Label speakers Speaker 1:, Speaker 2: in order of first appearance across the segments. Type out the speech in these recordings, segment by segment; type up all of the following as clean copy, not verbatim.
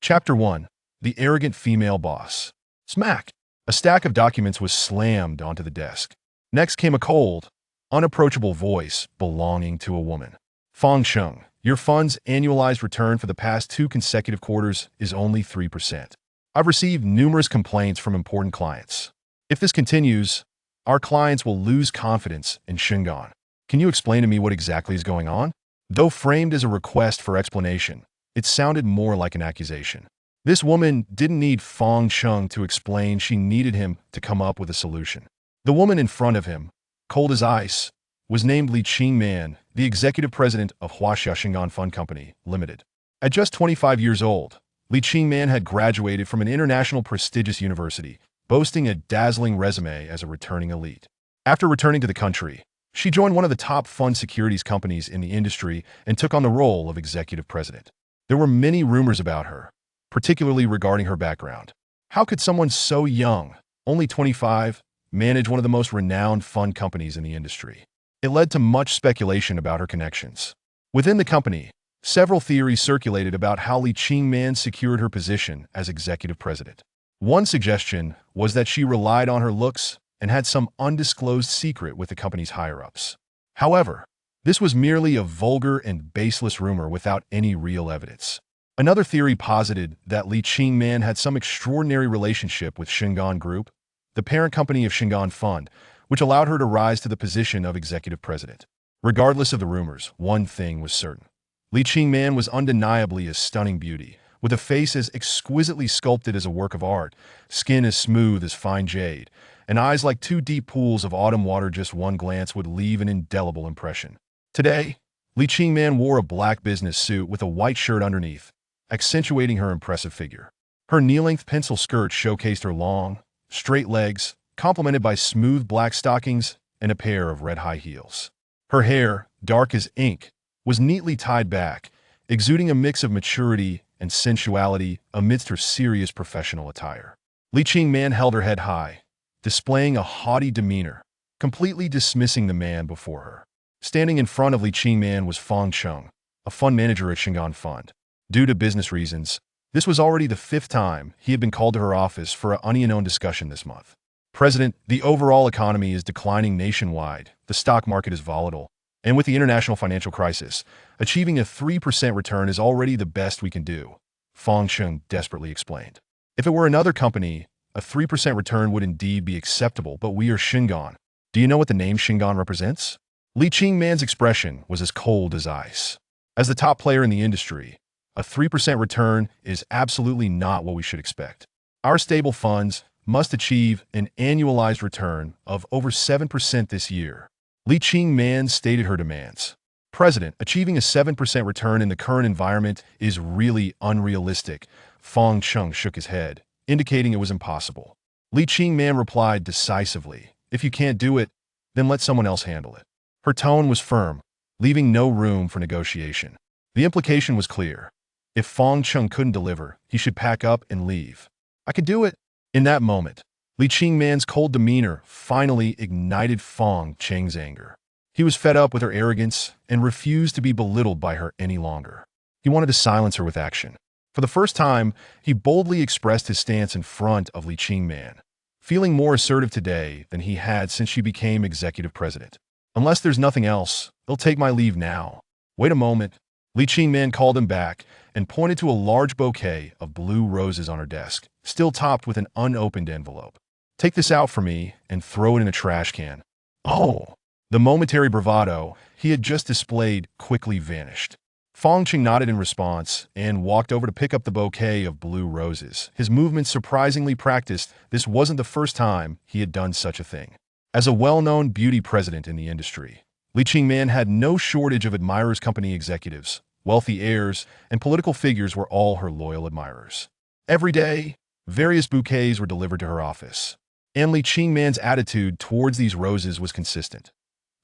Speaker 1: Chapter 1. The Arrogant Female Boss. Smack! A stack of documents was slammed onto the desk. Next came a cold, unapproachable voice belonging to a woman. Fong Chung, your fund's annualized return for the past 2 consecutive quarters is only 3%. I've received numerous complaints from important clients. If this continues, our clients will lose confidence in Shingon. Can you explain to me what exactly is going on? Though framed as a request for explanation, it sounded more like an accusation. This woman didn't need Fong Chung to explain, she needed him to come up with a solution. The woman in front of him, cold as ice, was named Li Qingman, the executive president of Huaxia Shingon Fund Company, Limited. At just 25 years old, Li Qingman had graduated from an international prestigious university, boasting a dazzling resume as a returning elite. After returning to the country, she joined one of the top fund securities companies in the industry and took on the role of executive president. There were many rumors about her, particularly regarding her background. How could someone so young, only 25, manage one of the most renowned fund companies in the industry? It led to much speculation about her connections. Within the company, several theories circulated about how Li Qingman secured her position as executive president. One suggestion was that she relied on her looks and had some undisclosed secret with the company's higher-ups. However, this was merely a vulgar and baseless rumor without any real evidence. Another theory posited that Li Qingman had some extraordinary relationship with Shingon Group, the parent company of Shingon Fund, which allowed her to rise to the position of executive president. Regardless of the rumors, one thing was certain. Li Qingman was undeniably a stunning beauty, with a face as exquisitely sculpted as a work of art, skin as smooth as fine jade, and eyes like 2 deep pools of autumn water. Just one glance would leave an indelible impression. Today, Li Qingman wore a black business suit with a white shirt underneath, accentuating her impressive figure. Her knee-length pencil skirt showcased her long, straight legs, complemented by smooth black stockings and a pair of red high heels. Her hair, dark as ink, was neatly tied back, exuding a mix of maturity and sensuality amidst her serious professional attire. Li Qingman held her head high, displaying a haughty demeanor, completely dismissing the man before her. Standing in front of Li Qingman was Fong Chung, a fund manager at Shingon Fund. Due to business reasons, this was already the 5th time he had been called to her office for an unknown discussion this month. President, the overall economy is declining nationwide, the stock market is volatile, and with the international financial crisis, achieving a 3% return is already the best we can do, Fong Chung desperately explained. If it were another company, a 3% return would indeed be acceptable, but we are Shingon. Do you know what the name Shingon represents? Li Qingman's expression was as cold as ice. As the top player in the industry, a 3% return is absolutely not what we should expect. Our stable funds must achieve an annualized return of over 7% this year. Li Qingman stated her demands. President, achieving a 7% return in the current environment is really unrealistic. Fong Chung shook his head, indicating it was impossible. Li Qingman replied decisively, if you can't do it, then let someone else handle it. Her tone was firm, leaving no room for negotiation. The implication was clear. If Fong Chung couldn't deliver, he should pack up and leave. I could do it. In that moment, Li Qingman's cold demeanor finally ignited Fong Cheng's anger. He was fed up with her arrogance and refused to be belittled by her any longer. He wanted to silence her with action. For the first time, he boldly expressed his stance in front of Li Qingman, feeling more assertive today than he had since she became executive president. Unless there's nothing else, I'll take my leave now. Wait a moment. Li Qingman called him back and pointed to a large bouquet of blue roses on her desk, still topped with an unopened envelope. Take this out for me and throw it in a trash can. Oh! The momentary bravado he had just displayed quickly vanished. Fong Chung nodded in response and walked over to pick up the bouquet of blue roses. His movements surprisingly practiced. This wasn't the first time he had done such a thing. As a well-known beauty president in the industry, Li Qingman had no shortage of admirers. Company executives, wealthy heirs, and political figures were all her loyal admirers. Every day, various bouquets were delivered to her office, and Li Qingman's attitude towards these roses was consistent.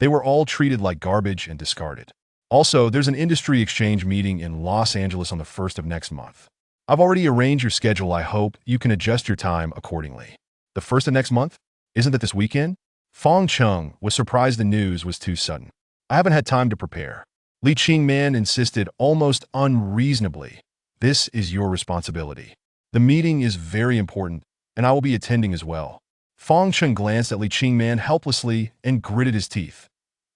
Speaker 1: They were all treated like garbage and discarded. Also, there's an industry exchange meeting in Los Angeles on the 1st of next month. I've already arranged your schedule. I hope you can adjust your time accordingly. The 1st of next month? Isn't that this weekend? Fong Chung was surprised the news was too sudden. I haven't had time to prepare. Li Qingman insisted almost unreasonably. This is your responsibility. The meeting is very important, and I will be attending as well. Fong Cheng glanced at Li Qingman helplessly and gritted his teeth.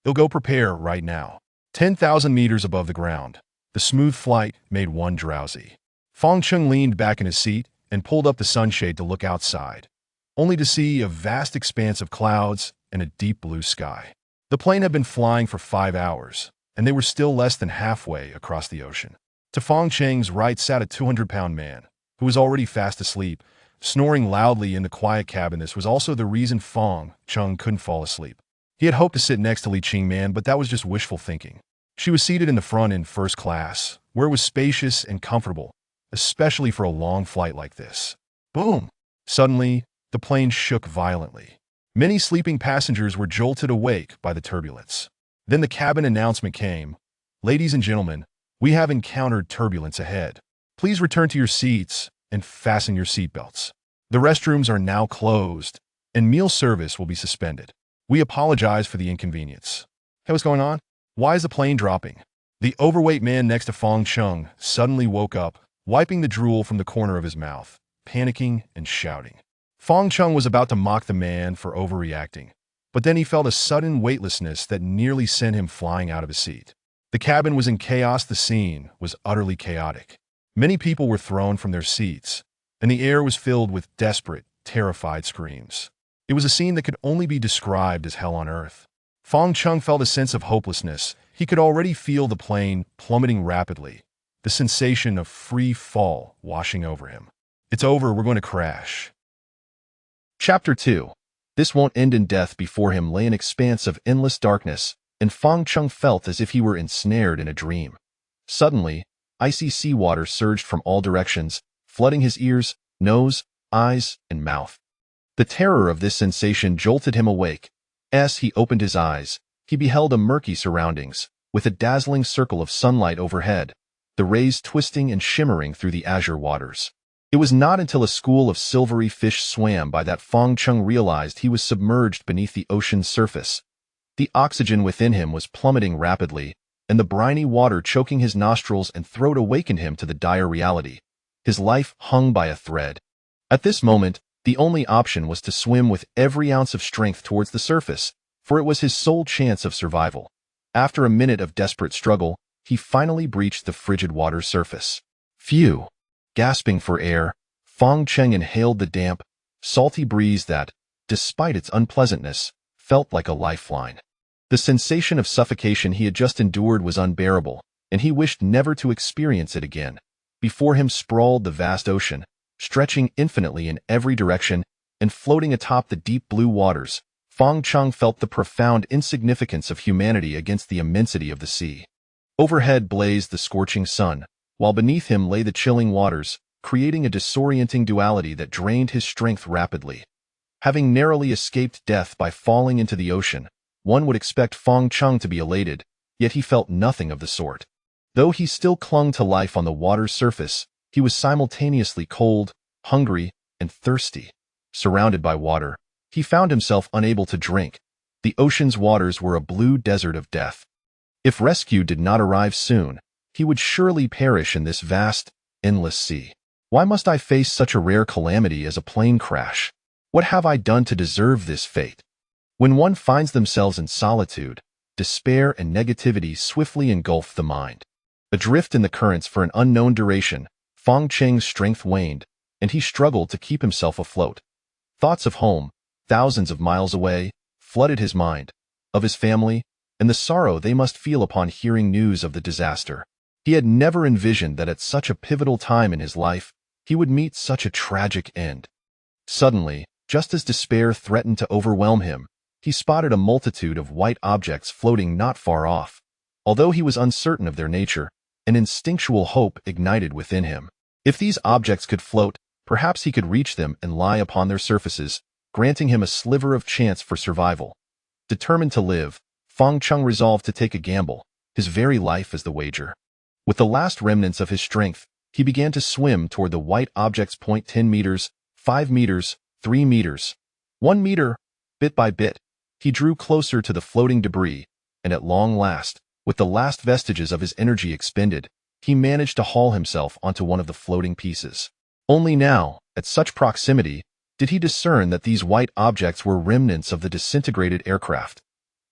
Speaker 1: He'll go prepare right now. 10,000 meters above the ground. The smooth flight made one drowsy. Fong Cheng leaned back in his seat and pulled up the sunshade to look outside, only to see a vast expanse of clouds and a deep blue sky. The plane had been flying for 5 hours, and they were still less than halfway across the ocean. To Fong Cheng's right sat a 200-pound man, who was already fast asleep, snoring loudly in the quiet cabin. This was also the reason Fong Cheng couldn't fall asleep. He had hoped to sit next to Li Qingman, but that was just wishful thinking. She was seated in the front in first class, where it was spacious and comfortable, especially for a long flight like this. Boom! Suddenly, the plane shook violently. Many sleeping passengers were jolted awake by the turbulence. Then the cabin announcement came. Ladies and gentlemen, we have encountered turbulence ahead. Please return to your seats and fasten your seatbelts. The restrooms are now closed, and meal service will be suspended. We apologize for the inconvenience. Hey, what's going on? Why is the plane dropping? The overweight man next to Fong Cheng suddenly woke up, wiping the drool from the corner of his mouth, panicking and shouting. Fong Cheng was about to mock the man for overreacting, but then he felt a sudden weightlessness that nearly sent him flying out of his seat. The cabin was in chaos. The scene was utterly chaotic. Many people were thrown from their seats, and the air was filled with desperate, terrified screams. It was a scene that could only be described as hell on earth. Fong Cheng felt a sense of hopelessness. He could already feel the plane plummeting rapidly, the sensation of free fall washing over him. It's over, we're going to crash. Chapter 2. This won't end in death. Before him lay an expanse of endless darkness, and Fong Cheng felt as if he were ensnared in a dream. Suddenly, icy seawater surged from all directions, flooding his ears, nose, eyes, and mouth. The terror of this sensation jolted him awake. As he opened his eyes, he beheld a murky surroundings, with a dazzling circle of sunlight overhead, the rays twisting and shimmering through the azure waters. It was not until a school of silvery fish swam by that Fong Cheng realized he was submerged beneath the ocean's surface. The oxygen within him was plummeting rapidly, and the briny water choking his nostrils and throat awakened him to the dire reality. His life hung by a thread. At this moment, the only option was to swim with every ounce of strength towards the surface, for it was his sole chance of survival. After a minute of desperate struggle, he finally breached the frigid water's surface. Phew! Gasping for air, Fong Cheng inhaled the damp, salty breeze that, despite its unpleasantness, felt like a lifeline. The sensation of suffocation he had just endured was unbearable, and he wished never to experience it again. Before him sprawled the vast ocean, stretching infinitely in every direction, and floating atop the deep blue waters. Fong Cheng felt the profound insignificance of humanity against the immensity of the sea. Overhead blazed the scorching sun, while beneath him lay the chilling waters, creating a disorienting duality that drained his strength rapidly. Having narrowly escaped death by falling into the ocean, one would expect Fong Cheng to be elated, yet he felt nothing of the sort. Though he still clung to life on the water's surface, he was simultaneously cold, hungry, and thirsty. Surrounded by water, he found himself unable to drink. The ocean's waters were a blue desert of death. If rescue did not arrive soon, he would surely perish in this vast, endless sea. Why must I face such a rare calamity as a plane crash? What have I done to deserve this fate? When one finds themselves in solitude, despair and negativity swiftly engulf the mind. Adrift in the currents for an unknown duration, Fong Cheng's strength waned, and he struggled to keep himself afloat. Thoughts of home, thousands of miles away, flooded his mind, of his family, and the sorrow they must feel upon hearing news of the disaster. He had never envisioned that at such a pivotal time in his life, he would meet such a tragic end. Suddenly, just as despair threatened to overwhelm him, he spotted a multitude of white objects floating not far off. Although he was uncertain of their nature, an instinctual hope ignited within him. If these objects could float, perhaps he could reach them and lie upon their surfaces, granting him a sliver of chance for survival. Determined to live, Fong Cheng resolved to take a gamble, his very life as the wager. With the last remnants of his strength, he began to swim toward the white objects. 10 meters, 5 meters, 3 meters, 1 meter. Bit by bit, he drew closer to the floating debris, and at long last, with the last vestiges of his energy expended, he managed to haul himself onto one of the floating pieces. Only now, at such proximity, did he discern that these white objects were remnants of the disintegrated aircraft.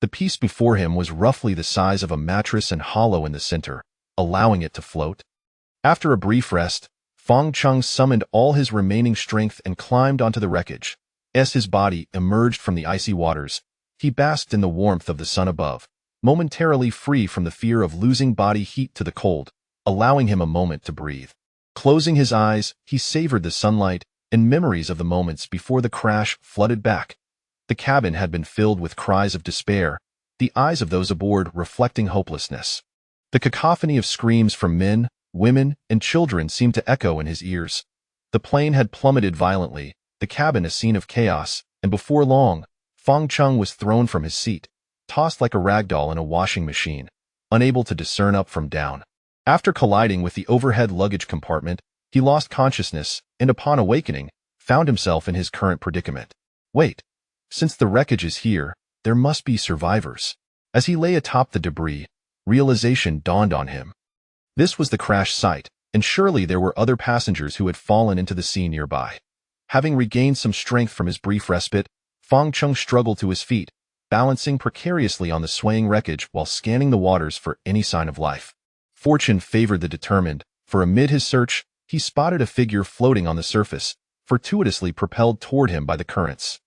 Speaker 1: The piece before him was roughly the size of a mattress and hollow in the center, allowing it to float. After a brief rest, Fang Cheng summoned all his remaining strength and climbed onto the wreckage. As his body emerged from the icy waters, he basked in the warmth of the sun above, momentarily free from the fear of losing body heat to the cold, allowing him a moment to breathe. Closing his eyes, he savored the sunlight and memories of the moments before the crash flooded back. The cabin had been filled with cries of despair, the eyes of those aboard reflecting hopelessness. The cacophony of screams from men, women, and children seemed to echo in his ears. The plane had plummeted violently, the cabin a scene of chaos, and before long, Fang Cheng was thrown from his seat, tossed like a ragdoll in a washing machine, unable to discern up from down. After colliding with the overhead luggage compartment, he lost consciousness and upon awakening, found himself in his current predicament. Wait, since the wreckage is here, there must be survivors. As he lay atop the debris, realization dawned on him. This was the crash site, and surely there were other passengers who had fallen into the sea nearby. Having regained some strength from his brief respite, Fang Cheng struggled to his feet, balancing precariously on the swaying wreckage while scanning the waters for any sign of life. Fortune favored the determined, for amid his search, he spotted a figure floating on the surface, fortuitously propelled toward him by the currents.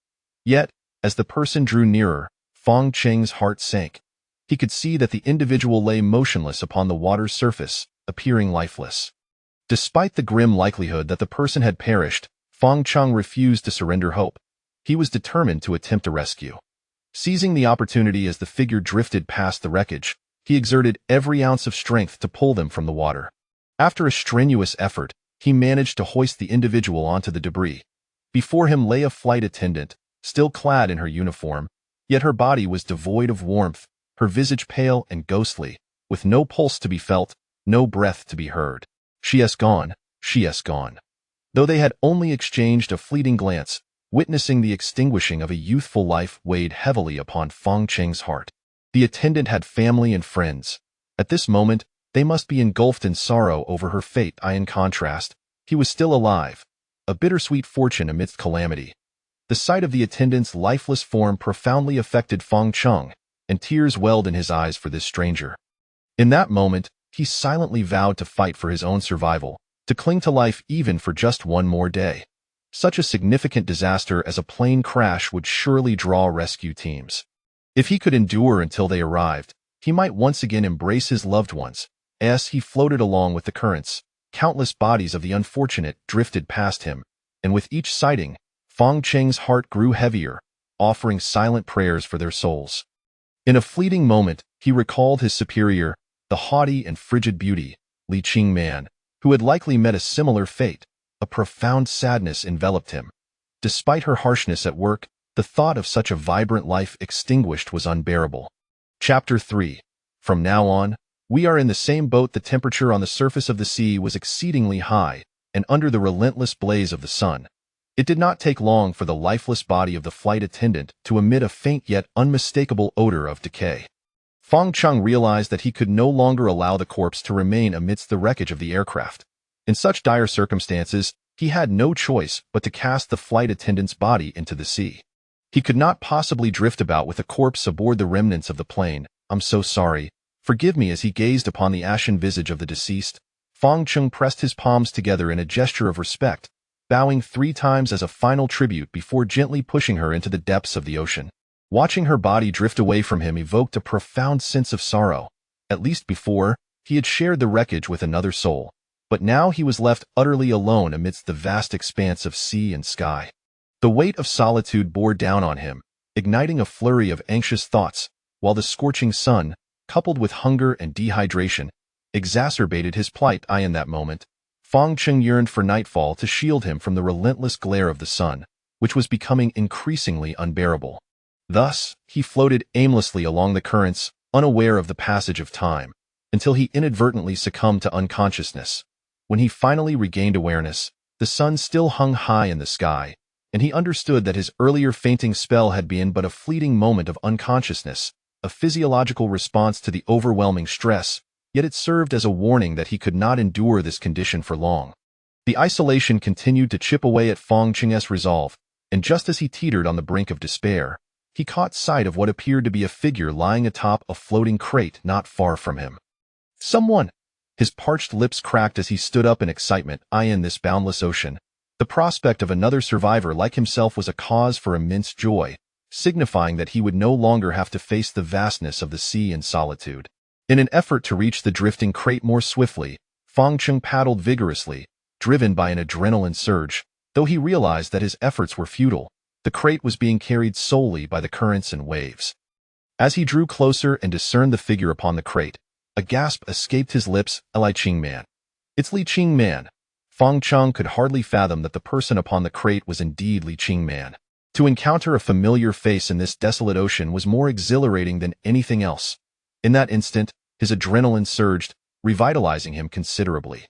Speaker 1: Yet, as the person drew nearer, Fang Cheng's heart sank. He could see that the individual lay motionless upon the water's surface, appearing lifeless. Despite the grim likelihood that the person had perished, Fang Cheng refused to surrender hope. He was determined to attempt a rescue. Seizing the opportunity as the figure drifted past the wreckage, he exerted every ounce of strength to pull them from the water. After a strenuous effort, he managed to hoist the individual onto the debris. Before him lay a flight attendant, still clad in her uniform, yet her body was devoid of warmth, her visage pale and ghostly, with no pulse to be felt, no breath to be heard. She has gone, she has gone. Though they had only exchanged a fleeting glance, witnessing the extinguishing of a youthful life weighed heavily upon Fang Cheng's heart. The attendant had family and friends. At this moment, they must be engulfed in sorrow over her fate. In contrast, he was still alive, a bittersweet fortune amidst calamity. The sight of the attendant's lifeless form profoundly affected Fang Cheng, and tears welled in his eyes for this stranger. In that moment, he silently vowed to fight for his own survival, to cling to life even for just one more day. Such a significant disaster as a plane crash would surely draw rescue teams. If he could endure until they arrived, he might once again embrace his loved ones. As he floated along with the currents, countless bodies of the unfortunate drifted past him, and with each sighting, Fang Cheng's heart grew heavier, offering silent prayers for their souls. In a fleeting moment, he recalled his superior, the haughty and frigid beauty, Li Qingman, who had likely met a similar fate. A profound sadness enveloped him. Despite her harshness at work, the thought of such a vibrant life extinguished was unbearable. Chapter 3. From now on, we are in the same boat. The temperature on the surface of the sea was exceedingly high, and under the relentless blaze of the sun. It did not take long for the lifeless body of the flight attendant to emit a faint yet unmistakable odor of decay. Fang Cheng realized that he could no longer allow the corpse to remain amidst the wreckage of the aircraft. In such dire circumstances, he had no choice but to cast the flight attendant's body into the sea. He could not possibly drift about with a corpse aboard the remnants of the plane. "I'm so sorry. Forgive me." As he gazed upon the ashen visage of the deceased, Fang Cheng pressed his palms together in a gesture of respect, bowing 3 times as a final tribute before gently pushing her into the depths of the ocean. Watching her body drift away from him evoked a profound sense of sorrow. At least before, he had shared the wreckage with another soul. But now he was left utterly alone amidst the vast expanse of sea and sky. The weight of solitude bore down on him, igniting a flurry of anxious thoughts, while the scorching sun, coupled with hunger and dehydration, exacerbated his plight. In that moment, Fang Cheng yearned for nightfall to shield him from the relentless glare of the sun, which was becoming increasingly unbearable. Thus, he floated aimlessly along the currents, unaware of the passage of time, until he inadvertently succumbed to unconsciousness. When he finally regained awareness, the sun still hung high in the sky, and he understood that his earlier fainting spell had been but a fleeting moment of unconsciousness, a physiological response to the overwhelming stress, yet it served as a warning that he could not endure this condition for long. The isolation continued to chip away at Fong Qing's resolve, and just as he teetered on the brink of despair, he caught sight of what appeared to be a figure lying atop a floating crate not far from him. Someone! His parched lips cracked as he stood up in excitement, eyeing this boundless ocean. The prospect of another survivor like himself was a cause for immense joy, signifying that he would no longer have to face the vastness of the sea in solitude. In an effort to reach the drifting crate more swiftly, Fong Qing paddled vigorously, driven by an adrenaline surge. Though he realized that his efforts were futile, the crate was being carried solely by the currents and waves. As he drew closer and discerned the figure upon the crate, a gasp escaped his lips. Li Qing Man. It's Li Qing Man. Fong Qing could hardly fathom that the person upon the crate was indeed Li Qing Man. To encounter a familiar face in this desolate ocean was more exhilarating than anything else. In that instant, his adrenaline surged, revitalizing him considerably.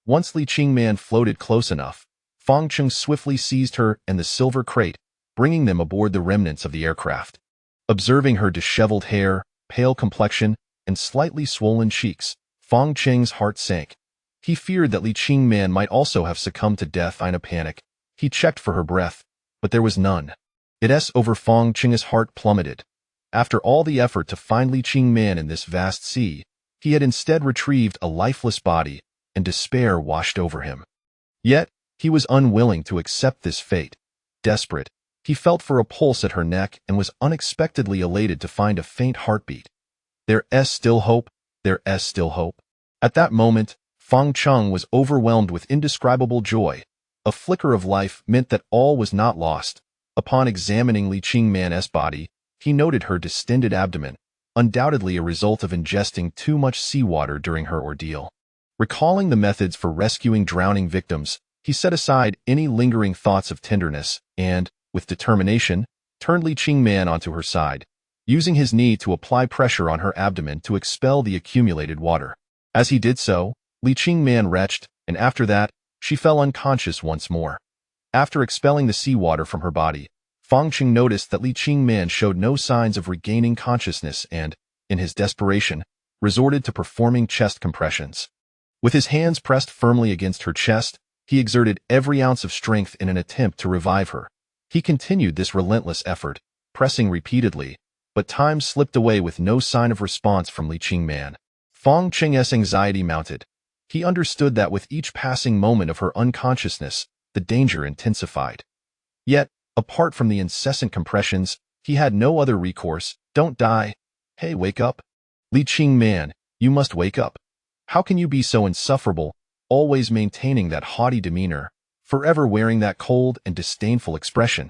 Speaker 1: Once Li Qing Man floated close enough, Fong Qing swiftly seized her and the silver crate, bringing them aboard the remnants of the aircraft. Observing her disheveled hair, pale complexion, and slightly swollen cheeks, Fong Qing's heart sank. He feared that Li Qing Man might also have succumbed to death. In a panic, he checked for her breath, but there was none. Over Fong Qing's heart plummeted. After all the effort to find Li Qing Man in this vast sea, he had instead retrieved a lifeless body, and despair washed over him. Yet, he was unwilling to accept this fate. Desperate, he felt for a pulse at her neck and was unexpectedly elated to find a faint heartbeat. There's still hope, there's still hope. At that moment, Fong Qing was overwhelmed with indescribable joy. A flicker of life meant that all was not lost. Upon examining Li Qing Man's body, he noted her distended abdomen, undoubtedly a result of ingesting too much seawater during her ordeal. Recalling the methods for rescuing drowning victims, he set aside any lingering thoughts of tenderness and, with determination, turned Li Qing Man onto her side, using his knee to apply pressure on her abdomen to expel the accumulated water. As he did so, Li Qing Man retched, and after that, she fell unconscious once more. After expelling the seawater from her body, Fong Qing noticed that Li Qing Man showed no signs of regaining consciousness and, in his desperation, resorted to performing chest compressions. With his hands pressed firmly against her chest, he exerted every ounce of strength in an attempt to revive her. He continued this relentless effort, pressing repeatedly, but time slipped away with no sign of response from Li Qing Man. Fong Qing's anxiety mounted. He understood that with each passing moment of her unconsciousness, the danger intensified. Yet, apart from the incessant compressions, he had no other recourse. Don't die. Hey, wake up. Li Qing Man, you must wake up. How can you be so insufferable, always maintaining that haughty demeanor, forever wearing that cold and disdainful expression?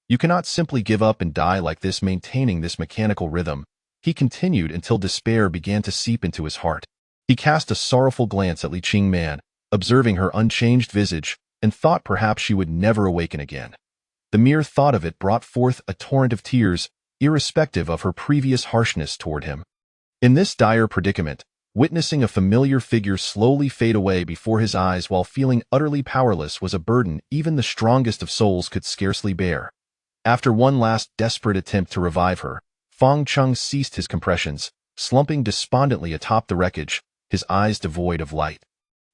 Speaker 1: You cannot simply give up and die like this, maintaining this mechanical rhythm. He continued until despair began to seep into his heart. He cast a sorrowful glance at Li Qing Man, observing her unchanged visage, and thought perhaps she would never awaken again. The mere thought of it brought forth a torrent of tears, irrespective of her previous harshness toward him. In this dire predicament, witnessing a familiar figure slowly fade away before his eyes while feeling utterly powerless was a burden even the strongest of souls could scarcely bear. After one last desperate attempt to revive her, Fong Qing ceased his compressions, slumping despondently atop the wreckage, his eyes devoid of light.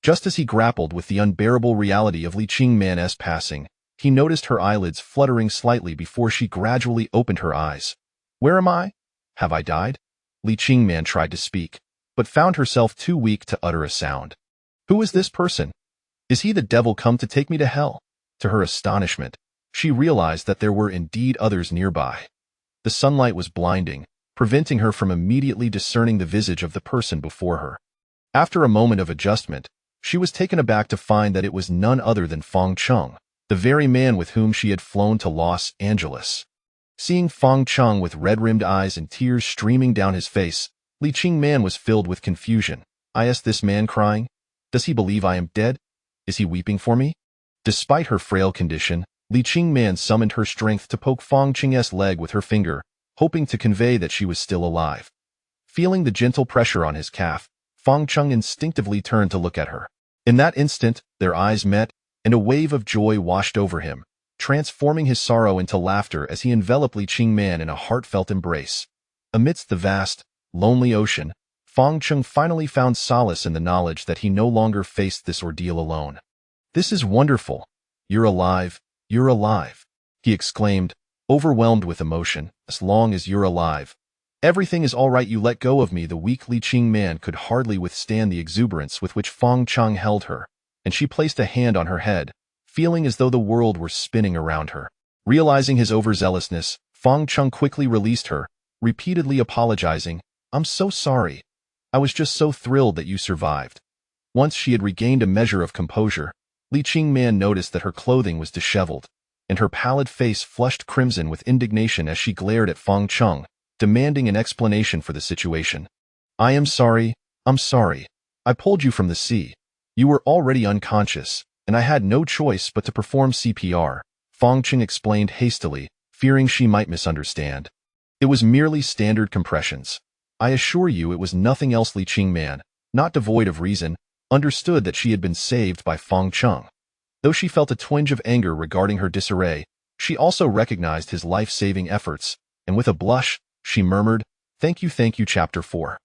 Speaker 1: Just as he grappled with the unbearable reality of Li Qing Man's passing, he noticed her eyelids fluttering slightly before she gradually opened her eyes. Where am I? Have I died? Li Qing Man tried to speak, but found herself too weak to utter a sound. Who is this person? Is he the devil come to take me to hell? To her astonishment, she realized that there were indeed others nearby. The sunlight was blinding, preventing her from immediately discerning the visage of the person before her. After a moment of adjustment, she was taken aback to find that it was none other than Fong Qing, the very man with whom she had flown to Los Angeles. Seeing Fong Qing with red-rimmed eyes and tears streaming down his face, Li Qing Man was filled with confusion. Is this man crying? Does he believe I am dead? Is he weeping for me? Despite her frail condition, Li Qing Man summoned her strength to poke Fong Qing's leg with her finger, hoping to convey that she was still alive. Feeling the gentle pressure on his calf, Fong Qing instinctively turned to look at her. In that instant, their eyes met, and a wave of joy washed over him, transforming his sorrow into laughter as he enveloped Li Qing Man in a heartfelt embrace. Amidst the vast, lonely ocean, Fong Chung finally found solace in the knowledge that he no longer faced this ordeal alone. "This is wonderful. You're alive, you're alive," he exclaimed, overwhelmed with emotion. "As long as you're alive. Everything is all right. You let go of me." The weak Li Qing man could hardly withstand the exuberance with which Fong Chung held her, and she placed a hand on her head, feeling as though the world were spinning around her. Realizing his overzealousness, Fong Chung quickly released her, repeatedly apologizing. "I'm so sorry. I was just so thrilled that you survived." Once she had regained a measure of composure, Li Qing man noticed that her clothing was disheveled, and her pallid face flushed crimson with indignation as she glared at Fong Chung, demanding an explanation for the situation. "I am sorry, I'm sorry. I pulled you from the sea. You were already unconscious, and I had no choice but to perform CPR, Fong Chung explained hastily, fearing she might misunderstand. "It was merely standard compressions. I assure you it was nothing else." Li Qing man, not devoid of reason, understood that she had been saved by Fong Chung. Though she felt a twinge of anger regarding her disarray, she also recognized his life-saving efforts, and with a blush, she murmured, Thank you. Chapter 4.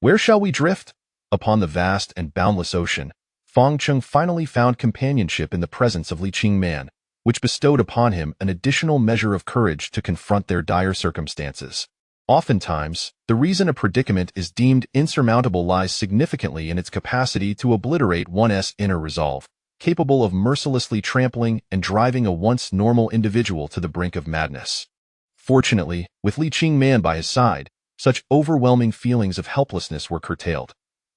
Speaker 1: Where shall we drift? Upon the vast and boundless ocean, Fong Chung finally found companionship in the presence of Li Qing man, which bestowed upon him an additional measure of courage to confront their dire circumstances. Oftentimes, the reason a predicament is deemed insurmountable lies significantly in its capacity to obliterate one's inner resolve, capable of mercilessly trampling and driving a once normal individual to the brink of madness. Fortunately, with Li Qing man by his side, such overwhelming feelings of helplessness were curtailed.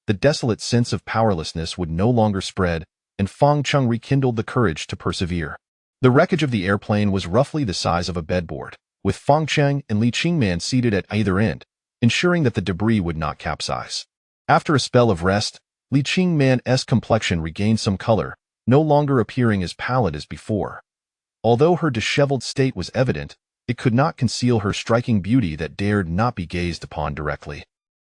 Speaker 1: The desolate sense of powerlessness would no longer spread, and Fong Chung rekindled the courage to persevere. The wreckage of the airplane was roughly the size of a bedboard, with Fong Chung and Li Qing man seated at either end, ensuring that the debris would not capsize. After a spell of rest, Li Qing man's complexion regained some color, no longer appearing as pallid as before. Although her disheveled state was evident, it could not conceal her striking beauty that dared not be gazed upon directly.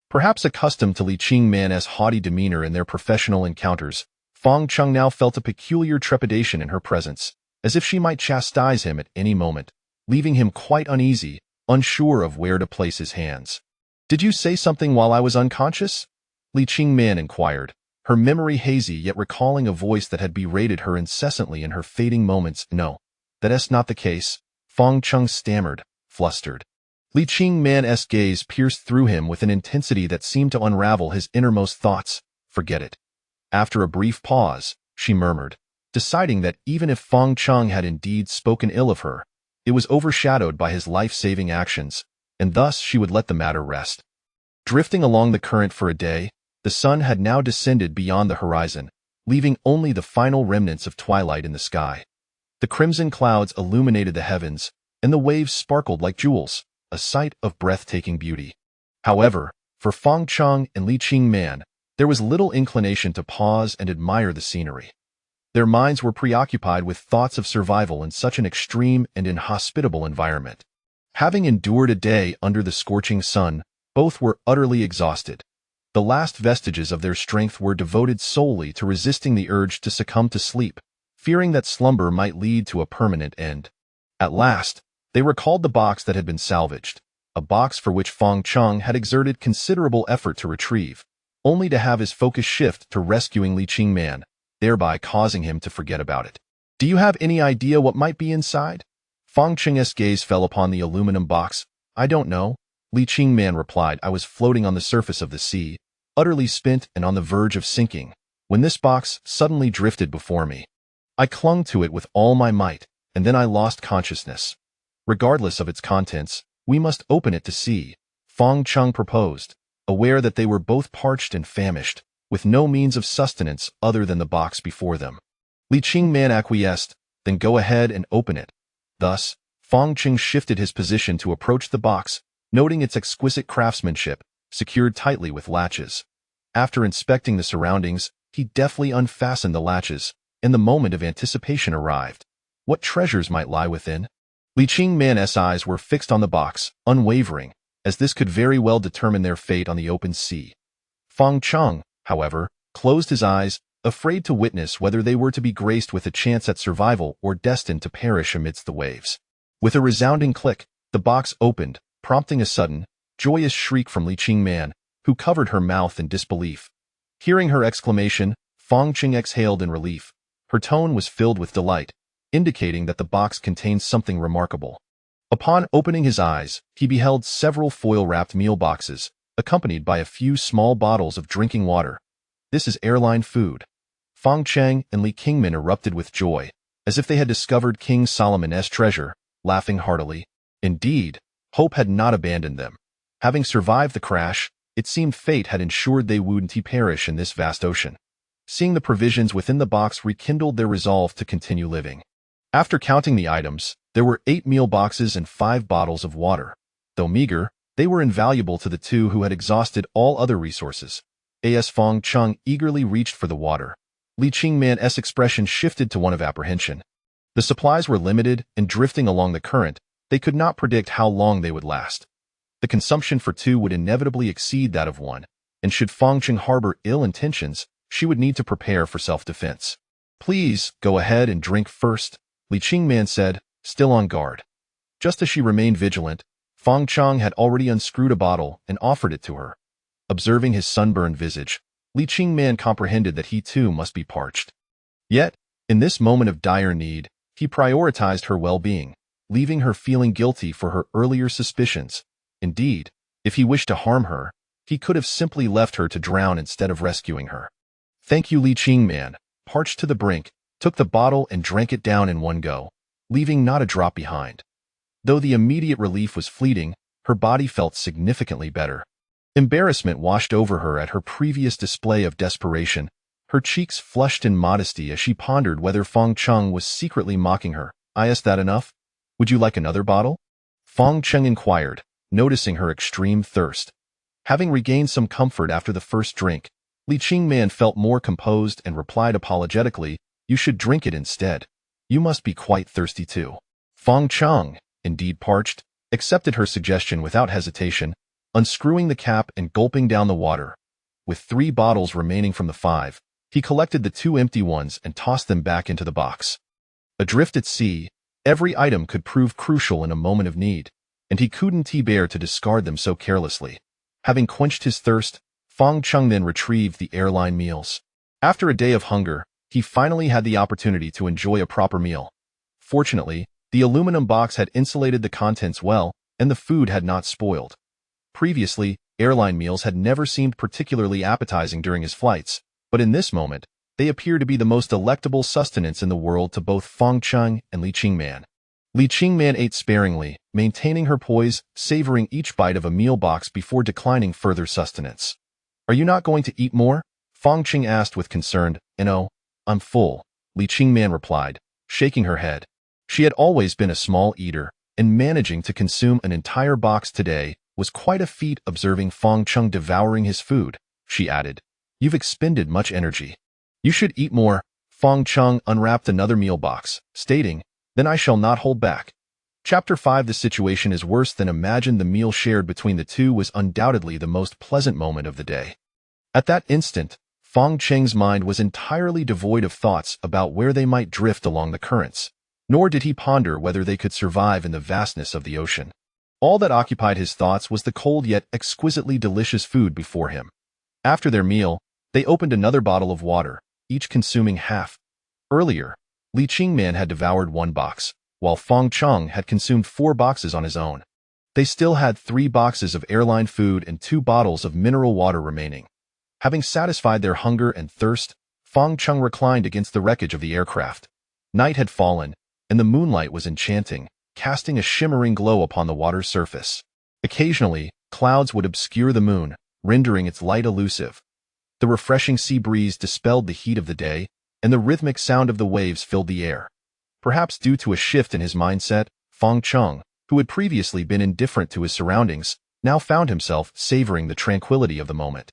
Speaker 1: Perhaps accustomed to Li Qing man's haughty demeanor in their professional encounters, Fong Chung now felt a peculiar trepidation in her presence, as if she might chastise him at any moment, leaving him quite uneasy, unsure of where to place his hands. "Did you say something while I was unconscious?" Li Qing man inquired, her memory hazy yet recalling a voice that had berated her incessantly in her fading moments. "No, that's not the case," Fong Chung stammered, flustered. Li Qing man's gaze pierced through him with an intensity that seemed to unravel his innermost thoughts. "Forget it." After a brief pause, she murmured, deciding that even if Fong Chung had indeed spoken ill of her, it was overshadowed by his life-saving actions, and thus she would let the matter rest. Drifting along the current for a day, the sun had now descended beyond the horizon, leaving only the final remnants of twilight in the sky. The crimson clouds illuminated the heavens, and the waves sparkled like jewels, a sight of breathtaking beauty. However, for Fong Chung and Li Qing man, there was little inclination to pause and admire the scenery. Their minds were preoccupied with thoughts of survival in such an extreme and inhospitable environment. Having endured a day under the scorching sun, both were utterly exhausted. The last vestiges of their strength were devoted solely to resisting the urge to succumb to sleep, fearing that slumber might lead to a permanent end. At last, they recalled the box that had been salvaged, a box for which Fong Chung had exerted considerable effort to retrieve, only to have his focus shift to rescuing Li Qing man, thereby causing him to forget about it. "Do you have any idea what might be inside?" Fong Chung's gaze fell upon the aluminum box. "I don't know," Li Qing man replied. "I was floating on the surface of the sea, utterly spent and on the verge of sinking, when this box suddenly drifted before me. I clung to it with all my might, and then I lost consciousness. Regardless of its contents, we must open it to see," Fong Chung proposed, aware that they were both parched and famished, with no means of sustenance other than the box before them. Li Qing man acquiesced, "Then go ahead and open it." Thus, Fong Chung shifted his position to approach the box, noting its exquisite craftsmanship, secured tightly with latches. After inspecting the surroundings, he deftly unfastened the latches, and the moment of anticipation arrived. What treasures might lie within? Li Qing man's eyes were fixed on the box, unwavering, as this could very well determine their fate on the open sea. Fong Chung, however, closed his eyes, afraid to witness whether they were to be graced with a chance at survival or destined to perish amidst the waves. With a resounding click, the box opened, prompting a sudden, joyous shriek from Li Qing man, who covered her mouth in disbelief. Hearing her exclamation, Fong Qing exhaled in relief. Her tone was filled with delight, indicating that the box contained something remarkable. Upon opening his eyes, he beheld several foil-wrapped meal boxes, accompanied by a few small bottles of drinking water. "This is airline food." Fong Cheng and Li Qingmin erupted with joy, as if they had discovered King Solomon's treasure, laughing heartily. Indeed, hope had not abandoned them. Having survived the crash, it seemed fate had ensured they wouldn't perish in this vast ocean. Seeing the provisions within the box rekindled their resolve to continue living. After counting the items, there were 8 meal boxes and 5 bottles of water. Though meager, they were invaluable to the two who had exhausted all other resources. As Fong Cheng eagerly reached for the water, Li Qingman's expression shifted to one of apprehension. The supplies were limited, and drifting along the current, they could not predict how long they would last. The consumption for 2 would inevitably exceed that of 1, and should Fong Cheng harbor ill intentions, she would need to prepare for self-defense. "Please, go ahead and drink first," Li Qingman said, still on guard. Just as she remained vigilant, Fong Cheng had already unscrewed a bottle and offered it to her. Observing his sunburned visage, Li Qingman comprehended that he too must be parched. Yet, in this moment of dire need, he prioritized her well-being, leaving her feeling guilty for her earlier suspicions. Indeed, if he wished to harm her, he could have simply left her to drown instead of rescuing her. "Thank you," Li Qingman, parched to the brink, took the bottle and drank it down in one go, leaving not a drop behind. Though the immediate relief was fleeting, her body felt significantly better. Embarrassment washed over her at her previous display of desperation. Her cheeks flushed in modesty as she pondered whether Fong Cheng was secretly mocking her. "Is that enough? Would you like another bottle?" Fong Cheng inquired, noticing her extreme thirst. Having regained some comfort after the first drink, Li Qingman felt more composed and replied apologetically, "You should drink it instead. You must be quite thirsty too." Fong Cheng, indeed parched, accepted her suggestion without hesitation, unscrewing the cap and gulping down the water. With 3 bottles remaining from the 5, he collected the 2 empty ones and tossed them back into the box. Adrift at sea, every item could prove crucial in a moment of need, and he couldn't bear to discard them so carelessly. Having quenched his thirst, Fong Cheng then retrieved the airline meals. After a day of hunger, he finally had the opportunity to enjoy a proper meal. Fortunately, the aluminum box had insulated the contents well, and the food had not spoiled. Previously, airline meals had never seemed particularly appetizing during his flights, but in this moment, they appeared to be the most delectable sustenance in the world to both Fong Cheng and Li Qingman. Li Qingman ate sparingly, maintaining her poise, savoring each bite of a meal box before declining further sustenance. "Are you not going to eat more?" Fong Cheng asked with concern. "No, I'm full," Li Qingman replied, shaking her head. She had always been a small eater, and managing to consume an entire box today was quite a feat. Observing Fong Cheng devouring his food, she added, "You've expended much energy. You should eat more." Fong Cheng unwrapped another meal box, stating, "Then I shall not hold back." Chapter 5. The situation is worse than imagined. The meal shared between the two was undoubtedly the most pleasant moment of the day. At that instant, Fong Cheng's mind was entirely devoid of thoughts about where they might drift along the currents, nor did he ponder whether they could survive in the vastness of the ocean. All that occupied his thoughts was the cold yet exquisitely delicious food before him. After their meal, they opened another bottle of water, each consuming half. Earlier, Li Qingman had devoured 1 box, while Fong Cheng had consumed 4 boxes on his own. They still had 3 boxes of airline food and 2 bottles of mineral water remaining. Having satisfied their hunger and thirst, Fong Cheng reclined against the wreckage of the aircraft. Night had fallen, and the moonlight was enchanting, casting a shimmering glow upon the water's surface. Occasionally, clouds would obscure the moon, rendering its light elusive. The refreshing sea breeze dispelled the heat of the day, and the rhythmic sound of the waves filled the air. Perhaps due to a shift in his mindset, Fong Cheng, who had previously been indifferent to his surroundings, now found himself savoring the tranquility of the moment.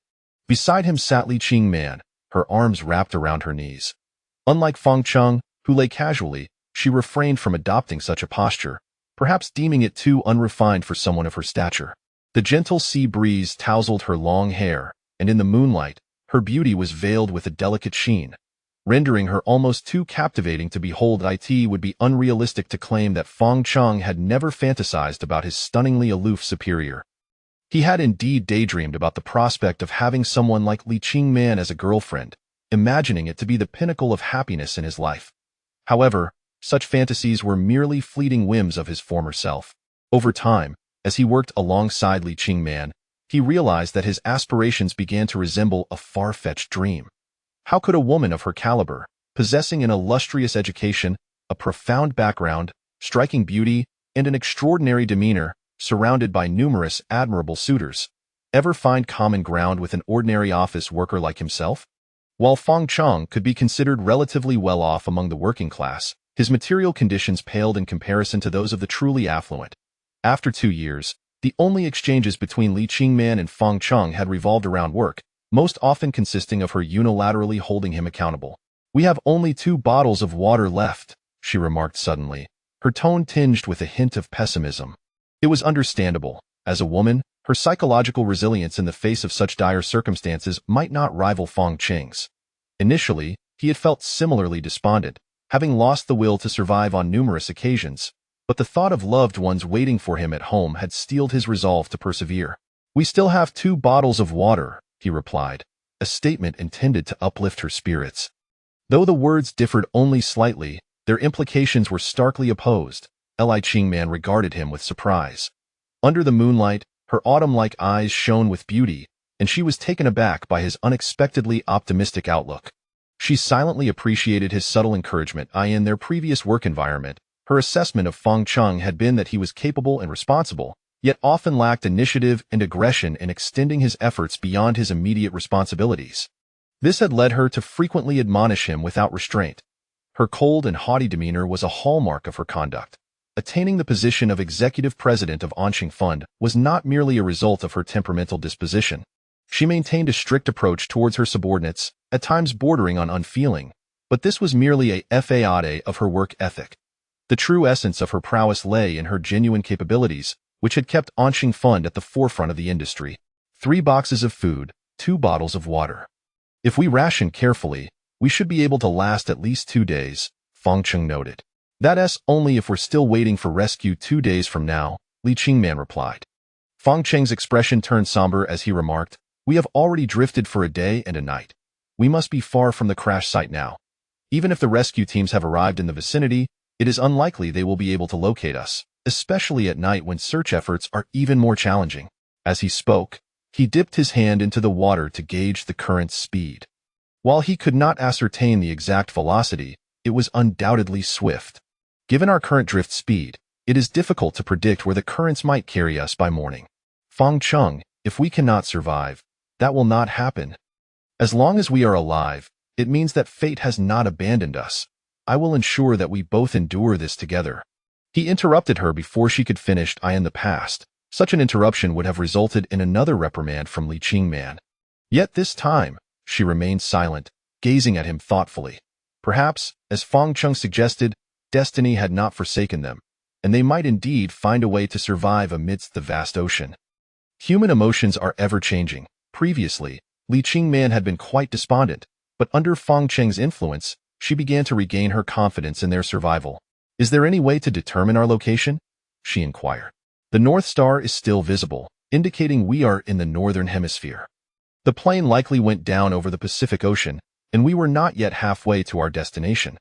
Speaker 1: Beside him sat Li Qingman, her arms wrapped around her knees. Unlike Fong Cheng, who lay casually, she refrained from adopting such a posture, perhaps deeming it too unrefined for someone of her stature. The gentle sea breeze tousled her long hair, and in the moonlight, her beauty was veiled with a delicate sheen, rendering her almost too captivating to behold. It would be unrealistic to claim that Fong Cheng had never fantasized about his stunningly aloof superior. He had indeed daydreamed about the prospect of having someone like Li Qingman as a girlfriend, imagining it to be the pinnacle of happiness in his life. However, such fantasies were merely fleeting whims of his former self. Over time, as he worked alongside Li Qingman, he realized that his aspirations began to resemble a far-fetched dream. How could a woman of her caliber, possessing an illustrious education, a profound background, striking beauty, and an extraordinary demeanor, surrounded by numerous admirable suitors, ever find common ground with an ordinary office worker like himself? While Feng Cheng could be considered relatively well-off among the working class, his material conditions paled in comparison to those of the truly affluent. After 2 years, the only exchanges between Li Qingman and Feng Cheng had revolved around work, most often consisting of her unilaterally holding him accountable. "We have only 2 bottles of water left," she remarked suddenly, her tone tinged with a hint of pessimism. It was understandable. As a woman, her psychological resilience in the face of such dire circumstances might not rival Feng Cheng's. Initially, he had felt similarly despondent, having lost the will to survive on numerous occasions, but the thought of loved ones waiting for him at home had steeled his resolve to persevere. "We still have 2 bottles of water," he replied, a statement intended to uplift her spirits. Though the words differed only slightly, their implications were starkly opposed. Li Qingman regarded him with surprise. Under the moonlight, her autumn-like eyes shone with beauty, and she was taken aback by his unexpectedly optimistic outlook. She silently appreciated his subtle encouragement. In their previous work environment, her assessment of Feng Cheng had been that he was capable and responsible, yet often lacked initiative and aggression in extending his efforts beyond his immediate responsibilities. This had led her to frequently admonish him without restraint. Her cold and haughty demeanor was a hallmark of her conduct. Attaining the position of executive president of Anqing Fund was not merely a result of her temperamental disposition. She maintained a strict approach towards her subordinates, at times bordering on unfeeling, but this was merely a facade of her work ethic. The true essence of her prowess lay in her genuine capabilities, which had kept Anqing Fund at the forefront of the industry. 3 boxes of food, 2 bottles of water. "If we ration carefully, we should be able to last at least 2 days, Feng Cheng noted. "That's only if we're still waiting for rescue 2 days from now," Li Qingman replied. Feng Cheng's expression turned somber as he remarked, "We have already drifted for a day and a night. We must be far from the crash site now. Even if the rescue teams have arrived in the vicinity, it is unlikely they will be able to locate us, especially at night when search efforts are even more challenging." As he spoke, he dipped his hand into the water to gauge the current's speed. While he could not ascertain the exact velocity, it was undoubtedly swift. "Given our current drift speed, it is difficult to predict where the currents might carry us by morning. Feng Cheng, if we cannot survive, that will not happen. As long as we are alive, it means that fate has not abandoned us. I will ensure that we both endure this together." He interrupted her before she could finish. In the past, such an interruption would have resulted in another reprimand from Li Qingman. Yet this time, she remained silent, gazing at him thoughtfully. Perhaps, as Feng Cheng suggested, destiny had not forsaken them, and they might indeed find a way to survive amidst the vast ocean. Human emotions are ever-changing. Previously, Li Qingman had been quite despondent, but under Feng Cheng's influence, she began to regain her confidence in their survival. "Is there any way to determine our location?" she inquired. "The North Star is still visible, indicating we are in the northern hemisphere. The plane likely went down over the Pacific Ocean, and we were not yet halfway to our destination.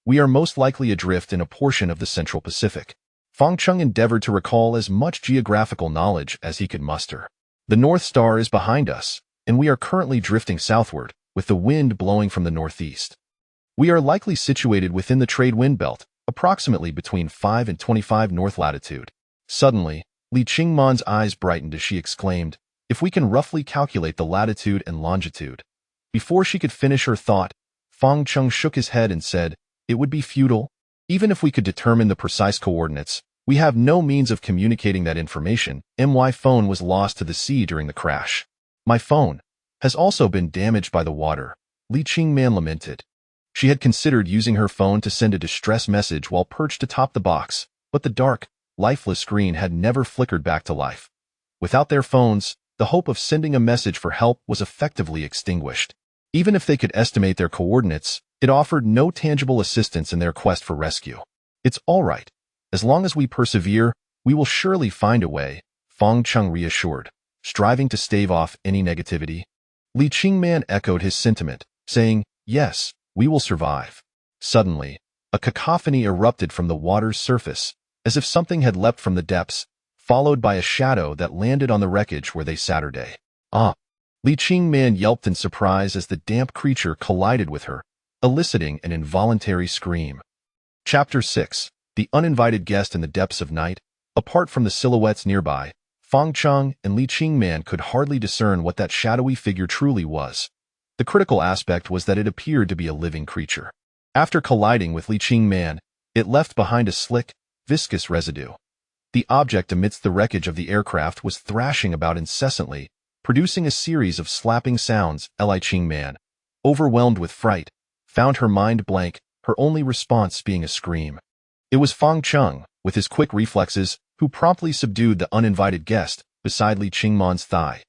Speaker 1: We are most likely adrift in a portion of the Central Pacific." Feng Cheng endeavored to recall as much geographical knowledge as he could muster. "The North Star is behind us, and we are currently drifting southward, with the wind blowing from the northeast. We are likely situated within the trade wind belt, approximately between 5 and 25 north latitude." Suddenly, Li Qingman's eyes brightened as she exclaimed, "If we can roughly calculate the latitude and longitude." Before she could finish her thought, Feng Cheng shook his head and said, "It would be futile. Even if we could determine the precise coordinates, we have no means of communicating that information. My phone was lost to the sea during the crash. My phone has also been damaged by the water," Li Qingman lamented. She had considered using her phone to send a distress message while perched atop the box, but the dark, lifeless screen had never flickered back to life. Without their phones, the hope of sending a message for help was effectively extinguished. Even if they could estimate their coordinates, it offered no tangible assistance in their quest for rescue. "It's all right. As long as we persevere, we will surely find a way," Feng Cheng reassured. striving to stave off any negativity. Li Qingman echoed his sentiment, saying, "Yes, we will survive." Suddenly, a cacophony erupted from the water's surface, as if something had leapt from the depths, followed by a shadow that landed on the wreckage where they Saturday. "Ah!" Li Qingman yelped in surprise as the damp creature collided with her, eliciting an involuntary scream. Chapter 6. The Uninvited Guest in the Depths of Night. Apart from the silhouettes nearby, Fang Cheng and Li Qingman could hardly discern what that shadowy figure truly was. The critical aspect was that it appeared to be a living creature. After colliding with Li Qingman, it left behind a slick, viscous residue. The object amidst the wreckage of the aircraft was thrashing about incessantly, producing a series of slapping sounds. Li Qingman, overwhelmed with fright, found her mind blank, her only response being a scream. It was Fang Cheng, with his quick reflexes, who promptly subdued the uninvited guest beside Li Qingman's thigh.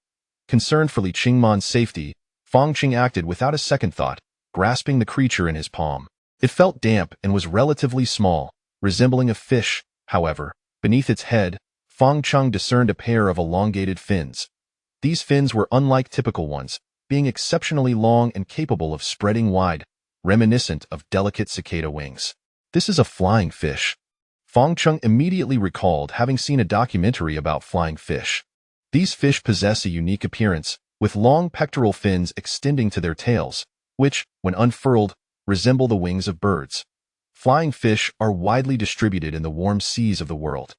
Speaker 1: Concerned for Li Qingman's safety, Fang Cheng acted without a second thought, grasping the creature in his palm. It felt damp and was relatively small, resembling a fish. However, beneath its head, Fang Cheng discerned a pair of elongated fins. These fins were unlike typical ones, being exceptionally long and capable of spreading wide, reminiscent of delicate cicada wings. "This is a flying fish." Fang Cheng immediately recalled having seen a documentary about flying fish. These fish possess a unique appearance, with long pectoral fins extending to their tails, which, when unfurled, resemble the wings of birds. Flying fish are widely distributed in the warm seas of the world.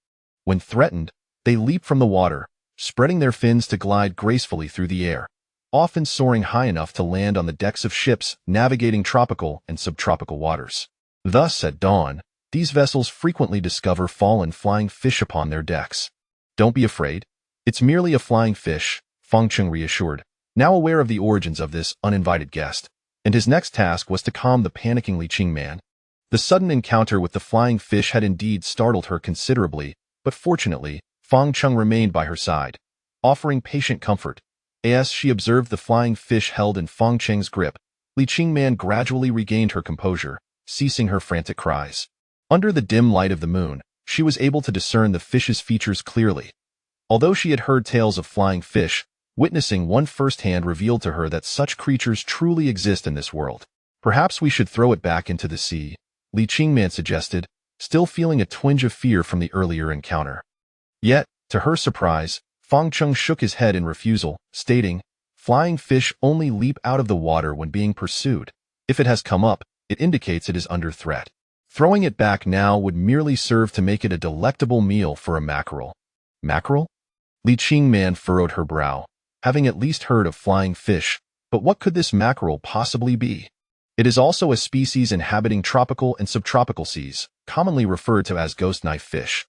Speaker 1: When threatened, they leap from the water, spreading their fins to glide gracefully through the air, often soaring high enough to land on the decks of ships navigating tropical and subtropical waters. Thus, at dawn, these vessels frequently discover fallen flying fish upon their decks. "Don't be afraid. It's merely a flying fish," Fang Cheng reassured, now aware of the origins of this uninvited guest, and his next task was to calm the panicking Li Qingman. The sudden encounter with the flying fish had indeed startled her considerably, but fortunately, Fang Cheng remained by her side, offering patient comfort. As she observed the flying fish held in Fang Cheng's grip, Li Qingman gradually regained her composure, ceasing her frantic cries. Under the dim light of the moon, she was able to discern the fish's features clearly. Although she had heard tales of flying fish, witnessing one firsthand revealed to her that such creatures truly exist in this world. "Perhaps we should throw it back into the sea," Li Qingman suggested, still feeling a twinge of fear from the earlier encounter. Yet, to her surprise, Fang Cheng shook his head in refusal, stating, "Flying fish only leap out of the water when being pursued. If it has come up, it indicates it is under threat. Throwing it back now would merely serve to make it a delectable meal for a mackerel." "Mackerel?" Li Qingman furrowed her brow, having at least heard of flying fish, but what could this mackerel possibly be? It is also a species inhabiting tropical and subtropical seas, commonly referred to as ghost knife fish.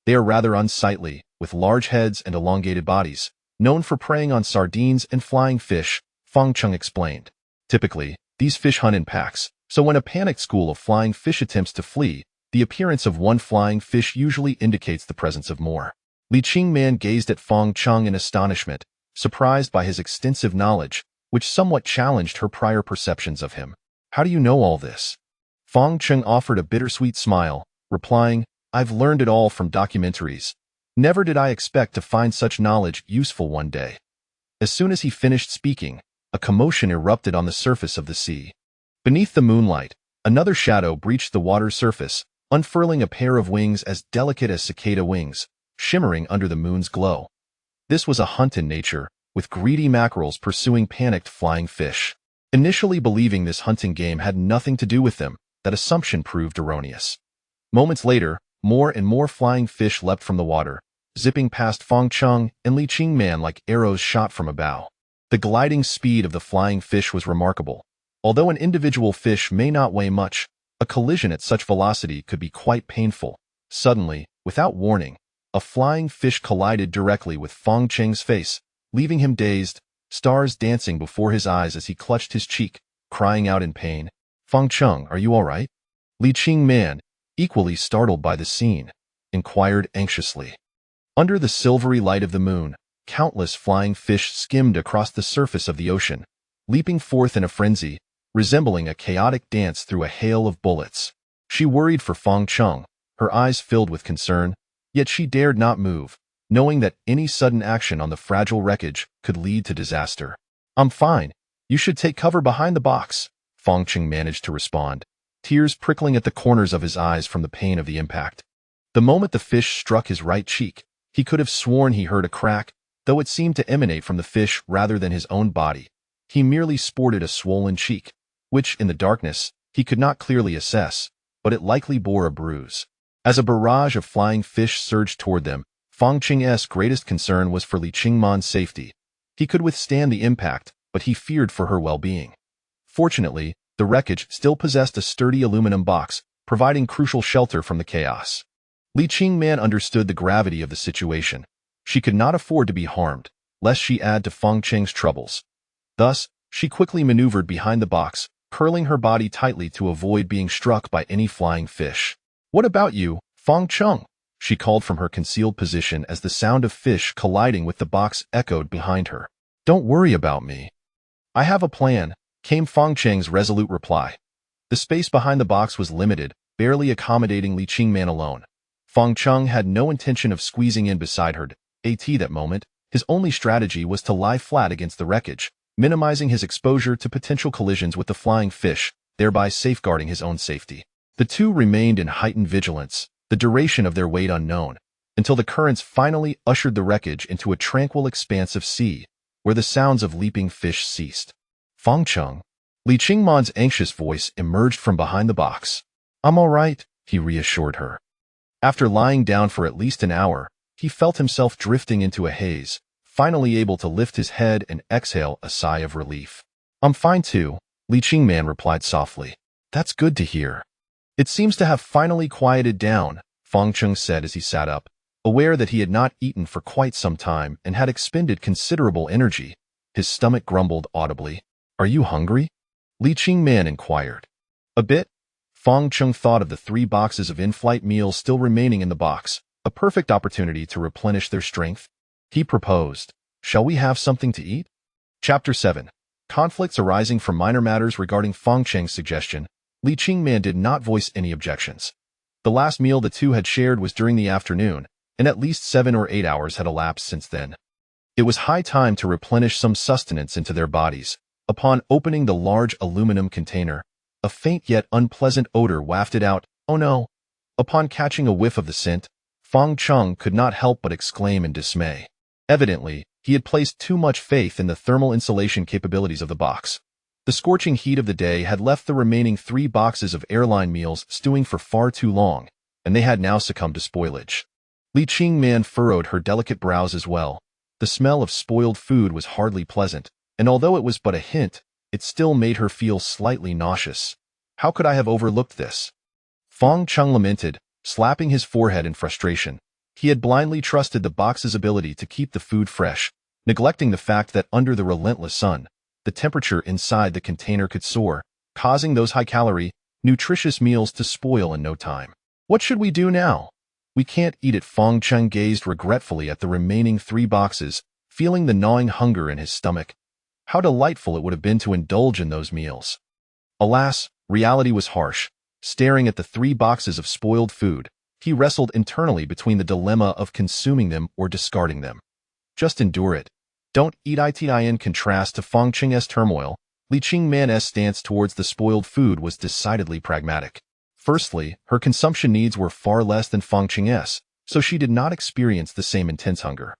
Speaker 1: They are rather unsightly, with large heads and elongated bodies, known for preying on sardines and flying fish, Fang Cheng explained. Typically, these fish hunt in packs, so when a panicked school of flying fish attempts to flee, the appearance of one flying fish usually indicates the presence of more. Li Qingman gazed at Fang Cheng in astonishment, surprised by his extensive knowledge, which somewhat challenged her prior perceptions of him. "How do you know all this?" Fang Cheng offered a bittersweet smile, replying, "I've learned it all from documentaries. Never did I expect to find such knowledge useful one day." As soon as he finished speaking, a commotion erupted on the surface of the sea. Beneath the moonlight, another shadow breached the water's surface, unfurling a pair of wings as delicate as cicada wings, shimmering under the moon's glow. This was a hunt in nature, with greedy mackerels pursuing panicked flying fish. Initially believing this hunting game had nothing to do with them, that assumption proved erroneous. Moments later, more and more flying fish leapt from the water, zipping past Fang Cheng and Li Qingman like arrows shot from a bow. The gliding speed of the flying fish was remarkable. Although an individual fish may not weigh much, a collision at such velocity could be quite painful. Suddenly, without warning, a flying fish collided directly with Fang Cheng's face, leaving him dazed, stars dancing before his eyes as he clutched his cheek, crying out in pain. "Fang Cheng, are you all right?" Li Qingman, equally startled by the scene, inquired anxiously. Under the silvery light of the moon, countless flying fish skimmed across the surface of the ocean, leaping forth in a frenzy, resembling a chaotic dance through a hail of bullets. She worried for Fang Cheng, her eyes filled with concern, yet she dared not move, knowing that any sudden action on the fragile wreckage could lead to disaster. "I'm fine. You should take cover behind the box," Fangcheng managed to respond, tears prickling at the corners of his eyes from the pain of the impact. The moment the fish struck his right cheek, he could have sworn he heard a crack, though it seemed to emanate from the fish rather than his own body. He merely sported a swollen cheek, which, in the darkness, he could not clearly assess, but it likely bore a bruise. As a barrage of flying fish surged toward them, Fangcheng's greatest concern was for Li Qingman's safety. He could withstand the impact, but he feared for her well-being. Fortunately, the wreckage still possessed a sturdy aluminum box, providing crucial shelter from the chaos. Li Qingman understood the gravity of the situation. She could not afford to be harmed, lest she add to Fangcheng's troubles. Thus, she quickly maneuvered behind the box, curling her body tightly to avoid being struck by any flying fish. "What about you, Fangcheng?" she called from her concealed position as the sound of fish colliding with the box echoed behind her. "Don't worry about me. I have a plan," came Fangcheng's resolute reply. The space behind the box was limited, barely accommodating Li Qingman alone. Fangcheng had no intention of squeezing in beside her. At that moment, his only strategy was to lie flat against the wreckage, minimizing his exposure to potential collisions with the flying fish, thereby safeguarding his own safety. The two remained in heightened vigilance, the duration of their wait unknown, until the currents finally ushered the wreckage into a tranquil expanse of sea, where the sounds of leaping fish ceased. "Fangcheng," Li Qingman's anxious voice emerged from behind the box. "I'm all right," he reassured her. After lying down for at least an hour, he felt himself drifting into a haze, finally able to lift his head and exhale a sigh of relief. "I'm fine too," Li Qingman replied softly. "That's good to hear. It seems to have finally quieted down," Fangcheng said as he sat up, aware that he had not eaten for quite some time and had expended considerable energy. His stomach grumbled audibly. "Are you hungry?" Li Qingman inquired. "A bit." Fangcheng thought of the 3 boxes of in-flight meals still remaining in the box, a perfect opportunity to replenish their strength. He proposed, "Shall we have something to eat?" Chapter 7. Conflicts arising from minor matters. Regarding Fangcheng's suggestion, Li Qingman did not voice any objections. The last meal the two had shared was during the afternoon, and at least 7 or 8 hours had elapsed since then. It was high time to replenish some sustenance into their bodies. Upon opening the large aluminum container, a faint yet unpleasant odor wafted out. "Oh no!" Upon catching a whiff of the scent, Fangcheng could not help but exclaim in dismay. Evidently, he had placed too much faith in the thermal insulation capabilities of the box. The scorching heat of the day had left the remaining 3 boxes of airline meals stewing for far too long, and they had now succumbed to spoilage. Li Qingman furrowed her delicate brows as well. The smell of spoiled food was hardly pleasant, and although it was but a hint, it still made her feel slightly nauseous. "How could I have overlooked this?" Fangcheng lamented, slapping his forehead in frustration. He had blindly trusted the box's ability to keep the food fresh, neglecting the fact that under the relentless sun, the temperature inside the container could soar, causing those high-calorie, nutritious meals to spoil in no time. "What should we do now?" "We can't eat it." Fangcheng gazed regretfully at the remaining 3 boxes, feeling the gnawing hunger in his stomach. How delightful it would have been to indulge in those meals. Alas, reality was harsh. Staring at the 3 boxes of spoiled food, he wrestled internally between the dilemma of consuming them or discarding them. Just endure it. Don't eat it. In contrast to Fangcheng's turmoil, Li Qingman's stance towards the spoiled food was decidedly pragmatic. Firstly, her consumption needs were far less than Fangcheng's, so she did not experience the same intense hunger.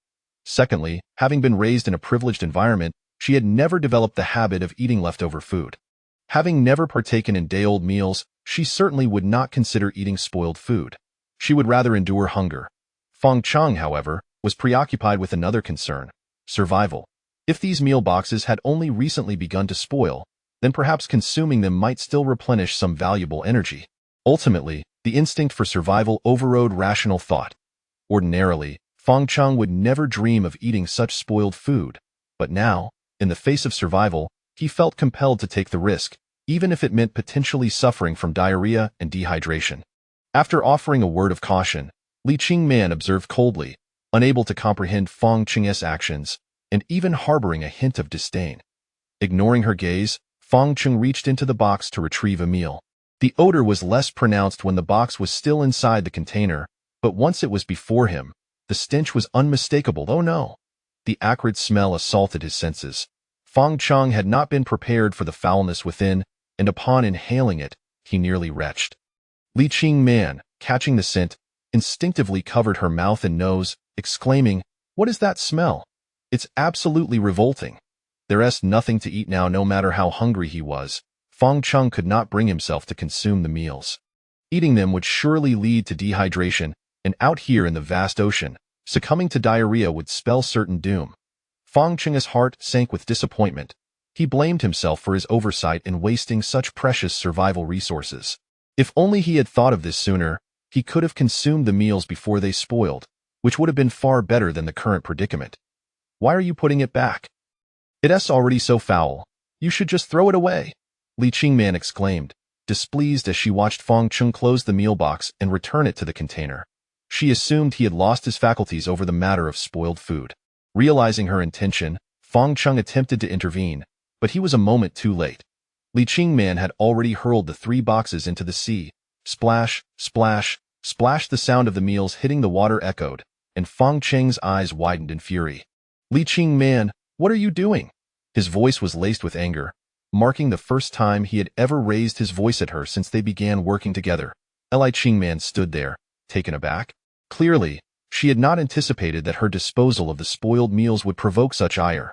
Speaker 1: Secondly, having been raised in a privileged environment, she had never developed the habit of eating leftover food. Having never partaken in day-old meals, she certainly would not consider eating spoiled food. She would rather endure hunger. Fangcheng, however, was preoccupied with another concern: survival. If these meal boxes had only recently begun to spoil, then perhaps consuming them might still replenish some valuable energy. Ultimately, the instinct for survival overrode rational thought. Ordinarily, Fangcheng would never dream of eating such spoiled food, but now, in the face of survival, he felt compelled to take the risk, even if it meant potentially suffering from diarrhea and dehydration. After offering a word of caution, Li Qingman observed coldly, unable to comprehend Fangcheng's actions, and even harboring a hint of disdain. Ignoring her gaze, Fangcheng reached into the box to retrieve a meal. The odor was less pronounced when the box was still inside the container, but once it was before him, The stench was unmistakable. Oh no! The acrid smell assaulted his senses. Fang Cheng had not been prepared for the foulness within, and upon inhaling it, he nearly retched. Li Qingman, catching the scent, instinctively covered her mouth and nose, exclaiming, "What is that smell? It's absolutely revolting." There's nothing to eat now. No matter how hungry he was, Fang Cheng could not bring himself to consume the meals. Eating them would surely lead to dehydration, and out here in the vast ocean, succumbing to diarrhea would spell certain doom. Fang Cheng's heart sank with disappointment. He blamed himself for his oversight in wasting such precious survival resources. If only he had thought of this sooner, he could have consumed the meals before they spoiled, which would have been far better than the current predicament. Why are you putting it back? It's already so foul. You should just throw it away, Li Qingman exclaimed, displeased as she watched Fang Cheng close the meal box and return it to the container. She assumed he had lost his faculties over the matter of spoiled food. Realizing her intention, Fang Cheng attempted to intervene, but he was a moment too late. Li Qingman had already hurled the 3 boxes into the sea. Splash, splash, splash. The sound of the meals hitting the water echoed, and Fang Cheng's eyes widened in fury. Li Qingman, what are you doing? His voice was laced with anger, marking the first time he had ever raised his voice at her since they began working together. Li Qingman stood there, taken aback. Clearly, she had not anticipated that her disposal of the spoiled meals would provoke such ire.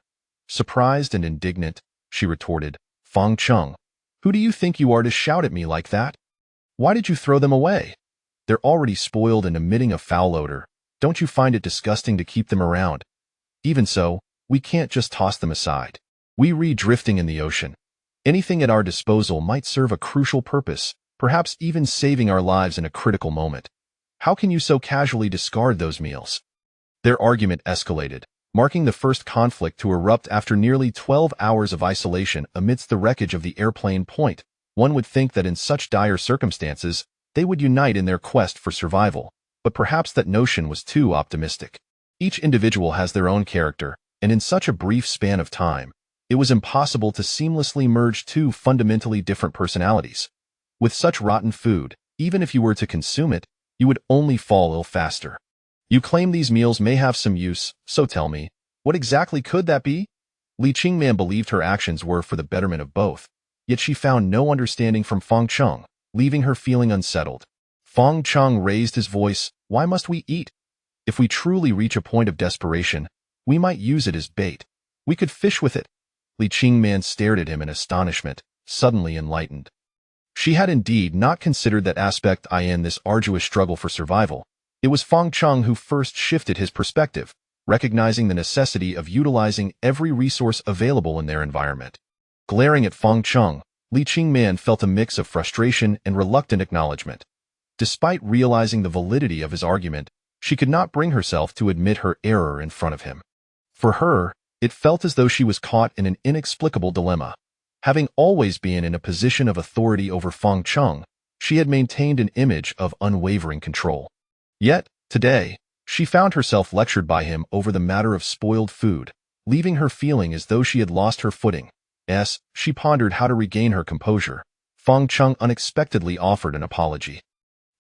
Speaker 1: Surprised and indignant, she retorted, "Fang Cheng, who do you think you are to shout at me like that? Why did you throw them away? They're already spoiled and emitting a foul odor. Don't you find it disgusting to keep them around? Even so, we can't just toss them aside. We drifting in the ocean. Anything at our disposal might serve a crucial purpose, perhaps even saving our lives in a critical moment. How can you so casually discard those meals?" Their argument escalated, marking the first conflict to erupt after nearly 12 hours of isolation amidst the wreckage of the airplane point. One would think that in such dire circumstances, they would unite in their quest for survival, but perhaps that notion was too optimistic. Each individual has their own character, and in such a brief span of time, it was impossible to seamlessly merge 2 fundamentally different personalities. With such rotten food, even if you were to consume it, you would only fall ill faster. You claim these meals may have some use, so tell me, what exactly could that be? Li Qingman believed her actions were for the betterment of both, yet she found no understanding from Fang Cheng, leaving her feeling unsettled. Fang Cheng raised his voice, "Why must we eat? If we truly reach a point of desperation, we might use it as bait. We could fish with it." Li Qingman stared at him in astonishment, suddenly enlightened. She had indeed not considered that aspect in this arduous struggle for survival. It was Fang Cheng who first shifted his perspective, recognizing the necessity of utilizing every resource available in their environment. Glaring at Fang Cheng, Li Qingman felt a mix of frustration and reluctant acknowledgement. Despite realizing the validity of his argument, she could not bring herself to admit her error in front of him. For her, it felt as though she was caught in an inexplicable dilemma. Having always been in a position of authority over Fang Cheng, she had maintained an image of unwavering control. Yet, today, she found herself lectured by him over the matter of spoiled food, leaving her feeling as though she had lost her footing. As she pondered how to regain her composure, Fang Cheng unexpectedly offered an apology.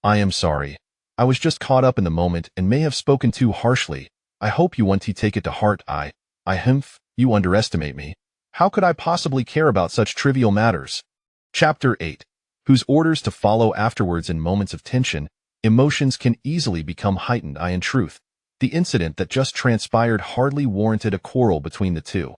Speaker 1: "I am sorry. I was just caught up in the moment and may have spoken too harshly. I hope you won't take it to heart. You underestimate me. How could I possibly care about such trivial matters?" Chapter 8. Whose orders to follow afterwards. In moments of tension, emotions can easily become heightened. In truth, the incident that just transpired hardly warranted a quarrel between the two.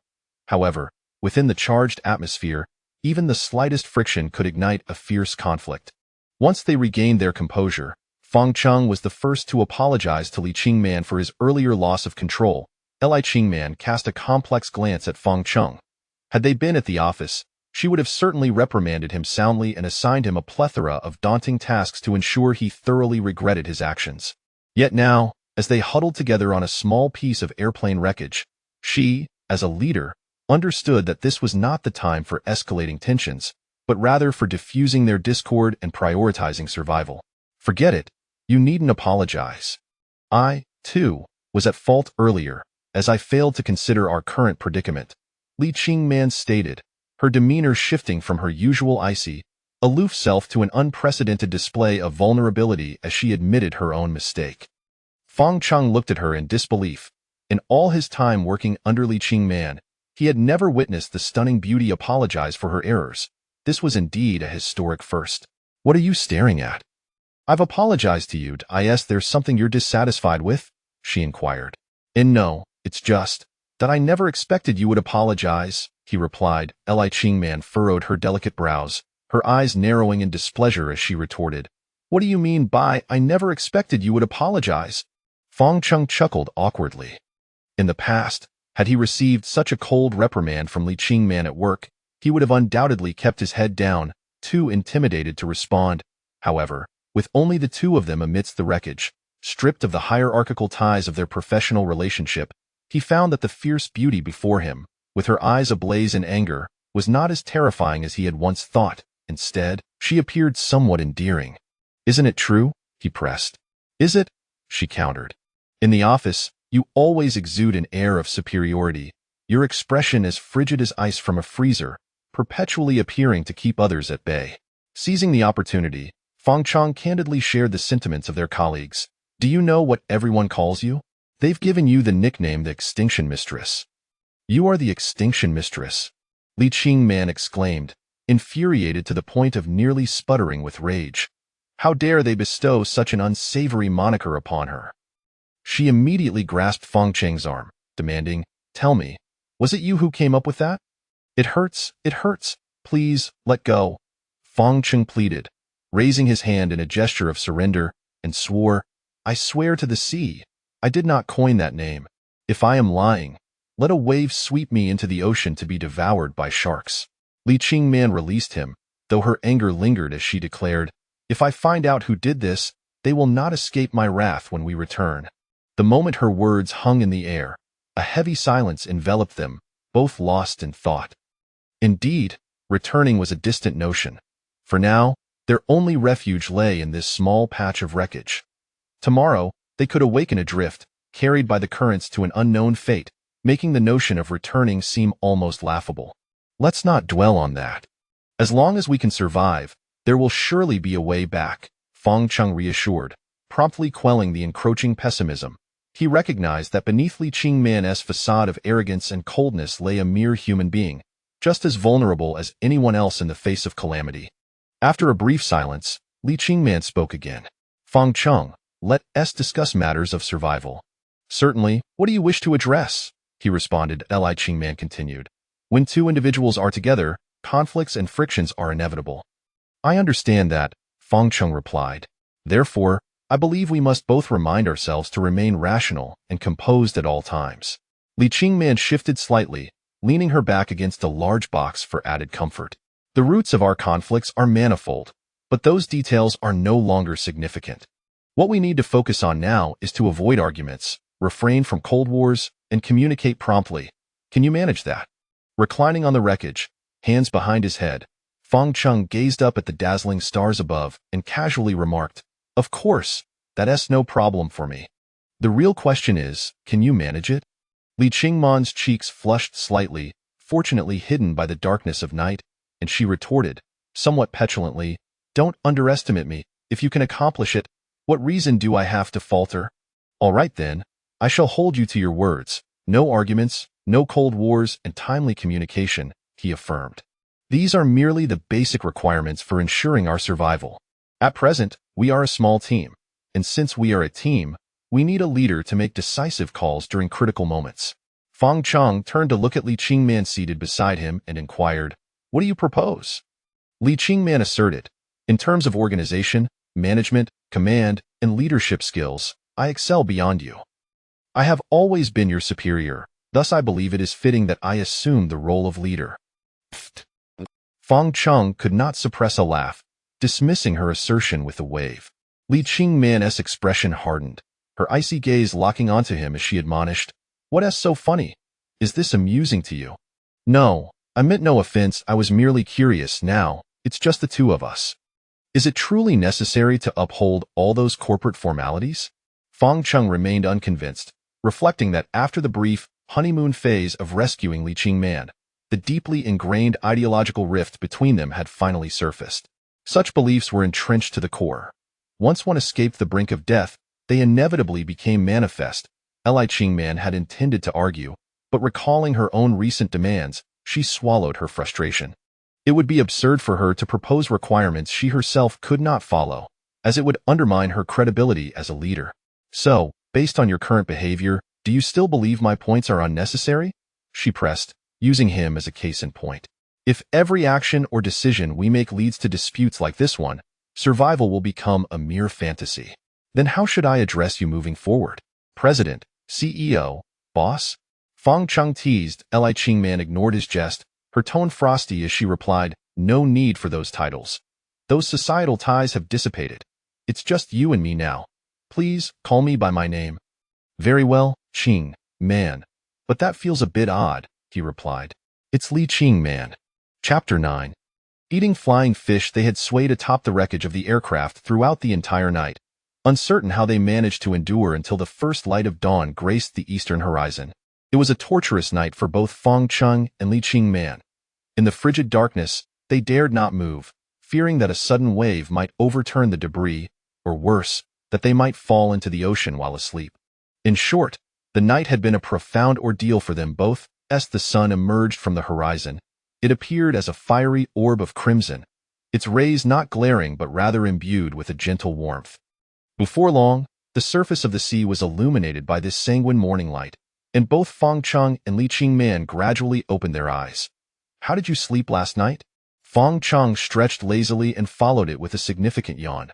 Speaker 1: However, within the charged atmosphere, even the slightest friction could ignite a fierce conflict. Once they regained their composure, Fang Cheng was the first to apologize to Li Qingman for his earlier loss of control. Li Qingman cast a complex glance at Fang Cheng. Had they been at the office, she would have certainly reprimanded him soundly and assigned him a plethora of daunting tasks to ensure he thoroughly regretted his actions. Yet now, as they huddled together on a small piece of airplane wreckage, she, as a leader, understood that this was not the time for escalating tensions, but rather for diffusing their discord and prioritizing survival. "Forget it. You needn't apologize. I, too, was at fault earlier, as I failed to consider our current predicament," Li Qingman stated, her demeanor shifting from her usual icy, aloof self to an unprecedented display of vulnerability as she admitted her own mistake. Fang Cheng looked at her in disbelief. In all his time working under Li Qingman, he had never witnessed the stunning beauty apologize for her errors. This was indeed a historic first. What are you staring at? I've apologized to you. There's something you're dissatisfied with? She inquired. And no, it's just that I never expected you would apologize, he replied. Li Qingman furrowed her delicate brows, her eyes narrowing in displeasure as she retorted. What do you mean by, I never expected you would apologize? Fang Cheng chuckled awkwardly. In the past, had he received such a cold reprimand from Li Qingman at work, he would have undoubtedly kept his head down, too intimidated to respond. However, with only the two of them amidst the wreckage, stripped of the hierarchical ties of their professional relationship, he found that the fierce beauty before him, with her eyes ablaze in anger, was not as terrifying as he had once thought. Instead, she appeared somewhat endearing. Isn't it true? He pressed. Is it? She countered. In the office, you always exude an air of superiority, your expression as frigid as ice from a freezer, perpetually appearing to keep others at bay. Seizing the opportunity, Fang Cheng candidly shared the sentiments of their colleagues. Do you know what everyone calls you? They've given you the nickname the Extinction Mistress. You are the Extinction Mistress, Li Qingman exclaimed, infuriated to the point of nearly sputtering with rage. How dare they bestow such an unsavory moniker upon her? She immediately grasped Fang Cheng's arm, demanding, Tell me, was it you who came up with that? It hurts, please, let go, Fang Cheng pleaded, raising his hand in a gesture of surrender, and swore, I swear to the sea, I did not coin that name. If I am lying, let a wave sweep me into the ocean to be devoured by sharks. Li Qingman released him, though her anger lingered as she declared, If I find out who did this, they will not escape my wrath when we return. The moment her words hung in the air, a heavy silence enveloped them, both lost in thought. Indeed, returning was a distant notion. For now, their only refuge lay in this small patch of wreckage. Tomorrow, they could awaken adrift, carried by the currents to an unknown fate, making the notion of returning seem almost laughable. Let's not dwell on that. As long as we can survive, there will surely be a way back, Fang Cheng reassured, promptly quelling the encroaching pessimism. He recognized that beneath Li Qingman's facade of arrogance and coldness lay a mere human being, just as vulnerable as anyone else in the face of calamity. After a brief silence, Li Qingman spoke again. Fang Cheng, let us discuss matters of survival. Certainly, what do you wish to address? He responded. Li Qingman continued. When two individuals are together, conflicts and frictions are inevitable. I understand that, Fang Cheng replied. Therefore, I believe we must both remind ourselves to remain rational and composed at all times. Li Qingman shifted slightly, leaning her back against a large box for added comfort. The roots of our conflicts are manifold, but those details are no longer significant. What we need to focus on now is to avoid arguments, refrain from cold wars, and communicate promptly. Can you manage that? Reclining on the wreckage, hands behind his head, Fang Cheng gazed up at the dazzling stars above and casually remarked, Of course, that's no problem for me. The real question is, can you manage it? Li Qingman's cheeks flushed slightly, fortunately hidden by the darkness of night, and she retorted, somewhat petulantly, Don't underestimate me. If you can accomplish it, what reason do I have to falter? All right then, I shall hold you to your words. No arguments, no cold wars, and timely communication, he affirmed. These are merely the basic requirements for ensuring our survival. At present, we are a small team, and since we are a team, we need a leader to make decisive calls during critical moments. Fang Cheng turned to look at Li Qingman seated beside him and inquired, What do you propose? Li Qingman asserted, In terms of organization, management, command, and leadership skills, I excel beyond you. I have always been your superior, thus I believe it is fitting that I assume the role of leader. Pfft. Fang Cheng could not suppress a laugh, dismissing her assertion with a wave. Li Qingman's expression hardened, her icy gaze locking onto him as she admonished, What's so funny? Is this amusing to you? No, I meant no offense, I was merely curious. Now, it's just the two of us. Is it truly necessary to uphold all those corporate formalities? Fang Cheng remained unconvinced, reflecting that after the brief, honeymoon phase of rescuing Li Qingman, the deeply ingrained ideological rift between them had finally surfaced. Such beliefs were entrenched to the core. Once one escaped the brink of death, they inevitably became manifest. Li Qingman had intended to argue, but recalling her own recent demands, she swallowed her frustration. It would be absurd for her to propose requirements she herself could not follow, as it would undermine her credibility as a leader. So, based on your current behavior, do you still believe my points are unnecessary? She pressed, using him as a case in point. If every action or decision we make leads to disputes like this one, survival will become a mere fantasy. Then how should I address you moving forward? President, CEO, boss? Fang Cheng teased. Li Qingman ignored his jest, her tone frosty as she replied, no need for those titles. Those societal ties have dissipated. It's just you and me now. Please, call me by my name. Very well, Qing, man. But that feels a bit odd, he replied. It's Li Qingman. Chapter 9. Eating flying fish, they had swayed atop the wreckage of the aircraft throughout the entire night, uncertain how they managed to endure until the first light of dawn graced the eastern horizon. It was a torturous night for both Fang Cheng and Li Qingman. In the frigid darkness, they dared not move, fearing that a sudden wave might overturn the debris, or worse, that they might fall into the ocean while asleep. In short, the night had been a profound ordeal for them both. As the sun emerged from the horizon, it appeared as a fiery orb of crimson, its rays not glaring but rather imbued with a gentle warmth. Before long, the surface of the sea was illuminated by this sanguine morning light, and both Fang Cheng and Li Qingman gradually opened their eyes. How did you sleep last night? Fang Cheng stretched lazily and followed it with a significant yawn.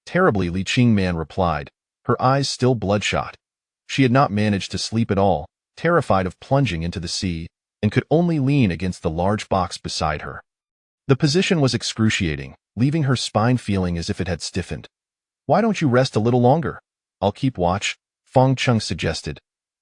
Speaker 1: Terribly, Li Qingman replied, her eyes still bloodshot. She had not managed to sleep at all, terrified of plunging into the sea, and could only lean against the large box beside her. The position was excruciating, leaving her spine feeling as if it had stiffened. Why don't you rest a little longer? I'll keep watch, Fang Cheng suggested.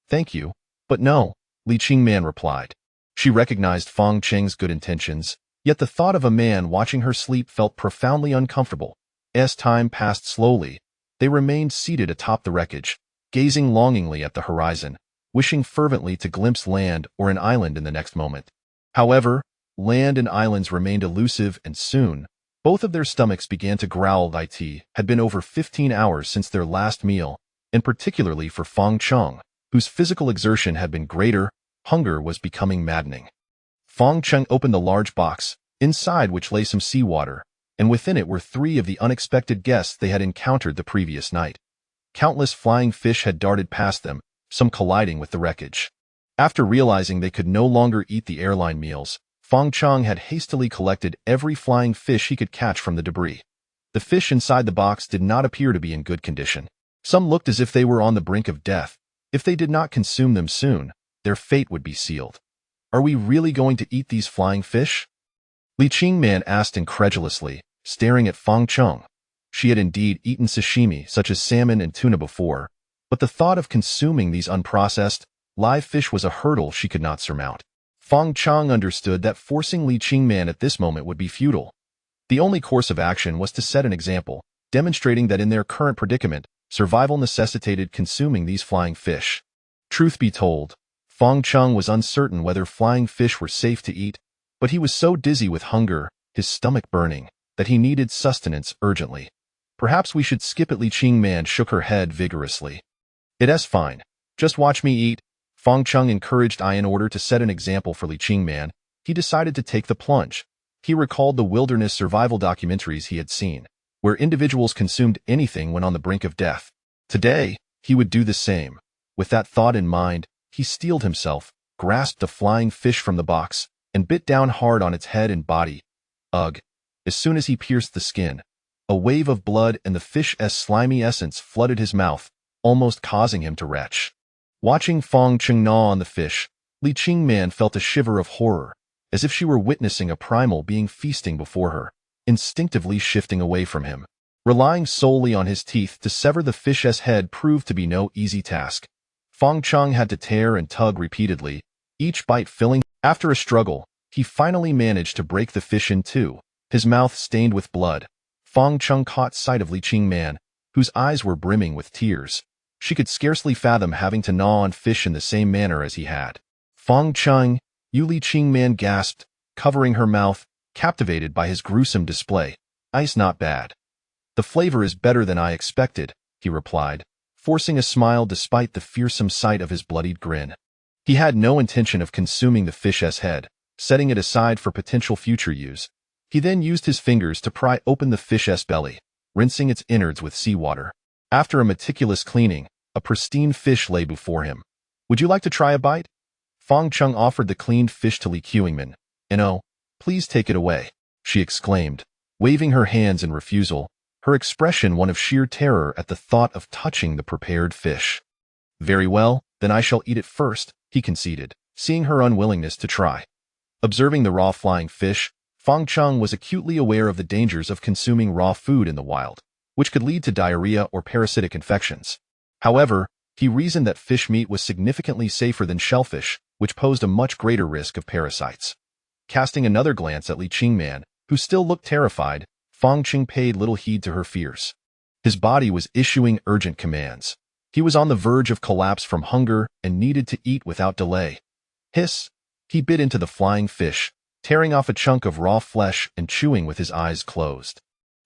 Speaker 1: Thank you, but no, Li Qingman replied. She recognized Fang Cheng's good intentions, yet the thought of a man watching her sleep felt profoundly uncomfortable. As time passed slowly, they remained seated atop the wreckage, gazing longingly at the horizon, wishing fervently to glimpse land or an island in the next moment. However, land and islands remained elusive, and soon, both of their stomachs began to growl. It had been over 15 hours since their last meal, and particularly for Fang Cheng, whose physical exertion had been greater, hunger was becoming maddening. Fang Cheng opened the large box, inside which lay some seawater, and within it were 3 of the unexpected guests they had encountered the previous night. Countless flying fish had darted past them, some colliding with the wreckage. After realizing they could no longer eat the airline meals, Fang Cheng had hastily collected every flying fish he could catch from the debris. The fish inside the box did not appear to be in good condition. Some looked as if they were on the brink of death. If they did not consume them soon, their fate would be sealed. Are we really going to eat these flying fish? Li Qingman asked incredulously, staring at Fang Cheng. She had indeed eaten sashimi such as salmon and tuna before, but the thought of consuming these unprocessed, live fish was a hurdle she could not surmount. Fang Cheng understood that forcing Li Qingman at this moment would be futile. The only course of action was to set an example, demonstrating that in their current predicament, survival necessitated consuming these flying fish. Truth be told, Fang Cheng was uncertain whether flying fish were safe to eat, but he was so dizzy with hunger, his stomach burning, that he needed sustenance urgently. Perhaps we should skip it. Li Qingman shook her head vigorously. It's fine. Just watch me eat, Fang Cheng encouraged. In order to set an example for Li Qingman, he decided to take the plunge. He recalled the wilderness survival documentaries he had seen, where individuals consumed anything when on the brink of death. Today, he would do the same. With that thought in mind, he steeled himself, grasped a flying fish from the box, and bit down hard on its head and body. Ugh! As soon as he pierced the skin, a wave of blood and the fish's slimy essence flooded his mouth, almost causing him to retch. Watching Fang Cheng gnaw on the fish, Li Qingman felt a shiver of horror, as if she were witnessing a primal being feasting before her, instinctively shifting away from him. Relying solely on his teeth to sever the fish's head proved to be no easy task. Fang Cheng had to tear and tug repeatedly, each bite filling. After a struggle, he finally managed to break the fish in two, his mouth stained with blood. Fang Cheng caught sight of Li Qingman, whose eyes were brimming with tears. She could scarcely fathom having to gnaw on fish in the same manner as he had. Fang Cheng, you, Li Qingman gasped, covering her mouth, captivated by his gruesome display. Ice not bad. The flavor is better than I expected, he replied, forcing a smile despite the fearsome sight of his bloodied grin. He had no intention of consuming the fish's head, setting it aside for potential future use. He then used his fingers to pry open the fish's belly, rinsing its innards with seawater. After a meticulous cleaning, a pristine fish lay before him. "Would you like to try a bite?" Fang Cheng offered the cleaned fish to Li Qingmin. "No, please take it away," she exclaimed, waving her hands in refusal, her expression one of sheer terror at the thought of touching the prepared fish. "Very well, then I shall eat it first," he conceded, seeing her unwillingness to try. Observing the raw flying fish, Fang Cheng was acutely aware of the dangers of consuming raw food in the wild, which could lead to diarrhea or parasitic infections. However, he reasoned that fish meat was significantly safer than shellfish, which posed a much greater risk of parasites. Casting another glance at Li Qingman, who still looked terrified, Fang Cheng paid little heed to her fears. His body was issuing urgent commands. He was on the verge of collapse from hunger and needed to eat without delay. Hiss! He bit into the flying fish, tearing off a chunk of raw flesh and chewing with his eyes closed.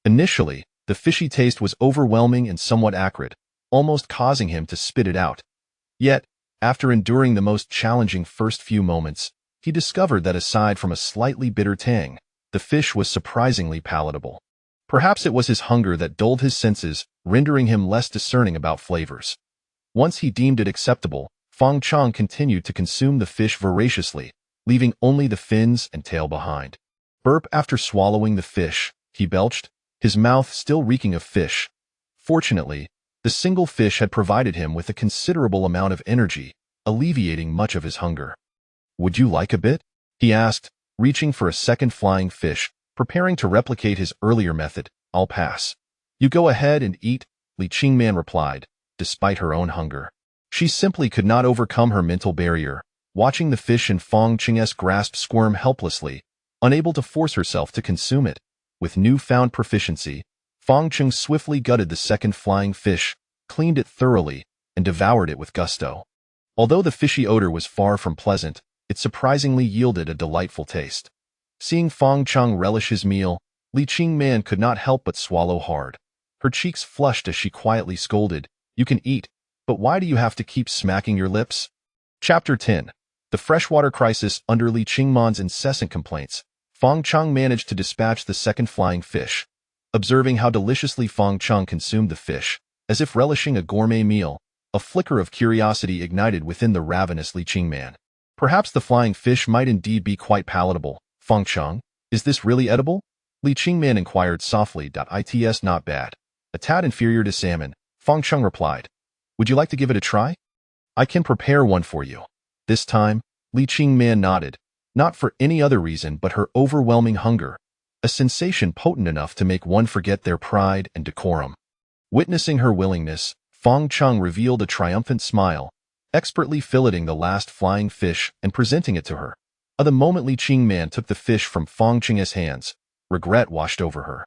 Speaker 1: Initially, the fishy taste was overwhelming and somewhat acrid, almost causing him to spit it out. Yet, after enduring the most challenging first few moments, he discovered that aside from a slightly bitter tang, the fish was surprisingly palatable. Perhaps it was his hunger that dulled his senses, rendering him less discerning about flavors. Once he deemed it acceptable, Fang Cheng continued to consume the fish voraciously, leaving only the fins and tail behind. Burp after swallowing the fish, he belched, his mouth still reeking of fish. Fortunately, the single fish had provided him with a considerable amount of energy, alleviating much of his hunger. "Would you like a bit?" he asked, reaching for a second flying fish, preparing to replicate his earlier method. "I'll pass." "You go ahead and eat," Li Qingman replied, despite her own hunger. She simply could not overcome her mental barrier, watching the fish in Fang Cheng's grasp squirm helplessly, unable to force herself to consume it. With newfound proficiency, Fang Cheng swiftly gutted the second flying fish, cleaned it thoroughly, and devoured it with gusto. Although the fishy odor was far from pleasant, it surprisingly yielded a delightful taste. Seeing Fang Cheng relish his meal, Li Qingman could not help but swallow hard. Her cheeks flushed as she quietly scolded, "You can eat, but why do you have to keep smacking your lips?" Chapter 10. The freshwater crisis. Under Li Qingman's incessant complaints, Fang Cheng managed to dispatch the second flying fish. Observing how deliciously Fang Cheng consumed the fish, as if relishing a gourmet meal, a flicker of curiosity ignited within the ravenous Li Qingman. Perhaps the flying fish might indeed be quite palatable. "Fang Cheng, is this really edible?" Li Qingman inquired softly. "It's not bad. A tad inferior to salmon," Fang Cheng replied. "Would you like to give it a try? I can prepare one for you." This time, Li Qingman nodded, not for any other reason but her overwhelming hunger, a sensation potent enough to make one forget their pride and decorum. Witnessing her willingness, Fang Cheng revealed a triumphant smile, expertly filleting the last flying fish and presenting it to her. The moment Li Qingman took the fish from Fang Cheng's hands, regret washed over her.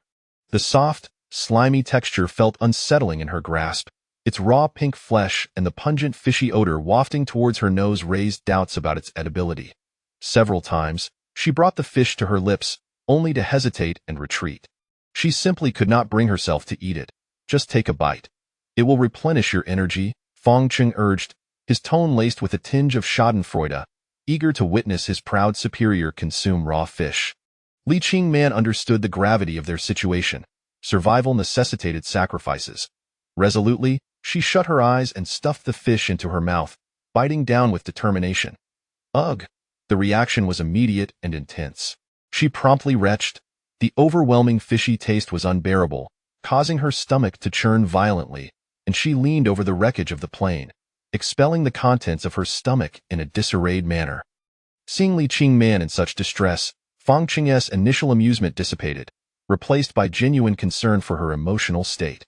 Speaker 1: The soft, slimy texture felt unsettling in her grasp. Its raw pink flesh and the pungent fishy odor wafting towards her nose raised doubts about its edibility. Several times, she brought the fish to her lips, only to hesitate and retreat. She simply could not bring herself to eat it. "Just take a bite. It will replenish your energy," Fang Cheng urged, his tone laced with a tinge of schadenfreude, eager to witness his proud superior consume raw fish. Li Qingman understood the gravity of their situation. Survival necessitated sacrifices. Resolutely, she shut her eyes and stuffed the fish into her mouth, biting down with determination. Ugh! The reaction was immediate and intense. She promptly retched. The overwhelming fishy taste was unbearable, causing her stomach to churn violently, and she leaned over the wreckage of the plane, expelling the contents of her stomach in a disarrayed manner. Seeing Li Qingman in such distress, Fang Cheng's initial amusement dissipated, replaced by genuine concern for her emotional state.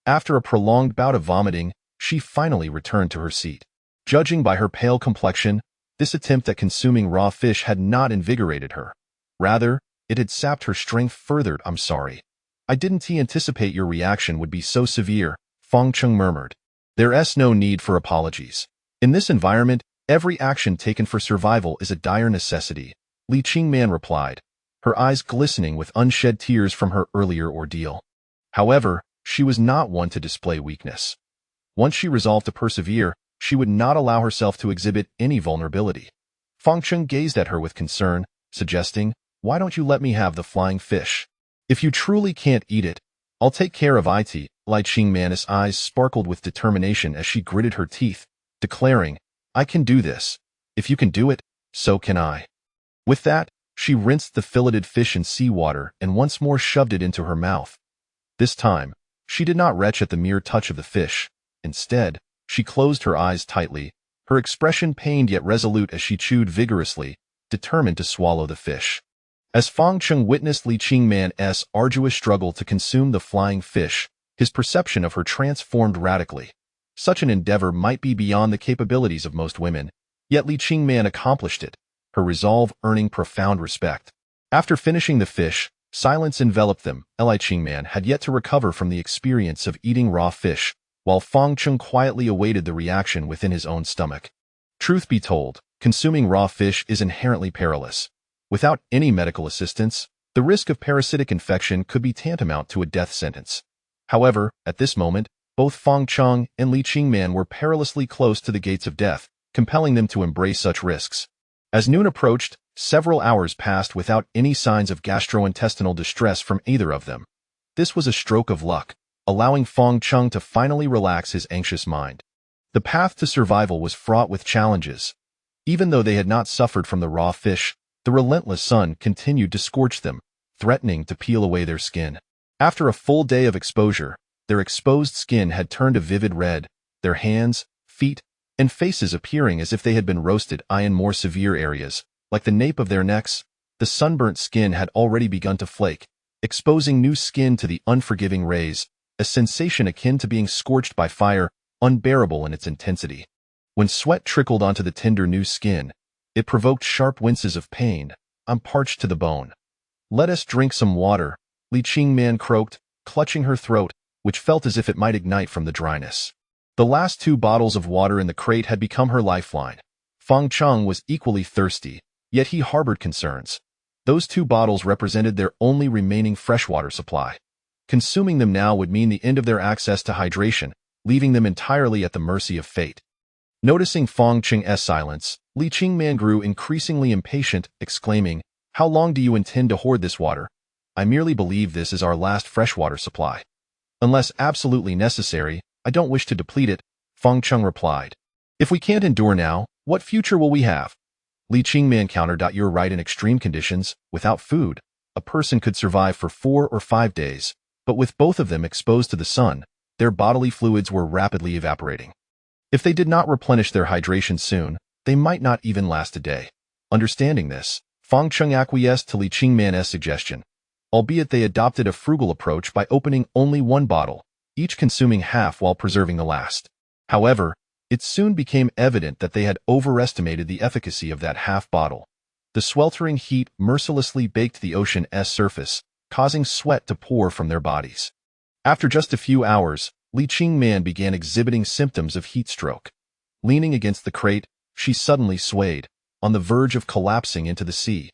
Speaker 1: After a prolonged bout of vomiting, she finally returned to her seat. Judging by her pale complexion, this attempt at consuming raw fish had not invigorated her. Rather, it had sapped her strength further. "I'm sorry. I didn't anticipate your reaction would be so severe," Fang Cheng murmured. "There's no need for apologies. In this environment, every action taken for survival is a dire necessity," Li Qingman replied, her eyes glistening with unshed tears from her earlier ordeal. However, she was not one to display weakness. Once she resolved to persevere, she would not allow herself to exhibit any vulnerability. Fangcheng gazed at her with concern, suggesting, "Why don't you let me have the flying fish? If you truly can't eat it, I'll take care of it." Li Qingman's eyes sparkled with determination as she gritted her teeth, declaring, "I can do this. If you can do it, so can I." With that, she rinsed the filleted fish in seawater and once more shoved it into her mouth. This time, she did not retch at the mere touch of the fish. Instead, she closed her eyes tightly, her expression pained yet resolute as she chewed vigorously, determined to swallow the fish. As Fangcheng witnessed Li Qingman's arduous struggle to consume the flying fish, his perception of her transformed radically. Such an endeavor might be beyond the capabilities of most women, yet Li Qingman accomplished it, her resolve earning profound respect. After finishing the fish, silence enveloped them. Li Qingman had yet to recover from the experience of eating raw fish, while Fangcheng quietly awaited the reaction within his own stomach. Truth be told, consuming raw fish is inherently perilous. Without any medical assistance, the risk of parasitic infection could be tantamount to a death sentence. However, at this moment, both Fangcheng and Li Qingman were perilously close to the gates of death, compelling them to embrace such risks. As noon approached, several hours passed without any signs of gastrointestinal distress from either of them. This was a stroke of luck, allowing Fangcheng to finally relax his anxious mind. The path to survival was fraught with challenges. Even though they had not suffered from the raw fish, the relentless sun continued to scorch them, threatening to peel away their skin. After a full day of exposure, their exposed skin had turned a vivid red, their hands, feet, and faces appearing as if they had been roasted. In more severe areas, like the nape of their necks, the sunburnt skin had already begun to flake, exposing new skin to the unforgiving rays, a sensation akin to being scorched by fire, unbearable in its intensity. When sweat trickled onto the tender new skin, it provoked sharp winces of pain. "I'm parched to the bone. Let us drink some water," Li Qingman croaked, clutching her throat, which felt as if it might ignite from the dryness. The last 2 bottles of water in the crate had become her lifeline. Fangcheng was equally thirsty, yet he harbored concerns. Those 2 bottles represented their only remaining freshwater supply. Consuming them now would mean the end of their access to hydration, leaving them entirely at the mercy of fate. Noticing Fangcheng's silence, Li Qingman grew increasingly impatient, exclaiming, "How long do you intend to hoard this water? I merely believe this is our last freshwater supply. Unless absolutely necessary, I don't wish to deplete it," Fangcheng replied. "If we can't endure now, what future will we have?" Li Qingman countered. "You're right. In extreme conditions, without food, a person could survive for 4 or 5 days, but with both of them exposed to the sun, their bodily fluids were rapidly evaporating. If they did not replenish their hydration soon, they might not even last a day." Understanding this, Fangcheng acquiesced to Li Qingman's suggestion, albeit they adopted a frugal approach by opening only 1 bottle, each consuming half while preserving the last. However, it soon became evident that they had overestimated the efficacy of that half bottle. The sweltering heat mercilessly baked the ocean's surface, causing sweat to pour from their bodies. After just a few hours, Li Qingman began exhibiting symptoms of heat stroke. Leaning against the crate, she suddenly swayed, on the verge of collapsing into the sea.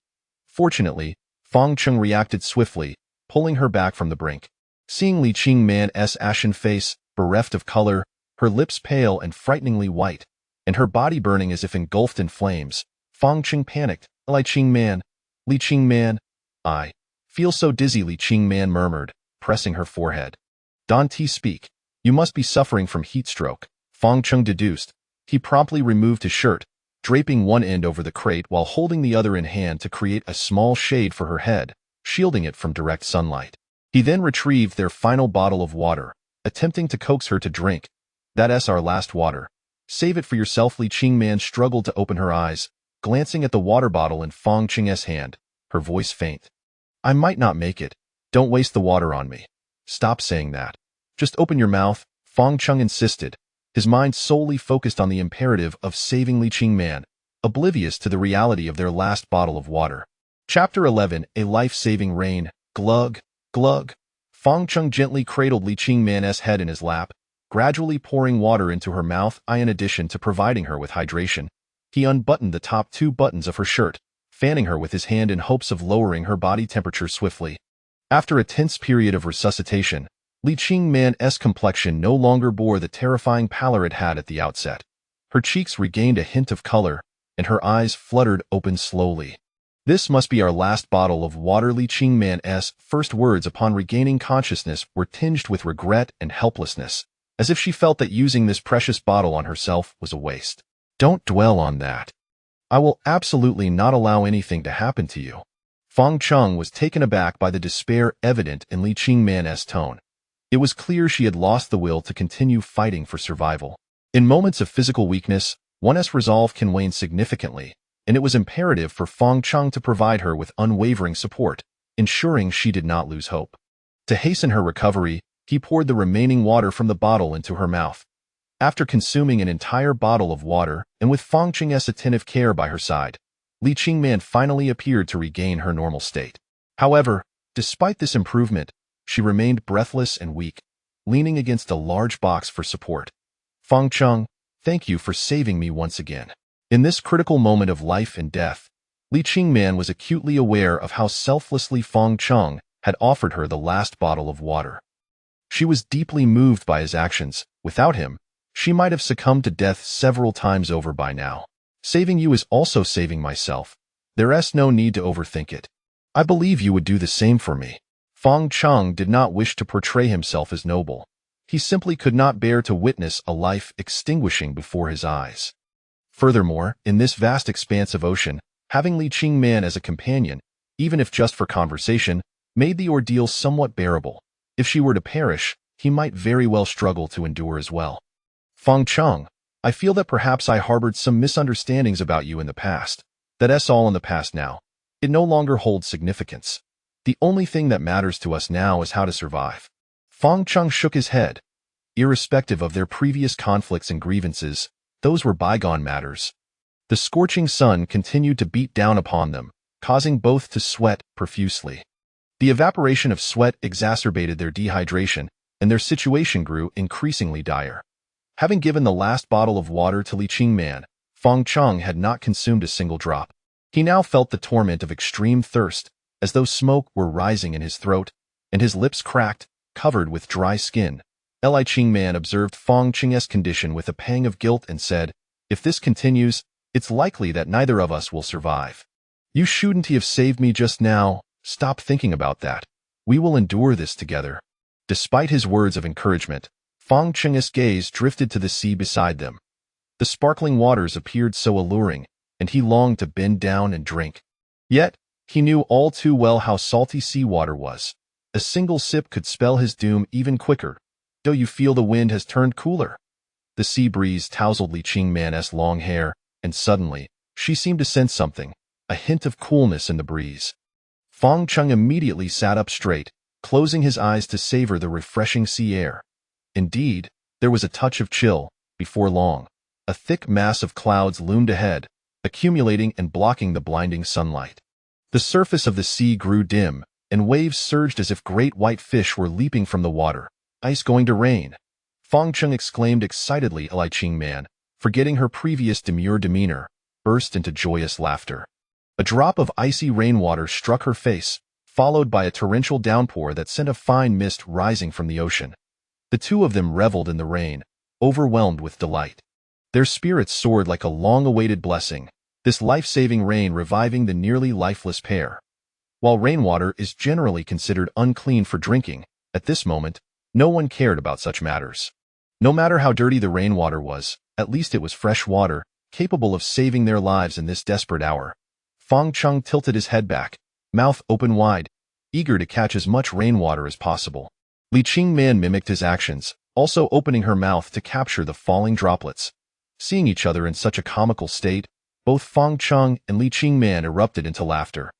Speaker 1: Fortunately, Fangcheng reacted swiftly, pulling her back from the brink. Seeing Li Qingman's ashen face, bereft of color, her lips pale and frighteningly white, and her body burning as if engulfed in flames, Fangcheng panicked. Li Qingman, I feel so dizzy," Li Qingman murmured, pressing her forehead. "Don't speak. You must be suffering from heat stroke," Fangcheng deduced. He promptly removed his shirt, draping one end over the crate while holding the other in hand to create a small shade for her head, shielding it from direct sunlight. He then retrieved their final bottle of water, attempting to coax her to drink. "That's our last water. Save it for yourself." Li Qingman struggled to open her eyes, glancing at the water bottle in Fangcheng's hand, her voice faint. "I might not make it. Don't waste the water on me." "Stop saying that. Just open your mouth," Fangcheng insisted, his mind solely focused on the imperative of saving Li Qingman, oblivious to the reality of their last bottle of water. Chapter 11, A Life-Saving Rain. Glug, glug. Fangcheng gently cradled Li Qingman's head in his lap, gradually pouring water into her mouth. In addition to providing her with hydration, he unbuttoned the top 2 buttons of her shirt, fanning her with his hand in hopes of lowering her body temperature swiftly. After a tense period of resuscitation, Li Qingman's complexion no longer bore the terrifying pallor it had at the outset. Her cheeks regained a hint of color, and her eyes fluttered open slowly. "This must be our last bottle of water." Li Qingman's first words upon regaining consciousness were tinged with regret and helplessness, as if she felt that using this precious bottle on herself was a waste. "Don't dwell on that. I will absolutely not allow anything to happen to you." Fang Cheng was taken aback by the despair evident in Li Qingman's tone. It was clear she had lost the will to continue fighting for survival. In moments of physical weakness, one's resolve can wane significantly, and it was imperative for Fang Cheng to provide her with unwavering support, ensuring she did not lose hope. To hasten her recovery, he poured the remaining water from the bottle into her mouth. After consuming an entire bottle of water, and with Fang Cheng's attentive care by her side, Li Qingman finally appeared to regain her normal state. However, despite this improvement, she remained breathless and weak, leaning against a large box for support. "Fang Cheng, thank you for saving me once again." In this critical moment of life and death, Li Qingman was acutely aware of how selflessly Fang Cheng had offered her the last bottle of water. She was deeply moved by his actions. Without him, she might have succumbed to death several times over by now. "Saving you is also saving myself. There's no need to overthink it. I believe you would do the same for me." Fang Cheng did not wish to portray himself as noble. He simply could not bear to witness a life extinguishing before his eyes. Furthermore, in this vast expanse of ocean, having Li Qingman as a companion, even if just for conversation, made the ordeal somewhat bearable. If she were to perish, he might very well struggle to endure as well. "Fang Cheng, I feel that perhaps I harbored some misunderstandings about you in the past. That's all in the past now. It no longer holds significance. The only thing that matters to us now is how to survive." Fang Cheng shook his head. Irrespective of their previous conflicts and grievances, those were bygone matters. The scorching sun continued to beat down upon them, causing both to sweat profusely. The evaporation of sweat exacerbated their dehydration, and their situation grew increasingly dire. Having given the last bottle of water to Li Qingman, Fang Cheng had not consumed a single drop. He now felt the torment of extreme thirst, as though smoke were rising in his throat, and his lips cracked, covered with dry skin. Li Qingman observed Fang Cheng's condition with a pang of guilt and said, "If this continues, it's likely that neither of us will survive. You shouldn't have saved me just now. Stop thinking about that. We will endure this together." Despite his words of encouragement, Fang Cheng's gaze drifted to the sea beside them. The sparkling waters appeared so alluring, and he longed to bend down and drink. Yet, he knew all too well how salty seawater was. A single sip could spell his doom even quicker. "Do you feel the wind has turned cooler?" The sea breeze tousled Li Qingman's long hair, and suddenly, she seemed to sense something, a hint of coolness in the breeze. Fang Cheng immediately sat up straight, closing his eyes to savor the refreshing sea air. Indeed, there was a touch of chill. Before long, a thick mass of clouds loomed ahead, accumulating and blocking the blinding sunlight. The surface of the sea grew dim, and waves surged as if great white fish were leaping from the water. "Ice going to rain!" Fang Cheng exclaimed excitedly. Li Qingman, forgetting her previous demure demeanor, burst into joyous laughter. A drop of icy rainwater struck her face, followed by a torrential downpour that sent a fine mist rising from the ocean. The two of them reveled in the rain, overwhelmed with delight. Their spirits soared like a long-awaited blessing, this life-saving rain reviving the nearly lifeless pair. While rainwater is generally considered unclean for drinking, at this moment, no one cared about such matters. No matter how dirty the rainwater was, at least it was fresh water, capable of saving their lives in this desperate hour. Fang Cheng tilted his head back, mouth open wide, eager to catch as much rainwater as possible. Li Qingman mimicked his actions, also opening her mouth to capture the falling droplets. Seeing each other in such a comical state, both Fang Cheng and Li Qingman erupted into laughter.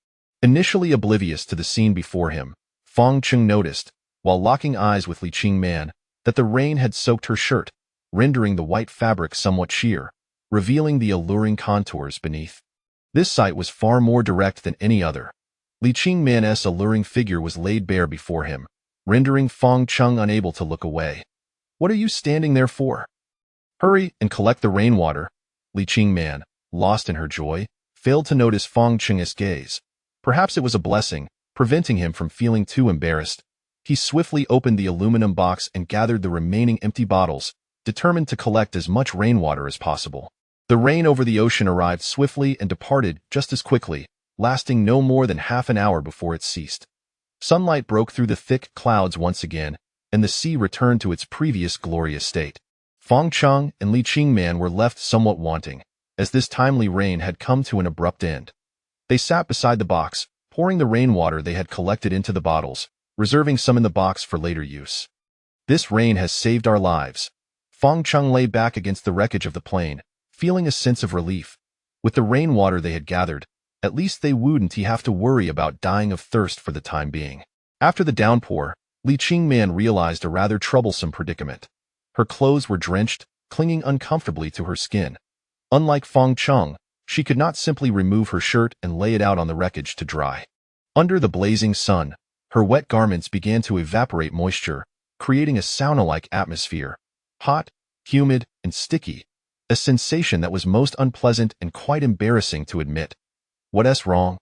Speaker 1: Initially oblivious to the scene before him, Fang Cheng noticed, while locking eyes with Li Qingman, that the rain had soaked her shirt, rendering the white fabric somewhat sheer, revealing the alluring contours beneath. This sight was far more direct than any other. Li Qingman's alluring figure was laid bare before him, rendering Fang Cheng unable to look away. "What are you standing there for? Hurry and collect the rainwater." Li Qingman, lost in her joy, failed to notice Fang Cheng's gaze. Perhaps it was a blessing, preventing him from feeling too embarrassed. He swiftly opened the aluminum box and gathered the remaining empty bottles, determined to collect as much rainwater as possible. The rain over the ocean arrived swiftly and departed just as quickly, lasting no more than half an hour before it ceased. Sunlight broke through the thick clouds once again, and the sea returned to its previous glorious state. Fang Cheng and Li Qingman were left somewhat wanting, as this timely rain had come to an abrupt end. They sat beside the box, pouring the rainwater they had collected into the bottles, reserving some in the box for later use. This rain has saved our lives. Fang Cheng lay back against the wreckage of the plane, feeling a sense of relief. With the rainwater they had gathered, at least they wouldn't have to worry about dying of thirst for the time being. After the downpour, Li Qingman realized a rather troublesome predicament. Her clothes were drenched, clinging uncomfortably to her skin. Unlike Fang Cheng, she could not simply remove her shirt and lay it out on the wreckage to dry. Under the blazing sun, her wet garments began to evaporate moisture, creating a sauna-like atmosphere. Hot, humid, and sticky, a sensation that was most unpleasant and quite embarrassing to admit. What's wrong?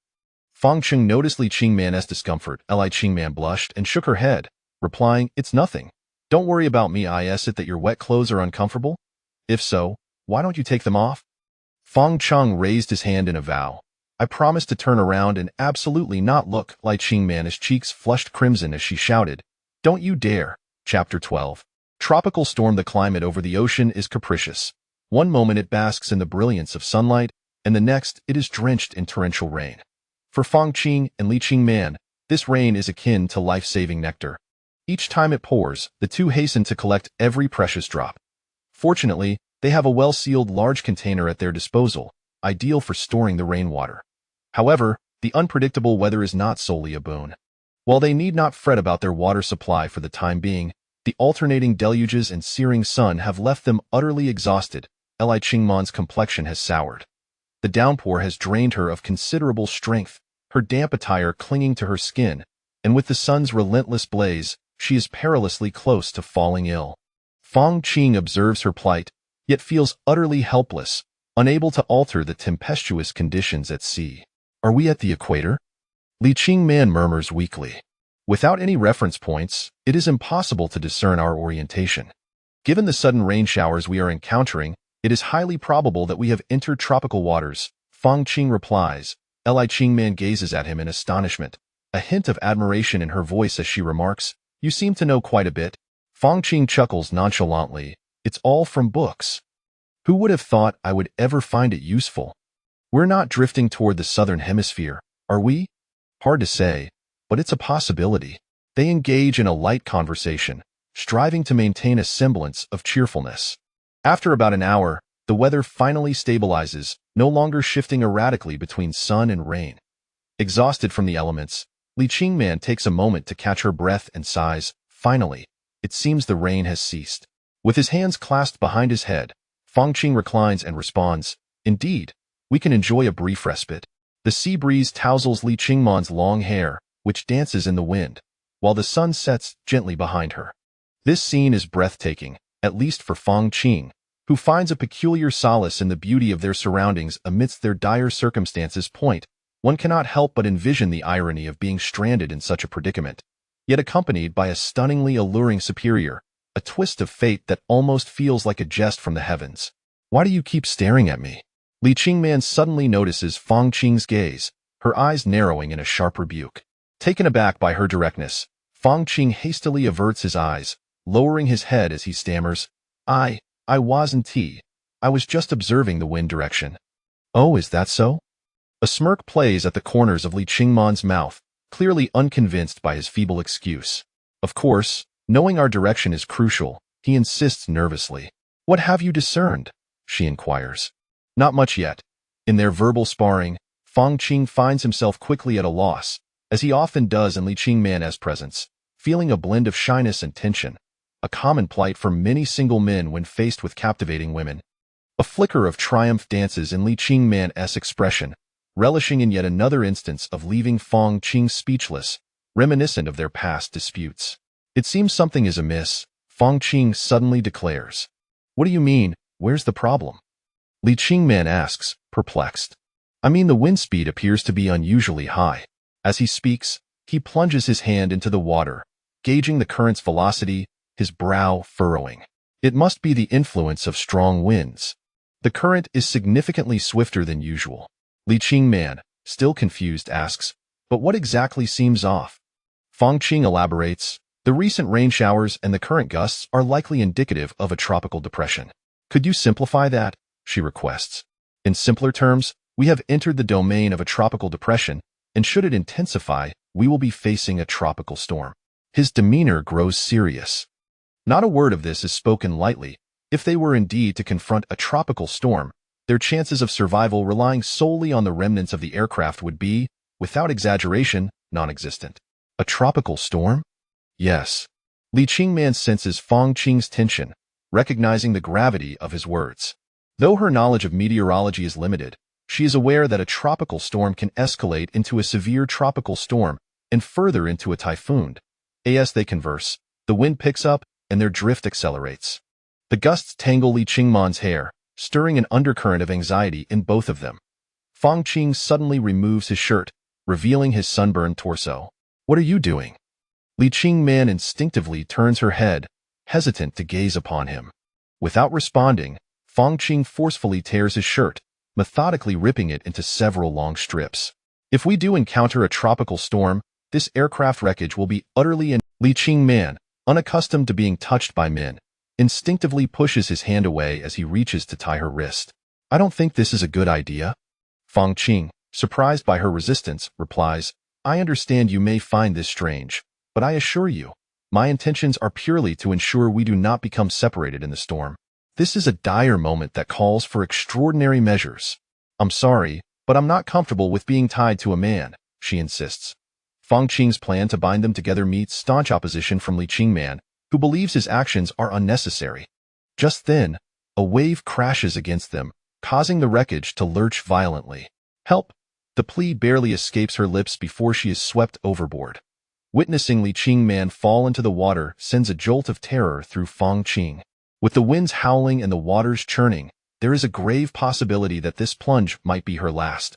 Speaker 1: Fang Cheng noticed Li Qingman's discomfort. Li Qingman blushed and shook her head, replying, "It's nothing. Don't worry about me. Is it that your wet clothes are uncomfortable? If so, why don't you take them off?" Fang Cheng raised his hand in a vow. "I promise to turn around and absolutely not look." Li Qingman's cheeks flushed crimson as she shouted, "Don't you dare." Chapter 12. Tropical storm. The climate over the ocean is capricious. One moment it basks in the brilliance of sunlight, and the next it is drenched in torrential rain. For Fang Qing and Li Qingman, this rain is akin to life-saving nectar. Each time it pours, the two hasten to collect every precious drop. Fortunately, they have a well-sealed large container at their disposal, ideal for storing the rainwater. However, the unpredictable weather is not solely a boon. While they need not fret about their water supply for the time being, the alternating deluges and searing sun have left them utterly exhausted. Li Qingman's complexion has soured. The downpour has drained her of considerable strength, her damp attire clinging to her skin, and with the sun's relentless blaze, she is perilously close to falling ill. Fang Qing observes her plight, yet feels utterly helpless, unable to alter the tempestuous conditions at sea. "Are we at the equator?" Li Qingman murmurs weakly. Without any reference points, it is impossible to discern our orientation. Given the sudden rain showers we are encountering, it is highly probable that we have entered tropical waters. Fang Qing replies. Li Qingman gazes at him in astonishment, a hint of admiration in her voice as she remarks, "You seem to know quite a bit." Fang Qing chuckles nonchalantly. "It's all from books. Who would have thought I would ever find it useful? We're not drifting toward the southern hemisphere, are we?" "Hard to say, but it's a possibility." They engage in a light conversation, striving to maintain a semblance of cheerfulness. After about an hour, the weather finally stabilizes, no longer shifting erratically between sun and rain. Exhausted from the elements, Li Qingman takes a moment to catch her breath and sighs. Finally, it seems the rain has ceased. With his hands clasped behind his head, Fang Qing reclines and responds, "Indeed, we can enjoy a brief respite." The sea breeze tousles Li Qingman's long hair, which dances in the wind, while the sun sets gently behind her. This scene is breathtaking, at least for Fang Qing, who finds a peculiar solace in the beauty of their surroundings amidst their dire circumstances. One cannot help but envision the irony of being stranded in such a predicament, yet accompanied by a stunningly alluring superior, a twist of fate that almost feels like a jest from the heavens. "Why do you keep staring at me?" Li Qingman suddenly notices Fang Qing's gaze, her eyes narrowing in a sharp rebuke. Taken aback by her directness, Fang Qing hastily averts his eyes, lowering his head as he stammers, I was just observing the wind direction." "Oh, is that so?" A smirk plays at the corners of Li Qingman's mouth, clearly unconvinced by his feeble excuse. "Of course, knowing our direction is crucial," he insists nervously. "What have you discerned?" she inquires. "Not much yet." In their verbal sparring, Fang Qing finds himself quickly at a loss, as he often does in Li Qingman's presence, feeling a blend of shyness and tension, a common plight for many single men when faced with captivating women. A flicker of triumph dances in Li Qingman's expression, relishing in yet another instance of leaving Fang Qing speechless, reminiscent of their past disputes. "It seems something is amiss," Fang Qing suddenly declares. "What do you mean? Where's the problem?" Li Qingman asks, perplexed. "I mean, the wind speed appears to be unusually high." As he speaks, he plunges his hand into the water, gauging the current's velocity, his brow furrowing. It must be the influence of strong winds. The current is significantly swifter than usual. Li Qingman, still confused, asks, but what exactly seems off? Fang Qing elaborates, the recent rain showers and the current gusts are likely indicative of a tropical depression. Could you simplify that? She requests. In simpler terms, we have entered the domain of a tropical depression, and should it intensify, we will be facing a tropical storm. His demeanor grows serious. Not a word of this is spoken lightly. If they were indeed to confront a tropical storm, their chances of survival relying solely on the remnants of the aircraft would be, without exaggeration, non-existent. A tropical storm? Yes. Li Qingman senses Fang Qing's tension, recognizing the gravity of his words. Though her knowledge of meteorology is limited, she is aware that a tropical storm can escalate into a severe tropical storm and further into a typhoon. As they converse, the wind picks up and their drift accelerates. The gusts tangle Li Qingman's hair, stirring an undercurrent of anxiety in both of them. Fang Qing suddenly removes his shirt, revealing his sunburned torso. What are you doing? Li Qingman instinctively turns her head, hesitant to gaze upon him. Without responding, Fang Qing forcefully tears his shirt, methodically ripping it into several long strips. If we do encounter a tropical storm, this aircraft wreckage will be utterly Li Qingman, unaccustomed to being touched by men, instinctively pushes his hand away as he reaches to tie her wrist. I don't think this is a good idea. Fang Qing, surprised by her resistance, replies, I understand you may find this strange, but I assure you, my intentions are purely to ensure we do not become separated in the storm. This is a dire moment that calls for extraordinary measures. I'm sorry, but I'm not comfortable with being tied to a man, she insists. Fang Qing's plan to bind them together meets staunch opposition from Li Qingman, who believes his actions are unnecessary. Just then, a wave crashes against them, causing the wreckage to lurch violently. Help! The plea barely escapes her lips before she is swept overboard. Witnessing Li Qingman fall into the water sends a jolt of terror through Fang Qing. With the winds howling and the waters churning, there is a grave possibility that this plunge might be her last.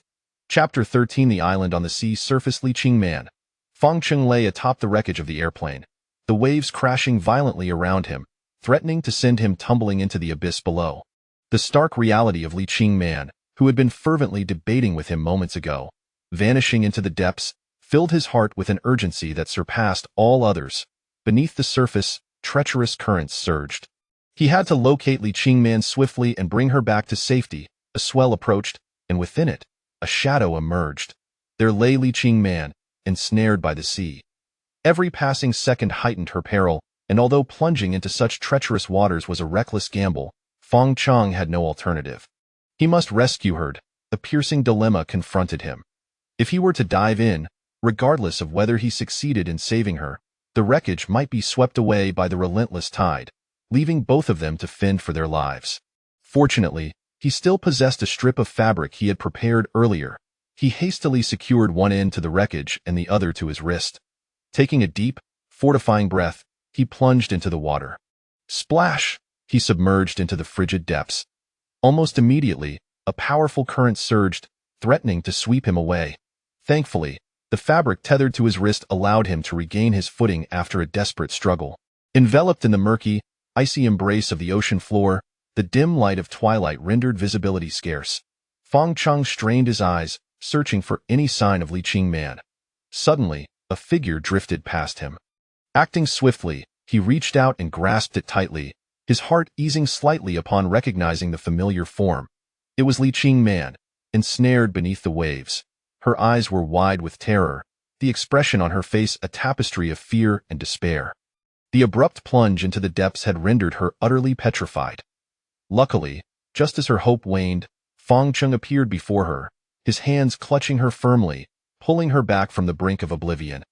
Speaker 1: Chapter 13 The Island on the Sea Surface. Li Qingman. Fang Qing lay atop the wreckage of the airplane, the waves crashing violently around him, threatening to send him tumbling into the abyss below. The stark reality of Li Qingman, who had been fervently debating with him moments ago, vanishing into the depths, filled his heart with an urgency that surpassed all others. Beneath the surface, treacherous currents surged. He had to locate Li Qingman swiftly and bring her back to safety. A swell approached, and within it, a shadow emerged. There lay Li Qingman, ensnared by the sea. Every passing second heightened her peril, and although plunging into such treacherous waters was a reckless gamble, Fang Qing had no alternative. He must rescue her. A piercing dilemma confronted him. If he were to dive in, regardless of whether he succeeded in saving her, the wreckage might be swept away by the relentless tide, leaving both of them to fend for their lives. Fortunately, he still possessed a strip of fabric he had prepared earlier. He hastily secured one end to the wreckage and the other to his wrist. Taking a deep, fortifying breath, he plunged into the water. Splash! He submerged into the frigid depths. Almost immediately, a powerful current surged, threatening to sweep him away. Thankfully, the fabric tethered to his wrist allowed him to regain his footing after a desperate struggle. Enveloped in the murky, icy embrace of the ocean floor, the dim light of twilight rendered visibility scarce. Fang Qing strained his eyes, searching for any sign of Li Qingman. Suddenly, a figure drifted past him. Acting swiftly, he reached out and grasped it tightly, his heart easing slightly upon recognizing the familiar form. It was Li Qingman, ensnared beneath the waves. Her eyes were wide with terror, the expression on her face a tapestry of fear and despair. The abrupt plunge into the depths had rendered her utterly petrified. Luckily, just as her hope waned, Fang Qing appeared before her, his hands clutching her firmly, pulling her back from the brink of oblivion.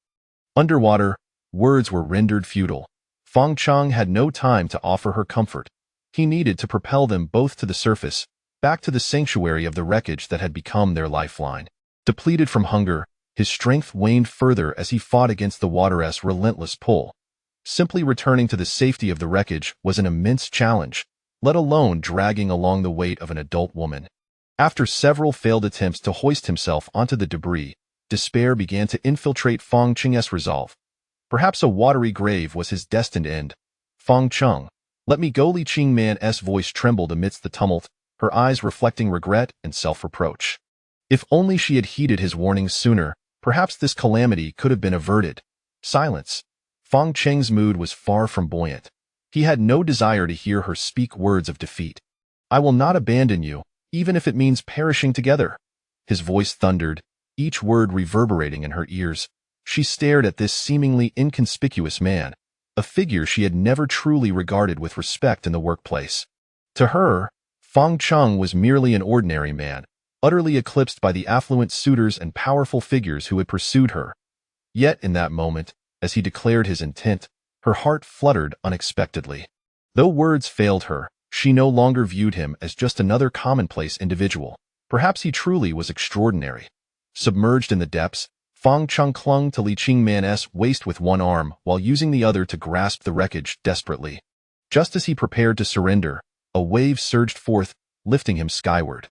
Speaker 1: Underwater, words were rendered futile. Fang Qing had no time to offer her comfort. He needed to propel them both to the surface, back to the sanctuary of the wreckage that had become their lifeline. Depleted from hunger, his strength waned further as he fought against the water's relentless pull. Simply returning to the safety of the wreckage was an immense challenge, let alone dragging along the weight of an adult woman. After several failed attempts to hoist himself onto the debris, despair began to infiltrate Fang Qing's resolve. Perhaps a watery grave was his destined end. Feng Cheng, let me go. Li Qingman's voice trembled amidst the tumult, her eyes reflecting regret and self-reproach. If only she had heeded his warnings sooner, perhaps this calamity could have been averted. Silence. Feng Cheng's mood was far from buoyant. He had no desire to hear her speak words of defeat. I will not abandon you, even if it means perishing together. His voice thundered, each word reverberating in her ears. She stared at this seemingly inconspicuous man, a figure she had never truly regarded with respect in the workplace. To her, Feng Cheng was merely an ordinary man, utterly eclipsed by the affluent suitors and powerful figures who had pursued her. Yet in that moment, as he declared his intent, her heart fluttered unexpectedly. Though words failed her, she no longer viewed him as just another commonplace individual. Perhaps he truly was extraordinary. Submerged in the depths, Feng Cheng clung to Li Qingman's waist with one arm while using the other to grasp the wreckage desperately. Just as he prepared to surrender, a wave surged forth, lifting him skyward.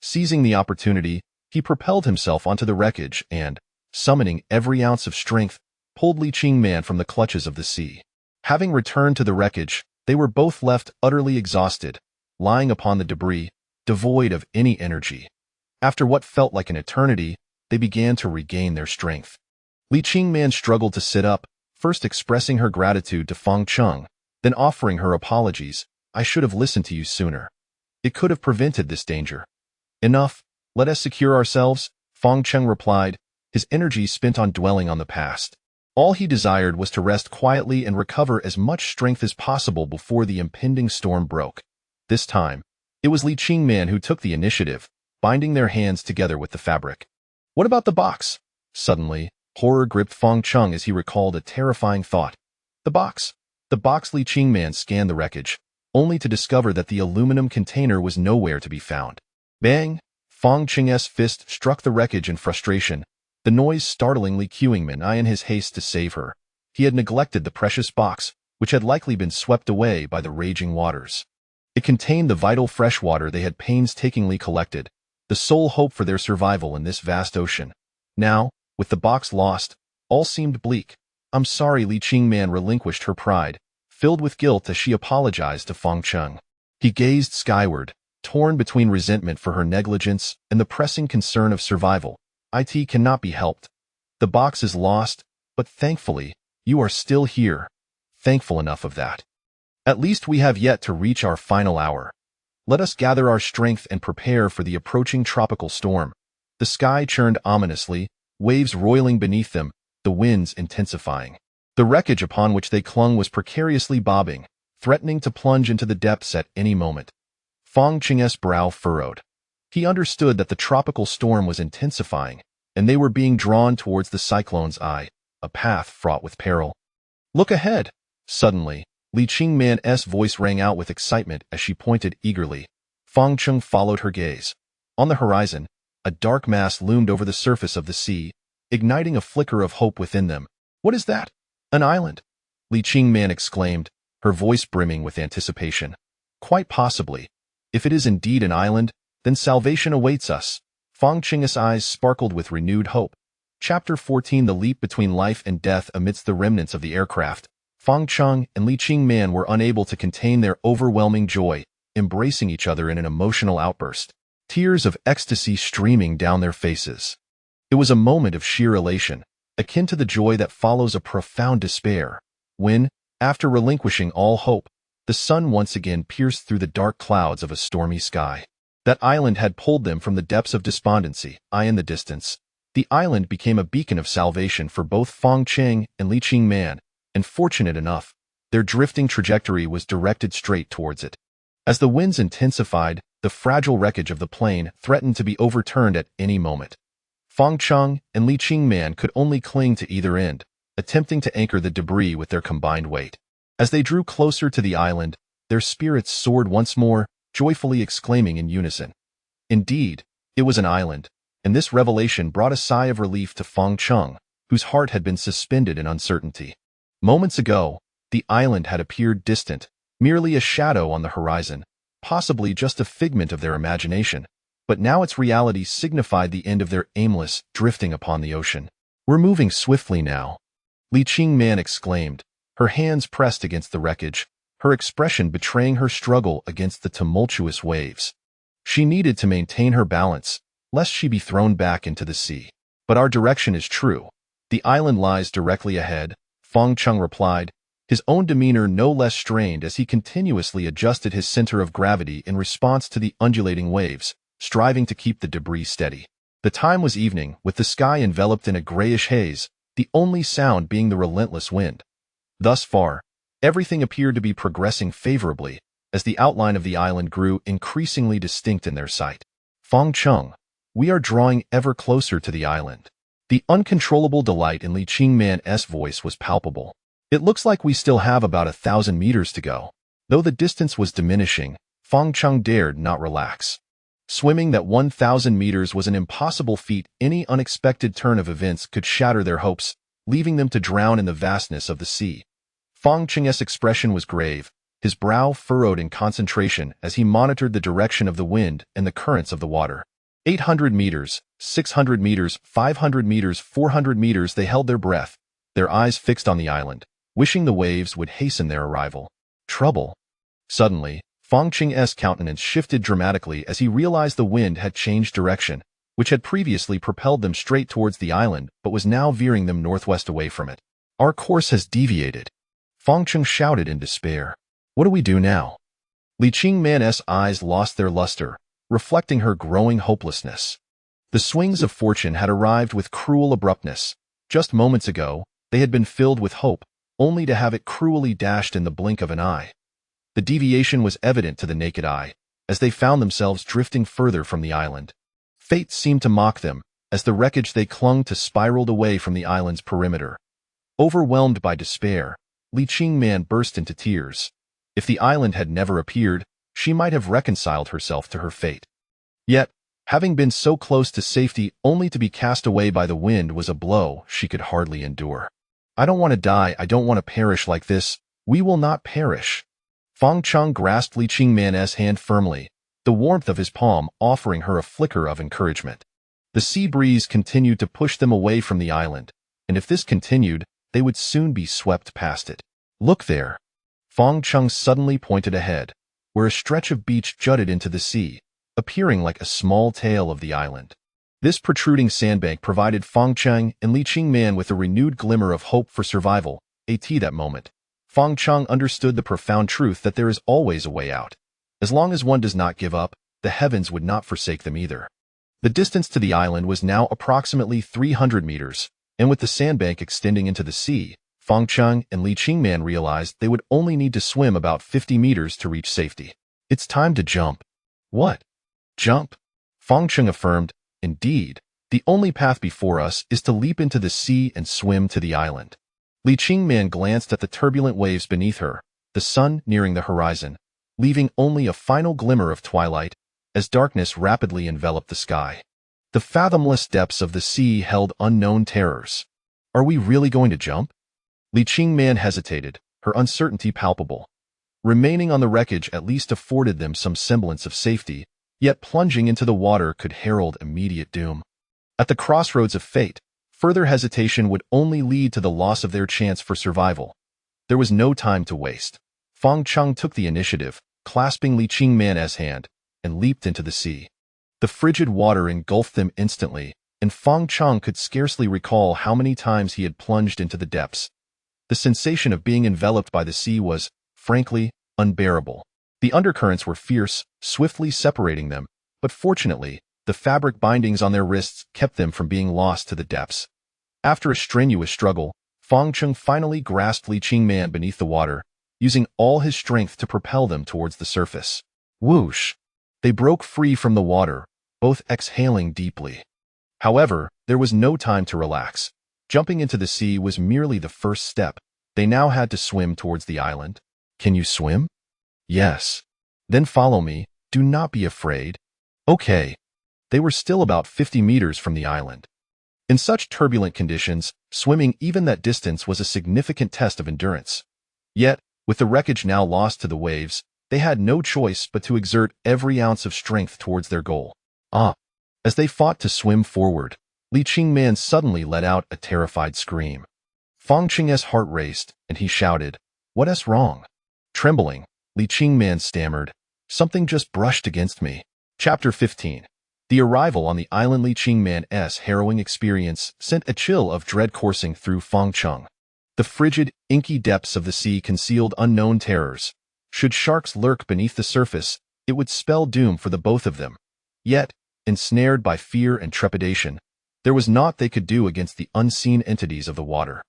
Speaker 1: Seizing the opportunity, he propelled himself onto the wreckage and, summoning every ounce of strength, pulled Li Qingman from the clutches of the sea. Having returned to the wreckage, they were both left utterly exhausted, lying upon the debris, devoid of any energy. After what felt like an eternity, they began to regain their strength. Li Qingman struggled to sit up, first expressing her gratitude to Feng Cheng, then offering her apologies. I should have listened to you sooner. It could have prevented this danger. Enough, let us secure ourselves, Feng Cheng replied, his energy spent on dwelling on the past. All he desired was to rest quietly and recover as much strength as possible before the impending storm broke. This time, it was Li Qingman who took the initiative, binding their hands together with the fabric. What about the box? Suddenly, horror gripped Feng Cheng as he recalled a terrifying thought. The box. The box. Li Qingman scanned the wreckage, only to discover that the aluminum container was nowhere to be found. Bang! Feng Cheng's fist struck the wreckage in frustration, the noise startling Li Qingman in his haste to save her. He had neglected the precious box, which had likely been swept away by the raging waters. It contained the vital fresh water they had painstakingly collected, the sole hope for their survival in this vast ocean. Now, with the box lost, all seemed bleak. I'm sorry. Li Qingman relinquished her pride, filled with guilt as she apologized to Feng Cheng. He gazed skyward, torn between resentment for her negligence and the pressing concern of survival. It cannot be helped. The box is lost, but thankfully, you are still here. Thankful enough of that. At least we have yet to reach our final hour. Let us gather our strength and prepare for the approaching tropical storm. The sky churned ominously, waves roiling beneath them, the winds intensifying. The wreckage upon which they clung was precariously bobbing, threatening to plunge into the depths at any moment. Feng Cheng's brow furrowed. He understood that the tropical storm was intensifying, and they were being drawn towards the cyclone's eye, a path fraught with peril. Look ahead! Suddenly, Li Qingman's voice rang out with excitement as she pointed eagerly. Feng Cheng followed her gaze. On the horizon, a dark mass loomed over the surface of the sea, igniting a flicker of hope within them. What is that? An island? Li Qingman exclaimed, her voice brimming with anticipation. Quite possibly. If it is indeed an island, then salvation awaits us. Feng Cheng's eyes sparkled with renewed hope. Chapter 14. The leap between life and death. Amidst the remnants of the aircraft, Feng Cheng and Li Qingman were unable to contain their overwhelming joy, embracing each other in an emotional outburst, tears of ecstasy streaming down their faces. It was a moment of sheer elation, akin to the joy that follows a profound despair, when, after relinquishing all hope, the sun once again pierced through the dark clouds of a stormy sky. That island had pulled them from the depths of despondency. In the distance, the island became a beacon of salvation for both Feng Cheng and Li Qingman, and fortunate enough, their drifting trajectory was directed straight towards it. As the winds intensified, the fragile wreckage of the plane threatened to be overturned at any moment. Feng Cheng and Li Qingman could only cling to either end, attempting to anchor the debris with their combined weight. As they drew closer to the island, their spirits soared once more, joyfully exclaiming in unison. Indeed, it was an island, and this revelation brought a sigh of relief to Feng Cheng, whose heart had been suspended in uncertainty. Moments ago, the island had appeared distant, merely a shadow on the horizon, possibly just a figment of their imagination, but now its reality signified the end of their aimless drifting upon the ocean. We're moving swiftly now. Li Qingman exclaimed, her hands pressed against the wreckage, her expression betraying her struggle against the tumultuous waves. She needed to maintain her balance, lest she be thrown back into the sea. But our direction is true. The island lies directly ahead, Fang Cheng replied, his own demeanor no less strained as he continuously adjusted his center of gravity in response to the undulating waves, striving to keep the debris steady. The time was evening, with the sky enveloped in a grayish haze, the only sound being the relentless wind. Thus far, everything appeared to be progressing favorably, as the outline of the island grew increasingly distinct in their sight. Fang Cheng, we are drawing ever closer to the island. The uncontrollable delight in Li Qingman's voice was palpable. It looks like we still have about 1,000 meters to go. Though the distance was diminishing, Fang Cheng dared not relax. Swimming that 1,000 meters was an impossible feat. Any unexpected turn of events could shatter their hopes, leaving them to drown in the vastness of the sea. Fang Cheng's expression was grave, his brow furrowed in concentration as he monitored the direction of the wind and the currents of the water. 800 meters, 600 meters, 500 meters, 400 meters, they held their breath, their eyes fixed on the island, wishing the waves would hasten their arrival. Trouble. Suddenly, Fang Cheng's countenance shifted dramatically as he realized the wind had changed direction, which had previously propelled them straight towards the island but was now veering them northwest away from it. Our course has deviated. Fang Cheng shouted in despair. What do we do now? Li Qingman's eyes lost their luster, reflecting her growing hopelessness. The swings of fortune had arrived with cruel abruptness. Just moments ago, they had been filled with hope, only to have it cruelly dashed in the blink of an eye. The deviation was evident to the naked eye, as they found themselves drifting further from the island. Fate seemed to mock them, as the wreckage they clung to spiraled away from the island's perimeter. Overwhelmed by despair, Li Qingman burst into tears. If the island had never appeared, she might have reconciled herself to her fate. Yet, having been so close to safety only to be cast away by the wind was a blow she could hardly endure. I don't want to die, I don't want to perish like this. We will not perish. Fang Cheng grasped Li Qingman's hand firmly, the warmth of his palm offering her a flicker of encouragement. The sea breeze continued to push them away from the island, and if this continued, they would soon be swept past it. Look there. Fang Cheng suddenly pointed ahead, where a stretch of beach jutted into the sea, appearing like a small tail of the island. This protruding sandbank provided Fang Cheng and Li Qingman with a renewed glimmer of hope for survival. At that moment, Fang Cheng understood the profound truth that there is always a way out. As long as one does not give up, the heavens would not forsake them either. The distance to the island was now approximately 300 meters, and with the sandbank extending into the sea, Fang Cheng and Li Qingman realized they would only need to swim about 50 meters to reach safety. It's time to jump. What? Jump? Fang Cheng affirmed, indeed, the only path before us is to leap into the sea and swim to the island. Li Qingman glanced at the turbulent waves beneath her, the sun nearing the horizon, leaving only a final glimmer of twilight as darkness rapidly enveloped the sky. The fathomless depths of the sea held unknown terrors. Are we really going to jump? Li Qingman hesitated, her uncertainty palpable. Remaining on the wreckage at least afforded them some semblance of safety, yet plunging into the water could herald immediate doom. At the crossroads of fate, further hesitation would only lead to the loss of their chance for survival. There was no time to waste. Fang Cheng took the initiative, clasping Li Qingman's hand, and leaped into the sea. The frigid water engulfed them instantly, and Fang Cheng could scarcely recall how many times he had plunged into the depths. The sensation of being enveloped by the sea was, frankly, unbearable. The undercurrents were fierce, swiftly separating them, but fortunately, the fabric bindings on their wrists kept them from being lost to the depths. After a strenuous struggle, Fang Cheng finally grasped Li Qingman beneath the water, using all his strength to propel them towards the surface. Whoosh! They broke free from the water, both exhaling deeply. However, there was no time to relax. Jumping into the sea was merely the first step. They now had to swim towards the island. Can you swim? Yes. Then follow me. Do not be afraid. Okay. They were still about 50 meters from the island. In such turbulent conditions, swimming even that distance was a significant test of endurance. Yet, with the wreckage now lost to the waves, they had no choice but to exert every ounce of strength towards their goal. As they fought to swim forward, Li Qingman suddenly let out a terrified scream. Fang Qing's heart raced, and he shouted, "What's wrong?" Trembling, Li Qingman stammered, "Something just brushed against me." Chapter 15. The arrival on the island. Li Qingman's harrowing experience sent a chill of dread coursing through Fang Cheng. The frigid, inky depths of the sea concealed unknown terrors. Should sharks lurk beneath the surface, it would spell doom for the both of them. Yet, ensnared by fear and trepidation, there was naught they could do against the unseen entities of the water.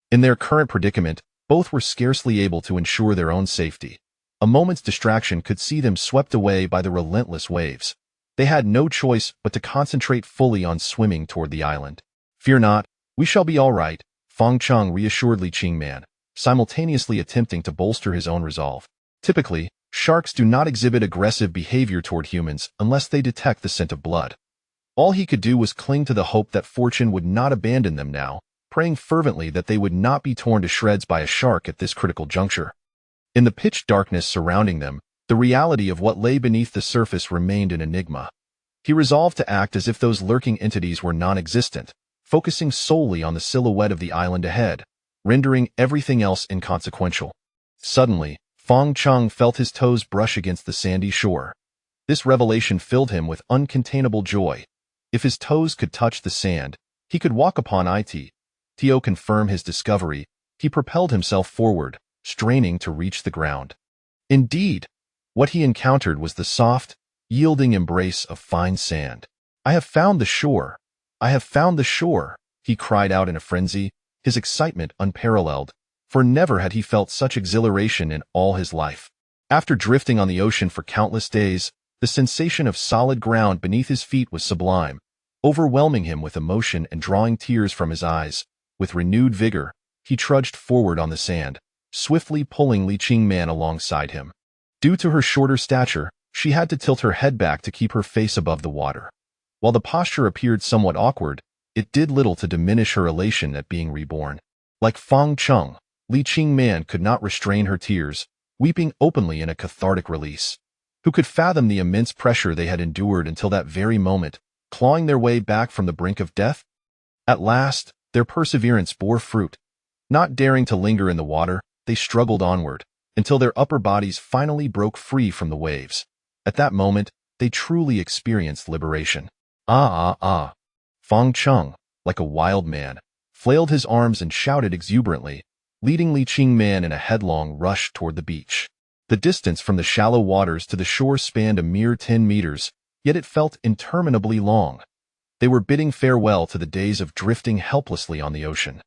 Speaker 1: In their current predicament, both were scarcely able to ensure their own safety. A moment's distraction could see them swept away by the relentless waves. They had no choice but to concentrate fully on swimming toward the island. "Fear not, we shall be all right," Fang Cheng reassured Li Qingman, simultaneously attempting to bolster his own resolve. Typically, sharks do not exhibit aggressive behavior toward humans unless they detect the scent of blood. All he could do was cling to the hope that fortune would not abandon them now, praying fervently that they would not be torn to shreds by a shark at this critical juncture. In the pitch darkness surrounding them, the reality of what lay beneath the surface remained an enigma. He resolved to act as if those lurking entities were non-existent, focusing solely on the silhouette of the island ahead, rendering everything else inconsequential. Suddenly, Fang Cheng felt his toes brush against the sandy shore. This revelation filled him with uncontainable joy. If his toes could touch the sand, he could walk upon it. To confirm his discovery, he propelled himself forward, straining to reach the ground. Indeed, what he encountered was the soft, yielding embrace of fine sand. "I have found the shore! I have found the shore!" he cried out in a frenzy, his excitement unparalleled, for never had he felt such exhilaration in all his life. After drifting on the ocean for countless days, the sensation of solid ground beneath his feet was sublime, overwhelming him with emotion and drawing tears from his eyes. With renewed vigor, he trudged forward on the sand, swiftly pulling Li Qingman alongside him. Due to her shorter stature, she had to tilt her head back to keep her face above the water. While the posture appeared somewhat awkward, it did little to diminish her elation at being reborn. Like Fang Cheng, Li Qingman could not restrain her tears, weeping openly in a cathartic release. Who could fathom the immense pressure they had endured until that very moment, clawing their way back from the brink of death? At last, their perseverance bore fruit. Not daring to linger in the water, they struggled onward, until their upper bodies finally broke free from the waves. At that moment, they truly experienced liberation. Fang Cheng, like a wild man, flailed his arms and shouted exuberantly, leading Li Qingman in a headlong rush toward the beach. The distance from the shallow waters to the shore spanned a mere 10 meters, yet it felt interminably long. They were bidding farewell to the days of drifting helplessly on the ocean.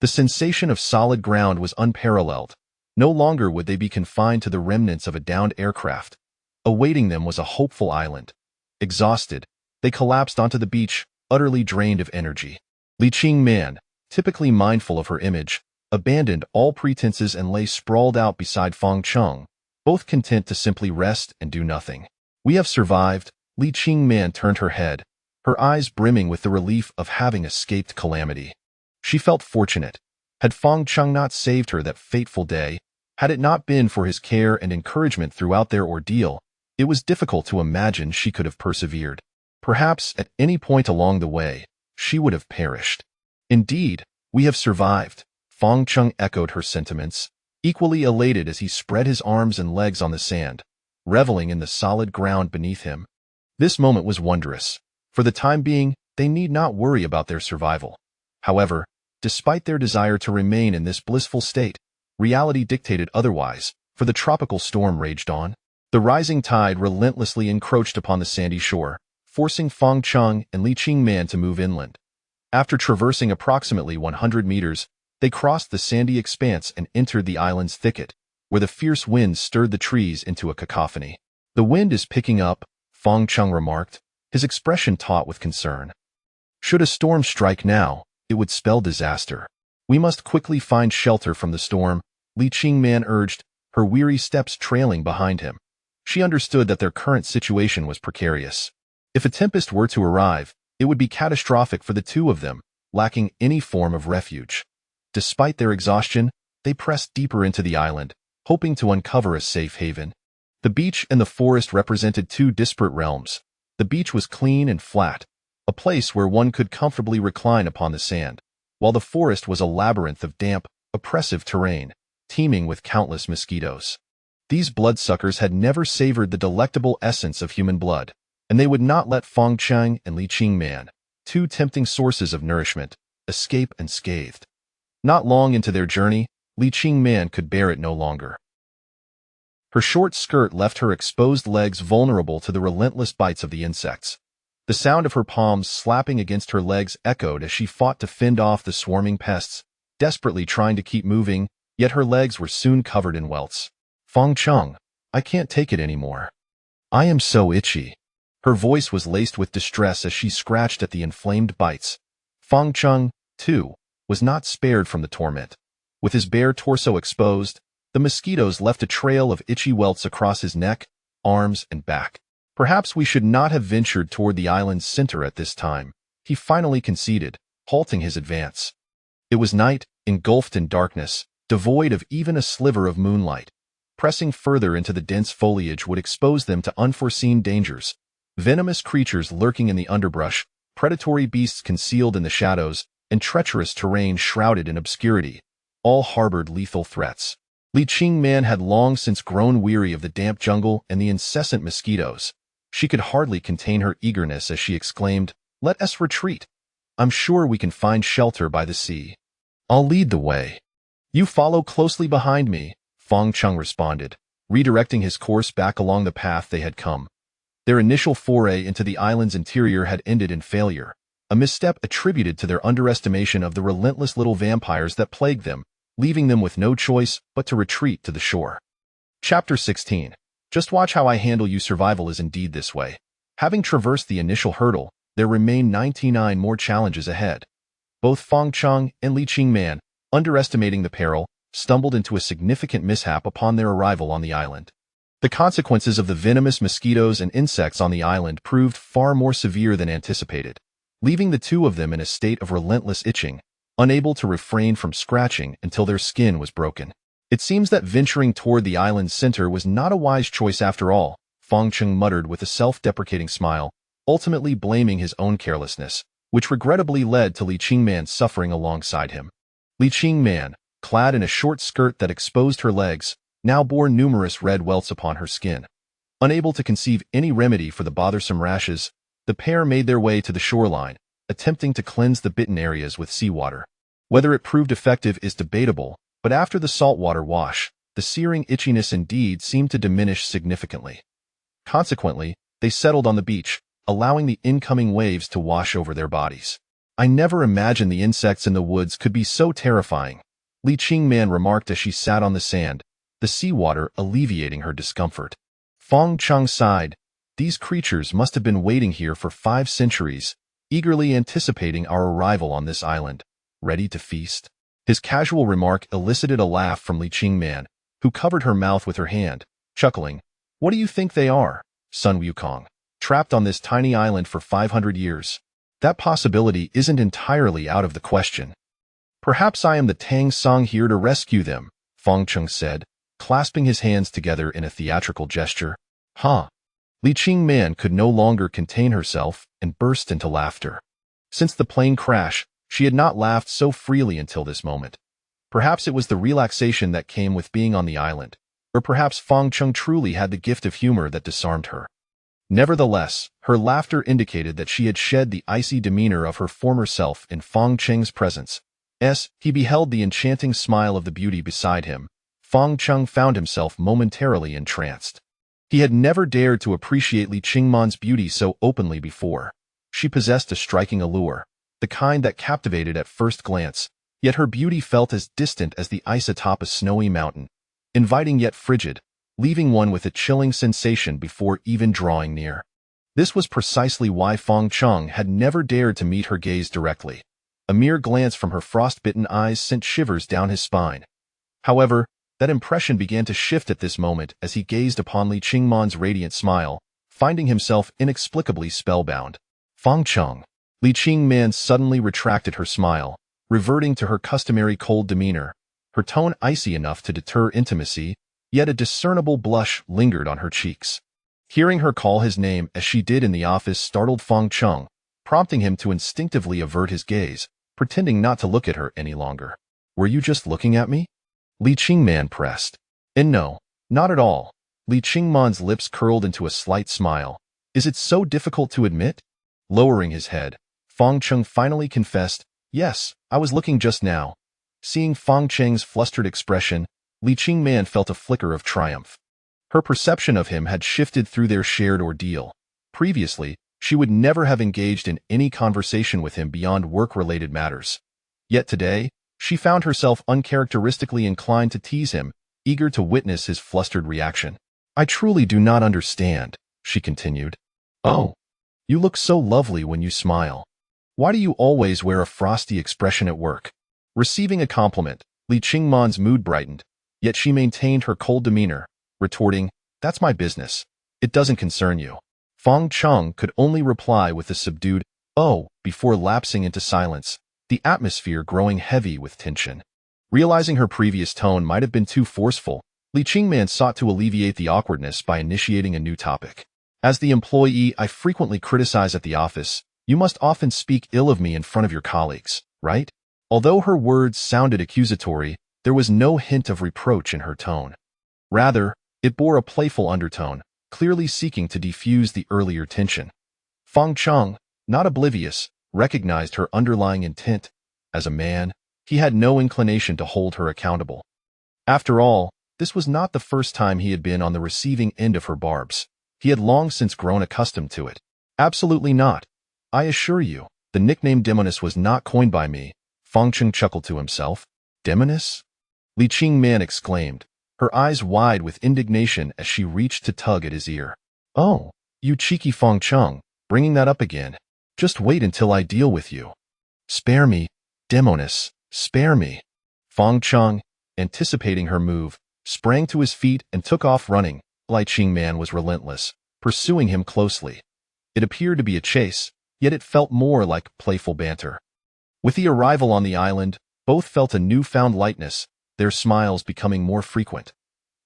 Speaker 1: The sensation of solid ground was unparalleled. No longer would they be confined to the remnants of a downed aircraft. Awaiting them was a hopeful island. Exhausted, they collapsed onto the beach, utterly drained of energy. Li Qingman, typically mindful of her image, abandoned all pretenses and lay sprawled out beside Fang Cheng, both content to simply rest and do nothing. "We have survived." Li Qingman turned her head, her eyes brimming with the relief of having escaped calamity. She felt fortunate. Had Fang Cheng not saved her that fateful day, had it not been for his care and encouragement throughout their ordeal, it was difficult to imagine she could have persevered. Perhaps at any point along the way, she would have perished. "Indeed, we have survived." Fang Cheng echoed her sentiments, equally elated as he spread his arms and legs on the sand, reveling in the solid ground beneath him. This moment was wondrous. For the time being, they need not worry about their survival. However, despite their desire to remain in this blissful state, reality dictated otherwise, for the tropical storm raged on. The rising tide relentlessly encroached upon the sandy shore, forcing Fang Cheng and Li Qingman to move inland. After traversing approximately 100 meters, they crossed the sandy expanse and entered the island's thicket, where the fierce winds stirred the trees into a cacophony. "The wind is picking up," Fang Cheng remarked, his expression taut with concern. "Should a storm strike now, it would spell disaster. We must quickly find shelter from the storm," Li Qingman urged, her weary steps trailing behind him. She understood that their current situation was precarious. If a tempest were to arrive, it would be catastrophic for the two of them, lacking any form of refuge. Despite their exhaustion, they pressed deeper into the island, hoping to uncover a safe haven. The beach and the forest represented two disparate realms. The beach was clean and flat, a place where one could comfortably recline upon the sand, while the forest was a labyrinth of damp, oppressive terrain, teeming with countless mosquitoes. These bloodsuckers had never savored the delectable essence of human blood, and they would not let Feng Chang and Li Qingman, two tempting sources of nourishment, escape unscathed. Not long into their journey, Li Qingman could bear it no longer. Her short skirt left her exposed legs vulnerable to the relentless bites of the insects. The sound of her palms slapping against her legs echoed as she fought to fend off the swarming pests, desperately trying to keep moving, yet her legs were soon covered in welts. Feng Chang, I can't take it anymore. I am so itchy. Her voice was laced with distress as she scratched at the inflamed bites. Feng Chang, too, was not spared from the torment. With his bare torso exposed, the mosquitoes left a trail of itchy welts across his neck, arms, and back. Perhaps we should not have ventured toward the island's center at this time, he finally conceded, halting his advance. It was night, engulfed in darkness, devoid of even a sliver of moonlight. Pressing further into the dense foliage would expose them to unforeseen dangers. Venomous creatures lurking in the underbrush, predatory beasts concealed in the shadows, and treacherous terrain shrouded in obscurity, all harbored lethal threats. Li Qingman had long since grown weary of the damp jungle and the incessant mosquitoes. She could hardly contain her eagerness as she exclaimed, "Let us retreat. I'm sure we can find shelter by the sea. I'll lead the way. You follow closely behind me," Feng Chang responded, redirecting his course back along the path they had come. Their initial foray into the island's interior had ended in failure, a misstep attributed to their underestimation of the relentless little vampires that plagued them, leaving them with no choice but to retreat to the shore. Chapter 16. Just watch how I handle you. Survival is indeed this way. Having traversed the initial hurdle, there remain 99 more challenges ahead. Both Feng Chang and Li Qingman, underestimating the peril, stumbled into a significant mishap upon their arrival on the island. The consequences of the venomous mosquitoes and insects on the island proved far more severe than anticipated, leaving the two of them in a state of relentless itching, unable to refrain from scratching until their skin was broken. It seems that venturing toward the island's center was not a wise choice after all, Feng Chang muttered with a self-deprecating smile, ultimately blaming his own carelessness, which regrettably led to Li Qingman suffering alongside him. Li Qingman, clad in a short skirt that exposed her legs, now bore numerous red welts upon her skin. Unable to conceive any remedy for the bothersome rashes, the pair made their way to the shoreline, attempting to cleanse the bitten areas with seawater. Whether it proved effective is debatable, but after the saltwater wash, the searing itchiness indeed seemed to diminish significantly. Consequently, they settled on the beach, allowing the incoming waves to wash over their bodies. I never imagined the insects in the woods could be so terrifying, Li Qingman remarked as she sat on the sand, the seawater alleviating her discomfort. Feng Chang sighed. These creatures must have been waiting here for 5 centuries, eagerly anticipating our arrival on this island, ready to feast. His casual remark elicited a laugh from Li Qingman, who covered her mouth with her hand, chuckling. What do you think they are, Sun Wukong? Trapped on this tiny island for 500 years? That possibility isn't entirely out of the question. Perhaps I am the Tang Song here to rescue them, Feng Chang said, clasping his hands together in a theatrical gesture. Huh? Li Qingman could no longer contain herself and burst into laughter. Since the plane crash, she had not laughed so freely until this moment. Perhaps it was the relaxation that came with being on the island, or perhaps Feng Chang truly had the gift of humor that disarmed her. Nevertheless, her laughter indicated that she had shed the icy demeanor of her former self in Feng Chang's presence. As he beheld the enchanting smile of the beauty beside him, Feng Chang found himself momentarily entranced. He had never dared to appreciate Li Qingman's beauty so openly before. She possessed a striking allure, the kind that captivated at first glance, yet her beauty felt as distant as the ice atop a snowy mountain, inviting yet frigid, leaving one with a chilling sensation before even drawing near. This was precisely why Feng Chang had never dared to meet her gaze directly. A mere glance from her frost-bitten eyes sent shivers down his spine. However, that impression began to shift at this moment as he gazed upon Li Qingman's radiant smile, finding himself inexplicably spellbound. Feng Chang. Li Qingman suddenly retracted her smile, reverting to her customary cold demeanor, her tone icy enough to deter intimacy, yet a discernible blush lingered on her cheeks. Hearing her call his name as she did in the office startled Feng Chang, prompting him to instinctively avert his gaze, pretending not to look at her any longer. Were you just looking at me? Li Qingman pressed. And no, not at all. Li Qingman's lips curled into a slight smile. Is it so difficult to admit? Lowering his head, Fang Cheng finally confessed, yes, I was looking just now. Seeing Fang Cheng's flustered expression, Li Qingman felt a flicker of triumph. Her perception of him had shifted through their shared ordeal. Previously, she would never have engaged in any conversation with him beyond work-related matters. Yet today, she found herself uncharacteristically inclined to tease him, eager to witness his flustered reaction. I truly do not understand, she continued. Oh, you look so lovely when you smile. Why do you always wear a frosty expression at work? Receiving a compliment, Li Qingman's mood brightened, yet she maintained her cold demeanor, retorting, that's my business. It doesn't concern you. Fang Cheng could only reply with a subdued, oh, before lapsing into silence, the atmosphere growing heavy with tension. Realizing her previous tone might have been too forceful, Li Qingman sought to alleviate the awkwardness by initiating a new topic. As the employee I frequently criticize at the office, you must often speak ill of me in front of your colleagues, right? Although her words sounded accusatory, there was no hint of reproach in her tone. Rather, it bore a playful undertone, clearly seeking to defuse the earlier tension. Fang Cheng, not oblivious, recognized her underlying intent. As a man, he had no inclination to hold her accountable. After all, this was not the first time he had been on the receiving end of her barbs. He had long since grown accustomed to it. Absolutely not. I assure you, the nickname Demoness was not coined by me. Fang Cheng chuckled to himself. Demoness? Li Qingman exclaimed, her eyes wide with indignation as she reached to tug at his ear. Oh, you cheeky Fang Cheng, bringing that up again. Just wait until I deal with you. Spare me, Demoness, spare me. Fang Cheng, anticipating her move, sprang to his feet and took off running. Li Qingman was relentless, pursuing him closely. It appeared to be a chase, yet it felt more like playful banter. With the arrival on the island, both felt a newfound lightness, their smiles becoming more frequent.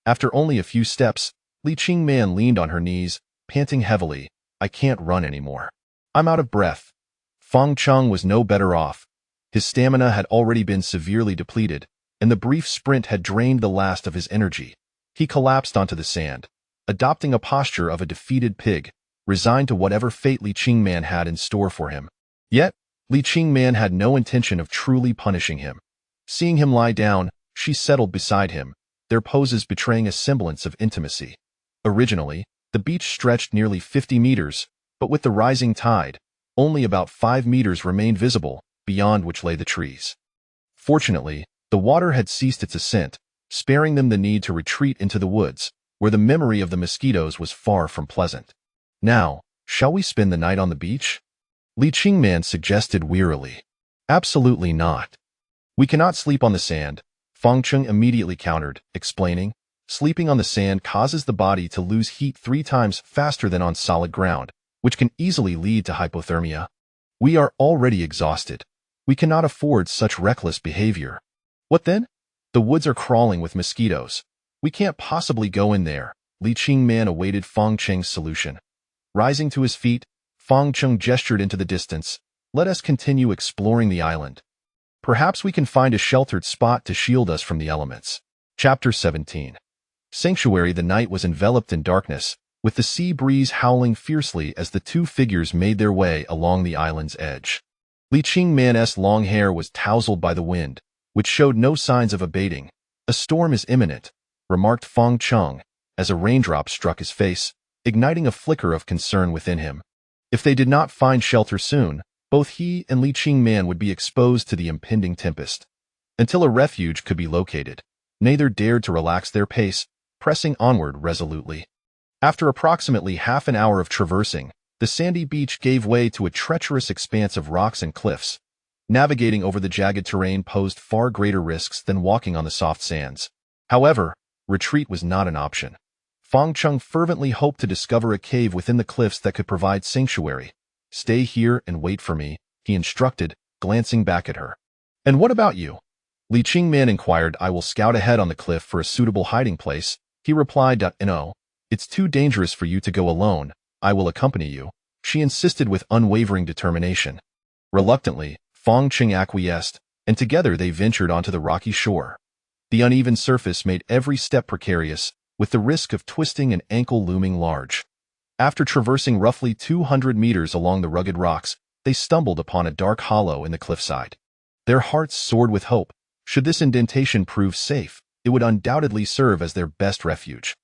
Speaker 1: After only a few steps, Li Qingman leaned on her knees, panting heavily. I can't run anymore. I'm out of breath. Fang Cheng was no better off. His stamina had already been severely depleted, and the brief sprint had drained the last of his energy. He collapsed onto the sand, adopting a posture of a defeated pig, resigned to whatever fate Li Qingman had in store for him. Yet, Li Qingman had no intention of truly punishing him. Seeing him lie down, she settled beside him, their poses betraying a semblance of intimacy. Originally, the beach stretched nearly 50 meters, but with the rising tide, only about 5 meters remained visible, beyond which lay the trees. Fortunately, the water had ceased its ascent, sparing them the need to retreat into the woods, where the memory of the mosquitoes was far from pleasant. Now, shall we spend the night on the beach? Li Qingman suggested wearily. Absolutely not. We cannot sleep on the sand, Fang Cheng immediately countered, explaining, sleeping on the sand causes the body to lose heat 3 times faster than on solid ground, which can easily lead to hypothermia. We are already exhausted. We cannot afford such reckless behavior. What then? The woods are crawling with mosquitoes. We can't possibly go in there. Li Qingman awaited Fang Cheng's solution. Rising to his feet, Fang Cheng gestured into the distance. Let us continue exploring the island. Perhaps we can find a sheltered spot to shield us from the elements. Chapter 17. Sanctuary. The night was enveloped in darkness, with the sea breeze howling fiercely as the two figures made their way along the island's edge. Li Qingman's long hair was tousled by the wind, which showed no signs of abating. A storm is imminent, remarked Fang Cheng, as a raindrop struck his face, igniting a flicker of concern within him. If they did not find shelter soon, both he and Li Qingman would be exposed to the impending tempest. Until a refuge could be located, neither dared to relax their pace, pressing onward resolutely. After approximately half an hour of traversing, the sandy beach gave way to a treacherous expanse of rocks and cliffs. Navigating over the jagged terrain posed far greater risks than walking on the soft sands. However, retreat was not an option. Fang Cheng fervently hoped to discover a cave within the cliffs that could provide sanctuary. Stay here and wait for me, he instructed, glancing back at her. And what about you? Li Qingman inquired. I will scout ahead on the cliff for a suitable hiding place, he replied. No, it's too dangerous for you to go alone. I will accompany you, she insisted with unwavering determination. Reluctantly, Fong Cheng acquiesced, and together they ventured onto the rocky shore. The uneven surface made every step precarious, with the risk of twisting an ankle looming large. After traversing roughly 200 meters along the rugged rocks, they stumbled upon a dark hollow in the cliffside. Their hearts soared with hope. Should this indentation prove safe, it would undoubtedly serve as their best refuge.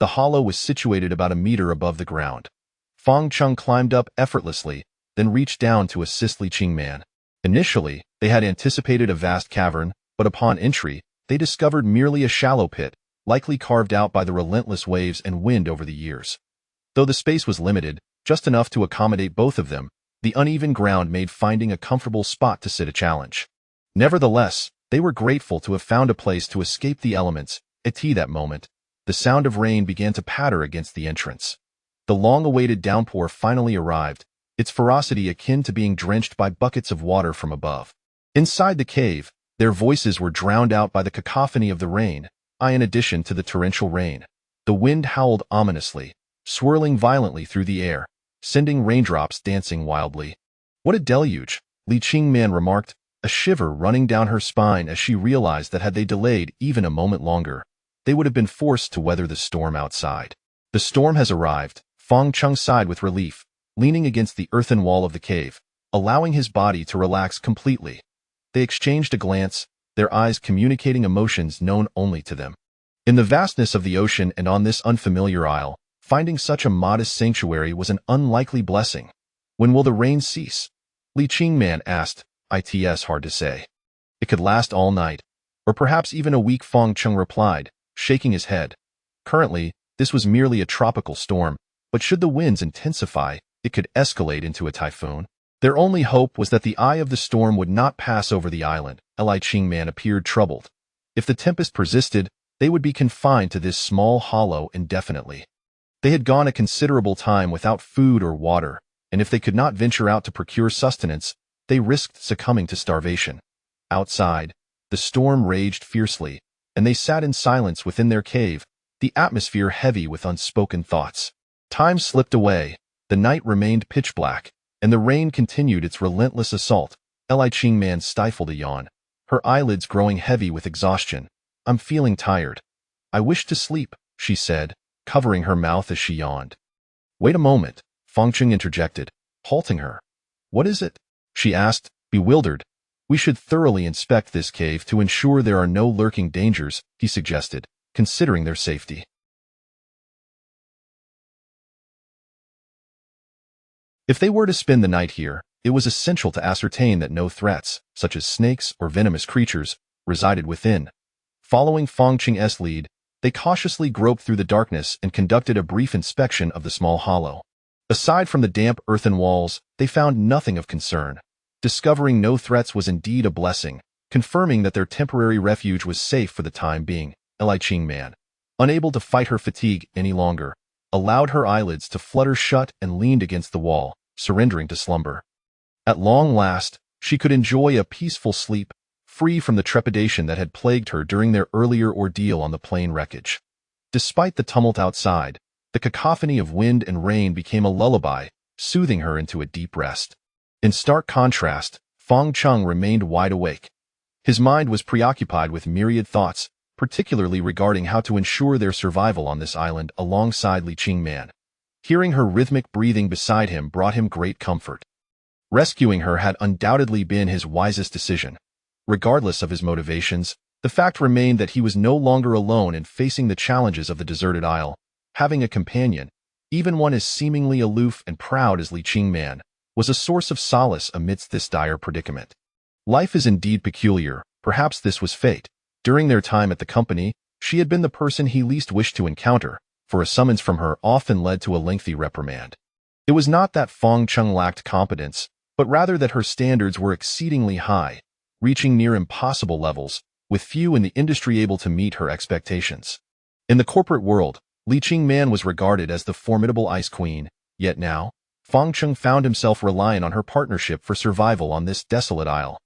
Speaker 1: The hollow was situated about a meter above the ground. Fong Cheng climbed up effortlessly, then reached down to assist Li Qingman. Initially, they had anticipated a vast cavern, but upon entry, they discovered merely a shallow pit, likely carved out by the relentless waves and wind over the years. Though the space was limited, just enough to accommodate both of them, the uneven ground made finding a comfortable spot to sit a challenge. Nevertheless, they were grateful to have found a place to escape the elements. At that moment, the sound of rain began to patter against the entrance. The long-awaited downpour finally arrived, its ferocity akin to being drenched by buckets of water from above. Inside the cave, their voices were drowned out by the cacophony of the rain. In addition to the torrential rain, the wind howled ominously, swirling violently through the air, sending raindrops dancing wildly. "What a deluge," Li Qingman remarked, a shiver running down her spine as she realized that had they delayed even a moment longer, they would have been forced to weather the storm outside. "The storm has arrived," Fong Cheng sighed with relief, leaning against the earthen wall of the cave, allowing his body to relax completely. They exchanged a glance, their eyes communicating emotions known only to them. In the vastness of the ocean and on this unfamiliar isle, finding such a modest sanctuary was an unlikely blessing. "When will the rain cease?" Li Qingman asked. "It's hard to say. It could last all night, or perhaps even a week," Fong Cheng replied, shaking his head. Currently, this was merely a tropical storm, but should the winds intensify, it could escalate into a typhoon. Their only hope was that the eye of the storm would not pass over the island. Li Qingman appeared troubled. If the tempest persisted, they would be confined to this small hollow indefinitely. They had gone a considerable time without food or water, and if they could not venture out to procure sustenance, they risked succumbing to starvation. Outside, the storm raged fiercely, and they sat in silence within their cave, the atmosphere heavy with unspoken thoughts. Time slipped away, the night remained pitch black, and the rain continued its relentless assault. Li Qingman stifled a yawn, her eyelids growing heavy with exhaustion. "I'm feeling tired. I wish to sleep," she said, covering her mouth as she yawned. "Wait a moment," Fong Cheng interjected, halting her. "What is it?" she asked, bewildered. "We should thoroughly inspect this cave to ensure there are no lurking dangers," he suggested, considering their safety. If they were to spend the night here, it was essential to ascertain that no threats, such as snakes or venomous creatures, resided within. Following Fong Cheng's lead, they cautiously groped through the darkness and conducted a brief inspection of the small hollow. Aside from the damp earthen walls, they found nothing of concern. Discovering no threats was indeed a blessing, confirming that their temporary refuge was safe for the time being. Li Qingman, unable to fight her fatigue any longer, allowed her eyelids to flutter shut and leaned against the wall, surrendering to slumber. At long last, she could enjoy a peaceful sleep, free from the trepidation that had plagued her during their earlier ordeal on the plain wreckage. Despite the tumult outside, the cacophony of wind and rain became a lullaby, soothing her into a deep rest. In stark contrast, Fong Cheng remained wide awake. His mind was preoccupied with myriad thoughts, particularly regarding how to ensure their survival on this island alongside Li Qingman. Hearing her rhythmic breathing beside him brought him great comfort. Rescuing her had undoubtedly been his wisest decision. Regardless of his motivations, the fact remained that he was no longer alone in facing the challenges of the deserted isle. Having a companion, even one as seemingly aloof and proud as Li Qingman, was a source of solace amidst this dire predicament. Life is indeed peculiar, perhaps this was fate. During their time at the company, she had been the person he least wished to encounter, for a summons from her often led to a lengthy reprimand. It was not that Fong Cheng lacked competence, but rather that her standards were exceedingly high, reaching near impossible levels, with few in the industry able to meet her expectations. In the corporate world, Li Qingman was regarded as the formidable ice queen, yet now, Fong Cheng found himself reliant on her partnership for survival on this desolate isle.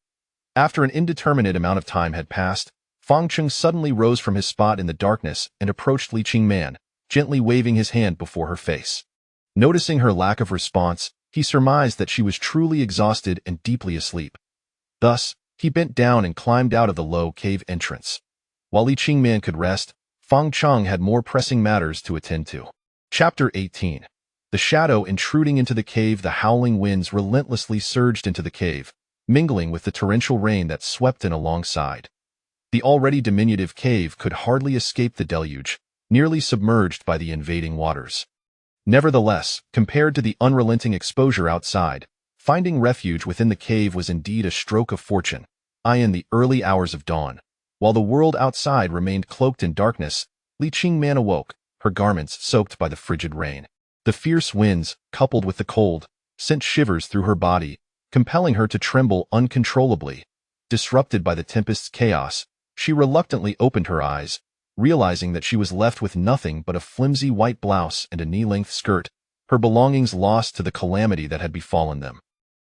Speaker 1: After an indeterminate amount of time had passed, Fong Cheng suddenly rose from his spot in the darkness and approached Li Qingman, gently waving his hand before her face. Noticing her lack of response, he surmised that she was truly exhausted and deeply asleep. Thus, he bent down and climbed out of the low cave entrance. While Li Qingman could rest, Fang Cheng had more pressing matters to attend to. Chapter 18. The shadow intruding into the cave. The howling winds relentlessly surged into the cave, mingling with the torrential rain that swept in alongside. The already diminutive cave could hardly escape the deluge, nearly submerged by the invading waters. Nevertheless, compared to the unrelenting exposure outside, finding refuge within the cave was indeed a stroke of fortune. In the early hours of dawn, while the world outside remained cloaked in darkness, Li Qingman awoke, her garments soaked by the frigid rain. The fierce winds, coupled with the cold, sent shivers through her body, compelling her to tremble uncontrollably. Disrupted by the tempest's chaos, she reluctantly opened her eyes, realizing that she was left with nothing but a flimsy white blouse and a knee-length skirt, her belongings lost to the calamity that had befallen them.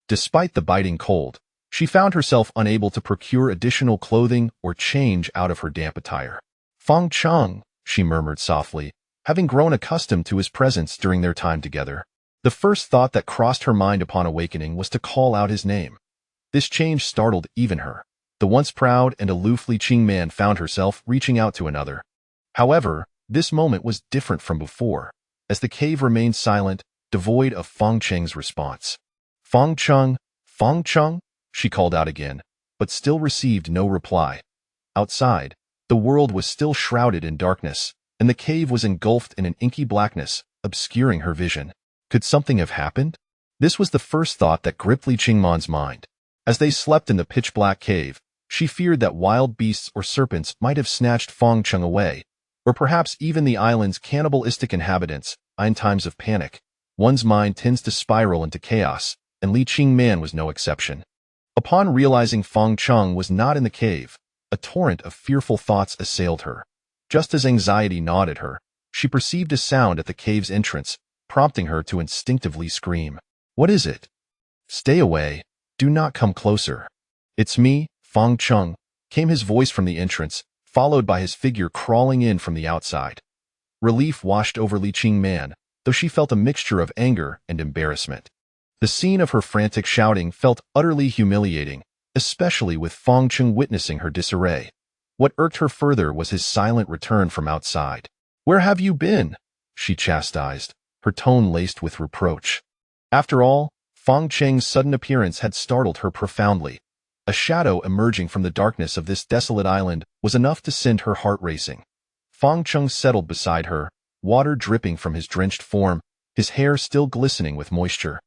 Speaker 1: Despite the biting cold, she found herself unable to procure additional clothing or change out of her damp attire. "Fang Cheng," she murmured softly, having grown accustomed to his presence during their time together. The first thought that crossed her mind upon awakening was to call out his name. This change startled even her. The once proud and aloof Li Qingman found herself reaching out to another. However, this moment was different from before, as the cave remained silent, devoid of Fang Cheng's response. "Fang Cheng, Fang Cheng," she called out again, but still received no reply. Outside, the world was still shrouded in darkness, and the cave was engulfed in an inky blackness, obscuring her vision. Could something have happened? This was the first thought that gripped Li Qingman's mind. As they slept in the pitch-black cave, she feared that wild beasts or serpents might have snatched Fang Cheng away, or perhaps even the island's cannibalistic inhabitants. In times of panic, one's mind tends to spiral into chaos, and Li Qingman was no exception. Upon realizing Fang Cheng was not in the cave, a torrent of fearful thoughts assailed her. Just as anxiety gnawed at her, she perceived a sound at the cave's entrance, prompting her to instinctively scream. "What is it?" "Stay away. Do not come closer." "It's me, Fang Cheng," came his voice from the entrance, followed by his figure crawling in from the outside. Relief washed over Li Qingman, though she felt a mixture of anger and embarrassment. The scene of her frantic shouting felt utterly humiliating, especially with Fang Cheng witnessing her disarray. What irked her further was his silent return from outside. "Where have you been?" she chastised, her tone laced with reproach. After all, Fang Cheng's sudden appearance had startled her profoundly. A shadow emerging from the darkness of this desolate island was enough to send her heart racing. Fang Cheng settled beside her, water dripping from his drenched form, his hair still glistening with moisture.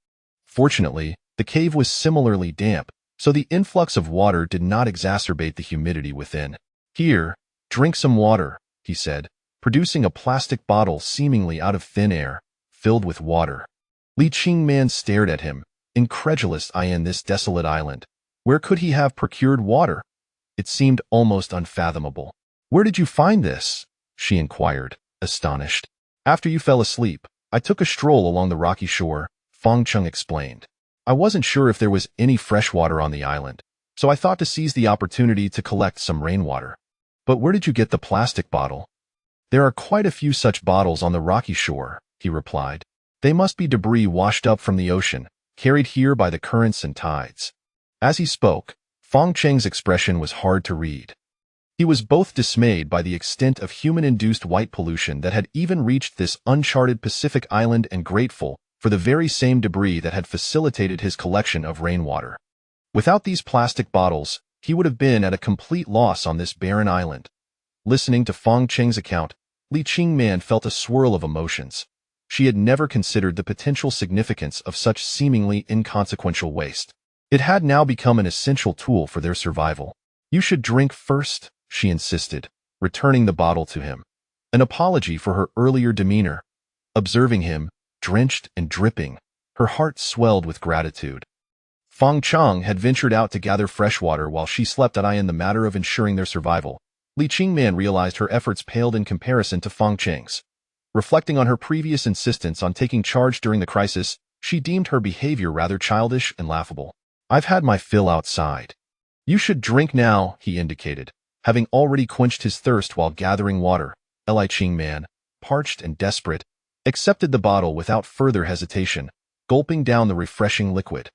Speaker 1: Fortunately, the cave was similarly damp, so the influx of water did not exacerbate the humidity within. "Here, drink some water," he said, producing a plastic bottle seemingly out of thin air, filled with water. Li Qingman stared at him, incredulous. In this desolate island, where could he have procured water? It seemed almost unfathomable. "Where did you find this?" she inquired, astonished. "After you fell asleep, I took a stroll along the rocky shore," Fang Cheng explained. "I wasn't sure if there was any fresh water on the island, so I thought to seize the opportunity to collect some rainwater." "But where did you get the plastic bottle?" "There are quite a few such bottles on the rocky shore," he replied. "They must be debris washed up from the ocean, carried here by the currents and tides." As he spoke, Fang Cheng's expression was hard to read. He was both dismayed by the extent of human-induced white pollution that had even reached this uncharted Pacific island and grateful for the very same debris that had facilitated his collection of rainwater. Without these plastic bottles, he would have been at a complete loss on this barren island. Listening to Fang Cheng's account, Li Qingman felt a swirl of emotions. She had never considered the potential significance of such seemingly inconsequential waste. It had now become an essential tool for their survival. "You should drink first," she insisted, returning the bottle to him. An apology for her earlier demeanor. Observing him, drenched and dripping, her heart swelled with gratitude. Fang Cheng had ventured out to gather fresh water while she slept in the matter of ensuring their survival. Li Qingman realized her efforts paled in comparison to Fang Cheng's. Reflecting on her previous insistence on taking charge during the crisis, she deemed her behavior rather childish and laughable. "I've had my fill outside. You should drink now," he indicated, having already quenched his thirst while gathering water. Li Qingman, parched and desperate, accepted the bottle without further hesitation, gulping down the refreshing liquid.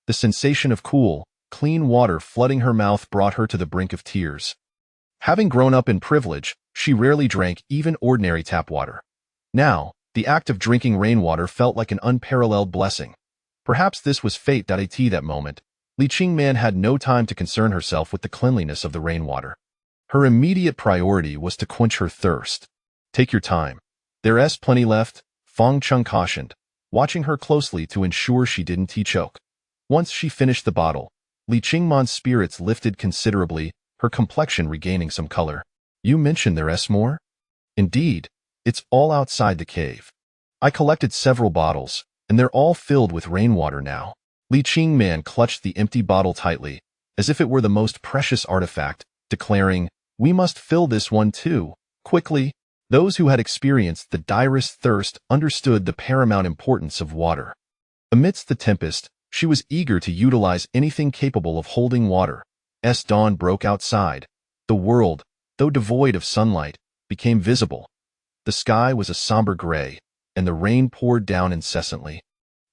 Speaker 1: The sensation of cool, Clean water flooding her mouth brought her to the brink of tears. Having grown up in privilege, she rarely drank even ordinary tap water. Now, the act of drinking rainwater felt like an unparalleled blessing. Perhaps this was fate. At that moment, Li Qingman had no time to concern herself with the cleanliness of the rainwater. Her immediate priority was to quench her thirst. Take your time. There's plenty left, Fang Cheng cautioned, watching her closely to ensure she didn't choke. Once she finished the bottle, Li Qingman's spirits lifted considerably, her complexion regaining some color. You mentioned there's more? Indeed, it's all outside the cave. I collected several bottles, and they're all filled with rainwater now. Li Qingman clutched the empty bottle tightly, as if it were the most precious artifact, declaring, we must fill this one too, quickly. Those who had experienced the direst thirst understood the paramount importance of water. Amidst the tempest, she was eager to utilize anything capable of holding water. As dawn broke outside, the world, though devoid of sunlight, became visible. The sky was a somber gray, and the rain poured down incessantly.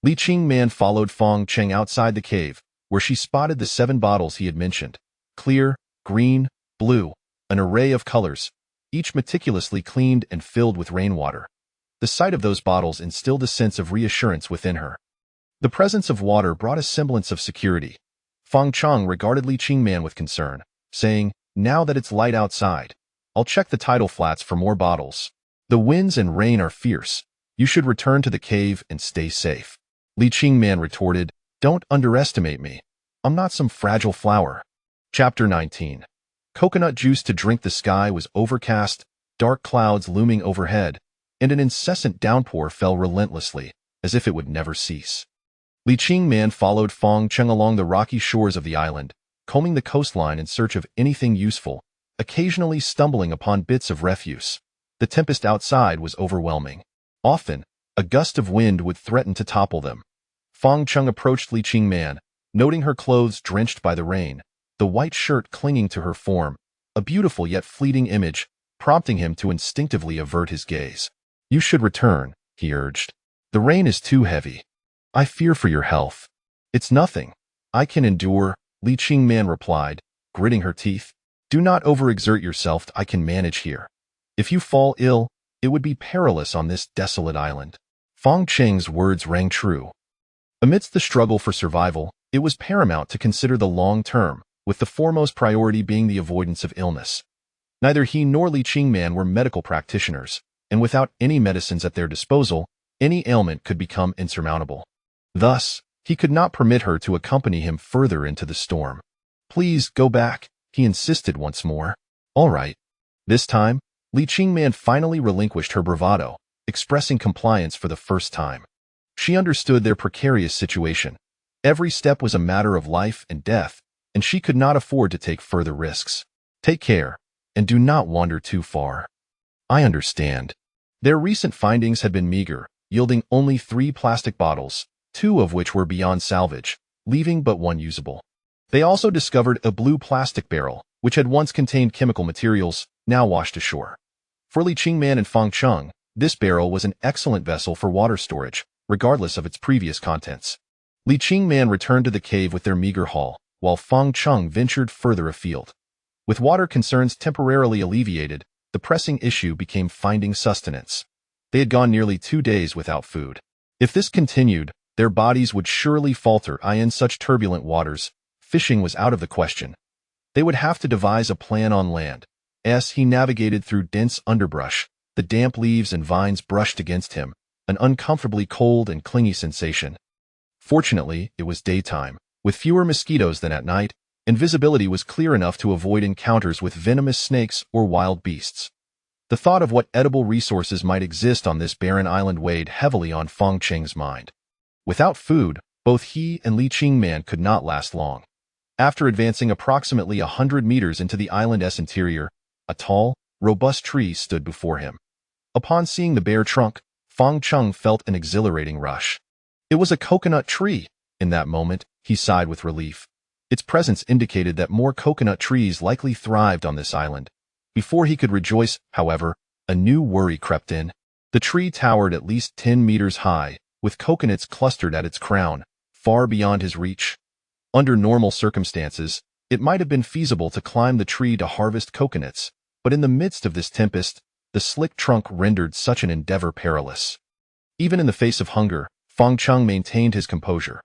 Speaker 1: Li Qingman followed Fang Cheng outside the cave, where she spotted the 7 bottles he had mentioned. Clear, green, blue, an array of colors, each meticulously cleaned and filled with rainwater. The sight of those bottles instilled a sense of reassurance within her. The presence of water brought a semblance of security. Fang Cheng regarded Li Qingman with concern, saying, now that it's light outside, I'll check the tidal flats for more bottles. The winds and rain are fierce. You should return to the cave and stay safe. Li Qingman retorted, don't underestimate me. I'm not some fragile flower. Chapter 19. Coconut juice to drink. The sky was overcast, dark clouds looming overhead, and an incessant downpour fell relentlessly, as if it would never cease. Li Qingman followed Fang Cheng along the rocky shores of the island, combing the coastline in search of anything useful, occasionally stumbling upon bits of refuse. The tempest outside was overwhelming. Often, a gust of wind would threaten to topple them. Fang Cheng approached Li Qingman, noting her clothes drenched by the rain, the white shirt clinging to her form, a beautiful yet fleeting image, prompting him to instinctively avert his gaze. You should return, he urged. The rain is too heavy. I fear for your health. It's nothing. I can endure, Li Qingman replied, gritting her teeth. Do not overexert yourself. I can manage here. If you fall ill, it would be perilous on this desolate island. Fang Cheng's words rang true. Amidst the struggle for survival, it was paramount to consider the long term, with the foremost priority being the avoidance of illness. Neither he nor Li Qingman were medical practitioners, and without any medicines at their disposal, any ailment could become insurmountable. Thus, he could not permit her to accompany him further into the storm. Please go back, he insisted once more. All right. This time, Li Qingman finally relinquished her bravado, expressing compliance for the first time. She understood their precarious situation. Every step was a matter of life and death, and she could not afford to take further risks. Take care, and do not wander too far. I understand. Their recent findings had been meager, yielding only 3 plastic bottles, 2 of which were beyond salvage, leaving but 1 usable. They also discovered a blue plastic barrel, which had once contained chemical materials, now washed ashore. For Li Qingman and Fang Cheng, this barrel was an excellent vessel for water storage, regardless of its previous contents. Li Qingman returned to the cave with their meager haul, while Fang Cheng ventured further afield. With water concerns temporarily alleviated, the pressing issue became finding sustenance. They had gone nearly 2 days without food. If this continued, their bodies would surely falter. In such turbulent waters, fishing was out of the question. They would have to devise a plan on land. As he navigated through dense underbrush, the damp leaves and vines brushed against him, an uncomfortably cold and clingy sensation. Fortunately, it was daytime, with fewer mosquitoes than at night, and visibility was clear enough to avoid encounters with venomous snakes or wild beasts. The thought of what edible resources might exist on this barren island weighed heavily on Fang Cheng's mind. Without food, both he and Li Qingman could not last long. After advancing approximately 100 meters into the island's interior, a tall, robust tree stood before him. Upon seeing the bare trunk, Fang Cheng felt an exhilarating rush. It was a coconut tree. In that moment, he sighed with relief. Its presence indicated that more coconut trees likely thrived on this island. Before he could rejoice, however, a new worry crept in. The tree towered at least 10 meters high, with coconuts clustered at its crown, far beyond his reach. Under normal circumstances, it might have been feasible to climb the tree to harvest coconuts, but in the midst of this tempest, the slick trunk rendered such an endeavor perilous. Even in the face of hunger, Fang Cheng maintained his composure.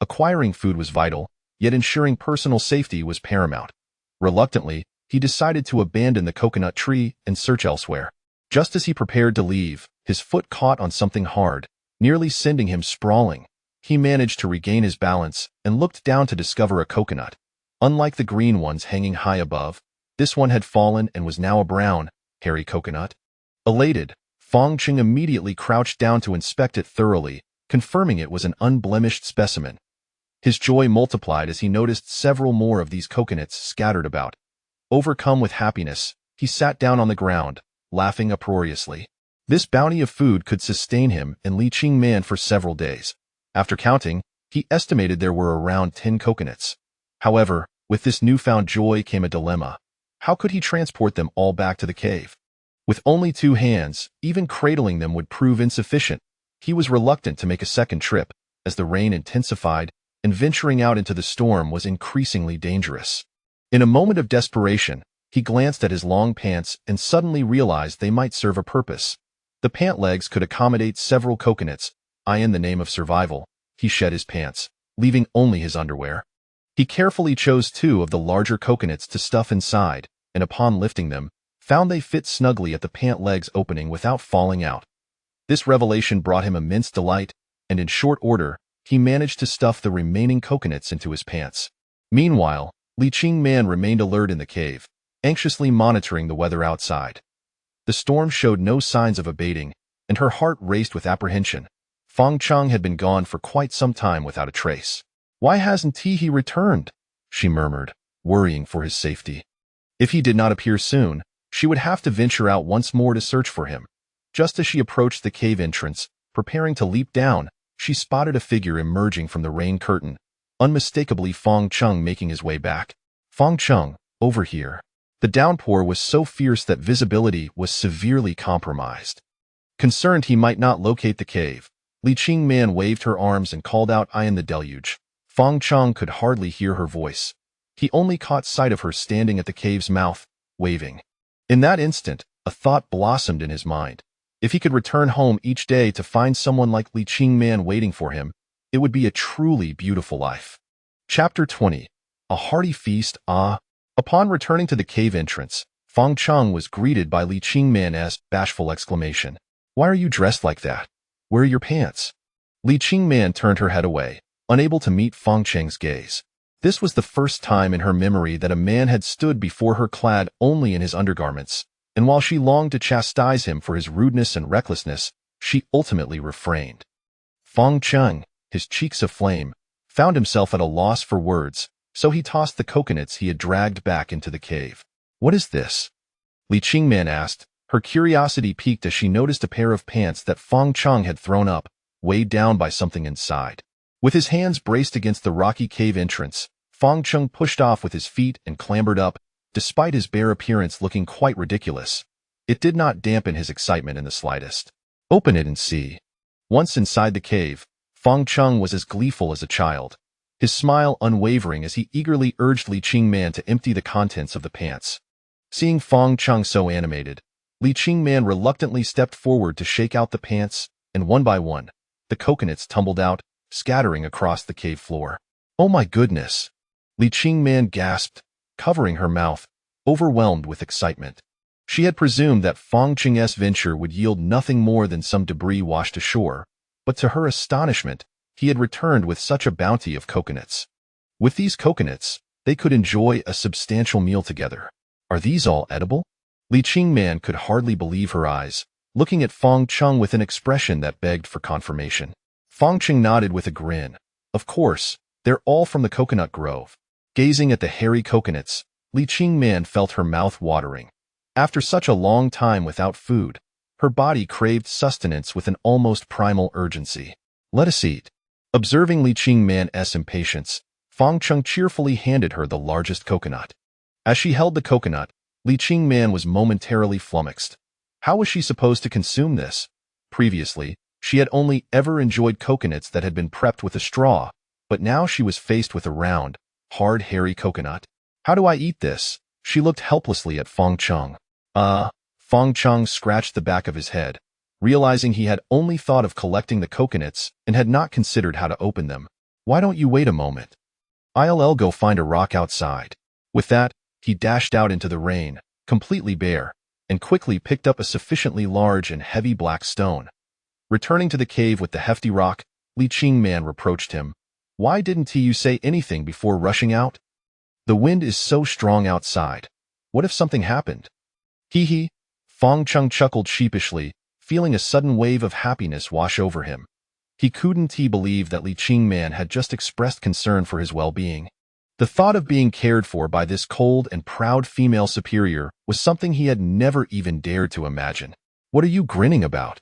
Speaker 1: Acquiring food was vital, yet ensuring personal safety was paramount. Reluctantly, he decided to abandon the coconut tree and search elsewhere. Just as he prepared to leave, his foot caught on something hard, nearly sending him sprawling. He managed to regain his balance and looked down to discover a coconut. Unlike the green ones hanging high above, this one had fallen and was now a brown, hairy coconut. Elated, Fang Cheng immediately crouched down to inspect it thoroughly, confirming it was an unblemished specimen. His joy multiplied as he noticed several more of these coconuts scattered about. Overcome with happiness, he sat down on the ground, laughing uproariously. This bounty of food could sustain him and Li Qingman for several days. After counting, he estimated there were around 10 coconuts. However, with this newfound joy came a dilemma. How could he transport them all back to the cave? With only 2 hands, even cradling them would prove insufficient. He was reluctant to make a second trip, as the rain intensified, and venturing out into the storm was increasingly dangerous. In a moment of desperation, he glanced at his long pants and suddenly realized they might serve a purpose. The pant legs could accommodate several coconuts. In the name of survival, he shed his pants, leaving only his underwear. He carefully chose 2 of the larger coconuts to stuff inside, and upon lifting them, found they fit snugly at the pant legs opening without falling out. This revelation brought him immense delight, and in short order, he managed to stuff the remaining coconuts into his pants. Meanwhile, Li Qingman remained alert in the cave, anxiously monitoring the weather outside. The storm showed no signs of abating, and her heart raced with apprehension. Fang Cheng had been gone for quite some time without a trace. Why hasn't he returned? She murmured, worrying for his safety. If he did not appear soon, she would have to venture out once more to search for him. Just as she approached the cave entrance, preparing to leap down, she spotted a figure emerging from the rain curtain, unmistakably Fang Cheng making his way back. Fang Cheng, over here. The downpour was so fierce that visibility was severely compromised. Concerned he might not locate the cave, Li Qingman waved her arms and called out, "I am the deluge." Fang Cheng could hardly hear her voice. He only caught sight of her standing at the cave's mouth, waving. In that instant, a thought blossomed in his mind. If he could return home each day to find someone like Li Qingman waiting for him, it would be a truly beautiful life. Chapter 20. A hearty feast. Upon returning to the cave entrance, Fang Cheng was greeted by Li Qingman's bashful exclamation. "Why are you dressed like that? Where are your pants?" Li Qingman turned her head away, unable to meet Fang Cheng's gaze. This was the first time in her memory that a man had stood before her clad only in his undergarments, and while she longed to chastise him for his rudeness and recklessness, she ultimately refrained. Fang Cheng, his cheeks aflame, found himself at a loss for words, so he tossed the coconuts he had dragged back into the cave. "What is this?" Li Qingman asked. Her curiosity piqued as she noticed a pair of pants that Fang Cheng had thrown up, weighed down by something inside. With his hands braced against the rocky cave entrance, Fang Cheng pushed off with his feet and clambered up, despite his bare appearance looking quite ridiculous. It did not dampen his excitement in the slightest. "Open it and see." Once inside the cave, Fang Cheng was as gleeful as a child, his smile unwavering as he eagerly urged Li Qingman to empty the contents of the pants. Seeing Fang Cheng so animated, Li Qingman reluctantly stepped forward to shake out the pants, and one by one, the coconuts tumbled out, scattering across the cave floor. "Oh my goodness!" Li Qingman gasped, covering her mouth, overwhelmed with excitement. She had presumed that Fang Cheng's venture would yield nothing more than some debris washed ashore, but to her astonishment, he had returned with such a bounty of coconuts. With these coconuts, they could enjoy a substantial meal together. "Are these all edible?" Li Qingman could hardly believe her eyes, looking at Fang Cheng with an expression that begged for confirmation. Fang Cheng nodded with a grin. "Of course, they're all from the coconut grove." Gazing at the hairy coconuts, Li Qingman felt her mouth watering. After such a long time without food, her body craved sustenance with an almost primal urgency. "Let us eat." Observing Li Qingman's impatience, Fang Cheng cheerfully handed her the largest coconut. As she held the coconut, Li Qingman was momentarily flummoxed. How was she supposed to consume this? Previously, she had only ever enjoyed coconuts that had been prepped with a straw, but now she was faced with a round, hard, hairy coconut. How do I eat this? She looked helplessly at Feng Cheng. Feng Cheng scratched the back of his head, realizing he had only thought of collecting the coconuts and had not considered how to open them. Why don't you wait a moment? I'll go find a rock outside. With that, he dashed out into the rain, completely bare, and quickly picked up a sufficiently large and heavy black stone. Returning to the cave with the hefty rock, Li Qingman reproached him. Why didn't you say anything before rushing out? The wind is so strong outside. What if something happened? Hee hee. Feng Cheng chuckled sheepishly, feeling a sudden wave of happiness wash over him. He couldn't believe that Li Qingman had just expressed concern for his well-being. The thought of being cared for by this cold and proud female superior was something he had never even dared to imagine. What are you grinning about?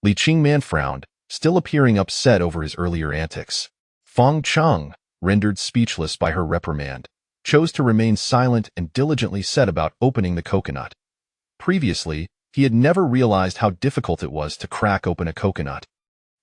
Speaker 1: Li Qingman frowned, still appearing upset over his earlier antics. Feng Cheng, rendered speechless by her reprimand, chose to remain silent and diligently set about opening the coconut. Previously, he had never realized how difficult it was to crack open a coconut.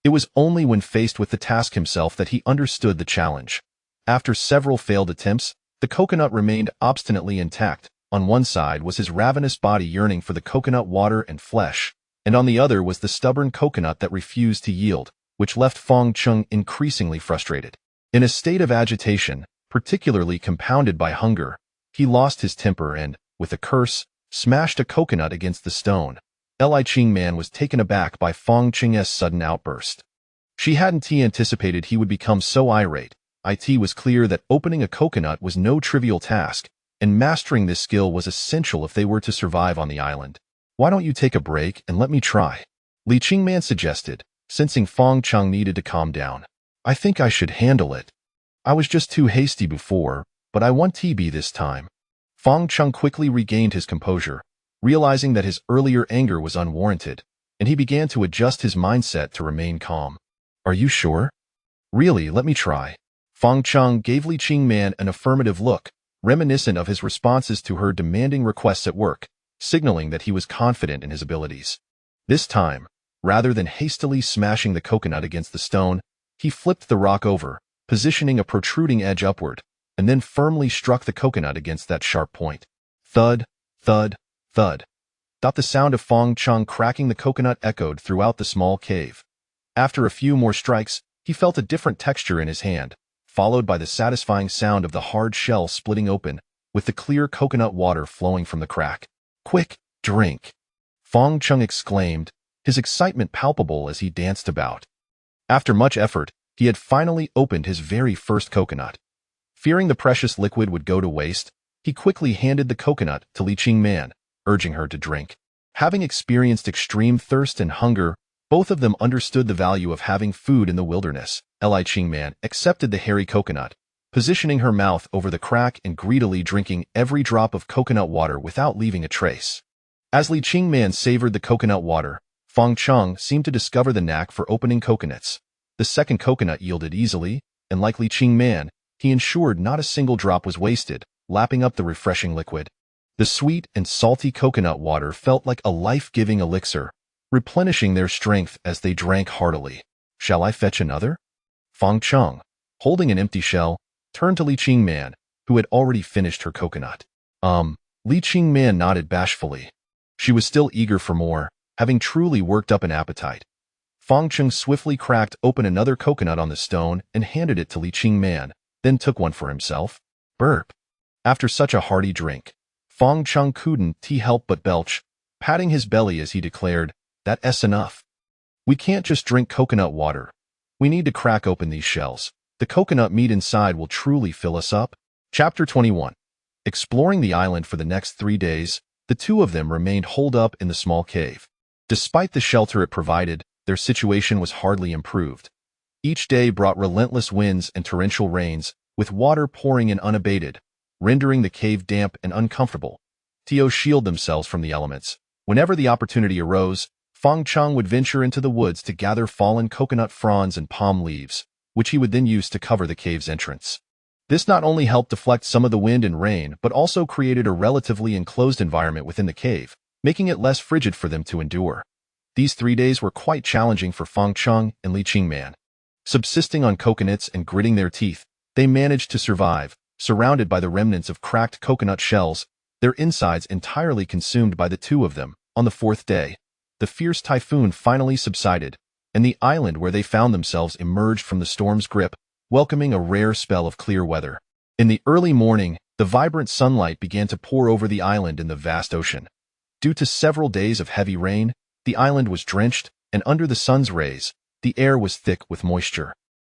Speaker 1: It was only when faced with the task himself that he understood the challenge. After several failed attempts, the coconut remained obstinately intact. On one side was his ravenous body yearning for the coconut water and flesh, and on the other was the stubborn coconut that refused to yield, which left Feng Cheng increasingly frustrated. In a state of agitation, particularly compounded by hunger, he lost his temper and, with a curse, smashed a coconut against the stone. Li Qingman was taken aback by Feng Cheng's sudden outburst. She hadn't anticipated he would become so irate. It was clear that opening a coconut was no trivial task, and mastering this skill was essential if they were to survive on the island. Why don't you take a break and let me try? Li Qingman suggested, sensing Feng Cheng needed to calm down. I think I should handle it. I was just too hasty before, but I want to be this time. Feng Cheng quickly regained his composure, realizing that his earlier anger was unwarranted, and he began to adjust his mindset to remain calm. Are you sure? Really, let me try. Feng Cheng gave Li Qingman an affirmative look, reminiscent of his responses to her demanding requests at work, signaling that he was confident in his abilities. This time, rather than hastily smashing the coconut against the stone, he flipped the rock over, positioning a protruding edge upward, and then firmly struck the coconut against that sharp point. Thud, thud, thud. The sound of Feng Cheng cracking the coconut echoed throughout the small cave. After a few more strikes, he felt a different texture in his hand, followed by the satisfying sound of the hard shell splitting open, with the clear coconut water flowing from the crack. Quick, drink! Feng Cheng exclaimed, his excitement palpable as he danced about. After much effort, he had finally opened his very first coconut. Fearing the precious liquid would go to waste, he quickly handed the coconut to Li Qingman, urging her to drink. Having experienced extreme thirst and hunger, both of them understood the value of having food in the wilderness. Li Qingman accepted the hairy coconut, positioning her mouth over the crack and greedily drinking every drop of coconut water without leaving a trace. As Li Qingman savored the coconut water, Feng Cheng seemed to discover the knack for opening coconuts. The second coconut yielded easily, and like Li Qingman, he ensured not a single drop was wasted, lapping up the refreshing liquid. The sweet and salty coconut water felt like a life-giving elixir, replenishing their strength as they drank heartily. Shall I fetch another? Feng Cheng, holding an empty shell, turned to Li Qingman, who had already finished her coconut. Li Qingman nodded bashfully. She was still eager for more, having truly worked up an appetite. Feng Cheng swiftly cracked open another coconut on the stone and handed it to Li Qingman, then took one for himself. Burp. After such a hearty drink, Feng Cheng couldn't help but belch, patting his belly as he declared, "That's enough. We can't just drink coconut water. We need to crack open these shells. The coconut meat inside will truly fill us up." Chapter 21. Exploring the island for the next 3 days, the two of them remained holed up in the small cave. Despite the shelter it provided, their situation was hardly improved. Each day brought relentless winds and torrential rains, with water pouring in unabated, rendering the cave damp and uncomfortable. To shield themselves from the elements, whenever the opportunity arose, Feng Cheng would venture into the woods to gather fallen coconut fronds and palm leaves, which he would then use to cover the cave's entrance. This not only helped deflect some of the wind and rain, but also created a relatively enclosed environment within the cave, making it less frigid for them to endure. These 3 days were quite challenging for Feng Cheng and Li Qingman. Subsisting on coconuts and gritting their teeth, they managed to survive, surrounded by the remnants of cracked coconut shells, their insides entirely consumed by the two of them. On the fourth day, the fierce typhoon finally subsided, and the island where they found themselves emerged from the storm's grip, welcoming a rare spell of clear weather. In the early morning, the vibrant sunlight began to pour over the island in the vast ocean. Due to several days of heavy rain, the island was drenched, and under the sun's rays, the air was thick with moisture.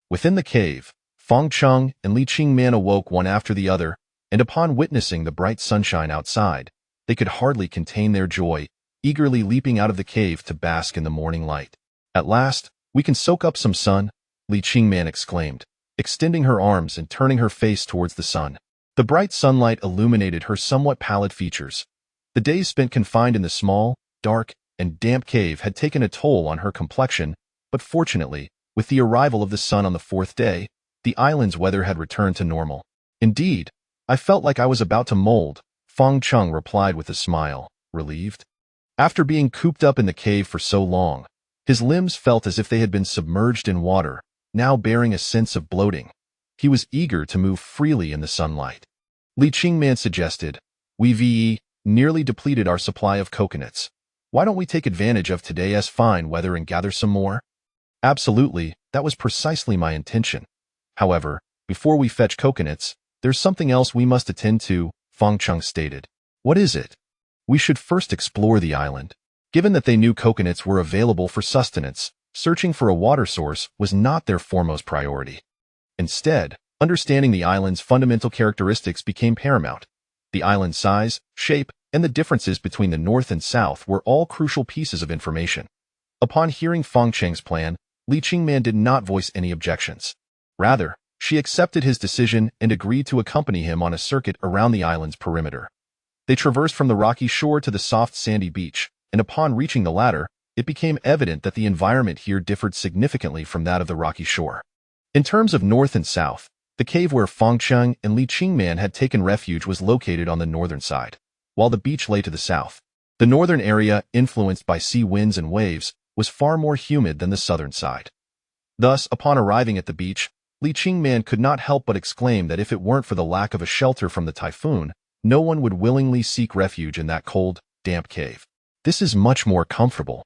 Speaker 1: Within the cave, Feng Cheng and Li Qingman awoke one after the other, and upon witnessing the bright sunshine outside, they could hardly contain their joy, eagerly leaping out of the cave to bask in the morning light. At last, we can soak up some sun, Li Qingman exclaimed, extending her arms and turning her face towards the sun. The bright sunlight illuminated her somewhat pallid features. The days spent confined in the small, dark, and damp cave had taken a toll on her complexion, but fortunately, with the arrival of the sun on the fourth day, the island's weather had returned to normal. Indeed, I felt like I was about to mold, Feng Cheng replied with a smile, relieved. After being cooped up in the cave for so long, his limbs felt as if they had been submerged in water, now bearing a sense of bloating. He was eager to move freely in the sunlight. Li Qingman suggested, "We've nearly depleted our supply of coconuts. Why don't we take advantage of today's fine weather and gather some more?" Absolutely, that was precisely my intention. However, before we fetch coconuts, there's something else we must attend to, Feng Cheng stated. What is it? We should first explore the island. Given that they knew coconuts were available for sustenance, searching for a water source was not their foremost priority. Instead, understanding the island's fundamental characteristics became paramount. The island's size, shape, and the differences between the north and south were all crucial pieces of information. Upon hearing Feng Cheng's plan, Li Qingman did not voice any objections. Rather, she accepted his decision and agreed to accompany him on a circuit around the island's perimeter. They traversed from the rocky shore to the soft sandy beach, and upon reaching the latter, it became evident that the environment here differed significantly from that of the rocky shore. In terms of north and south, the cave where Feng Cheng and Li Qingman had taken refuge was located on the northern side, while the beach lay to the south. The northern area, influenced by sea winds and waves, was far more humid than the southern side. Thus, upon arriving at the beach, Li Qingman could not help but exclaim that if it weren't for the lack of a shelter from the typhoon, no one would willingly seek refuge in that cold, damp cave. This is much more comfortable.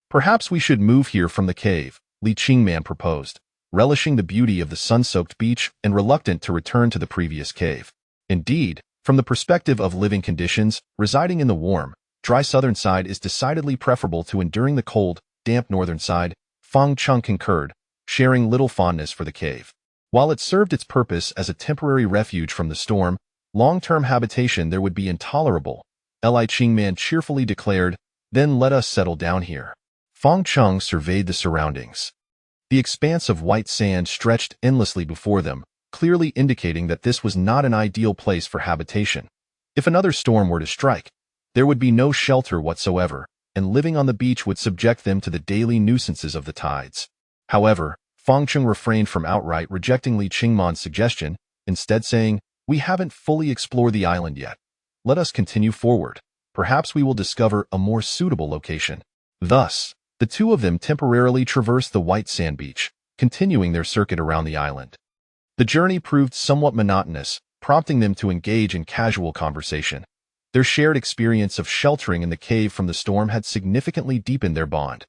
Speaker 1: Perhaps we should move here from the cave, Li Qingman proposed, relishing the beauty of the sun-soaked beach and reluctant to return to the previous cave. Indeed, from the perspective of living conditions, residing in the warm, dry southern side is decidedly preferable to enduring the cold, damp northern side, Feng Cheng concurred, sharing little fondness for the cave. While it served its purpose as a temporary refuge from the storm, long-term habitation there would be intolerable, Li Qingman cheerfully declared, "Then let us settle down here." Feng Cheng surveyed the surroundings. The expanse of white sand stretched endlessly before them, clearly indicating that this was not an ideal place for habitation. If another storm were to strike, there would be no shelter whatsoever, and living on the beach would subject them to the daily nuisances of the tides. However, Feng Cheng refrained from outright rejecting Li Qingman's suggestion, instead saying, "We haven't fully explored the island yet. Let us continue forward. Perhaps we will discover a more suitable location." Thus, the two of them temporarily traversed the white sand beach, continuing their circuit around the island. The journey proved somewhat monotonous, prompting them to engage in casual conversation. Their shared experience of sheltering in the cave from the storm had significantly deepened their bond.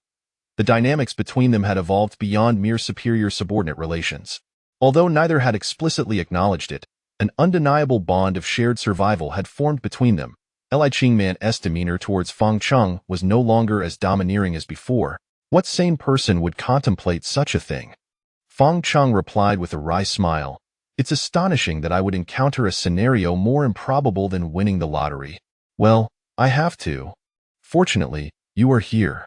Speaker 1: The dynamics between them had evolved beyond mere superior-subordinate relations. Although neither had explicitly acknowledged it, an undeniable bond of shared survival had formed between them. Li Qingman's demeanor towards Feng Cheng was no longer as domineering as before. What sane person would contemplate such a thing? Feng Cheng replied with a wry smile, "It's astonishing that I would encounter a scenario more improbable than winning the lottery. Well, I have to. Fortunately, you are here.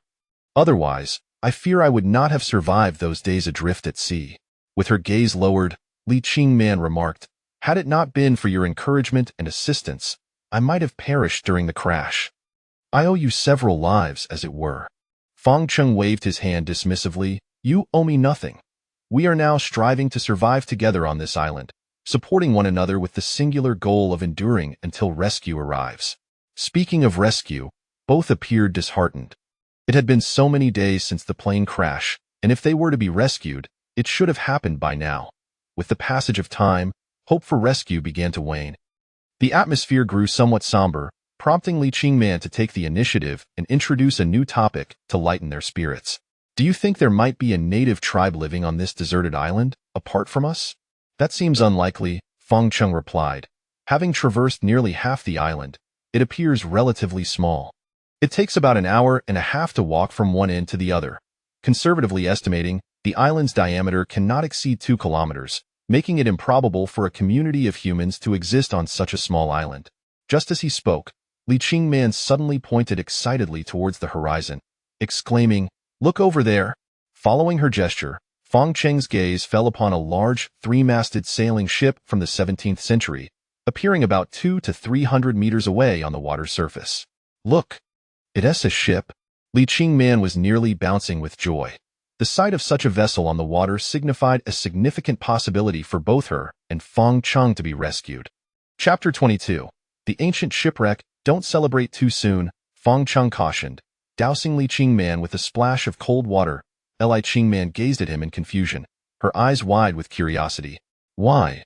Speaker 1: Otherwise, I fear I would not have survived those days adrift at sea." With her gaze lowered, Li Qingman remarked, "Had it not been for your encouragement and assistance, I might have perished during the crash. I owe you several lives, as it were." Feng Cheng waved his hand dismissively, "You owe me nothing. We are now striving to survive together on this island, supporting one another with the singular goal of enduring until rescue arrives." Speaking of rescue, both appeared disheartened. It had been so many days since the plane crash, and if they were to be rescued, It should have happened by now. With the passage of time, hope for rescue began to wane. The atmosphere grew somewhat somber, prompting Li Qingman to take the initiative and introduce a new topic to lighten their spirits. Do you think there might be a native tribe living on this deserted island, apart from us? That seems unlikely, Feng Cheng replied. Having traversed nearly half the island, it appears relatively small. It takes about an hour and a half to walk from one end to the other. Conservatively estimating, the island's diameter cannot exceed 2 kilometers, making it improbable for a community of humans to exist on such a small island. Just as he spoke, Li Qingman suddenly pointed excitedly towards the horizon, exclaiming, "Look over there!" Following her gesture, Feng Cheng's gaze fell upon a large, 3-masted sailing ship from the 17th century, appearing about 200 to 300 meters away on the water's surface. "Look! It's a ship!" Li Qingman was nearly bouncing with joy. The sight of such a vessel on the water signified a significant possibility for both her and Feng Cheng to be rescued. Chapter 22. The Ancient Shipwreck. Don't celebrate too soon, Feng Cheng cautioned, dousing Li Qingman with a splash of cold water. Li Qingman gazed at him in confusion, her eyes wide with curiosity. "Why?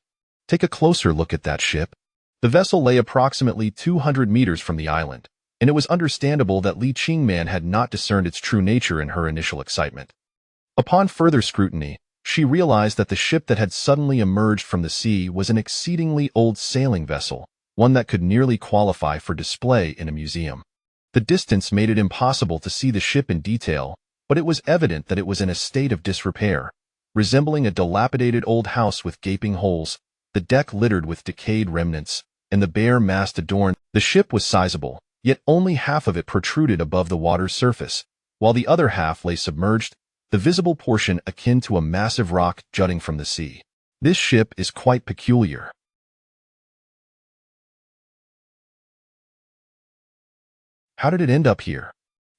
Speaker 1: Take a closer look at that ship." The vessel lay approximately 200 meters from the island, and it was understandable that Li Qingman had not discerned its true nature in her initial excitement. Upon further scrutiny, she realized that the ship that had suddenly emerged from the sea was an exceedingly old sailing vessel, one that could nearly qualify for display in a museum. The distance made it impossible to see the ship in detail, but it was evident that it was in a state of disrepair, resembling a dilapidated old house with gaping holes, the deck littered with decayed remnants, and the bare mast adorned. The ship was sizable, yet only half of it protruded above the water's surface, while the other half lay submerged, the visible portion akin to a massive rock jutting from the sea. "This ship is quite peculiar." "How did it end up here?"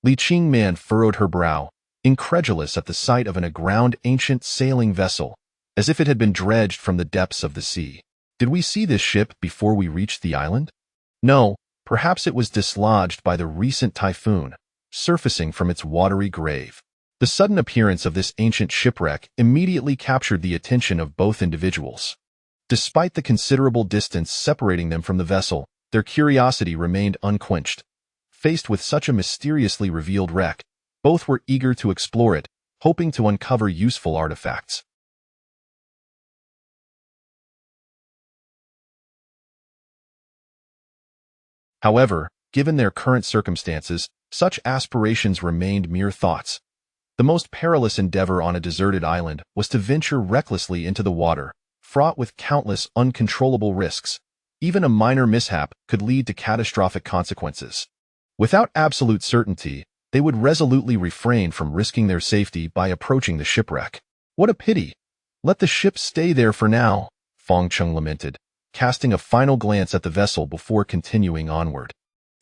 Speaker 1: Li Qingman furrowed her brow, incredulous at the sight of an aground ancient sailing vessel, as if it had been dredged from the depths of the sea. "Did we see this ship before we reached the island?" "No, perhaps it was dislodged by the recent typhoon, surfacing from its watery grave." The sudden appearance of this ancient shipwreck immediately captured the attention of both individuals. Despite the considerable distance separating them from the vessel, their curiosity remained unquenched. Faced with such a mysteriously revealed wreck, both were eager to explore it, hoping to uncover useful artifacts. However, given their current circumstances, such aspirations remained mere thoughts. The most perilous endeavor on a deserted island was to venture recklessly into the water, fraught with countless uncontrollable risks. Even a minor mishap could lead to catastrophic consequences. Without absolute certainty, they would resolutely refrain from risking their safety by approaching the shipwreck. "What a pity! Let the ship stay there for now," Feng Cheng lamented, casting a final glance at the vessel before continuing onward.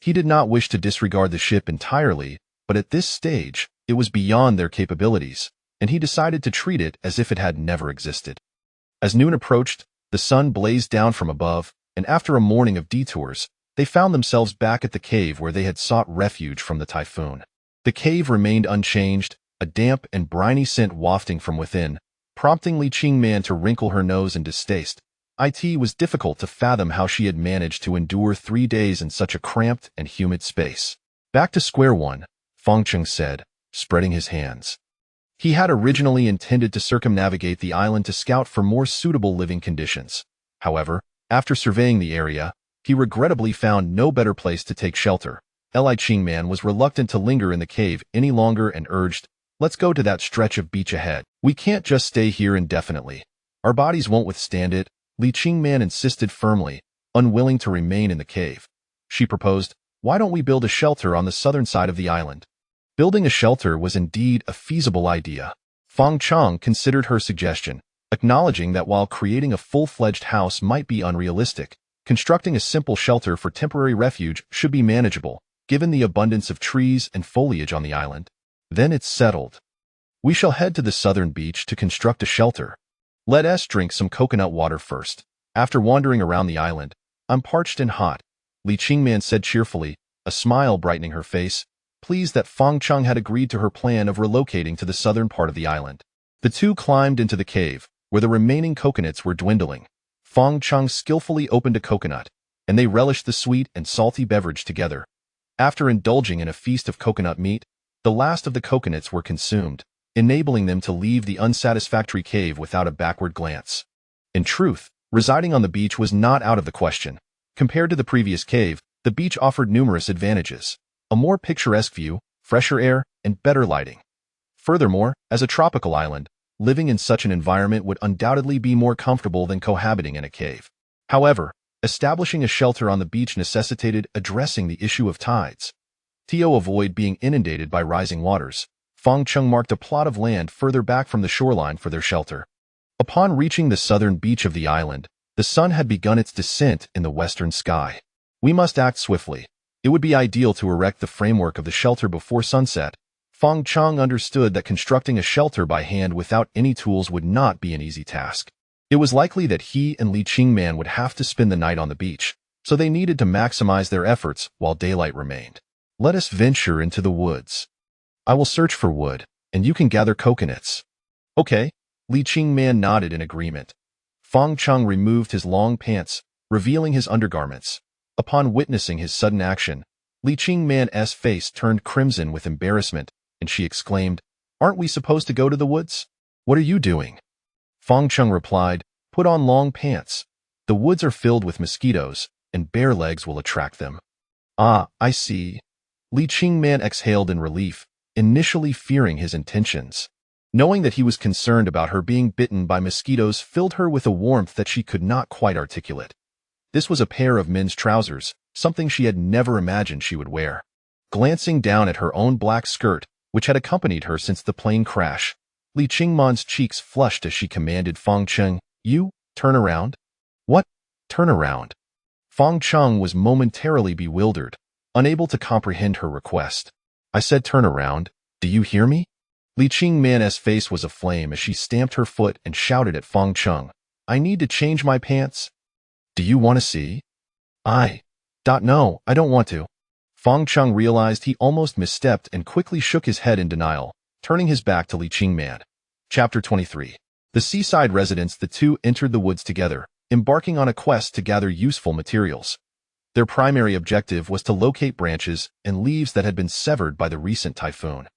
Speaker 1: He did not wish to disregard the ship entirely, but at this stage, it was beyond their capabilities, and he decided to treat it as if it had never existed. As noon approached, the sun blazed down from above, and after a morning of detours, they found themselves back at the cave where they had sought refuge from the typhoon. The cave remained unchanged, a damp and briny scent wafting from within, prompting Li Qingman to wrinkle her nose in distaste. It was difficult to fathom how she had managed to endure 3 days in such a cramped and humid space. "Back to square one," Feng Cheng said, spreading his hands. He had originally intended to circumnavigate the island to scout for more suitable living conditions. However, after surveying the area, he regrettably found no better place to take shelter. Li Qingman was reluctant to linger in the cave any longer and urged, "Let's go to that stretch of beach ahead. We can't just stay here indefinitely. Our bodies won't withstand it." Li Qingman insisted firmly, unwilling to remain in the cave. She proposed, "Why don't we build a shelter on the southern side of the island?" Building a shelter was indeed a feasible idea. Feng Cheng considered her suggestion, acknowledging that while creating a full-fledged house might be unrealistic, constructing a simple shelter for temporary refuge should be manageable, given the abundance of trees and foliage on the island. "Then it's settled. We shall head to the southern beach to construct a shelter. Let us drink some coconut water first. After wandering around the island, I'm parched and hot," Li Qingman said cheerfully, a smile brightening her face, pleased that Feng Cheng had agreed to her plan of relocating to the southern part of the island. The two climbed into the cave, where the remaining coconuts were dwindling. Fong Chung skillfully opened a coconut, and they relished the sweet and salty beverage together. After indulging in a feast of coconut meat, the last of the coconuts were consumed, enabling them to leave the unsatisfactory cave without a backward glance. In truth, residing on the beach was not out of the question. Compared to the previous cave, the beach offered numerous advantages: a more picturesque view, fresher air, and better lighting. Furthermore, as a tropical island, living in such an environment would undoubtedly be more comfortable than cohabiting in a cave. However, establishing a shelter on the beach necessitated addressing the issue of tides. To avoid being inundated by rising waters, Fong Chung marked a plot of land further back from the shoreline for their shelter. Upon reaching the southern beach of the island, the sun had begun its descent in the western sky. We must act swiftly. It would be ideal to erect the framework of the shelter before sunset. Fong Chung understood that constructing a shelter by hand without any tools would not be an easy task. It was likely that he and Li Qingman would have to spend the night on the beach, so they needed to maximize their efforts while daylight remained. Let us venture into the woods. I will search for wood, and you can gather coconuts. Okay, Li Qingman nodded in agreement. Fong Chung removed his long pants, revealing his undergarments. Upon witnessing his sudden action, Li Qingman's face turned crimson with embarrassment, and she exclaimed, "Aren't we supposed to go to the woods? What are you doing?" Fong Chung replied, "Put on long pants. The woods are filled with mosquitoes, and bare legs will attract them." "Ah, I see." Li Qingman exhaled in relief, initially fearing his intentions. Knowing that he was concerned about her being bitten by mosquitoes filled her with a warmth that she could not quite articulate. This was a pair of men's trousers, something she had never imagined she would wear. Glancing down at her own black skirt, which had accompanied her since the plane crash, Li Qingman's cheeks flushed as she commanded Fong Chung, "You, turn around." "What? Turn around?" Fong Chung was momentarily bewildered, unable to comprehend her request. "I said turn around. Do you hear me?" Li Qingman's face was aflame as she stamped her foot and shouted at Fong Chung, "I need to change my pants." "Do you want to see?" No, I don't want to." Fong Chung realized he almost misstepped and quickly shook his head in denial, turning his back to Li Qingman. Chapter 23. The seaside residence. The two entered the woods together, embarking on a quest to gather useful materials. Their primary objective was to locate branches and leaves that had been severed by the recent typhoon.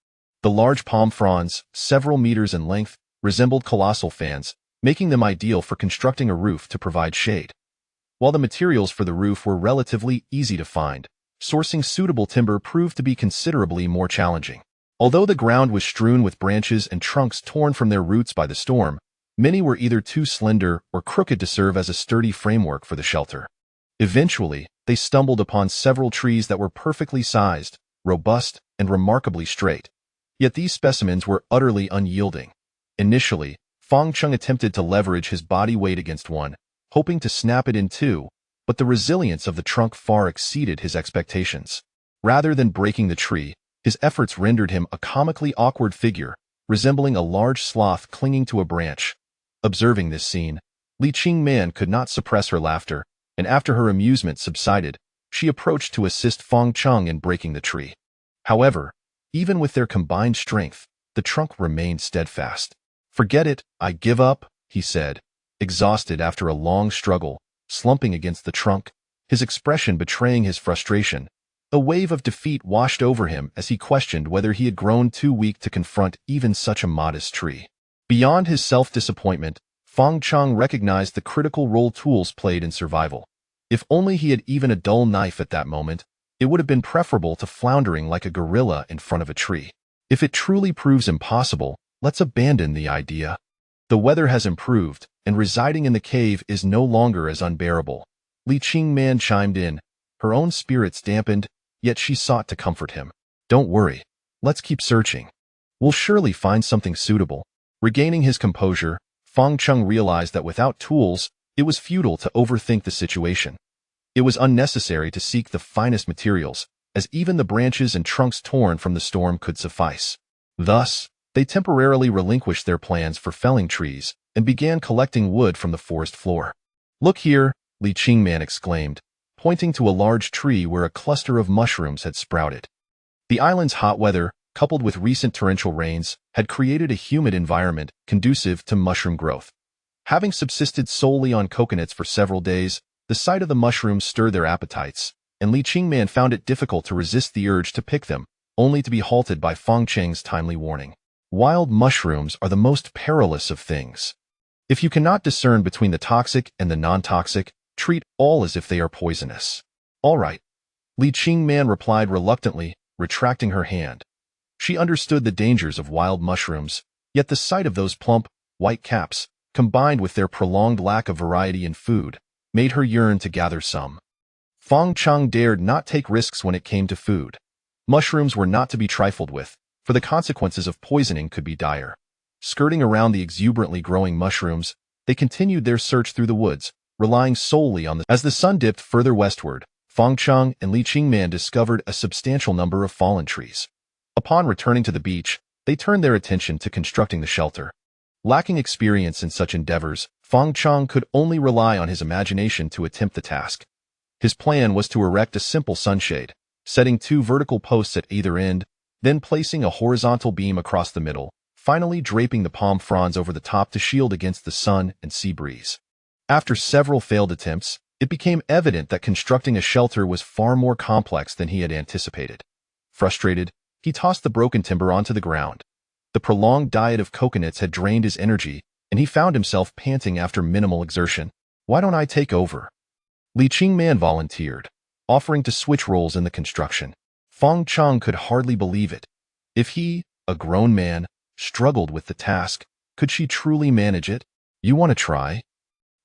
Speaker 1: The large palm fronds, several meters in length, resembled colossal fans, making them ideal for constructing a roof to provide shade. While the materials for the roof were relatively easy to find, sourcing suitable timber proved to be considerably more challenging. Although the ground was strewn with branches and trunks torn from their roots by the storm, many were either too slender or crooked to serve as a sturdy framework for the shelter. Eventually, they stumbled upon several trees that were perfectly sized, robust, and remarkably straight. Yet these specimens were utterly unyielding. Initially, Fong Chung attempted to leverage his body weight against one, hoping to snap it in two, but the resilience of the trunk far exceeded his expectations. Rather than breaking the tree, his efforts rendered him a comically awkward figure, resembling a large sloth clinging to a branch. Observing this scene, Li Qingman could not suppress her laughter, and after her amusement subsided, she approached to assist Fong Chung in breaking the tree. However, even with their combined strength, the trunk remained steadfast. "Forget it, I give up," he said, exhausted after a long struggle, slumping against the trunk, his expression betraying his frustration. A wave of defeat washed over him as he questioned whether he had grown too weak to confront even such a modest tree. Beyond his self-disappointment, Fong Chung recognized the critical role tools played in survival. If only he had even a dull knife at that moment, it would have been preferable to floundering like a gorilla in front of a tree. If it truly proves impossible, let's abandon the idea. The weather has improved, and residing in the cave is no longer as unbearable. Li Qingman chimed in, her own spirits dampened, yet she sought to comfort him. "Don't worry. Let's keep searching. We'll surely find something suitable." Regaining his composure, Fong Chung realized that without tools, it was futile to overthink the situation. It was unnecessary to seek the finest materials, as even the branches and trunks torn from the storm could suffice. Thus, they temporarily relinquished their plans for felling trees and began collecting wood from the forest floor. "Look here," Li Qingman exclaimed, pointing to a large tree where a cluster of mushrooms had sprouted. The island's hot weather, coupled with recent torrential rains, had created a humid environment conducive to mushroom growth. Having subsisted solely on coconuts for several days, the sight of the mushrooms stirred their appetites, and Li Qingman found it difficult to resist the urge to pick them, only to be halted by Feng Cheng's timely warning. Wild mushrooms are the most perilous of things. If you cannot discern between the toxic and the non-toxic, treat all as if they are poisonous. All right, Li Qingman replied reluctantly, retracting her hand. She understood the dangers of wild mushrooms, yet the sight of those plump, white caps, combined with their prolonged lack of variety in food, made her yearn to gather some. Feng Cheng dared not take risks when it came to food. Mushrooms were not to be trifled with, for the consequences of poisoning could be dire. Skirting around the exuberantly growing mushrooms, they continued their search through the woods, relying solely on As the sun dipped further westward, Feng Cheng and Li Qingman discovered a substantial number of fallen trees. Upon returning to the beach, they turned their attention to constructing the shelter. Lacking experience in such endeavors, Feng Cheng could only rely on his imagination to attempt the task. His plan was to erect a simple sunshade, setting 2 vertical posts at either end, then placing a horizontal beam across the middle, finally draping the palm fronds over the top to shield against the sun and sea breeze. After several failed attempts, it became evident that constructing a shelter was far more complex than he had anticipated. Frustrated, he tossed the broken timber onto the ground. The prolonged diet of coconuts had drained his energy, and he found himself panting after minimal exertion. "Why don't I take over?" Li Qingman volunteered, offering to switch roles in the construction. Feng Cheng could hardly believe it. If he, a grown man, struggled with the task, could she truly manage it? "You want to try?"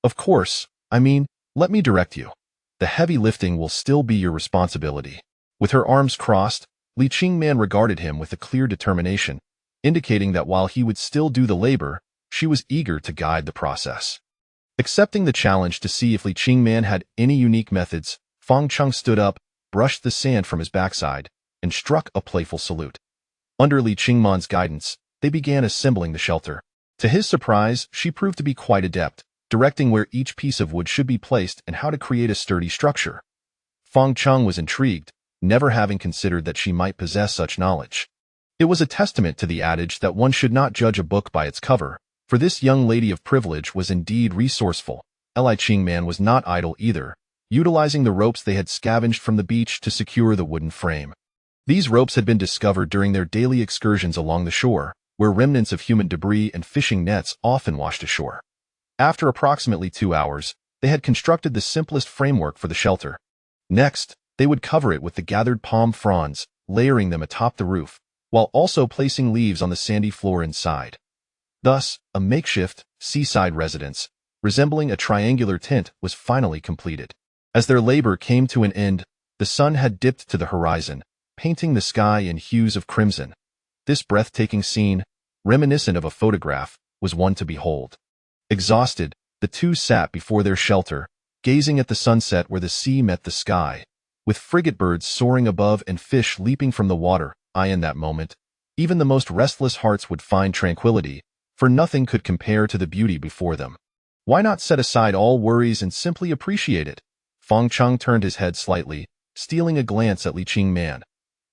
Speaker 1: "Of course, let me direct you. The heavy lifting will still be your responsibility." With her arms crossed, Li Qingman regarded him with a clear determination, indicating that while he would still do the labor, she was eager to guide the process. Accepting the challenge to see if Li Qingman had any unique methods, Feng Cheng stood up, brushed the sand from his backside, and struck a playful salute. Under Li Qingman's guidance, they began assembling the shelter. To his surprise, she proved to be quite adept, directing where each piece of wood should be placed and how to create a sturdy structure. Feng Cheng was intrigued, never having considered that she might possess such knowledge. It was a testament to the adage that one should not judge a book by its cover, for this young lady of privilege was indeed resourceful. Li Qingman was not idle either, utilizing the ropes they had scavenged from the beach to secure the wooden frame. These ropes had been discovered during their daily excursions along the shore, where remnants of human debris and fishing nets often washed ashore. After approximately 2 hours, they had constructed the simplest framework for the shelter. Next, they would cover it with the gathered palm fronds, layering them atop the roof, while also placing leaves on the sandy floor inside. Thus, a makeshift, seaside residence, resembling a triangular tent, was finally completed. As their labor came to an end, the sun had dipped to the horizon, painting the sky in hues of crimson. This breathtaking scene, reminiscent of a photograph, was one to behold. Exhausted, the two sat before their shelter, gazing at the sunset where the sea met the sky. With frigate birds soaring above and fish leaping from the water, in that moment, even the most restless hearts would find tranquility, for nothing could compare to the beauty before them. Why not set aside all worries and simply appreciate it? Feng Cheng turned his head slightly, stealing a glance at Li Qingman.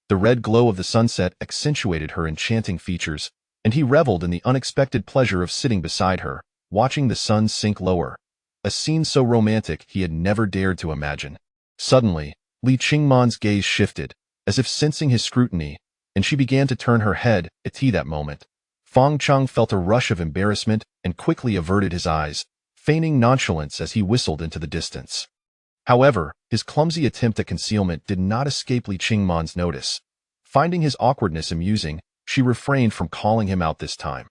Speaker 1: The red glow of the sunset accentuated her enchanting features, and he reveled in the unexpected pleasure of sitting beside her, watching the sun sink lower, a scene so romantic he had never dared to imagine. Suddenly, Li Qingman's gaze shifted, as if sensing his scrutiny, and she began to turn her head at that moment. Feng Cheng felt a rush of embarrassment and quickly averted his eyes, feigning nonchalance as he whistled into the distance. However, his clumsy attempt at concealment did not escape Li Qingman's notice. Finding his awkwardness amusing, she refrained from calling him out this time.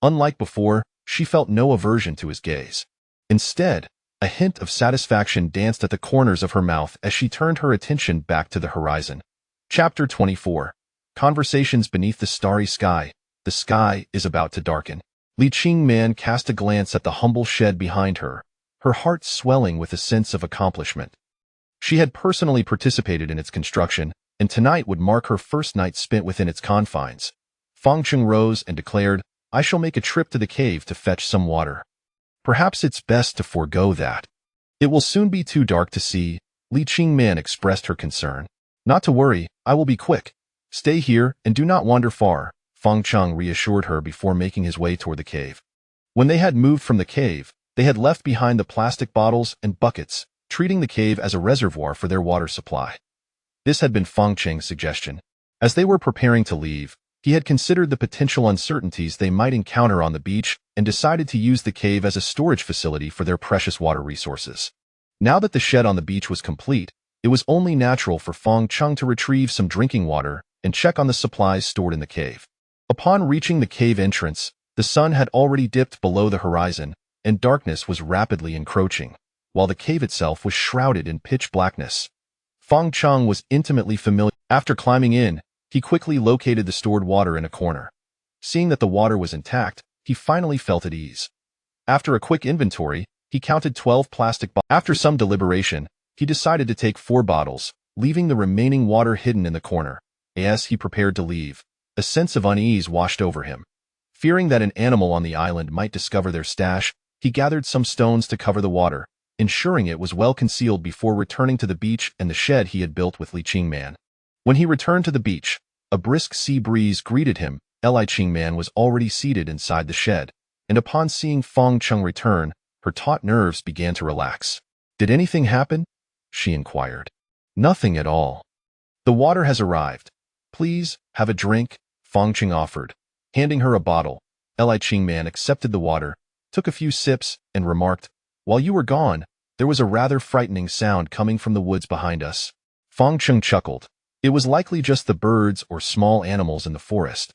Speaker 1: Unlike before, she felt no aversion to his gaze. Instead, a hint of satisfaction danced at the corners of her mouth as she turned her attention back to the horizon. Chapter 24. Conversations beneath the starry sky. The sky is about to darken. Li Qingman cast a glance at the humble shed behind her, her heart swelling with a sense of accomplishment. She had personally participated in its construction, and tonight would mark her first night spent within its confines. Feng Cheng rose and declared, "I shall make a trip to the cave to fetch some water." "Perhaps it's best to forego that. It will soon be too dark to see," Li Qingman expressed her concern. "Not to worry, I will be quick." Stay here and do not wander far, Feng Cheng reassured her before making his way toward the cave. When they had moved from the cave, they had left behind the plastic bottles and buckets, treating the cave as a reservoir for their water supply. This had been Feng Cheng's suggestion. As they were preparing to leave, he had considered the potential uncertainties they might encounter on the beach and decided to use the cave as a storage facility for their precious water resources. Now that the shed on the beach was complete, it was only natural for Feng Cheng to retrieve some drinking water and check on the supplies stored in the cave. Upon reaching the cave entrance, the sun had already dipped below the horizon, and darkness was rapidly encroaching, while the cave itself was shrouded in pitch blackness. Feng Cheng was intimately familiar. After climbing in, he quickly located the stored water in a corner. Seeing that the water was intact, he finally felt at ease. After a quick inventory, he counted 12 plastic bottles. After some deliberation, he decided to take 4 bottles, leaving the remaining water hidden in the corner. As he prepared to leave, a sense of unease washed over him. Fearing that an animal on the island might discover their stash, he gathered some stones to cover the water, ensuring it was well concealed before returning to the beach and the shed he had built with Li Qingman. When he returned to the beach, a brisk sea breeze greeted him. Li Qingman was already seated inside the shed, and upon seeing Feng Cheng return, her taut nerves began to relax. "Did anything happen?" she inquired. "Nothing at all. The water has arrived. Please, have a drink," Feng Cheng offered. Handing her a bottle, Li Qingman accepted the water, took a few sips, and remarked, "While you were gone, there was a rather frightening sound coming from the woods behind us." Feng Cheng chuckled. It was likely just the birds or small animals in the forest.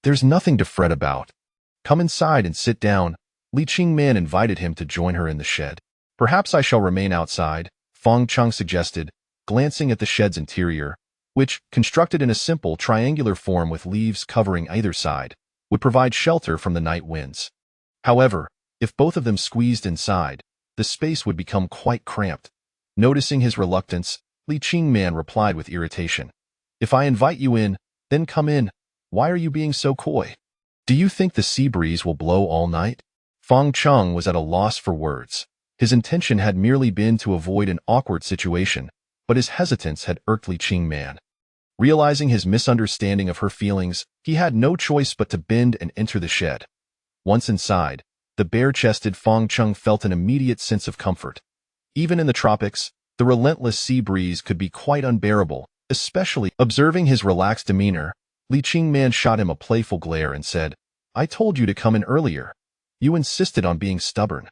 Speaker 1: "There's nothing to fret about. Come inside and sit down." Li Qingman invited him to join her in the shed. "Perhaps I shall remain outside," Feng Cheng suggested, glancing at the shed's interior, which, constructed in a simple triangular form with leaves covering either side, would provide shelter from the night winds. However, if both of them squeezed inside, the space would become quite cramped. Noticing his reluctance, Li Qingman replied with irritation, "If I invite you in, then come in. Why are you being so coy? Do you think the sea breeze will blow all night?" Feng Cheng was at a loss for words. His intention had merely been to avoid an awkward situation, but his hesitance had irked Li Qingman. Realizing his misunderstanding of her feelings, he had no choice but to bend and enter the shed. Once inside, the bare-chested Feng Cheng felt an immediate sense of comfort. Even in the tropics, the relentless sea breeze could be quite unbearable, especially. Observing his relaxed demeanor, Li Qingman shot him a playful glare and said, "I told you to come in earlier. You insisted on being stubborn.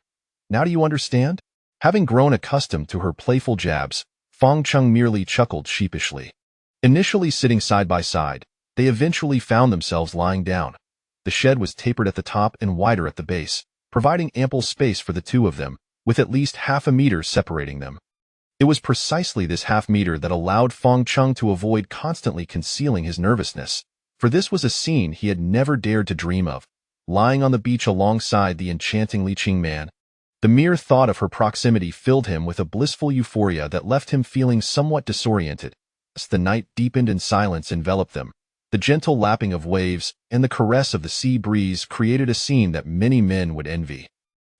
Speaker 1: Now do you understand?" Having grown accustomed to her playful jabs, Feng Cheng merely chuckled sheepishly. Initially sitting side by side, they eventually found themselves lying down. The shed was tapered at the top and wider at the base, providing ample space for the two of them, with at least half a meter separating them. It was precisely this half meter that allowed Feng Cheng to avoid constantly concealing his nervousness, for this was a scene he had never dared to dream of, lying on the beach alongside the enchanting Li Qingman. The mere thought of her proximity filled him with a blissful euphoria that left him feeling somewhat disoriented. As the night deepened and silence enveloped them, the gentle lapping of waves and the caress of the sea breeze created a scene that many men would envy.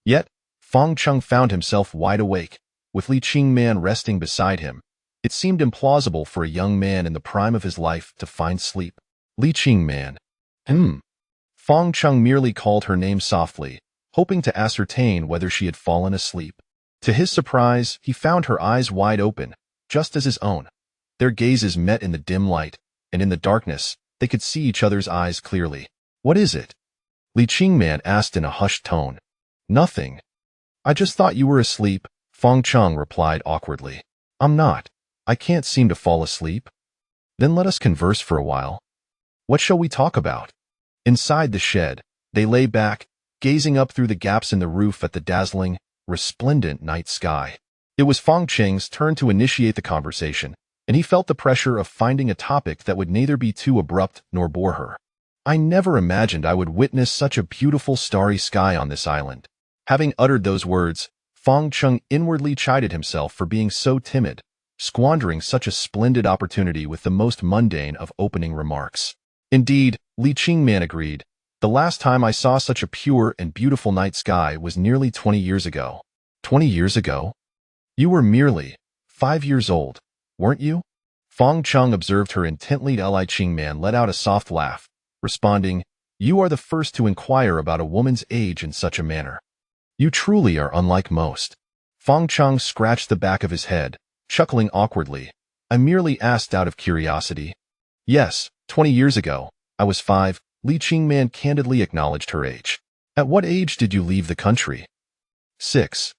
Speaker 1: Yet, Feng Cheng found himself wide awake, with Li Qingman resting beside him. It seemed implausible for a young man in the prime of his life to find sleep. Li Qingman. Feng Cheng merely called her name softly, hoping to ascertain whether she had fallen asleep. To his surprise, he found her eyes wide open, just as his own. Their gazes met in the dim light, and in the darkness, they could see each other's eyes clearly. "What is it?" Li Qingman asked in a hushed tone. "Nothing. I just thought you were asleep," Feng Cheng replied awkwardly. "I'm not. I can't seem to fall asleep." "Then let us converse for a while. What shall we talk about?" Inside the shed, they lay back, gazing up through the gaps in the roof at the dazzling, resplendent night sky. It was Feng Cheng's turn to initiate the conversation, and he felt the pressure of finding a topic that would neither be too abrupt nor bore her. "I never imagined I would witness such a beautiful starry sky on this island." Having uttered those words, Feng Cheng inwardly chided himself for being so timid, squandering such a splendid opportunity with the most mundane of opening remarks. Indeed, Li Qingman agreed, "The last time I saw such a pure and beautiful night sky was nearly 20 years ago." 20 years ago? You were merely 5 years old, weren't you? Fong Chung observed her intently. Li Qingman let out a soft laugh, responding, "You are the first to inquire about a woman's age in such a manner. You truly are unlike most." Fong Chung scratched the back of his head, chuckling awkwardly. "I merely asked out of curiosity." "Yes, 20 years ago. I was 5, Li Qingman candidly acknowledged her age. "At what age did you leave the country?" 6.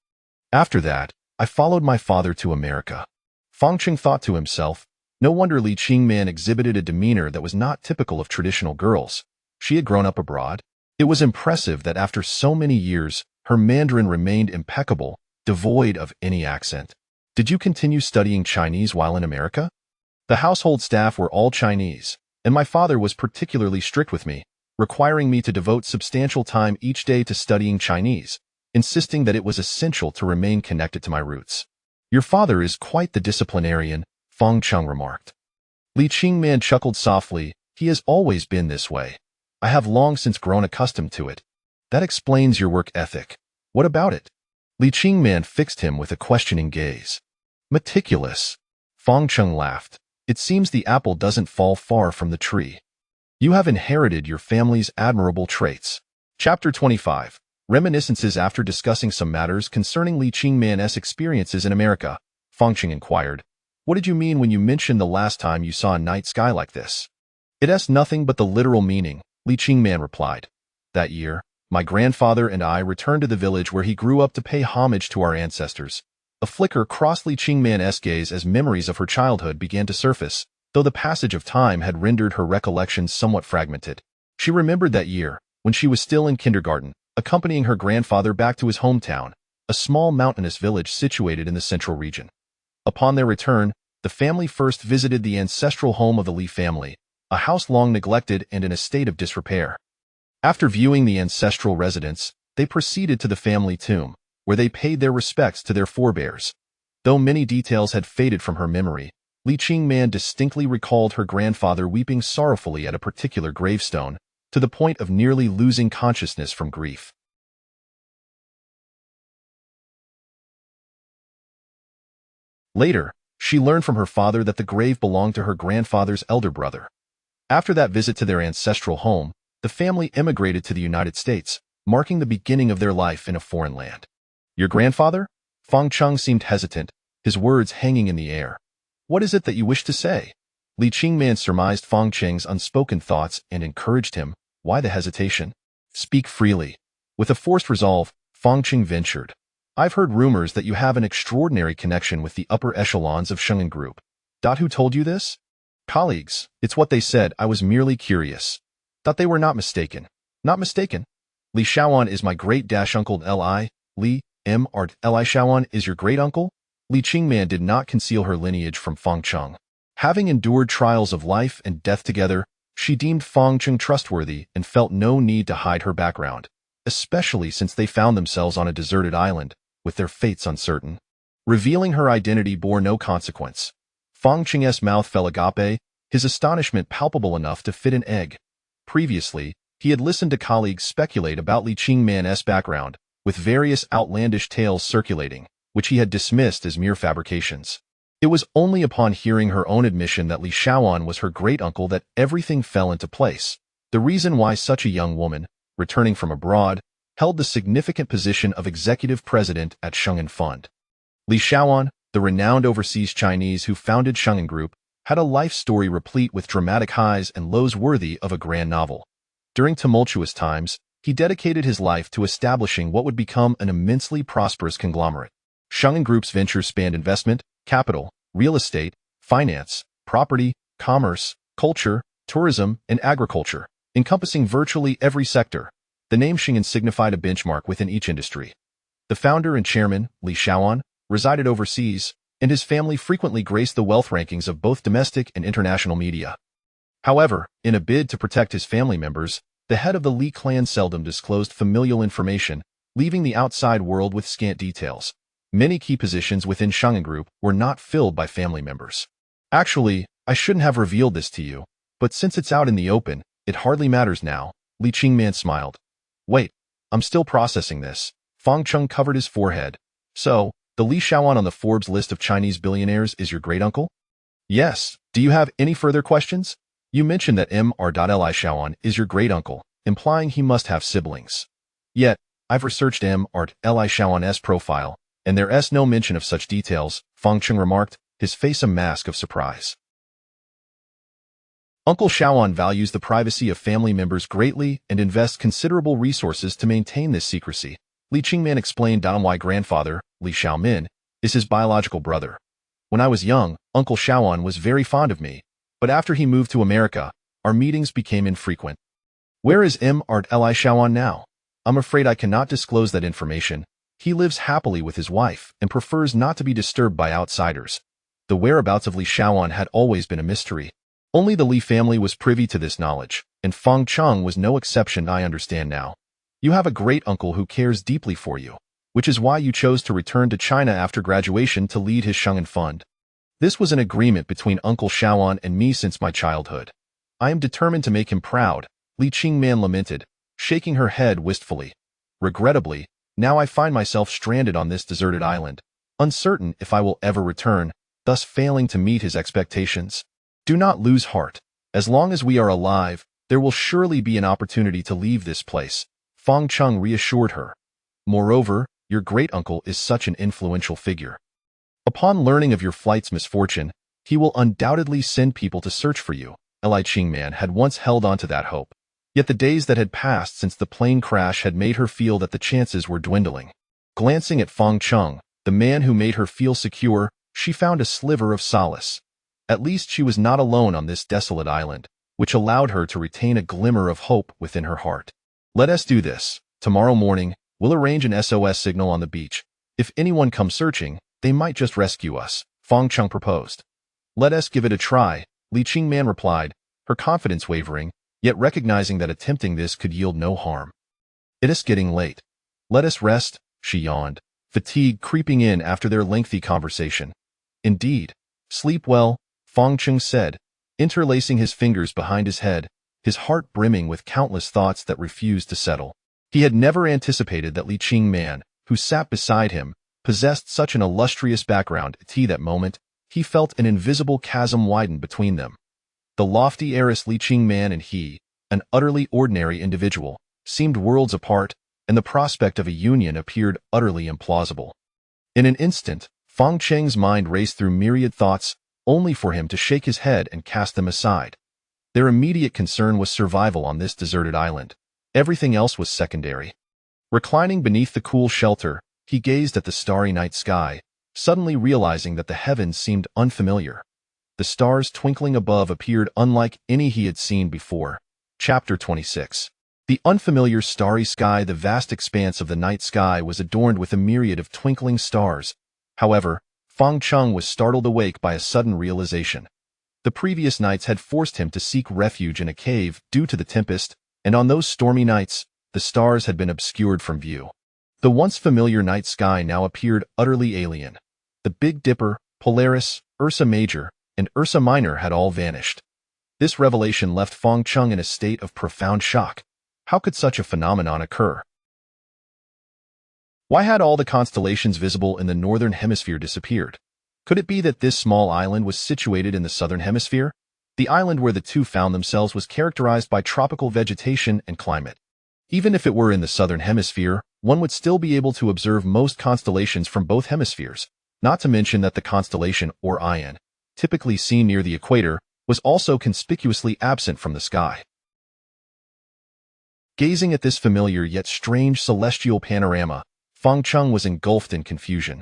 Speaker 1: "After that, I followed my father to America." Fong Chung thought to himself, no wonder Li Qingman exhibited a demeanor that was not typical of traditional girls. She had grown up abroad. It was impressive that after so many years, her Mandarin remained impeccable, devoid of any accent. "Did you continue studying Chinese while in America?" "The household staff were all Chinese, and my father was particularly strict with me, requiring me to devote substantial time each day to studying Chinese, insisting that it was essential to remain connected to my roots." "Your father is quite the disciplinarian," Fong Chung remarked. Li Qingman chuckled softly. "He has always been this way. I have long since grown accustomed to it." "That explains your work ethic. What about it?" Li Qingman fixed him with a questioning gaze. "Meticulous." Fong Chung laughed. "It seems the apple doesn't fall far from the tree. You have inherited your family's admirable traits." Chapter 25. Reminiscences. After discussing some matters concerning Li Qingman's experiences in America, Fong Chung inquired, "What did you mean when you mentioned the last time you saw a night sky like this?" "It has nothing but the literal meaning," Li Qingman replied. "That year, my grandfather and I returned to the village where he grew up to pay homage to our ancestors." A flicker crossed Li Qingman's gaze as memories of her childhood began to surface, though the passage of time had rendered her recollections somewhat fragmented. She remembered that year, when she was still in kindergarten, accompanying her grandfather back to his hometown, a small mountainous village situated in the central region. Upon their return, the family first visited the ancestral home of the Li family, a house long neglected and in a state of disrepair. After viewing the ancestral residence, they proceeded to the family tomb, where they paid their respects to their forebears. Though many details had faded from her memory, Li Qingman distinctly recalled her grandfather weeping sorrowfully at a particular gravestone, to the point of nearly losing consciousness from grief. Later, she learned from her father that the grave belonged to her grandfather's elder brother. After that visit to their ancestral home, the family emigrated to the United States, marking the beginning of their life in a foreign land. "Your grandfather?" Fong Chung seemed hesitant, his words hanging in the air. "What is it that you wish to say?" Li Qingman surmised Fong Cheng's unspoken thoughts and encouraged him. "Why the hesitation? Speak freely." With a forced resolve, Fong Cheng ventured. "I've heard rumors that you have an extraordinary connection with the upper echelons of Shungan Group. Who told you this?" "Colleagues, it's what they said. I was merely curious." "Thought they were not mistaken." "Not mistaken? Li Shaoan is my great-uncle. Li Shaoan is your great-uncle?" Li Qingman did not conceal her lineage from Fong Chung. Having endured trials of life and death together, she deemed Fong Chung trustworthy and felt no need to hide her background, especially since they found themselves on a deserted island, with their fates uncertain. Revealing her identity bore no consequence. Fong Cheng's mouth fell agape, his astonishment palpable enough to fit an egg. Previously, he had listened to colleagues speculate about Li Qingman's background, with various outlandish tales circulating, which he had dismissed as mere fabrications. It was only upon hearing her own admission that Li Shaoan was her great-uncle that everything fell into place. The reason why such a young woman, returning from abroad, held the significant position of executive president at Shungan Fund. Li Shaoan, the renowned overseas Chinese who founded Shungan Group, had a life story replete with dramatic highs and lows worthy of a grand novel. During tumultuous times, he dedicated his life to establishing what would become an immensely prosperous conglomerate. Shungan Group's ventures spanned investment, capital, real estate, finance, property, commerce, culture, tourism, and agriculture, encompassing virtually every sector. The name Shungan signified a benchmark within each industry. The founder and chairman, Li Shaoan, resided overseas, and his family frequently graced the wealth rankings of both domestic and international media. However, in a bid to protect his family members, the head of the Li clan seldom disclosed familial information, leaving the outside world with scant details. Many key positions within Shungan Group were not filled by family members. "Actually, I shouldn't have revealed this to you, but since it's out in the open, it hardly matters now," Li Qingman smiled. "Wait, I'm still processing this." Fong Chung covered his forehead. "So, the Li Shaoan on the Forbes list of Chinese billionaires is your great-uncle?" Yes. Do you have any further questions? You mentioned that Mr. Shawan is your great-uncle, implying he must have siblings. Yet, I've researched Mr. Shawan's profile, and there's no mention of such details, Fang Cheng remarked, his face a mask of surprise. Uncle Shawan values the privacy of family members greatly and invests considerable resources to maintain this secrecy. Li Qingman explained why grandfather, Li Xiaomin, is his biological brother. When I was young, Uncle Shawan was very fond of me, but after he moved to America, our meetings became infrequent. Where is Mr. Shawan now? I'm afraid I cannot disclose that information. He lives happily with his wife and prefers not to be disturbed by outsiders. The whereabouts of Li Shawan had always been a mystery. Only the Li family was privy to this knowledge, and Fang Cheng was no exception. I understand now. You have a great uncle who cares deeply for you, which is why you chose to return to China after graduation to lead his Shungan Fund. This was an agreement between Uncle Shawan and me since my childhood. I am determined to make him proud, Li Qingman lamented, shaking her head wistfully. Regrettably, now I find myself stranded on this deserted island, uncertain if I will ever return, thus failing to meet his expectations. Do not lose heart. As long as we are alive, there will surely be an opportunity to leave this place, Fang Cheng reassured her. Moreover, your great-uncle is such an influential figure. Upon learning of your flight's misfortune, he will undoubtedly send people to search for you. Li Qingman had once held on to that hope. Yet the days that had passed since the plane crash had made her feel that the chances were dwindling. Glancing at Fang Cheng, the man who made her feel secure, she found a sliver of solace. At least she was not alone on this desolate island, which allowed her to retain a glimmer of hope within her heart. Let us do this. Tomorrow morning, we'll arrange an SOS signal on the beach. If anyone comes searching, they might just rescue us, Fang Cheng proposed. Let us give it a try, Li Qingman replied, her confidence wavering, yet recognizing that attempting this could yield no harm. It is getting late. Let us rest, she yawned, fatigue creeping in after their lengthy conversation. Indeed. Sleep well, Fang Cheng said, interlacing his fingers behind his head, his heart brimming with countless thoughts that refused to settle. He had never anticipated that Li Qingman, who sat beside him, possessed such an illustrious background. At that moment, he felt an invisible chasm widen between them. The lofty heiress Li Qingman and he, an utterly ordinary individual, seemed worlds apart, and the prospect of a union appeared utterly implausible. In an instant, Fang Cheng's mind raced through myriad thoughts, only for him to shake his head and cast them aside. Their immediate concern was survival on this deserted island. Everything else was secondary. Reclining beneath the cool shelter, he gazed at the starry night sky, suddenly realizing that the heavens seemed unfamiliar. The stars twinkling above appeared unlike any he had seen before. Chapter 26. The unfamiliar starry sky. The vast expanse of the night sky was adorned with a myriad of twinkling stars. However, Fang Cheng was startled awake by a sudden realization. The previous nights had forced him to seek refuge in a cave due to the tempest, and on those stormy nights, the stars had been obscured from view. The once familiar night sky now appeared utterly alien. The Big Dipper, Polaris, Ursa Major, and Ursa Minor had all vanished. This revelation left Fang Cheng in a state of profound shock. How could such a phenomenon occur? Why had all the constellations visible in the northern hemisphere disappeared? Could it be that this small island was situated in the southern hemisphere? The island where the two found themselves was characterized by tropical vegetation and climate. Even if it were in the southern hemisphere, one would still be able to observe most constellations from both hemispheres, not to mention that the constellation Orion, typically seen near the equator, was also conspicuously absent from the sky. Gazing at this familiar yet strange celestial panorama, Fang Cheng was engulfed in confusion.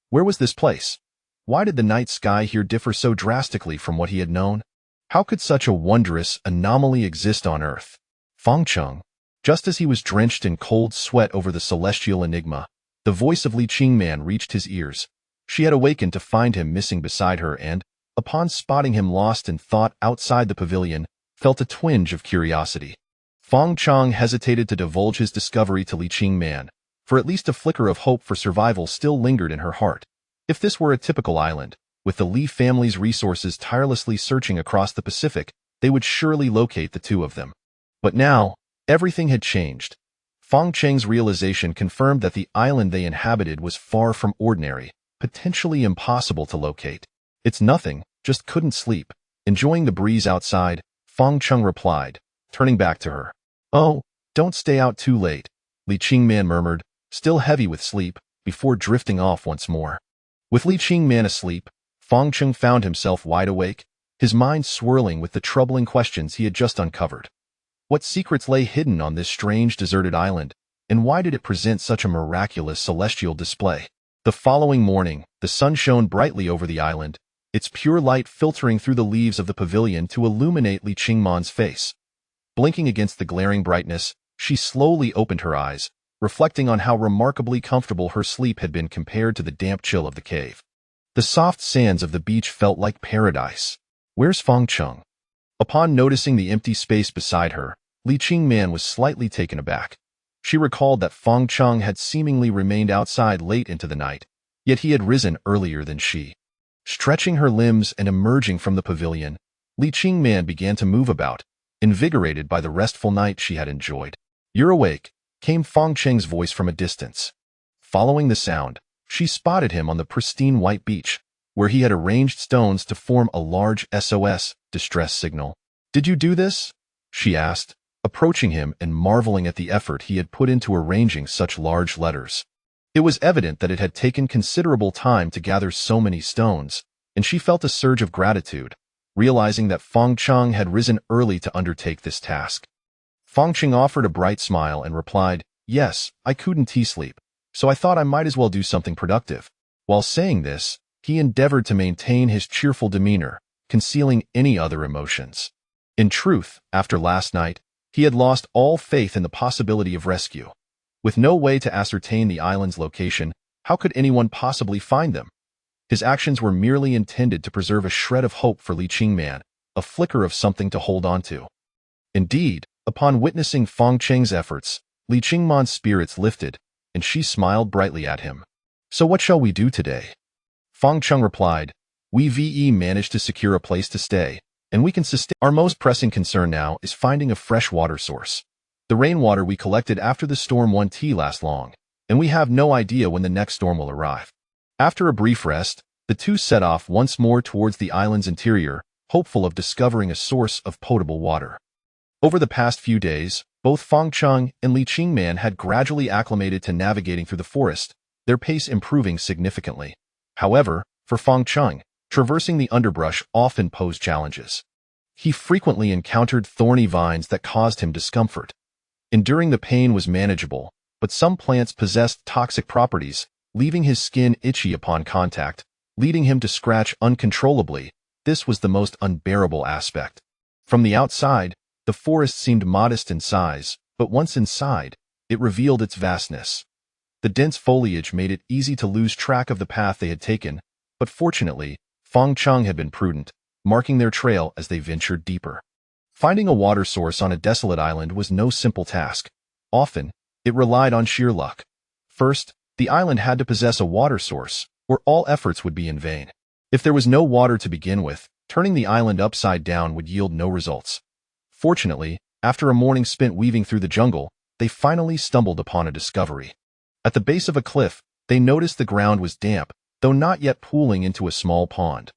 Speaker 1: Where was this place? Why did the night sky here differ so drastically from what he had known? How could such a wondrous anomaly exist on Earth? Fang Cheng, just as he was drenched in cold sweat over the celestial enigma, the voice of Li Qingman reached his ears. She had awakened to find him missing beside her and, upon spotting him lost in thought outside the pavilion, felt a twinge of curiosity. Fang Cheng hesitated to divulge his discovery to Li Qingman, for at least a flicker of hope for survival still lingered in her heart. If this were a typical island, with the Li family's resources tirelessly searching across the Pacific, they would surely locate the two of them. But now, everything had changed. Fang Cheng's realization confirmed that the island they inhabited was far from ordinary, potentially impossible to locate. It's nothing, just couldn't sleep. Enjoying the breeze outside, Fong Chung replied, turning back to her. Oh, don't stay out too late, Li Qingman murmured, still heavy with sleep, before drifting off once more. With Li Qingman asleep, Fong Chung found himself wide awake, his mind swirling with the troubling questions he had just uncovered. What secrets lay hidden on this strange deserted island, and why did it present such a miraculous celestial display? The following morning, the sun shone brightly over the island, its pure light filtering through the leaves of the pavilion to illuminate Li Qingman's face. Blinking against the glaring brightness, she slowly opened her eyes, reflecting on how remarkably comfortable her sleep had been compared to the damp chill of the cave. The soft sands of the beach felt like paradise. Where's Fong Chung? Upon noticing the empty space beside her, Li Qingman was slightly taken aback. She recalled that Fong Chung had seemingly remained outside late into the night, yet he had risen earlier than she. Stretching her limbs and emerging from the pavilion, Li Qingman began to move about, invigorated by the restful night she had enjoyed. You're awake, came Fong Cheng's voice from a distance. Following the sound, she spotted him on the pristine white beach, where he had arranged stones to form a large SOS distress signal. Did you do this? She asked, approaching him and marveling at the effort he had put into arranging such large letters. It was evident that it had taken considerable time to gather so many stones, and she felt a surge of gratitude, realizing that Fong Chung had risen early to undertake this task. Fong Chung offered a bright smile and replied, Yes, I couldn't sleep, so I thought I might as well do something productive. While saying this, he endeavored to maintain his cheerful demeanor, concealing any other emotions. In truth, after last night, he had lost all faith in the possibility of rescue. With no way to ascertain the island's location, how could anyone possibly find them? His actions were merely intended to preserve a shred of hope for Li Qingman, a flicker of something to hold on to. Indeed, upon witnessing Fong Cheng's efforts, Li Qingman's spirits lifted, and she smiled brightly at him. So what shall we do today? Fong Chung replied, We managed to secure a place to stay, and we can sustain. Our most pressing concern now is finding a fresh water source. The rainwater we collected after the storm won't last long, and we have no idea when the next storm will arrive. After a brief rest, the two set off once more towards the island's interior, hopeful of discovering a source of potable water. Over the past few days, both Fong Chung and Li Qingman had gradually acclimated to navigating through the forest, their pace improving significantly. However, for Fong Chung, traversing the underbrush often posed challenges. He frequently encountered thorny vines that caused him discomfort. Enduring the pain was manageable, but some plants possessed toxic properties, leaving his skin itchy upon contact, leading him to scratch uncontrollably. This was the most unbearable aspect. From the outside, the forest seemed modest in size, but once inside, it revealed its vastness. The dense foliage made it easy to lose track of the path they had taken, but fortunately, Fong Chung had been prudent, marking their trail as they ventured deeper. Finding a water source on a desolate island was no simple task. Often, it relied on sheer luck. First, the island had to possess a water source, or all efforts would be in vain. If there was no water to begin with, turning the island upside down would yield no results. Fortunately, after a morning spent weaving through the jungle, they finally stumbled upon a discovery. At the base of a cliff, they noticed the ground was damp, though not yet pooling into a small pond.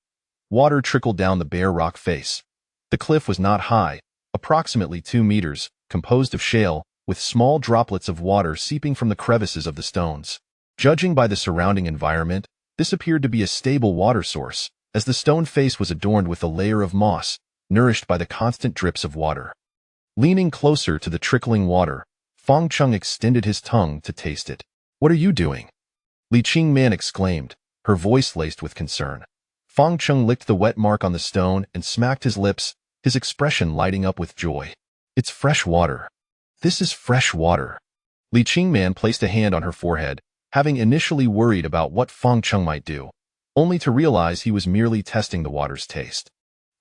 Speaker 1: Water trickled down the bare rock face. The cliff was not high, approximately 2 meters, composed of shale, with small droplets of water seeping from the crevices of the stones. Judging by the surrounding environment, this appeared to be a stable water source, as the stone face was adorned with a layer of moss, nourished by the constant drips of water. Leaning closer to the trickling water, Fong Chung extended his tongue to taste it. What are you doing? Li Qingman exclaimed, her voice laced with concern. Fong Chung licked the wet mark on the stone and smacked his lips, his expression lighting up with joy. It's fresh water. This is fresh water. Li Qingman placed a hand on her forehead, having initially worried about what Fong Chung might do, only to realize he was merely testing the water's taste.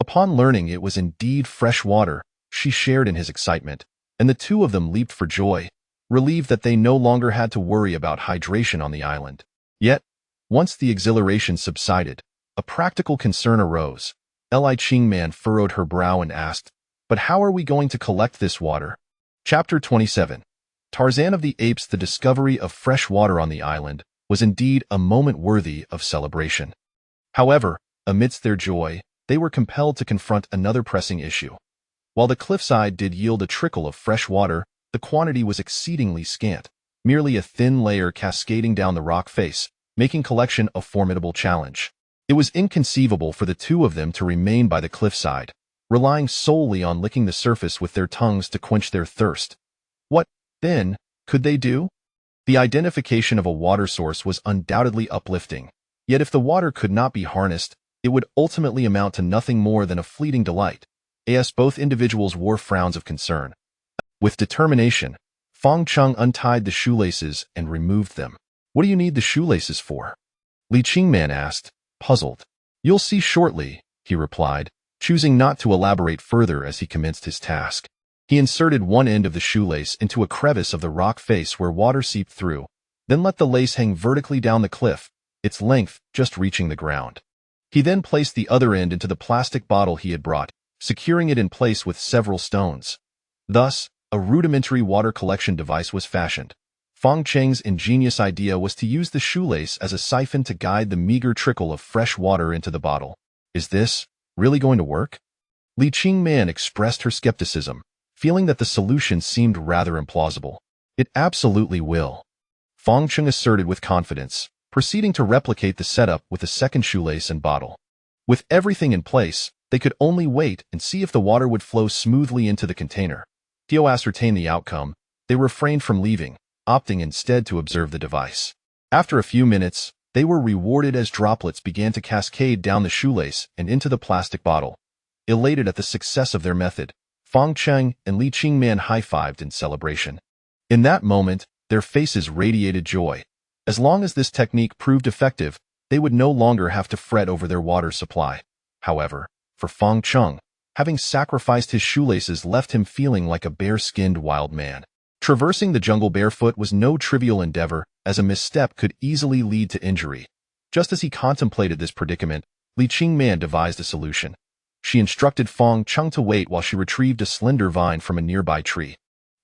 Speaker 1: Upon learning it was indeed fresh water, she shared in his excitement, and the two of them leaped for joy, relieved that they no longer had to worry about hydration on the island. Yet, once the exhilaration subsided, a practical concern arose. Li Qingman furrowed her brow and asked, But how are we going to collect this water? Chapter 27. Tarzan of the Apes. The discovery of fresh water on the island was indeed a moment worthy of celebration. However, amidst their joy, they were compelled to confront another pressing issue. While the cliffside did yield a trickle of fresh water, the quantity was exceedingly scant, merely a thin layer cascading down the rock face, making collection a formidable challenge. It was inconceivable for the two of them to remain by the cliffside, relying solely on licking the surface with their tongues to quench their thirst. What, then, could they do? The identification of a water source was undoubtedly uplifting, yet if the water could not be harnessed, it would ultimately amount to nothing more than a fleeting delight. As both individuals wore frowns of concern. With determination, Fong Chung untied the shoelaces and removed them. "What do you need the shoelaces for?" Li Qingman asked, puzzled. "You'll see shortly," he replied, choosing not to elaborate further as he commenced his task. He inserted one end of the shoelace into a crevice of the rock face where water seeped through, then let the lace hang vertically down the cliff, its length just reaching the ground. He then placed the other end into the plastic bottle he had brought, securing it in place with several stones. Thus, a rudimentary water collection device was fashioned. Fong Cheng's ingenious idea was to use the shoelace as a siphon to guide the meager trickle of fresh water into the bottle. "Is this really going to work?" Li Qingman expressed her skepticism, feeling that the solution seemed rather implausible. "It absolutely will," Fong Cheng asserted with confidence, proceeding to replicate the setup with a second shoelace and bottle. With everything in place, they could only wait and see if the water would flow smoothly into the container. To ascertain the outcome, they refrained from leaving, opting instead to observe the device. After a few minutes, they were rewarded as droplets began to cascade down the shoelace and into the plastic bottle. Elated at the success of their method, Fong Cheng and Li Qingman high-fived in celebration. In that moment, their faces radiated joy. As long as this technique proved effective, they would no longer have to fret over their water supply. However, for Fong Cheng, having sacrificed his shoelaces left him feeling like a bare-skinned wild man. Traversing the jungle barefoot was no trivial endeavor, as a misstep could easily lead to injury. Just as he contemplated this predicament, Li Qingman devised a solution. She instructed Fong Cheng to wait while she retrieved a slender vine from a nearby tree.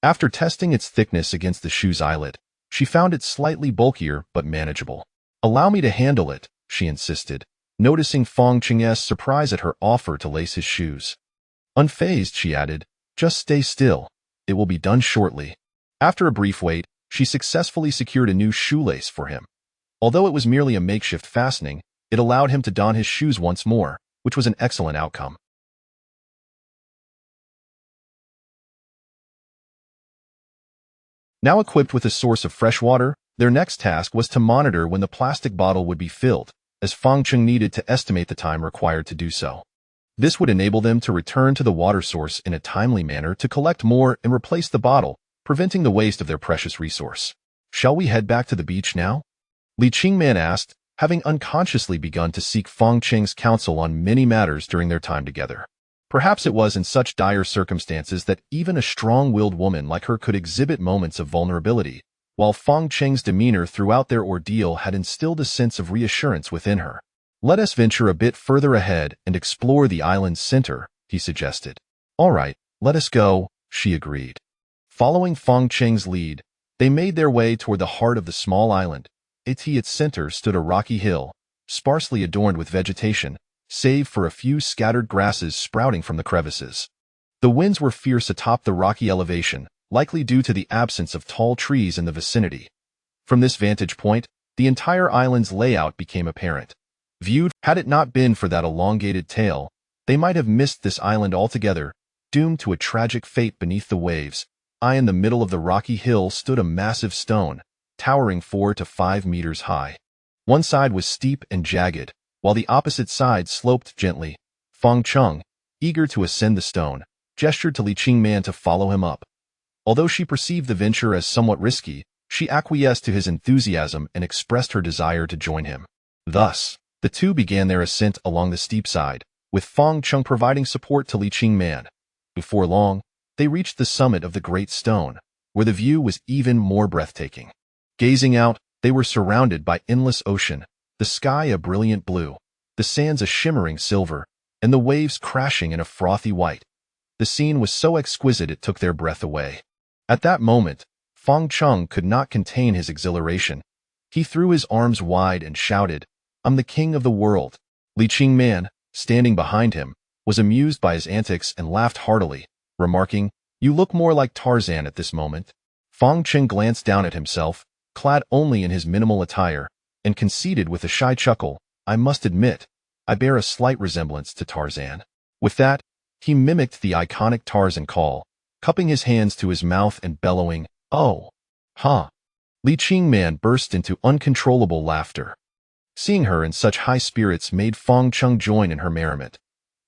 Speaker 1: After testing its thickness against the shoe's eyelet, she found it slightly bulkier but manageable. "Allow me to handle it," she insisted, noticing Fong Cheng's surprise at her offer to lace his shoes. Unfazed, she added, "Just stay still. It will be done shortly." After a brief wait, she successfully secured a new shoelace for him. Although it was merely a makeshift fastening, it allowed him to don his shoes once more, which was an excellent outcome. Now equipped with a source of fresh water, their next task was to monitor when the plastic bottle would be filled, as Fong Cheng needed to estimate the time required to do so. This would enable them to return to the water source in a timely manner to collect more and replace the bottle, preventing the waste of their precious resource. "Shall we head back to the beach now?" Li Qingman asked, having unconsciously begun to seek Fong Cheng's counsel on many matters during their time together. Perhaps it was in such dire circumstances that even a strong-willed woman like her could exhibit moments of vulnerability, while Fong Cheng's demeanor throughout their ordeal had instilled a sense of reassurance within her. "Let us venture a bit further ahead and explore the island's center," he suggested. "All right, let us go," she agreed. Following Fong Cheng's lead, they made their way toward the heart of the small island. At its center stood a rocky hill, sparsely adorned with vegetation, save for a few scattered grasses sprouting from the crevices. The winds were fierce atop the rocky elevation, likely due to the absence of tall trees in the vicinity. From this vantage point, the entire island's layout became apparent. Viewed, had it not been for that elongated tail, they might have missed this island altogether, doomed to a tragic fate beneath the waves. In the middle of the rocky hill stood a massive stone, towering 4 to 5 meters high. One side was steep and jagged, while the opposite side sloped gently. Fong Cheng, eager to ascend the stone, gestured to Li Qingman to follow him up. Although she perceived the venture as somewhat risky, she acquiesced to his enthusiasm and expressed her desire to join him. Thus, the two began their ascent along the steep side, with Fong Cheng providing support to Li Qingman. Before long, they reached the summit of the great stone, where the view was even more breathtaking. Gazing out, they were surrounded by endless ocean, the sky a brilliant blue, the sands a shimmering silver, and the waves crashing in a frothy white. The scene was so exquisite it took their breath away. At that moment, Fong Cheng could not contain his exhilaration. He threw his arms wide and shouted, "I'm the king of the world." Li Qingman, standing behind him, was amused by his antics and laughed heartily, remarking, "You look more like Tarzan at this moment." Fang Cheng glanced down at himself, clad only in his minimal attire, and conceded with a shy chuckle, "I must admit, I bear a slight resemblance to Tarzan." With that, he mimicked the iconic Tarzan call, cupping his hands to his mouth and bellowing, "Oh! Ha!" Li Qingman burst into uncontrollable laughter. Seeing her in such high spirits made Fang Cheng join in her merriment.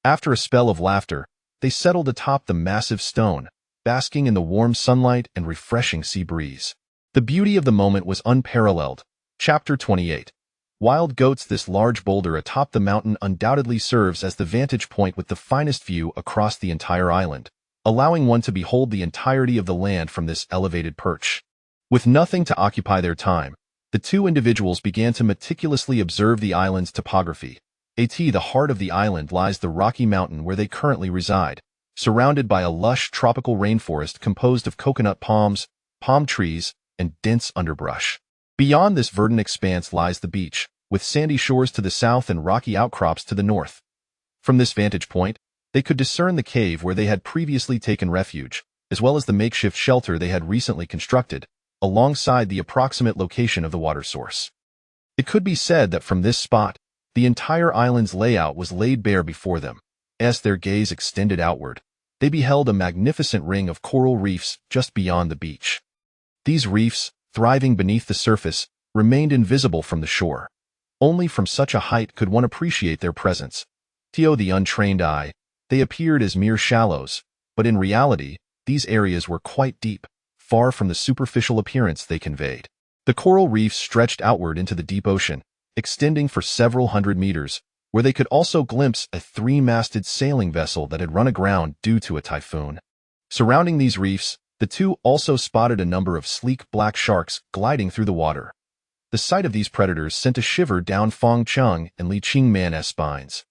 Speaker 1: After a spell of laughter, they settled atop the massive stone, basking in the warm sunlight and refreshing sea breeze. The beauty of the moment was unparalleled. Chapter 28. Wild goats. This large boulder atop the mountain undoubtedly serves as the vantage point with the finest view across the entire island, allowing one to behold the entirety of the land from this elevated perch. With nothing to occupy their time, the two individuals began to meticulously observe the island's topography. At the heart of the island lies the Rocky Mountain where they currently reside, surrounded by a lush tropical rainforest composed of coconut palms, palm trees, and dense underbrush. Beyond this verdant expanse lies the beach, with sandy shores to the south and rocky outcrops to the north. From this vantage point, they could discern the cave where they had previously taken refuge, as well as the makeshift shelter they had recently constructed, alongside the approximate location of the water source. It could be said that from this spot, the entire island's layout was laid bare before them. As their gaze extended outward, they beheld a magnificent ring of coral reefs just beyond the beach. These reefs, thriving beneath the surface, remained invisible from the shore. Only from such a height could one appreciate their presence. To the untrained eye, they appeared as mere shallows, but in reality, these areas were quite deep, far from the superficial appearance they conveyed. The coral reefs stretched outward into the deep ocean, extending for several hundred meters, where they could also glimpse a three-masted sailing vessel that had run aground due to a typhoon. Surrounding these reefs, the two also spotted a number of sleek black sharks gliding through the water. The sight of these predators sent a shiver down Fang Cheng and Li Qingman's spines.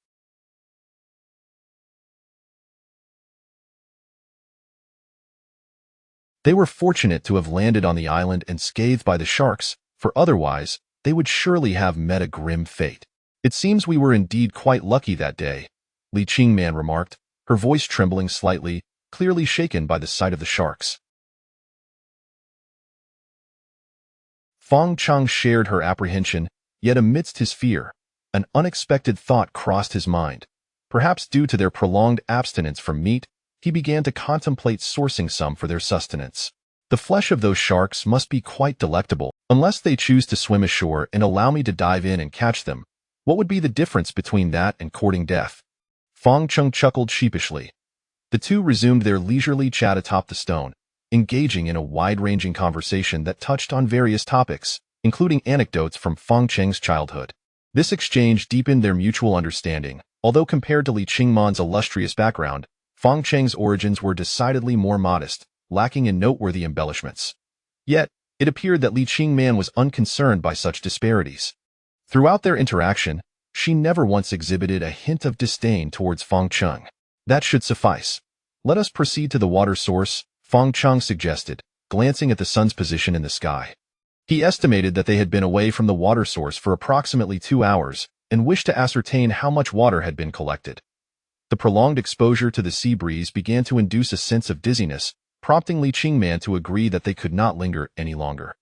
Speaker 1: They were fortunate to have landed on the island unscathed by the sharks, for otherwise, they would surely have met a grim fate. "It seems we were indeed quite lucky that day," Li Qingman remarked, her voice trembling slightly, clearly shaken by the sight of the sharks. Fang Cheng shared her apprehension, yet amidst his fear, an unexpected thought crossed his mind. Perhaps due to their prolonged abstinence from meat, he began to contemplate sourcing some for their sustenance. "The flesh of those sharks must be quite delectable. Unless they choose to swim ashore and allow me to dive in and catch them, what would be the difference between that and courting death?" Fang Cheng chuckled sheepishly. The two resumed their leisurely chat atop the stone, engaging in a wide-ranging conversation that touched on various topics, including anecdotes from Fang Cheng's childhood. This exchange deepened their mutual understanding, although compared to Li Qingman's illustrious background, Fang Cheng's origins were decidedly more modest, lacking in noteworthy embellishments. Yet, it appeared that Li Qingman was unconcerned by such disparities. Throughout their interaction, she never once exhibited a hint of disdain towards Fang Cheng. "That should suffice. Let us proceed to the water source," Fang Cheng suggested, glancing at the sun's position in the sky. He estimated that they had been away from the water source for approximately 2 hours and wished to ascertain how much water had been collected. The prolonged exposure to the sea breeze began to induce a sense of dizziness, prompting Li Qingman to agree that they could not linger any longer.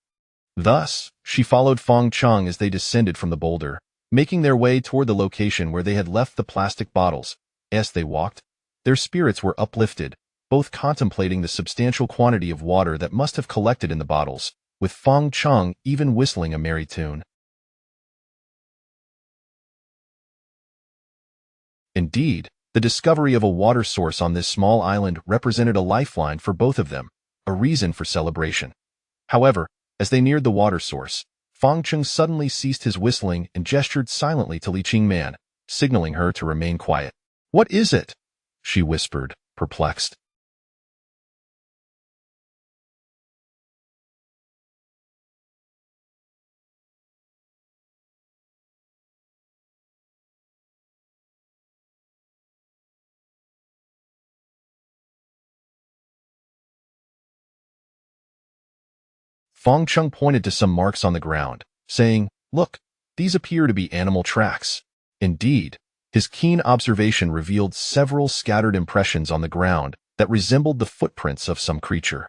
Speaker 1: Thus, she followed Fang Cheng as they descended from the boulder, making their way toward the location where they had left the plastic bottles. As they walked, their spirits were uplifted, both contemplating the substantial quantity of water that must have collected in the bottles, with Fang Cheng even whistling a merry tune. Indeed, the discovery of a water source on this small island represented a lifeline for both of them, a reason for celebration. However, as they neared the water source, Fang Cheng suddenly ceased his whistling and gestured silently to Li Qingman, signaling her to remain quiet. "What is it?" she whispered, perplexed. Fang Cheng pointed to some marks on the ground, saying, "Look, these appear to be animal tracks." Indeed, His keen observation revealed several scattered impressions on the ground that resembled the footprints of some creature.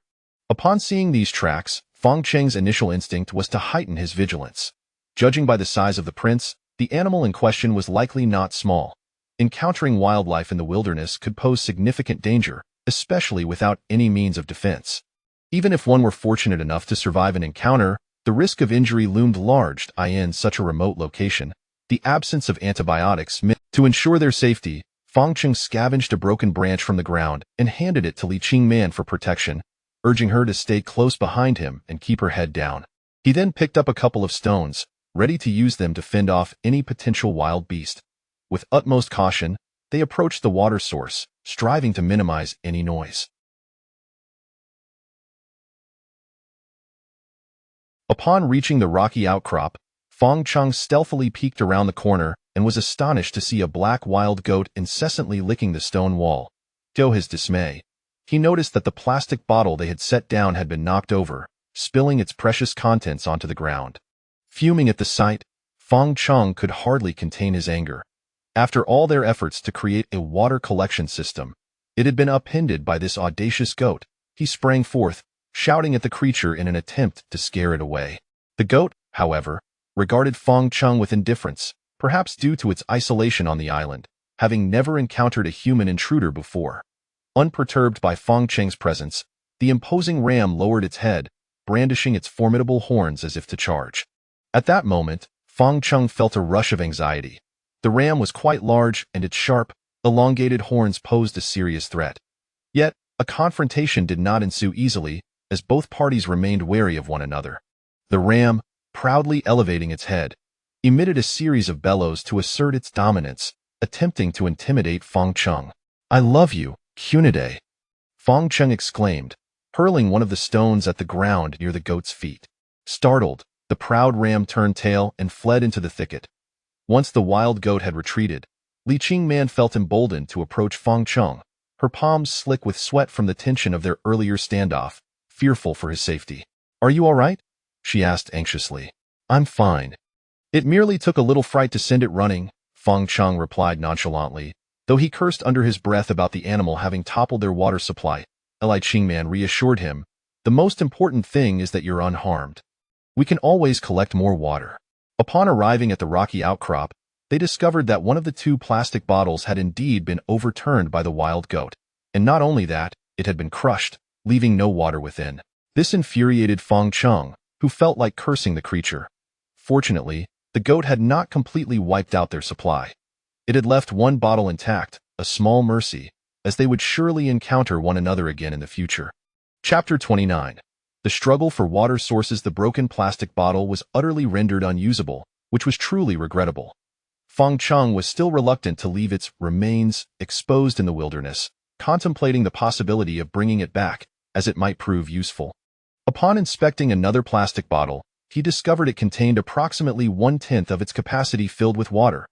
Speaker 1: Upon seeing these tracks, Fong Cheng's initial instinct was to heighten his vigilance. Judging by the size of the prints, the animal in question was likely not small. Encountering wildlife in the wilderness could pose significant danger, especially without any means of defense. Even if one were fortunate enough to survive an encounter, the risk of injury loomed large in such a remote location. The absence of antibiotics meant to ensure their safety. Fong Cheng scavenged a broken branch from the ground and handed it to Li Qingman for protection, urging her to stay close behind him and keep her head down. He then picked up a couple of stones, ready to use them to fend off any potential wild beast. With utmost caution, they approached the water source, striving to minimize any noise. Upon reaching the rocky outcrop, Fong Cheng stealthily peeked around the corner and was astonished to see a black wild goat incessantly licking the stone wall. To his dismay, he noticed that the plastic bottle they had set down had been knocked over, spilling its precious contents onto the ground. Fuming at the sight, Fong Cheng could hardly contain his anger. After all their efforts to create a water collection system, it had been upended by this audacious goat. He sprang forth, shouting at the creature in an attempt to scare it away. The goat, however, regarded Fong Cheng with indifference, perhaps due to its isolation on the island, having never encountered a human intruder before. Unperturbed by Fong Cheng's presence, the imposing ram lowered its head, brandishing its formidable horns as if to charge. At that moment, Fong Cheng felt a rush of anxiety. The ram was quite large, and its sharp, elongated horns posed a serious threat. Yet, a confrontation did not ensue easily, as both parties remained wary of one another. The ram, proudly elevating its head, emitted a series of bellows to assert its dominance, attempting to intimidate Fong Cheng. "I love you, Cunide," Fong Cheng exclaimed, hurling one of the stones at the ground near the goat's feet. Startled, the proud ram turned tail and fled into the thicket. Once the wild goat had retreated, Li Qingman felt emboldened to approach Fong Cheng, her palms slick with sweat from the tension of their earlier standoff, fearful for his safety. "Are you all right?" she asked anxiously. "I'm fine. It merely took a little fright to send it running," Fong Cheng replied nonchalantly, though he cursed under his breath about the animal having toppled their water supply. Li Qingman reassured him, "The most important thing is that you're unharmed. We can always collect more water." Upon arriving at the rocky outcrop, they discovered that one of the two plastic bottles had indeed been overturned by the wild goat, and not only that, it had been crushed, leaving no water within. This infuriated Fong Cheng, who felt like cursing the creature. Fortunately, the goat had not completely wiped out their supply. It had left one bottle intact, a small mercy, as they would surely encounter one another again in the future. Chapter 29. The struggle for water sources. The broken plastic bottle was utterly rendered unusable, which was truly regrettable. Fong Cheng was still reluctant to leave its remains exposed in the wilderness, contemplating the possibility of bringing it back, as it might prove useful. Upon inspecting another plastic bottle, he discovered it contained approximately 1/10 of its capacity filled with water.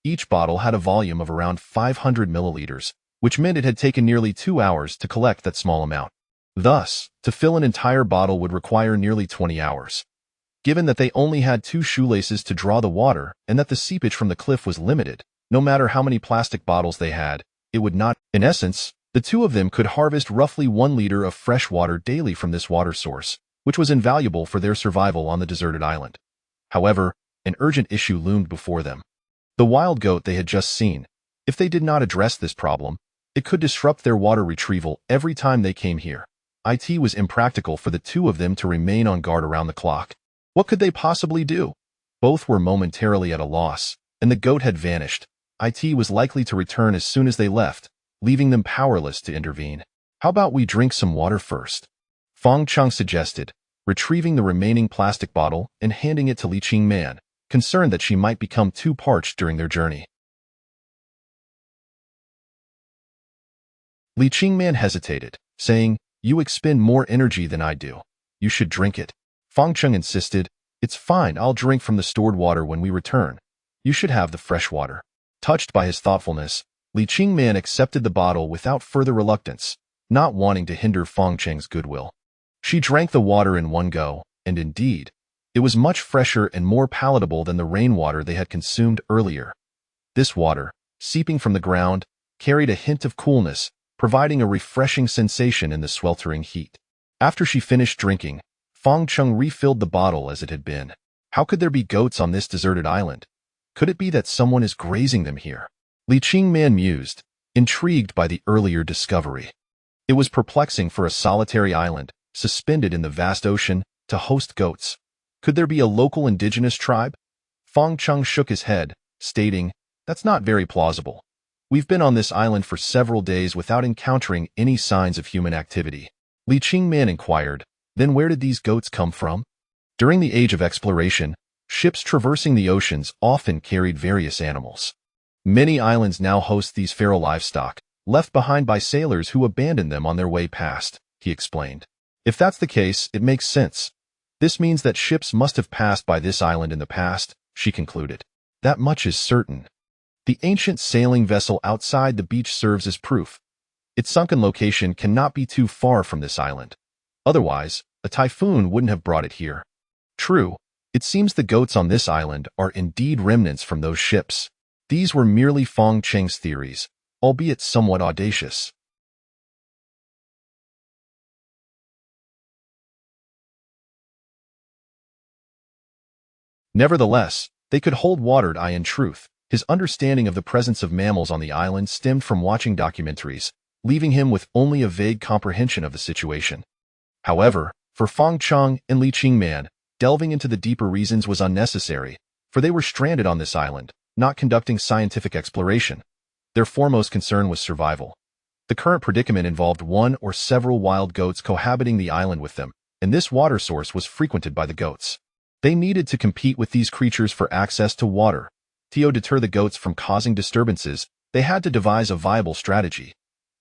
Speaker 1: Each bottle had a volume of around 500 milliliters, which meant it had taken nearly 2 hours to collect that small amount. Thus, to fill an entire bottle would require nearly 20 hours. Given that they only had 2 shoelaces to draw the water and that the seepage from the cliff was limited, no matter how many plastic bottles they had, it would not. In essence, the two of them could harvest roughly 1 liter of fresh water daily from this water source, which was invaluable for their survival on the deserted island. However, an urgent issue loomed before them. The wild goat they had just seen. If they did not address this problem, it could disrupt their water retrieval every time they came here. It was impractical for the two of them to remain on guard around the clock. What could they possibly do? Both were momentarily at a loss, and the goat had vanished. It was likely to return as soon as they left, leaving them powerless to intervene. "How about we drink some water first?" Fong Cheng suggested, retrieving the remaining plastic bottle and handing it to Li Qingman, concerned that she might become too parched during their journey. Li Qingman hesitated, saying, "You expend more energy than I do. You should drink it." Fong Cheng insisted, "It's fine, I'll drink from the stored water when we return. You should have the fresh water." Touched by his thoughtfulness, Li Qingman accepted the bottle without further reluctance, not wanting to hinder Fong Cheng's goodwill. She drank the water in one go, and indeed, it was much fresher and more palatable than the rainwater they had consumed earlier. This water, seeping from the ground, carried a hint of coolness, providing a refreshing sensation in the sweltering heat. After she finished drinking, Fong Chung refilled the bottle as it had been. How could there be goats on this deserted island? Could it be that someone is grazing them here? Li Qingman mused, intrigued by the earlier discovery. It was perplexing for a solitary island, suspended in the vast ocean, to host goats. Could there be a local indigenous tribe? Fong Chung shook his head, stating, "That's not very plausible. We've been on this island for several days without encountering any signs of human activity." Li Qingman inquired, "Then where did these goats come from?" During the age of exploration, ships traversing the oceans often carried various animals. Many islands now host these feral livestock, left behind by sailors who abandoned them on their way past, he explained. If that's the case, it makes sense. This means that ships must have passed by this island in the past, she concluded. That much is certain. The ancient sailing vessel outside the beach serves as proof. Its sunken location cannot be too far from this island. Otherwise, a typhoon wouldn't have brought it here. True, it seems the goats on this island are indeed remnants from those ships. These were merely Fong Cheng's theories, albeit somewhat audacious. Nevertheless, they could hold water. In truth, his understanding of the presence of mammals on the island stemmed from watching documentaries, leaving him with only a vague comprehension of the situation. However, for Fong Chung and Li Qingman, delving into the deeper reasons was unnecessary, for they were stranded on this island, not conducting scientific exploration. Their foremost concern was survival. The current predicament involved one or several wild goats cohabiting the island with them, and this water source was frequented by the goats. They needed to compete with these creatures for access to water. To deter the goats from causing disturbances, they had to devise a viable strategy.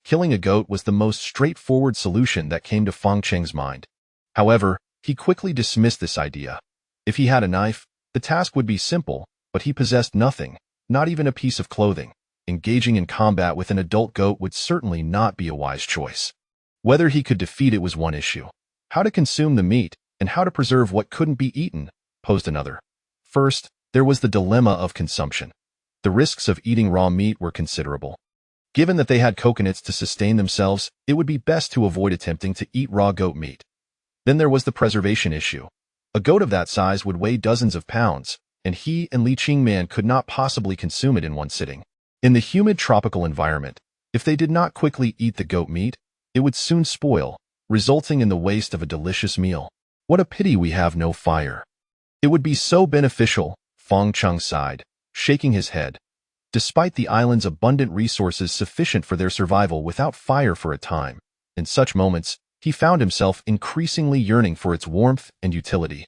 Speaker 1: Killing a goat was the most straightforward solution that came to Fong Cheng's mind. However, he quickly dismissed this idea. If he had a knife, the task would be simple, but he possessed nothing, not even a piece of clothing. Engaging in combat with an adult goat would certainly not be a wise choice. Whether he could defeat it was one issue. How to consume the meat, and how to preserve what couldn't be eaten, posed another. First, there was the dilemma of consumption. The risks of eating raw meat were considerable. Given that they had coconuts to sustain themselves, it would be best to avoid attempting to eat raw goat meat. Then there was the preservation issue. A goat of that size would weigh dozens of pounds, and he and Li Qingman could not possibly consume it in one sitting. In the humid tropical environment, if they did not quickly eat the goat meat, it would soon spoil, resulting in the waste of a delicious meal. What a pity we have no fire. It would be so beneficial, Fong Chung sighed, shaking his head. Despite the island's abundant resources sufficient for their survival without fire for a time, in such moments, he found himself increasingly yearning for its warmth and utility.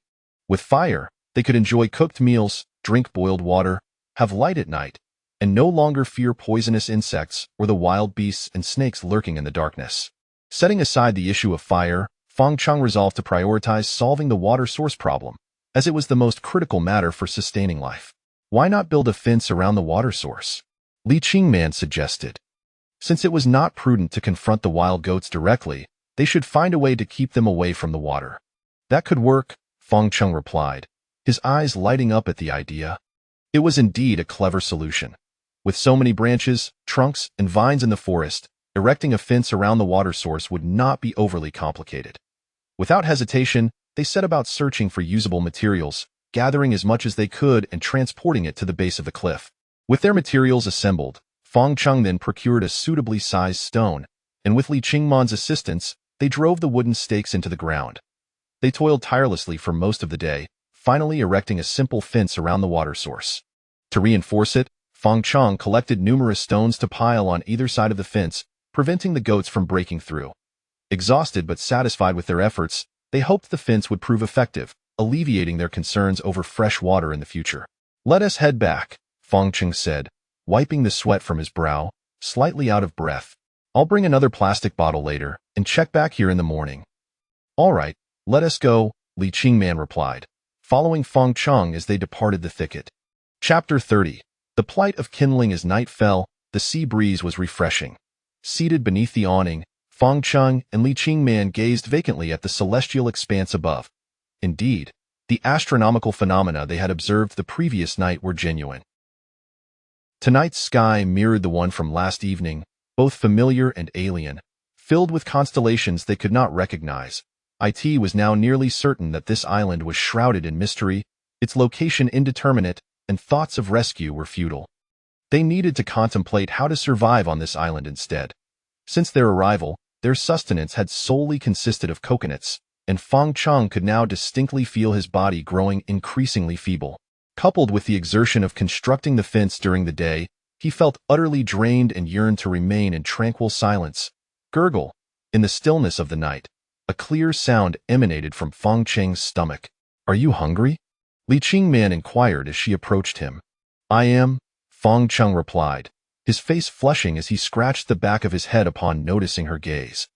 Speaker 1: With fire, they could enjoy cooked meals, drink boiled water, have light at night, and no longer fear poisonous insects or the wild beasts and snakes lurking in the darkness. Setting aside the issue of fire, Fong Chung resolved to prioritize solving the water source problem, as it was the most critical matter for sustaining life. Why not build a fence around the water source? Li Qingman suggested. Since it was not prudent to confront the wild goats directly, they should find a way to keep them away from the water. That could work, Fong Chung replied, his eyes lighting up at the idea. It was indeed a clever solution. With so many branches, trunks, and vines in the forest, erecting a fence around the water source would not be overly complicated. Without hesitation, they set about searching for usable materials, gathering as much as they could and transporting it to the base of the cliff. With their materials assembled, Fong Chung then procured a suitably sized stone, and with Li Qingman's assistance, they drove the wooden stakes into the ground. They toiled tirelessly for most of the day, finally erecting a simple fence around the water source. To reinforce it, Fong Chung collected numerous stones to pile on either side of the fence, preventing the goats from breaking through. Exhausted but satisfied with their efforts, they hoped the fence would prove effective, alleviating their concerns over fresh water in the future. "Let us head back," Fong Chung said, wiping the sweat from his brow, slightly out of breath. "I'll bring another plastic bottle later and check back here in the morning." "All right, let us go," Li Qingman replied, following Fong Chung as they departed the thicket. Chapter 30. The plight of kindling. As night fell, the sea breeze was refreshing. Seated beneath the awning, Fong Chung and Li Qingman gazed vacantly at the celestial expanse above. Indeed, the astronomical phenomena they had observed the previous night were genuine. Tonight's sky mirrored the one from last evening, both familiar and alien, filled with constellations they could not recognize. It was now nearly certain that this island was shrouded in mystery, its location indeterminate, and thoughts of rescue were futile. They needed to contemplate how to survive on this island instead. Since their arrival, their sustenance had solely consisted of coconuts, and Feng Cheng could now distinctly feel his body growing increasingly feeble. Coupled with the exertion of constructing the fence during the day, he felt utterly drained and yearned to remain in tranquil silence. Gurgle. In the stillness of the night, a clear sound emanated from Feng Cheng's stomach. "Are you hungry?" Li Qingman inquired as she approached him. "I am," Feng Cheng replied, his face flushing as he scratched the back of his head upon noticing her gaze.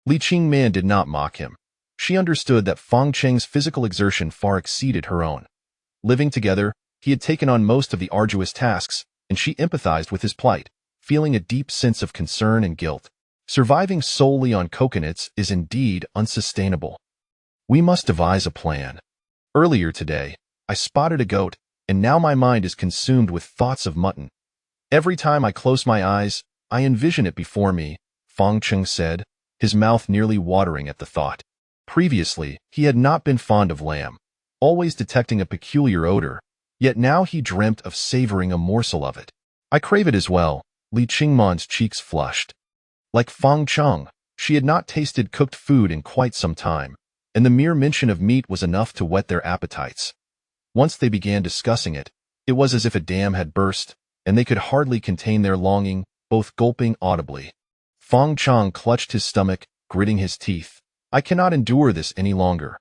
Speaker 1: Li Qingman did not mock him. She understood that Feng Cheng's physical exertion far exceeded her own. Living together, he had taken on most of the arduous tasks, and she empathized with his plight, feeling a deep sense of concern and guilt. Surviving solely on coconuts is indeed unsustainable. "We must devise a plan. Earlier today, I spotted a goat, and now my mind is consumed with thoughts of mutton. Every time I close my eyes, I envision it before me," Feng Cheng said, his mouth nearly watering at the thought. Previously, he had not been fond of lamb, always detecting a peculiar odor, yet now he dreamt of savoring a morsel of it. "I crave it as well," Li Qingman's cheeks flushed. Like Feng Cheng, she had not tasted cooked food in quite some time, and the mere mention of meat was enough to whet their appetites. Once they began discussing it, it was as if a dam had burst, and they could hardly contain their longing, both gulping audibly. Feng Cheng clutched his stomach, gritting his teeth. "I cannot endure this any longer.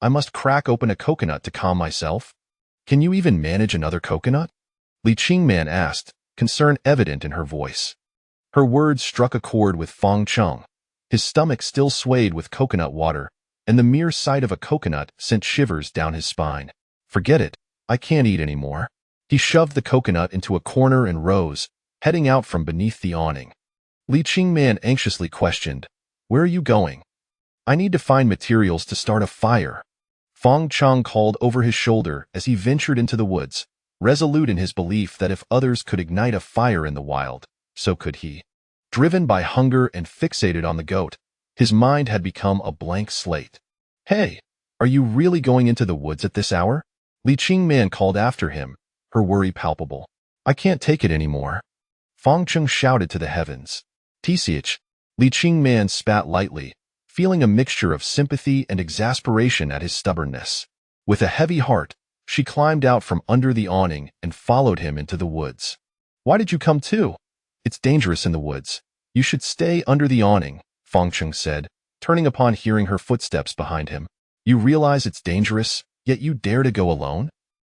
Speaker 1: I must crack open a coconut to calm myself." "Can you even manage another coconut?" Li Qingman asked, concern evident in her voice. Her words struck a chord with Feng Cheng. His stomach still swayed with coconut water, and the mere sight of a coconut sent shivers down his spine. "Forget it. I can't eat anymore." He shoved the coconut into a corner and rose, heading out from beneath the awning. Li Qingman anxiously questioned, "Where are you going?" "I need to find materials to start a fire," Feng Cheng called over his shoulder as he ventured into the woods, resolute in his belief that if others could ignite a fire in the wild, so could he. Driven by hunger and fixated on the goat, his mind had become a blank slate. "Hey, are you really going into the woods at this hour?" Li Qingman called after him, her worry palpable. "I can't take it anymore," Feng Cheng shouted to the heavens. "Tch," Li Qingman spat lightly, feeling a mixture of sympathy and exasperation at his stubbornness. With a heavy heart, she climbed out from under the awning and followed him into the woods. "Why did you come too? It's dangerous in the woods. You should stay under the awning," Feng Cheng said, turning upon hearing her footsteps behind him. "You realize it's dangerous, yet you dare to go alone?"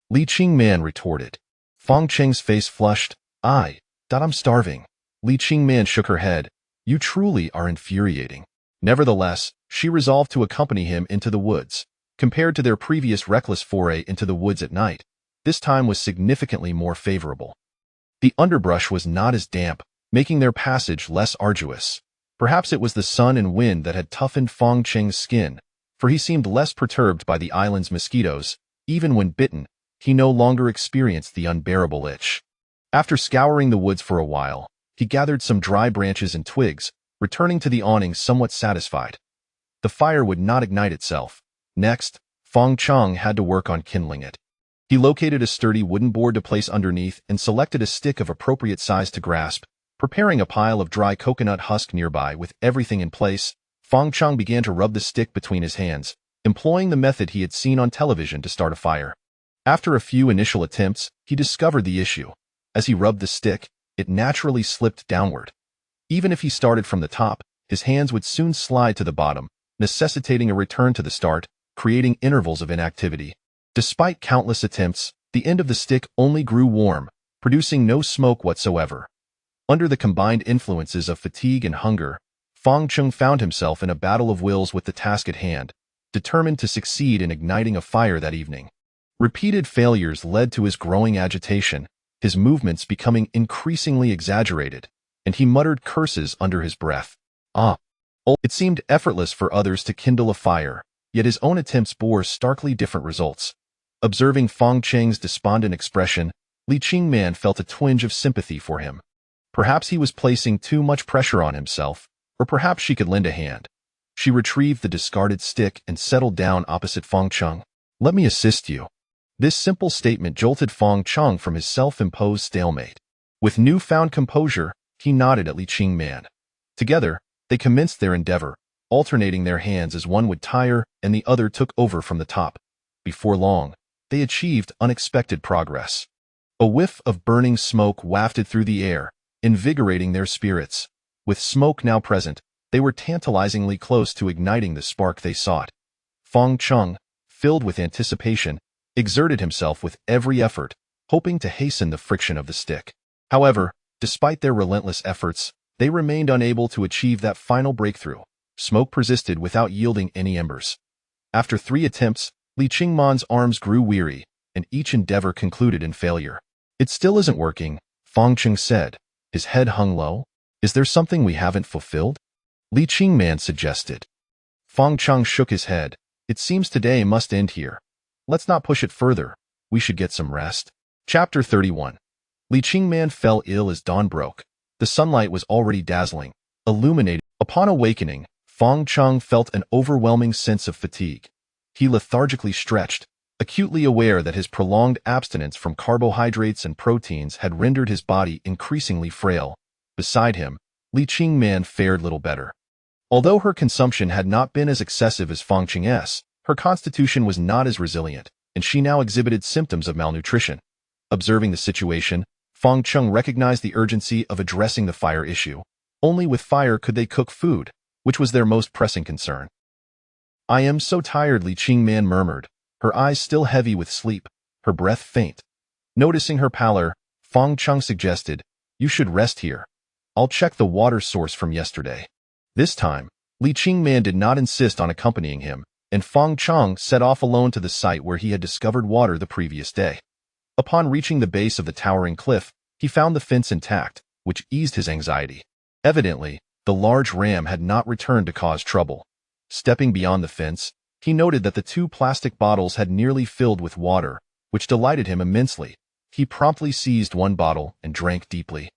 Speaker 1: Li Qingman retorted. Feng Cheng's face flushed. I'm starving." Li Qingman shook her head. "You truly are infuriating." Nevertheless, she resolved to accompany him into the woods. Compared to their previous reckless foray into the woods at night, this time was significantly more favorable. The underbrush was not as damp, making their passage less arduous. Perhaps it was the sun and wind that had toughened Feng Cheng's skin, for he seemed less perturbed by the island's mosquitoes. Even when bitten, he no longer experienced the unbearable itch. After scouring the woods for a while, he gathered some dry branches and twigs, returning to the awning somewhat satisfied. The fire would not ignite itself. Next, Feng Cheng had to work on kindling it. He located a sturdy wooden board to place underneath and selected a stick of appropriate size to grasp. Preparing a pile of dry coconut husk nearby with everything in place, Feng Cheng began to rub the stick between his hands, employing the method he had seen on television to start a fire. After a few initial attempts, he discovered the issue. As he rubbed the stick, it naturally slipped downward. Even if he started from the top, his hands would soon slide to the bottom, necessitating a return to the start, creating intervals of inactivity. Despite countless attempts, the end of the stick only grew warm, producing no smoke whatsoever. Under the combined influences of fatigue and hunger, Feng Cheng found himself in a battle of wills with the task at hand, determined to succeed in igniting a fire that evening. Repeated failures led to his growing agitation, his movements becoming increasingly exaggerated, and he muttered curses under his breath. It seemed effortless for others to kindle a fire, yet his own attempts bore starkly different results. Observing Feng Cheng's despondent expression, Li Qingman felt a twinge of sympathy for him. Perhaps he was placing too much pressure on himself, or perhaps she could lend a hand. She retrieved the discarded stick and settled down opposite Feng Cheng. "Let me assist you." This simple statement jolted Feng Cheng from his self-imposed stalemate. With newfound composure, he nodded at Li Qingman. Together, they commenced their endeavor, alternating their hands as one would tire and the other took over from the top. Before long, they achieved unexpected progress. A whiff of burning smoke wafted through the air, invigorating their spirits. With smoke now present, they were tantalizingly close to igniting the spark they sought. Feng Cheng, filled with anticipation, exerted himself with every effort, hoping to hasten the friction of the stick. However, despite their relentless efforts, they remained unable to achieve that final breakthrough. Smoke persisted without yielding any embers. After 3 attempts, Li Qingman's arms grew weary, and each endeavor concluded in failure. "It still isn't working," Feng Cheng said, his head hung low. "Is there something we haven't fulfilled?" Li Qingman suggested. Feng Cheng shook his head. "It seems today must end here. Let's not push it further. We should get some rest." Chapter 31. Li Qingman fell ill as dawn broke. The sunlight was already dazzling, illuminating. Upon awakening, Feng Cheng felt an overwhelming sense of fatigue. He lethargically stretched, acutely aware that his prolonged abstinence from carbohydrates and proteins had rendered his body increasingly frail. Beside him, Li Qingman fared little better. Although her consumption had not been as excessive as Feng Cheng's, her constitution was not as resilient, and she now exhibited symptoms of malnutrition. Observing the situation, Feng Cheng recognized the urgency of addressing the fire issue. Only with fire could they cook food, which was their most pressing concern. "I am so tired," Li Qingman murmured, her eyes still heavy with sleep, her breath faint. Noticing her pallor, Feng Cheng suggested, "You should rest here. I'll check the water source from yesterday." This time, Li Qingman did not insist on accompanying him, and Feng Cheng set off alone to the site where he had discovered water the previous day. Upon reaching the base of the towering cliff, he found the fence intact, which eased his anxiety. Evidently, the large ram had not returned to cause trouble. Stepping beyond the fence, he noted that the 2 plastic bottles had nearly filled with water, which delighted him immensely. He promptly seized one bottle and drank deeply.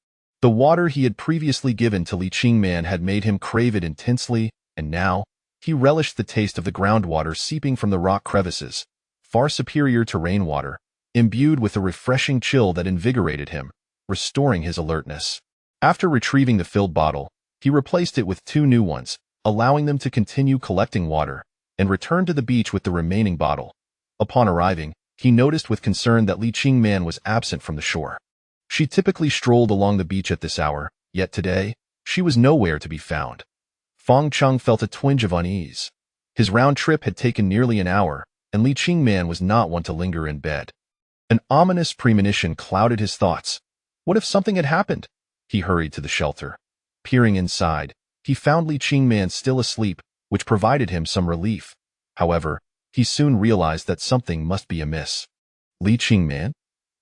Speaker 1: The water he had previously given to Li Qingman had made him crave it intensely, and now, he relished the taste of the groundwater seeping from the rock crevices, far superior to rainwater, imbued with a refreshing chill that invigorated him, restoring his alertness. After retrieving the filled bottle, he replaced it with 2 new ones, allowing them to continue collecting water, and returned to the beach with the remaining bottle. Upon arriving, he noticed with concern that Li Qingman was absent from the shore. She typically strolled along the beach at this hour, yet today, she was nowhere to be found. Feng Cheng felt a twinge of unease. His round trip had taken nearly an hour, and Li Qingman was not one to linger in bed. An ominous premonition clouded his thoughts. What if something had happened? He hurried to the shelter. Peering inside, he found Li Qingman still asleep, which provided him some relief. However, he soon realized that something must be amiss. "Li Qingman?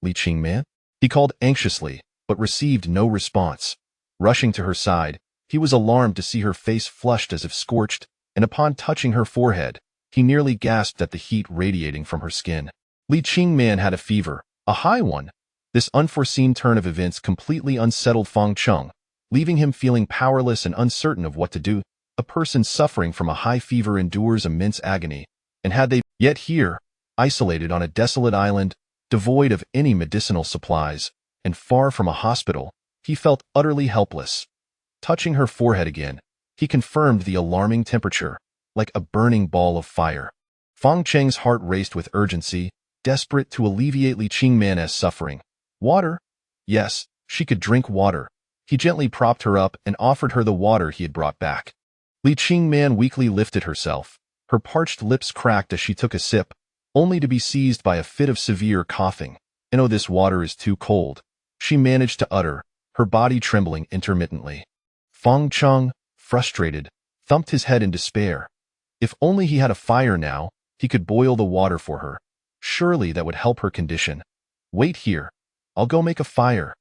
Speaker 1: Li Qingman?" He called anxiously, but received no response. Rushing to her side, he was alarmed to see her face flushed as if scorched, and upon touching her forehead, he nearly gasped at the heat radiating from her skin. Li Qingman had a fever, a high one. This unforeseen turn of events completely unsettled Feng Cheng, leaving him feeling powerless and uncertain of what to do. A person suffering from a high fever endures immense agony, and had they yet here, isolated on a desolate island, devoid of any medicinal supplies, and far from a hospital, he felt utterly helpless. Touching her forehead again, he confirmed the alarming temperature, like a burning ball of fire. Feng Cheng's heart raced with urgency, desperate to alleviate Li Qingman's suffering. Water? Yes, she could drink water. He gently propped her up and offered her the water he had brought back. Li Qingman weakly lifted herself. Her parched lips cracked as she took a sip, only to be seized by a fit of severe coughing. "Oh, this water is too cold," she managed to utter, her body trembling intermittently. Feng Cheng, frustrated, thumped his head in despair. If only he had a fire now, he could boil the water for her. Surely that would help her condition. "Wait here. I'll go make a fire."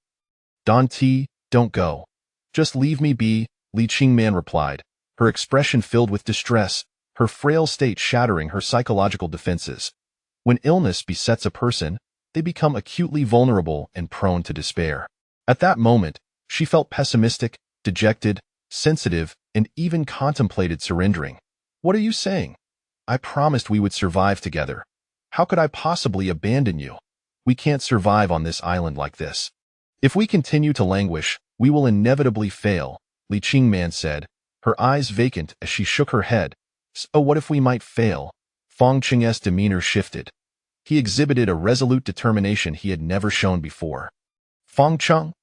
Speaker 1: "Dante, don't go. Just leave me be," Li Qingman replied, her expression filled with distress, her frail state shattering her psychological defenses. When illness besets a person, they become acutely vulnerable and prone to despair. At that moment, she felt pessimistic, dejected, sensitive, and even contemplated surrendering. "What are you saying? I promised we would survive together. How could I possibly abandon you? We can't survive on this island like this. If we continue to languish, we will inevitably fail," Li Qingman said, her eyes vacant as she shook her head. "So what if we might fail?" Fang Qing's demeanor shifted. He exhibited a resolute determination he had never shown before. "Fang Cheng?"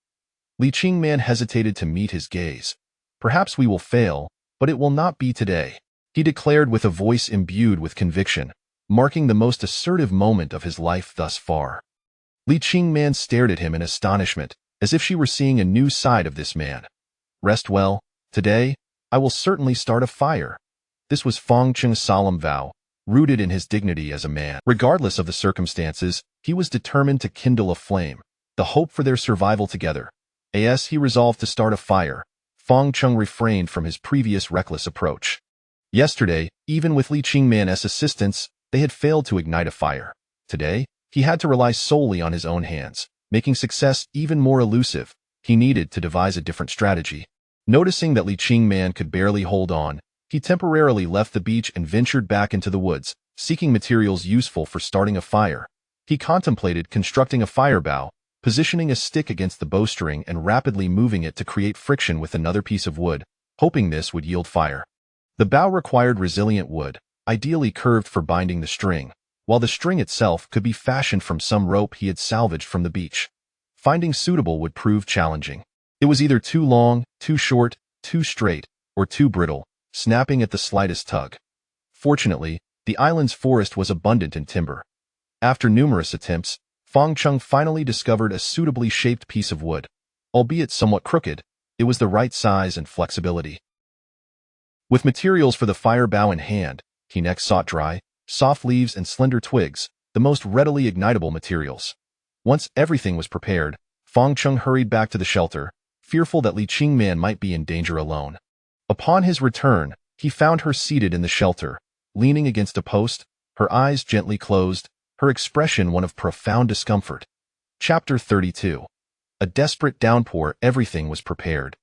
Speaker 1: Li Qingman hesitated to meet his gaze. "Perhaps we will fail, but it will not be today," he declared with a voice imbued with conviction, marking the most assertive moment of his life thus far. Li Qingman stared at him in astonishment, as if she were seeing a new side of this man. "Rest well. Today, I will certainly start a fire." This was Fang Cheng's solemn vow, rooted in his dignity as a man. Regardless of the circumstances, he was determined to kindle a flame, the hope for their survival together. As he resolved to start a fire, Fang Cheng refrained from his previous reckless approach. Yesterday, even with Li Qingman's assistance, they had failed to ignite a fire. Today, he had to rely solely on his own hands, making success even more elusive. He needed to devise a different strategy. Noticing that Li Qingman could barely hold on, he temporarily left the beach and ventured back into the woods, seeking materials useful for starting a fire. He contemplated constructing a fire bow, positioning a stick against the bowstring and rapidly moving it to create friction with another piece of wood, hoping this would yield fire. The bow required resilient wood, ideally curved for binding the string, while the string itself could be fashioned from some rope he had salvaged from the beach. Finding suitable would prove challenging. It was either too long, too short, too straight, or too brittle, snapping at the slightest tug. Fortunately, the island's forest was abundant in timber. After numerous attempts, Fang Cheng finally discovered a suitably shaped piece of wood. Albeit somewhat crooked, it was the right size and flexibility. With materials for the fire bow in hand, he next sought dry, soft leaves and slender twigs, the most readily ignitable materials. Once everything was prepared, Fang Cheng hurried back to the shelter, fearful that Li Qingman might be in danger alone. Upon his return, he found her seated in the shelter, leaning against a post, her eyes gently closed, her expression one of profound discomfort. Chapter 32. A desperate downpour. Everything was prepared.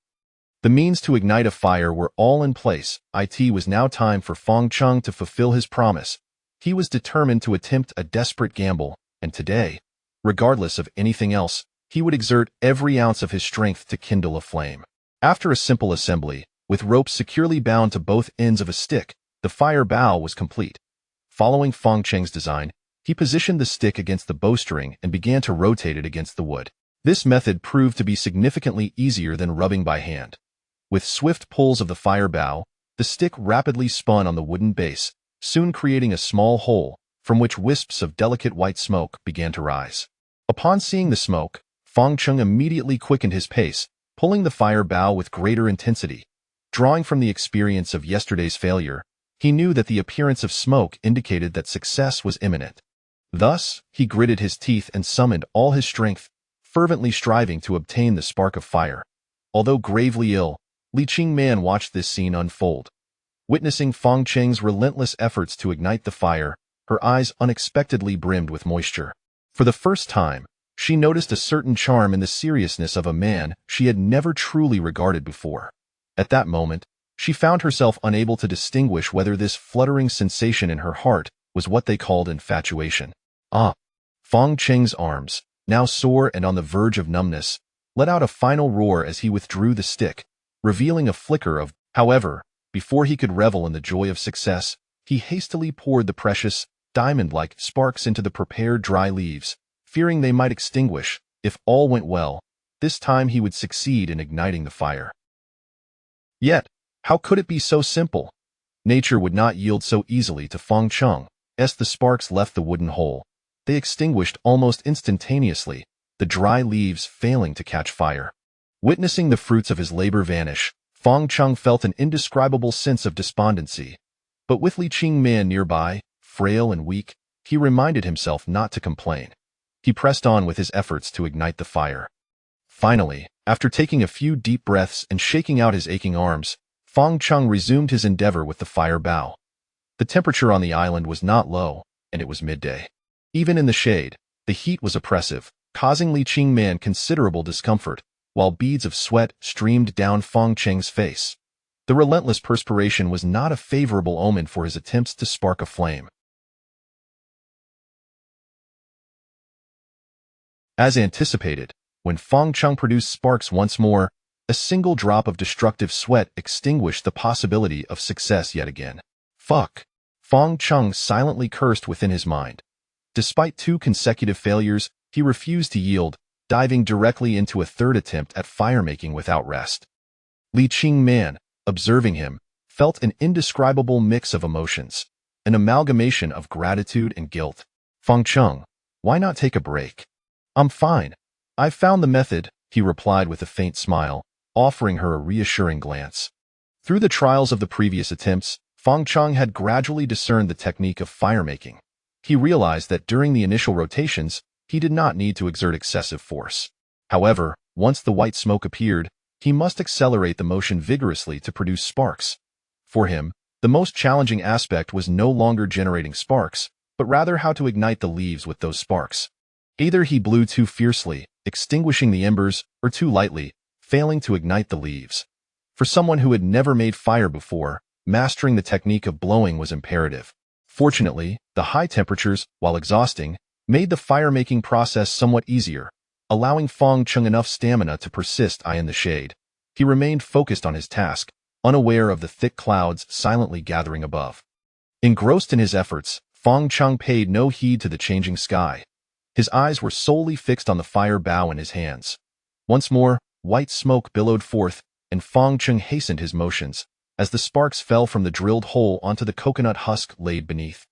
Speaker 1: The means to ignite a fire were all in place. It was now time for Fang Cheng to fulfill his promise. He was determined to attempt a desperate gamble, and today, regardless of anything else, he would exert every ounce of his strength to kindle a flame. After a simple assembly, with ropes securely bound to both ends of a stick, the fire bow was complete. Following Fang Cheng's design, he positioned the stick against the bowstring and began to rotate it against the wood. This method proved to be significantly easier than rubbing by hand. With swift pulls of the fire bow, the stick rapidly spun on the wooden base, soon creating a small hole, from which wisps of delicate white smoke began to rise. Upon seeing the smoke, Fang Cheng immediately quickened his pace, pulling the fire bow with greater intensity. Drawing from the experience of yesterday's failure, he knew that the appearance of smoke indicated that success was imminent. Thus, he gritted his teeth and summoned all his strength, fervently striving to obtain the spark of fire. Although gravely ill, Li Qingman watched this scene unfold. Witnessing Fang Cheng's relentless efforts to ignite the fire, her eyes unexpectedly brimmed with moisture. For the first time, she noticed a certain charm in the seriousness of a man she had never truly regarded before. At that moment, she found herself unable to distinguish whether this fluttering sensation in her heart was what they called infatuation. Fang Cheng's arms, now sore and on the verge of numbness, let out a final roar as he withdrew the stick, revealing a flicker of. However, before he could revel in the joy of success, he hastily poured the precious, diamond-like sparks into the prepared dry leaves, fearing they might extinguish. If all went well, this time he would succeed in igniting the fire. Yet, how could it be so simple? Nature would not yield so easily to Fang Cheng. As the sparks left the wooden hole, they extinguished almost instantaneously, the dry leaves failing to catch fire. Witnessing the fruits of his labor vanish, Fang Cheng felt an indescribable sense of despondency. But with Li Qingman nearby, frail and weak, he reminded himself not to complain. He pressed on with his efforts to ignite the fire. Finally, after taking a few deep breaths and shaking out his aching arms, Fang Cheng resumed his endeavor with the fire bow. The temperature on the island was not low, and it was midday. Even in the shade, The heat was oppressive, causing Li Qingman considerable discomfort, while beads of sweat streamed down Fang Cheng's face. The relentless perspiration was not a favorable omen for his attempts to spark a flame. As anticipated, when Fang Cheng produced sparks once more, a single drop of destructive sweat extinguished the possibility of success yet again. Fuck! Fang Cheng silently cursed within his mind. Despite 2 consecutive failures, he refused to yield, diving directly into a third attempt at firemaking without rest. Li Qingman, observing him, felt an indescribable mix of emotions, an amalgamation of gratitude and guilt. Fang Cheng, why not take a break? I'm fine. I've found the method, he replied with a faint smile, offering her a reassuring glance. Through the trials of the previous attempts, Fang Cheng had gradually discerned the technique of firemaking. He realized that during the initial rotations, he did not need to exert excessive force. However, once the white smoke appeared, he must accelerate the motion vigorously to produce sparks. For him, the most challenging aspect was no longer generating sparks, but rather how to ignite the leaves with those sparks. Either he blew too fiercely, extinguishing the embers, or too lightly, failing to ignite the leaves. For someone who had never made fire before, mastering the technique of blowing was imperative. Fortunately, the high temperatures, while exhausting, made the fire-making process somewhat easier, allowing Fang Cheng enough stamina to persist in the shade. He remained focused on his task, unaware of the thick clouds silently gathering above. Engrossed in his efforts, Fang Cheng paid no heed to the changing sky. His eyes were solely fixed on the fire bow in his hands. Once more, white smoke billowed forth, and Fang Cheng hastened his motions, as the sparks fell from the drilled hole onto the coconut husk laid beneath.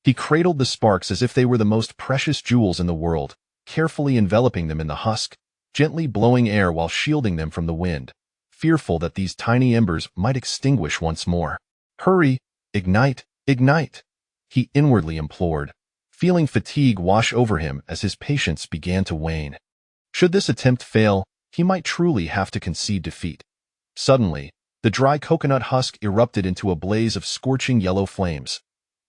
Speaker 1: He cradled the sparks as if they were the most precious jewels in the world, carefully enveloping them in the husk, gently blowing air while shielding them from the wind, fearful that these tiny embers might extinguish once more. Hurry! Ignite! Ignite! He inwardly implored, feeling fatigue wash over him as his patience began to wane. Should this attempt fail, he might truly have to concede defeat. Suddenly, the dry coconut husk erupted into a blaze of scorching yellow flames.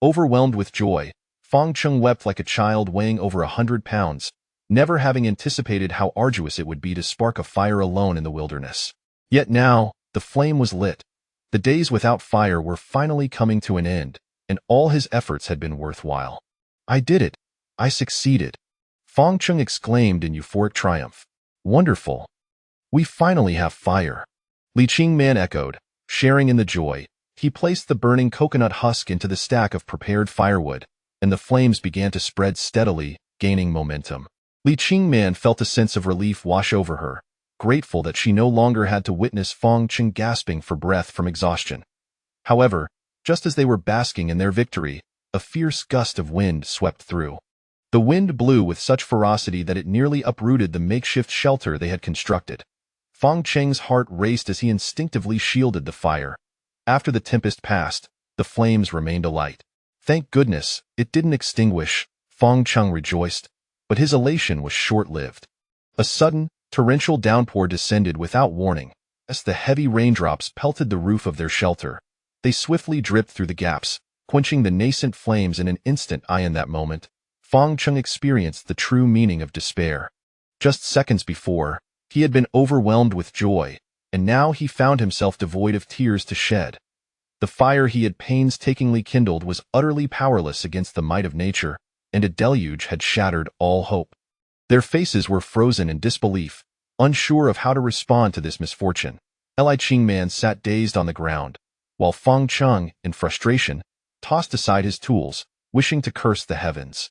Speaker 1: Overwhelmed with joy, Fang Cheng wept like a child weighing over 100 pounds, never having anticipated how arduous it would be to spark a fire alone in the wilderness. Yet now, the flame was lit. The days without fire were finally coming to an end, and all his efforts had been worthwhile. I did it! I succeeded! Fang Cheng exclaimed in euphoric triumph. Wonderful! We finally have fire! Li Qingman echoed, sharing in the joy. He placed the burning coconut husk into the stack of prepared firewood, and the flames began to spread steadily, gaining momentum. Li Qingman felt a sense of relief wash over her, grateful that she no longer had to witness Fang Cheng gasping for breath from exhaustion. However, just as they were basking in their victory, a fierce gust of wind swept through. The wind blew with such ferocity that it nearly uprooted the makeshift shelter they had constructed. Fang Cheng's heart raced as he instinctively shielded the fire. After the tempest passed, the flames remained alight. Thank goodness, it didn't extinguish, Fang Cheng rejoiced, but his elation was short-lived. A sudden, torrential downpour descended without warning. As the heavy raindrops pelted the roof of their shelter, they swiftly dripped through the gaps, quenching the nascent flames in an instant. In that moment, Fang Cheng experienced the true meaning of despair. Just seconds before, he had been overwhelmed with joy, and now he found himself devoid of tears to shed. The fire he had painstakingly kindled was utterly powerless against the might of nature, and a deluge had shattered all hope. Their faces were frozen in disbelief, unsure of how to respond to this misfortune. Li Qingman sat dazed on the ground, while Fang Cheng, in frustration, tossed aside his tools, wishing to curse the heavens.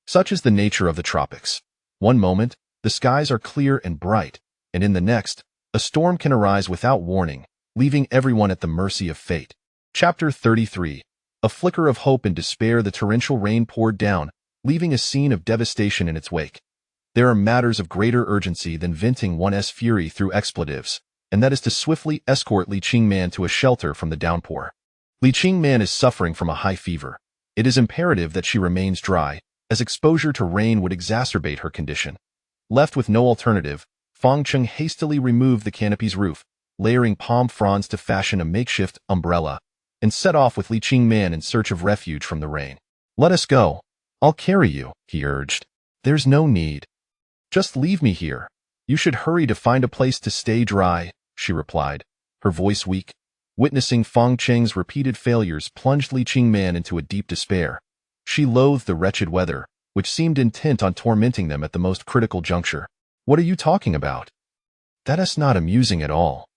Speaker 1: Such is the nature of the tropics. One moment, the skies are clear and bright, and in the next, a storm can arise without warning, leaving everyone at the mercy of fate. Chapter 33. A flicker of hope and despair. The torrential rain poured down, leaving a scene of devastation in its wake. There are matters of greater urgency than venting one's fury through expletives, and that is to swiftly escort Li Qingman to a shelter from the downpour. Li Qingman is suffering from a high fever. It is imperative that she remains dry, as exposure to rain would exacerbate her condition. Left with no alternative, Fang Cheng hastily removed the canopy's roof, layering palm fronds to fashion a makeshift umbrella, and set off with Li Qingman in search of refuge from the rain. Let us go. I'll carry you, he urged. There's no need. Just leave me here. You should hurry to find a place to stay dry, she replied, her voice weak. Witnessing Fang Cheng's repeated failures plunged Li Qingman into a deep despair. She loathed the wretched weather, which seemed intent on tormenting them at the most critical juncture. What are you talking about? That is not amusing at all.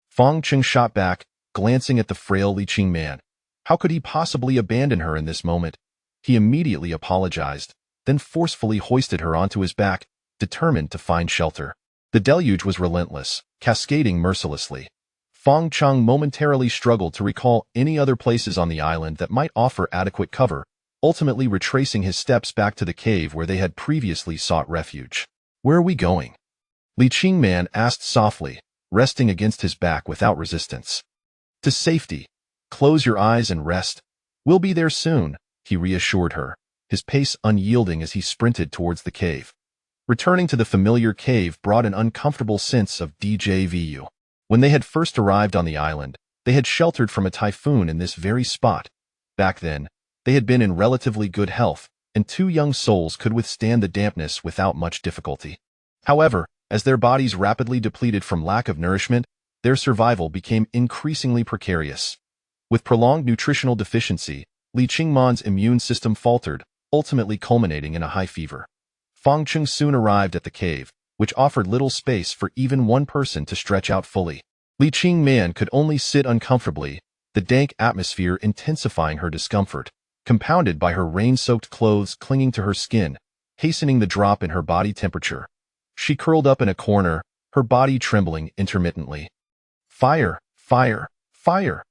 Speaker 1: Fang Cheng shot back, glancing at the frail Li Qingman. How could he possibly abandon her in this moment? He immediately apologized, then forcefully hoisted her onto his back, determined to find shelter. The deluge was relentless, cascading mercilessly. Fang Cheng momentarily struggled to recall any other places on the island that might offer adequate cover, ultimately retracing his steps back to the cave where they had previously sought refuge. Where are we going? Li Qingman asked softly, resting against his back without resistance. To safety. Close your eyes and rest. We'll be there soon, he reassured her, his pace unyielding as he sprinted towards the cave. Returning to the familiar cave brought an uncomfortable sense of déjà vu. When they had first arrived on the island, they had sheltered from a typhoon in this very spot. Back then, they had been in relatively good health, and two young souls could withstand the dampness without much difficulty. However, as their bodies rapidly depleted from lack of nourishment, their survival became increasingly precarious. With prolonged nutritional deficiency, Li Qingman's immune system faltered, ultimately culminating in a high fever. Fang Cheng soon arrived at the cave, which offered little space for even one person to stretch out fully. Li Qingman could only sit uncomfortably, the dank atmosphere intensifying her discomfort, compounded by her rain-soaked clothes clinging to her skin, hastening the drop in her body temperature. She curled up in a corner, her body trembling intermittently. Fire! Fire! Fire!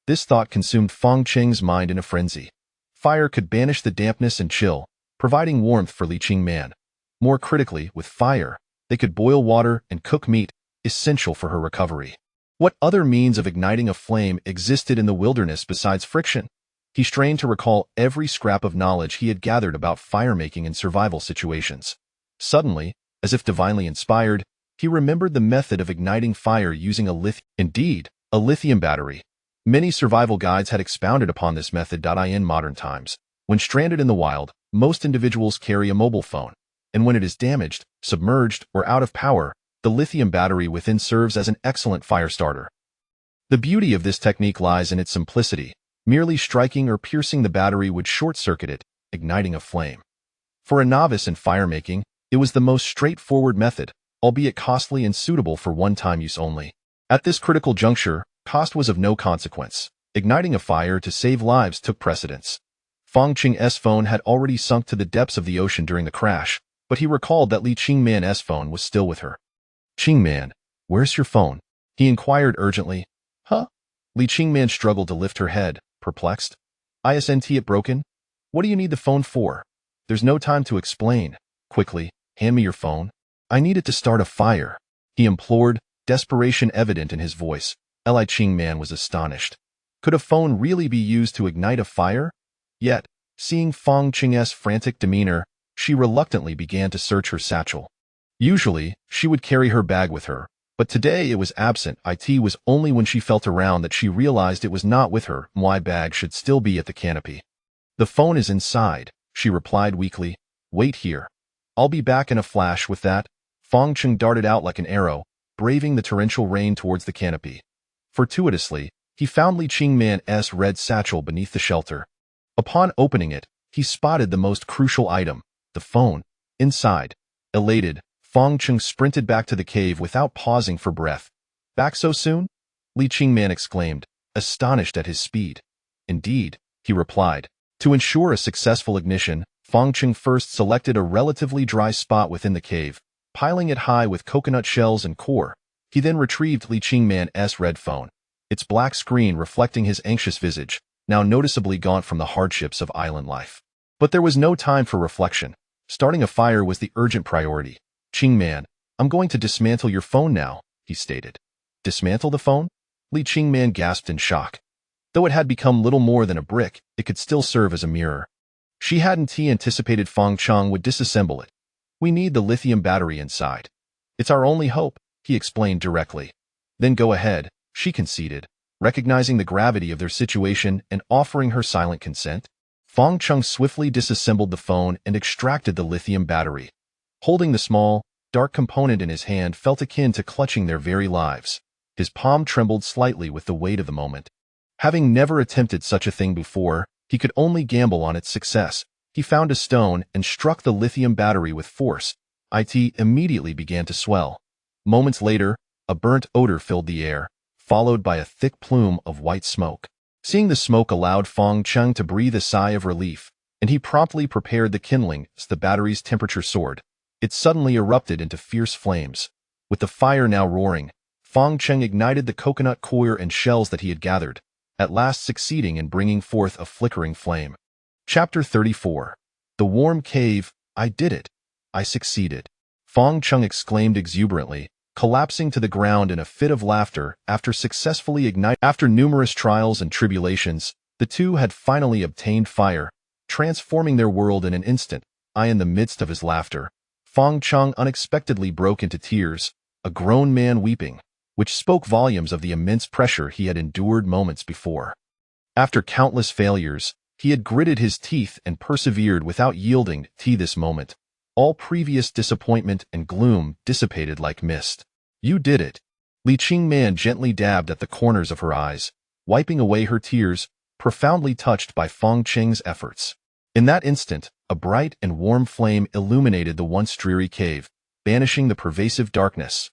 Speaker 1: This thought consumed Fang Cheng's mind in a frenzy. Fire could banish the dampness and chill, providing warmth for Li Qingman. More critically, with fire, they could boil water and cook meat, essential for her recovery. What other means of igniting a flame existed in the wilderness besides friction? He strained to recall every scrap of knowledge he had gathered about fire-making in survival situations. Suddenly, as if divinely inspired, he remembered the method of igniting fire using a lithium battery. Many survival guides had expounded upon this method in modern times. When stranded in the wild, most individuals carry a mobile phone, and when it is damaged, submerged, or out of power, the lithium battery within serves as an excellent fire starter. The beauty of this technique lies in its simplicity. Merely striking or piercing the battery would short-circuit it, igniting a flame. For a novice in fire-making, it was the most straightforward method, albeit costly and suitable for one-time use only. At this critical juncture, cost was of no consequence. Igniting a fire to save lives took precedence. Fang Cheng's phone had already sunk to the depths of the ocean during the crash, but he recalled that Li Qingman's phone was still with her. Qingman, where's your phone? He inquired urgently. Huh? Li Qingman struggled to lift her head, perplexed. Isn't it broken? What do you need the phone for? There's no time to explain. Quickly, hand me your phone. I need it to start a fire, he implored, desperation evident in his voice. Li Qingman was astonished. Could a phone really be used to ignite a fire? Yet, seeing Fang Cheng's frantic demeanor, she reluctantly began to search her satchel. Usually, she would carry her bag with her, but today it was absent. It was only when she felt around that she realized it was not with her. My bag should still be at the canopy. The phone is inside, she replied weakly. Wait here. I'll be back in a flash with that. Fang Cheng darted out like an arrow, braving the torrential rain towards the canopy. Fortuitously, he found Li Qingman's red satchel beneath the shelter. Upon opening it, he spotted the most crucial item, the phone. Inside, elated, Fang Cheng sprinted back to the cave without pausing for breath. Back so soon? Li Qingman exclaimed, astonished at his speed. Indeed, he replied. To ensure a successful ignition, Fang Cheng first selected a relatively dry spot within the cave, piling it high with coconut shells and core. He then retrieved Li Qingman's red phone, its black screen reflecting his anxious visage, now noticeably gaunt from the hardships of island life. But there was no time for reflection. Starting a fire was the urgent priority. Qingman, I'm going to dismantle your phone now, he stated. Dismantle the phone? Li Qingman gasped in shock. Though it had become little more than a brick, it could still serve as a mirror. She hadn't anticipated Fang Cheng would disassemble it. We need the lithium battery inside. It's our only hope, he explained directly. Then go ahead, she conceded, recognizing the gravity of their situation and offering her silent consent. Fong Chung swiftly disassembled the phone and extracted the lithium battery. Holding the small, dark component in his hand felt akin to clutching their very lives. His palm trembled slightly with the weight of the moment. Having never attempted such a thing before, he could only gamble on its success. He found a stone and struck the lithium battery with force. It immediately began to swell. Moments later, a burnt odor filled the air, followed by a thick plume of white smoke. Seeing the smoke allowed Fong Chung to breathe a sigh of relief, and he promptly prepared the kindling as the battery's temperature soared. It suddenly erupted into fierce flames. With the fire now roaring, Fong Chung ignited the coconut coir and shells that he had gathered, at last succeeding in bringing forth a flickering flame. Chapter 34. The Warm Cave. I did it. I succeeded. Fong Chung exclaimed exuberantly, collapsing to the ground in a fit of laughter after successfully igniting. After numerous trials and tribulations, the two had finally obtained fire, transforming their world in an instant. In the midst of his laughter, Fong Chung unexpectedly broke into tears, a grown man weeping, which spoke volumes of the immense pressure he had endured moments before. After countless failures, he had gritted his teeth and persevered without yielding to this moment. All previous disappointment and gloom dissipated like mist. You did it. Li Qingman gently dabbed at the corners of her eyes, wiping away her tears, profoundly touched by Fong Cheng's efforts. In that instant, a bright and warm flame illuminated the once dreary cave, banishing the pervasive darkness.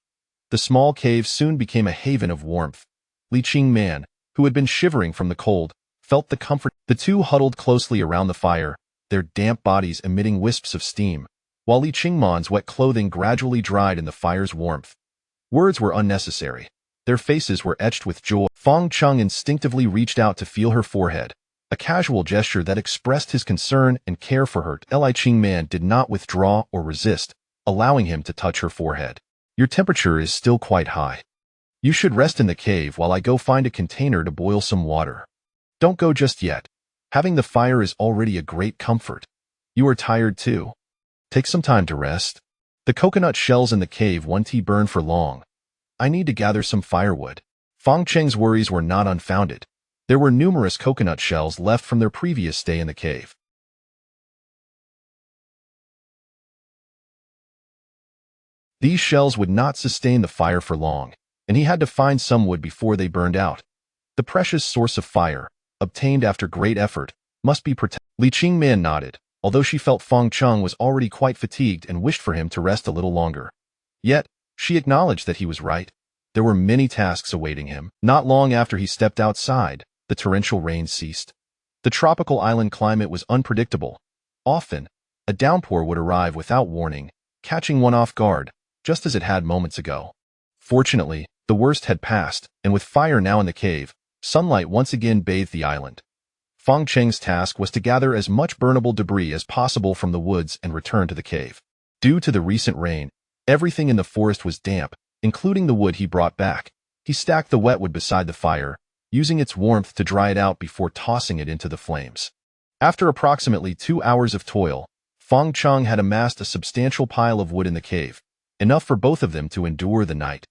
Speaker 1: The small cave soon became a haven of warmth. Li Qingman, who had been shivering from the cold, felt the comfort. The two huddled closely around the fire, their damp bodies emitting wisps of steam, while Li Qingman's wet clothing gradually dried in the fire's warmth. Words were unnecessary. Their faces were etched with joy. Fong Chung instinctively reached out to feel her forehead, a casual gesture that expressed his concern and care for her. Li Qingman did not withdraw or resist, allowing him to touch her forehead. Your temperature is still quite high. You should rest in the cave while I go find a container to boil some water. Don't go just yet. Having the fire is already a great comfort. You are tired too. Take some time to rest. The coconut shells in the cave won't burn for long. I need to gather some firewood. Fong Cheng's worries were not unfounded. There were numerous coconut shells left from their previous stay in the cave. These shells would not sustain the fire for long, and he had to find some wood before they burned out. The precious source of fire, obtained after great effort, must be protected. Li Qingman nodded, although she felt Fong Chung was already quite fatigued and wished for him to rest a little longer. Yet, she acknowledged that he was right. There were many tasks awaiting him. Not long after he stepped outside, the torrential rain ceased. The tropical island climate was unpredictable. Often, a downpour would arrive without warning, catching one off guard, just as it had moments ago. Fortunately, the worst had passed, and with fire now in the cave, sunlight once again bathed the island. Fong Cheng's task was to gather as much burnable debris as possible from the woods and return to the cave. Due to the recent rain, everything in the forest was damp, including the wood he brought back. He stacked the wet wood beside the fire, using its warmth to dry it out before tossing it into the flames. After approximately 2 hours of toil, Fong Chung had amassed a substantial pile of wood in the cave, enough for both of them to endure the night.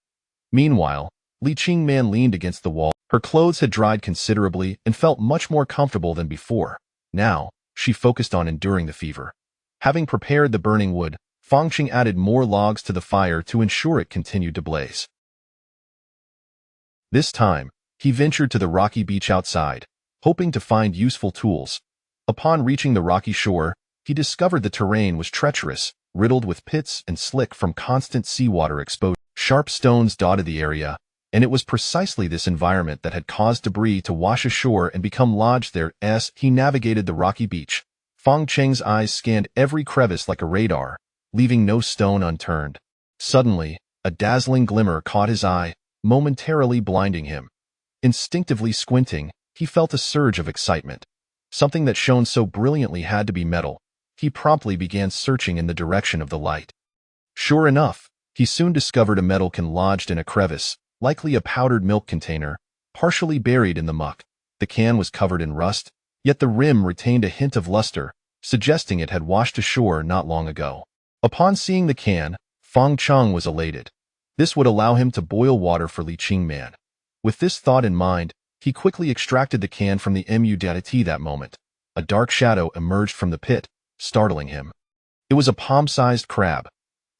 Speaker 1: Meanwhile, Li Qingman leaned against the wall. Her clothes had dried considerably and felt much more comfortable than before. Now, she focused on enduring the fever. Having prepared the burning wood, Fong Chung added more logs to the fire to ensure it continued to blaze. This time, he ventured to the rocky beach outside, hoping to find useful tools. Upon reaching the rocky shore, he discovered the terrain was treacherous, riddled with pits and slick from constant seawater exposure. Sharp stones dotted the area, and it was precisely this environment that had caused debris to wash ashore and become lodged there. As he navigated the rocky beach, Fong Cheng's eyes scanned every crevice like a radar, leaving no stone unturned. Suddenly, a dazzling glimmer caught his eye, momentarily blinding him. Instinctively squinting, he felt a surge of excitement. Something that shone so brilliantly had to be metal. He promptly began searching in the direction of the light. Sure enough, he soon discovered a metal can lodged in a crevice, likely a powdered milk container, partially buried in the muck. The can was covered in rust, yet the rim retained a hint of luster, suggesting it had washed ashore not long ago. Upon seeing the can, Fong Chung was elated. This would allow him to boil water for Li Qingman. With this thought in mind, he quickly extracted the can from the MUDT that moment. a dark shadow emerged from the pit, startling him. It was a palm-sized crab.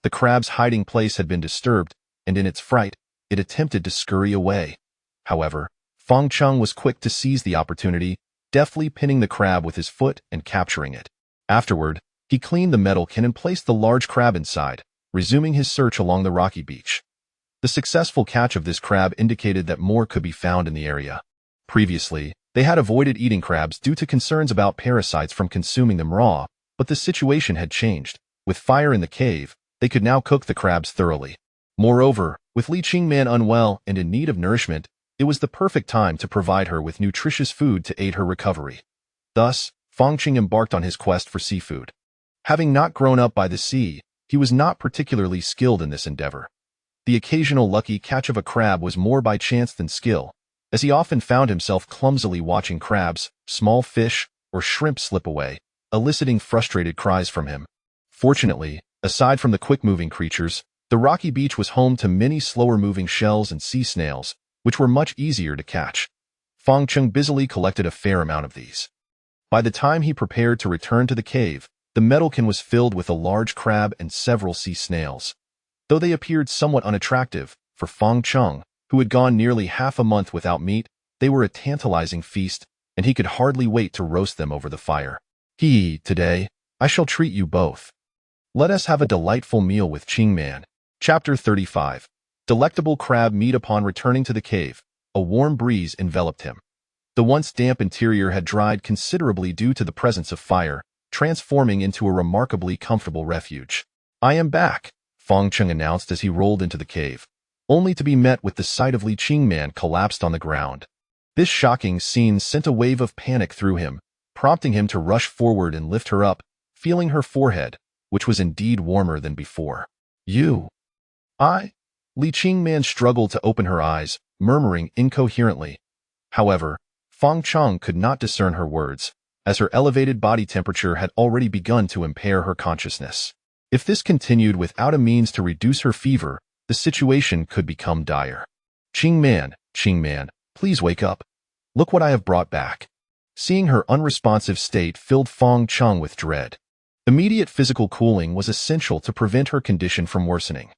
Speaker 1: The crab's hiding place had been disturbed, and in its fright, it attempted to scurry away. However, Feng Cheng was quick to seize the opportunity, deftly pinning the crab with his foot and capturing it. Afterward, he cleaned the metal can and placed the large crab inside, resuming his search along the rocky beach. The successful catch of this crab indicated that more could be found in the area. Previously, they had avoided eating crabs due to concerns about parasites from consuming them raw, but the situation had changed. With fire in the cave, they could now cook the crabs thoroughly. Moreover, with Li Qingman unwell and in need of nourishment, it was the perfect time to provide her with nutritious food to aid her recovery. Thus, Feng Qing embarked on his quest for seafood. Having not grown up by the sea, he was not particularly skilled in this endeavor. The occasional lucky catch of a crab was more by chance than skill, as he often found himself clumsily watching crabs, small fish, or shrimp slip away, eliciting frustrated cries from him. Fortunately, aside from the quick-moving creatures, the rocky beach was home to many slower-moving shells and sea snails, which were much easier to catch. Feng Cheng busily collected a fair amount of these. By the time he prepared to return to the cave, the metal can was filled with a large crab and several sea snails. Though they appeared somewhat unattractive, for Feng Cheng, who had gone nearly half a month without meat, they were a tantalizing feast, and he could hardly wait to roast them over the fire. Today, I shall treat you both. Let us have a delightful meal with Qingman. Chapter 35. Delectable crab meat. Upon returning to the cave, a warm breeze enveloped him. The once damp interior had dried considerably due to the presence of fire, transforming into a remarkably comfortable refuge. I am back, Feng Cheng announced as he rolled into the cave, only to be met with the sight of Li Qingman collapsed on the ground. This shocking scene sent a wave of panic through him, prompting him to rush forward and lift her up, feeling her forehead, which was indeed warmer than before. You. Li Qingman struggled to open her eyes, murmuring incoherently. However, Feng Cheng could not discern her words, as her elevated body temperature had already begun to impair her consciousness. If this continued without a means to reduce her fever, the situation could become dire. Qingman, please wake up. Look what I have brought back. Seeing her unresponsive state filled Feng Cheng with dread. Immediate physical cooling was essential to prevent her condition from worsening.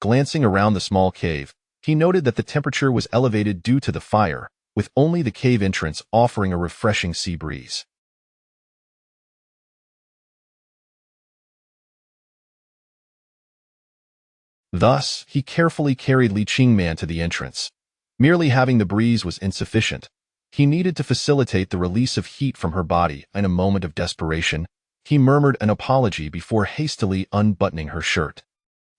Speaker 1: Glancing around the small cave, he noted that the temperature was elevated due to the fire, with only the cave entrance offering a refreshing sea breeze. Thus, he carefully carried Li Qingman to the entrance. Merely having the breeze was insufficient. He needed to facilitate the release of heat from her body. In a moment of desperation, he murmured an apology before hastily unbuttoning her shirt.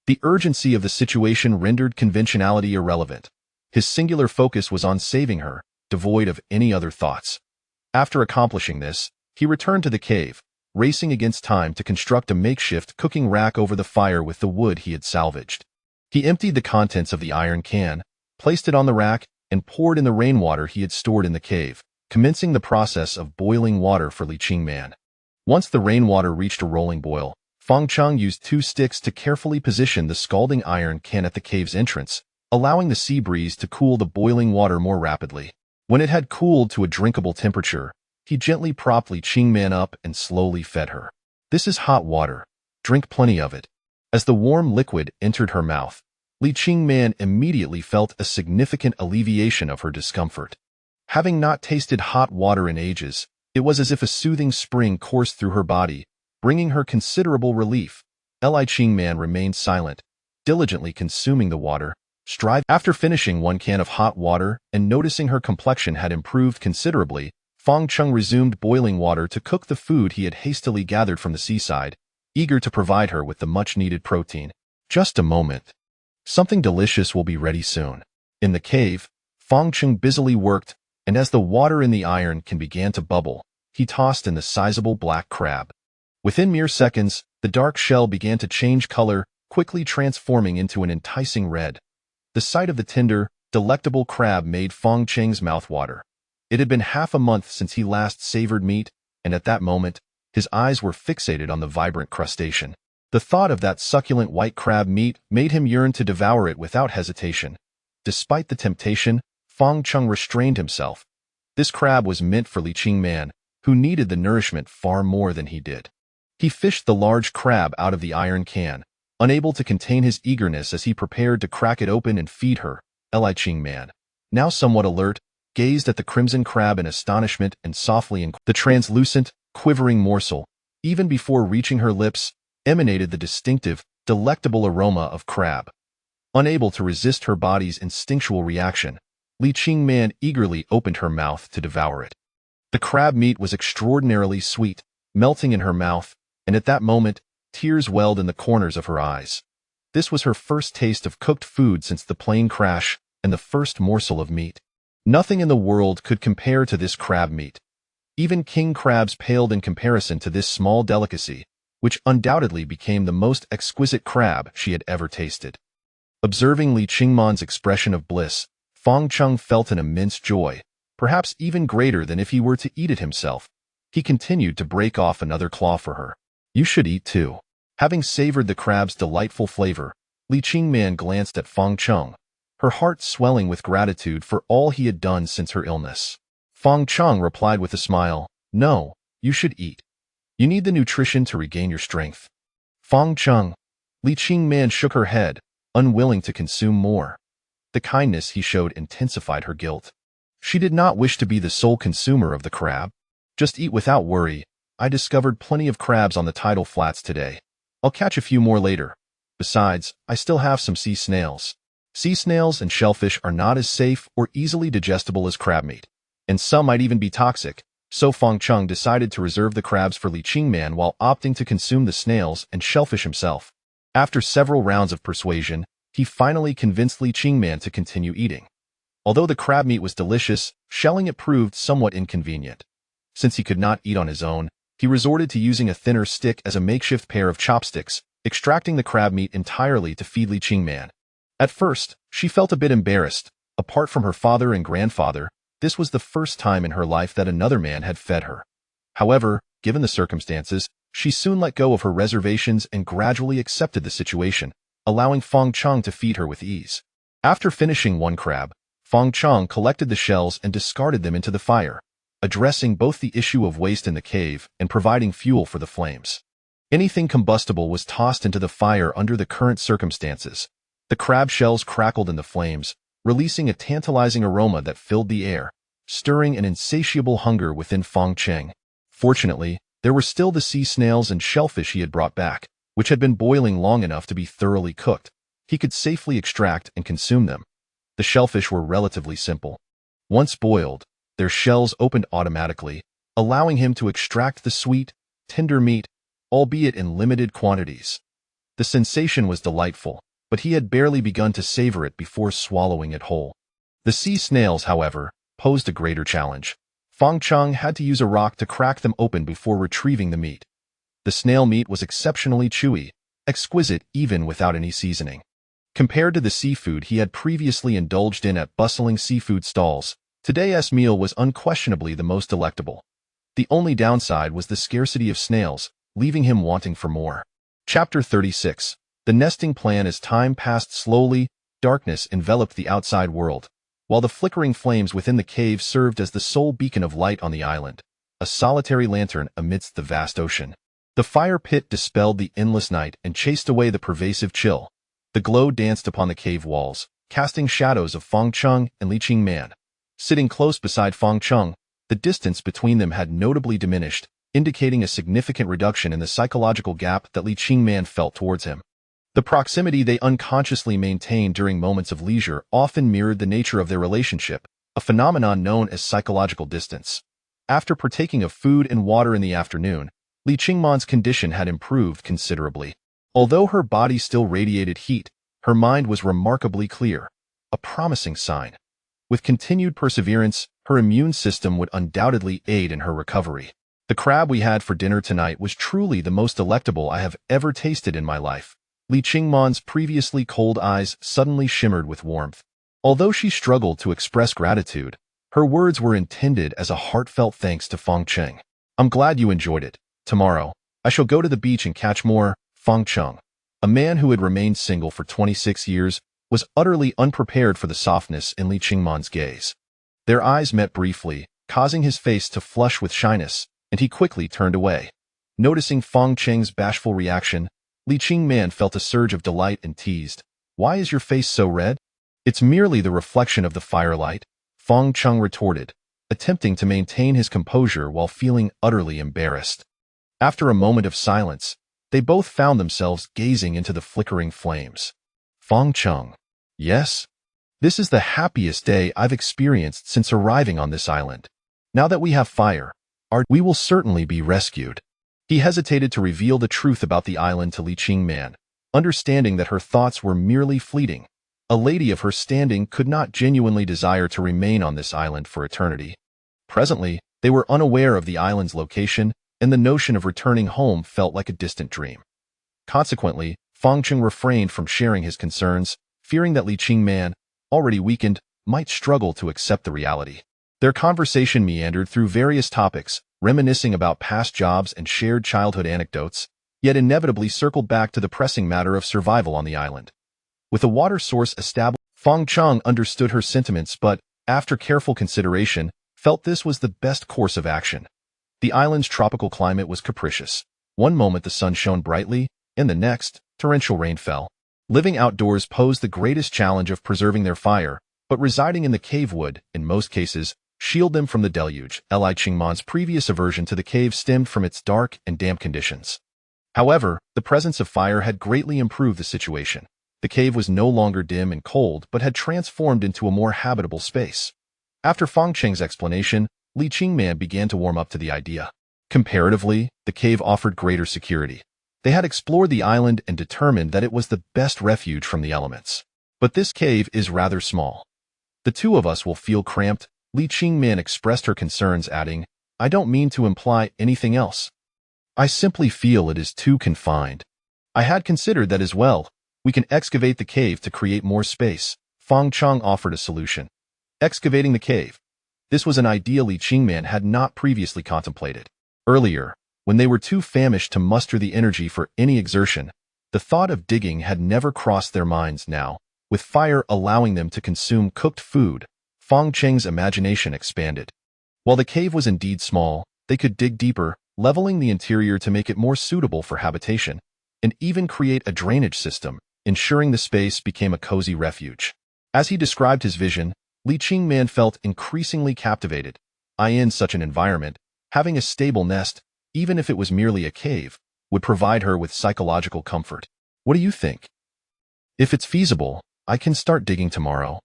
Speaker 1: The urgency of the situation rendered conventionality irrelevant. His singular focus was on saving her, devoid of any other thoughts. After accomplishing this, he returned to the cave, racing against time to construct a makeshift cooking rack over the fire with the wood he had salvaged. He emptied the contents of the iron can, placed it on the rack, and poured in the rainwater he had stored in the cave, commencing the process of boiling water for Li Qingman. Once the rainwater reached a rolling boil, Feng Cheng used 2 sticks to carefully position the scalding iron can at the cave's entrance, allowing the sea breeze to cool the boiling water more rapidly. When it had cooled to a drinkable temperature, he gently propped Li Qingman up and slowly fed her. This is hot water. Drink plenty of it. As the warm liquid entered her mouth, Li Qingman immediately felt a significant alleviation of her discomfort. Having not tasted hot water in ages, it was as if a soothing spring coursed through her body, bringing her considerable relief. Li Qingman remained silent, diligently consuming the water, After finishing 1 can of hot water and noticing her complexion had improved considerably, Feng Cheng resumed boiling water to cook the food he had hastily gathered from the seaside, eager to provide her with the much-needed protein. Just a moment. Something delicious will be ready soon. In the cave, Feng Cheng busily worked, and as the water in the iron can began to bubble, he tossed in the sizable black crab. Within mere seconds, the dark shell began to change color, quickly transforming into an enticing red. The sight of the tender, delectable crab made Feng Cheng's mouth water. It had been half a month since he last savored meat, and at that moment, his eyes were fixated on the vibrant crustacean. The thought of that succulent white crab meat made him yearn to devour it without hesitation. Despite the temptation, Feng Cheng restrained himself. This crab was meant for Li Qingman, who needed the nourishment far more than he did. He fished the large crab out of the iron can, unable to contain his eagerness as he prepared to crack it open and feed her. Li Ching Man, now somewhat alert, gazed at the crimson crab in astonishment and softly the translucent, quivering morsel, even before reaching her lips, emanated the distinctive, delectable aroma of crab. Unable to resist her body's instinctual reaction, Li Ching Man eagerly opened her mouth to devour it. The crab meat was extraordinarily sweet, melting in her mouth, and at that moment, tears welled in the corners of her eyes. This was her first taste of cooked food since the plane crash and the first morsel of meat. Nothing in the world could compare to this crab meat. Even king crabs paled in comparison to this small delicacy, which undoubtedly became the most exquisite crab she had ever tasted. Observing Li Qingman's expression of bliss, Fang Cheng felt an immense joy, perhaps even greater than if he were to eat it himself. He continued to break off another claw for her. You should eat too. Having savored the crab's delightful flavor, Li Qingman glanced at Fang Cheng, her heart swelling with gratitude for all he had done since her illness. Fang Cheng replied with a smile, No, you should eat. You need the nutrition to regain your strength. Fang Cheng. Li Qingman shook her head, unwilling to consume more. The kindness he showed intensified her guilt. She did not wish to be the sole consumer of the crab. Just eat without worry. I discovered plenty of crabs on the tidal flats today. I'll catch a few more later. Besides, I still have some sea snails. Sea snails and shellfish are not as safe or easily digestible as crab meat, and some might even be toxic, so Fang Cheng decided to reserve the crabs for Li Qingman while opting to consume the snails and shellfish himself. After several rounds of persuasion, he finally convinced Li Qingman to continue eating. Although the crab meat was delicious, shelling it proved somewhat inconvenient. Since he could not eat on his own, he resorted to using a thinner stick as a makeshift pair of chopsticks, extracting the crab meat entirely to feed Li Qingman. At first, she felt a bit embarrassed. Apart from her father and grandfather, this was the first time in her life that another man had fed her. However, given the circumstances, she soon let go of her reservations and gradually accepted the situation, allowing Fang Cheng to feed her with ease. After finishing one crab, Fang Cheng collected the shells and discarded them into the fire, addressing both the issue of waste in the cave and providing fuel for the flames. Anything combustible was tossed into the fire under the current circumstances. The crab shells crackled in the flames, releasing a tantalizing aroma that filled the air, stirring an insatiable hunger within Fang Cheng. Fortunately, there were still the sea snails and shellfish he had brought back, which had been boiling long enough to be thoroughly cooked. He could safely extract and consume them. The shellfish were relatively simple. Once boiled, their shells opened automatically, allowing him to extract the sweet, tender meat, albeit in limited quantities. The sensation was delightful, but he had barely begun to savor it before swallowing it whole. The sea snails, however, posed a greater challenge. Fang Cheng had to use a rock to crack them open before retrieving the meat. The snail meat was exceptionally chewy, exquisite even without any seasoning. Compared to the seafood he had previously indulged in at bustling seafood stalls, today's meal was unquestionably the most delectable. The only downside was the scarcity of snails, leaving him wanting for more. Chapter 36. The nesting plan. As time passed slowly, darkness enveloped the outside world, while the flickering flames within the cave served as the sole beacon of light on the island, a solitary lantern amidst the vast ocean. The fire pit dispelled the endless night and chased away the pervasive chill. The glow danced upon the cave walls, casting shadows of Fang Cheng and Li Qingman. Sitting close beside Fang Cheng, the distance between them had notably diminished, indicating a significant reduction in the psychological gap that Li Qingman felt towards him. The proximity they unconsciously maintained during moments of leisure often mirrored the nature of their relationship, a phenomenon known as psychological distance. After partaking of food and water in the afternoon, Li Qingman's condition had improved considerably. Although her body still radiated heat, her mind was remarkably clear, a promising sign. With continued perseverance, her immune system would undoubtedly aid in her recovery. The crab we had for dinner tonight was truly the most delectable I have ever tasted in my life. Li Qingman's previously cold eyes suddenly shimmered with warmth. Although she struggled to express gratitude, her words were intended as a heartfelt thanks to Fang Cheng. I'm glad you enjoyed it. Tomorrow, I shall go to the beach and catch more. Fang Cheng, a man who had remained single for 26 years, was utterly unprepared for the softness in Li Qingman's gaze. Their eyes met briefly, causing his face to flush with shyness, and he quickly turned away. Noticing Fong Cheng's bashful reaction, Li Qingman felt a surge of delight and teased, "Why is your face so red?" "It's merely the reflection of the firelight," Fong Cheng retorted, attempting to maintain his composure while feeling utterly embarrassed. After a moment of silence, they both found themselves gazing into the flickering flames. Fong Cheng, "Yes? This is the happiest day I've experienced since arriving on this island. Now that we have fire, we will certainly be rescued." He hesitated to reveal the truth about the island to Li Qingman, understanding that her thoughts were merely fleeting. A lady of her standing could not genuinely desire to remain on this island for eternity. Presently, they were unaware of the island's location, and the notion of returning home felt like a distant dream. Consequently, Fong Cheng refrained from sharing his concerns, fearing that Li Qingman, already weakened, might struggle to accept the reality. Their conversation meandered through various topics, reminiscing about past jobs and shared childhood anecdotes, yet inevitably circled back to the pressing matter of survival on the island. With a water source established, Fong Cheng understood her sentiments but, after careful consideration, felt this was the best course of action. The island's tropical climate was capricious. One moment the sun shone brightly, and the next, torrential rain fell. Living outdoors posed the greatest challenge of preserving their fire, but residing in the cave would, in most cases, shield them from the deluge. Li Qingman's previous aversion to the cave stemmed from its dark and damp conditions. However, the presence of fire had greatly improved the situation. The cave was no longer dim and cold, but had transformed into a more habitable space. After Fong Cheng's explanation, Li Qingman began to warm up to the idea. Comparatively, the cave offered greater security. They had explored the island and determined that it was the best refuge from the elements. "But this cave is rather small. The two of us will feel cramped," Li Qingman expressed her concerns, adding, "I don't mean to imply anything else. I simply feel it is too confined." "I had considered that as well. We can excavate the cave to create more space." Fong Cheng offered a solution. Excavating the cave. This was an idea Li Qingman had not previously contemplated. Earlier, when they were too famished to muster the energy for any exertion, the thought of digging had never crossed their minds. Now, with fire allowing them to consume cooked food, Fong Cheng's imagination expanded. While the cave was indeed small, they could dig deeper, leveling the interior to make it more suitable for habitation, and even create a drainage system, ensuring the space became a cozy refuge. As he described his vision, Li Qingman felt increasingly captivated. In such an environment, having a stable nest, even if it was merely a cave, would provide her with psychological comfort. "What do you think? If it's feasible, I can start digging tomorrow.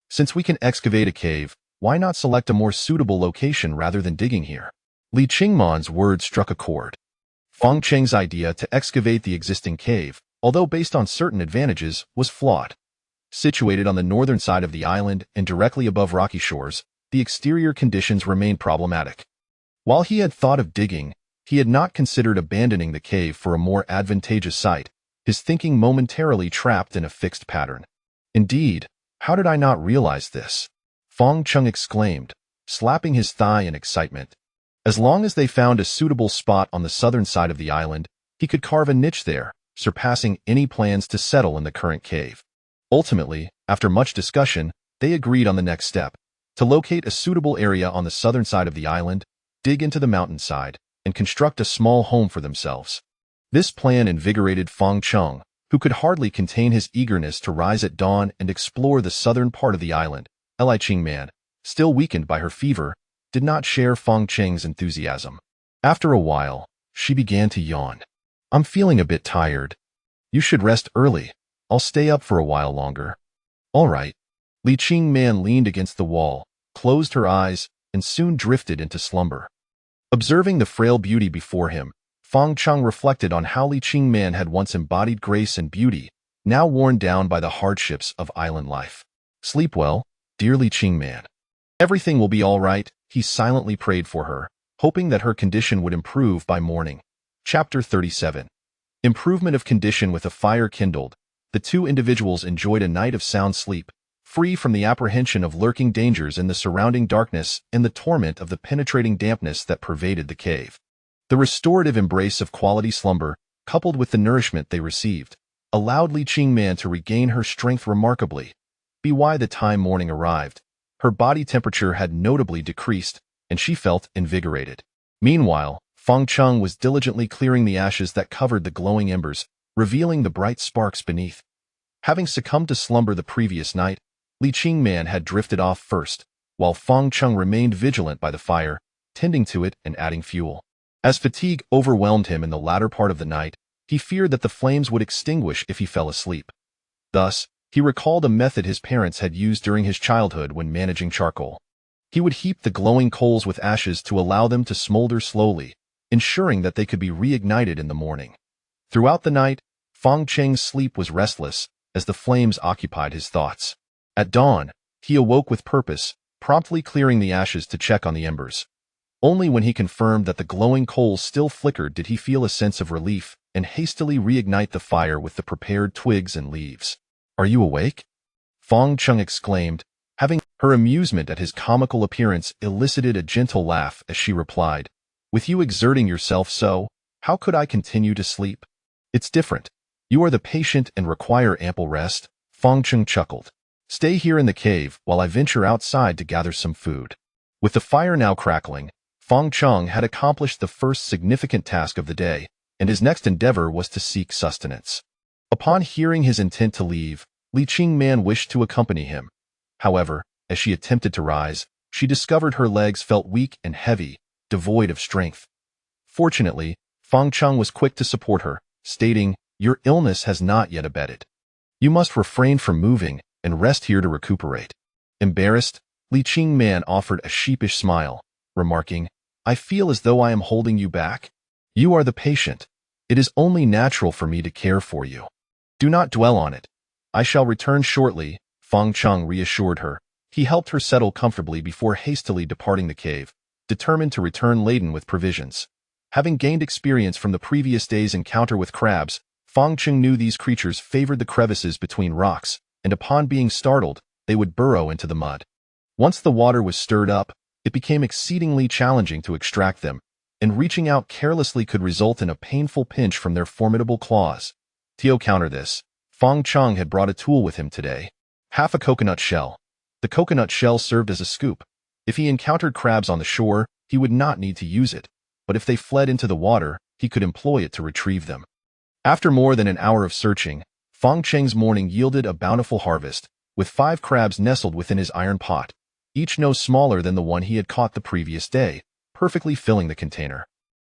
Speaker 1: Since we can excavate a cave, why not select a more suitable location rather than digging here?" Li Qingman's words struck a chord. Fong Cheng's idea to excavate the existing cave, although based on certain advantages, was flawed. Situated on the northern side of the island and directly above rocky shores, the exterior conditions remained problematic. While he had thought of digging, he had not considered abandoning the cave for a more advantageous site, his thinking momentarily trapped in a fixed pattern. "Indeed, how did I not realize this?" Fong Cheng exclaimed, slapping his thigh in excitement. As long as they found a suitable spot on the southern side of the island, he could carve a niche there, surpassing any plans to settle in the current cave. Ultimately, after much discussion, they agreed on the next step: to locate a suitable area on the southern side of the island, dig into the mountainside, and construct a small home for themselves. This plan invigorated Fong Cheng, who could hardly contain his eagerness to rise at dawn and explore the southern part of the island. Li Qingman, still weakened by her fever, did not share Fong Cheng's enthusiasm. After a while, she began to yawn. "I'm feeling a bit tired. You should rest early. I'll stay up for a while longer." "All right." Li Qingman leaned against the wall, closed her eyes, and soon drifted into slumber. Observing the frail beauty before him, Fong Cheng reflected on how Li Qingman had once embodied grace and beauty, now worn down by the hardships of island life. "Sleep well, dear Li Qingman. Everything will be all right," he silently prayed for her, hoping that her condition would improve by morning. Chapter 37. Improvement of condition. With a fire kindled, the two individuals enjoyed a night of sound sleep, free from the apprehension of lurking dangers in the surrounding darkness and the torment of the penetrating dampness that pervaded the cave. The restorative embrace of quality slumber, coupled with the nourishment they received, allowed Li Qingman to regain her strength remarkably. By the time morning arrived, her body temperature had notably decreased, and she felt invigorated. Meanwhile, Feng Cheng was diligently clearing the ashes that covered the glowing embers, revealing the bright sparks beneath. Having succumbed to slumber the previous night, Li Qingman had drifted off first, while Feng Cheng remained vigilant by the fire, tending to it and adding fuel. As fatigue overwhelmed him in the latter part of the night, he feared that the flames would extinguish if he fell asleep. Thus, he recalled a method his parents had used during his childhood when managing charcoal. He would heap the glowing coals with ashes to allow them to smolder slowly, ensuring that they could be reignited in the morning. Throughout the night, Feng Cheng's sleep was restless as the flames occupied his thoughts. At dawn, he awoke with purpose, promptly clearing the ashes to check on the embers. Only when he confirmed that the glowing coals still flickered did he feel a sense of relief and hastily reignite the fire with the prepared twigs and leaves. "Are you awake?" Feng Cheng exclaimed, having her amusement at his comical appearance elicited a gentle laugh as she replied, "With you exerting yourself so, how could I continue to sleep? It's different. You are the patient and require ample rest." Feng Cheng chuckled. "Stay here in the cave while I venture outside to gather some food." With the fire now crackling, Feng Cheng had accomplished the first significant task of the day, and his next endeavor was to seek sustenance. Upon hearing his intent to leave, Li Qingman wished to accompany him. However, as she attempted to rise, she discovered her legs felt weak and heavy, devoid of strength. Fortunately, Feng Cheng was quick to support her, stating, "Your illness has not yet abated. You must refrain from moving and rest here to recuperate." Embarrassed, Li Qingman offered a sheepish smile, remarking, "I feel as though I am holding you back. You are the patient. It is only natural for me to care for you. Do not dwell on it. I shall return shortly," Feng Cheng reassured her. He helped her settle comfortably before hastily departing the cave, determined to return laden with provisions. Having gained experience from the previous day's encounter with crabs, Feng Cheng knew these creatures favored the crevices between rocks, and upon being startled, they would burrow into the mud. Once the water was stirred up, it became exceedingly challenging to extract them, and reaching out carelessly could result in a painful pinch from their formidable claws. To counter this, Feng Cheng had brought a tool with him today: half a coconut shell. The coconut shell served as a scoop. If he encountered crabs on the shore, he would not need to use it, but if they fled into the water, he could employ it to retrieve them. After more than an hour of searching, Feng Cheng's morning yielded a bountiful harvest, with 5 crabs nestled within his iron pot, each no smaller than the one he had caught the previous day, perfectly filling the container.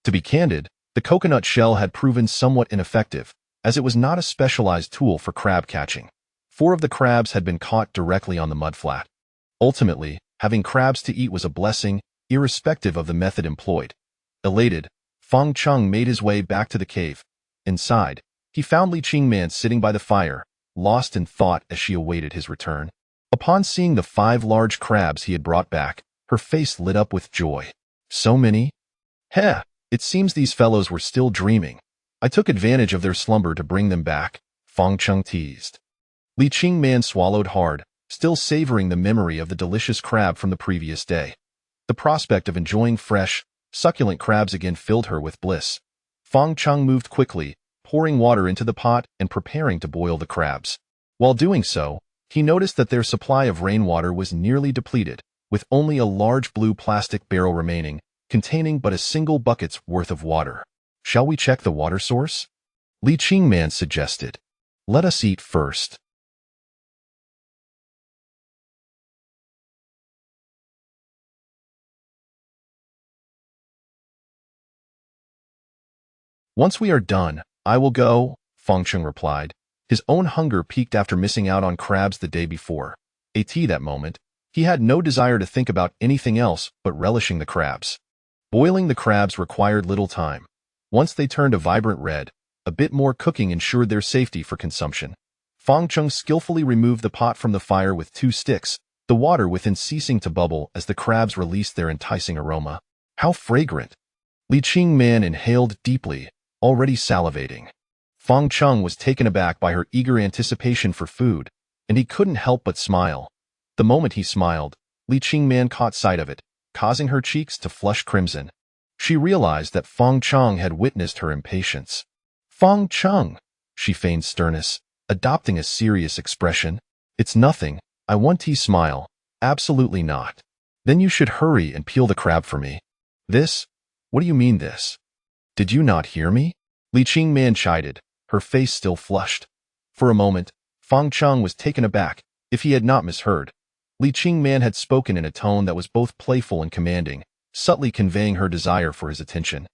Speaker 1: To be candid, the coconut shell had proven somewhat ineffective, as it was not a specialized tool for crab catching. 4 of the crabs had been caught directly on the mudflat. Ultimately, having crabs to eat was a blessing, irrespective of the method employed. Elated, Feng Cheng made his way back to the cave. Inside, he found Li Qingman sitting by the fire, lost in thought as she awaited his return. Upon seeing the 5 large crabs he had brought back, her face lit up with joy. "So many? Heh, it seems these fellows were still dreaming. I took advantage of their slumber to bring them back," Feng Cheng teased. Li Qingman swallowed hard, still savoring the memory of the delicious crab from the previous day. The prospect of enjoying fresh, succulent crabs again filled her with bliss. Feng Cheng moved quickly, pouring water into the pot and preparing to boil the crabs. While doing so, he noticed that their supply of rainwater was nearly depleted, with only a large blue plastic barrel remaining, containing but a single bucket's worth of water. "Shall we check the water source?" Li Qingman suggested. "Let us eat first." "Once we are done, I will go," Feng Cheng replied. His own hunger peaked after missing out on crabs the day before. That moment, he had no desire to think about anything else but relishing the crabs. Boiling the crabs required little time. Once they turned a vibrant red, a bit more cooking ensured their safety for consumption. Feng Cheng skillfully removed the pot from the fire with 2 sticks, the water within ceasing to bubble as the crabs released their enticing aroma. "How fragrant!" Li Qingman inhaled deeply, already salivating. Feng Cheng was taken aback by her eager anticipation for food, and he couldn't help but smile. The moment he smiled, Li Qingman caught sight of it, causing her cheeks to flush crimson. She realized that Feng Cheng had witnessed her impatience. "Feng Cheng," she feigned sternness, adopting a serious expression. "It's nothing, I want tea." Smile. "Absolutely not. Then you should hurry and peel the crab for me." This, What do you mean this? Did you not hear me? Li Qingman chided, her face still flushed. For a moment, Fang Cheng was taken aback, if he had not misheard. Li Qingman had spoken in a tone that was both playful and commanding, subtly conveying her desire for his attention.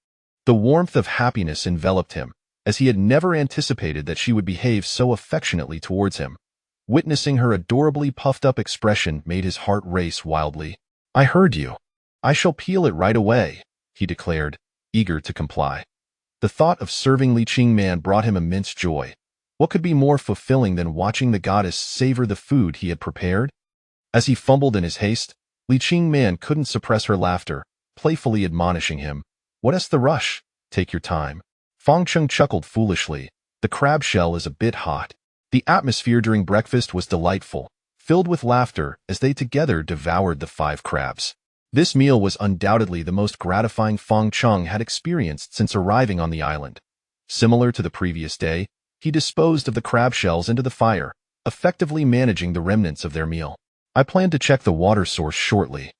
Speaker 1: The warmth of happiness enveloped him, as he had never anticipated that she would behave so affectionately towards him. Witnessing her adorably puffed-up expression made his heart race wildly. I heard you. I shall peel it right away, he declared, eager to comply. The thought of serving Li Qingman brought him immense joy. What could be more fulfilling than watching the goddess savor the food he had prepared? As he fumbled in his haste, Li Qingman couldn't suppress her laughter, playfully admonishing him. What's the rush? Take your time. Fang Cheng chuckled foolishly. The crab shell is a bit hot. The atmosphere during breakfast was delightful, filled with laughter as they together devoured the 5 crabs. This meal was undoubtedly the most gratifying Fang Cheng had experienced since arriving on the island. Similar to the previous day, he disposed of the crab shells into the fire, effectively managing the remnants of their meal. I plan to check the water source shortly.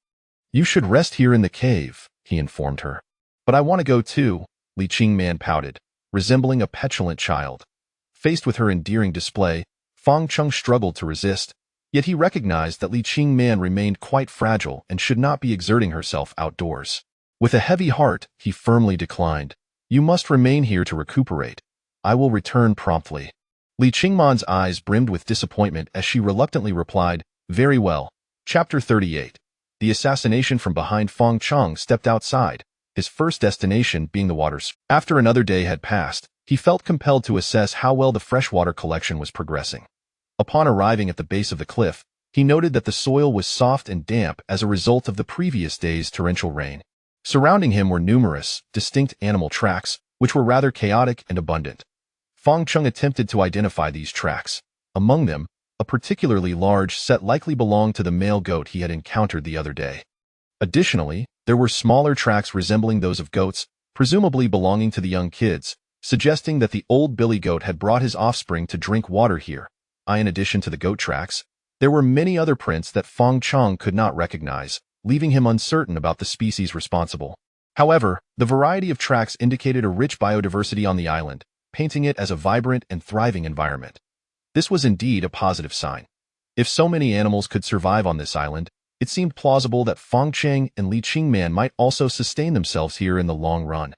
Speaker 1: You should rest here in the cave, he informed her. But I want to go too, Li Qingman pouted, resembling a petulant child. Faced with her endearing display, Fang Cheng struggled to resist, yet he recognized that Li Qingman remained quite fragile and should not be exerting herself outdoors. With a heavy heart, he firmly declined. You must remain here to recuperate. I will return promptly. Li Qingman's eyes brimmed with disappointment as she reluctantly replied, Very well. Chapter 38. The assassination from behind. Fang Cheng stepped outside, his first destination being the waters. After another day had passed, he felt compelled to assess how well the freshwater collection was progressing. Upon arriving at the base of the cliff, he noted that the soil was soft and damp as a result of the previous day's torrential rain. Surrounding him were numerous, distinct animal tracks, which were rather chaotic and abundant. Fang Cheng attempted to identify these tracks. Among them, a particularly large set likely belonged to the male goat he had encountered the other day. Additionally, there were smaller tracks resembling those of goats, presumably belonging to the young kids, suggesting that the old billy goat had brought his offspring to drink water here. In addition to the goat tracks, there were many other prints that Fang Cheng could not recognize, leaving him uncertain about the species responsible. However, the variety of tracks indicated a rich biodiversity on the island, painting it as a vibrant and thriving environment. This was indeed a positive sign. If so many animals could survive on this island, it seemed plausible that Fang Cheng and Li Qingman might also sustain themselves here in the long run.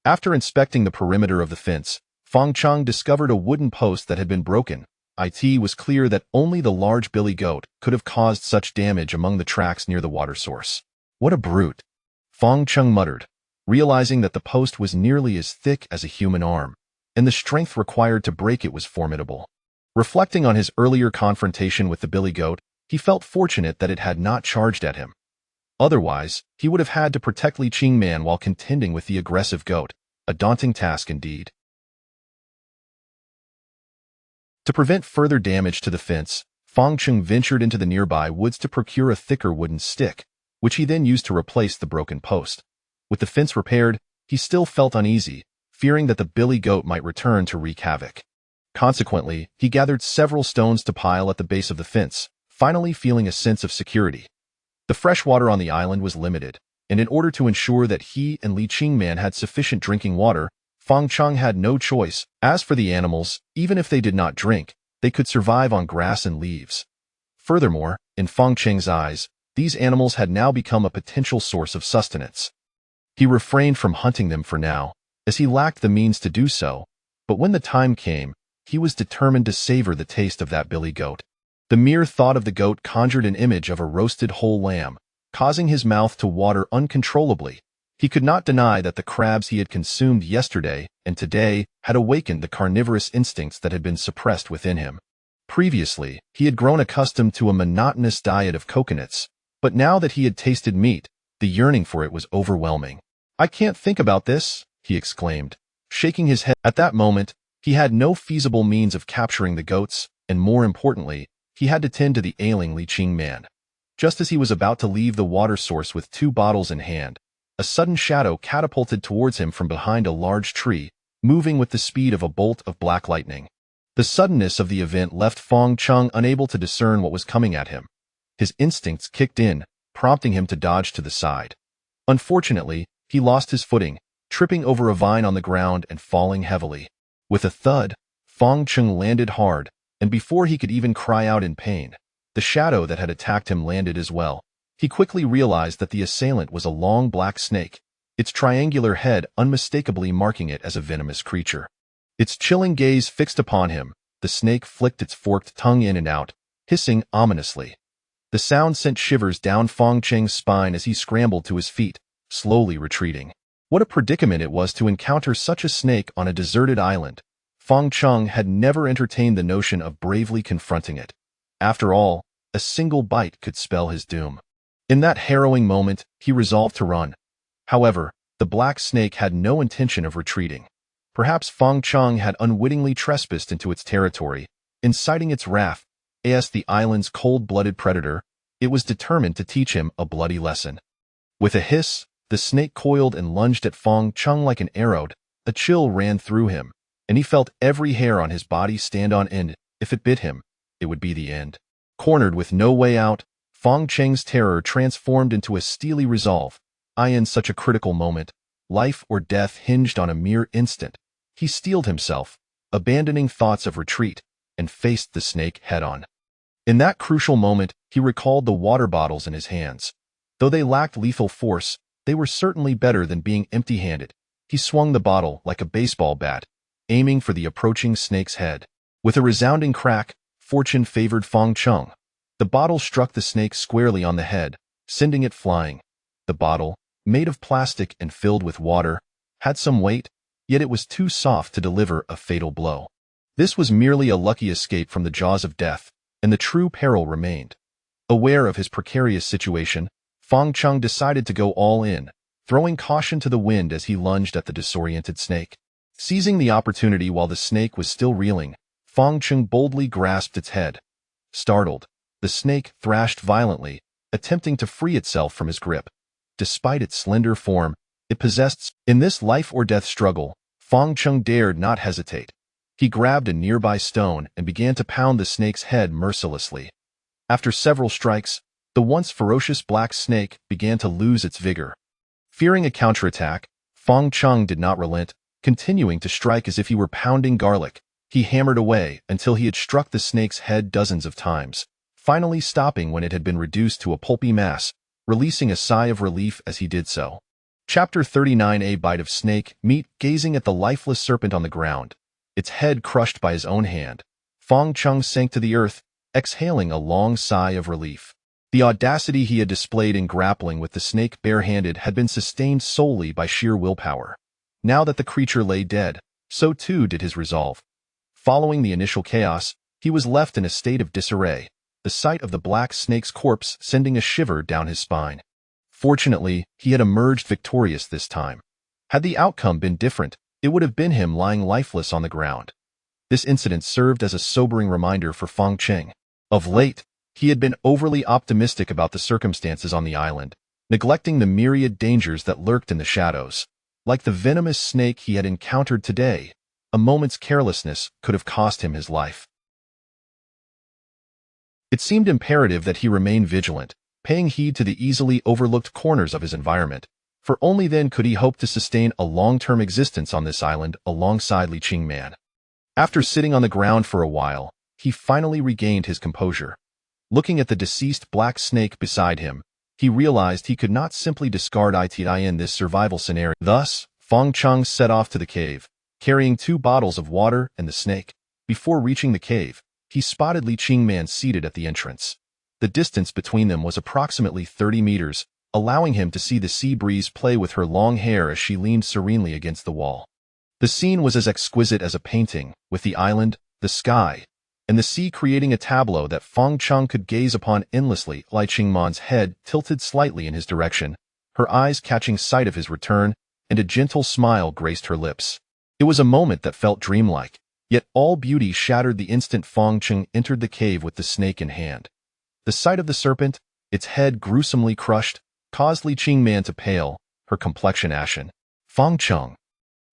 Speaker 1: After inspecting the perimeter of the fence, Fang Cheng discovered a wooden post that had been broken. It was clear that only the large billy goat could have caused such damage among the tracks near the water source. What a brute! Fang Cheng muttered, realizing that the post was nearly as thick as a human arm, and the strength required to break it was formidable. Reflecting on his earlier confrontation with the billy goat, he felt fortunate that it had not charged at him. Otherwise, he would have had to protect Li Qingman while contending with the aggressive goat, a daunting task indeed. To prevent further damage to the fence, Fang Cheng ventured into the nearby woods to procure a thicker wooden stick, which he then used to replace the broken post. With the fence repaired, he still felt uneasy, fearing that the billy goat might return to wreak havoc. Consequently, he gathered several stones to pile at the base of the fence, finally feeling a sense of security. The fresh water on the island was limited, and in order to ensure that he and Li Qingman had sufficient drinking water, Fang Cheng had no choice. As for the animals, even if they did not drink, they could survive on grass and leaves. Furthermore, in Fang Cheng's eyes, these animals had now become a potential source of sustenance. He refrained from hunting them for now, as he lacked the means to do so, but when the time came, he was determined to savor the taste of that billy goat. The mere thought of the goat conjured an image of a roasted whole lamb, causing his mouth to water uncontrollably. He could not deny that the crabs he had consumed yesterday and today had awakened the carnivorous instincts that had been suppressed within him. Previously, he had grown accustomed to a monotonous diet of coconuts, but now that he had tasted meat, the yearning for it was overwhelming. I can't think about this, he exclaimed, shaking his head. At that moment, he had no feasible means of capturing the goats, and more importantly, he had to tend to the ailing Li Qingman. Just as he was about to leave the water source with 2 bottles in hand, a sudden shadow catapulted towards him from behind a large tree, moving with the speed of a bolt of black lightning. The suddenness of the event left Fang Cheng unable to discern what was coming at him. His instincts kicked in, prompting him to dodge to the side. Unfortunately, he lost his footing, tripping over a vine on the ground and falling heavily. With a thud, Fang Cheng landed hard, and before he could even cry out in pain, the shadow that had attacked him landed as well. He quickly realized that the assailant was a long black snake, its triangular head unmistakably marking it as a venomous creature. Its chilling gaze fixed upon him, the snake flicked its forked tongue in and out, hissing ominously. The sound sent shivers down Fang Cheng's spine as he scrambled to his feet, slowly retreating. What a predicament it was to encounter such a snake on a deserted island. Fang Cheng had never entertained the notion of bravely confronting it. After all, a single bite could spell his doom. In that harrowing moment, he resolved to run. However, the black snake had no intention of retreating. Perhaps Fang Cheng had unwittingly trespassed into its territory, inciting its wrath. As the island's cold-blooded predator, it was determined to teach him a bloody lesson. With a hiss, the snake coiled and lunged at Fang Cheng like an arrow. A chill ran through him, and he felt every hair on his body stand on end. If it bit him, it would be the end. Cornered with no way out, Fang Cheng's terror transformed into a steely resolve. In such a critical moment, life or death hinged on a mere instant. He steeled himself, abandoning thoughts of retreat, and faced the snake head-on. In that crucial moment, he recalled the water bottles in his hands. Though they lacked lethal force, they were certainly better than being empty-handed. He swung the bottle like a baseball bat, aiming for the approaching snake's head. With a resounding crack, fortune favored Fang Cheng. The bottle struck the snake squarely on the head, sending it flying. The bottle, made of plastic and filled with water, had some weight, yet it was too soft to deliver a fatal blow. This was merely a lucky escape from the jaws of death, and the true peril remained. Aware of his precarious situation, Fang Cheng decided to go all in, throwing caution to the wind as he lunged at the disoriented snake. Seizing the opportunity while the snake was still reeling, Fang Cheng boldly grasped its head. Startled, the snake thrashed violently, attempting to free itself from his grip. Despite its slender form, it possessed. In this life-or-death struggle, Fang Cheng dared not hesitate. He grabbed a nearby stone and began to pound the snake's head mercilessly. After several strikes, the once ferocious black snake began to lose its vigor. Fearing a counterattack, Fang Cheng did not relent, continuing to strike as if he were pounding garlic. He hammered away until he had struck the snake's head dozens of times, finally stopping when it had been reduced to a pulpy mass, releasing a sigh of relief as he did so. Chapter 39. A bite of snake meat. Gazing at the lifeless serpent on the ground, its head crushed by his own hand, Fang Cheng sank to the earth, exhaling a long sigh of relief. The audacity he had displayed in grappling with the snake barehanded had been sustained solely by sheer willpower. Now that the creature lay dead, so too did his resolve. Following the initial chaos, he was left in a state of disarray, the sight of the black snake's corpse sending a shiver down his spine. Fortunately, he had emerged victorious this time. Had the outcome been different, it would have been him lying lifeless on the ground. This incident served as a sobering reminder for Fang Cheng. Of late, he had been overly optimistic about the circumstances on the island, neglecting the myriad dangers that lurked in the shadows. Like the venomous snake he had encountered today, a moment's carelessness could have cost him his life. It seemed imperative that he remain vigilant, paying heed to the easily overlooked corners of his environment, for only then could he hope to sustain a long-term existence on this island alongside Li Qingman. After sitting on the ground for a while, he finally regained his composure. Looking at the deceased black snake beside him, he realized he could not simply discard it in this survival scenario. Thus, Fang Cheng set off to the cave, carrying 2 bottles of water and the snake. Before reaching the cave, he spotted Li Qingman seated at the entrance. The distance between them was approximately 30 meters, allowing him to see the sea breeze play with her long hair as she leaned serenely against the wall. The scene was as exquisite as a painting, with the island, the sky, and the sea creating a tableau that Fang Cheng could gaze upon endlessly. Li Qingman's head tilted slightly in his direction, her eyes catching sight of his return, and a gentle smile graced her lips. It was a moment that felt dreamlike, yet all beauty shattered the instant Fang Cheng entered the cave with the snake in hand. The sight of the serpent, its head gruesomely crushed, caused Li Qingman to pale, her complexion ashen. "Fang Cheng,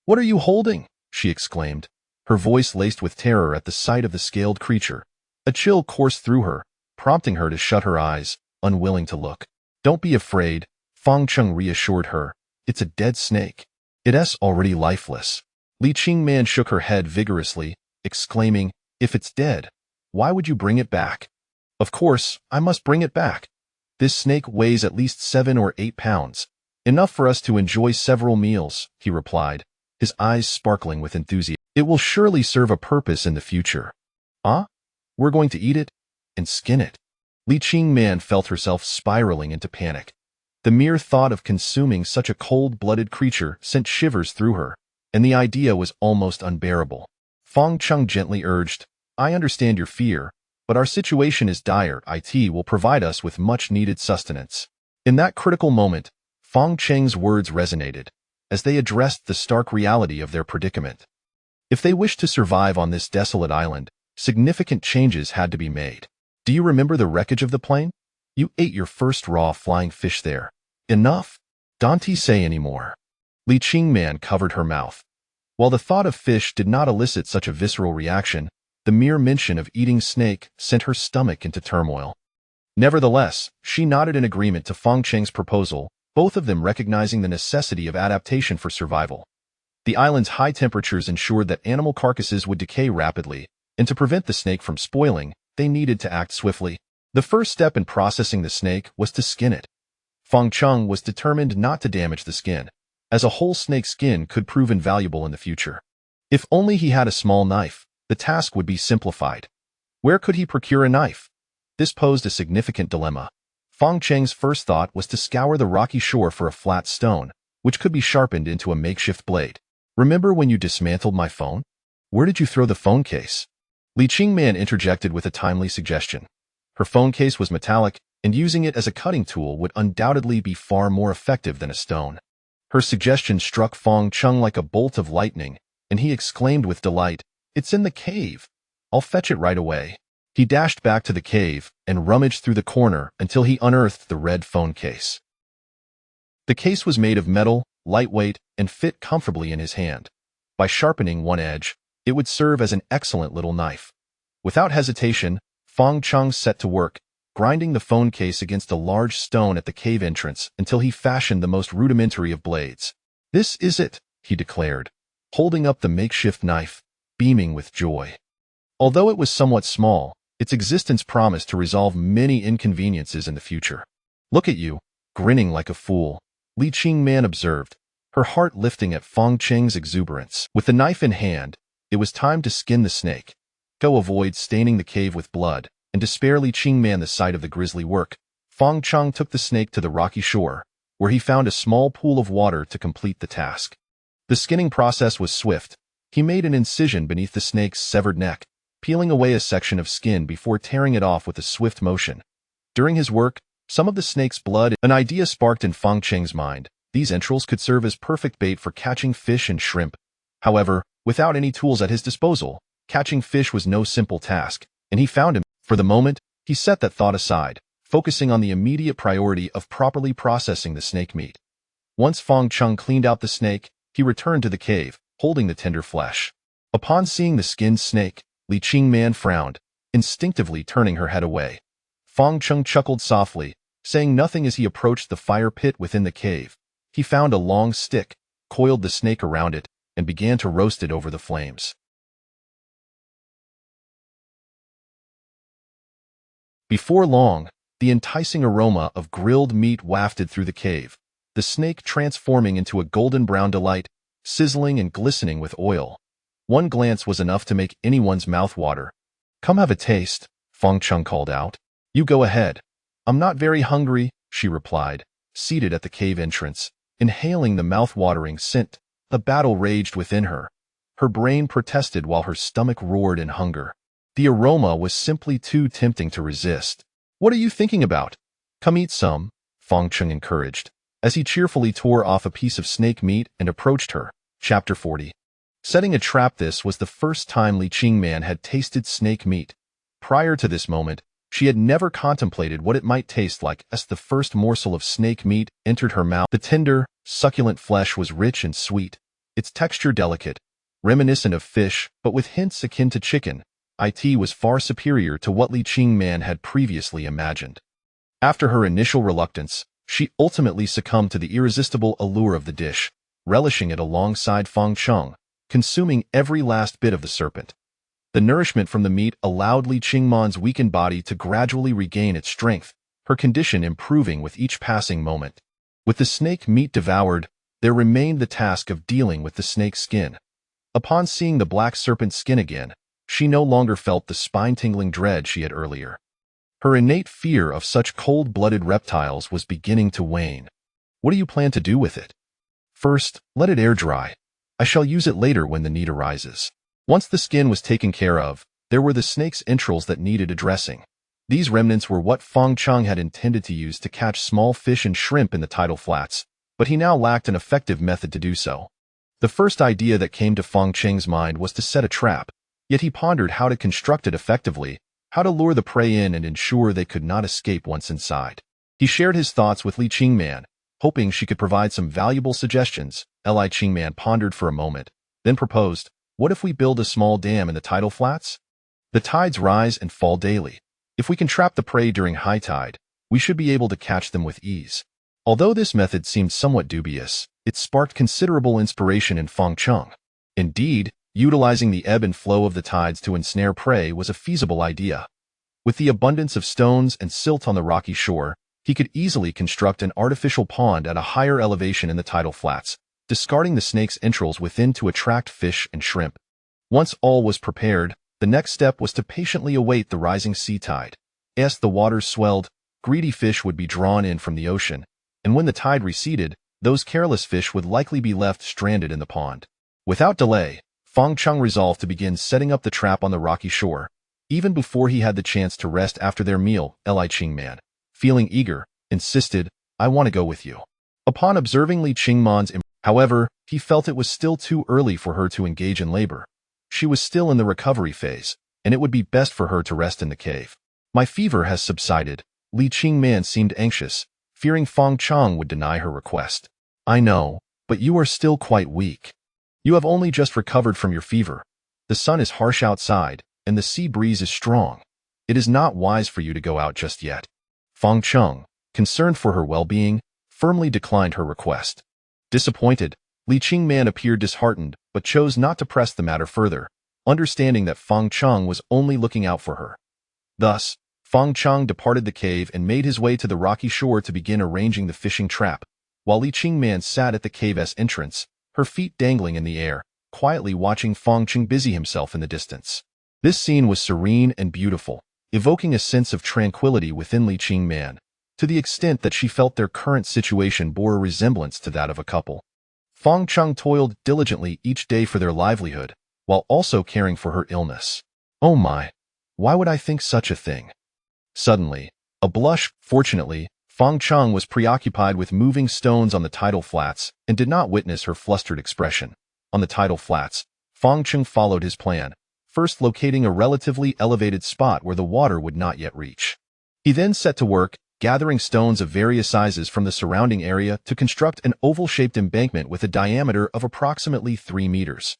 Speaker 1: what are you holding?" she exclaimed, her voice laced with terror at the sight of the scaled creature. A chill coursed through her, prompting her to shut her eyes, unwilling to look. "Don't be afraid," Fang Cheng reassured her. It's a dead snake. It's already lifeless. Li Qingman shook her head vigorously, exclaiming, if it's dead, why would you bring it back? Of course, I must bring it back. This snake weighs at least 7 or 8 pounds. Enough for us to enjoy several meals, he replied, his eyes sparkling with enthusiasm. It will surely serve a purpose in the future. Ah? We're going to eat it? And skin it? Li Qingman felt herself spiraling into panic. The mere thought of consuming such a cold-blooded creature sent shivers through her, and the idea was almost unbearable. Feng Cheng gently urged, I understand your fear, but our situation is dire. It will provide us with much-needed sustenance. In that critical moment, Feng Cheng's words resonated, as they addressed the stark reality of their predicament. If they wished to survive on this desolate island, significant changes had to be made. Do you remember the wreckage of the plane? You ate your first raw flying fish there. Enough? Don't say any more. Li Qingman covered her mouth. While the thought of fish did not elicit such a visceral reaction, the mere mention of eating snake sent her stomach into turmoil. Nevertheless, she nodded in agreement to Feng Cheng's proposal, both of them recognizing the necessity of adaptation for survival. The island's high temperatures ensured that animal carcasses would decay rapidly, and to prevent the snake from spoiling, they needed to act swiftly. The first step in processing the snake was to skin it. Feng Cheng was determined not to damage the skin, as a whole snake skin could prove invaluable in the future. If only he had a small knife, the task would be simplified. Where could he procure a knife? This posed a significant dilemma. Feng Cheng's first thought was to scour the rocky shore for a flat stone, which could be sharpened into a makeshift blade. Remember when you dismantled my phone? Where did you throw the phone case? Li Qingman interjected with a timely suggestion. Her phone case was metallic, and using it as a cutting tool would undoubtedly be far more effective than a stone. Her suggestion struck Feng Cheng like a bolt of lightning, and he exclaimed with delight, It's in the cave. I'll fetch it right away. He dashed back to the cave and rummaged through the corner until he unearthed the red phone case. The case was made of metal, lightweight, and fit comfortably in his hand. By sharpening one edge, it would serve as an excellent little knife. Without hesitation, Feng Cheng set to work, grinding the phone case against a large stone at the cave entrance until he fashioned the most rudimentary of blades. This is it, he declared, holding up the makeshift knife, beaming with joy. Although it was somewhat small, its existence promised to resolve many inconveniences in the future. Look at you, grinning like a fool, Li Qingman observed, her heart lifting at Feng Cheng's exuberance. With the knife in hand, it was time to skin the snake. To avoid staining the cave with blood, and to spare Li Qingman the sight of the grisly work, Feng Cheng took the snake to the rocky shore, where he found a small pool of water to complete the task. The skinning process was swift. He made an incision beneath the snake's severed neck, peeling away a section of skin before tearing it off with a swift motion. During his work, some of the snake's blood, an idea sparked in Feng Cheng's mind. These entrails could serve as perfect bait for catching fish and shrimp. However, without any tools at his disposal, catching fish was no simple task, and he found him. For the moment, he set that thought aside, focusing on the immediate priority of properly processing the snake meat. Once Feng Cheng cleaned out the snake, he returned to the cave, holding the tender flesh. Upon seeing the skinned snake, Li Qingman frowned, instinctively turning her head away. Feng Cheng chuckled softly, saying nothing as he approached the fire pit within the cave. He found a long stick, coiled the snake around it, and began to roast it over the flames. Before long, the enticing aroma of grilled meat wafted through the cave, the snake transforming into a golden brown delight, sizzling and glistening with oil. One glance was enough to make anyone's mouth water. Come have a taste, Feng Cheng called out. You go ahead. I'm not very hungry, she replied, seated at the cave entrance, inhaling the mouth-watering scent. A battle raged within her. Her brain protested while her stomach roared in hunger. The aroma was simply too tempting to resist. What are you thinking about? Come eat some, Feng Cheng encouraged, as he cheerfully tore off a piece of snake meat and approached her. Chapter 40. Setting a trap. This was the first time Li Qingman had tasted snake meat. Prior to this moment, she had never contemplated what it might taste like as the first morsel of snake meat entered her mouth. The tender, succulent flesh was rich and sweet, its texture delicate, reminiscent of fish, but with hints akin to chicken. It was far superior to what Li Qingman had previously imagined. After her initial reluctance, she ultimately succumbed to the irresistible allure of the dish, relishing it alongside Fang Cheng, consuming every last bit of the serpent. The nourishment from the meat allowed Li Qingman's weakened body to gradually regain its strength, her condition improving with each passing moment. With the snake meat devoured, there remained the task of dealing with the snake's skin. Upon seeing the black serpent's skin again, she no longer felt the spine-tingling dread she had earlier. Her innate fear of such cold-blooded reptiles was beginning to wane. What do you plan to do with it? First, let it air dry. I shall use it later when the need arises. Once the skin was taken care of, there were the snake's entrails that needed addressing. These remnants were what Fang Cheng had intended to use to catch small fish and shrimp in the tidal flats, but he now lacked an effective method to do so. The first idea that came to Fang Cheng's mind was to set a trap, yet he pondered how to construct it effectively, how to lure the prey in and ensure they could not escape once inside. He shared his thoughts with Li Qingman, hoping she could provide some valuable suggestions. Li Qingman pondered for a moment, then proposed, "What if we build a small dam in the tidal flats? The tides rise and fall daily. If we can trap the prey during high tide, we should be able to catch them with ease." Although this method seemed somewhat dubious, it sparked considerable inspiration in Fang Cheng. Indeed, utilizing the ebb and flow of the tides to ensnare prey was a feasible idea. With the abundance of stones and silt on the rocky shore, he could easily construct an artificial pond at a higher elevation in the tidal flats, discarding the snake's entrails within to attract fish and shrimp. Once all was prepared, the next step was to patiently await the rising sea tide. As the waters swelled, greedy fish would be drawn in from the ocean, and when the tide receded, those careless fish would likely be left stranded in the pond. Without delay, Fang Cheng resolved to begin setting up the trap on the rocky shore, even before he had the chance to rest after their meal. Li Qingman, feeling eager, insisted, "I want to go with you." Upon observing Li Qingman's however, he felt it was still too early for her to engage in labor. She was still in the recovery phase, and it would be best for her to rest in the cave. "My fever has subsided." Li Qingman seemed anxious, fearing Fang Cheng would deny her request. "I know, but you are still quite weak. You have only just recovered from your fever. The sun is harsh outside, and the sea breeze is strong. It is not wise for you to go out just yet." Fang Cheng, concerned for her well-being, firmly declined her request. Disappointed, Li Qingman appeared disheartened but chose not to press the matter further, understanding that Fang Cheng was only looking out for her. Thus, Fang Cheng departed the cave and made his way to the rocky shore to begin arranging the fishing trap, while Li Qingman sat at the cave's entrance, her feet dangling in the air, quietly watching Fang Cheng busy himself in the distance. This scene was serene and beautiful, evoking a sense of tranquility within Li Qingman, to the extent that she felt their current situation bore a resemblance to that of a couple. Fang Cheng toiled diligently each day for their livelihood, while also caring for her illness. "Oh my, why would I think such a thing?" Suddenly, a blush. Fortunately, Fang Cheng was preoccupied with moving stones on the tidal flats and did not witness her flustered expression. On the tidal flats, Fang Cheng followed his plan, first locating a relatively elevated spot where the water would not yet reach. He then set to work, gathering stones of various sizes from the surrounding area to construct an oval-shaped embankment with a diameter of approximately 3 meters.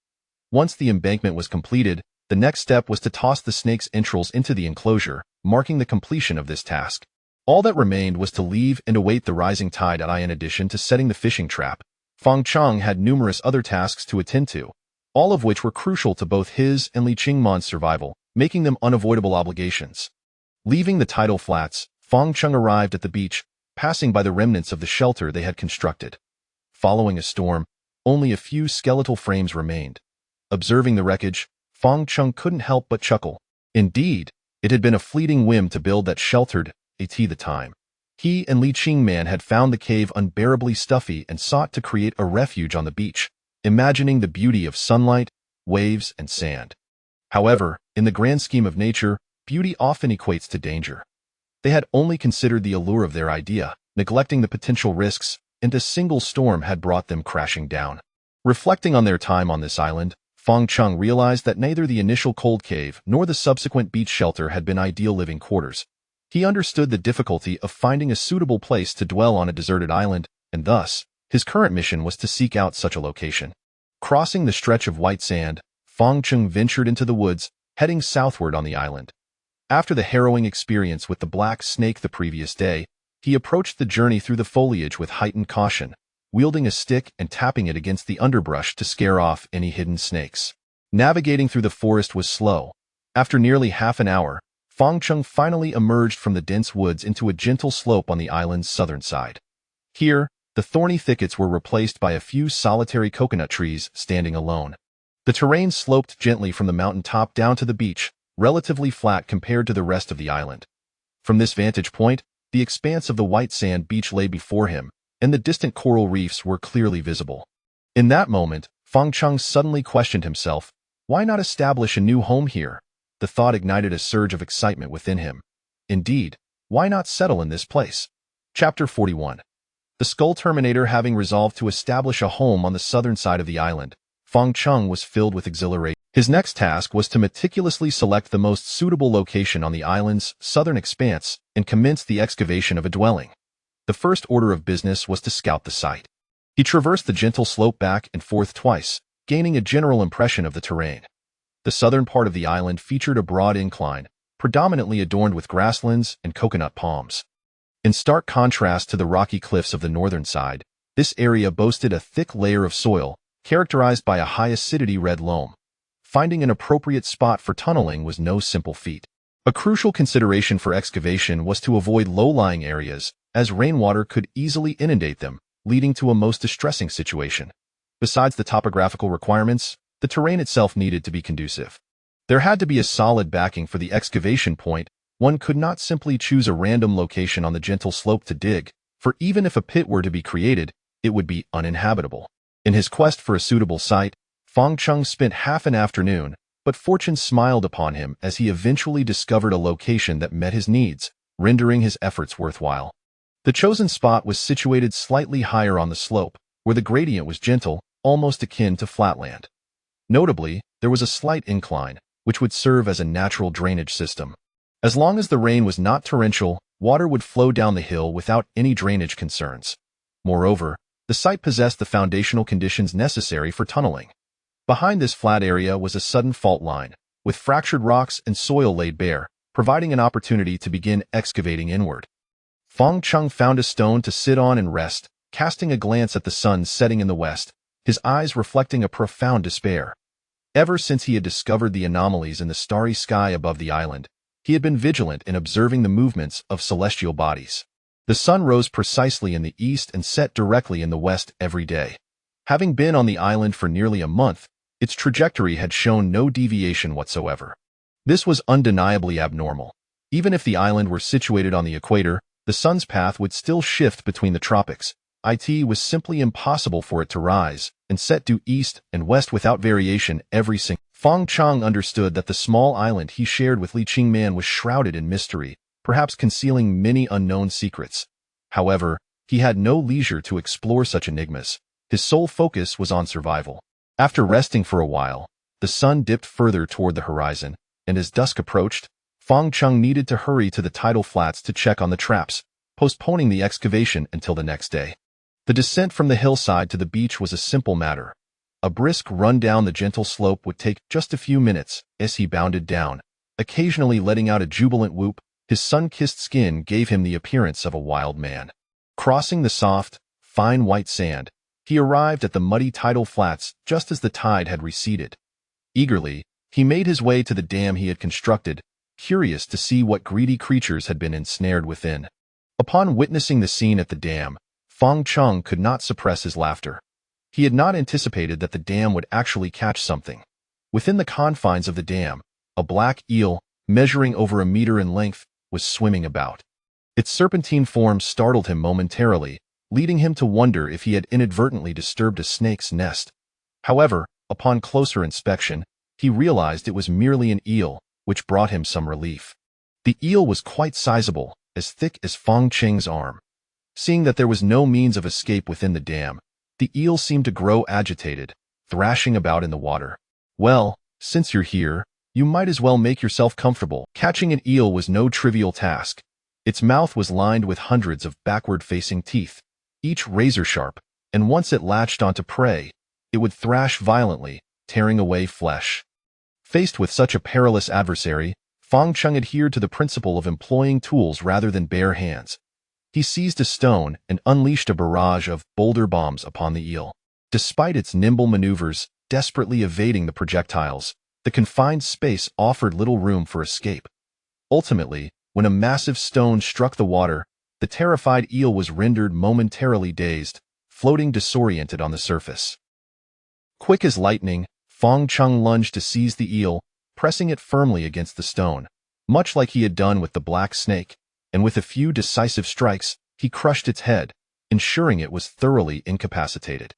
Speaker 1: Once the embankment was completed, the next step was to toss the snake's entrails into the enclosure, marking the completion of this task. All that remained was to leave and await the rising tide. In addition to setting the fishing trap, Fang Cheng had numerous other tasks to attend to, all of which were crucial to both his and Li Qingman's survival, making them unavoidable obligations. Leaving the tidal flats, Fang Cheng arrived at the beach, passing by the remnants of the shelter they had constructed. Following a storm, only a few skeletal frames remained. Observing the wreckage, Fang Cheng couldn't help but chuckle. Indeed, it had been a fleeting whim to build that sheltered at the time. He and Li Qingman had found the cave unbearably stuffy and sought to create a refuge on the beach, imagining the beauty of sunlight, waves, and sand. However, in the grand scheme of nature, beauty often equates to danger. They had only considered the allure of their idea, neglecting the potential risks, and a single storm had brought them crashing down. Reflecting on their time on this island, Fang Cheng realized that neither the initial cold cave nor the subsequent beach shelter had been ideal living quarters. He understood the difficulty of finding a suitable place to dwell on a deserted island, and thus, his current mission was to seek out such a location. Crossing the stretch of white sand, Fang Cheng ventured into the woods, heading southward on the island. After the harrowing experience with the black snake the previous day, He approached the journey through the foliage with heightened caution, wielding a stick and tapping it against the underbrush to scare off any hidden snakes. Navigating through the forest was slow. After nearly half an hour, Fang Chung finally emerged from the dense woods into a gentle slope on the island's southern side. Here, the thorny thickets were replaced by a few solitary coconut trees standing alone. The terrain sloped gently from the mountain top down to the beach, relatively flat compared to the rest of the island. From this vantage point, the expanse of the white sand beach lay before him, and the distant coral reefs were clearly visible. In that moment, Fang Chung suddenly questioned himself, why not establish a new home here? The thought ignited a surge of excitement within him. Indeed, why not settle in this place? Chapter 41. The Skull Terminator having resolved to establish a home on the southern side of the island, Fang Chung was filled with exhilaration. His next task was to meticulously select the most suitable location on the island's southern expanse and commence the excavation of a dwelling. The first order of business was to scout the site. He traversed the gentle slope back and forth twice, gaining a general impression of the terrain. The southern part of the island featured a broad incline, predominantly adorned with grasslands and coconut palms. In stark contrast to the rocky cliffs of the northern side, this area boasted a thick layer of soil, characterized by a high acidity red loam. Finding an appropriate spot for tunneling was no simple feat. A crucial consideration for excavation was to avoid low-lying areas, as rainwater could easily inundate them, leading to a most distressing situation. Besides the topographical requirements, the terrain itself needed to be conducive. There had to be a solid backing for the excavation point. One could not simply choose a random location on the gentle slope to dig, for even if a pit were to be created, it would be uninhabitable. In his quest for a suitable site, Fang Chung spent half an afternoon, but fortune smiled upon him as he eventually discovered a location that met his needs, rendering his efforts worthwhile. The chosen spot was situated slightly higher on the slope, where the gradient was gentle, almost akin to flatland. Notably, there was a slight incline, which would serve as a natural drainage system. As long as the rain was not torrential, water would flow down the hill without any drainage concerns. Moreover, the site possessed the foundational conditions necessary for tunneling. Behind this flat area was a sudden fault line, with fractured rocks and soil laid bare, providing an opportunity to begin excavating inward. Fang Chung found a stone to sit on and rest, casting a glance at the sun setting in the west, his eyes reflecting a profound despair. Ever since he had discovered the anomalies in the starry sky above the island, he had been vigilant in observing the movements of celestial bodies. The sun rose precisely in the east and set directly in the west every day. Having been on the island for nearly a month, its trajectory had shown no deviation whatsoever. This was undeniably abnormal. Even if the island were situated on the equator, the sun's path would still shift between the tropics. It was simply impossible for it to rise and set due east and west without variation every single. Fang Chung understood that the small island he shared with Li Qingman was shrouded in mystery, perhaps concealing many unknown secrets. However, he had no leisure to explore such enigmas. His sole focus was on survival. After resting for a while, the sun dipped further toward the horizon, and as dusk approached, Fang Chung needed to hurry to the tidal flats to check on the traps, postponing the excavation until the next day. The descent from the hillside to the beach was a simple matter. A brisk run down the gentle slope would take just a few minutes as he bounded down, occasionally letting out a jubilant whoop. His sun-kissed skin gave him the appearance of a wild man. Crossing the soft, fine white sand, he arrived at the muddy tidal flats just as the tide had receded. Eagerly, he made his way to the dam he had constructed, curious to see what greedy creatures had been ensnared within. Upon witnessing the scene at the dam, Fang Chung could not suppress his laughter. He had not anticipated that the dam would actually catch something. Within the confines of the dam, a black eel, measuring over a meter in length, was swimming about. Its serpentine form startled him momentarily, leading him to wonder if he had inadvertently disturbed a snake's nest. However, upon closer inspection, he realized it was merely an eel, which brought him some relief. The eel was quite sizable, as thick as Fang Ching's arm. Seeing that there was no means of escape within the dam, the eel seemed to grow agitated, thrashing about in the water. Well, since you're here, you might as well make yourself comfortable. Catching an eel was no trivial task. Its mouth was lined with hundreds of backward-facing teeth, each razor-sharp, and once it latched onto prey, it would thrash violently, tearing away flesh. Faced with such a perilous adversary, Fang Chung adhered to the principle of employing tools rather than bare hands. He seized a stone and unleashed a barrage of boulder bombs upon the eel. Despite its nimble maneuvers, desperately evading the projectiles, the confined space offered little room for escape. Ultimately, when a massive stone struck the water, the terrified eel was rendered momentarily dazed, floating disoriented on the surface. Quick as lightning, Fong Chung lunged to seize the eel, pressing it firmly against the stone, much like he had done with the black snake, and with a few decisive strikes, he crushed its head, ensuring it was thoroughly incapacitated.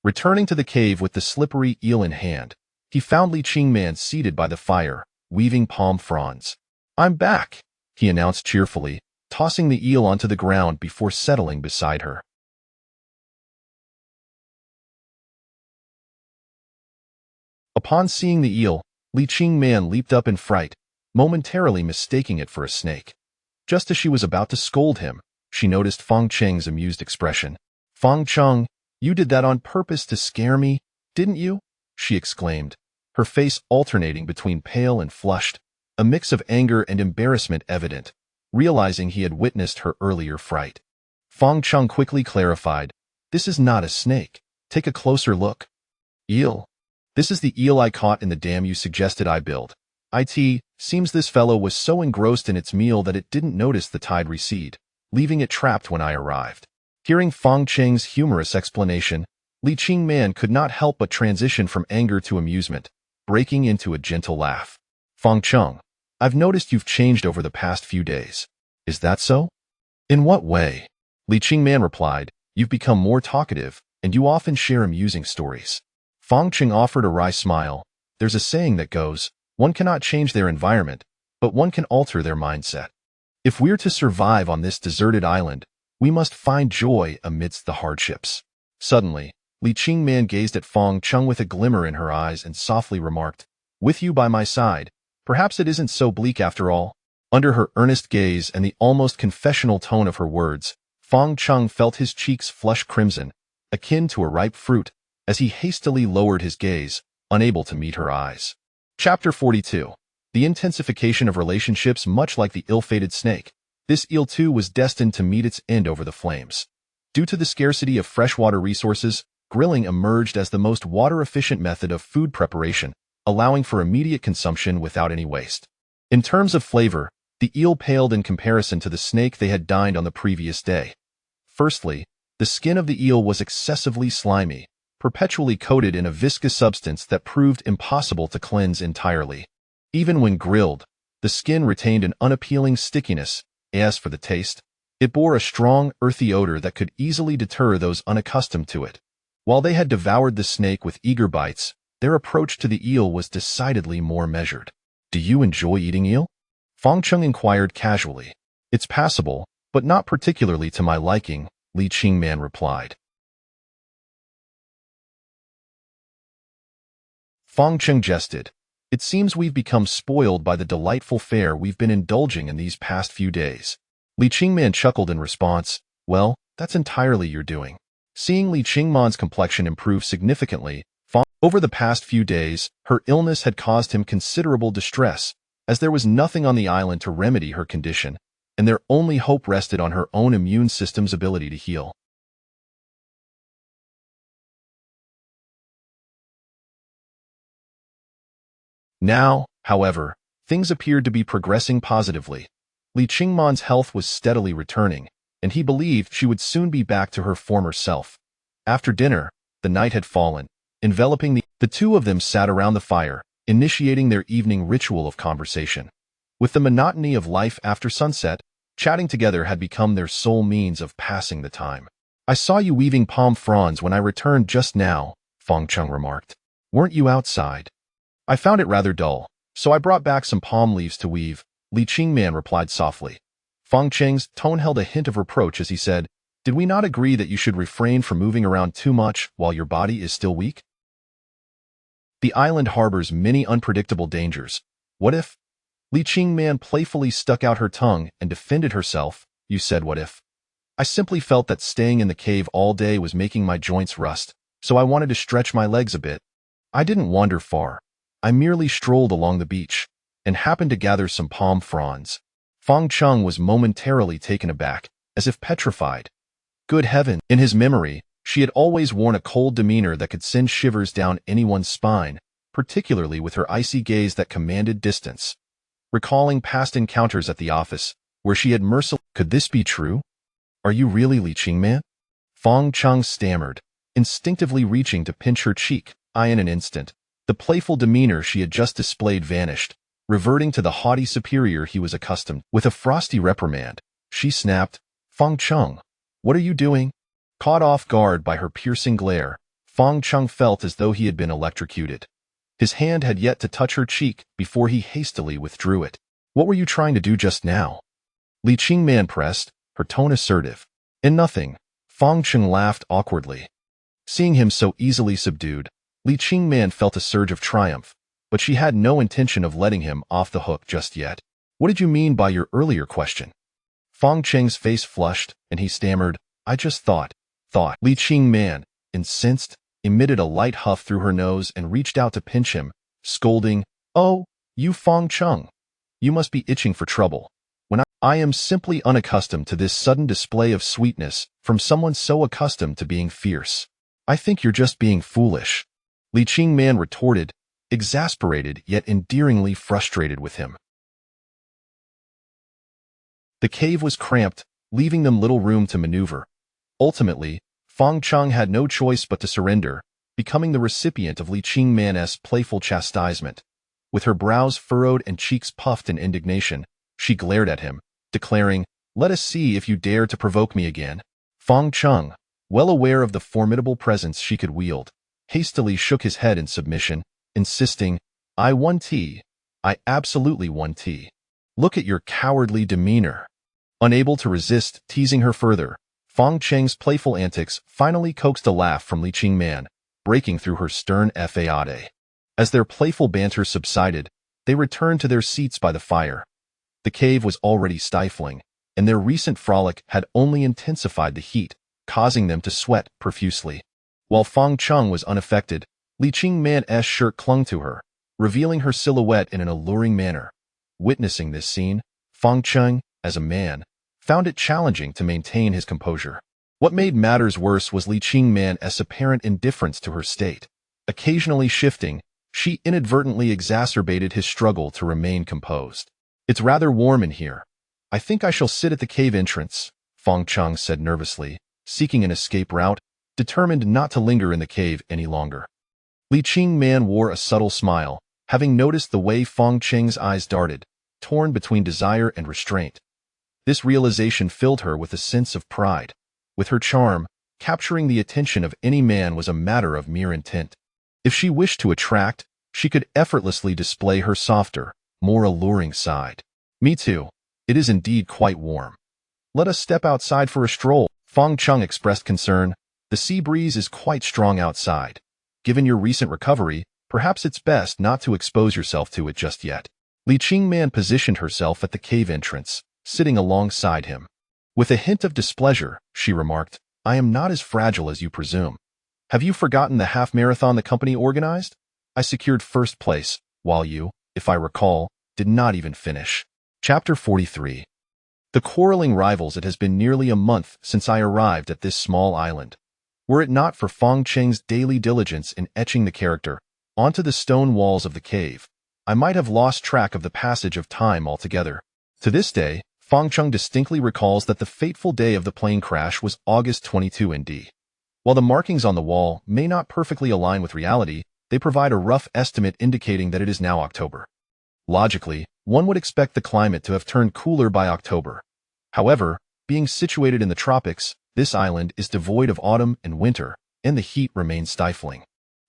Speaker 1: Returning to the cave with the slippery eel in hand, he found Li Qingman seated by the fire, weaving palm fronds. "I'm back," he announced cheerfully, tossing the eel onto the ground before settling beside her. Upon seeing the eel, Li Qingman leaped up in fright, momentarily mistaking it for a snake. Just as she was about to scold him, she noticed Fong Cheng's amused expression. "Fong Cheng, you did that on purpose to scare me, didn't you?" she exclaimed, her face alternating between pale and flushed, a mix of anger and embarrassment evident, realizing he had witnessed her earlier fright. Fong Cheng quickly clarified, "This is not a snake. Take a closer look." "Eel? This is the eel I caught in the dam you suggested I build. Seems this fellow was so engrossed in its meal that it didn't notice the tide recede, leaving it trapped when I arrived." Hearing Fong Cheng's humorous explanation, Li Qingman could not help but transition from anger to amusement, breaking into a gentle laugh. "Fong Cheng, I've noticed you've changed over the past few days. Is that so?" "In what way?" Li Qingman replied, "You've become more talkative, and you often share amusing stories." Fong Cheng offered a wry smile. "There's a saying that goes, one cannot change their environment, but one can alter their mindset. If we're to survive on this deserted island, we must find joy amidst the hardships." Suddenly, Li Qingman gazed at Fong Cheng with a glimmer in her eyes and softly remarked, "With you by my side, perhaps it isn't so bleak after all." Under her earnest gaze and the almost confessional tone of her words, Fong Cheng felt his cheeks flush crimson, akin to a ripe fruit, as he hastily lowered his gaze, unable to meet her eyes. Chapter 42. The intensification of relationships. Much like the ill-fated snake, this eel too was destined to meet its end over the flames. Due to the scarcity of freshwater resources, grilling emerged as the most water-efficient method of food preparation, allowing for immediate consumption without any waste. In terms of flavor, the eel paled in comparison to the snake they had dined on the previous day. Firstly, the skin of the eel was excessively slimy, perpetually coated in a viscous substance that proved impossible to cleanse entirely. Even when grilled, the skin retained an unappealing stickiness. As for the taste, it bore a strong, earthy odor that could easily deter those unaccustomed to it. While they had devoured the snake with eager bites, their approach to the eel was decidedly more measured. "Do you enjoy eating eel?" Fong Cheng inquired casually. "It's passable, but not particularly to my liking," Li Qingman replied. Fong Cheng jested. "It seems we've become spoiled by the delightful fare we've been indulging in these past few days." Li Qingman chuckled in response. "Well, that's entirely your doing." Seeing Li Qingman's complexion improve significantly, over the past few days, her illness had caused him considerable distress, as there was nothing on the island to remedy her condition, and their only hope rested on her own immune system's ability to heal. Now, however, things appeared to be progressing positively. Li Qingman's health was steadily returning, and he believed she would soon be back to her former self. After dinner, the night had fallen, enveloping the two of them sat around the fire, initiating their evening ritual of conversation. With the monotony of life after sunset, chatting together had become their sole means of passing the time. "I saw you weaving palm fronds when I returned just now," Fong Cheng remarked. "Weren't you outside?" "I found it rather dull, so I brought back some palm leaves to weave," Li Qingman replied softly. Fong Cheng's tone held a hint of reproach as he said, "Did we not agree that you should refrain from moving around too much while your body is still weak?" "The island harbors many unpredictable dangers. What if?" Li Qingman playfully stuck out her tongue and defended herself. "You said what if? I simply felt that staying in the cave all day was making my joints rust, so I wanted to stretch my legs a bit. I didn't wander far. I merely strolled along the beach and happened to gather some palm fronds." Fong Cheng was momentarily taken aback, as if petrified. Good heaven! In his memory, she had always worn a cold demeanor that could send shivers down anyone's spine, particularly with her icy gaze that commanded distance. Recalling past encounters at the office, where she had mercilessly— Could this be true? Are you really Li Qingman? Fong Cheng stammered, instinctively reaching to pinch her cheek. In an instant, the playful demeanor she had just displayed vanished, reverting to the haughty superior he was accustomed. With a frosty reprimand, she snapped, Fong Cheng, what are you doing? Caught off guard by her piercing glare, Fong Cheng felt as though he had been electrocuted. His hand had yet to touch her cheek before he hastily withdrew it. What were you trying to do just now? Li Qingman pressed, her tone assertive. In nothing, Fong Cheng laughed awkwardly. Seeing him so easily subdued, Li Qingman felt a surge of triumph, but she had no intention of letting him off the hook just yet. What did you mean by your earlier question? Fong Cheng's face flushed, and he stammered, I just thought. Li Qingman, incensed, emitted a light huff through her nose and reached out to pinch him, scolding, Oh, you Fong Cheng. You must be itching for trouble. When I am simply unaccustomed to this sudden display of sweetness from someone so accustomed to being fierce. I think you're just being foolish. Li Qingman retorted, exasperated yet endearingly frustrated with him. The cave was cramped, leaving them little room to maneuver. Ultimately, Fong Cheng had no choice but to surrender, becoming the recipient of Li Qingman's playful chastisement. With her brows furrowed and cheeks puffed in indignation, she glared at him, declaring, Let us see if you dare to provoke me again. Fong Cheng, well aware of the formidable presence she could wield, hastily shook his head in submission, insisting, I absolutely want tea. Look at your cowardly demeanor. Unable to resist teasing her further, Fong Cheng's playful antics finally coaxed a laugh from Li Qingman, breaking through her stern faade. As their playful banter subsided, they returned to their seats by the fire. The cave was already stifling, and their recent frolic had only intensified the heat, causing them to sweat profusely. While Fong Cheng was unaffected, Li Qingman's shirt clung to her, revealing her silhouette in an alluring manner. Witnessing this scene, Fong Cheng, as a man, found it challenging to maintain his composure. What made matters worse was Li Qingman's apparent indifference to her state. Occasionally shifting, she inadvertently exacerbated his struggle to remain composed. It's rather warm in here. I think I shall sit at the cave entrance, Fong Cheng said nervously, seeking an escape route, determined not to linger in the cave any longer. Li Qingman wore a subtle smile, having noticed the way Fong Cheng's eyes darted, torn between desire and restraint. This realization filled her with a sense of pride. With her charm, capturing the attention of any man was a matter of mere intent. If she wished to attract, she could effortlessly display her softer, more alluring side. Me too. It is indeed quite warm. Let us step outside for a stroll. Fong Cheng expressed concern. The sea breeze is quite strong outside. Given your recent recovery, perhaps it's best not to expose yourself to it just yet. Li Qingman positioned herself at the cave entrance, sitting alongside him. With a hint of displeasure, she remarked, I am not as fragile as you presume. Have you forgotten the half-marathon the company organized? I secured first place, while you, if I recall, did not even finish. Chapter 43. The quarreling rivals. It has been nearly a month since I arrived at this small island. Were it not for Fong Cheng's daily diligence in etching the character onto the stone walls of the cave, I might have lost track of the passage of time altogether. To this day, Fong Cheng distinctly recalls that the fateful day of the plane crash was August 22 ND. While the markings on the wall may not perfectly align with reality, they provide a rough estimate indicating that it is now October. Logically, one would expect the climate to have turned cooler by October. However, being situated in the tropics, this island is devoid of autumn and winter, and the heat remains stifling.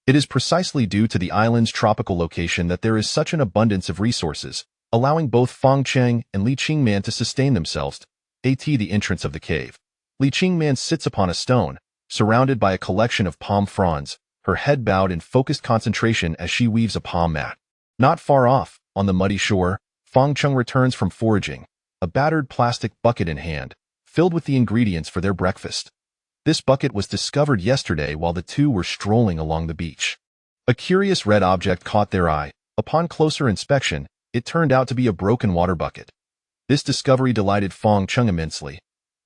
Speaker 1: It is precisely due to the island's tropical location that there is such an abundance of resources, allowing both Fong Cheng and Li Qingman to sustain themselves. At the entrance of the cave, Li Qingman sits upon a stone, surrounded by a collection of palm fronds, her head bowed in focused concentration as she weaves a palm mat. Not far off, on the muddy shore, Fong Cheng returns from foraging, a battered plastic bucket in hand, filled with the ingredients for their breakfast. This bucket was discovered yesterday while the two were strolling along the beach. A curious red object caught their eye. Upon closer inspection, it turned out to be a broken water bucket. This discovery delighted Fong Cheng immensely.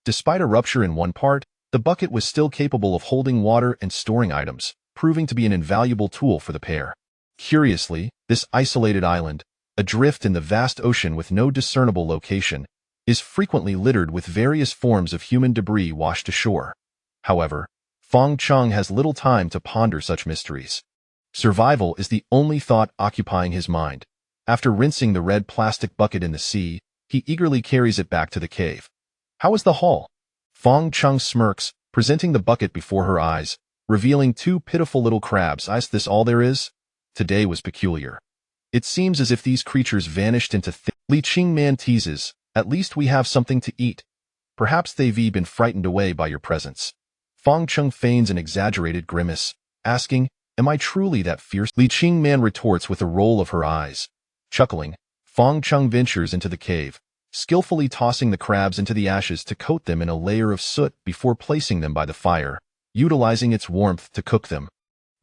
Speaker 1: Despite a rupture in one part, the bucket was still capable of holding water and storing items, proving to be an invaluable tool for the pair. Curiously, this isolated island, adrift in the vast ocean with no discernible location, is frequently littered with various forms of human debris washed ashore. However, Fong Chung has little time to ponder such mysteries. Survival is the only thought occupying his mind. After rinsing the red plastic bucket in the sea, he eagerly carries it back to the cave. How is the haul? Fong Chung smirks, presenting the bucket before her eyes, revealing two pitiful little crabs. Is this all there is? Today was peculiar. It seems as if these creatures vanished into thin. Li Qingman teases, at least we have something to eat. Perhaps they've been frightened away by your presence. Fong Chung feigns an exaggerated grimace, asking, am I truly that fierce? Li Qingman retorts with a roll of her eyes. Chuckling, Fong Chung ventures into the cave, skillfully tossing the crabs into the ashes to coat them in a layer of soot before placing them by the fire, utilizing its warmth to cook them.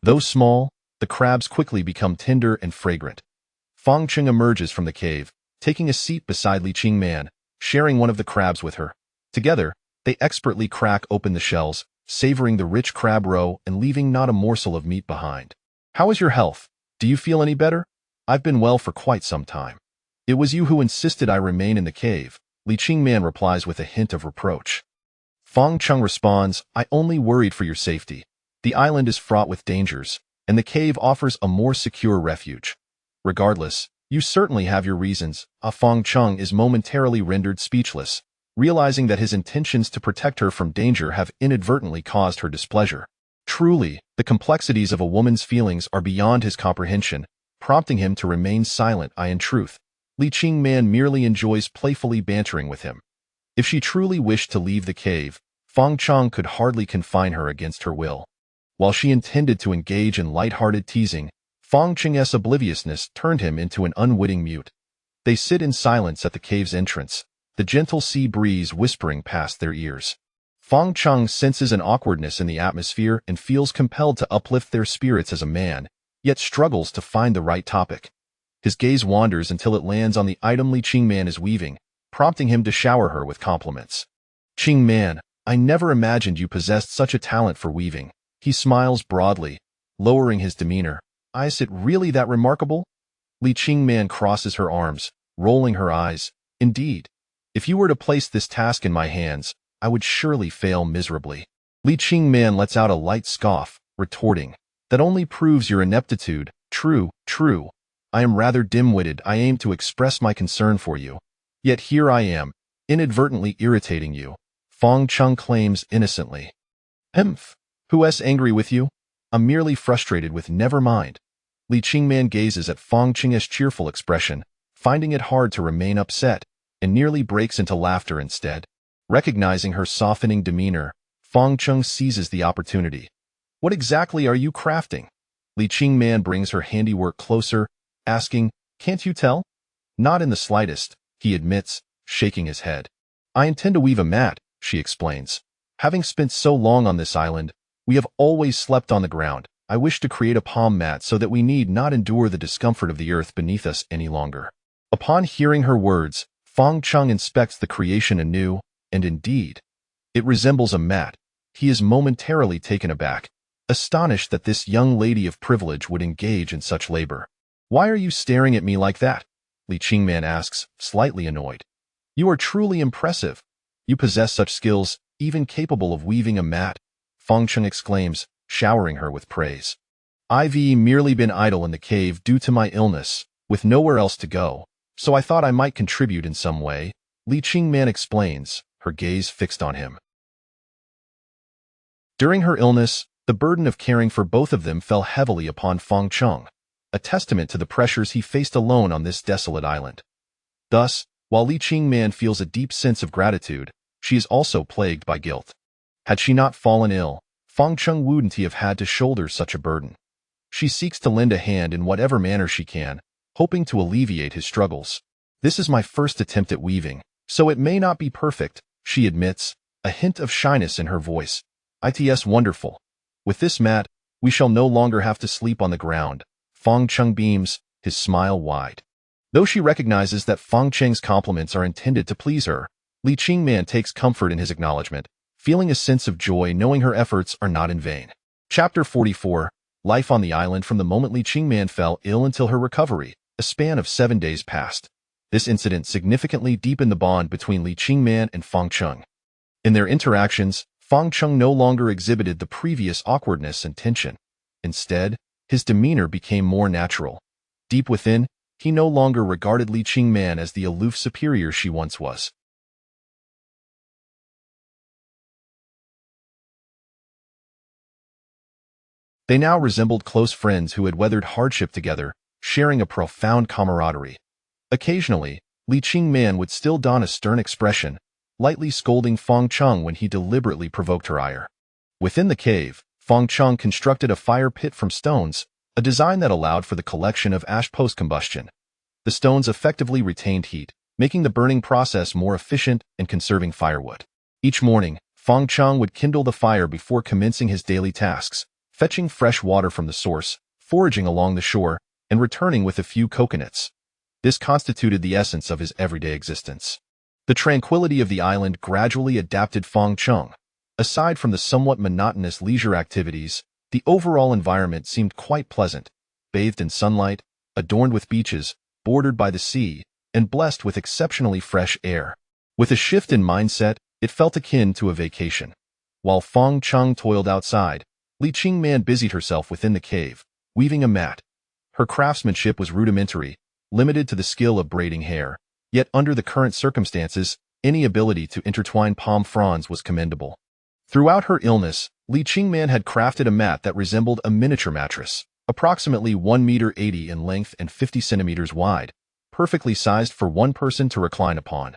Speaker 1: Though small, the crabs quickly become tender and fragrant. Fong Chung emerges from the cave, taking a seat beside Li Qingman, sharing one of the crabs with her. Together, they expertly crack open the shells, savoring the rich crab roe and leaving not a morsel of meat behind. How is your health? Do you feel any better? I've been well for quite some time. It was you who insisted I remain in the cave, Li Qingman replies with a hint of reproach. Fong Chung responds, I only worried for your safety. The island is fraught with dangers, and the cave offers a more secure refuge. Regardless, you certainly have your reasons. Fong Chung is momentarily rendered speechless, realizing that his intentions to protect her from danger have inadvertently caused her displeasure. Truly, the complexities of a woman's feelings are beyond his comprehension, prompting him to remain silent. In truth, Li Qingman merely enjoys playfully bantering with him. If she truly wished to leave the cave, Fong Chung could hardly confine her against her will. While she intended to engage in light-hearted teasing, Fong Chung's obliviousness turned him into an unwitting mute. They sit in silence at the cave's entrance, the gentle sea breeze whispering past their ears. Fong Chung senses an awkwardness in the atmosphere and feels compelled to uplift their spirits as a man, yet struggles to find the right topic. His gaze wanders until it lands on the item Li Qingman is weaving, prompting him to shower her with compliments. Qingman, I never imagined you possessed such a talent for weaving. He smiles broadly, lowering his demeanor. Is it really that remarkable? Li Qingman crosses her arms, rolling her eyes. Indeed. If you were to place this task in my hands, I would surely fail miserably. Li Qingman lets out a light scoff, retorting, that only proves your ineptitude. True. I am rather dim-witted. I aim to express my concern for you. Yet here I am, inadvertently irritating you. Fong Chung claims innocently. Who's angry with you? I'm merely frustrated with never mind. Li Qingman gazes at Fong Chung's cheerful expression, finding it hard to remain upset, and nearly breaks into laughter instead. Recognizing her softening demeanor, Fong Chung seizes the opportunity. What exactly are you crafting? Li Qingman brings her handiwork closer, asking, can't you tell? Not in the slightest, he admits, shaking his head. I intend to weave a mat, she explains. Having spent so long on this island, we have always slept on the ground. I wish to create a palm mat so that we need not endure the discomfort of the earth beneath us any longer. Upon hearing her words, Fong Chung inspects the creation anew, and indeed, it resembles a mat. He is momentarily taken aback, astonished that this young lady of privilege would engage in such labor. Why are you staring at me like that? Li Qingman asks, slightly annoyed. You are truly impressive. You possess such skills, even capable of weaving a mat, Fong Chung exclaims, showering her with praise. I've merely been idle in the cave due to my illness, with nowhere else to go, so I thought I might contribute in some way, Li Qingman explains, her gaze fixed on him. During her illness, the burden of caring for both of them fell heavily upon Fong Chung, a testament to the pressures he faced alone on this desolate island. Thus, while Li Qingman feels a deep sense of gratitude, she is also plagued by guilt. Had she not fallen ill, Fong Chung wouldn't have had to shoulder such a burden. She seeks to lend a hand in whatever manner she can, hoping to alleviate his struggles. This is my first attempt at weaving, so it may not be perfect, she admits, a hint of shyness in her voice. It's wonderful. With this mat, we shall no longer have to sleep on the ground. Fong Chung beams, his smile wide. Though she recognizes that Fong Cheng's compliments are intended to please her, Li Qingman takes comfort in his acknowledgement, feeling a sense of joy knowing her efforts are not in vain. Chapter 44. Life on the island. From the moment Li Qingman fell ill until her recovery, a span of 7 days passed. This incident significantly deepened the bond between Li Qingman and Fang Cheng. In their interactions, Fang Cheng no longer exhibited the previous awkwardness and tension. Instead, his demeanor became more natural. Deep within, he no longer regarded Li Qingman as the aloof superior she once was. They now resembled close friends who had weathered hardship together, sharing a profound camaraderie. Occasionally, Li Qingman would still don a stern expression, lightly scolding Fang Cheng when he deliberately provoked her ire. Within the cave, Fang Cheng constructed a fire pit from stones, a design that allowed for the collection of ash post-combustion. The stones effectively retained heat, making the burning process more efficient and conserving firewood. Each morning, Fang Cheng would kindle the fire before commencing his daily tasks, fetching fresh water from the source, foraging along the shore, and returning with a few coconuts. This constituted the essence of his everyday existence. The tranquility of the island gradually adapted Fang Cheng. Aside from the somewhat monotonous leisure activities, the overall environment seemed quite pleasant, bathed in sunlight, adorned with beaches, bordered by the sea, and blessed with exceptionally fresh air. With a shift in mindset, it felt akin to a vacation. While Fang Cheng toiled outside, Li Qingman busied herself within the cave, weaving a mat. Her craftsmanship was rudimentary, limited to the skill of braiding hair, yet under the current circumstances, any ability to intertwine palm fronds was commendable. Throughout her illness, Li Qingman had crafted a mat that resembled a miniature mattress, approximately 1 meter 80 in length and 50 centimeters wide, perfectly sized for one person to recline upon.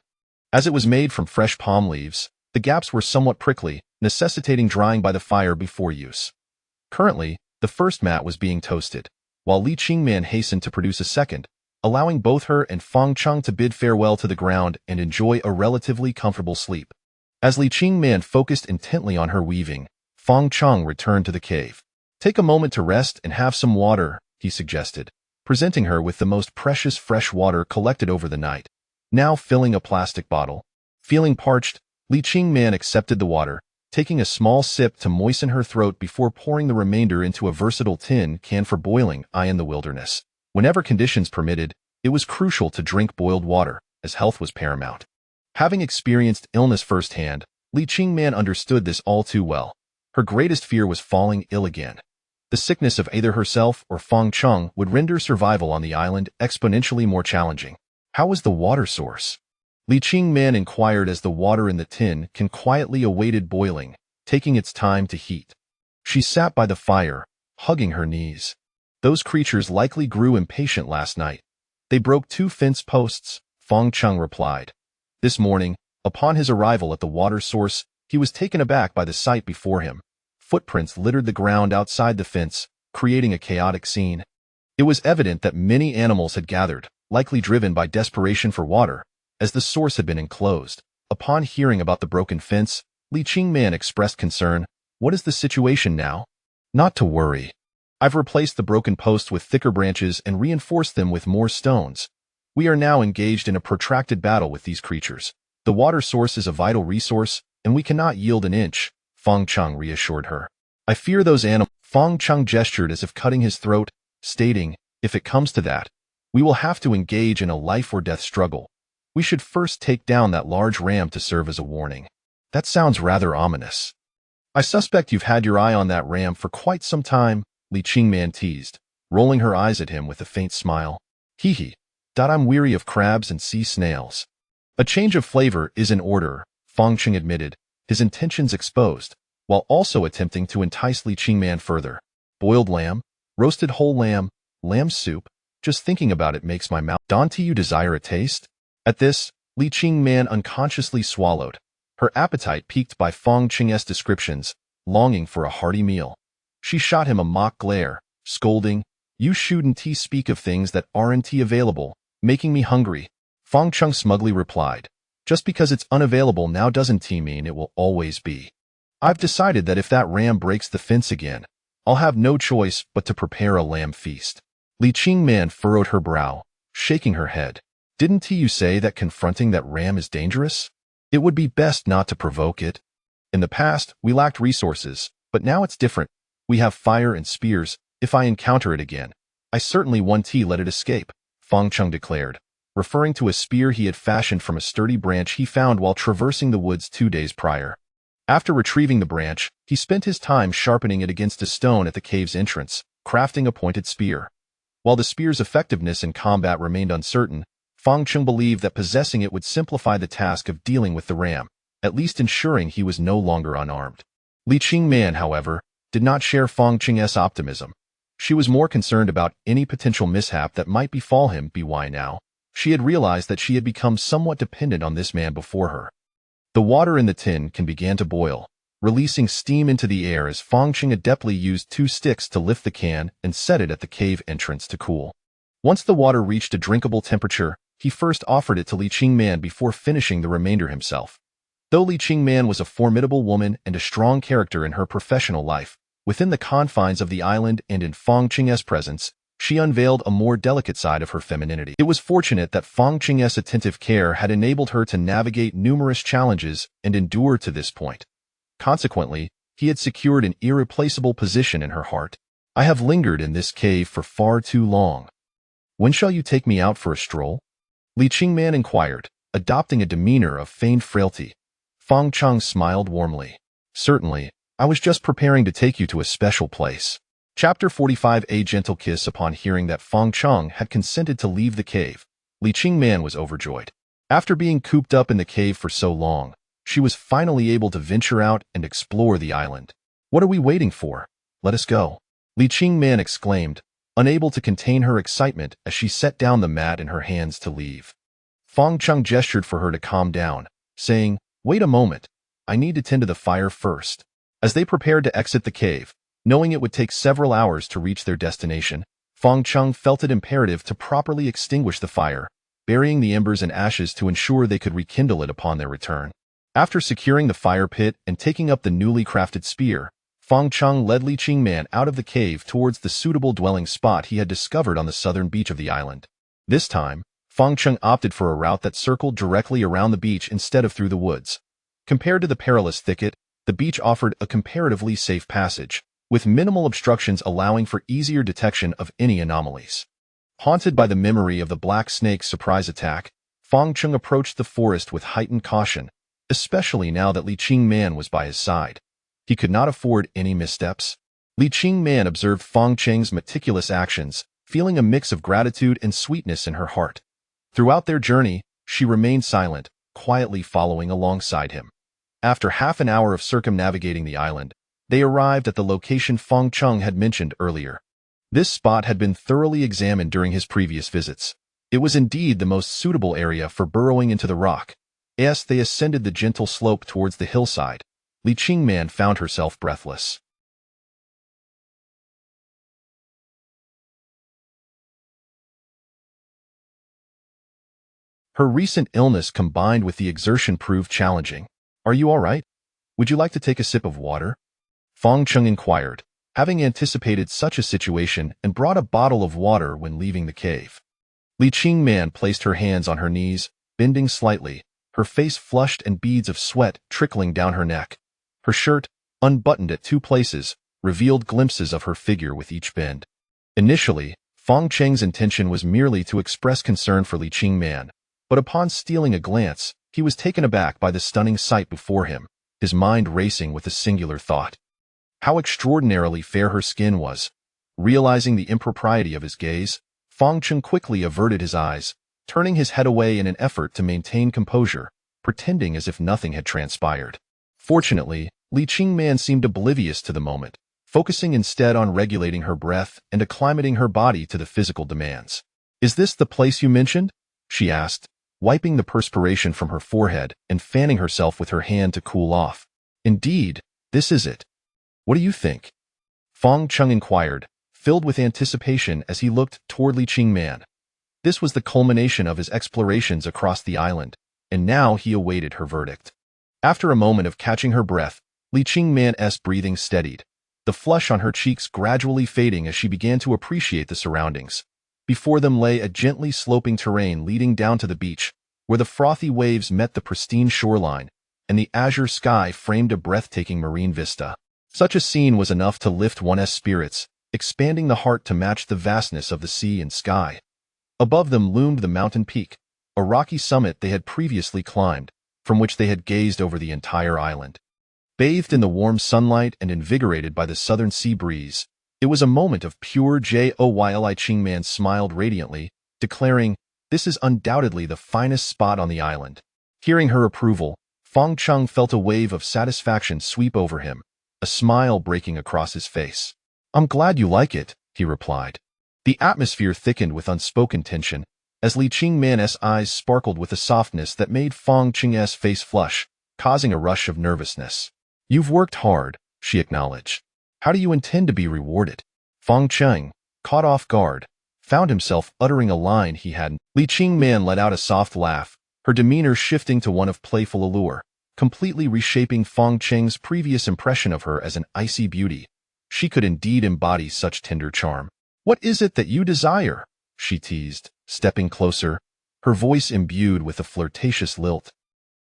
Speaker 1: As it was made from fresh palm leaves, the gaps were somewhat prickly, necessitating drying by the fire before use. Currently, the first mat was being toasted, while Li Qingman hastened to produce a second, allowing both her and Fang Cheng to bid farewell to the ground and enjoy a relatively comfortable sleep. As Li Qingman focused intently on her weaving, Fang Cheng returned to the cave. "Take a moment to rest and have some water," he suggested, presenting her with the most precious fresh water collected over the night, now filling a plastic bottle. Feeling parched, Li Qingman accepted the water, taking a small sip to moisten her throat before pouring the remainder into a versatile tin can for boiling. In the wilderness, whenever conditions permitted, it was crucial to drink boiled water, as health was paramount. Having experienced illness firsthand, Li Qingman understood this all too well. Her greatest fear was falling ill again. The sickness of either herself or Fang Cheng would render survival on the island exponentially more challenging. How was the water source? Li Qingman inquired as the water in the tin can quietly awaited boiling, taking its time to heat. She sat by the fire, hugging her knees. "Those creatures likely grew impatient last night. They broke 2 fence posts," Fang Cheng replied. This morning, upon his arrival at the water source, he was taken aback by the sight before him. Footprints littered the ground outside the fence, creating a chaotic scene. It was evident that many animals had gathered, likely driven by desperation for water, as the source had been enclosed. Upon hearing about the broken fence, Li Qingman expressed concern. "What is the situation now?" "Not to worry. I've replaced the broken posts with thicker branches and reinforced them with more stones. We are now engaged in a protracted battle with these creatures. The water source is a vital resource, and we cannot yield an inch," Fang Cheng reassured her. "I fear those animals." Fang Cheng gestured as if cutting his throat, stating, "If it comes to that, we will have to engage in a life-or-death struggle. We should first take down that large ram to serve as a warning." "That sounds rather ominous." "I suspect you've had your eye on that ram for quite some time," Li Qingman teased, rolling her eyes at him with a faint smile. "Hee. I'm weary of crabs and sea snails." "A change of flavor is in order," Fang Cheng admitted, his intentions exposed, while also attempting to entice Li Qingman further. "Boiled lamb, roasted whole lamb, lamb soup, just thinking about it makes my mouth. Don't you desire a taste?" At this, Li Qingman unconsciously swallowed, her appetite piqued by Fang Cheng's descriptions, longing for a hearty meal. She shot him a mock glare, scolding, "You shouldn't speak of things that aren't available, making me hungry." Fang Cheng smugly replied, "Just because it's unavailable now doesn't mean it will always be. I've decided that if that ram breaks the fence again, I'll have no choice but to prepare a lamb feast." Li Qingman furrowed her brow, shaking her head. "Didn't you say that confronting that ram is dangerous?" It would be best not to provoke it. In the past, we lacked resources, but now it's different. We have fire and spears. If I encounter it again, I certainly won't let it escape, Fang Cheng declared, referring to a spear he had fashioned from a sturdy branch he found while traversing the woods 2 days prior. After retrieving the branch, he spent his time sharpening it against a stone at the cave's entrance, crafting a pointed spear. While the spear's effectiveness in combat remained uncertain, Fang Cheng believed that possessing it would simplify the task of dealing with the ram, at least ensuring he was no longer unarmed. Li Qingman, however, did not share Fang Cheng's optimism. She was more concerned about any potential mishap that might befall him. By now, she had realized that she had become somewhat dependent on this man before her. The water in the tin can began to boil, releasing steam into the air as Fang Cheng adeptly used 2 sticks to lift the can and set it at the cave entrance to cool. Once the water reached a drinkable temperature, he first offered it to Li Qingman before finishing the remainder himself. Though Li Qingman was a formidable woman and a strong character in her professional life, within the confines of the island and in Fang Cheng's presence, she unveiled a more delicate side of her femininity. It was fortunate that Fang Cheng's attentive care had enabled her to navigate numerous challenges and endure to this point. Consequently, he had secured an irreplaceable position in her heart. I have lingered in this cave for far too long. When shall you take me out for a stroll? Li Qingman inquired, adopting a demeanor of feigned frailty. Fang Cheng smiled warmly. Certainly, I was just preparing to take you to a special place. Chapter 45. A gentle kiss. Upon hearing that Fang Cheng had consented to leave the cave, Li Qingman was overjoyed. After being cooped up in the cave for so long, she was finally able to venture out and explore the island. What are we waiting for? Let us go, Li Qingman exclaimed, unable to contain her excitement as she set down the mat in her hands to leave. Fang Cheng gestured for her to calm down, saying, "Wait a moment. I need to tend to the fire first." As they prepared to exit the cave, knowing it would take several hours to reach their destination, Fang Cheng felt it imperative to properly extinguish the fire, burying the embers and ashes to ensure they could rekindle it upon their return. After securing the fire pit and taking up the newly crafted spear, Fang Cheng led Li Qingman out of the cave towards the suitable dwelling spot he had discovered on the southern beach of the island. This time, Fang Cheng opted for a route that circled directly around the beach instead of through the woods. Compared to the perilous thicket, the beach offered a comparatively safe passage, with minimal obstructions allowing for easier detection of any anomalies. Haunted by the memory of the black snake's surprise attack, Fang Cheng approached the forest with heightened caution, especially now that Li Qingman was by his side. He could not afford any missteps. Li Qingman observed Fang Cheng's meticulous actions, feeling a mix of gratitude and sweetness in her heart. Throughout their journey, she remained silent, quietly following alongside him. After half an hour of circumnavigating the island, they arrived at the location Fang Cheng had mentioned earlier. This spot had been thoroughly examined during his previous visits. It was indeed the most suitable area for burrowing into the rock. As they ascended the gentle slope towards the hillside, Li Qingman found herself breathless. Her recent illness combined with the exertion proved challenging. "Are you all right? Would you like to take a sip of water?" Fang Cheng inquired, having anticipated such a situation and brought a bottle of water when leaving the cave. Li Qingman placed her hands on her knees, bending slightly, her face flushed and beads of sweat trickling down her neck. Her shirt, unbuttoned at 2 places, revealed glimpses of her figure with each bend. Initially, Fang Cheng's intention was merely to express concern for Li Qingman, but upon stealing a glance, he was taken aback by the stunning sight before him, his mind racing with a singular thought. How extraordinarily fair her skin was. Realizing the impropriety of his gaze, Fang Cheng quickly averted his eyes, turning his head away in an effort to maintain composure, pretending as if nothing had transpired. Fortunately, Li Qingman seemed oblivious to the moment, focusing instead on regulating her breath and acclimating her body to the physical demands. "Is this the place you mentioned?" she asked, wiping the perspiration from her forehead and fanning herself with her hand to cool off. "Indeed, this is it. What do you think?" Fang Cheng inquired, filled with anticipation as he looked toward Li Qingman. This was the culmination of his explorations across the island, and now he awaited her verdict. After a moment of catching her breath, Li Qingman's breathing steadied, the flush on her cheeks gradually fading as she began to appreciate the surroundings. Before them lay a gently sloping terrain leading down to the beach, where the frothy waves met the pristine shoreline, and the azure sky framed a breathtaking marine vista. Such a scene was enough to lift one's spirits, expanding the heart to match the vastness of the sea and sky. Above them loomed the mountain peak, a rocky summit they had previously climbed, from which they had gazed over the entire island. Bathed in the warm sunlight and invigorated by the southern sea breeze, it was a moment of pure joy. Li Qingman smiled radiantly, declaring, "This is undoubtedly the finest spot on the island." Hearing her approval, Feng Cheng felt a wave of satisfaction sweep over him, a smile breaking across his face. "I'm glad you like it," he replied. The atmosphere thickened with unspoken tension, as Li Qingman's eyes sparkled with a softness that made Feng Cheng's face flush, causing a rush of nervousness. "You've worked hard," she acknowledged. "How do you intend to be rewarded?" Feng Cheng, caught off guard, found himself uttering a line he hadn't. Li Qingman let out a soft laugh, her demeanor shifting to one of playful allure, completely reshaping Feng Cheng's previous impression of her as an icy beauty. She could indeed embody such tender charm. "What is it that you desire?" she teased, stepping closer, her voice imbued with a flirtatious lilt.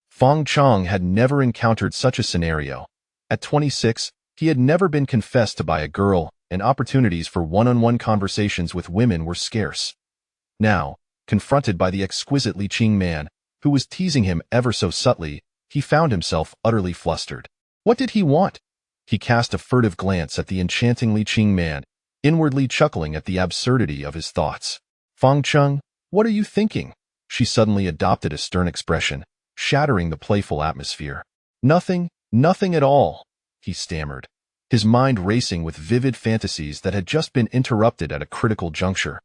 Speaker 1: Feng Cheng had never encountered such a scenario. At 26, he had never been confessed to by a girl, and opportunities for one-on-one conversations with women were scarce. Now, confronted by the exquisite Li Qingman, who was teasing him ever so subtly, he found himself utterly flustered. What did he want? He cast a furtive glance at the enchanting Li Qingman, inwardly chuckling at the absurdity of his thoughts. "Feng Cheng, what are you thinking?" She suddenly adopted a stern expression, shattering the playful atmosphere. "Nothing at all," he stammered, his mind racing with vivid fantasies that had just been interrupted at a critical juncture.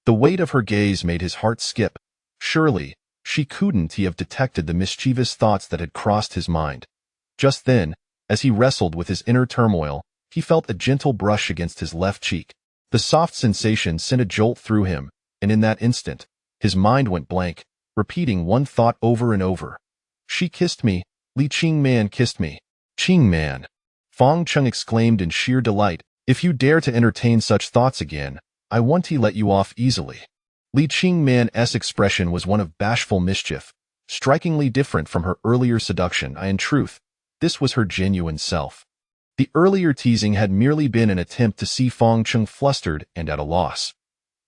Speaker 1: The weight of her gaze made his heart skip. Surely, she couldn't have detected the mischievous thoughts that had crossed his mind. Just then, as he wrestled with his inner turmoil, he felt a gentle brush against his left cheek. The soft sensation sent a jolt through him, and in that instant, his mind went blank, repeating one thought over and over. "She kissed me. Li Qingman kissed me." "Qingman!" Feng Cheng exclaimed in sheer delight. "If you dare to entertain such thoughts again, I won't let you off easily." Li Qingman's expression was one of bashful mischief, strikingly different from her earlier seduction. In truth, this was her genuine self. The earlier teasing had merely been an attempt to see Feng Cheng flustered and at a loss.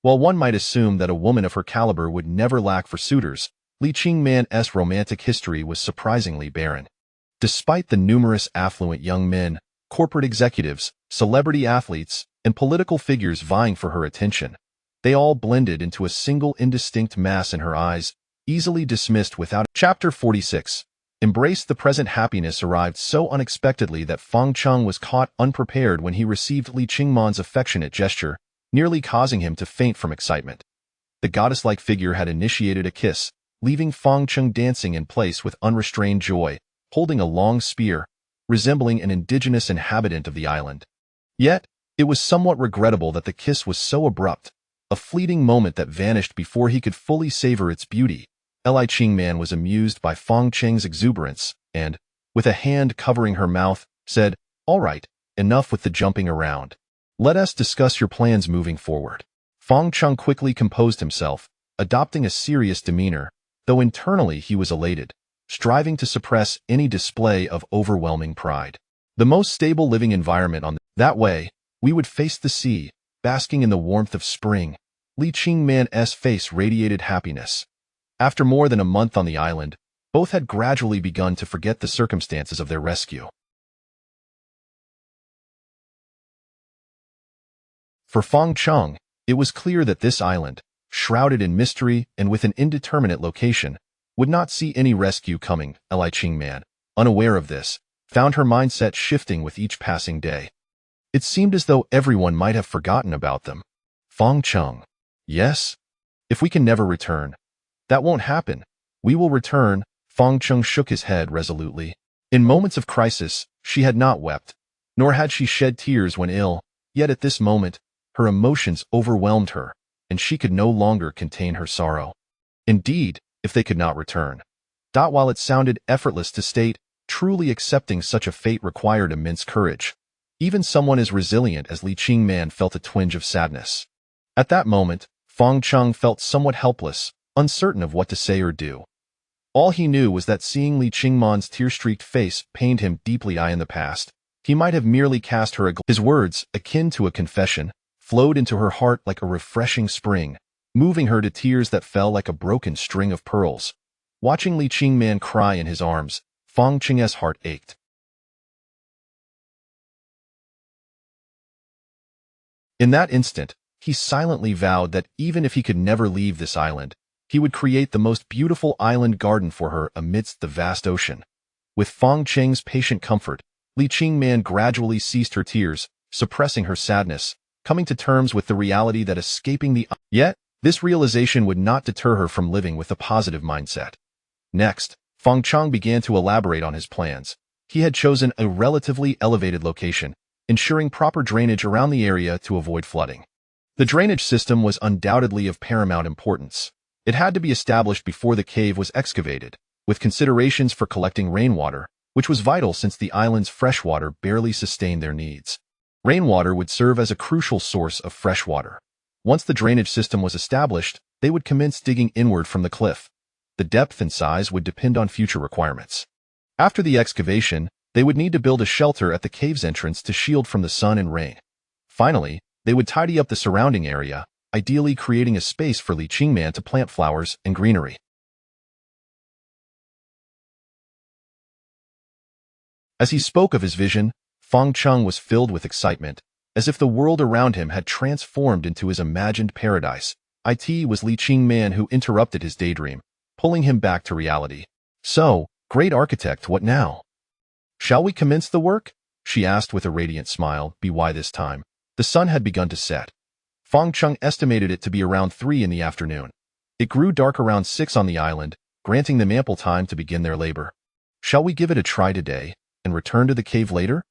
Speaker 1: While one might assume that a woman of her caliber would never lack for suitors, Li Qingman's romantic history was surprisingly barren. Despite the numerous affluent young men, corporate executives, celebrity athletes, and political figures vying for her attention, they all blended into a single indistinct mass in her eyes, easily dismissed without. Chapter 46. Embrace the present. Happiness arrived so unexpectedly that Feng Cheng was caught unprepared when he received Li Qingman's affectionate gesture, nearly causing him to faint from excitement. The goddess-like figure had initiated a kiss, leaving Feng Cheng dancing in place with unrestrained joy, holding a long spear, resembling an indigenous inhabitant of the island. Yet, it was somewhat regrettable that the kiss was so abrupt, a fleeting moment that vanished before he could fully savor its beauty. Li Qingman was amused by Feng Cheng's exuberance and, with a hand covering her mouth, said, "All right, enough with the jumping around. Let us discuss your plans moving forward." Feng Cheng quickly composed himself, adopting a serious demeanor, though internally he was elated, striving to suppress any display of overwhelming pride. "The most stable living environment on that way, we would face the sea, basking in the warmth of spring." Li Qingman's face radiated happiness. After more than a month on the island, both had gradually begun to forget the circumstances of their rescue. For Feng Cheng, it was clear that this island, shrouded in mystery and with an indeterminate location, would not see any rescue coming. Li Qingman, unaware of this, found her mindset shifting with each passing day. It seemed as though everyone might have forgotten about them. Feng Cheng. "Yes? If we can never return." "That won't happen. We will return." Feng Cheng shook his head resolutely. In moments of crisis, she had not wept, nor had she shed tears when ill, yet at this moment, her emotions overwhelmed her, and she could no longer contain her sorrow. Indeed, if they could not return. While it sounded effortless to state, truly accepting such a fate required immense courage. Even someone as resilient as Li Qingman felt a twinge of sadness. At that moment, Feng Cheng felt somewhat helpless, uncertain of what to say or do. All he knew was that seeing Li Qingman's tear-streaked face pained him deeply. In the past, he might have merely cast her a His words, akin to a confession, flowed into her heart like a refreshing spring, moving her to tears that fell like a broken string of pearls. Watching Li Qingman cry in his arms, Fang Qing's heart ached. In that instant, he silently vowed that even if he could never leave this island, he would create the most beautiful island garden for her amidst the vast ocean. With Fang Qing's patient comfort, Li Qingman gradually ceased her tears, suppressing her sadness, coming to terms with the reality that escaping the... Yet, this realization would not deter her from living with a positive mindset. Next, Fang Qing began to elaborate on his plans. He had chosen a relatively elevated location, ensuring proper drainage around the area to avoid flooding. The drainage system was undoubtedly of paramount importance. It had to be established before the cave was excavated, with considerations for collecting rainwater, which was vital since the island's freshwater barely sustained their needs. Rainwater would serve as a crucial source of fresh water. Once the drainage system was established, they would commence digging inward from the cliff. The depth and size would depend on future requirements. After the excavation, they would need to build a shelter at the cave's entrance to shield from the sun and rain. Finally, they would tidy up the surrounding area, ideally creating a space for Li Qingman to plant flowers and greenery. As he spoke of his vision, Fang Qing was filled with excitement, as if the world around him had transformed into his imagined paradise. It was Li Qingman who interrupted his daydream, pulling him back to reality. "So, great architect, what now? Shall we commence the work?" she asked with a radiant smile. By this time, the sun had begun to set. Fang Qing estimated it to be around 3 in the afternoon. It grew dark around 6 on the island, granting them ample time to begin their labor. "Shall we give it a try today, and return to the cave later?"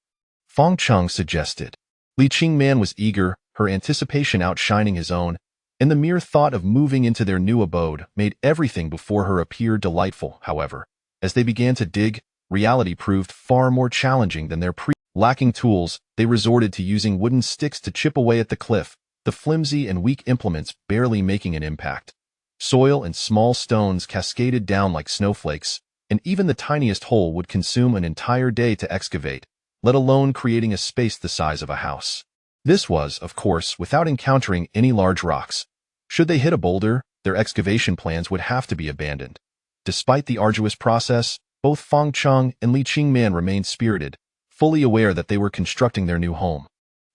Speaker 1: Fang Qing suggested. Li Qingman was eager, her anticipation outshining his own, and the mere thought of moving into their new abode made everything before her appear delightful. However, as they began to dig, reality proved far more challenging than their Lacking tools, they resorted to using wooden sticks to chip away at the cliff, the flimsy and weak implements barely making an impact. Soil and small stones cascaded down like snowflakes, and even the tiniest hole would consume an entire day to excavate, let alone creating a space the size of a house. This was, of course, without encountering any large rocks. Should they hit a boulder, their excavation plans would have to be abandoned. Despite the arduous process, both Fang Qing and Li Qingman remained spirited, fully aware that they were constructing their new home.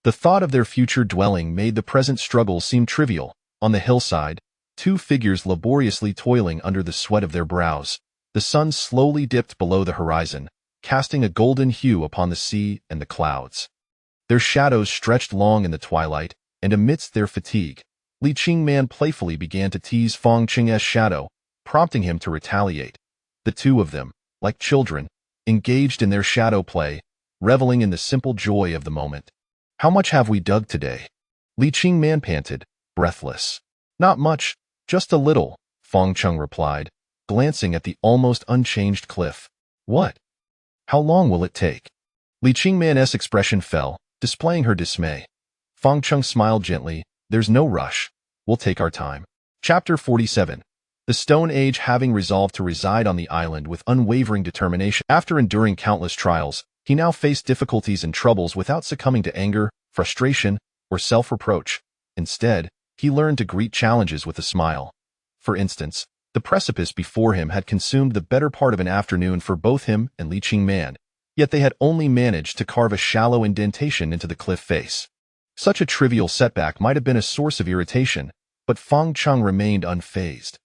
Speaker 1: The thought of their future dwelling made the present struggle seem trivial. On the hillside, 2 figures laboriously toiling under the sweat of their brows. The sun slowly dipped below the horizon, casting a golden hue upon the sea and the clouds. Their shadows stretched long in the twilight, and amidst their fatigue, Li Qingman playfully began to tease Fang Qing's shadow, prompting him to retaliate. The two of them, like children, engaged in their shadow play, reveling in the simple joy of the moment. "How much have we dug today?" Li Qingman panted, breathless. "Not much, just a little," Fang Qing replied, glancing at the almost unchanged cliff. "What? How long will it take?" Li Qingman's expression fell, displaying her dismay. Fang Qing smiled gently. "There's no rush. We'll take our time." Chapter 47. The Stone Age. Having resolved to reside on the island with unwavering determination, after enduring countless trials, he now faced difficulties and troubles without succumbing to anger, frustration, or self-reproach. Instead, he learned to greet challenges with a smile. For instance, the precipice before him had consumed the better part of an afternoon for both him and Li Qingman, yet they had only managed to carve a shallow indentation into the cliff face. Such a trivial setback might have been a source of irritation, but Fang Qing remained unfazed.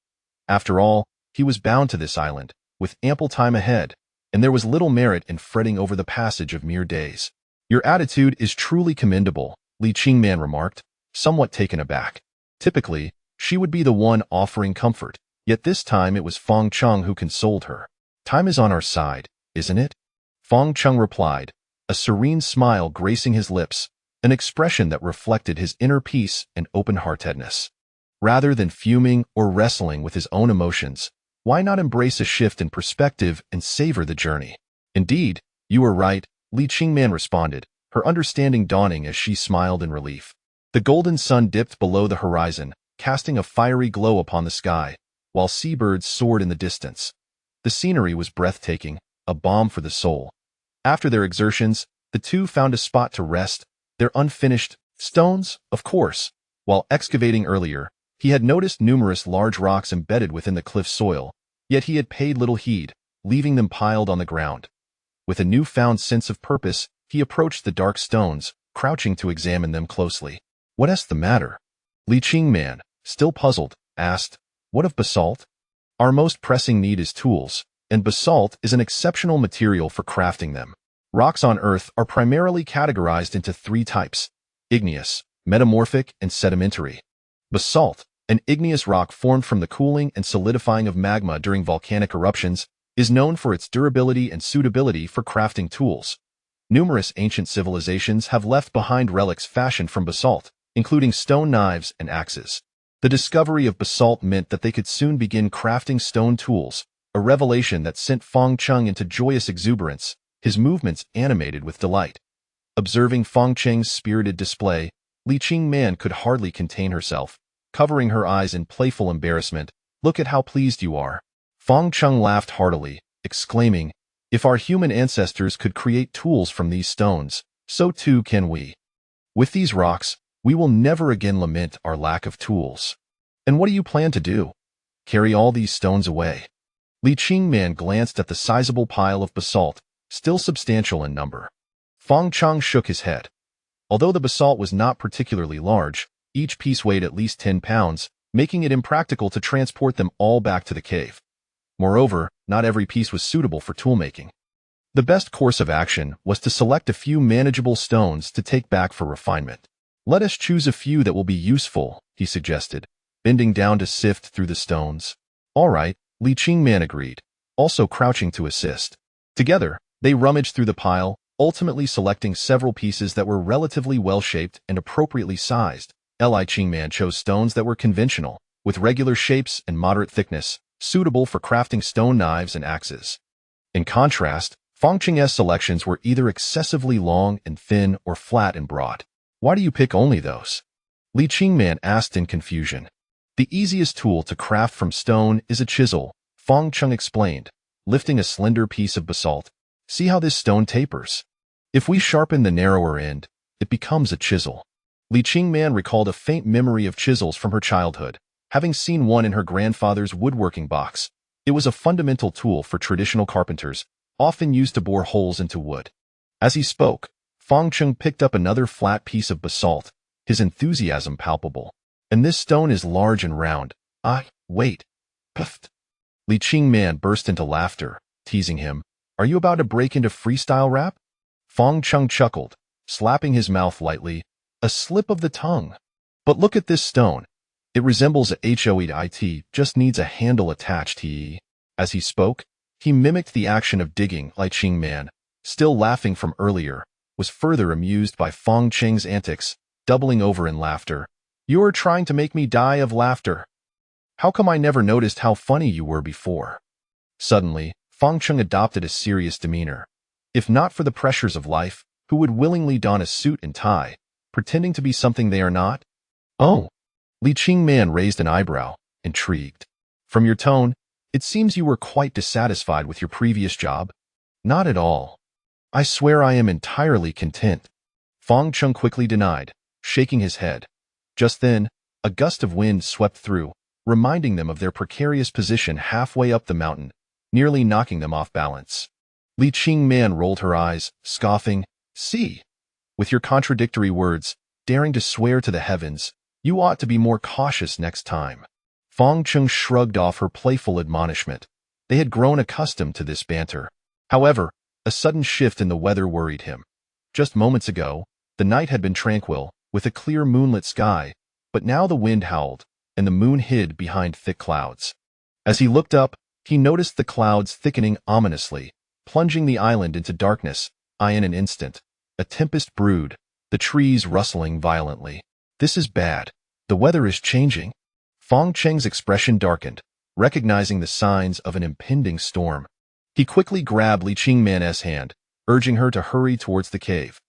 Speaker 1: After all, he was bound to this island, with ample time ahead, and there was little merit in fretting over the passage of mere days. "Your attitude is truly commendable," Li Qingman remarked, somewhat taken aback. Typically, she would be the one offering comfort, yet this time it was Fang Qing who consoled her. "Time is on our side, isn't it?" Fang Qing replied, a serene smile gracing his lips, an expression that reflected his inner peace and open-heartedness. Rather than fuming or wrestling with his own emotions, why not embrace a shift in perspective and savor the journey? "Indeed, you are right," Li Qingman responded, her understanding dawning as she smiled in relief. The golden sun dipped below the horizon, casting a fiery glow upon the sky, while seabirds soared in the distance. The scenery was breathtaking, a balm for the soul. After their exertions, the two found a spot to rest, their unfinished stones, of course. While excavating earlier, he had noticed numerous large rocks embedded within the cliff soil, yet he had paid little heed, leaving them piled on the ground. With a newfound sense of purpose, he approached the dark stones, crouching to examine them closely. "What's the matter?" Li Qingman, still puzzled, asked. "What of basalt? Our most pressing need is tools, and basalt is an exceptional material for crafting them. Rocks on Earth are primarily categorized into three types: igneous, metamorphic, and sedimentary. Basalt, an igneous rock formed from the cooling and solidifying of magma during volcanic eruptions, is known for its durability and suitability for crafting tools. Numerous ancient civilizations have left behind relics fashioned from basalt, including stone knives and axes. The discovery of basalt meant that they could soon begin crafting stone tools, a revelation that sent Feng Cheng into joyous exuberance, his movements animated with delight. Observing Feng Cheng's spirited display, Li Qingman could hardly contain herself, covering her eyes in playful embarrassment. "Look at how pleased you are." Feng Cheng laughed heartily, exclaiming, "If our human ancestors could create tools from these stones, so too can we. With these rocks, we will never again lament our lack of tools." "And what do you plan to do? Carry all these stones away?" Li Qingman glanced at the sizable pile of basalt, still substantial in number. Feng Cheng shook his head. Although the basalt was not particularly large, each piece weighed at least 10 pounds, making it impractical to transport them all back to the cave. Moreover, not every piece was suitable for toolmaking. The best course of action was to select a few manageable stones to take back for refinement. "Let us choose a few that will be useful," he suggested, bending down to sift through the stones. "All right," Li Qingman agreed, also crouching to assist. Together, they rummaged through the pile, ultimately selecting several pieces that were relatively well-shaped and appropriately sized. Li Qingman chose stones that were conventional, with regular shapes and moderate thickness, suitable for crafting stone knives and axes. In contrast, Feng Cheng's selections were either excessively long and thin or flat and broad. "Why do you pick only those?" Li Qingman asked in confusion. "The easiest tool to craft from stone is a chisel," Feng Cheng explained, lifting a slender piece of basalt. "See how this stone tapers? If we sharpen the narrower end, it becomes a chisel." Li Qingman recalled a faint memory of chisels from her childhood, having seen one in her grandfather's woodworking box. It was a fundamental tool for traditional carpenters, often used to bore holes into wood. As he spoke, Feng Cheng picked up another flat piece of basalt, his enthusiasm palpable. "And this stone is large and round. Wait. Puffed." Li Qingman burst into laughter, teasing him. "Are you about to break into freestyle rap?" Feng Cheng chuckled, slapping his mouth lightly. "A slip of the tongue. But look at this stone. It resembles a HOEIT, just needs a handle attached." As he spoke, he mimicked the action of digging. Li Qingman, still laughing from earlier, was further amused by Feng Cheng's antics, doubling over in laughter. "You're trying to make me die of laughter. How come I never noticed how funny you were before?" Suddenly, Feng Cheng adopted a serious demeanor. If not for the pressures of life, who would willingly don a suit and tie, pretending to be something they are not? "Oh." Li Qingman raised an eyebrow, intrigued. "From your tone, it seems you were quite dissatisfied with your previous job." "Not at all. I swear I am entirely content," Feng Cheng quickly denied, shaking his head. Just then, a gust of wind swept through, reminding them of their precarious position halfway up the mountain, nearly knocking them off balance. Li Qingman rolled her eyes, scoffing. "See, with your contradictory words, daring to swear to the heavens, you ought to be more cautious next time." Feng Cheng shrugged off her playful admonishment. They had grown accustomed to this banter. However, a sudden shift in the weather worried him. Just moments ago, the night had been tranquil, with a clear moonlit sky, but now the wind howled, and the moon hid behind thick clouds. As he looked up, he noticed the clouds thickening ominously, plunging the island into darkness. In an instant, a tempest brewed, the trees rustling violently. "This is bad. The weather is changing." Feng Cheng's expression darkened, recognizing the signs of an impending storm. He quickly grabbed Li Qingman's hand, urging her to hurry towards the cave.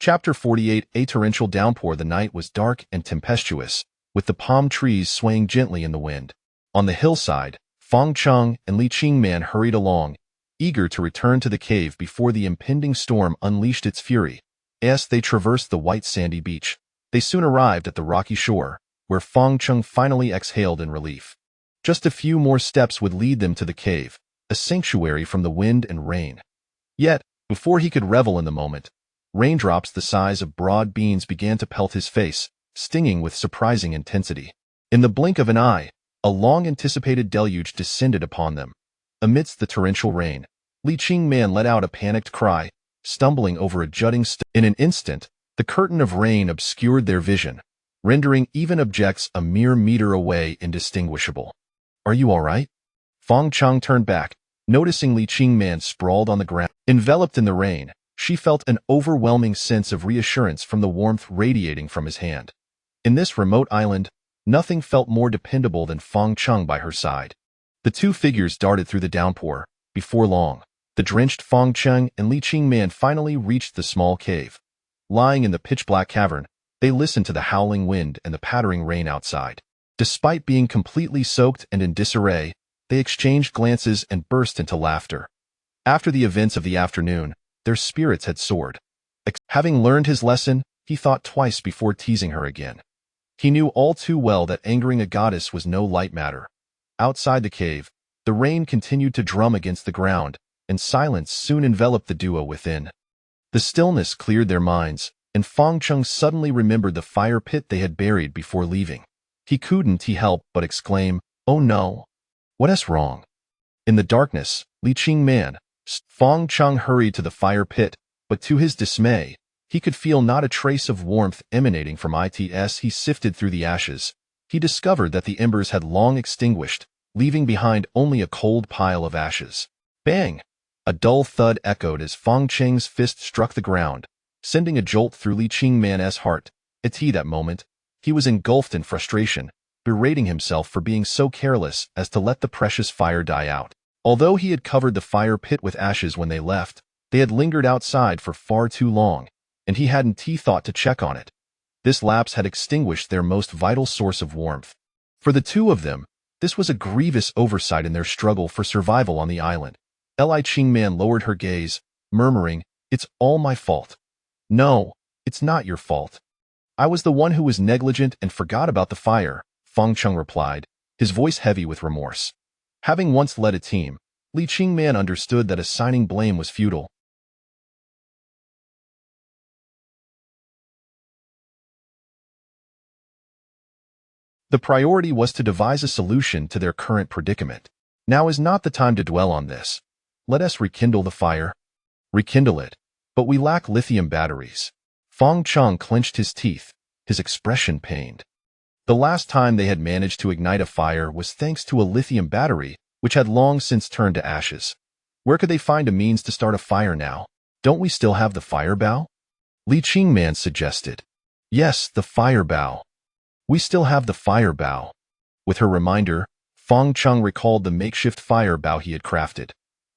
Speaker 1: Chapter 48. A torrential downpour. The night was dark and tempestuous, with the palm trees swaying gently in the wind. On the hillside, Fang Cheng and Li Qingman hurried along, eager to return to the cave before the impending storm unleashed its fury. As they traversed the white sandy beach, they soon arrived at the rocky shore, where Fang Cheng finally exhaled in relief. Just a few more steps would lead them to the cave, a sanctuary from the wind and rain. Yet, before he could revel in the moment, raindrops the size of broad beans began to pelt his face, stinging with surprising intensity. In the blink of an eye, a long-anticipated deluge descended upon them. Amidst the torrential rain, Li Qingman let out a panicked cry, stumbling over a jutting stone. In an instant, the curtain of rain obscured their vision, rendering even objects a mere meter away indistinguishable. "Are you all right?" Fang Cheng turned back, noticing Li Qingman sprawled on the ground. Enveloped in the rain, she felt an overwhelming sense of reassurance from the warmth radiating from his hand. In this remote island, nothing felt more dependable than Fang Cheng by her side. The two figures darted through the downpour. Before long, the drenched Fang Cheng and Li Qingman finally reached the small cave. Lying in the pitch-black cavern, they listened to the howling wind and the pattering rain outside. Despite being completely soaked and in disarray, they exchanged glances and burst into laughter. After the events of the afternoon, their spirits had soared. Having learned his lesson, he thought twice before teasing her again. He knew all too well that angering a goddess was no light matter. Outside the cave, the rain continued to drum against the ground, and silence soon enveloped the duo within. The stillness cleared their minds, and Fang Cheng suddenly remembered the fire pit they had buried before leaving. He couldn't help but exclaim, "Oh no! What's wrong?" In the darkness, Li Qingman, Fang Cheng hurried to the fire pit, but to his dismay, he could feel not a trace of warmth emanating from it. As he sifted through the ashes, he discovered that the embers had long extinguished, leaving behind only a cold pile of ashes. Bang! A dull thud echoed as Fang Cheng's fist struck the ground, sending a jolt through Li Qingman's heart. At that moment, he was engulfed in frustration, berating himself for being so careless as to let the precious fire die out. Although he had covered the fire pit with ashes when they left, they had lingered outside for far too long, and he hadn't thought to check on it. This lapse had extinguished their most vital source of warmth. For the two of them, this was a grievous oversight in their struggle for survival on the island. Li Qingman lowered her gaze, murmuring, "It's all my fault." "No, it's not your fault. I was the one who was negligent and forgot about the fire," Fang Cheng replied, his voice heavy with remorse. Having once led a team, Li Qingman understood that assigning blame was futile. The priority was to devise a solution to their current predicament. Now is not the time to dwell on this. Let us rekindle the fire. Rekindle it. But we lack lithium batteries. Fang Cheng clenched his teeth, his expression pained. The last time they had managed to ignite a fire was thanks to a lithium battery, which had long since turned to ashes. Where could they find a means to start a fire now? "Don't we still have the fire bow?" Li Qingman suggested. "Yes, the fire bow. We still have the fire bow." With her reminder, Fang Cheng recalled the makeshift fire bow he had crafted.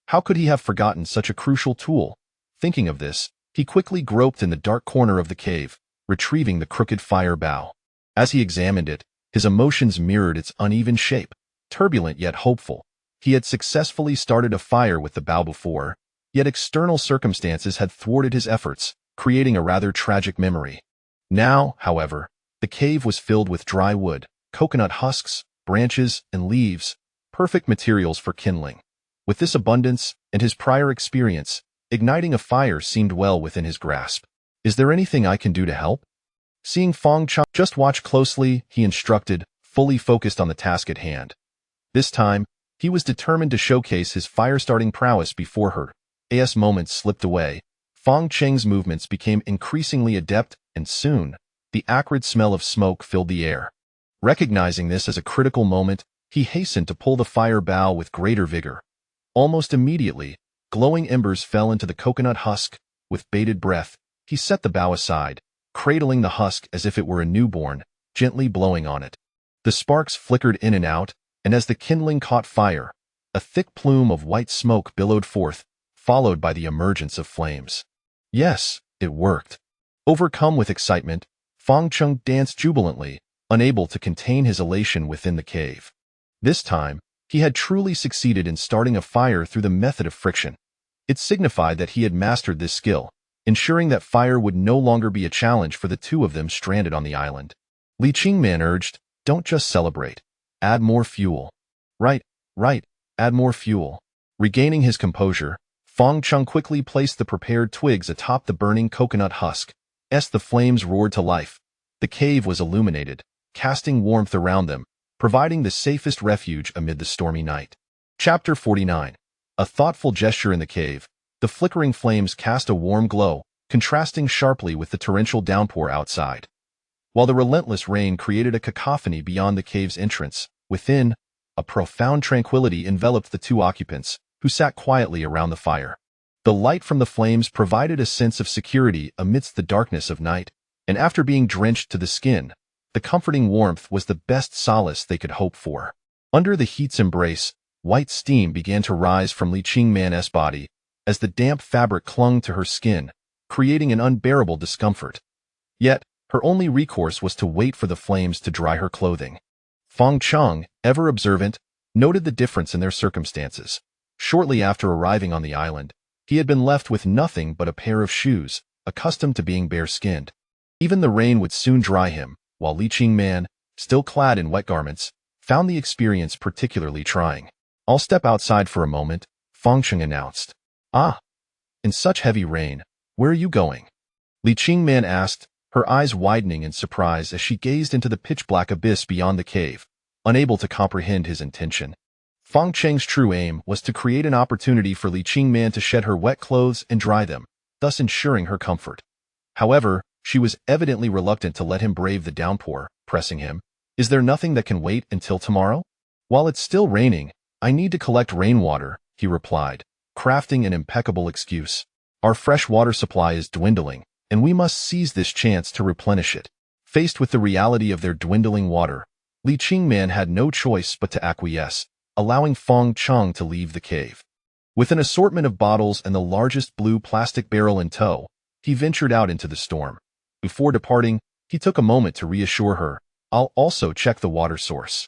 Speaker 1: How could he have forgotten such a crucial tool? Thinking of this, he quickly groped in the dark corner of the cave, retrieving the crooked fire bow. As he examined it, his emotions mirrored its uneven shape, turbulent yet hopeful. He had successfully started a fire with the bow before, yet external circumstances had thwarted his efforts, creating a rather tragic memory. Now, however, the cave was filled with dry wood, coconut husks, branches, and leaves, perfect materials for kindling. With this abundance and his prior experience, igniting a fire seemed well within his grasp. "Is there anything I can do to help?" Seeing Fang Cheng, "Just watch closely," he instructed, fully focused on the task at hand. This time, he was determined to showcase his fire-starting prowess before her. As moments slipped away, Fang Cheng's movements became increasingly adept, and soon, the acrid smell of smoke filled the air. Recognizing this as a critical moment, he hastened to pull the fire bow with greater vigor. Almost immediately, glowing embers fell into the coconut husk. With bated breath, he set the bow aside, cradling the husk as if it were a newborn, gently blowing on it. The sparks flickered in and out, and as the kindling caught fire, a thick plume of white smoke billowed forth, followed by the emergence of flames. Yes, it worked. Overcome with excitement, Fang Cheng danced jubilantly, unable to contain his elation within the cave. This time, He had truly succeeded in starting a fire through the method of friction. It signified that he had mastered this skill, ensuring that fire would no longer be a challenge for the two of them stranded on the island. Li Qingman urged, "Don't just celebrate. Add more fuel." Right, add more fuel." Regaining his composure, Fong Chung quickly placed the prepared twigs atop the burning coconut husk. As the flames roared to life, the cave was illuminated, casting warmth around them, providing the safest refuge amid the stormy night. Chapter 49. A thoughtful gesture in the cave. The flickering flames cast a warm glow, contrasting sharply with the torrential downpour outside. While the relentless rain created a cacophony beyond the cave's entrance, within, a profound tranquility enveloped the two occupants, who sat quietly around the fire. The light from the flames provided a sense of security amidst the darkness of night, and after being drenched to the skin, the comforting warmth was the best solace they could hope for. Under the heat's embrace, white steam began to rise from Li Qingman's body, as the damp fabric clung to her skin, creating an unbearable discomfort. Yet, her only recourse was to wait for the flames to dry her clothing. Fong Chung, ever observant, noted the difference in their circumstances. Shortly after arriving on the island, he had been left with nothing but a pair of shoes, accustomed to being bare-skinned. Even the rain would soon dry him, while Li Qingman, still clad in wet garments, found the experience particularly trying. "I'll step outside for a moment," Fong Chung announced. "Ah, in such heavy rain, where are you going?" Li Qingman asked, her eyes widening in surprise as she gazed into the pitch-black abyss beyond the cave, unable to comprehend his intention. Fong Cheng's true aim was to create an opportunity for Li Qingman to shed her wet clothes and dry them, thus ensuring her comfort. However, she was evidently reluctant to let him brave the downpour, pressing him, "Is there nothing that can wait until tomorrow?" "While it's still raining, I need to collect rainwater," he replied, crafting an impeccable excuse. "Our fresh water supply is dwindling, and we must seize this chance to replenish it." Faced with the reality of their dwindling water, Li Qingman had no choice but to acquiesce, allowing Fong Chung to leave the cave. With an assortment of bottles and the largest blue plastic barrel in tow, he ventured out into the storm. Before departing, he took a moment to reassure her, "I'll also check the water source.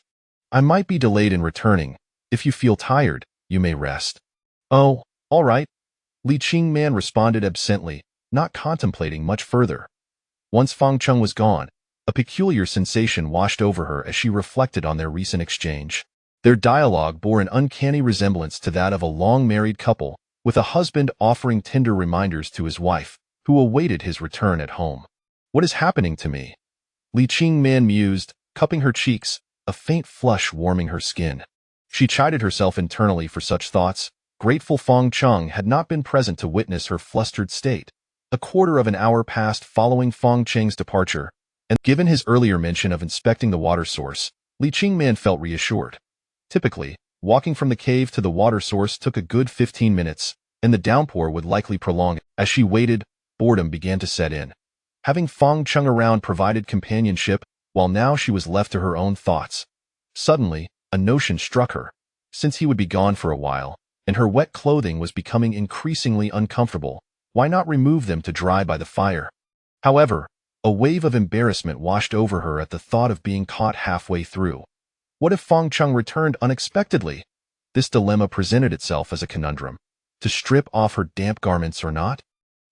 Speaker 1: I might be delayed in returning. If you feel tired, you may rest." "Oh, all right," Li Qingman responded absently, not contemplating much further. Once Fong Chung was gone, a peculiar sensation washed over her as she reflected on their recent exchange. Their dialogue bore an uncanny resemblance to that of a long-married couple, with a husband offering tender reminders to his wife, who awaited his return at home. "What is happening to me?" Li Qingman mused, cupping her cheeks, a faint flush warming her skin. She chided herself internally for such thoughts. Grateful Fong Chung had not been present to witness her flustered state. A quarter of an hour passed following Fong Cheng's departure, and given his earlier mention of inspecting the water source, Li Qingman felt reassured. Typically, walking from the cave to the water source took a good 15 minutes, and the downpour would likely prolong it. As she waited, boredom began to set in. Having Fong Chung around provided companionship, while now she was left to her own thoughts. Suddenly, a notion struck her. Since he would be gone for a while, and her wet clothing was becoming increasingly uncomfortable, why not remove them to dry by the fire? However, a wave of embarrassment washed over her at the thought of being caught halfway through. What if Fong Chung returned unexpectedly? This dilemma presented itself as a conundrum. To strip off her damp garments or not?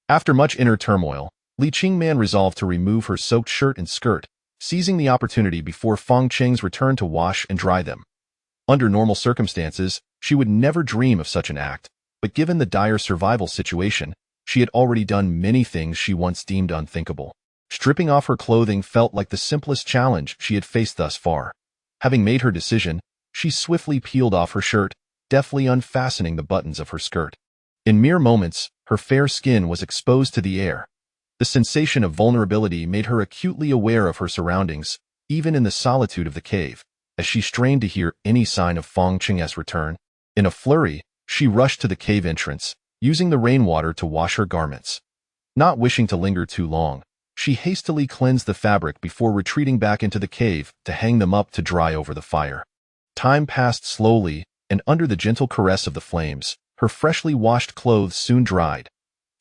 Speaker 1: After much inner turmoil, Li Qingman resolved to remove her soaked shirt and skirt, seizing the opportunity before Fong Cheng's return to wash and dry them. Under normal circumstances, she would never dream of such an act, but given the dire survival situation, she had already done many things she once deemed unthinkable. Stripping off her clothing felt like the simplest challenge she had faced thus far. Having made her decision, she swiftly peeled off her shirt, deftly unfastening the buttons of her skirt. In mere moments, her fair skin was exposed to the air. The sensation of vulnerability made her acutely aware of her surroundings, even in the solitude of the cave, as she strained to hear any sign of Fong Cheng's return. In a flurry, she rushed to the cave entrance, using the rainwater to wash her garments. Not wishing to linger too long, she hastily cleansed the fabric before retreating back into the cave to hang them up to dry over the fire. Time passed slowly, and under the gentle caress of the flames, her freshly washed clothes soon dried.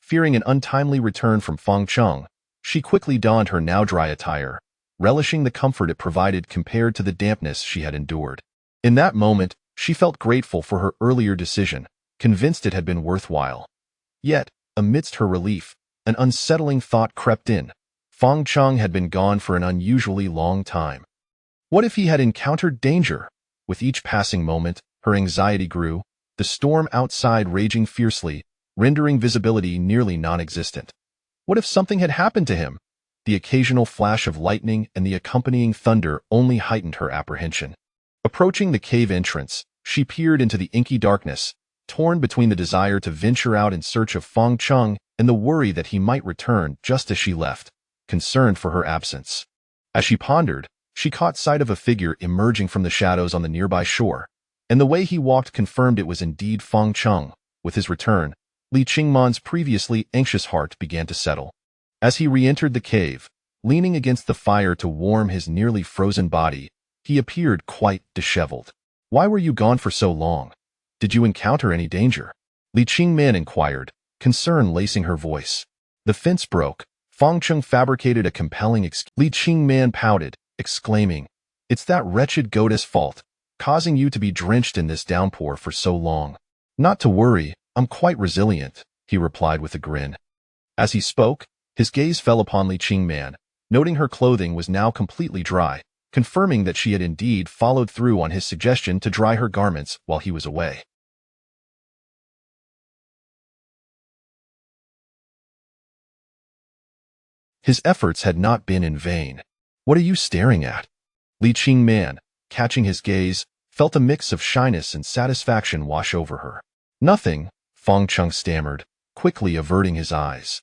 Speaker 1: Fearing an untimely return from Fong Chung, she quickly donned her now dry attire, relishing the comfort it provided compared to the dampness she had endured. In that moment, She felt grateful for her earlier decision, convinced it had been worthwhile. Yet, amidst her relief, an unsettling thought crept in. Feng Cheng had been gone for an unusually long time. What if he had encountered danger? With each passing moment, her anxiety grew, the storm outside raging fiercely, rendering visibility nearly non-existent. What if something had happened to him? The occasional flash of lightning and the accompanying thunder only heightened her apprehension. Approaching the cave entrance, she peered into the inky darkness, torn between the desire to venture out in search of Feng Cheng and the worry that he might return just as she left, concerned for her absence. As she pondered, she caught sight of a figure emerging from the shadows on the nearby shore, and the way he walked confirmed it was indeed Feng Cheng. With his return, Li Qingman's previously anxious heart began to settle. As he re-entered the cave, leaning against the fire to warm his nearly frozen body, he appeared quite disheveled. "Why were you gone for so long? Did you encounter any danger?" Li Qingman inquired, concern lacing her voice. "The fence broke." Feng Cheng fabricated a compelling excuse. Li Qingman pouted, exclaiming, "It's that wretched goddess' fault, causing you to be drenched in this downpour for so long." "Not to worry, I'm quite resilient," he replied with a grin. As he spoke, his gaze fell upon Li Qingman, noting her clothing was now completely dry, confirming that she had indeed followed through on his suggestion to dry her garments while he was away. His efforts had not been in vain. "What are you staring at?" Li Qingman, catching his gaze, felt a mix of shyness and satisfaction wash over her. "Nothing," Feng Cheng stammered, quickly averting his eyes.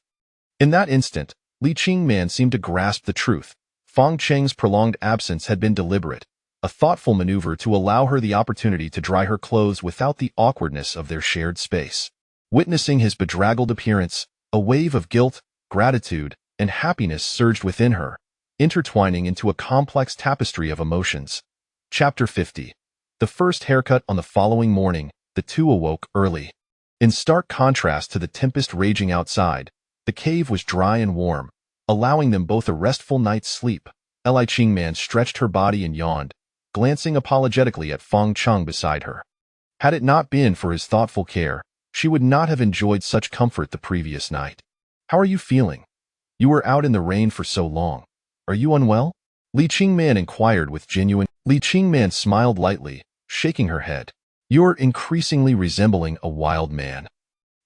Speaker 1: In that instant, Li Qingman seemed to grasp the truth. Feng Cheng's prolonged absence had been deliberate, a thoughtful maneuver to allow her the opportunity to dry her clothes without the awkwardness of their shared space. Witnessing his bedraggled appearance, a wave of guilt, gratitude, and happiness surged within her, intertwining into a complex tapestry of emotions. Chapter 50. The first haircut. On the following morning, the two awoke early. In stark contrast to the tempest raging outside, the cave was dry and warm, allowing them both a restful night's sleep. Li Qingman stretched her body and yawned, glancing apologetically at Feng Cheng beside her. Had it not been for his thoughtful care, she would not have enjoyed such comfort the previous night. "How are you feeling? You were out in the rain for so long. Are you unwell?" Li Qingman inquired with genuine. Li Qingman smiled lightly, shaking her head. "You're increasingly resembling a wild man."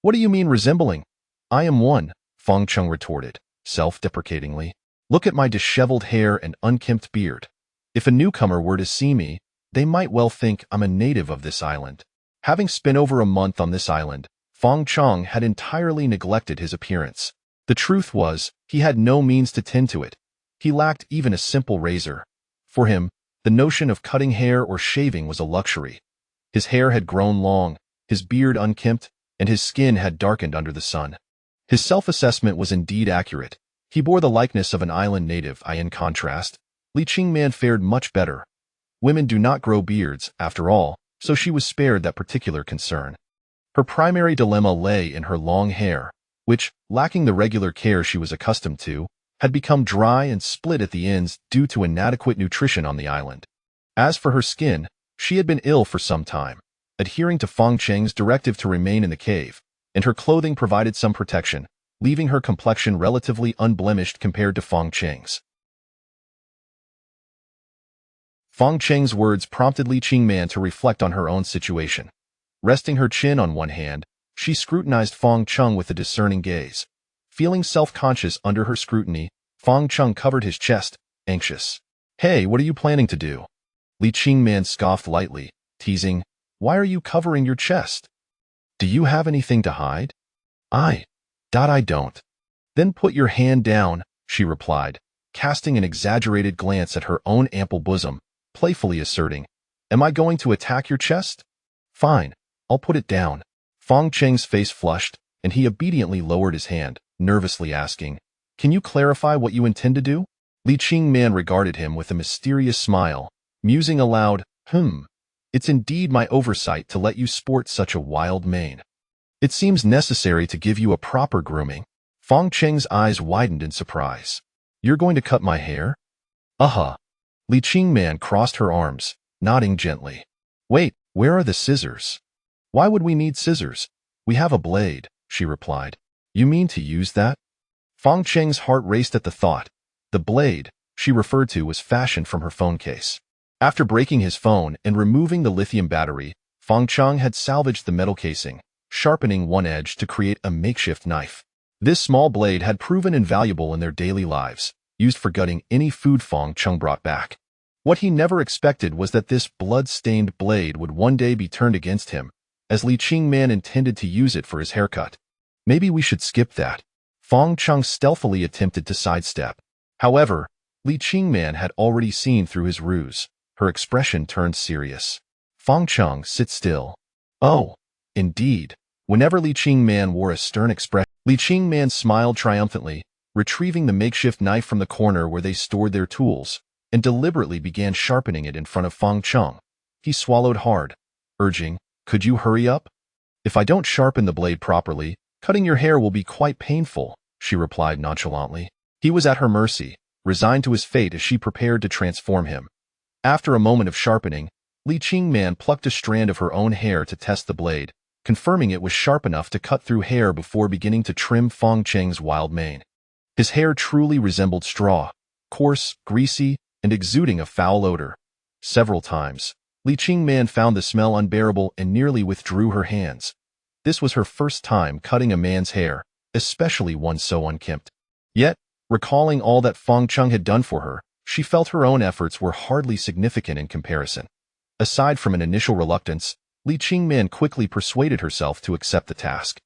Speaker 1: "What do you mean resembling? I am one," Feng Cheng retorted, self-deprecatingly. "Look at my disheveled hair and unkempt beard. If a newcomer were to see me, they might well think I'm a native of this island." Having spent over a month on this island, Feng Cheng had entirely neglected his appearance. The truth was, he had no means to tend to it. He lacked even a simple razor. For him, the notion of cutting hair or shaving was a luxury. His hair had grown long, his beard unkempt, and his skin had darkened under the sun. His self-assessment was indeed accurate. He bore the likeness of an island native. In contrast, Li Qingman fared much better. Women do not grow beards, after all, so she was spared that particular concern. Her primary dilemma lay in her long hair, which, lacking the regular care she was accustomed to, had become dry and split at the ends due to inadequate nutrition on the island. As for her skin, she had been ill for some time, adhering to Feng Cheng's directive to remain in the cave, and her clothing provided some protection, leaving her complexion relatively unblemished compared to Feng Cheng's. Feng Cheng's words prompted Li Qingman to reflect on her own situation. Resting her chin on one hand, she scrutinized Feng Cheng with a discerning gaze. Feeling self-conscious under her scrutiny, Feng Cheng covered his chest, anxious. "Hey, what are you planning to do?" Li Qingman scoffed lightly, teasing, "Why are you covering your chest? Do you have anything to hide?" I don't." "Then put your hand down," she replied, casting an exaggerated glance at her own ample bosom, playfully asserting, "Am I going to attack your chest? Fine, I'll put it down." Feng Cheng's face flushed, and he obediently lowered his hand, nervously asking, "Can you clarify what you intend to do?" Li Qingman regarded him with a mysterious smile, musing aloud, It's indeed my oversight to let you sport such a wild mane. It seems necessary to give you a proper grooming." Feng Cheng's eyes widened in surprise. "You're going to cut my hair?" "Uh-huh." Li Qingman crossed her arms, nodding gently. "Wait, Where are the scissors? Why would we need scissors? We have a blade, she replied. You mean to use that? Fang Cheng's heart raced at the thought. The blade she referred to was fashioned from her phone case. After breaking his phone and removing the lithium battery, Fang Cheng had salvaged the metal casing, sharpening one edge to create a makeshift knife. This small blade had proven invaluable in their daily lives, used for gutting any food Fang Cheng brought back. What he never expected was that this blood-stained blade would one day be turned against him, as Li Qingman intended to use it for his haircut. Maybe we should skip that. Fang Cheng stealthily attempted to sidestep. However, Li Qingman had already seen through his ruse. Her expression turned serious. Fang Cheng, sit still. Oh, indeed. Whenever Li Qingman wore a stern expression, Li Qingman smiled triumphantly, retrieving the makeshift knife from the corner where they stored their tools, and deliberately began sharpening it in front of Fang Cheng. He swallowed hard, urging, "Could you hurry up? If I don't sharpen the blade properly, cutting your hair will be quite painful," she replied nonchalantly. He was at her mercy, resigned to his fate as she prepared to transform him. After a moment of sharpening, Li Qingman plucked a strand of her own hair to test the blade, confirming it was sharp enough to cut through hair before beginning to trim Fang Cheng's wild mane. His hair truly resembled straw, coarse, greasy, and exuding a foul odor. Several times, Li Qingman found the smell unbearable and nearly withdrew her hands. This was her first time cutting a man's hair, especially one so unkempt. Yet, recalling all that Fang Cheng had done for her, she felt her own efforts were hardly significant in comparison. Aside from an initial reluctance, Li Qingman quickly persuaded herself to accept the task.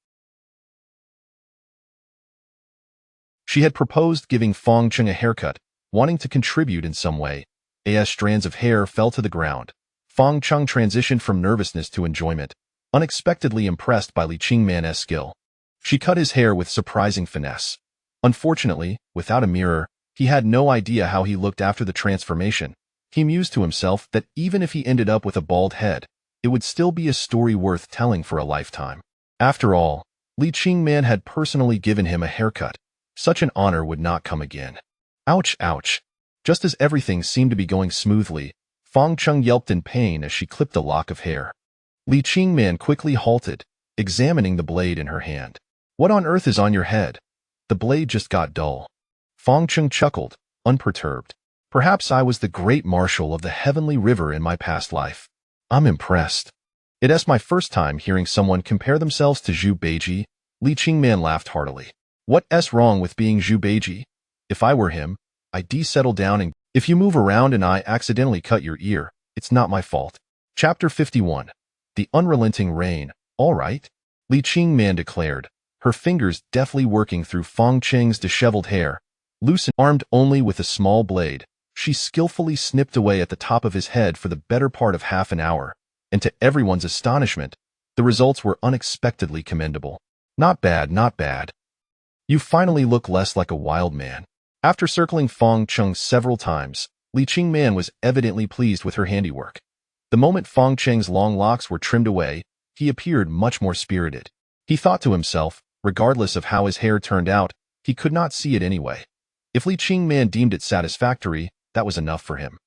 Speaker 1: She had proposed giving Fang Cheng a haircut, wanting to contribute in some way. As strands of hair fell to the ground, Fang Cheng transitioned from nervousness to enjoyment, unexpectedly impressed by Li Qingman's skill. She cut his hair with surprising finesse. Unfortunately, without a mirror, he had no idea how he looked after the transformation. He mused to himself that even if he ended up with a bald head, it would still be a story worth telling for a lifetime. After all, Li Qingman had personally given him a haircut. Such an honor would not come again. Ouch, ouch. Just as everything seemed to be going smoothly, Fang Cheng yelped in pain as she clipped a lock of hair. Li Qingman quickly halted, examining the blade in her hand. What on earth is on your head? The blade just got dull. Fang Cheng chuckled, unperturbed. Perhaps I was the great marshal of the heavenly river in my past life. I'm impressed. It is my first time hearing someone compare themselves to Zhu Beiji. Li Qingman laughed heartily. What's wrong with being Zhu Beiji? If I were him, I'd settle down and if you move around and I accidentally cut your ear, it's not my fault. Chapter 51. The Unrelenting Rain. All right, Li Qingman declared, her fingers deftly working through Fang Cheng's disheveled hair. Loose and armed only with a small blade, she skillfully snipped away at the top of his head for the better part of half an hour, and to everyone's astonishment, the results were unexpectedly commendable. Not bad, not bad. You finally look less like a wild man. After circling Fang Cheng several times, Li Qingman was evidently pleased with her handiwork. The moment Fang Cheng's long locks were trimmed away, he appeared much more spirited. He thought to himself, regardless of how his hair turned out, he could not see it anyway. If Li Qingman deemed it satisfactory, that was enough for him.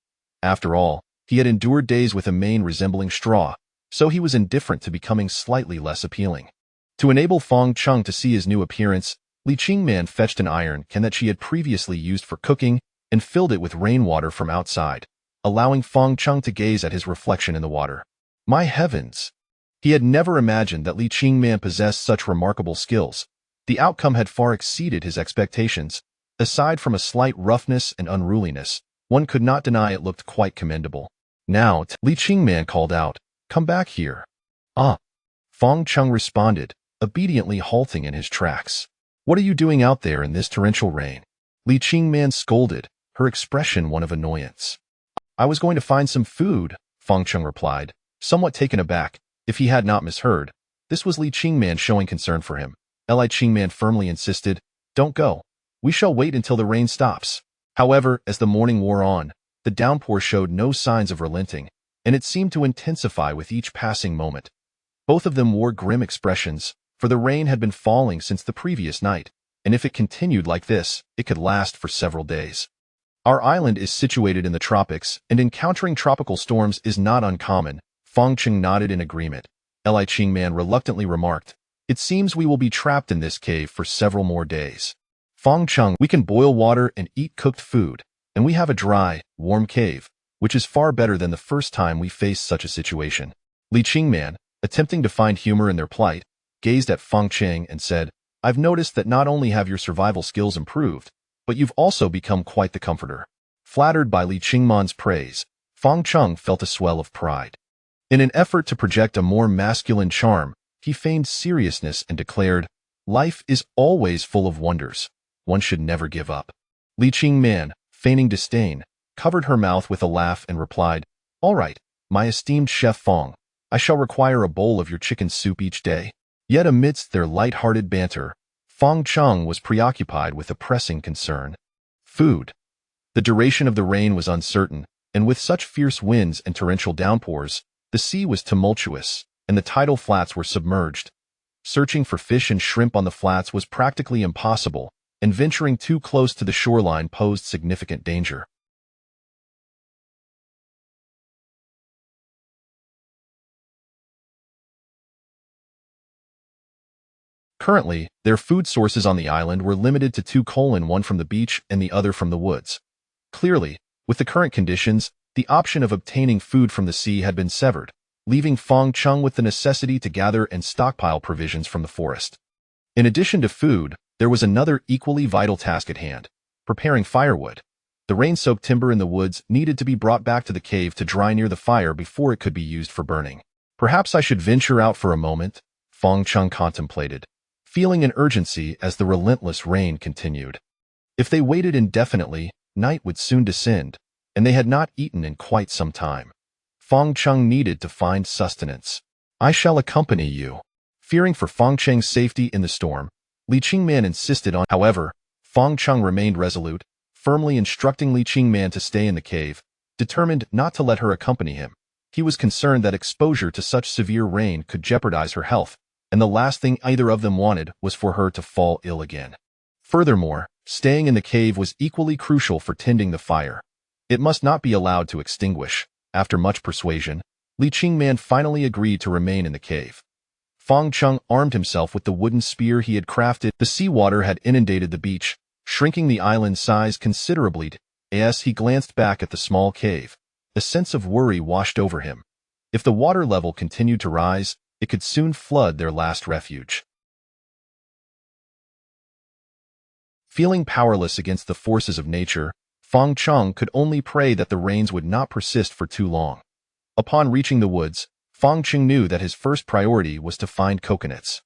Speaker 1: After all, he had endured days with a mane resembling straw, so he was indifferent to becoming slightly less appealing. To enable Fang Cheng to see his new appearance, Li Qingman fetched an iron can that she had previously used for cooking and filled it with rainwater from outside, allowing Fang Cheng to gaze at his reflection in the water. My heavens! He had never imagined that Li Qingman possessed such remarkable skills. The outcome had far exceeded his expectations. Aside from a slight roughness and unruliness, one could not deny it looked quite commendable. Now, Li Qingman called out, "Come back here." "Ah." Fang Cheng responded, obediently halting in his tracks. "What are you doing out there in this torrential rain?" Li Qingman scolded, her expression one of annoyance. "I was going to find some food," Fang Cheng replied, somewhat taken aback. If he had not misheard, this was Li Qingman showing concern for him. Li Qingman firmly insisted, "Don't go. We shall wait until the rain stops." However, as the morning wore on, the downpour showed no signs of relenting, and it seemed to intensify with each passing moment. Both of them wore grim expressions, for the rain had been falling since the previous night, and if it continued like this, it could last for several days. Our island is situated in the tropics, and encountering tropical storms is not uncommon, Fang Cheng nodded in agreement. Li Qingman reluctantly remarked, "It seems we will be trapped in this cave for several more days. Fang Cheng, we can boil water and eat cooked food, and we have a dry, warm cave, which is far better than the first time we faced such a situation." Li Qingman, attempting to find humor in their plight, gazed at Fang Cheng and said, "I've noticed that not only have your survival skills improved, but you've also become quite the comforter." Flattered by Li Qingman's praise, Fang Cheng felt a swell of pride. In an effort to project a more masculine charm, he feigned seriousness and declared, "Life is always full of wonders. One should never give up." Li Qingman, feigning disdain, covered her mouth with a laugh and replied, "All right, my esteemed Chef Fang, I shall require a bowl of your chicken soup each day." Yet amidst their light-hearted banter, Fang Cheng was preoccupied with a pressing concern: food. The duration of the rain was uncertain, and with such fierce winds and torrential downpours, the sea was tumultuous, and the tidal flats were submerged. Searching for fish and shrimp on the flats was practically impossible, and venturing too close to the shoreline posed significant danger. Currently, their food sources on the island were limited to two: one from the beach and the other from the woods. Clearly, with the current conditions, the option of obtaining food from the sea had been severed, leaving Fang Cheng with the necessity to gather and stockpile provisions from the forest. In addition to food, there was another equally vital task at hand: preparing firewood. The rain-soaked timber in the woods needed to be brought back to the cave to dry near the fire before it could be used for burning. Perhaps I should venture out for a moment, Fang Cheng contemplated, feeling an urgency as the relentless rain continued. If they waited indefinitely, night would soon descend, and they had not eaten in quite some time. Fang Cheng needed to find sustenance. "I shall accompany you." Fearing for Fang Cheng's safety in the storm, Li Qingman insisted on. However, Fang Cheng remained resolute, firmly instructing Li Qingman to stay in the cave, determined not to let her accompany him. He was concerned that exposure to such severe rain could jeopardize her health, and the last thing either of them wanted was for her to fall ill again. Furthermore, staying in the cave was equally crucial for tending the fire. It must not be allowed to extinguish. After much persuasion, Li Qingman finally agreed to remain in the cave. Fang Cheng armed himself with the wooden spear he had crafted. The seawater had inundated the beach, shrinking the island's size considerably. As he glanced back at the small cave, a sense of worry washed over him. If the water level continued to rise, it could soon flood their last refuge. Feeling powerless against the forces of nature, Fang Cheng could only pray that the rains would not persist for too long. Upon reaching the woods, Fang Cheng knew that his first priority was to find coconuts.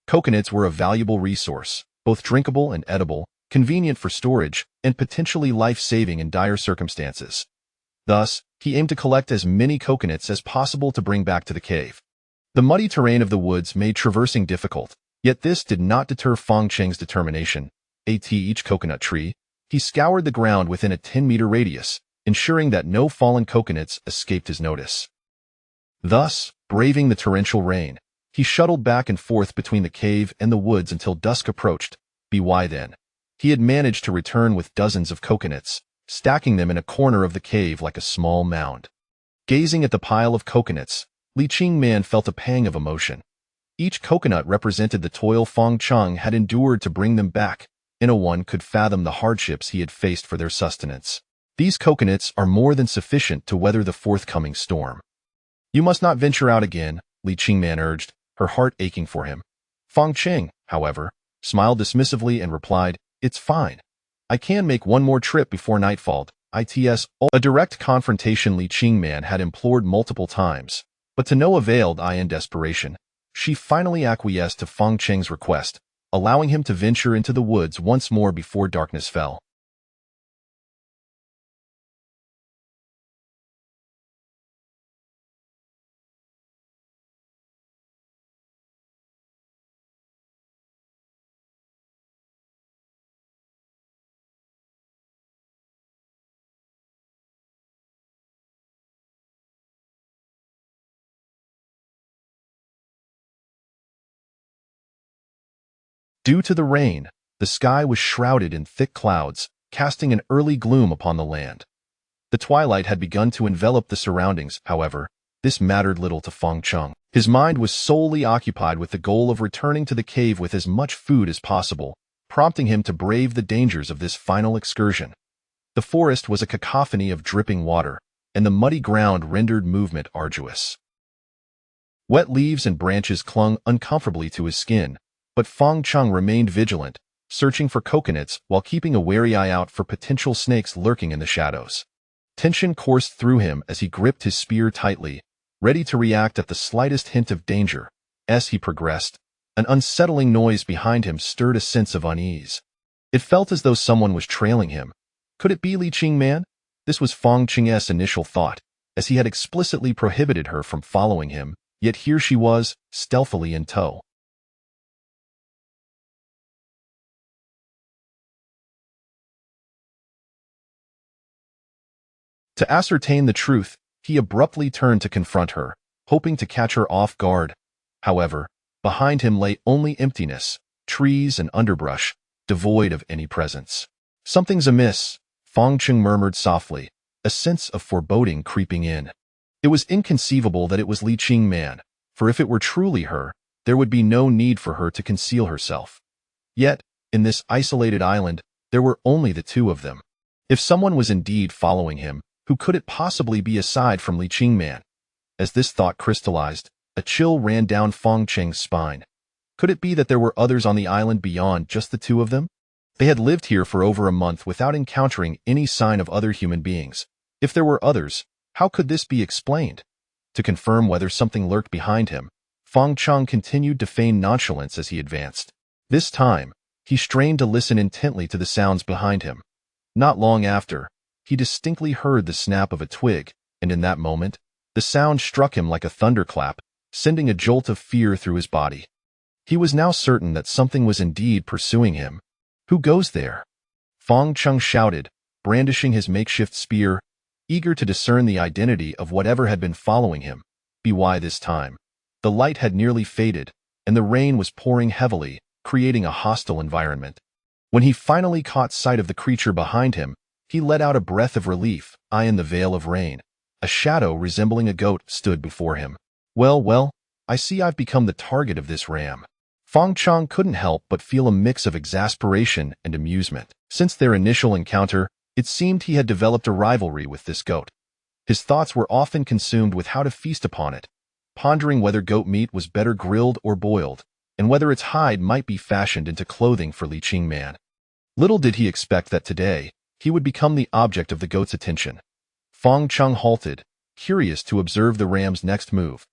Speaker 1: Coconuts were a valuable resource, both drinkable and edible, convenient for storage, and potentially life-saving in dire circumstances. Thus, he aimed to collect as many coconuts as possible to bring back to the cave. The muddy terrain of the woods made traversing difficult, yet this did not deter Fang Cheng's determination. At each coconut tree, he scoured the ground within a 10-meter radius, ensuring that no fallen coconuts escaped his notice. Thus, braving the torrential rain, he shuttled back and forth between the cave and the woods until dusk approached. By then, he had managed to return with dozens of coconuts, stacking them in a corner of the cave like a small mound. Gazing at the pile of coconuts, Li Qingman felt a pang of emotion. Each coconut represented the toil Fang Cheng had endured to bring them back, and no one could fathom the hardships he had faced for their sustenance. These coconuts are more than sufficient to weather the forthcoming storm. "You must not venture out again," Li Qingman urged, her heart aching for him. Fang Cheng, however, smiled dismissively and replied, "It's fine. I can make one more trip before nightfall." A direct confrontation Li Qingman had implored multiple times, but to no avail. In desperation, she finally acquiesced to Fang Cheng's request, allowing him to venture into the woods once more before darkness fell. Due to the rain, the sky was shrouded in thick clouds, casting an early gloom upon the land. The twilight had begun to envelop the surroundings, however. This mattered little to Feng Cheng. His mind was solely occupied with the goal of returning to the cave with as much food as possible, prompting him to brave the dangers of this final excursion. The forest was a cacophony of dripping water, and the muddy ground rendered movement arduous. Wet leaves and branches clung uncomfortably to his skin, but Feng Cheng remained vigilant, searching for coconuts while keeping a wary eye out for potential snakes lurking in the shadows. Tension coursed through him as he gripped his spear tightly, ready to react at the slightest hint of danger. As he progressed, an unsettling noise behind him stirred a sense of unease. It felt as though someone was trailing him. Could it be Li Qingman? This was Feng Cheng's initial thought, as he had explicitly prohibited her from following him, yet here she was, stealthily in tow. To ascertain the truth, he abruptly turned to confront her, hoping to catch her off guard. However, behind him lay only emptiness, trees and underbrush, devoid of any presence. Something's amiss, Feng Cheng murmured softly, a sense of foreboding creeping in. It was inconceivable that it was Li Qingman, for if it were truly her, there would be no need for her to conceal herself. Yet, in this isolated island, there were only the two of them. If someone was indeed following him, who could it possibly be aside from Li Qingman? As this thought crystallized, a chill ran down Feng Cheng's spine. Could it be that there were others on the island beyond just the two of them? They had lived here for over a month without encountering any sign of other human beings. If there were others, how could this be explained? To confirm whether something lurked behind him, Feng Cheng continued to feign nonchalance as he advanced. This time, he strained to listen intently to the sounds behind him. Not long after, he distinctly heard the snap of a twig, and in that moment, the sound struck him like a thunderclap, sending a jolt of fear through his body. He was now certain that something was indeed pursuing him. Who goes there? Feng Cheng shouted, brandishing his makeshift spear, eager to discern the identity of whatever had been following him. By this time, the light had nearly faded, and the rain was pouring heavily, creating a hostile environment. When he finally caught sight of the creature behind him, he let out a breath of relief. In the veil of rain, a shadow resembling a goat stood before him. Well, I see I've become the target of this ram. Feng Cheng couldn't help but feel a mix of exasperation and amusement. Since their initial encounter, it seemed he had developed a rivalry with this goat. His thoughts were often consumed with how to feast upon it, pondering whether goat meat was better grilled or boiled, and whether its hide might be fashioned into clothing for Li Qingman. Little did he expect that today, he would become the object of the goat's attention. Feng Cheng halted, curious to observe the ram's next move.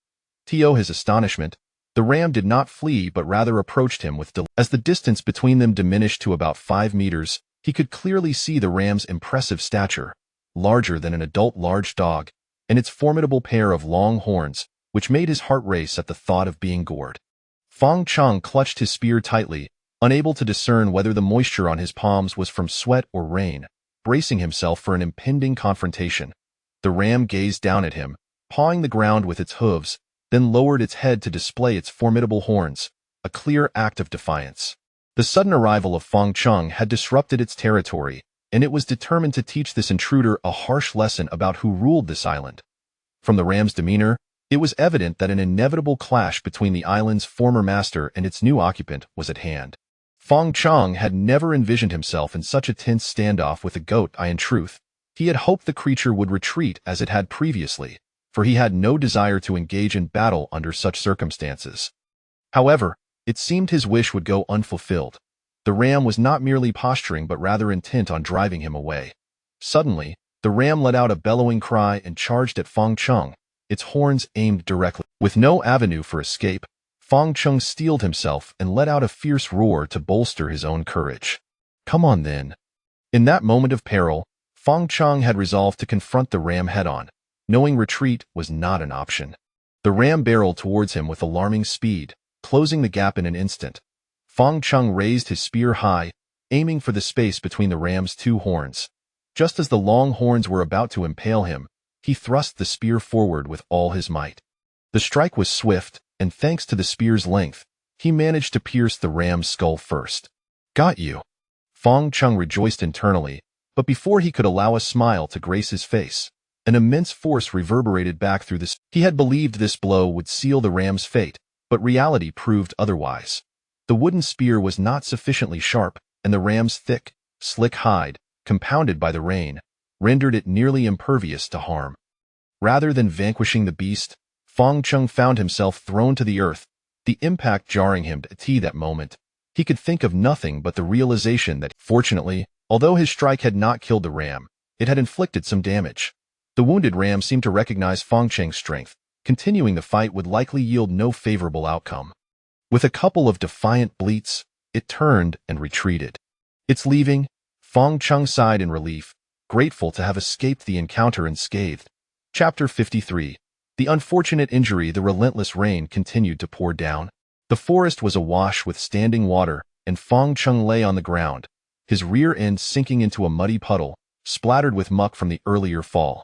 Speaker 1: To his astonishment, the ram did not flee but rather approached him with delay. As the distance between them diminished to about 5 meters, he could clearly see the ram's impressive stature, larger than an adult large dog, and its formidable pair of long horns, which made his heart race at the thought of being gored. Feng Cheng clutched his spear tightly, unable to discern whether the moisture on his palms was from sweat or rain, bracing himself for an impending confrontation. The ram gazed down at him, pawing the ground with its hooves, then lowered its head to display its formidable horns, a clear act of defiance. The sudden arrival of Feng Cheng had disrupted its territory, and it was determined to teach this intruder a harsh lesson about who ruled this island. From the ram's demeanor, it was evident that an inevitable clash between the island's former master and its new occupant was at hand. Feng Cheng had never envisioned himself in such a tense standoff with a goat. In truth, he had hoped the creature would retreat as it had previously, for he had no desire to engage in battle under such circumstances. However, it seemed his wish would go unfulfilled. The ram was not merely posturing but rather intent on driving him away. Suddenly, the ram let out a bellowing cry and charged at Feng Cheng, its horns aimed directly. With no avenue for escape, Feng Cheng steeled himself and let out a fierce roar to bolster his own courage. Come on then. In that moment of peril, Feng Cheng had resolved to confront the ram head-on, knowing retreat was not an option. The ram barreled towards him with alarming speed, closing the gap in an instant. Feng Cheng raised his spear high, aiming for the space between the ram's two horns. Just as the long horns were about to impale him, he thrust the spear forward with all his might. The strike was swift, and thanks to the spear's length, he managed to pierce the ram's skull first. Got you. Fong Chung rejoiced internally, but before he could allow a smile to grace his face, an immense force reverberated back through the. He had believed this blow would seal the ram's fate, but reality proved otherwise. The wooden spear was not sufficiently sharp, and the ram's thick, slick hide, compounded by the rain, rendered it nearly impervious to harm. Rather than vanquishing the beast, Fong Chung found himself thrown to the earth, the impact jarring him to teeth that moment. He could think of nothing but the realization that, fortunately, although his strike had not killed the ram, it had inflicted some damage. The wounded ram seemed to recognize Fong Cheng's strength. Continuing the fight would likely yield no favorable outcome. With a couple of defiant bleats, it turned and retreated. It's leaving, Fong Chung sighed in relief, grateful to have escaped the encounter unscathed. Chapter 53. The unfortunate injury. The relentless rain continued to pour down. The forest was awash with standing water, and Fong Chung lay on the ground, his rear end sinking into a muddy puddle, splattered with muck from the earlier fall.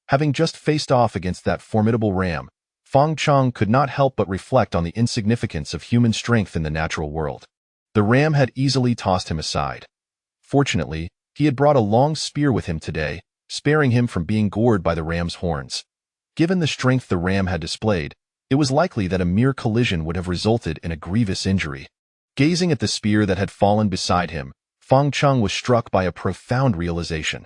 Speaker 1: Having just faced off against that formidable ram, Fong Chung could not help but reflect on the insignificance of human strength in the natural world. The ram had easily tossed him aside. Fortunately, he had brought a long spear with him today, sparing him from being gored by the ram's horns. Given the strength the ram had displayed, it was likely that a mere collision would have resulted in a grievous injury. Gazing at the spear that had fallen beside him, Fong Chung was struck by a profound realization.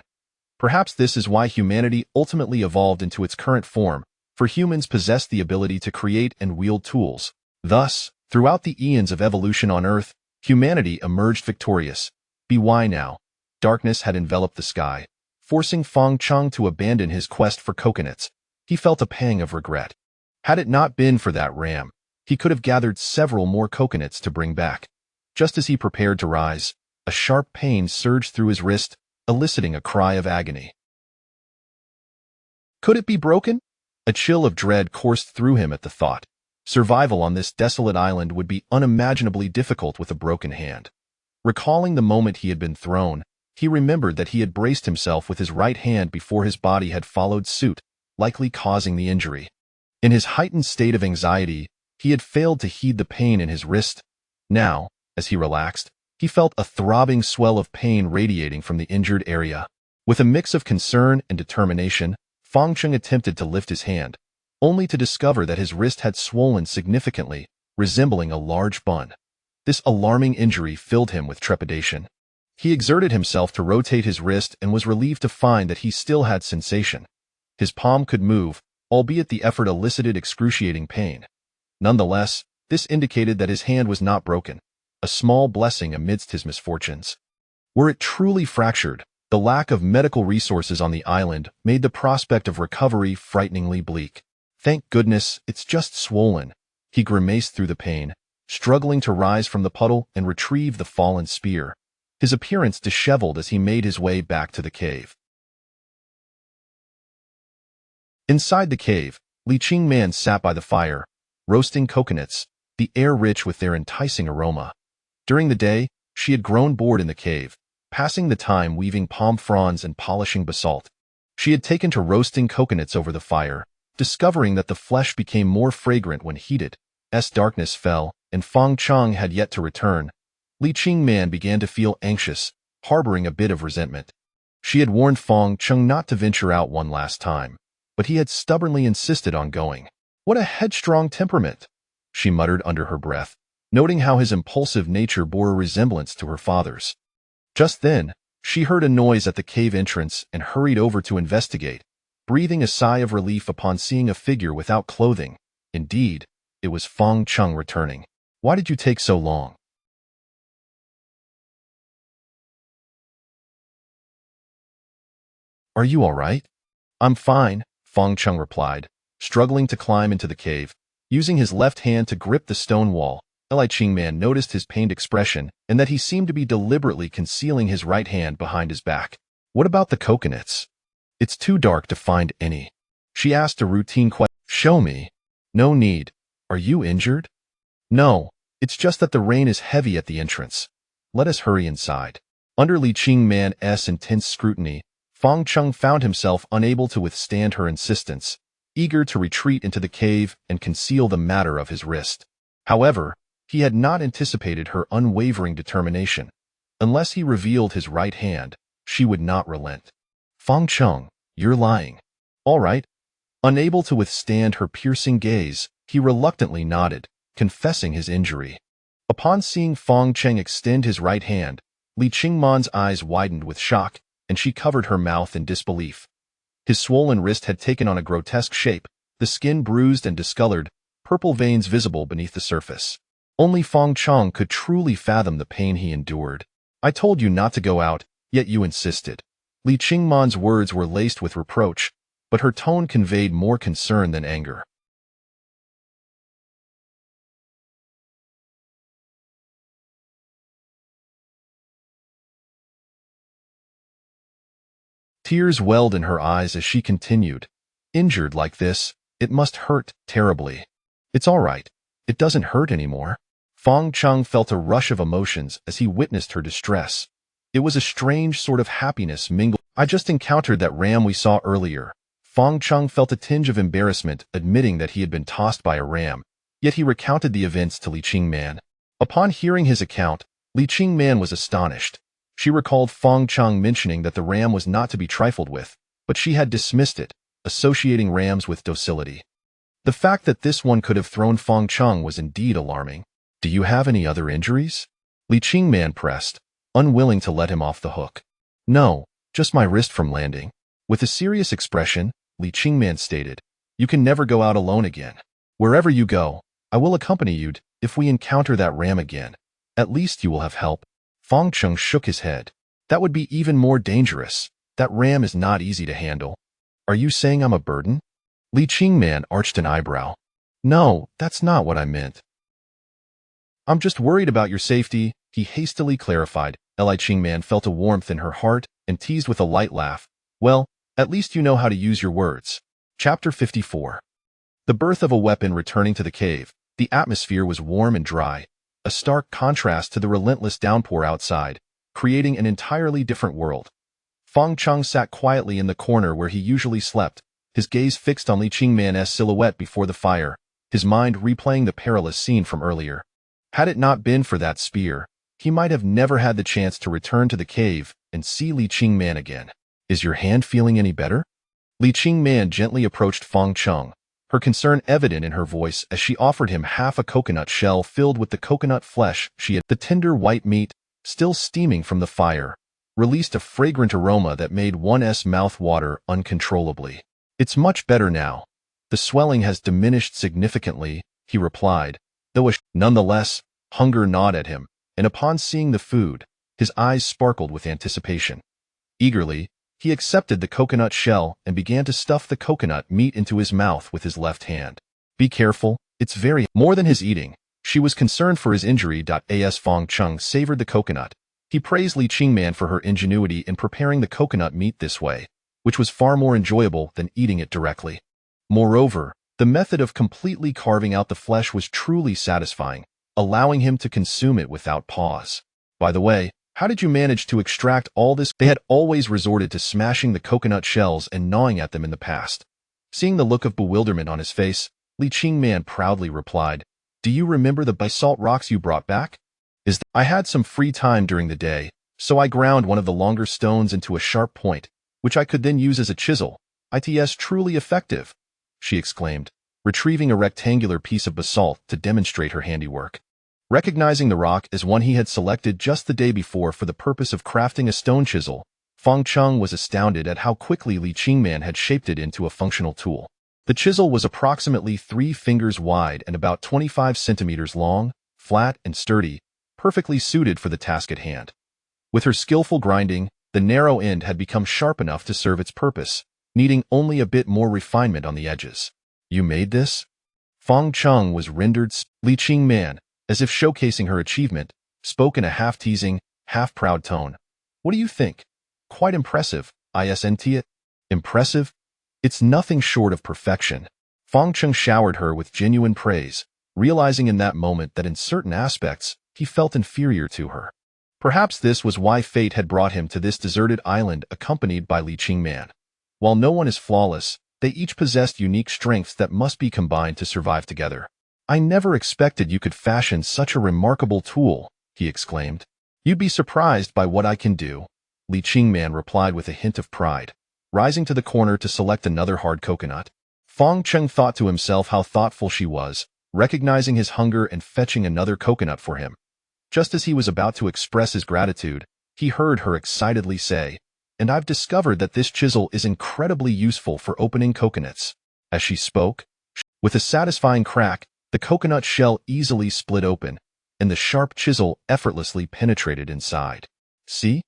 Speaker 1: Perhaps this is why humanity ultimately evolved into its current form, for humans possessed the ability to create and wield tools. Thus, throughout the eons of evolution on Earth, humanity emerged victorious. Why now? Darkness had enveloped the sky, forcing Fong Chung to abandon his quest for coconuts. He felt a pang of regret. Had it not been for that ram, he could have gathered several more coconuts to bring back. Just as he prepared to rise, a sharp pain surged through his wrist, eliciting a cry of agony. Could it be broken? A chill of dread coursed through him at the thought. Survival on this desolate island would be unimaginably difficult with a broken hand. Recalling the moment he had been thrown, he remembered that he had braced himself with his right hand before his body had followed suit, likely causing the injury. In his heightened state of anxiety, he had failed to heed the pain in his wrist. Now, as he relaxed, he felt a throbbing swell of pain radiating from the injured area. With a mix of concern and determination, Fong Chung attempted to lift his hand, only to discover that his wrist had swollen significantly, resembling a large bun. This alarming injury filled him with trepidation. He exerted himself to rotate his wrist and was relieved to find that he still had sensation. His palm could move, albeit the effort elicited excruciating pain. Nonetheless, this indicated that his hand was not broken, a small blessing amidst his misfortunes. Were it truly fractured, the lack of medical resources on the island made the prospect of recovery frighteningly bleak. Thank goodness, it's just swollen. He grimaced through the pain, struggling to rise from the puddle and retrieve the fallen spear, his appearance disheveled as he made his way back to the cave. Inside the cave, Li Qing Man sat by the fire, roasting coconuts, the air rich with their enticing aroma. During the day, she had grown bored in the cave, passing the time weaving palm fronds and polishing basalt. She had taken to roasting coconuts over the fire, discovering that the flesh became more fragrant when heated. As darkness fell, and Fong Chung had yet to return, Li Qing Man began to feel anxious, harboring a bit of resentment. She had warned Fong Chung not to venture out one last time, but he had stubbornly insisted on going. What a headstrong temperament, she muttered under her breath, noting how his impulsive nature bore a resemblance to her father's. Just then, she heard a noise at the cave entrance and hurried over to investigate, breathing a sigh of relief upon seeing a figure without clothing. Indeed, it was Fong Chung returning. Why did you take so long? Are you all right? I'm fine, Fong Chung replied, struggling to climb into the cave. Using his left hand to grip the stone wall, Li Qing Man noticed his pained expression and that he seemed to be deliberately concealing his right hand behind his back. What about the coconuts? It's too dark to find any. She asked a routine question. Show me. No need. Are you injured? No, it's just that the rain is heavy at the entrance. Let us hurry inside. Under Li Qing Man's intense scrutiny, Fong Chung found himself unable to withstand her insistence, eager to retreat into the cave and conceal the matter of his wrist. However, He had not anticipated her unwavering determination. Unless he revealed his right hand, she would not relent. Fang Cheng, you're lying. All right. Unable to withstand her piercing gaze, he reluctantly nodded, confessing his injury. Upon seeing Fang Cheng extend his right hand, Li Qingman's eyes widened with shock, and she covered her mouth in disbelief. His swollen wrist had taken on a grotesque shape, the skin bruised and discolored, purple veins visible beneath the surface. Only Fang Cheng could truly fathom the pain he endured. I told you not to go out, yet you insisted. Li Qingman's words were laced with reproach, but her tone conveyed more concern than anger. Tears welled in her eyes as she continued. Injured like this, it must hurt terribly. It's all right. It doesn't hurt anymore. Fang Cheng felt a rush of emotions as he witnessed her distress. It was a strange sort of happiness mingled. I just encountered that ram we saw earlier. Fang Cheng felt a tinge of embarrassment admitting that he had been tossed by a ram, yet he recounted the events to Li Qingman. Upon hearing his account, Li Qingman was astonished. She recalled Fang Cheng mentioning that the ram was not to be trifled with, but she had dismissed it, associating rams with docility. The fact that this one could have thrown Fang Cheng was indeed alarming. Do you have any other injuries? Li Qingman pressed, unwilling to let him off the hook. No, just my wrist from landing. With a serious expression, Li Qingman stated, you can never go out alone again. Wherever you go, I will accompany you. If we encounter that ram again, at least you will have help. Fang Cheng shook his head. That would be even more dangerous. That ram is not easy to handle. Are you saying I'm a burden? Li Qingman arched an eyebrow. No, that's not what I meant. I'm just worried about your safety, he hastily clarified. Li Qingman felt a warmth in her heart and teased with a light laugh. Well, at least you know how to use your words. Chapter 54. The birth of a weapon returning to the cave. The atmosphere was warm and dry, a stark contrast to the relentless downpour outside, creating an entirely different world. Fang Cheng sat quietly in the corner where he usually slept, his gaze fixed on Li Qingman's silhouette before the fire, his mind replaying the perilous scene from earlier. Had it not been for that spear, he might have never had the chance to return to the cave and see Li Qingman again. Is your hand feeling any better? Li Qingman gently approached Fang Cheng, her concern evident in her voice as she offered him half a coconut shell filled with the coconut flesh she had. The tender white meat, still steaming from the fire, released a fragrant aroma that made one's mouth water uncontrollably. It's much better now. The swelling has diminished significantly, he replied, though nonetheless, hunger gnawed at him, and upon seeing the food, his eyes sparkled with anticipation. Eagerly, he accepted the coconut shell and began to stuff the coconut meat into his mouth with his left hand. Be careful, it's very more than his eating. She was concerned for his injury. As Fang Cheng savored the coconut, he praised Li Qingman for her ingenuity in preparing the coconut meat this way, which was far more enjoyable than eating it directly. Moreover, the method of completely carving out the flesh was truly satisfying, allowing him to consume it without pause. By the way, how did you manage to extract all this? They had always resorted to smashing the coconut shells and gnawing at them in the past. Seeing the look of bewilderment on his face, Li Qingman proudly replied, Do you remember the basalt rocks you brought back? I had some free time during the day, so I ground one of the longer stones into a sharp point, which I could then use as a chisel. It's truly effective, she exclaimed, retrieving a rectangular piece of basalt to demonstrate her handiwork. Recognizing the rock as one he had selected just the day before for the purpose of crafting a stone chisel, Fang Cheng was astounded at how quickly Li Qingman had shaped it into a functional tool. The chisel was approximately 3 fingers wide and about 25 centimeters long, flat and sturdy, perfectly suited for the task at hand. With her skillful grinding, the narrow end had become sharp enough to serve its purpose, needing only a bit more refinement on the edges. You made this? Fang Cheng was rendered. Li Qingman, as if showcasing her achievement, spoke in a half-teasing, half-proud tone. What do you think? Quite impressive, isn't it? Impressive? It's nothing short of perfection. Fang Cheng showered her with genuine praise, realizing in that moment that in certain aspects, he felt inferior to her. Perhaps this was why fate had brought him to this deserted island accompanied by Li Qingman. While no one is flawless, they each possessed unique strengths that must be combined to survive together. I never expected you could fashion such a remarkable tool, he exclaimed. You'd be surprised by what I can do, Li Qingman replied with a hint of pride, rising to the corner to select another hard coconut. Fong Cheng thought to himself how thoughtful she was, recognizing his hunger and fetching another coconut for him. Just as he was about to express his gratitude, he heard her excitedly say, "And I've discovered that this chisel is incredibly useful for opening coconuts." As she spoke, with a satisfying crack, the coconut shell easily split open, and the sharp chisel effortlessly penetrated inside. See?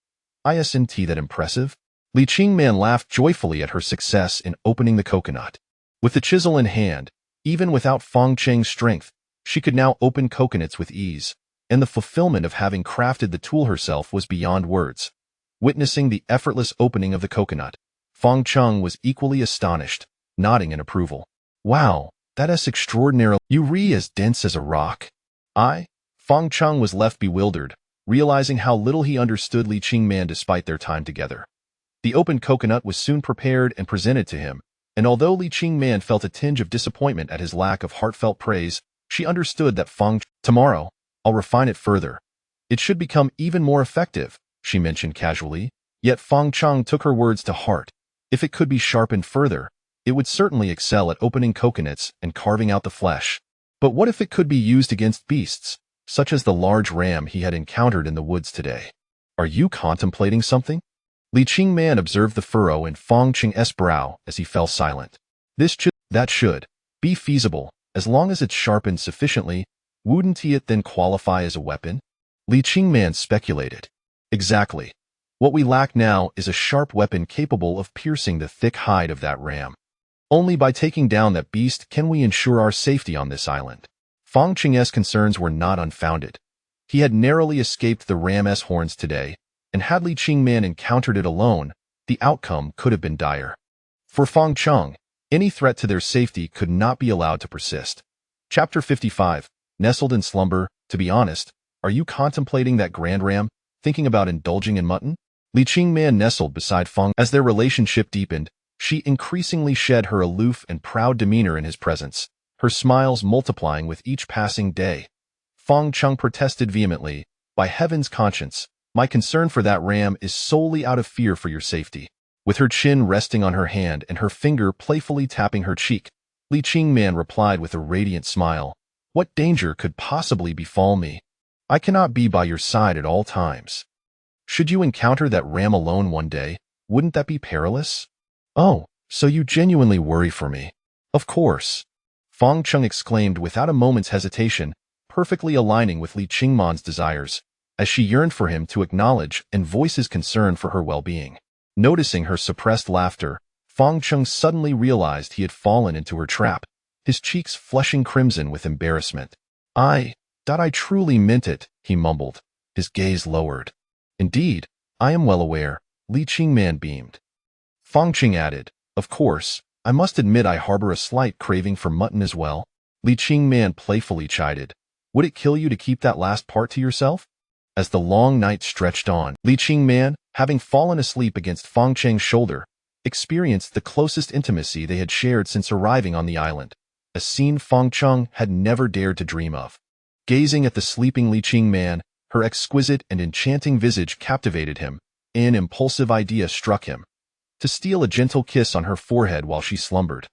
Speaker 1: Isn't that impressive? Li Qingman laughed joyfully at her success in opening the coconut. With the chisel in hand, even without Fong Cheng's strength, she could now open coconuts with ease, and the fulfillment of having crafted the tool herself was beyond words. Witnessing the effortless opening of the coconut, Fong Cheng was equally astonished, nodding in approval. Wow, that's extraordinary. You re as dense as a rock. Fong Cheng was left bewildered, realizing how little he understood Li Qingman despite their time together. The opened coconut was soon prepared and presented to him, and although Li Qingman felt a tinge of disappointment at his lack of heartfelt praise, she understood that Tomorrow, I'll refine it further. It should become even more effective, she mentioned casually, yet Fong Cheng took her words to heart. If it could be sharpened further, it would certainly excel at opening coconuts and carving out the flesh. But what if it could be used against beasts, such as the large ram he had encountered in the woods today? Are you contemplating something? Li Qingman observed the furrow in Fong Cheng's brow as he fell silent. That should be feasible, as long as it's sharpened sufficiently. Wouldn't it then qualify as a weapon? Li Qingman speculated. Exactly. What we lack now is a sharp weapon capable of piercing the thick hide of that ram. Only by taking down that beast can we ensure our safety on this island. Fong Cheng's concerns were not unfounded. He had narrowly escaped the ram's horns today, and had Li Qingman encountered it alone, the outcome could have been dire. For Fong Cheng, any threat to their safety could not be allowed to persist. Chapter 55, Nestled in Slumber. To be honest, are you contemplating that grand ram, thinking about indulging in mutton? Li Qingman nestled beside Fong. As their relationship deepened, she increasingly shed her aloof and proud demeanor in his presence, her smiles multiplying with each passing day. Fong Cheng protested vehemently, "By heaven's conscience, my concern for that ram is solely out of fear for your safety." With her chin resting on her hand and her finger playfully tapping her cheek, Li Qingman replied with a radiant smile, "What danger could possibly befall me? I cannot be by your side at all times. Should you encounter that ram alone one day, wouldn't that be perilous?" "Oh, so you genuinely worry for me." "Of course," Fong Cheng exclaimed without a moment's hesitation, perfectly aligning with Li Qingman's desires, as she yearned for him to acknowledge and voice his concern for her well-being. Noticing her suppressed laughter, Fong Cheng suddenly realized he had fallen into her trap, his cheeks flushing crimson with embarrassment. I truly meant it," he mumbled, his gaze lowered. "Indeed, I am well aware," Li Qingman beamed. Fong Cheng added, "Of course, I must admit I harbor a slight craving for mutton as well." Li Qingman playfully chided, "Would it kill you to keep that last part to yourself?" As the long night stretched on, Li Qingman, having fallen asleep against Fong Cheng's shoulder, experienced the closest intimacy they had shared since arriving on the island, a scene Fong Cheng had never dared to dream of. Gazing at the sleeping Li Qingman, her exquisite and enchanting visage captivated him. An impulsive idea struck him: to steal a gentle kiss on her forehead while she slumbered.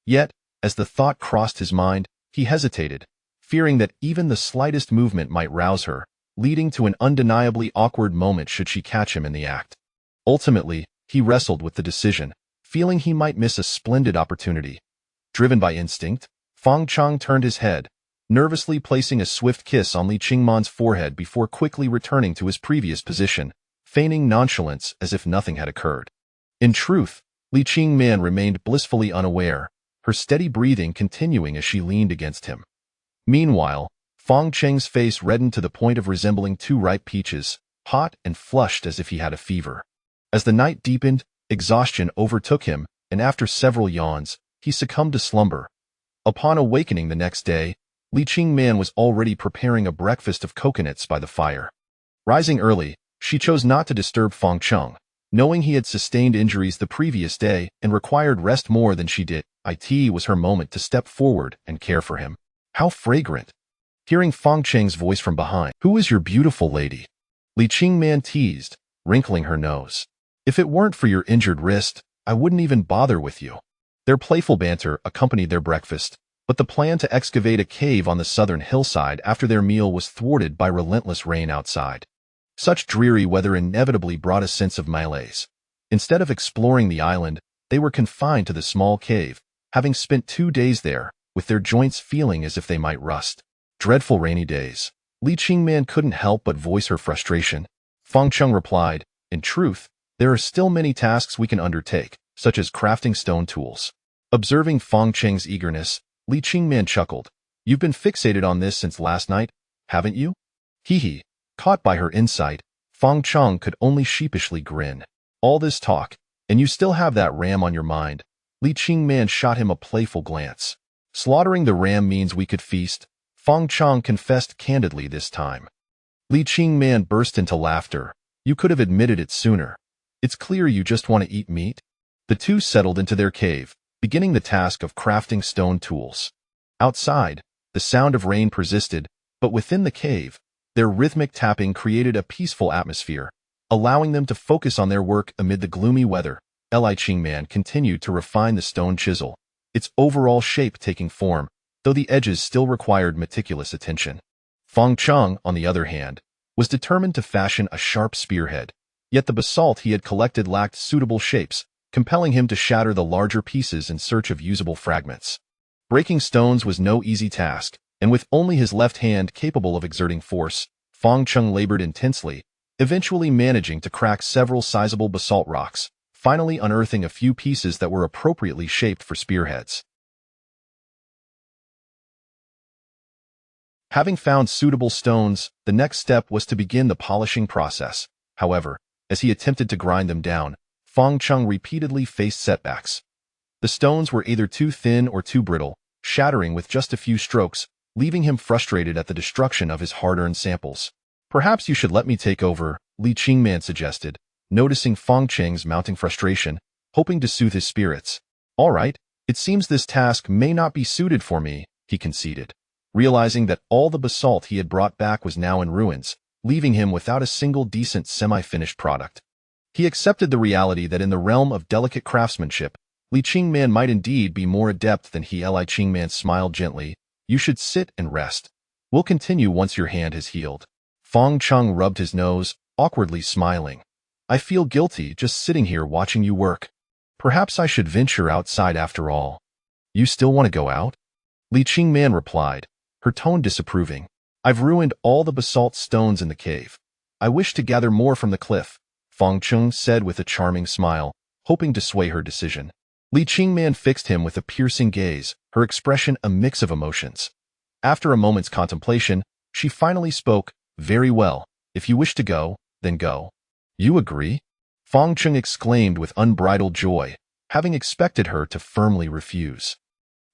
Speaker 1: Yet, as the thought crossed his mind, he hesitated, fearing that even the slightest movement might rouse her, leading to an undeniably awkward moment should she catch him in the act. Ultimately, he wrestled with the decision, feeling he might miss a splendid opportunity. Driven by instinct, Fong Cheng turned his head, nervously placing a swift kiss on Li Qingman's forehead before quickly returning to his previous position, feigning nonchalance as if nothing had occurred. In truth, Li Qingman remained blissfully unaware, her steady breathing continuing as she leaned against him. Meanwhile, Fong Cheng's face reddened to the point of resembling two ripe peaches, hot and flushed as if he had a fever. As the night deepened, exhaustion overtook him, and after several yawns, he succumbed to slumber. Upon awakening the next day, Li Qingman was already preparing a breakfast of coconuts by the fire. Rising early, she chose not to disturb Fong Cheng, knowing he had sustained injuries the previous day and required rest more than she did. It was her moment to step forward and care for him. How fragrant. Hearing Fang Cheng's voice from behind. Who is your beautiful lady? Li Qingman teased, wrinkling her nose. If it weren't for your injured wrist, I wouldn't even bother with you. Their playful banter accompanied their breakfast, but the plan to excavate a cave on the southern hillside after their meal was thwarted by relentless rain outside. Such dreary weather inevitably brought a sense of malaise. Instead of exploring the island, they were confined to the small cave, having spent 2 days there, with their joints feeling as if they might rust. Dreadful rainy days. Li Qingman couldn't help but voice her frustration. Fang Cheng replied, in truth, there are still many tasks we can undertake, such as crafting stone tools. Observing Fang Cheng's eagerness, Li Qingman chuckled. You've been fixated on this since last night, haven't you? Hee hee. Caught by her insight, Fang Cheng could only sheepishly grin. All this talk, and you still have that ram on your mind. Li Qingman shot him a playful glance. Slaughtering the ram means we could feast, Fang Cheng confessed candidly this time. Li Qingman burst into laughter. You could have admitted it sooner. It's clear you just want to eat meat. The two settled into their cave, beginning the task of crafting stone tools. Outside, the sound of rain persisted, but within the cave, their rhythmic tapping created a peaceful atmosphere, allowing them to focus on their work amid the gloomy weather. Li Qingman continued to refine the stone chisel, its overall shape taking form, though the edges still required meticulous attention. Fang Cheng, on the other hand, was determined to fashion a sharp spearhead, yet the basalt he had collected lacked suitable shapes, compelling him to shatter the larger pieces in search of usable fragments. Breaking stones was no easy task, and with only his left hand capable of exerting force, Fang Cheng labored intensely, eventually managing to crack several sizable basalt rocks, finally unearthing a few pieces that were appropriately shaped for spearheads. Having found suitable stones, the next step was to begin the polishing process. However, as he attempted to grind them down, Fang Cheng repeatedly faced setbacks. The stones were either too thin or too brittle, shattering with just a few strokes, leaving him frustrated at the destruction of his hard-earned samples. Perhaps you should let me take over, Li Qingman suggested, noticing Fang Cheng's mounting frustration, hoping to soothe his spirits. All right, it seems this task may not be suited for me, he conceded, realizing that all the basalt he had brought back was now in ruins, leaving him without a single decent semi-finished product. He accepted the reality that in the realm of delicate craftsmanship, Li Qingman might indeed be more adept than he. Li Qingman smiled gently. You should sit and rest. We'll continue once your hand has healed. Fang Cheng rubbed his nose, awkwardly smiling. I feel guilty just sitting here watching you work. Perhaps I should venture outside after all. You still want to go out? Li Qingman replied, her tone disapproving. I've ruined all the basalt stones in the cave. I wish to gather more from the cliff, Fang Cheng said with a charming smile, hoping to sway her decision. Li Qingman fixed him with a piercing gaze, her expression a mix of emotions. After a moment's contemplation, she finally spoke, Very well, if you wish to go, then go. You agree? Fang Cheng exclaimed with unbridled joy, having expected her to firmly refuse.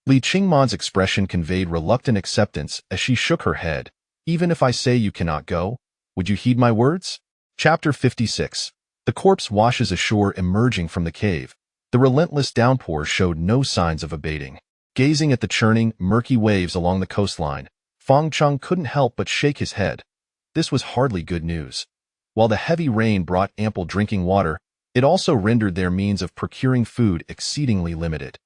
Speaker 1: Li Qingman's expression conveyed reluctant acceptance as she shook her head. Even if I say you cannot go, would you heed my words? Chapter 56. The corpse washes ashore emerging from the cave. The relentless downpour showed no signs of abating. Gazing at the churning, murky waves along the coastline, Fang Cheng couldn't help but shake his head. This was hardly good news. While the heavy rain brought ample drinking water, it also rendered their means of procuring food exceedingly limited.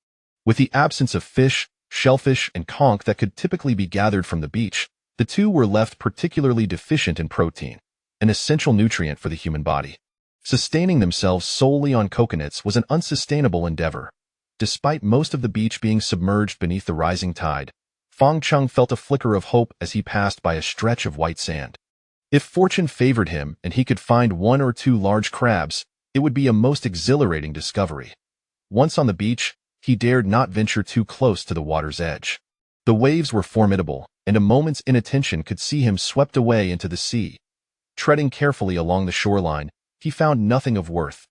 Speaker 1: With the absence of fish, shellfish, and conch that could typically be gathered from the beach, the two were left particularly deficient in protein, an essential nutrient for the human body. Sustaining themselves solely on coconuts was an unsustainable endeavor. Despite most of the beach being submerged beneath the rising tide, Fang Cheng felt a flicker of hope as he passed by a stretch of white sand. If fortune favored him and he could find 1 or 2 large crabs, it would be a most exhilarating discovery. Once on the beach, he dared not venture too close to the water's edge. The waves were formidable, and a moment's inattention could see him swept away into the sea. Treading carefully along the shoreline, he found nothing of worth.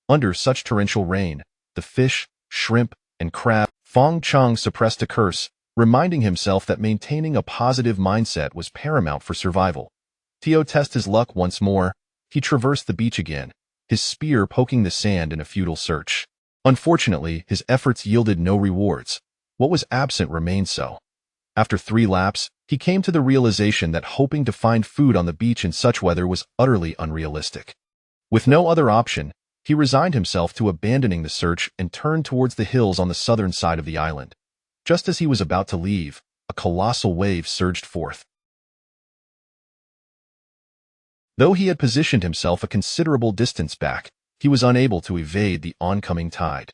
Speaker 1: Under such torrential rain, the fish, shrimp, and crab, Fang Cheng suppressed a curse, reminding himself that maintaining a positive mindset was paramount for survival. To test his luck once more, he traversed the beach again, his spear poking the sand in a futile search. Unfortunately, his efforts yielded no rewards. What was absent remained so. After 3 laps, he came to the realization that hoping to find food on the beach in such weather was utterly unrealistic. With no other option, he resigned himself to abandoning the search and turned towards the hills on the southern side of the island. Just as he was about to leave, a colossal wave surged forth. Though he had positioned himself a considerable distance back, he was unable to evade the oncoming tide.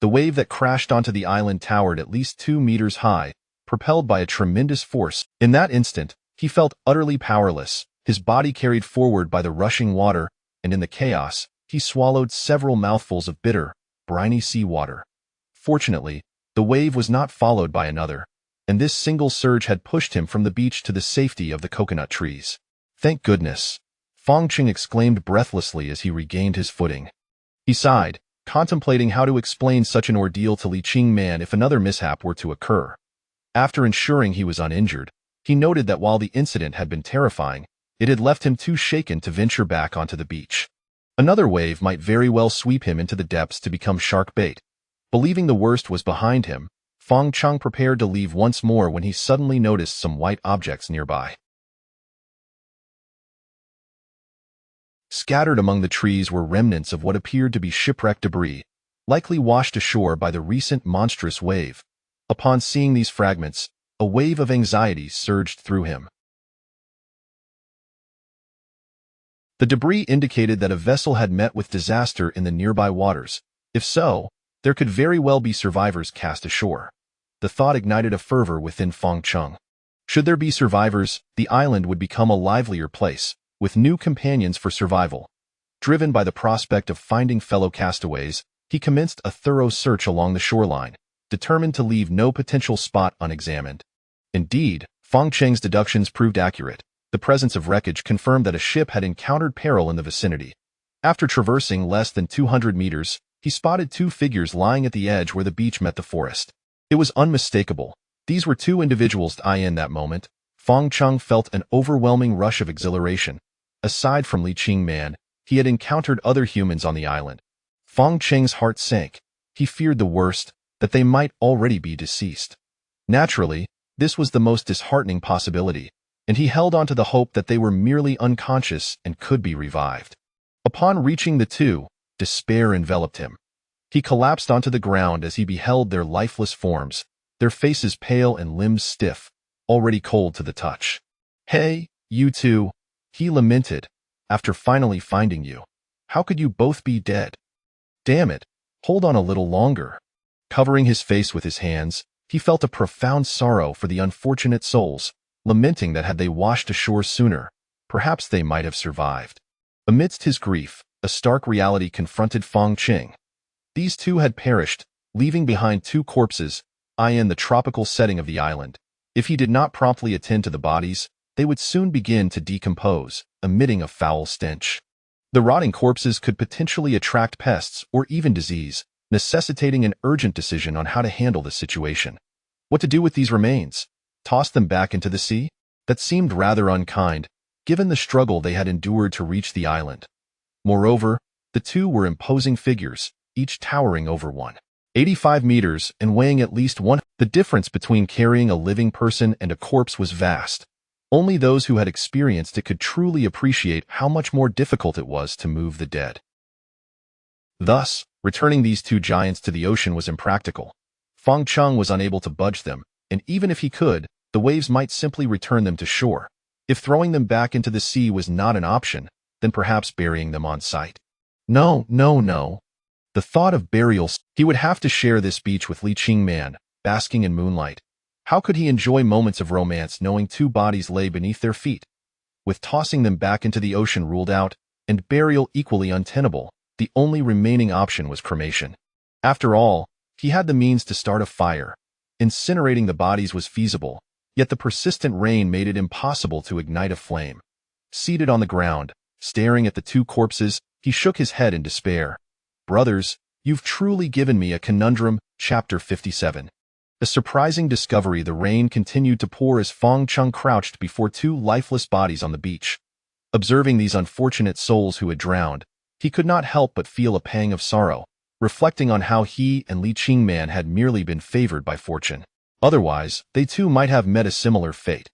Speaker 1: The wave that crashed onto the island towered at least 2 meters high, propelled by a tremendous force. In that instant, he felt utterly powerless, his body carried forward by the rushing water, and in the chaos, he swallowed several mouthfuls of bitter, briny seawater. Fortunately, the wave was not followed by another, and this single surge had pushed him from the beach to the safety of the coconut trees. Thank goodness! Fong Qing exclaimed breathlessly as he regained his footing. He sighed, contemplating how to explain such an ordeal to Li Qingman if another mishap were to occur. After ensuring he was uninjured, he noted that while the incident had been terrifying, it had left him too shaken to venture back onto the beach. Another wave might very well sweep him into the depths to become shark bait. Believing the worst was behind him, Fong Qing prepared to leave once more when he suddenly noticed some white objects nearby. Scattered among the trees were remnants of what appeared to be shipwreck debris, likely washed ashore by the recent monstrous wave. Upon seeing these fragments, a wave of anxiety surged through him. The debris indicated that a vessel had met with disaster in the nearby waters. If so, there could very well be survivors cast ashore. The thought ignited a fervor within Fong Qing. Should there be survivors, the island would become a livelier place, with new companions for survival. Driven by the prospect of finding fellow castaways, he commenced a thorough search along the shoreline, determined to leave no potential spot unexamined. Indeed, Fong Qing's deductions proved accurate. The presence of wreckage confirmed that a ship had encountered peril in the vicinity. After traversing less than 200 meters, he spotted 2 figures lying at the edge where the beach met the forest. It was unmistakable. These were 2 individuals. In that moment, Fong Qing felt an overwhelming rush of exhilaration. Aside from Li Qingman, he had encountered other humans on the island. Fong Qing's heart sank. He feared the worst, that they might already be deceased. Naturally, this was the most disheartening possibility, and he held on to the hope that they were merely unconscious and could be revived. Upon reaching the 2, despair enveloped him. He collapsed onto the ground as he beheld their lifeless forms, their faces pale and limbs stiff, already cold to the touch. "Hey, you 2, he lamented, "after finally finding you. How could you both be dead? Damn it, hold on a little longer." Covering his face with his hands, he felt a profound sorrow for the unfortunate souls, lamenting that had they washed ashore sooner, perhaps they might have survived. Amidst his grief, a stark reality confronted Fong Qing. These 2 had perished, leaving behind 2 corpses, in the tropical setting of the island. If he did not promptly attend to the bodies, they would soon begin to decompose, emitting a foul stench. The rotting corpses could potentially attract pests or even disease, necessitating an urgent decision on how to handle the situation. What to do with these remains? Toss them back into the sea? That seemed rather unkind, given the struggle they had endured to reach the island. Moreover, the 2 were imposing figures, each towering over 185 meters and weighing at least 1. The difference between carrying a living person and a corpse was vast. Only those who had experienced it could truly appreciate how much more difficult it was to move the dead. Thus, returning these 2 giants to the ocean was impractical. Fong Qing was unable to budge them, and even if he could, the waves might simply return them to shore. If throwing them back into the sea was not an option, then perhaps burying them on site. No. The thought of burials, he would have to share this beach with Li Qingman, basking in moonlight. How could he enjoy moments of romance knowing 2 bodies lay beneath their feet? With tossing them back into the ocean ruled out, and burial equally untenable, the only remaining option was cremation. After all, he had the means to start a fire. Incinerating the bodies was feasible, yet the persistent rain made it impossible to ignite a flame. Seated on the ground, staring at the 2 corpses, he shook his head in despair. "Brothers, you've truly given me a conundrum." Chapter 57. A surprising discovery. The rain continued to pour as Fong Qing crouched before 2 lifeless bodies on the beach. Observing these unfortunate souls who had drowned, he could not help but feel a pang of sorrow, reflecting on how he and Li Qingman had merely been favored by fortune. Otherwise, they too might have met a similar fate.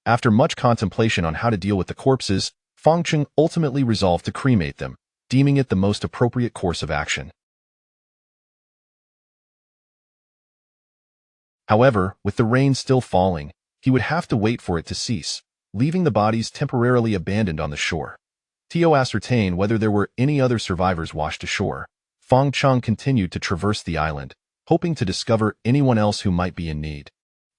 Speaker 1: After much contemplation on how to deal with the corpses, Fang Cheng ultimately resolved to cremate them, deeming it the most appropriate course of action. However, with the rain still falling, he would have to wait for it to cease, leaving the bodies temporarily abandoned on the shore. To ascertain whether there were any other survivors washed ashore, Fang Cheng continued to traverse the island, hoping to discover anyone else who might be in need.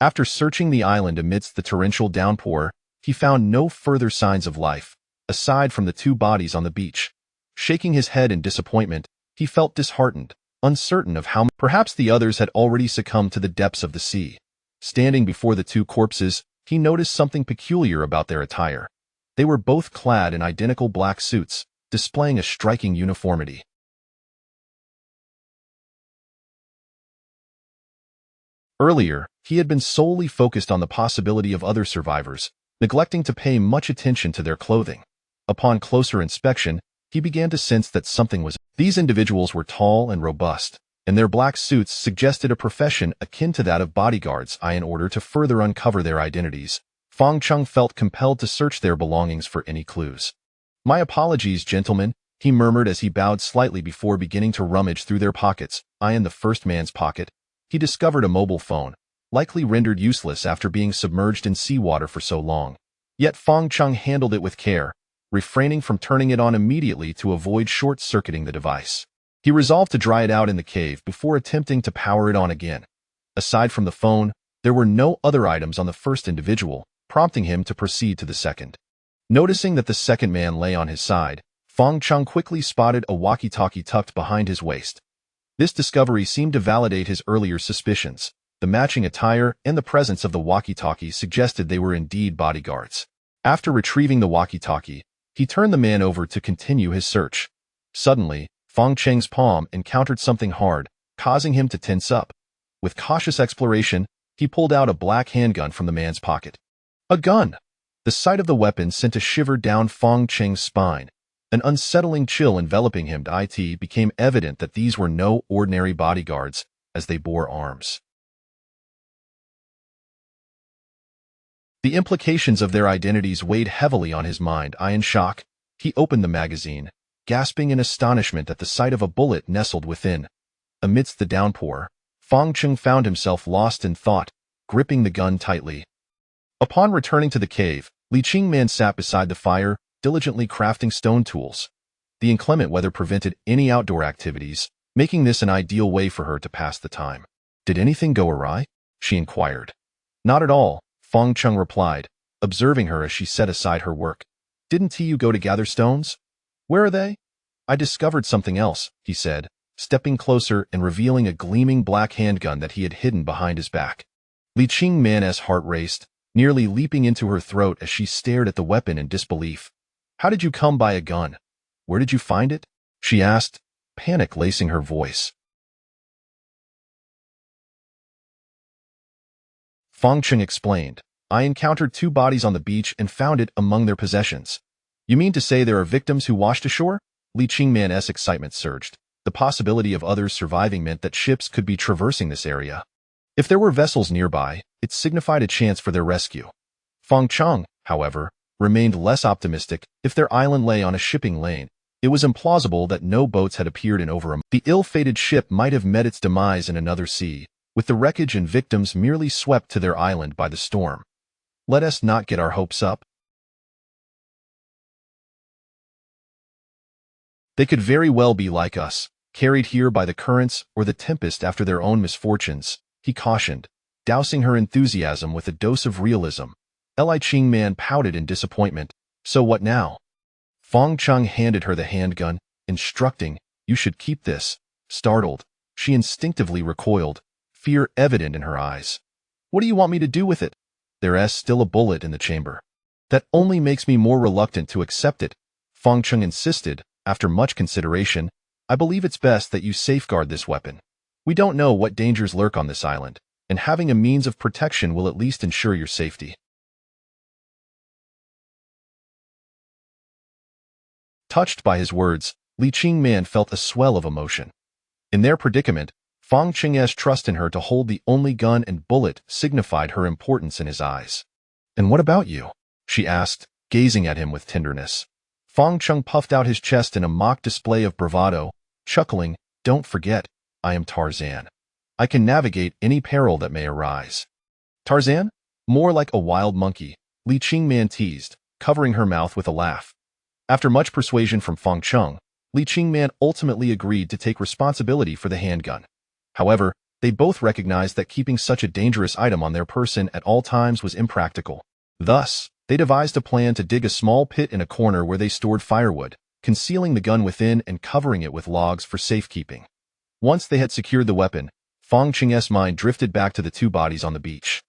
Speaker 1: After searching the island amidst the torrential downpour, he found no further signs of life, aside from the two bodies on the beach. Shaking his head in disappointment, he felt disheartened, uncertain of how perhaps the others had already succumbed to the depths of the sea. Standing before the two corpses, he noticed something peculiar about their attire. They were both clad in identical black suits, displaying a striking uniformity. Earlier, he had been solely focused on the possibility of other survivors, neglecting to pay much attention to their clothing. Upon closer inspection, he began to sense that something was. These individuals were tall and robust, and their black suits suggested a profession akin to that of bodyguards. In order to further uncover their identities, Fang Cheng felt compelled to search their belongings for any clues. "My apologies, gentlemen," he murmured as he bowed slightly before beginning to rummage through their pockets. In the first man's pocket, he discovered a mobile phone, likely rendered useless after being submerged in seawater for so long. Yet Fang Cheng handled it with care, refraining from turning it on immediately to avoid short-circuiting the device. He resolved to dry it out in the cave before attempting to power it on again. Aside from the phone, there were no other items on the first individual, prompting him to proceed to the second. Noticing that the second man lay on his side, Fang Cheng quickly spotted a walkie-talkie tucked behind his waist. This discovery seemed to validate his earlier suspicions. The matching attire and the presence of the walkie-talkie suggested they were indeed bodyguards. After retrieving the walkie-talkie, he turned the man over to continue his search. Suddenly, Fang Cheng's palm encountered something hard, causing him to tense up. With cautious exploration, he pulled out a black handgun from the man's pocket. A gun! The sight of the weapon sent a shiver down Fang Cheng's spine. An unsettling chill enveloping him. It became evident that these were no ordinary bodyguards, as they bore arms. The implications of their identities weighed heavily on his mind. In shock, he opened the magazine, gasping in astonishment at the sight of a bullet nestled within. Amidst the downpour, Fang Cheng found himself lost in thought, gripping the gun tightly. Upon returning to the cave, Li Qingman sat beside the fire, diligently crafting stone tools. The inclement weather prevented any outdoor activities, making this an ideal way for her to pass the time. "Did anything go awry?" she inquired. "Not at all," Fang Cheng replied, observing her as she set aside her work. "Didn't you go to gather stones?" "Where are they?" "I discovered something else," he said, stepping closer and revealing a gleaming black handgun that he had hidden behind his back. Li Qingman's heart raced, nearly leaping into her throat as she stared at the weapon in disbelief. "How did you come by a gun? Where did you find it?" she asked, panic lacing her voice. Fang Cheng explained, "I encountered two bodies on the beach and found it among their possessions." "You mean to say there are victims who washed ashore?" Li Qingman's excitement surged. The possibility of others surviving meant that ships could be traversing this area. If there were vessels nearby, it signified a chance for their rescue. Fang Cheng, however, remained less optimistic. If their island lay on a shipping lane, it was implausible that no boats had appeared in over a month. The ill-fated ship might have met its demise in another sea, with the wreckage and victims merely swept to their island by the storm. Let us not get our hopes up. They could very well be like us, carried here by the currents or the tempest after their own misfortunes, he cautioned, dousing her enthusiasm with a dose of realism. Li Qingman pouted in disappointment. "So what now?" Fang Cheng handed her the handgun, instructing, "You should keep this." Startled, she instinctively recoiled, fear evident in her eyes. "What do you want me to do with it?" "There's still a bullet in the chamber." "That only makes me more reluctant to accept it," Fang Cheng insisted. "After much consideration, I believe it's best that you safeguard this weapon. We don't know what dangers lurk on this island, and having a means of protection will at least ensure your safety." Touched by his words, Li Qingman felt a swell of emotion. In their predicament, Fang Cheng's trust in her to hold the only gun and bullet signified her importance in his eyes. "And what about you?" she asked, gazing at him with tenderness. Fang Cheng puffed out his chest in a mock display of bravado, chuckling, "Don't forget, I am Tarzan. I can navigate any peril that may arise." "Tarzan? More like a wild monkey," Li Qingman teased, covering her mouth with a laugh. After much persuasion from Fang Cheng, Li Qingman ultimately agreed to take responsibility for the handgun. However, they both recognized that keeping such a dangerous item on their person at all times was impractical. Thus, they devised a plan to dig a small pit in a corner where they stored firewood, concealing the gun within and covering it with logs for safekeeping. Once they had secured the weapon, Fang Cheng's mind drifted back to the two bodies on the beach.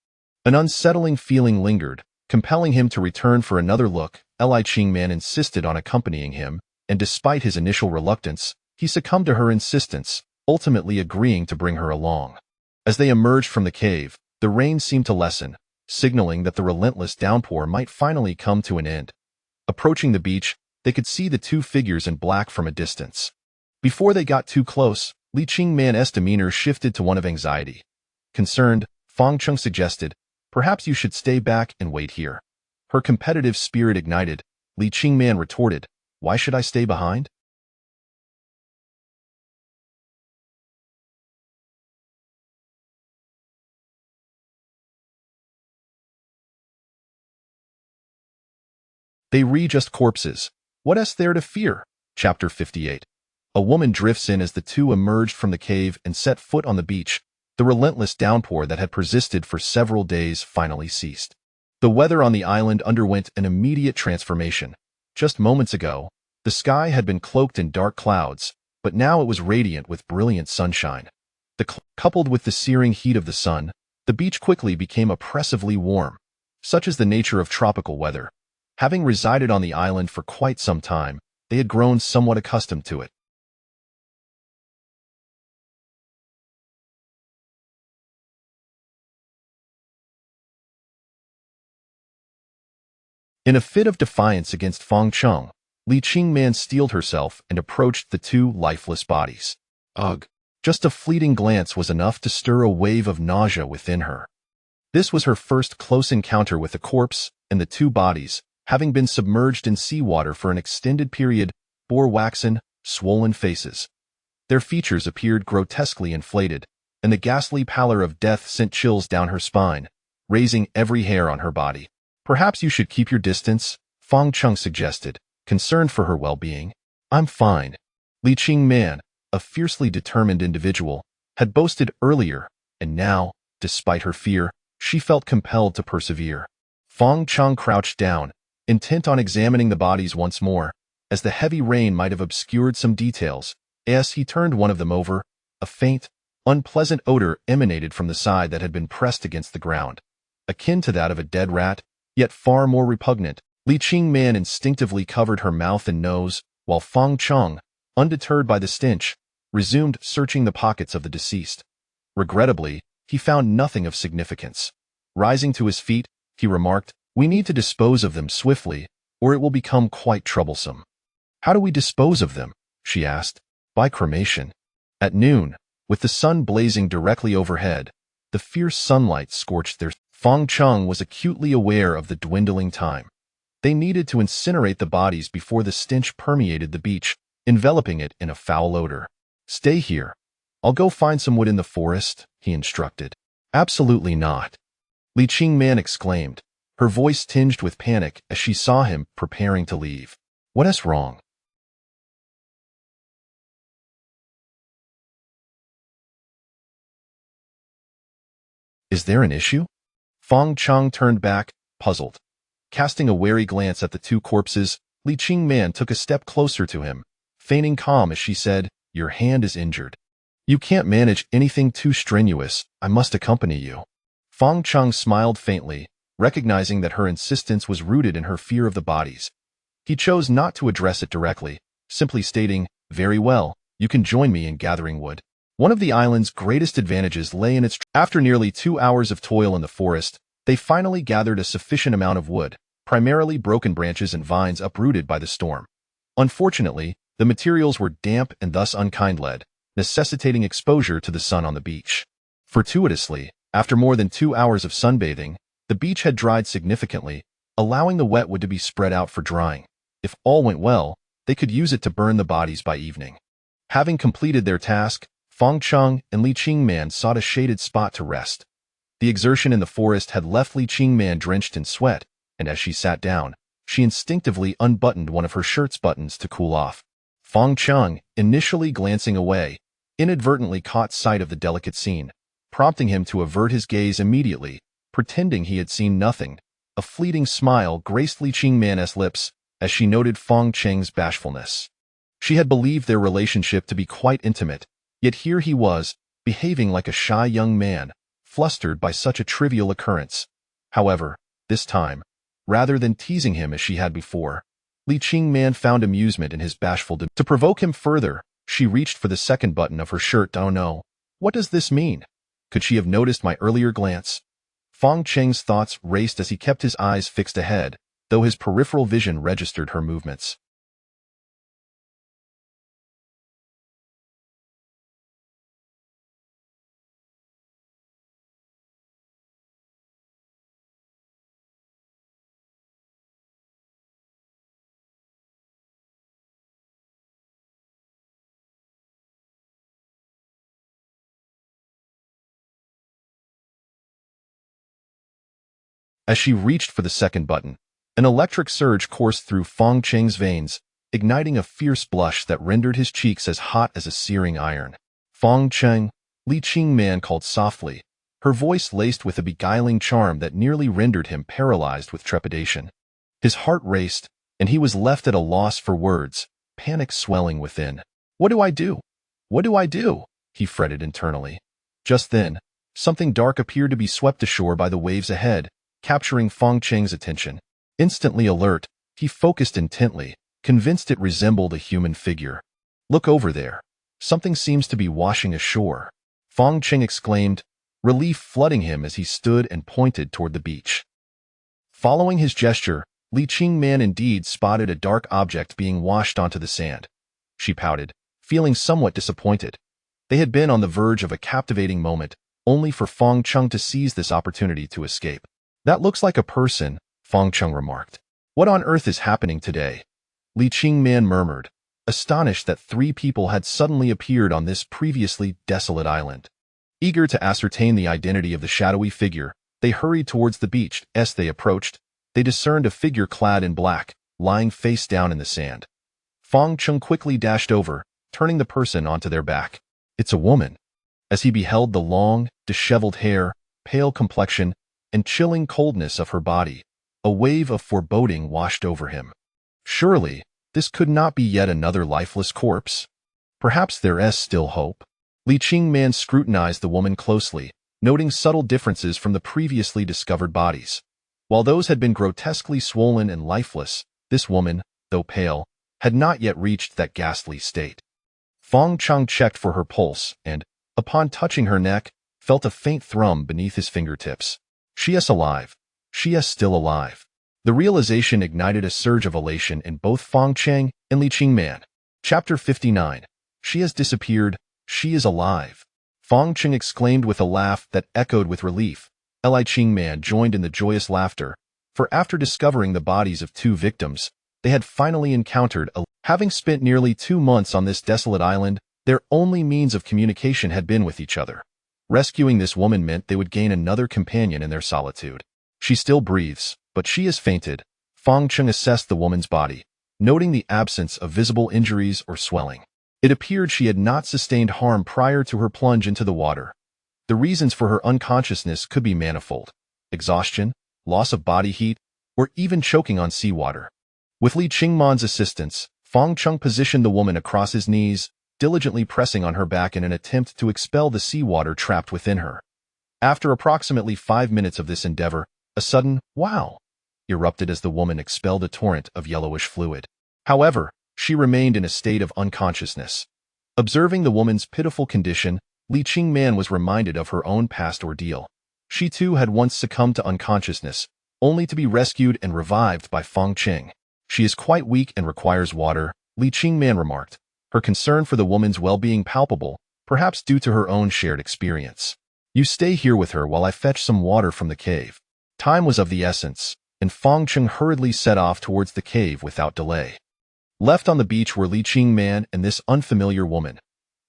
Speaker 1: An unsettling feeling lingered, compelling him to return for another look. Li Qingman insisted on accompanying him, and despite his initial reluctance, he succumbed to her insistence, ultimately agreeing to bring her along. As they emerged from the cave, the rain seemed to lessen, signaling that the relentless downpour might finally come to an end. Approaching the beach, they could see the two figures in black from a distance. Before they got too close, Li Qingman's demeanor shifted to one of anxiety. Concerned, Fang Cheng suggested, "Perhaps you should stay back and wait here." Her competitive spirit ignited. Li Qingman retorted, "Why should I stay behind?" They re-just corpses. What is there to fear? Chapter 58. A woman drifts in as the two emerged from the cave and set foot on the beach. The relentless downpour that had persisted for several days finally ceased. The weather on the island underwent an immediate transformation. Just moments ago, the sky had been cloaked in dark clouds, but now it was radiant with brilliant sunshine. Coupled with the searing heat of the sun, the beach quickly became oppressively warm. Such is the nature of tropical weather. Having resided on the island for quite some time, they had grown somewhat accustomed to it. In a fit of defiance against Fang Cheng, Li Qingman steeled herself and approached the two lifeless bodies. Ugh! Just a fleeting glance was enough to stir a wave of nausea within her. This was her first close encounter with the corpse, and the two bodies, having been submerged in seawater for an extended period, bore waxen, swollen faces. Their features appeared grotesquely inflated, and the ghastly pallor of death sent chills down her spine, raising every hair on her body. "Perhaps you should keep your distance," Fang Cheng suggested, concerned for her well-being. "I'm fine." Li Qingman, a fiercely determined individual, had boasted earlier, and now, despite her fear, she felt compelled to persevere. Fang Cheng crouched down, intent on examining the bodies once more, as the heavy rain might have obscured some details. As he turned one of them over, a faint, unpleasant odor emanated from the side that had been pressed against the ground. Akin to that of a dead rat, yet far more repugnant, Li Qingman instinctively covered her mouth and nose, while Fang Cheng, undeterred by the stench, resumed searching the pockets of the deceased. Regrettably, he found nothing of significance. Rising to his feet, he remarked, "We need to dispose of them swiftly, or it will become quite troublesome." "How do we dispose of them?" she asked. "By cremation." At noon, with the sun blazing directly overhead, the fierce sunlight scorched their. Fang Cheng was acutely aware of the dwindling time. They needed to incinerate the bodies before the stench permeated the beach, enveloping it in a foul odor. "Stay here. I'll go find some wood in the forest," he instructed. "Absolutely not," Li Qingman exclaimed, her voice tinged with panic as she saw him preparing to leave. "What is wrong?" "Is there an issue?" Fang Cheng turned back, puzzled. Casting a wary glance at the two corpses, Li Qingman took a step closer to him, feigning calm as she said, "Your hand is injured. You can't manage anything too strenuous. I must accompany you." Fang Cheng smiled faintly, recognizing that her insistence was rooted in her fear of the bodies. He chose not to address it directly, simply stating, "Very well, you can join me in gathering wood." One of the island's greatest advantages lay in its. After nearly 2 hours of toil in the forest, they finally gathered a sufficient amount of wood, primarily broken branches and vines uprooted by the storm. Unfortunately, the materials were damp and thus unkindled, necessitating exposure to the sun on the beach. Fortuitously, after more than 2 hours of sunbathing, the beach had dried significantly, allowing the wet wood to be spread out for drying. If all went well, they could use it to burn the bodies by evening. Having completed their task, Fang Cheng and Li Qingman sought a shaded spot to rest. The exertion in the forest had left Li Qingman drenched in sweat, and as she sat down, she instinctively unbuttoned one of her shirt's buttons to cool off. Fang Cheng, initially glancing away, inadvertently caught sight of the delicate scene, prompting him to avert his gaze immediately, pretending he had seen nothing. A fleeting smile graced Li Qingman's lips as she noted Fang Cheng's bashfulness. She had believed their relationship to be quite intimate, yet here he was, behaving like a shy young man, flustered by such a trivial occurrence. However, this time, rather than teasing him as she had before, Li Qingman found amusement in his bashful demeanor. To provoke him further, she reached for the second button of her shirt. Oh no, what does this mean? Could she have noticed my earlier glance? Fang Cheng's thoughts raced as he kept his eyes fixed ahead, though his peripheral vision registered her movements. As she reached for the second button, an electric surge coursed through Fang Cheng's veins, igniting a fierce blush that rendered his cheeks as hot as a searing iron. Fang Cheng, Li Qingman called softly, her voice laced with a beguiling charm that nearly rendered him paralyzed with trepidation. His heart raced, and he was left at a loss for words, panic swelling within. What do I do? What do I do? He fretted internally. Just then, something dark appeared to be swept ashore by the waves ahead, capturing Fang Cheng's attention. Instantly alert, he focused intently, convinced it resembled a human figure. Look over there. Something seems to be washing ashore. Fang Cheng exclaimed, relief flooding him as he stood and pointed toward the beach. Following his gesture, Li Qingman indeed spotted a dark object being washed onto the sand. She pouted, feeling somewhat disappointed. They had been on the verge of a captivating moment, only for Fang Cheng to seize this opportunity to escape. That looks like a person, Fang Cheng remarked. What on earth is happening today? Li Qingman murmured, astonished that 3 people had suddenly appeared on this previously desolate island. Eager to ascertain the identity of the shadowy figure, they hurried towards the beach. As they approached, they discerned a figure clad in black, lying face down in the sand. Fang Cheng quickly dashed over, turning the person onto their back. It's a woman. As he beheld the long, disheveled hair, pale complexion, and chilling coldness of her body, a wave of foreboding washed over him. Surely, this could not be yet another lifeless corpse. Perhaps there is still hope. Li Qingman scrutinized the woman closely, noting subtle differences from the previously discovered bodies. While those had been grotesquely swollen and lifeless, this woman, though pale, had not yet reached that ghastly state. Fang Cheng checked for her pulse and, upon touching her neck, felt a faint thrum beneath his fingertips. She is alive. She is still alive. The realization ignited a surge of elation in both Fang Cheng and Li Qingman. Chapter 59. She has disappeared. She is alive. Fang Cheng exclaimed with a laugh that echoed with relief. Li Qingman joined in the joyous laughter, for after discovering the bodies of 2 victims, they had finally encountered a... Having spent nearly 2 months on this desolate island, their only means of communication had been with each other. Rescuing this woman meant they would gain another companion in their solitude. She still breathes, but she has fainted. Fang Cheng assessed the woman's body, noting the absence of visible injuries or swelling. It appeared she had not sustained harm prior to her plunge into the water. The reasons for her unconsciousness could be manifold: exhaustion, loss of body heat, or even choking on seawater. With Li Qingman's assistance, Fang Cheng positioned the woman across his knees, diligently pressing on her back in an attempt to expel the seawater trapped within her. After approximately 5 minutes of this endeavor, a sudden "wow" erupted as the woman expelled a torrent of yellowish fluid. However, she remained in a state of unconsciousness. Observing the woman's pitiful condition, Li Qingman was reminded of her own past ordeal. She too had once succumbed to unconsciousness, only to be rescued and revived by Fang Cheng. She is quite weak and requires water, Li Qingman remarked, her concern for the woman's well-being palpable perhaps due to her own shared experience. You stay here with her while I fetch some water from the cave. Time was of the essence, and Fang Cheng hurriedly set off towards the cave without delay. Left on the beach were Li Qingman and this unfamiliar woman.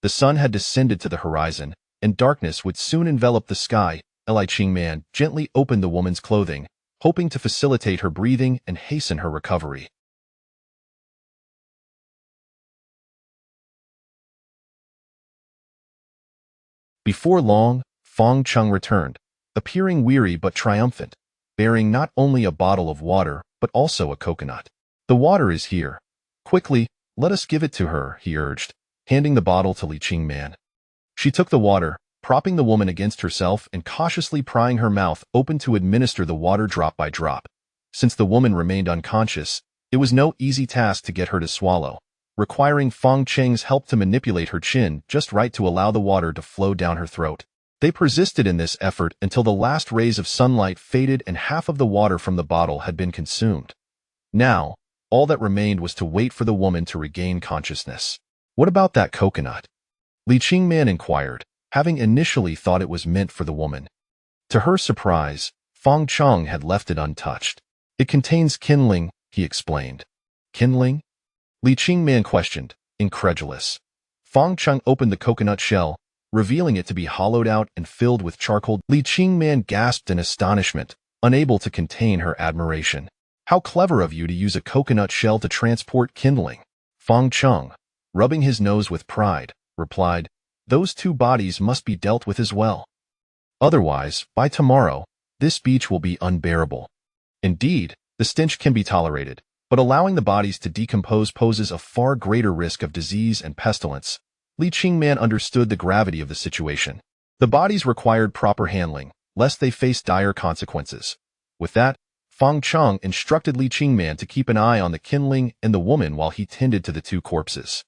Speaker 1: The sun had descended to the horizon, and darkness would soon envelop the sky. Li Qingman gently opened the woman's clothing, hoping to facilitate her breathing and hasten her recovery. Before long, Fang Cheng returned, appearing weary but triumphant, bearing not only a bottle of water but also a coconut. The water is here. Quickly, let us give it to her, he urged, handing the bottle to Li Qingman. She took the water, propping the woman against herself and cautiously prying her mouth open to administer the water drop by drop. Since the woman remained unconscious, it was no easy task to get her to swallow, requiring Fang Cheng's help to manipulate her chin just right to allow the water to flow down her throat. They persisted in this effort until the last rays of sunlight faded and half of the water from the bottle had been consumed. Now, all that remained was to wait for the woman to regain consciousness. What about that coconut? Li Qingman inquired, having initially thought it was meant for the woman. To her surprise, Fang Cheng had left it untouched. It contains kindling, he explained. Kindling? Li Qingman questioned, incredulous. Fang Cheng opened the coconut shell, revealing it to be hollowed out and filled with charcoal. Li Qingman gasped in astonishment, unable to contain her admiration. How clever of you to use a coconut shell to transport kindling. Fang Cheng, rubbing his nose with pride, replied, those two bodies must be dealt with as well. Otherwise, by tomorrow, this beach will be unbearable. Indeed, the stench can be tolerated, but allowing the bodies to decompose poses a far greater risk of disease and pestilence. Li Qingman understood the gravity of the situation. The bodies required proper handling, lest they face dire consequences. With that, Fang Cheng instructed Li Qingman to keep an eye on the kindling and the woman while he tended to the two corpses.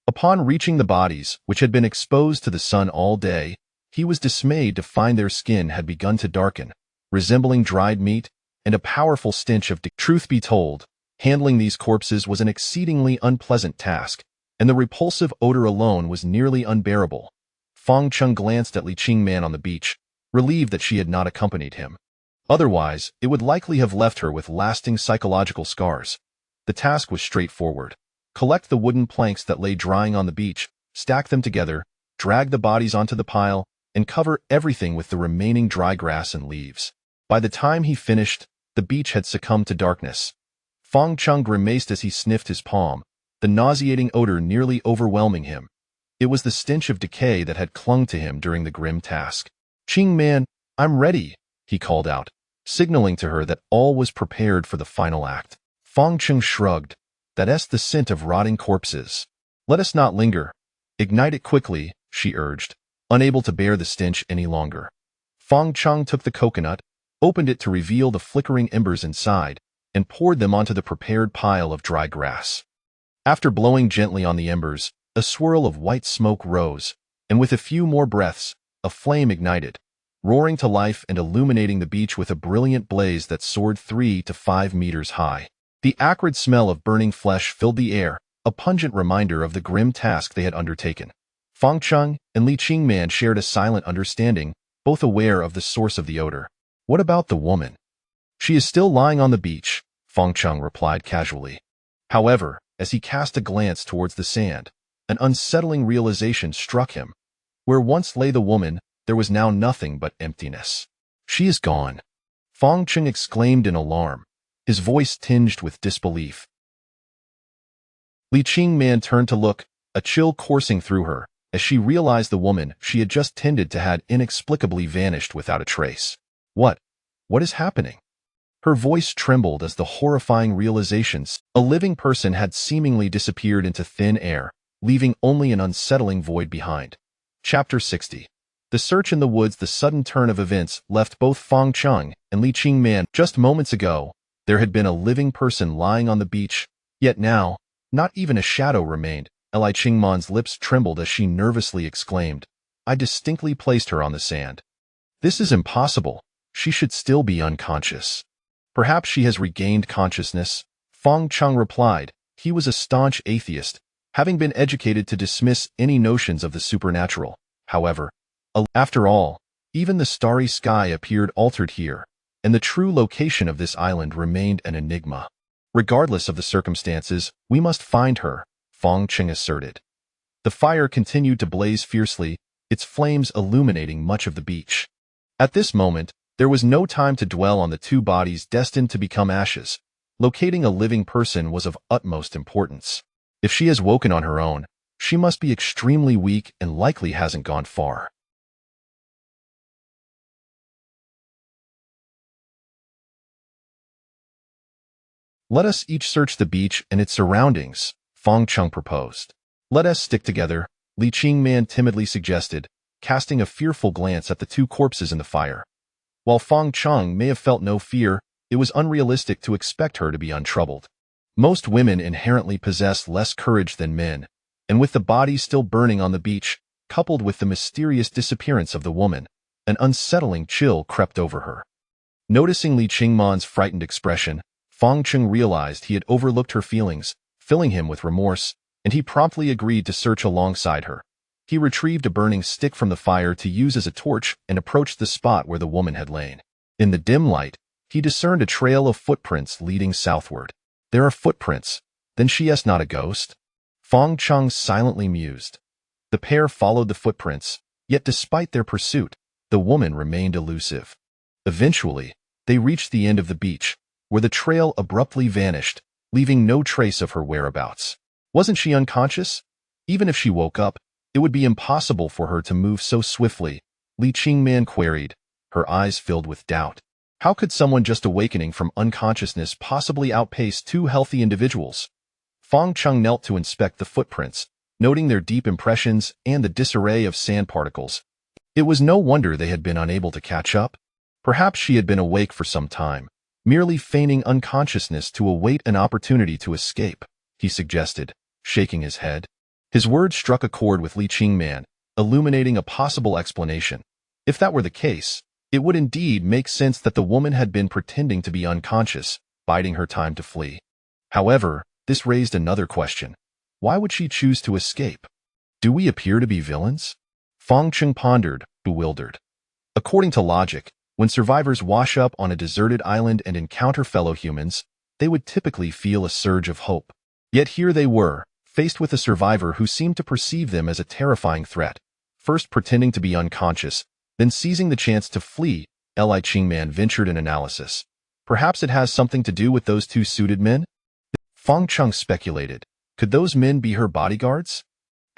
Speaker 1: Upon reaching the bodies, which had been exposed to the sun all day, he was dismayed to find their skin had begun to darken, resembling dried meat, and a powerful stench of decay. Truth be told, handling these corpses was an exceedingly unpleasant task, and the repulsive odor alone was nearly unbearable. Fang Cheng glanced at Li Qingman on the beach, relieved that she had not accompanied him. Otherwise, it would likely have left her with lasting psychological scars. The task was straightforward. Collect the wooden planks that lay drying on the beach, stack them together, drag the bodies onto the pile, and cover everything with the remaining dry grass and leaves. By the time he finished, the beach had succumbed to darkness. Fang Cheng grimaced as he sniffed his palm, the nauseating odor nearly overwhelming him. It was the stench of decay that had clung to him during the grim task. Qingman, I'm ready, he called out, signaling to her that all was prepared for the final act. Fang Cheng shrugged. That's the scent of rotting corpses. Let us not linger. Ignite it quickly, she urged, unable to bear the stench any longer. Fang Cheng took the coconut, opened it to reveal the flickering embers inside, and poured them onto the prepared pile of dry grass. After blowing gently on the embers, a swirl of white smoke rose, and with a few more breaths, a flame ignited, roaring to life and illuminating the beach with a brilliant blaze that soared 3 to 5 meters high. The acrid smell of burning flesh filled the air, a pungent reminder of the grim task they had undertaken. Fang Cheng and Li Qingman shared a silent understanding, both aware of the source of the odor. What about the woman? She is still lying on the beach, Fang Cheng replied casually. However, as he cast a glance towards the sand, an unsettling realization struck him. Where once lay the woman, there was now nothing but emptiness. She is gone, Fang Cheng exclaimed in alarm, his voice tinged with disbelief. Li Qingman turned to look, a chill coursing through her, as she realized the woman she had just tended to had inexplicably vanished without a trace. What is happening? Her voice trembled as the horrifying realizations. A living person had seemingly disappeared into thin air, leaving only an unsettling void behind. Chapter 60. The search in the woods. The sudden turn of events left both Fang Cheng and Li Qingman. Just moments ago, there had been a living person lying on the beach, yet now, not even a shadow remained. Li Qingman's lips trembled as she nervously exclaimed, I distinctly placed her on the sand. This is impossible. She should still be unconscious. Perhaps she has regained consciousness, Fang Cheng replied. He was a staunch atheist, having been educated to dismiss any notions of the supernatural. However, after all, even the starry sky appeared altered here, and the true location of this island remained an enigma. Regardless of the circumstances, we must find her, Fong Cheng asserted. The fire continued to blaze fiercely, its flames illuminating much of the beach. At this moment, there was no time to dwell on the two bodies destined to become ashes. Locating a living person was of utmost importance. If she has woken on her own, she must be extremely weak and likely hasn't gone far. Let us each search the beach and its surroundings, Fong Cheng proposed. Let us stick together, Li Qingman timidly suggested, casting a fearful glance at the two corpses in the fire. While Fong Cheng may have felt no fear, it was unrealistic to expect her to be untroubled. Most women inherently possess less courage than men, and with the bodies still burning on the beach, coupled with the mysterious disappearance of the woman, an unsettling chill crept over her. Noticing Li Qingman's frightened expression, Fong Cheng realized he had overlooked her feelings, filling him with remorse, and he promptly agreed to search alongside her. He retrieved a burning stick from the fire to use as a torch and approached the spot where the woman had lain. In the dim light, he discerned a trail of footprints leading southward. There are footprints, then she is not a ghost? Fong Cheng silently mused. The pair followed the footprints, yet despite their pursuit, the woman remained elusive. Eventually, they reached the end of the beach, where the trail abruptly vanished, leaving no trace of her whereabouts. Wasn't she unconscious? Even if she woke up, it would be impossible for her to move so swiftly, Li Qingman queried, her eyes filled with doubt. How could someone just awakening from unconsciousness possibly outpace two healthy individuals? Fong Cheng knelt to inspect the footprints, noting their deep impressions and the disarray of sand particles. It was no wonder they had been unable to catch up. Perhaps she had been awake for some time, merely feigning unconsciousness to await an opportunity to escape, he suggested, shaking his head. His words struck a chord with Li Qingman, illuminating a possible explanation. If that were the case, it would indeed make sense that the woman had been pretending to be unconscious, biding her time to flee. However, this raised another question. Why would she choose to escape? Do we appear to be villains? Fong Cheng pondered, bewildered. According to logic, when survivors wash up on a deserted island and encounter fellow humans, they would typically feel a surge of hope. Yet here they were, faced with a survivor who seemed to perceive them as a terrifying threat, first pretending to be unconscious, then seizing the chance to flee. Li Qingman ventured an analysis. Perhaps it has something to do with those two suited men? Fong Cheng speculated. Could those men be her bodyguards?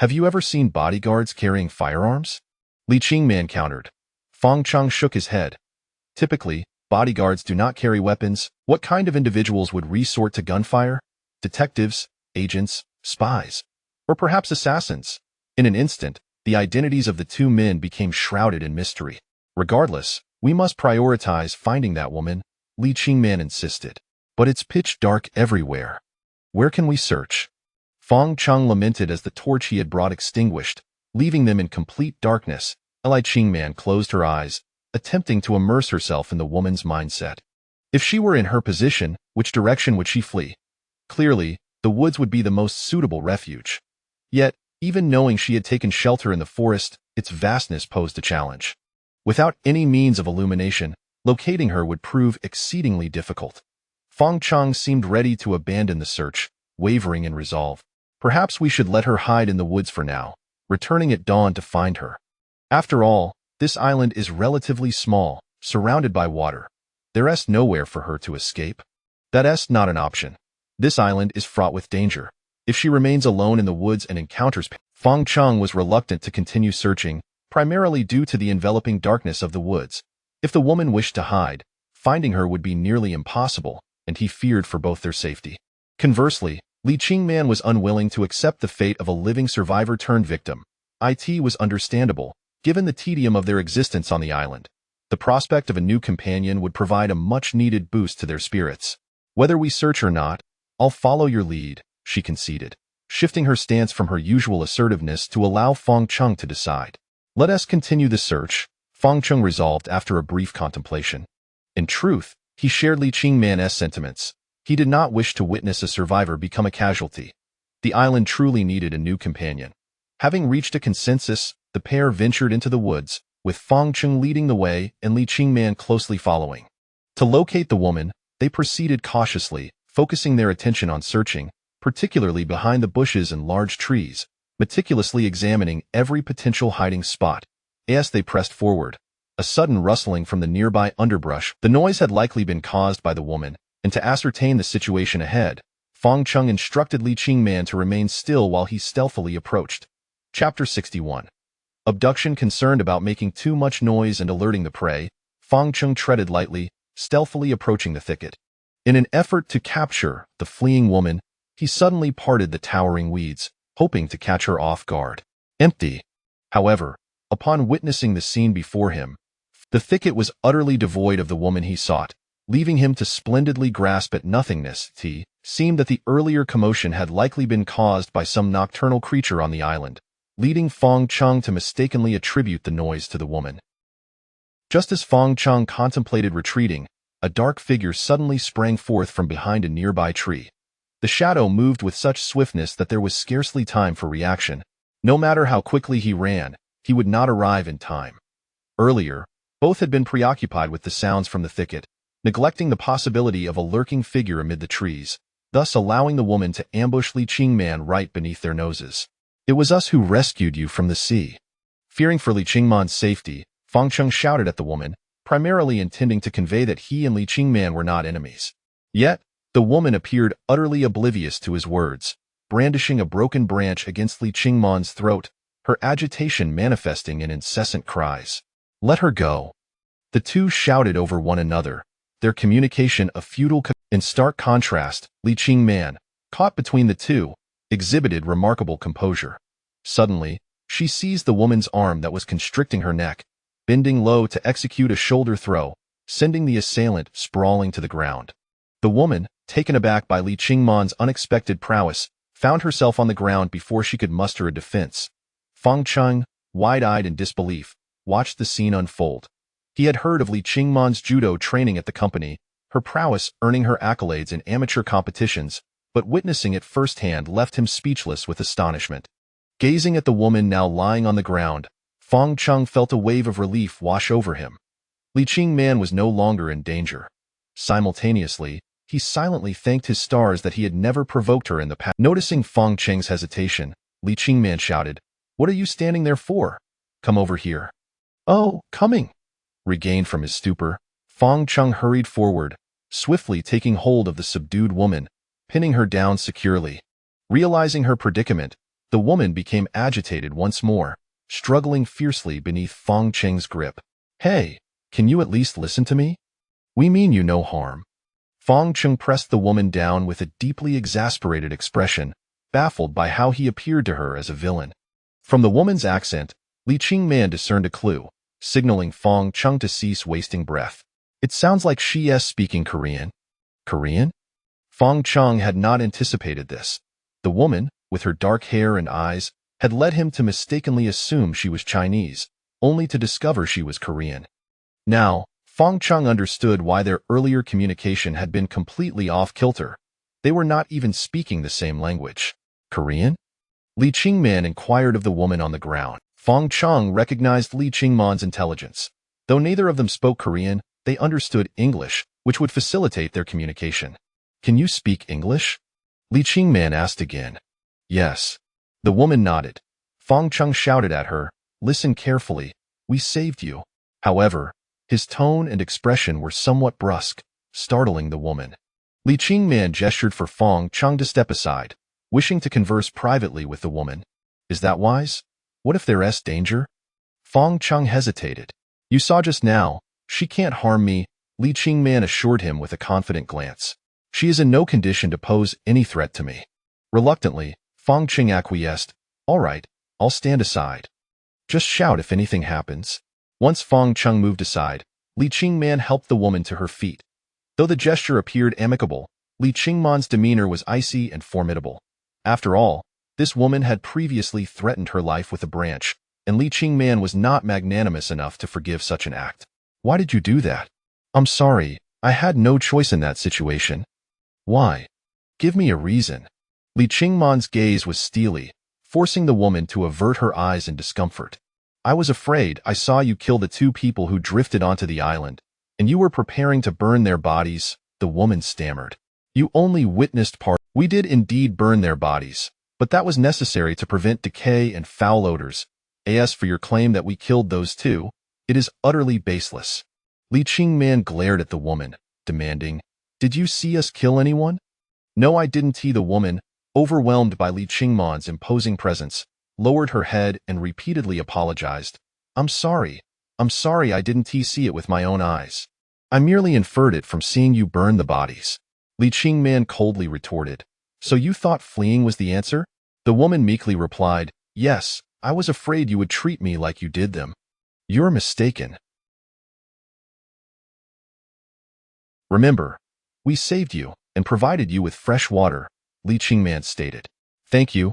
Speaker 1: Have you ever seen bodyguards carrying firearms? Li Qingman countered. Fong Cheng shook his head. Typically, bodyguards do not carry weapons. What kind of individuals would resort to gunfire? Detectives, agents, spies, or perhaps assassins? In an instant, the identities of the two men became shrouded in mystery. Regardless, we must prioritize finding that woman, Li Qingman insisted. But it's pitch dark everywhere. Where can we search? Fong Cheng lamented as the torch he had brought extinguished, leaving them in complete darkness. Li Qingman closed her eyes, attempting to immerse herself in the woman's mindset. If she were in her position, which direction would she flee? Clearly, the woods would be the most suitable refuge. Yet, even knowing she had taken shelter in the forest, its vastness posed a challenge. Without any means of illumination, locating her would prove exceedingly difficult. Fong Cheng seemed ready to abandon the search, wavering in resolve. Perhaps we should let her hide in the woods for now, returning at dawn to find her. After all, this island is relatively small, surrounded by water. There is nowhere for her to escape. That is not an option. This island is fraught with danger. If she remains alone in the woods and encounters Fong Cheng was reluctant to continue searching, primarily due to the enveloping darkness of the woods. If the woman wished to hide, finding her would be nearly impossible, and he feared for both their safety. Conversely, Li Qingman was unwilling to accept the fate of a living survivor turned victim. It was understandable, given the tedium of their existence on the island. The prospect of a new companion would provide a much-needed boost to their spirits. Whether we search or not, I'll follow your lead, she conceded, shifting her stance from her usual assertiveness to allow Fong Cheng to decide. Let us continue the search, Fong Cheng resolved after a brief contemplation. In truth, he shared Li Qingman's sentiments. He did not wish to witness a survivor become a casualty. The island truly needed a new companion. Having reached a consensus, the pair ventured into the woods, with Fang Cheng leading the way and Li Qingman closely following. To locate the woman, they proceeded cautiously, focusing their attention on searching, particularly behind the bushes and large trees, meticulously examining every potential hiding spot. As they pressed forward, a sudden rustling from the nearby underbrush. The noise had likely been caused by the woman, and to ascertain the situation ahead, Fang Cheng instructed Li Qingman to remain still while he stealthily approached. Chapter 61. Abduction. Concerned about making too much noise and alerting the prey, Fang Cheng treaded lightly, stealthily approaching the thicket. In an effort to capture the fleeing woman, he suddenly parted the towering weeds, hoping to catch her off guard. Empty. However, upon witnessing the scene before him, the thicket was utterly devoid of the woman he sought, leaving him to splendidly grasp at nothingness. It seemed that the earlier commotion had likely been caused by some nocturnal creature on the island, leading Fang Cheng to mistakenly attribute the noise to the woman. Just as Fang Cheng contemplated retreating, a dark figure suddenly sprang forth from behind a nearby tree. The shadow moved with such swiftness that there was scarcely time for reaction. No matter how quickly he ran, he would not arrive in time. Earlier, both had been preoccupied with the sounds from the thicket, neglecting the possibility of a lurking figure amid the trees, thus allowing the woman to ambush Li Qingman right beneath their noses. "It was us who rescued you from the sea." Fearing for Li Qingman's safety, Fang Cheng shouted at the woman, primarily intending to convey that he and Li Qingman were not enemies. Yet, the woman appeared utterly oblivious to his words, brandishing a broken branch against Li Qingman's throat, her agitation manifesting in incessant cries. "Let her go." The two shouted over one another, their communication a futile. In stark contrast, Li Qingman, caught between the two, exhibited remarkable composure. Suddenly, she seized the woman's arm that was constricting her neck, bending low to execute a shoulder throw, sending the assailant sprawling to the ground. The woman, taken aback by Li Qingman's unexpected prowess, found herself on the ground before she could muster a defense. Fang Cheng, wide-eyed in disbelief, watched the scene unfold. He had heard of Li Qingman's judo training at the company, her prowess earning her accolades in amateur competitions, but witnessing it firsthand left him speechless with astonishment. Gazing at the woman now lying on the ground, Fang Cheng felt a wave of relief wash over him. Li Qingman was no longer in danger. Simultaneously, he silently thanked his stars that he had never provoked her in the past. Noticing Fang Cheng's hesitation, Li Qingman shouted, "What are you standing there for? Come over here." "Oh, coming." Regained from his stupor, Fang Cheng hurried forward, swiftly taking hold of the subdued woman, pinning her down securely. Realizing her predicament, the woman became agitated once more, struggling fiercely beneath Fang Cheng's grip. "Hey, can you at least listen to me? We mean you no harm." Fang Cheng pressed the woman down with a deeply exasperated expression, baffled by how he appeared to her as a villain. From the woman's accent, Li Qingman discerned a clue, signaling Fang Cheng to cease wasting breath. "It sounds like she is speaking Korean." Korean? Fang Cheng had not anticipated this. The woman, with her dark hair and eyes, had led him to mistakenly assume she was Chinese, only to discover she was Korean. Now, Fang Cheng understood why their earlier communication had been completely off-kilter. They were not even speaking the same language. Korean? Li Qingman inquired of the woman on the ground. Fang Cheng recognized Li Qingman's intelligence. Though neither of them spoke Korean, they understood English, which would facilitate their communication. "Can you speak English?" Li Qingman asked again. "Yes." The woman nodded. Fang Cheng shouted at her, "Listen carefully. We saved you." However, his tone and expression were somewhat brusque, startling the woman. Li Qingman gestured for Fang Cheng to step aside, wishing to converse privately with the woman. "Is that wise? What if there's danger?" Fang Cheng hesitated. "You saw just now, she can't harm me," Li Qingman assured him with a confident glance. "She is in no condition to pose any threat to me." Reluctantly, Fang Cheng acquiesced. "All right, I'll stand aside. Just shout if anything happens." Once Fang Cheng moved aside, Li Qingman helped the woman to her feet. Though the gesture appeared amicable, Li Qingman's demeanor was icy and formidable. After all, this woman had previously threatened her life with a branch, and Li Qingman was not magnanimous enough to forgive such an act. "Why did you do that?" "I'm sorry, I had no choice in that situation." "Why? Give me a reason." Li Qingman's gaze was steely, forcing the woman to avert her eyes in discomfort. I was afraid. I saw you kill the two people who drifted onto the island, and you were preparing to burn their bodies, the woman stammered. You only witnessed part. We did indeed burn their bodies, but that was necessary to prevent decay and foul odors. As for your claim that we killed those two, it is utterly baseless. Li Qingman glared at the woman, demanding, Did you see us kill anyone? No, I didn't. The woman, overwhelmed by Li Qingman's imposing presence, lowered her head and repeatedly apologized. I'm sorry, I didn't see it with my own eyes. I merely inferred it from seeing you burn the bodies. Li Qingman coldly retorted. So you thought fleeing was the answer? The woman meekly replied, Yes, I was afraid you would treat me like you did them. You're mistaken. Remember, we saved you and provided you with fresh water, Li Qingman stated. Thank you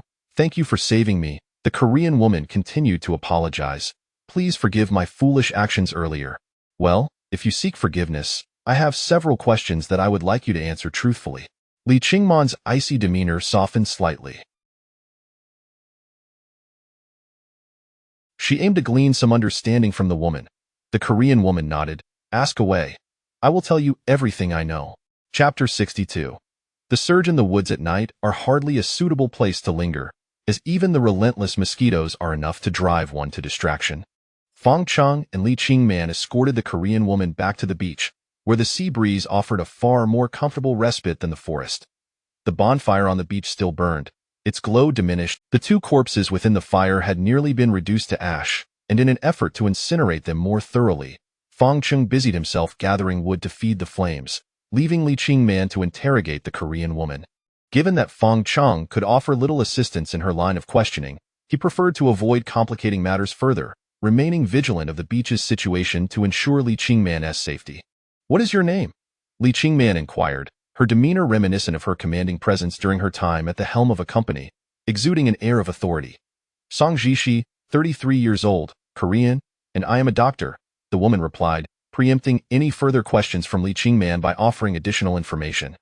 Speaker 1: for saving me. The Korean woman continued to apologize. Please forgive my foolish actions earlier. Well, if you seek forgiveness, I have several questions that I would like you to answer truthfully. Li Qingman's icy demeanor softened slightly. She aimed to glean some understanding from the woman. The Korean woman nodded. Ask away. I will tell you everything I know. Chapter 62. The surge in the woods at night are hardly a suitable place to linger, as even the relentless mosquitoes are enough to drive one to distraction. Fong Cheng and Li Qingman escorted the Korean woman back to the beach, where the sea breeze offered a far more comfortable respite than the forest. The bonfire on the beach still burned. Its glow diminished. The two corpses within the fire had nearly been reduced to ash, and in an effort to incinerate them more thoroughly, Fong Cheng busied himself gathering wood to feed the flames, leaving Li Qingman to interrogate the Korean woman. Given that Fong Cheng could offer little assistance in her line of questioning, he preferred to avoid complicating matters further, remaining vigilant of the beach's situation to ensure Li Qingman's safety. What is your name? Li Qingman inquired, her demeanor reminiscent of her commanding presence during her time at the helm of a company, exuding an air of authority. Song Jishi, 33 years old, Korean, and I am a doctor, the woman replied, preempting any further questions from Li Qingman by offering additional information.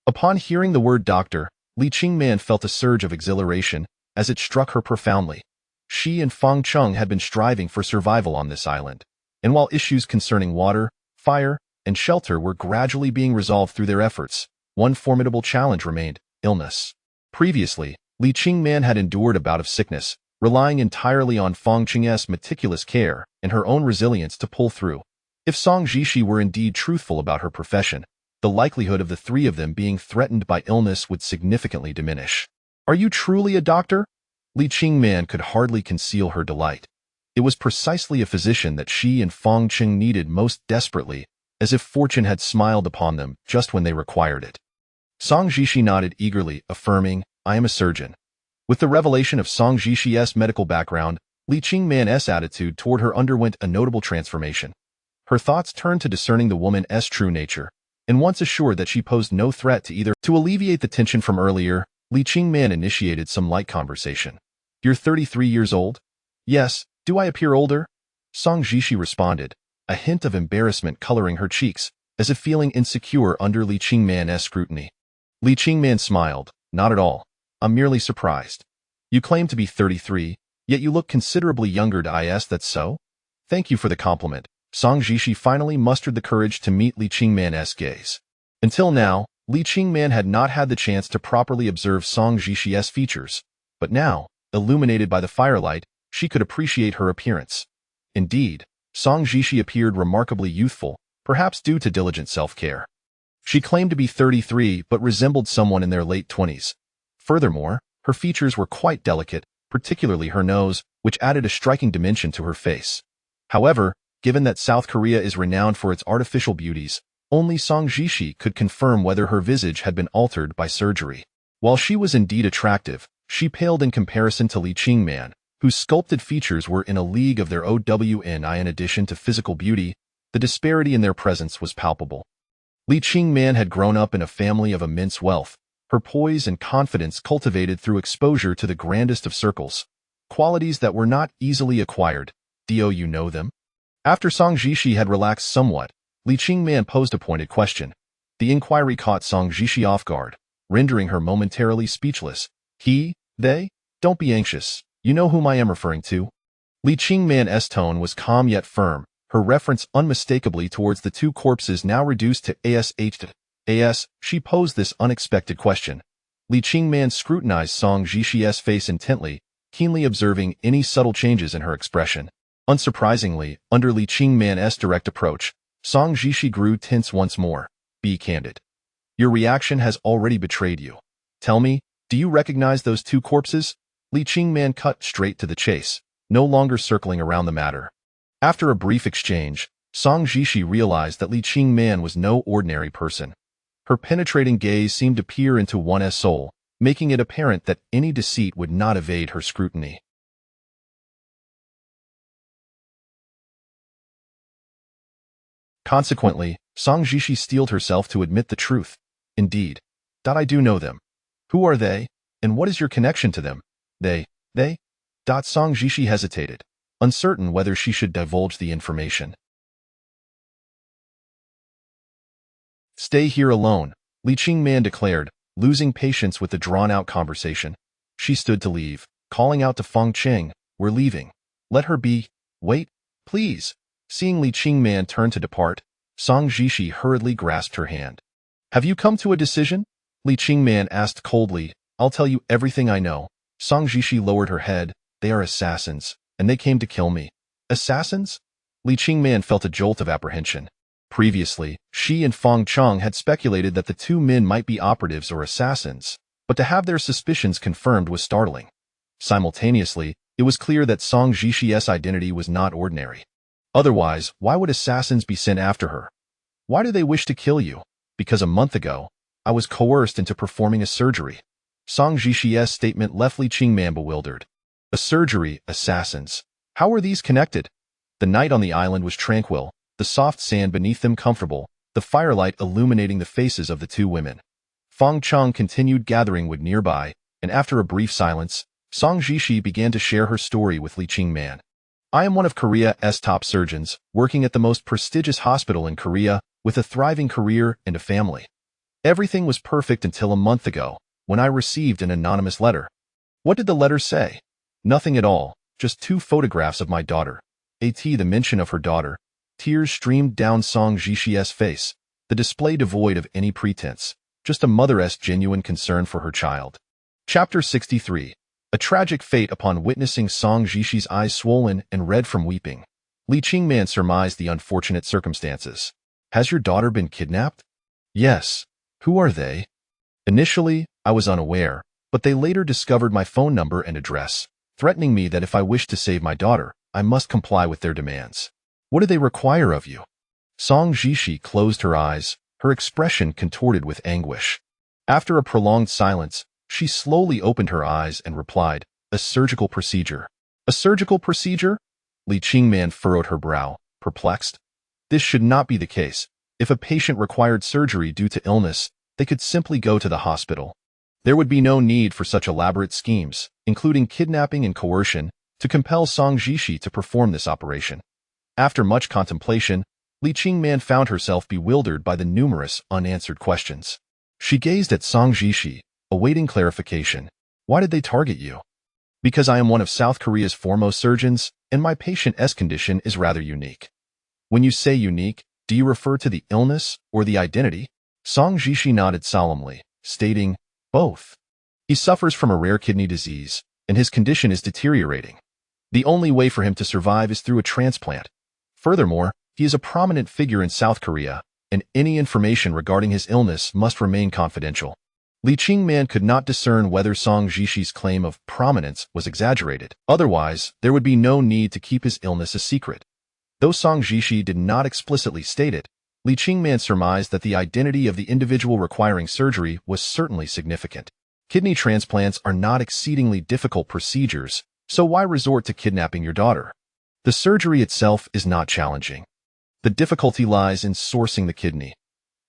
Speaker 1: Upon hearing the word doctor, Li Qingman felt a surge of exhilaration as it struck her profoundly. She and Fong Cheng had been striving for survival on this island, and while issues concerning water, fire, and shelter were gradually being resolved through their efforts, one formidable challenge remained: illness. Previously, Li Qingman had endured a bout of sickness, relying entirely on Fong Cheng's meticulous care and her own resilience to pull through. If Song Jishi were indeed truthful about her profession, the likelihood of the three of them being threatened by illness would significantly diminish. Are you truly a doctor? Li Qingman could hardly conceal her delight. It was precisely a physician that she and Fong Cheng needed most desperately, as if fortune had smiled upon them just when they required it. Song Jishi nodded eagerly, affirming, I am a surgeon. With the revelation of Song Jishi's medical background, Li Qingman's attitude toward her underwent a notable transformation. Her thoughts turned to discerning the woman's true nature, and once assured that she posed no threat to either. To alleviate the tension from earlier, Li Qingman initiated some light conversation. You're 33 years old? Yes. Do I appear older? Song Jishi responded, a hint of embarrassment coloring her cheeks, as if feeling insecure under Li Qingman's scrutiny. Li Qingman smiled. Not at all. I'm merely surprised. You claim to be 33, yet you look considerably younger. That's so? Thank you for the compliment. Song Jishi finally mustered the courage to meet Li Qingman's gaze. Until now, Li Qingman had not had the chance to properly observe Song Jishi's features, but now, illuminated by the firelight, she could appreciate her appearance. Indeed, Song Jishi appeared remarkably youthful, perhaps due to diligent self-care. She claimed to be 33 but resembled someone in their late 20s. Furthermore, her features were quite delicate, particularly her nose, which added a striking dimension to her face. However, given that South Korea is renowned for its artificial beauties, only Song Jishi could confirm whether her visage had been altered by surgery. While she was indeed attractive, she paled in comparison to Li Qingman, whose sculpted features were in a league of their own. In addition to physical beauty, the disparity in their presence was palpable. Li Qingman had grown up in a family of immense wealth, her poise and confidence cultivated through exposure to the grandest of circles, qualities that were not easily acquired. Do you know them? After Song Jishi had relaxed somewhat, Li Qingman posed a pointed question. The inquiry caught Song Jishi off guard, rendering her momentarily speechless, He? They? Don't be anxious. You know whom I am referring to. Li Qingman's tone was calm yet firm, her reference unmistakably towards the two corpses now reduced to AS. She posed this unexpected question. Li Qingman scrutinized Song Zhishi's face intently, keenly observing any subtle changes in her expression. Unsurprisingly, under Li Qingman's direct approach, Song Zhishi grew tense once more. Be candid. Your reaction has already betrayed you. Tell me, do you recognize those two corpses? Li Qingman cut straight to the chase, no longer circling around the matter. After a brief exchange, Song Zhishi realized that Li Qingman was no ordinary person. Her penetrating gaze seemed to peer into one's soul, making it apparent that any deceit would not evade her scrutiny. Consequently, Song Zhishi steeled herself to admit the truth. Indeed. I do know them. Who are they, and what is your connection to them? They? Song Zhishi hesitated, uncertain whether she should divulge the information. Stay here alone, Li Qingman declared, losing patience with the drawn-out conversation. She stood to leave, calling out to Feng Cheng, "We're leaving. Let her be. Wait, please." Seeing Li Qingman turn to depart, Song Zhishi hurriedly grasped her hand. "Have you come to a decision?" Li Qingman asked coldly. "I'll tell you everything I know." Song Zhishi lowered her head. "They are assassins, and they came to kill me." Assassins? Li Qingman felt a jolt of apprehension. Previously, she and Feng Cheng had speculated that the two men might be operatives or assassins, but to have their suspicions confirmed was startling. Simultaneously, it was clear that Song Zhishi's identity was not ordinary. Otherwise, why would assassins be sent after her? Why do they wish to kill you? Because a month ago, I was coerced into performing a surgery. Song Zhishi's statement left Li Qingman bewildered. A surgery, assassins. How were these connected? The night on the island was tranquil, the soft sand beneath them comfortable, the firelight illuminating the faces of the two women. Feng Cheng continued gathering wood nearby, and after a brief silence, Song Zhishi began to share her story with Li Qingman. "I am one of Korea's top surgeons, working at the most prestigious hospital in Korea, with a thriving career and a family. Everything was perfect until a month ago, when I received an anonymous letter." "What did the letter say?" "Nothing at all, just two photographs of my daughter." The mention of her daughter. Tears streamed down Song Zhishi's face, the display devoid of any pretense, just a mother's genuine concern for her child. Chapter 63. A tragic fate upon witnessing Song Zhishi's eyes swollen and red from weeping. Li Qingman surmised the unfortunate circumstances. "Has your daughter been kidnapped?" "Yes." "Who are they?" "Initially, I was unaware, but they later discovered my phone number and address, threatening me that if I wished to save my daughter, I must comply with their demands." "What do they require of you?" Song Zhishi closed her eyes, her expression contorted with anguish. After a prolonged silence, she slowly opened her eyes and replied, "A surgical procedure." "A surgical procedure?" Li Qingman furrowed her brow, perplexed. This should not be the case. If a patient required surgery due to illness, they could simply go to the hospital. There would be no need for such elaborate schemes, including kidnapping and coercion, to compel Song Zhishi to perform this operation. After much contemplation, Li Qingman found herself bewildered by the numerous unanswered questions. She gazed at Song Zhishi, awaiting clarification. "Why did they target you?" "Because I am one of South Korea's foremost surgeons, and my patient's condition is rather unique." "When you say unique, do you refer to the illness or the identity?" Song Zhishi nodded solemnly, stating, "Both. He suffers from a rare kidney disease, and his condition is deteriorating. The only way for him to survive is through a transplant. Furthermore, he is a prominent figure in South Korea, and any information regarding his illness must remain confidential." Li Qingman could not discern whether Song Zhishi's claim of prominence was exaggerated. Otherwise, there would be no need to keep his illness a secret. Though Song Zhishi did not explicitly state it, Li Qingman surmised that the identity of the individual requiring surgery was certainly significant. Kidney transplants are not exceedingly difficult procedures, so why resort to kidnapping your daughter? The surgery itself is not challenging. The difficulty lies in sourcing the kidney.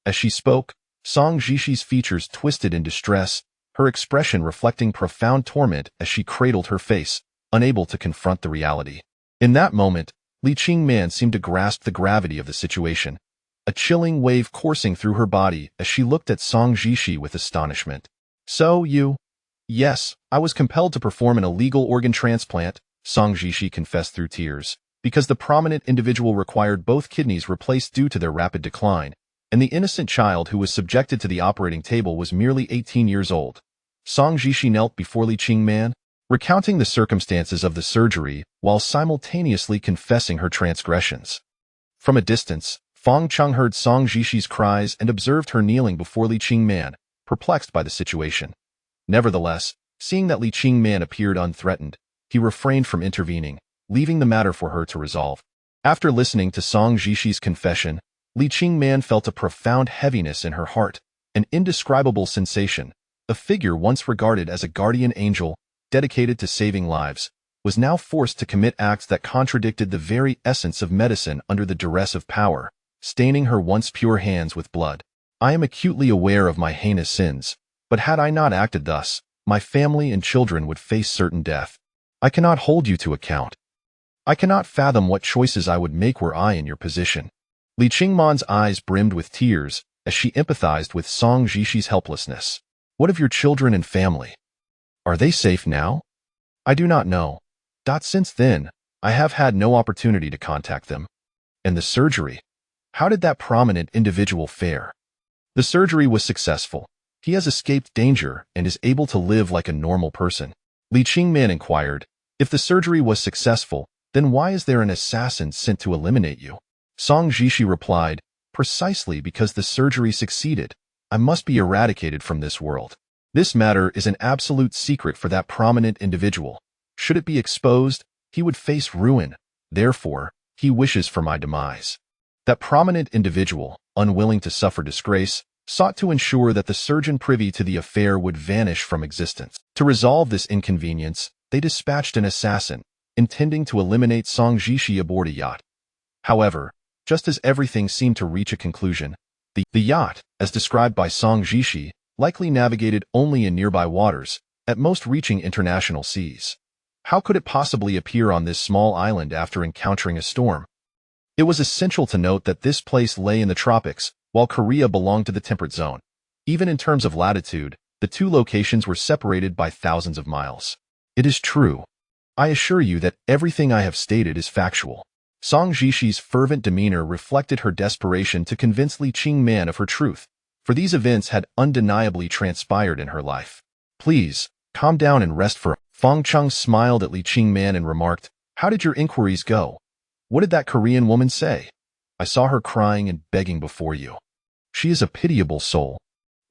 Speaker 1: As she spoke, Song Zhishi's features twisted in distress, her expression reflecting profound torment as she cradled her face, unable to confront the reality. In that moment, Li Qingman seemed to grasp the gravity of the situation, a chilling wave coursing through her body as she looked at Song Zhishi with astonishment. "So, you..." Yes, I was compelled to perform an illegal organ transplant, Song Jishi confessed through tears, because the prominent individual required both kidneys replaced due to their rapid decline, and the innocent child who was subjected to the operating table was merely 18 years old. Song Jishi knelt before Li Qingman, recounting the circumstances of the surgery while simultaneously confessing her transgressions. From a distance, Fong Chung heard Song Jishi's cries and observed her kneeling before Li Qingman, perplexed by the situation. Nevertheless, seeing that Li Qingman appeared unthreatened, he refrained from intervening, leaving the matter for her to resolve. After listening to Song Jishi's confession, Li Qingman felt a profound heaviness in her heart, an indescribable sensation. A figure once regarded as a guardian angel, dedicated to saving lives, was now forced to commit acts that contradicted the very essence of medicine under the duress of power, staining her once pure hands with blood. I am acutely aware of my heinous sins, but had I not acted thus, my family and children would face certain death. I cannot hold you to account. I cannot fathom what choices I would make were I in your position. Li Qingman's eyes brimmed with tears as she empathized with Song Jishi's helplessness. What of your children and family? Are they safe now? I do not know. Since then, I have had no opportunity to contact them. And the surgery? How did that prominent individual fare? The surgery was successful. He has escaped danger and is able to live like a normal person. Li Qingman inquired, if the surgery was successful, then why is there an assassin sent to eliminate you? Song Jishi replied, precisely because the surgery succeeded. I must be eradicated from this world. This matter is an absolute secret for that prominent individual. Should it be exposed, he would face ruin. Therefore, he wishes for my demise. That prominent individual, unwilling to suffer disgrace, sought to ensure that the surgeon privy to the affair would vanish from existence. To resolve this inconvenience, they dispatched an assassin, intending to eliminate Song Jishi aboard a yacht. However, just as everything seemed to reach a conclusion, the yacht, as described by Song Jishi, likely navigated only in nearby waters, at most reaching international seas. How could it possibly appear on this small island after encountering a storm? It was essential to note that this place lay in the tropics, while Korea belonged to the temperate zone. Even in terms of latitude, the two locations were separated by thousands of miles. It is true. I assure you that everything I have stated is factual. Song Jishi's fervent demeanor reflected her desperation to convince Li Qingman of her truth, for these events had undeniably transpired in her life. Please, calm down and rest for. Fong Chung smiled at Li Qingman and remarked, how did your inquiries go? What did that Korean woman say? I saw her crying and begging before you. She is a pitiable soul.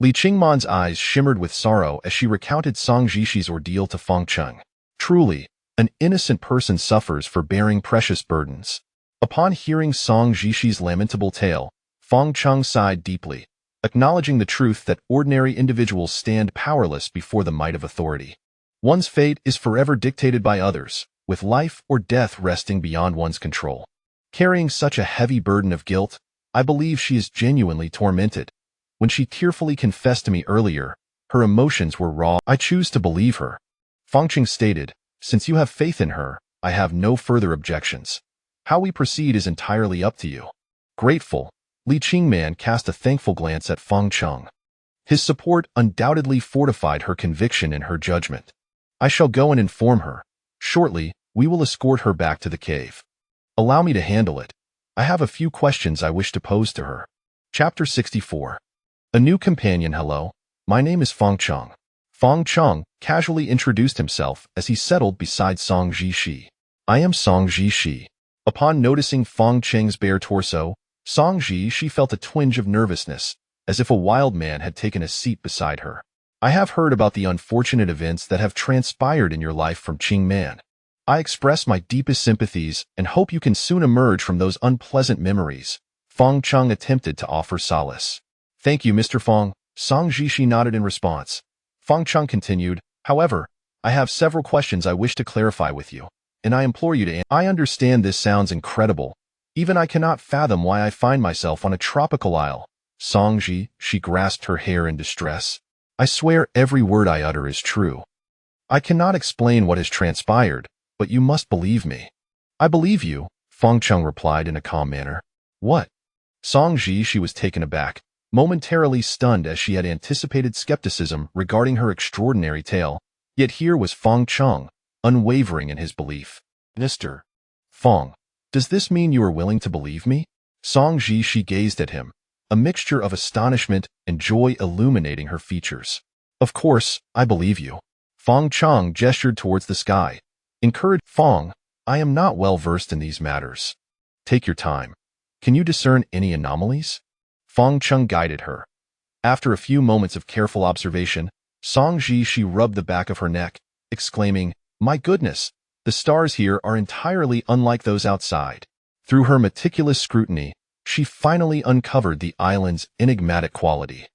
Speaker 1: Li Qingman's eyes shimmered with sorrow as she recounted Song Jishi's ordeal to Fong Chung. Truly, an innocent person suffers for bearing precious burdens. Upon hearing Song Jishi's lamentable tale, Fong Chung sighed deeply, acknowledging the truth that ordinary individuals stand powerless before the might of authority. One's fate is forever dictated by others, with life or death resting beyond one's control. Carrying such a heavy burden of guilt, I believe she is genuinely tormented. When she tearfully confessed to me earlier, her emotions were raw. I choose to believe her. Fong Chung stated, since you have faith in her, I have no further objections. How we proceed is entirely up to you. Grateful, Li Qingman cast a thankful glance at Fong Chung. His support undoubtedly fortified her conviction in her judgment. I shall go and inform her. Shortly, we will escort her back to the cave. Allow me to handle it. I have a few questions I wish to pose to her. Chapter 64. A new companion. Hello, my name is Fong Chung. Fong Chung casually introduced himself as he settled beside Song Jishi. I am Song Jishi. Upon noticing Fong Cheng's bare torso, Song Jishi felt a twinge of nervousness, as if a wild man had taken a seat beside her. I have heard about the unfortunate events that have transpired in your life from Qingman. I express my deepest sympathies and hope you can soon emerge from those unpleasant memories. Fong Chung attempted to offer solace. Thank you, Mr. Fong. Song Jishi nodded in response. Fong Chung continued, however, I have several questions I wish to clarify with you, and I implore you to answer. I understand this sounds incredible. Even I cannot fathom why I find myself on a tropical isle. Song Jishi grasped her hair in distress. I swear every word I utter is true. I cannot explain what has transpired, but you must believe me. I believe you, Fong Chung replied in a calm manner. What? Song Jishi was taken aback, momentarily stunned as she had anticipated skepticism regarding her extraordinary tale, Yet here was Fong Chung, unwavering in his belief. Mr. Fong, does this mean you are willing to believe me? Song Ji she gazed at him, a mixture of astonishment and joy illuminating her features. Of course, I believe you. Fong Chung gestured towards the sky. Encouraged Fong, I am not well versed in these matters. Take your time. Can you discern any anomalies? Fong Chung guided her. After a few moments of careful observation, Song Ji she rubbed the back of her neck, exclaiming, My goodness, the stars here are entirely unlike those outside. Through her meticulous scrutiny, she finally uncovered the island's enigmatic quality.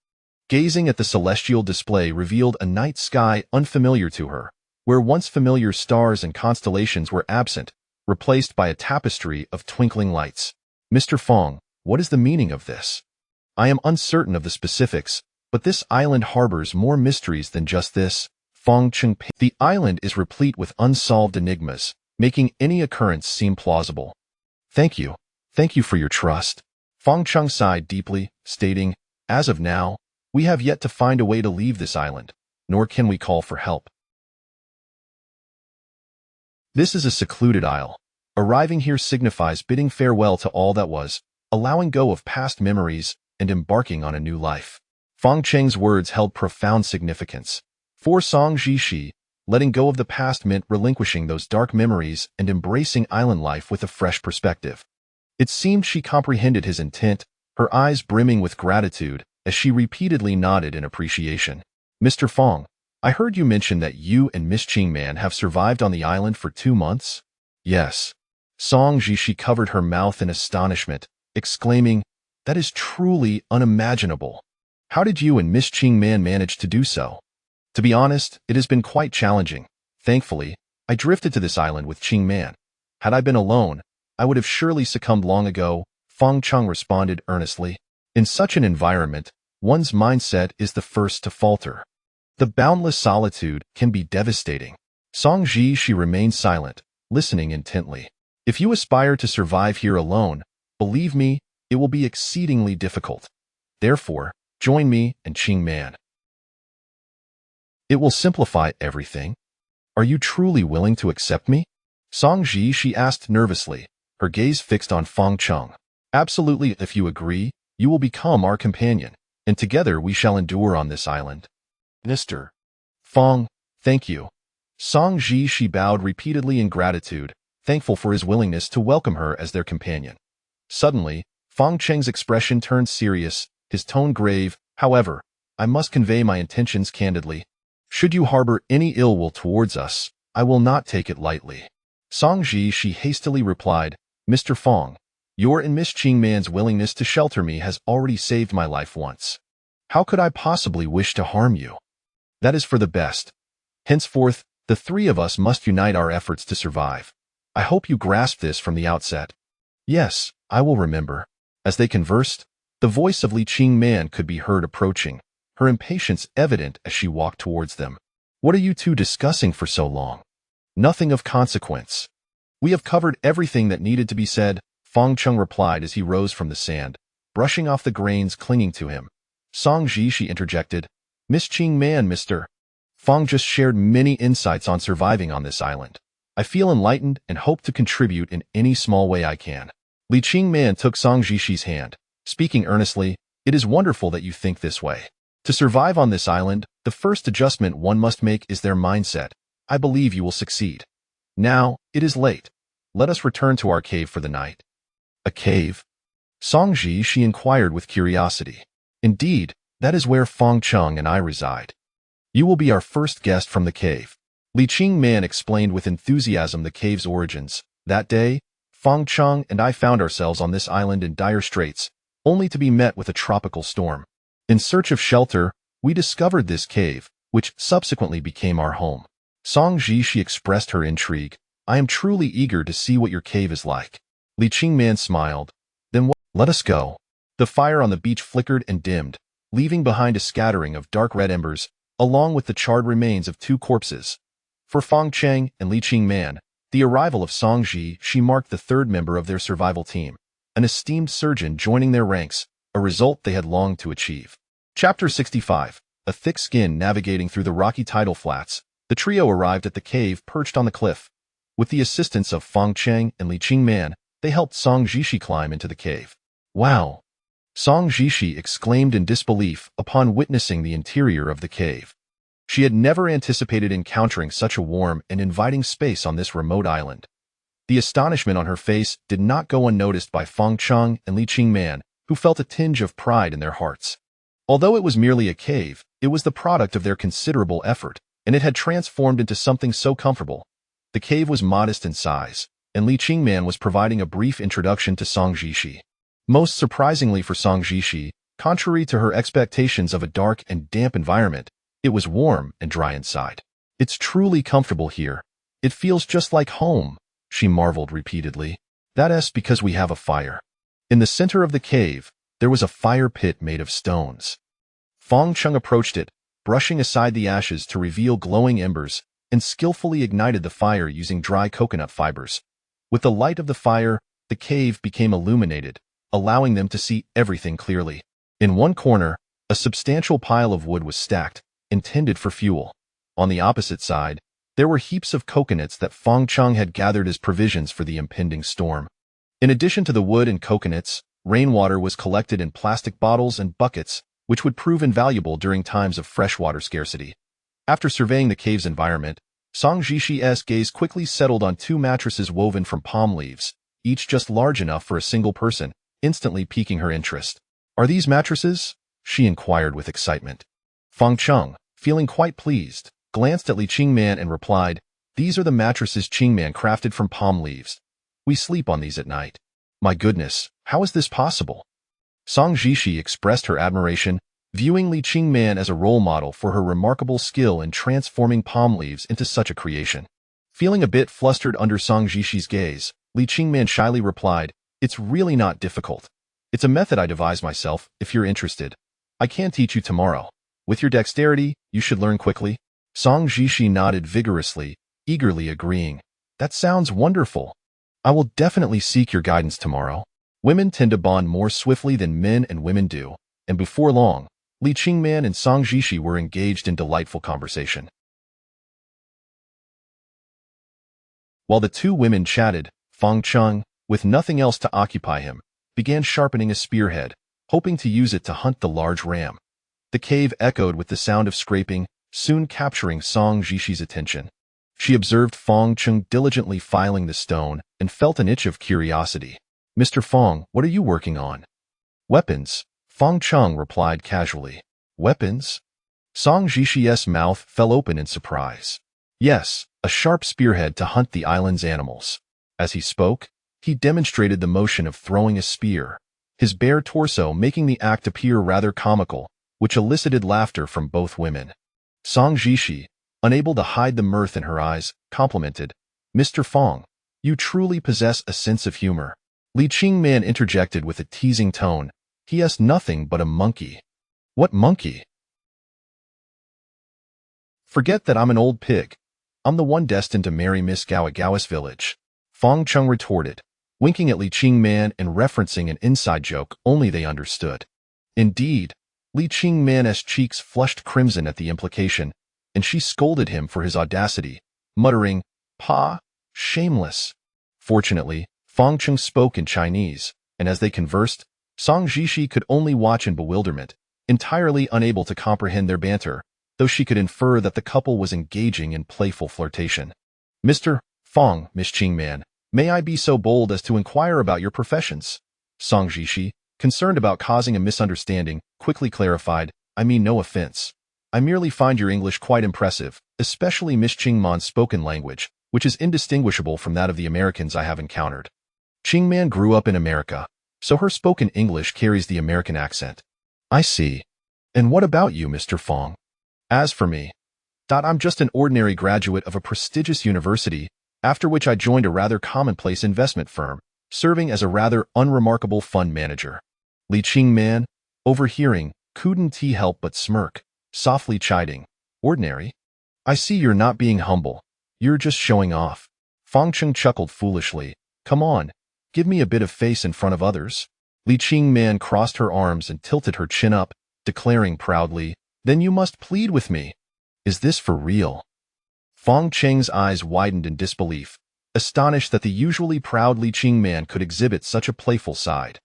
Speaker 1: Gazing at the celestial display revealed a night sky unfamiliar to her, where once familiar stars and constellations were absent, replaced by a tapestry of twinkling lights. Mr. Fong, what is the meaning of this? I am uncertain of the specifics, but this island harbors more mysteries than just this. Fong Chung. The island is replete with unsolved enigmas, making any occurrence seem plausible. Thank you. Thank you for your trust. Fong Chung sighed deeply, stating, As of now, we have yet to find a way to leave this island, nor can we call for help. This is a secluded isle. Arriving here signifies bidding farewell to all that was, allowing go of past memories, and embarking on a new life. Fong Cheng's words held profound significance. For Song Ji, letting go of the past meant relinquishing those dark memories and embracing island life with a fresh perspective. It seemed she comprehended his intent, her eyes brimming with gratitude as she repeatedly nodded in appreciation. Mr. Fong, I heard you mention that you and Miss Ching Man have survived on the island for 2 months? Yes. Song Ji covered her mouth in astonishment, exclaiming, That is truly unimaginable. How did you and Miss Ching Man manage to do so? To be honest, it has been quite challenging. Thankfully, I drifted to this island with Ching Man. Had I been alone, I would have surely succumbed long ago, Fong Chung responded earnestly. In such an environment, one's mindset is the first to falter. The boundless solitude can be devastating. Song Ji she remained silent, listening intently. If you aspire to survive here alone, believe me, it will be exceedingly difficult. Therefore, join me and Ching Man. It will simplify everything. Are you truly willing to accept me? Song Ji she asked nervously, her gaze fixed on Fong Chung. Absolutely, if you agree, you will become our companion, and together we shall endure on this island. Mr. Fong, thank you. Song Ji she bowed repeatedly in gratitude, thankful for his willingness to welcome her as their companion. Suddenly, Fong Cheng's expression turned serious, his tone grave. However, I must convey my intentions candidly. Should you harbor any ill will towards us, I will not take it lightly. Song Ji she hastily replied, Mr. Fong, your and Miss Ching Man's willingness to shelter me has already saved my life once. How could I possibly wish to harm you? That is for the best. Henceforth, the three of us must unite our efforts to survive. I hope you grasp this from the outset. Yes, I will remember. As they conversed, the voice of Li Ching Man could be heard approaching, her impatience evident as she walked towards them. What are you two discussing for so long? Nothing of consequence. We have covered everything that needed to be said, Fong Chung replied as he rose from the sand, brushing off the grains clinging to him. Song Ji she interjected, Miss Ching Man, Mr. Fong just shared many insights on surviving on this island. I feel enlightened and hope to contribute in any small way I can. Li Ching Man took Song Jixi's hand, speaking earnestly, It is wonderful that you think this way. To survive on this island, the first adjustment one must make is their mindset. I believe you will succeed. Now, it is late. Let us return to our cave for the night. A cave? Song Ji she inquired with curiosity. Indeed, that is where Fong Chung and I reside. You will be our first guest from the cave. Li Ching Man explained with enthusiasm the cave's origins. That day, Fong Chung and I found ourselves on this island in dire straits, only to be met with a tropical storm. In search of shelter, we discovered this cave, which subsequently became our home. Song Ji she expressed her intrigue. I am truly eager to see what your cave is like. Li Ching Man smiled. Then what? Let us go. The fire on the beach flickered and dimmed, leaving behind a scattering of dark red embers, along with the charred remains of 2 corpses. For Fong Cheng and Li Ching Man, the arrival of Song Ji she marked the 3rd member of their survival team, an esteemed surgeon joining their ranks, a result they had longed to achieve. Chapter 65. A thick skin navigating through the rocky tidal flats, The trio arrived at the cave perched on the cliff. With the assistance of Fang Cheng and Li Qingman, they helped Song Jishi climb into the cave. Wow! Song Jishi exclaimed in disbelief upon witnessing the interior of the cave. She had never anticipated encountering such a warm and inviting space on this remote island. The astonishment on her face did not go unnoticed by Fang Cheng and Li Qingman, who felt a tinge of pride in their hearts. Although it was merely a cave, it was the product of their considerable effort, and it had transformed into something so comfortable. The cave was modest in size, and Li Qingman was providing a brief introduction to Song Jishi. Most surprisingly for Song Jishi, contrary to her expectations of a dark and damp environment, it was warm and dry inside. "It's truly comfortable here. It feels just like home," she marveled repeatedly. "That's because we have a fire." In the center of the cave, there was a fire pit made of stones. Fang Cheng approached it, brushing aside the ashes to reveal glowing embers, and skillfully ignited the fire using dry coconut fibers. With the light of the fire, the cave became illuminated, allowing them to see everything clearly. In one corner, a substantial pile of wood was stacked, intended for fuel. On the opposite side, there were heaps of coconuts that Fang Cheng had gathered as provisions for the impending storm. In addition to the wood and coconuts, rainwater was collected in plastic bottles and buckets, which would prove invaluable during times of freshwater scarcity. After surveying the cave's environment, Song Jishi's gaze quickly settled on two mattresses woven from palm leaves, each just large enough for a single person, instantly piquing her interest. "Are these mattresses?" she inquired with excitement. Fang Cheng, feeling quite pleased, glanced at Li Qingman and replied, "These are the mattresses Qingman crafted from palm leaves. We sleep on these at night." "My goodness, how is this possible?" Song Jishi expressed her admiration, viewing Li Qingman as a role model for her remarkable skill in transforming palm leaves into such a creation. Feeling a bit flustered under Song Jishi's gaze, Li Qingman shyly replied, "It's really not difficult. It's a method I devised myself, if you're interested. I can teach you tomorrow. With your dexterity, you should learn quickly." Song Jishi nodded vigorously, eagerly agreeing. "That sounds wonderful. I will definitely seek your guidance tomorrow." Women tend to bond more swiftly than men and women do, and before long, Li Qingman and Song Jishi were engaged in delightful conversation. While the two women chatted, Fang Cheng, with nothing else to occupy him, began sharpening a spearhead, hoping to use it to hunt the large ram. The cave echoed with the sound of scraping, soon capturing Song Jishi's attention. She observed Fang Cheng diligently filing the stone and felt an itch of curiosity. "Mr. Fang, what are you working on?" "Weapons," Fang Cheng replied casually. "Weapons?" Song Jishi's mouth fell open in surprise. "Yes, a sharp spearhead to hunt the island's animals." As he spoke, he demonstrated the motion of throwing a spear, his bare torso making the act appear rather comical, which elicited laughter from both women. Song Jishi, unable to hide the mirth in her eyes, complimented, "Mr. Fang, you truly possess a sense of humor." Li Qingman interjected with a teasing tone, "He has nothing but a monkey." "What monkey?" "Forget that I'm an old pig. I'm the one destined to marry Miss Gawagawa's village," Fang Cheng retorted, winking at Li Qingman and referencing an inside joke only they understood. Indeed, Li Qingman's cheeks flushed crimson at the implication, and she scolded him for his audacity, muttering, "Pa, shameless." Fortunately, Fang Cheng spoke in Chinese, and as they conversed, Song Jishi could only watch in bewilderment, entirely unable to comprehend their banter, though she could infer that the couple was engaging in playful flirtation. "Mr. Fang, Miss Qingman, may I be so bold as to inquire about your professions?" Song Jishi, concerned about causing a misunderstanding, quickly clarified, "I mean no offense. I merely find your English quite impressive, especially Miss Qingman's spoken language, which is indistinguishable from that of the Americans I have encountered." Qingman grew up in America, so her spoken English carries the American accent. "I see. And what about you, Mr. Fang?" "As for me, I'm just an ordinary graduate of a prestigious university, after which I joined a rather commonplace investment firm, serving as a rather unremarkable fund manager." Li Qingman, overhearing, couldn't he help but smirk, softly chiding, "Ordinary? I see you're not being humble. You're just showing off." Fang Cheng chuckled foolishly. "Come on, give me a bit of face in front of others." Li Qingman crossed her arms and tilted her chin up, declaring proudly, "Then you must plead with me." "Is this for real?" Fong Cheng's eyes widened in disbelief, astonished that the usually proud Li Qingman could exhibit such a playful side.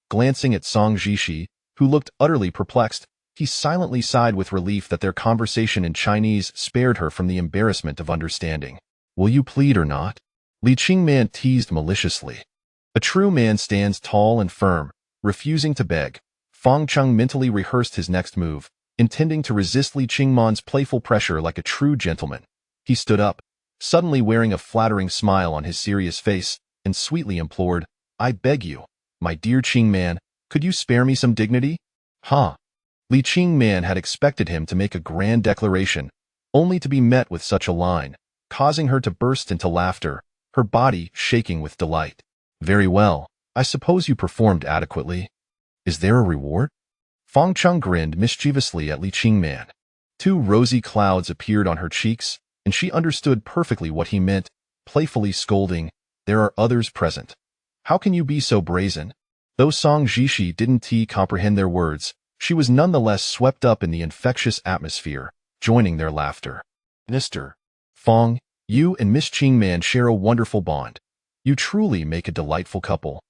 Speaker 1: Glancing at Song Jishi, who looked utterly perplexed, he silently sighed with relief that their conversation in Chinese spared her from the embarrassment of understanding. "Will you plead or not?" Li Qingman teased maliciously. A true man stands tall and firm, refusing to beg. Fong Cheng mentally rehearsed his next move, intending to resist Li Qingman's playful pressure like a true gentleman. He stood up, suddenly wearing a flattering smile on his serious face, and sweetly implored, "I beg you, my dear Qingman, could you spare me some dignity?" "Huh?" Li Qingman had expected him to make a grand declaration, only to be met with such a line, causing her to burst into laughter, her body shaking with delight. "Very well, I suppose you performed adequately. Is there a reward?" Fong Cheng grinned mischievously at Li Qingman. 2 rosy clouds appeared on her cheeks, and she understood perfectly what he meant, playfully scolding, "There are others present. How can you be so brazen?" Though Song Jishi didn't comprehend their words, she was nonetheless swept up in the infectious atmosphere, joining their laughter. "Mr. Fong, you and Miss Qingman share a wonderful bond. You truly make a delightful couple."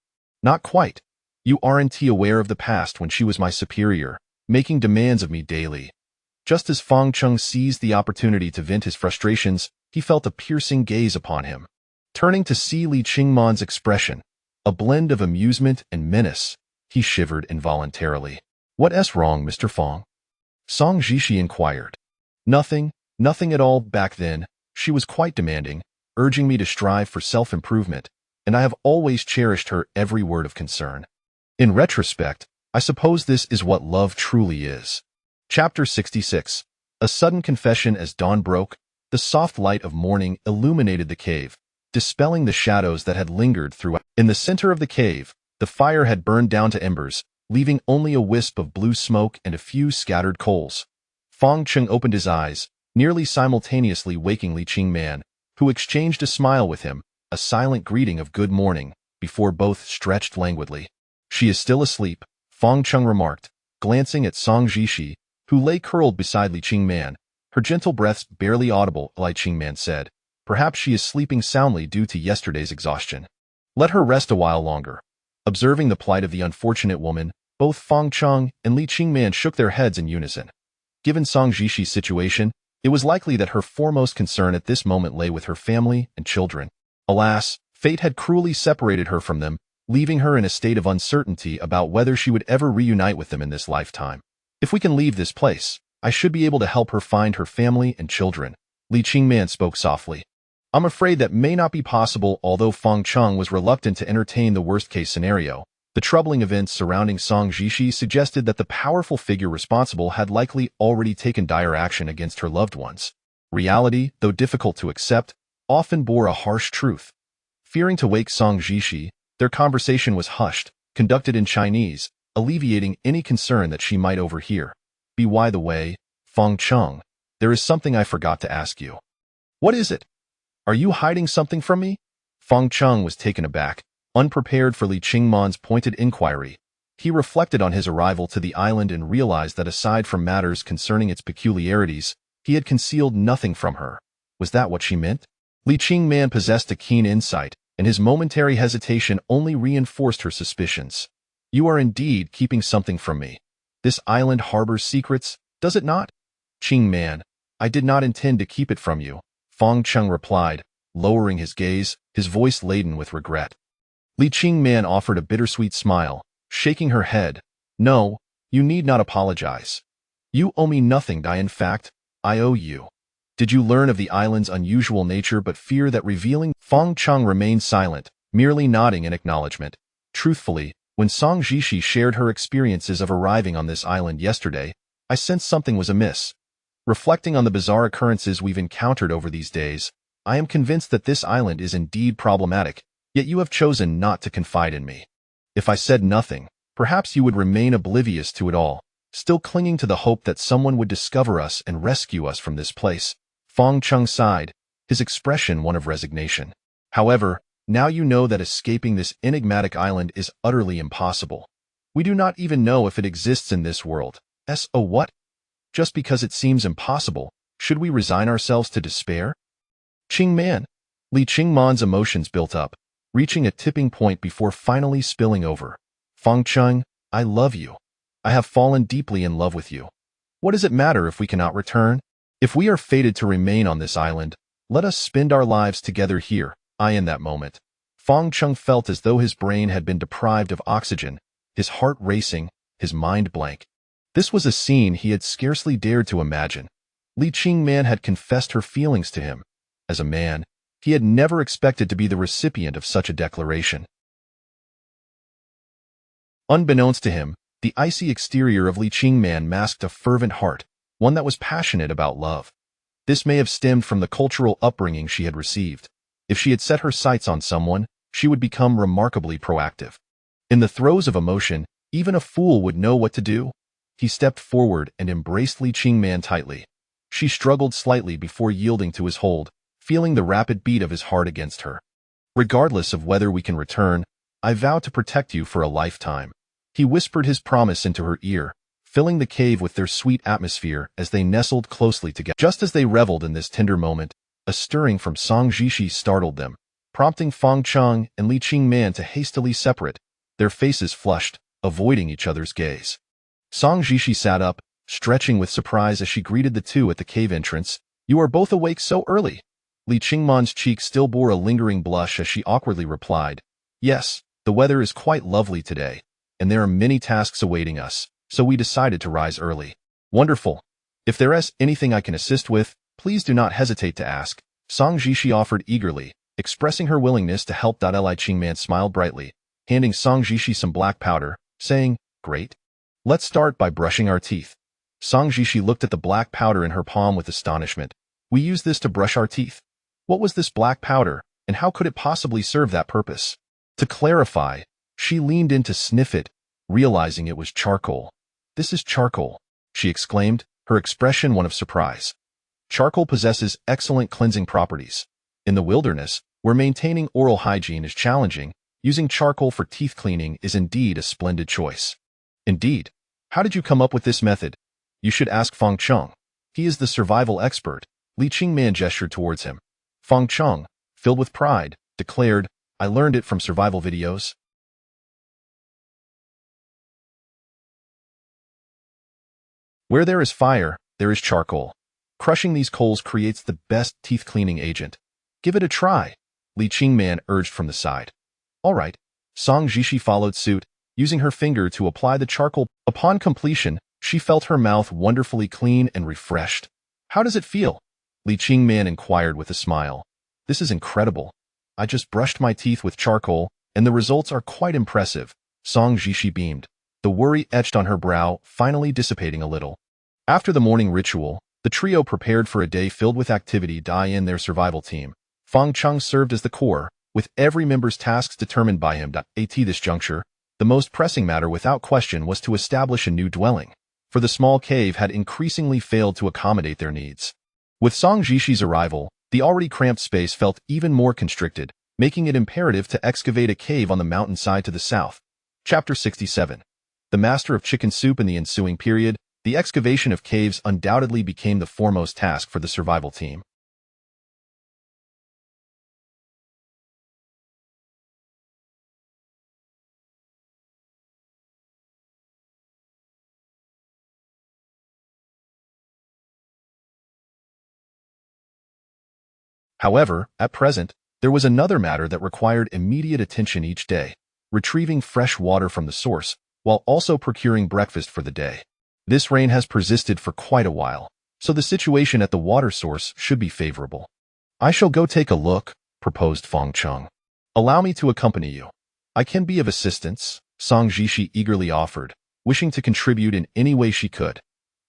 Speaker 1: "Not quite. You aren't aware of the past when she was my superior, making demands of me daily." Just as Fong Cheng seized the opportunity to vent his frustrations, he felt a piercing gaze upon him. Turning to see Li Qingman's expression, a blend of amusement and menace, he shivered involuntarily. "What's wrong, Mr. Fong?" Song Jishi inquired. Nothing at all back then. She was quite demanding, urging me to strive for self-improvement, and I have always cherished her every word of concern. In retrospect, I suppose this is what love truly is. Chapter 66. A sudden confession. As dawn broke, the soft light of morning illuminated the cave, dispelling the shadows that had lingered throughout. In the center of the cave, the fire had burned down to embers, leaving only a wisp of blue smoke and a few scattered coals. Fong Cheng opened his eyes, nearly simultaneously waking Li Qingman, who exchanged a smile with him, a silent greeting of good morning, before both stretched languidly. "She is still asleep," Fong Cheng remarked, glancing at Song Jishi, who lay curled beside Li Qingman, her gentle breaths barely audible. Li Qingman said, "Perhaps she is sleeping soundly due to yesterday's exhaustion. Let her rest a while longer." Observing the plight of the unfortunate woman, both Fong Cheng and Li Qingman shook their heads in unison. Given Song Jishi's situation, it was likely that her foremost concern at this moment lay with her family and children. Alas, fate had cruelly separated her from them, leaving her in a state of uncertainty about whether she would ever reunite with them in this lifetime. "If we can leave this place, I should be able to help her find her family and children," Li Qingman spoke softly. "I'm afraid that may not be possible." Although Fong Cheng was reluctant to entertain the worst-case scenario, the troubling events surrounding Song Jishi suggested that the powerful figure responsible had likely already taken dire action against her loved ones. Reality, though difficult to accept, often bore a harsh truth. Fearing to wake Song Jishi, their conversation was hushed, conducted in Chinese, alleviating any concern that she might overhear. "By the way, Fong Cheng, there is something I forgot to ask you." "What is it? Are you hiding something from me?" Fong Cheng was taken aback, unprepared for Li Qingman's pointed inquiry. He reflected on his arrival to the island and realized that aside from matters concerning its peculiarities, he had concealed nothing from her. Was that what she meant? Li Qingman possessed a keen insight, and his momentary hesitation only reinforced her suspicions. "You are indeed keeping something from me. This island harbors secrets, does it not?" "Qingman, I did not intend to keep it from you," Fong Cheng replied, lowering his gaze, his voice laden with regret. Li Qingman offered a bittersweet smile, shaking her head. "No, you need not apologize. You owe me nothing. In fact, I owe you." "Did you learn of the island's unusual nature but fear that revealing?" Fong Cheng remained silent, merely nodding in acknowledgement. Truthfully, when Song Jishi shared her experiences of arriving on this island yesterday, I sensed something was amiss. Reflecting on the bizarre occurrences we've encountered over these days, I am convinced that this island is indeed problematic, yet you have chosen not to confide in me. If I said nothing, perhaps you would remain oblivious to it all, still clinging to the hope that someone would discover us and rescue us from this place. Fong Cheng sighed, his expression one of resignation. "However, now you know that escaping this enigmatic island is utterly impossible. We do not even know if it exists in this world. So what? Just because it seems impossible, should we resign ourselves to despair?" Qingman. Li Qingman's emotions built up, reaching a tipping point before finally spilling over. Fangcheng, I love you. I have fallen deeply in love with you. What does it matter if we cannot return? If we are fated to remain on this island, let us spend our lives together here. In that moment, Fangcheng felt as though his brain had been deprived of oxygen, his heart racing, his mind blank. This was a scene he had scarcely dared to imagine. Li Qingman had confessed her feelings to him. As a man, he had never expected to be the recipient of such a declaration. Unbeknownst to him, the icy exterior of Li Qingman masked a fervent heart, one that was passionate about love. This may have stemmed from the cultural upbringing she had received. If she had set her sights on someone, she would become remarkably proactive. In the throes of emotion, even a fool would know what to do. He stepped forward and embraced Li Qingman tightly. She struggled slightly before yielding to his hold, feeling the rapid beat of his heart against her. Regardless of whether we can return, I vow to protect you for a lifetime. He whispered his promise into her ear, filling the cave with their sweet atmosphere as they nestled closely together. Just as they reveled in this tender moment, a stirring from Song Jishi startled them, prompting Fangcheng and Li Qingman to hastily separate, their faces flushed, avoiding each other's gaze. Song Jishi sat up, stretching with surprise as she greeted the two at the cave entrance. You are both awake so early. Li Qingman's cheek still bore a lingering blush as she awkwardly replied, Yes, the weather is quite lovely today, and there are many tasks awaiting us, so we decided to rise early. Wonderful. If there is anything I can assist with, please do not hesitate to ask, Song Jishi offered eagerly, expressing her willingness to help. Li Qingman smiled brightly, handing Song Jishi some black powder, saying, Great. Let's start by brushing our teeth. Song Jishi looked at the black powder in her palm with astonishment. We use this to brush our teeth. What was this black powder, and how could it possibly serve that purpose? To clarify, she leaned in to sniff it, realizing it was charcoal. This is charcoal, she exclaimed, her expression one of surprise. Charcoal possesses excellent cleansing properties. In the wilderness, where maintaining oral hygiene is challenging, using charcoal for teeth cleaning is indeed a splendid choice. Indeed. How did you come up with this method? You should ask Fangcheng. He is the survival expert. Li Qingman gestured towards him. Fangcheng, filled with pride, declared, I learned it from survival videos. Where there is fire, there is charcoal. Crushing these coals creates the best teeth cleaning agent. Give it a try, Li Qingman urged from the side. All right. Song Jishi followed suit, using her finger to apply the charcoal. Upon completion, she felt her mouth wonderfully clean and refreshed. How does it feel? Li Qingman inquired with a smile. This is incredible. I just brushed my teeth with charcoal, and the results are quite impressive. Song Jishi beamed, the worry etched on her brow finally dissipating a little. After the morning ritual, the trio prepared for a day filled with activity. In their survival team, Fangcheng served as the core, with every member's tasks determined by him. At this juncture, the most pressing matter without question was to establish a new dwelling, for the small cave had increasingly failed to accommodate their needs. With Song Jishi's arrival, the already cramped space felt even more constricted, making it imperative to excavate a cave on the mountainside to the south. Chapter 67. The master of chicken soup. In the ensuing period, the excavation of caves undoubtedly became the foremost task for the survival team. However, at present, there was another matter that required immediate attention each day, retrieving fresh water from the source, while also procuring breakfast for the day. This rain has persisted for quite a while, so the situation at the water source should be favorable. I shall go take a look, proposed Fangcheng. Allow me to accompany you. I can be of assistance, Song Jishi eagerly offered, wishing to contribute in any way she could.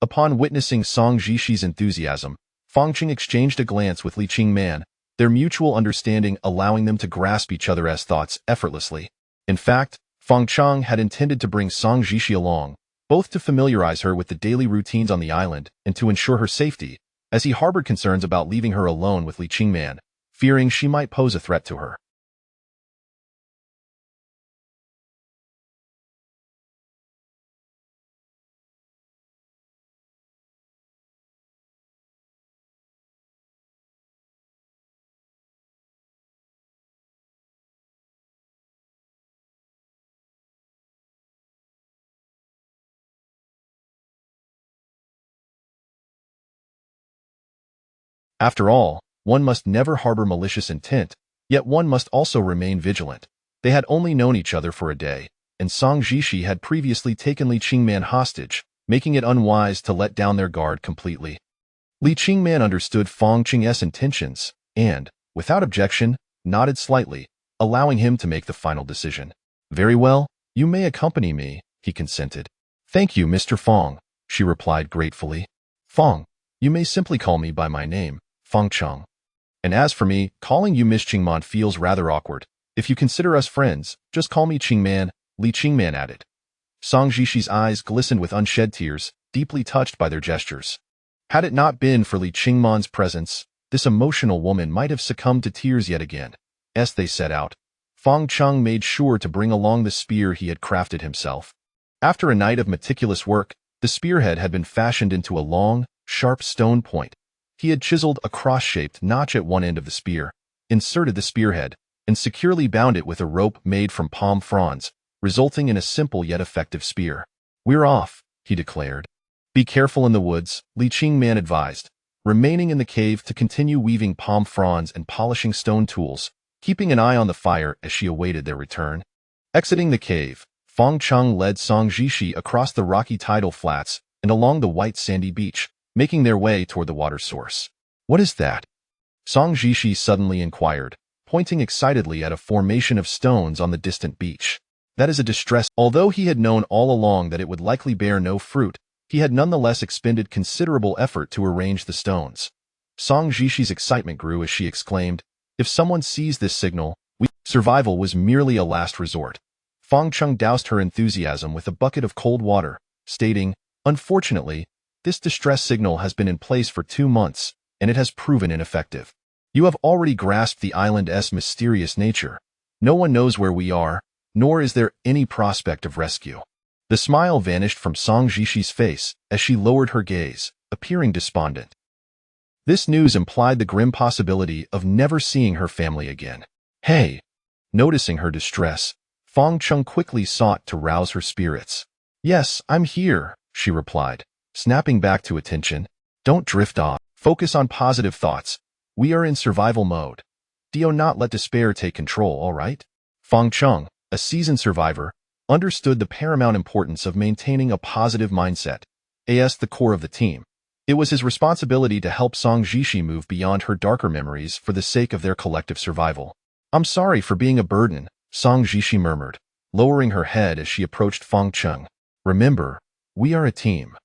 Speaker 1: Upon witnessing Song Jishi's enthusiasm, Fangcheng exchanged a glance with Li Qingman, their mutual understanding allowing them to grasp each other's thoughts effortlessly. In fact, Fangcheng had intended to bring Song Jishi along, both to familiarize her with the daily routines on the island and to ensure her safety, as he harbored concerns about leaving her alone with Li Qingman, fearing she might pose a threat to her. After all, one must never harbor malicious intent, yet one must also remain vigilant. They had only known each other for a day, and Song Jishi had previously taken Li Qingman hostage, making it unwise to let down their guard completely. Li Qingman understood Fong Qing's intentions and, without objection, nodded slightly, allowing him to make the final decision. Very well, you may accompany me, he consented. Thank you, Mr. Fong, she replied gratefully. Fong, you may simply call me by my name, Fong Cheng. And as for me, calling you Miss Qingman feels rather awkward. If you consider us friends, just call me Qingman, Li Qingman added. Song Jishi's eyes glistened with unshed tears, deeply touched by their gestures. Had it not been for Li Qingman's presence, this emotional woman might have succumbed to tears yet again. As they set out, Fong Cheng made sure to bring along the spear he had crafted himself. After a night of meticulous work, the spearhead had been fashioned into a long, sharp stone point. He had chiseled a cross-shaped notch at one end of the spear, inserted the spearhead, and securely bound it with a rope made from palm fronds, resulting in a simple yet effective spear. We're off, he declared. Be careful in the woods, Li Qingman advised, remaining in the cave to continue weaving palm fronds and polishing stone tools, keeping an eye on the fire as she awaited their return. Exiting the cave, Fong Cheng led Song Jishi across the rocky tidal flats and along the white sandy beach, making their way toward the water source. What is that? Song Jishi suddenly inquired, pointing excitedly at a formation of stones on the distant beach. That is a distress. Although he had known all along that it would likely bear no fruit, he had nonetheless expended considerable effort to arrange the stones. Song Jishi's excitement grew as she exclaimed, if someone sees this signal, survival was merely a last resort. Fong Cheng doused her enthusiasm with a bucket of cold water, stating, unfortunately, this distress signal has been in place for 2 months, and it has proven ineffective. You have already grasped the island's mysterious nature. No one knows where we are, nor is there any prospect of rescue. The smile vanished from Song Jishi's face as she lowered her gaze, appearing despondent. This news implied the grim possibility of never seeing her family again. Hey! Noticing her distress, Fong Cheng quickly sought to rouse her spirits. Yes, I'm here, she replied, snapping back to attention. Don't drift off. Focus on positive thoughts. We are in survival mode. Do not let despair take control, all right? Fong Cheng, a seasoned survivor, understood the paramount importance of maintaining a positive mindset, as the core of the team. It was his responsibility to help Song Jishi move beyond her darker memories for the sake of their collective survival. I'm sorry for being a burden, Song Jishi murmured, lowering her head as she approached Fong Cheng. Remember, we are a team.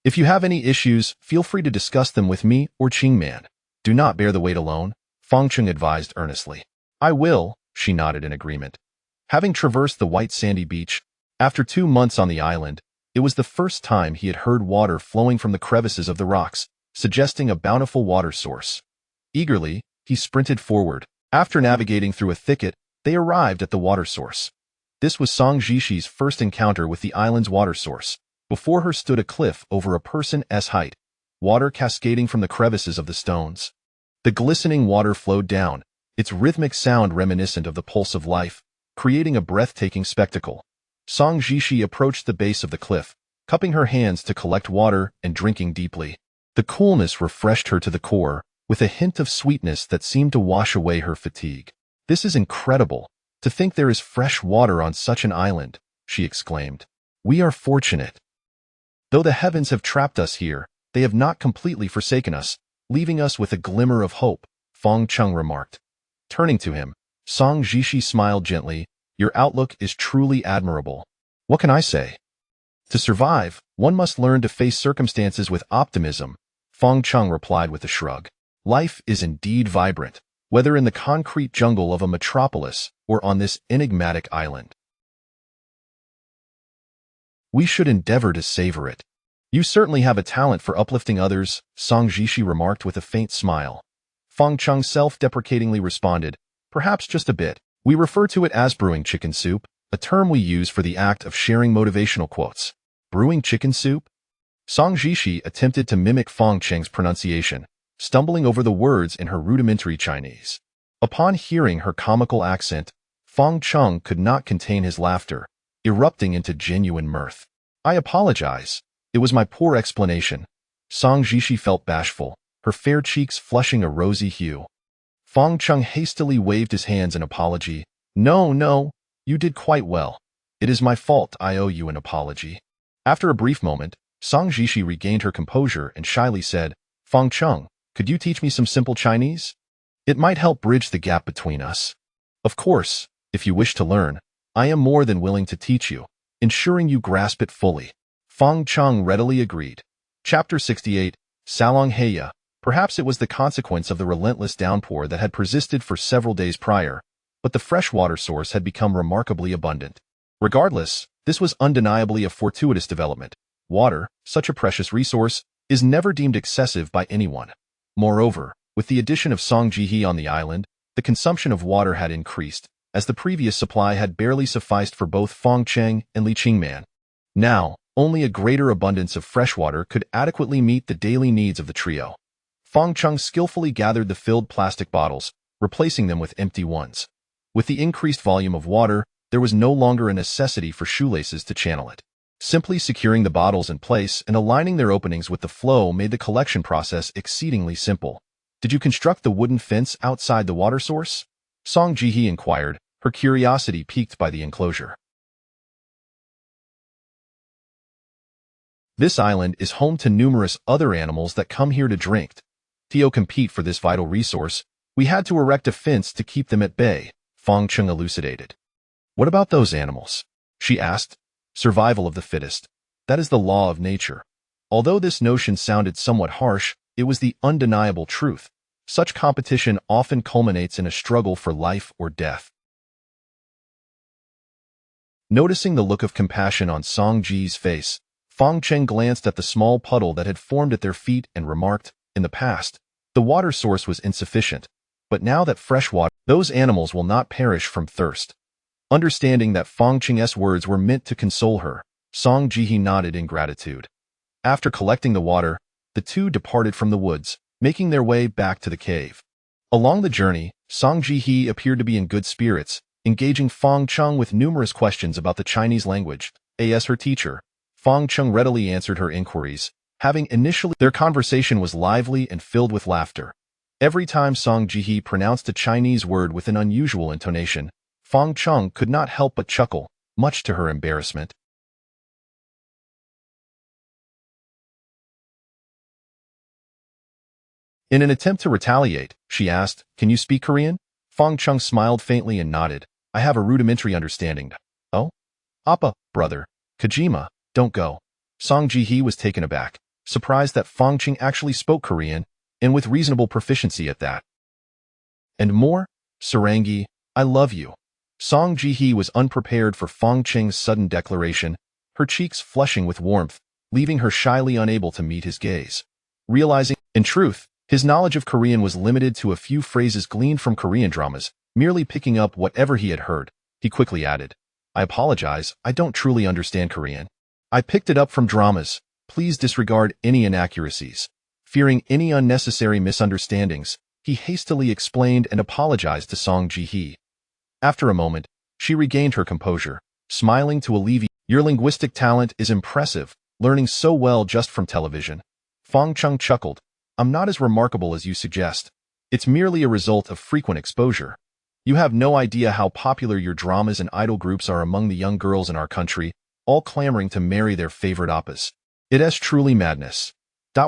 Speaker 1: If you have any issues, feel free to discuss them with me or Qingman. Do not bear the weight alone, Fong Cheng advised earnestly. I will, she nodded in agreement. Having traversed the white sandy beach, after 2 months on the island, it was the first time he had heard water flowing from the crevices of the rocks, suggesting a bountiful water source. Eagerly, he sprinted forward. After navigating through a thicket, they arrived at the water source. This was Song Jishi's first encounter with the island's water source. Before her stood a cliff over a person's height, water cascading from the crevices of the stones. The glistening water flowed down, its rhythmic sound reminiscent of the pulse of life, creating a breathtaking spectacle. Song Jishi approached the base of the cliff, cupping her hands to collect water and drinking deeply. The coolness refreshed her to the core, with a hint of sweetness that seemed to wash away her fatigue. This is incredible. To think there is fresh water on such an island, she exclaimed. We are fortunate. Though the heavens have trapped us here, they have not completely forsaken us, leaving us with a glimmer of hope, Fong Cheng remarked. Turning to him, Song Jishi smiled gently. Your outlook is truly admirable. What can I say? To survive, one must learn to face circumstances with optimism, Fong Cheng replied with a shrug. Life is indeed vibrant, whether in the concrete jungle of a metropolis or on this enigmatic island. We should endeavor to savor it. You certainly have a talent for uplifting others, Song Jishi remarked with a faint smile. Fong Cheng self-deprecatingly responded, perhaps just a bit. We refer to it as brewing chicken soup, a term we use for the act of sharing motivational quotes. Brewing chicken soup? Song Jishi attempted to mimic Fong Cheng's pronunciation, stumbling over the words in her rudimentary Chinese. Upon hearing her comical accent, Fong Cheng could not contain his laughter, erupting into genuine mirth. I apologize. It was my poor explanation. Song Jishi felt bashful, her fair cheeks flushing a rosy hue. Fang Cheng hastily waved his hands in apology. No, no, you did quite well. It is my fault. I owe you an apology. After a brief moment, Song Jishi regained her composure and shyly said, Fang Cheng, could you teach me some simple Chinese? It might help bridge the gap between us. Of course, if you wish to learn, I am more than willing to teach you, ensuring you grasp it fully. Fang Cheng readily agreed. Chapter 68, Salong Heya. Perhaps it was the consequence of the relentless downpour that had persisted for several days prior, but the freshwater source had become remarkably abundant. Regardless, this was undeniably a fortuitous development. Water, such a precious resource, is never deemed excessive by anyone. Moreover, with the addition of Song Jihi on the island, the consumption of water had increased, as the previous supply had barely sufficed for both Fang Cheng and Li Qingman. Now, only a greater abundance of freshwater could adequately meet the daily needs of the trio. Fang Cheng skillfully gathered the filled plastic bottles, replacing them with empty ones. With the increased volume of water, there was no longer a necessity for shoelaces to channel it. Simply securing the bottles in place and aligning their openings with the flow made the collection process exceedingly simple. Did you construct the wooden fence outside the water source? Song Jihi inquired, her curiosity piqued by the enclosure. This island is home to numerous other animals that come here to drink. To compete for this vital resource, we had to erect a fence to keep them at bay, Fang Cheng elucidated. What about those animals? She asked. Survival of the fittest. That is the law of nature. Although this notion sounded somewhat harsh, it was the undeniable truth. Such competition often culminates in a struggle for life or death. Noticing the look of compassion on Song Ji's face, Fang Cheng glanced at the small puddle that had formed at their feet and remarked, in the past, the water source was insufficient, but now that fresh water, those animals will not perish from thirst. Understanding that Fang Cheng's words were meant to console her, Song Jihi nodded in gratitude. After collecting the water, the two departed from the woods, making their way back to the cave. Along the journey, Song Jihi appeared to be in good spirits, engaging Fang Cheng with numerous questions about the Chinese language. As her teacher, Fang Cheng readily answered her inquiries, having initially their conversation was lively and filled with laughter. Every time Song Jihi pronounced a Chinese word with an unusual intonation, Fang Cheng could not help but chuckle, much to her embarrassment. In an attempt to retaliate, she asked, Can you speak Korean? Fang Cheng smiled faintly and nodded. I have a rudimentary understanding. Oh? Appa, brother. Kojima, don't go. Song Jihi was taken aback, surprised that Fang Cheng actually spoke Korean, and with reasonable proficiency at that. And more? Sarangi, I love you. Song Jihi was unprepared for Fang Cheng's sudden declaration, her cheeks flushing with warmth, leaving her shyly unable to meet his gaze. Realizing, in truth, his knowledge of Korean was limited to a few phrases gleaned from Korean dramas, merely picking up whatever he had heard, he quickly added, I apologize, I don't truly understand Korean. I picked it up from dramas. Please disregard any inaccuracies. Fearing any unnecessary misunderstandings, he hastily explained and apologized to Song Jihi. After a moment, she regained her composure, smiling to alleviate. Your linguistic talent is impressive, learning so well just from television. Fang Cheng chuckled. I'm not as remarkable as you suggest. It's merely a result of frequent exposure. You have no idea how popular your dramas and idol groups are among the young girls in our country, all clamoring to marry their favorite oppas. It is truly madness.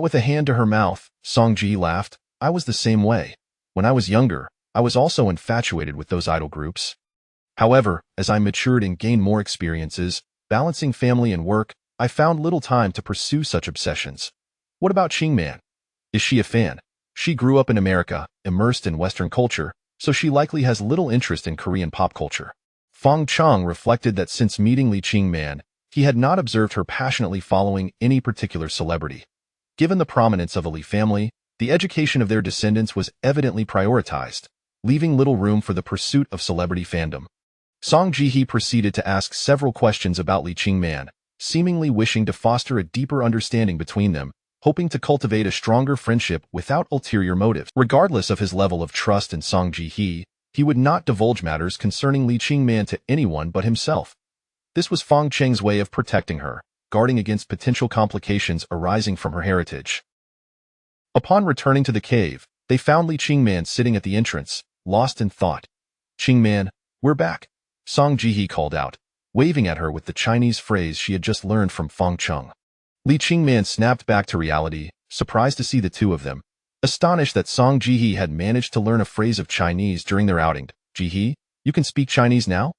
Speaker 1: With a hand to her mouth, Song Ji laughed. I was the same way. When I was younger, I was also infatuated with those idol groups. However, as I matured and gained more experiences, balancing family and work, I found little time to pursue such obsessions. What about Qingman? Is she a fan? She grew up in America, immersed in Western culture, so she likely has little interest in Korean pop culture. Fang Cheng reflected that since meeting Li Qingman, he had not observed her passionately following any particular celebrity. Given the prominence of a Li family, the education of their descendants was evidently prioritized, leaving little room for the pursuit of celebrity fandom. Song Jihi proceeded to ask several questions about Li Qingman, seemingly wishing to foster a deeper understanding between them, hoping to cultivate a stronger friendship without ulterior motives. Regardless of his level of trust in Song Jihi, he would not divulge matters concerning Li Qingman to anyone but himself. This was Fang Cheng's way of protecting her, guarding against potential complications arising from her heritage. Upon returning to the cave, they found Li Qingman sitting at the entrance, lost in thought. "Qingman, we're back," Song Jihe called out, waving at her with the Chinese phrase she had just learned from Feng Cheng. Li Qingman snapped back to reality, surprised to see the two of them, astonished that Song Jihe had managed to learn a phrase of Chinese during their outing. "Jihe, you can speak Chinese now?"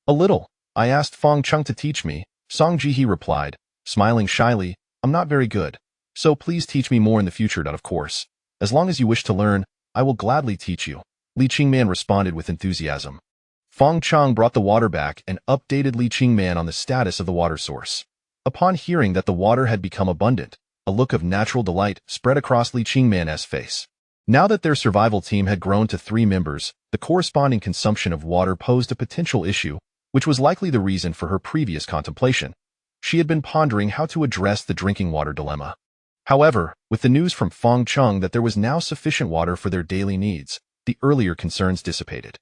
Speaker 1: "A little. I asked Feng Cheng to teach me," Song Jihe replied, smiling shyly. "I'm not very good. So please teach me more in the future, of course. As long as you wish to learn, I will gladly teach you," Li Qingman responded with enthusiasm. Feng Cheng brought the water back and updated Li Qingman on the status of the water source. Upon hearing that the water had become abundant, a look of natural delight spread across Li Qingman's face. Now that their survival team had grown to 3 members, the corresponding consumption of water posed a potential issue, which was likely the reason for her previous contemplation. She had been pondering how to address the drinking water dilemma. However, with the news from Feng Cheng that there was now sufficient water for their daily needs, the earlier concerns dissipated.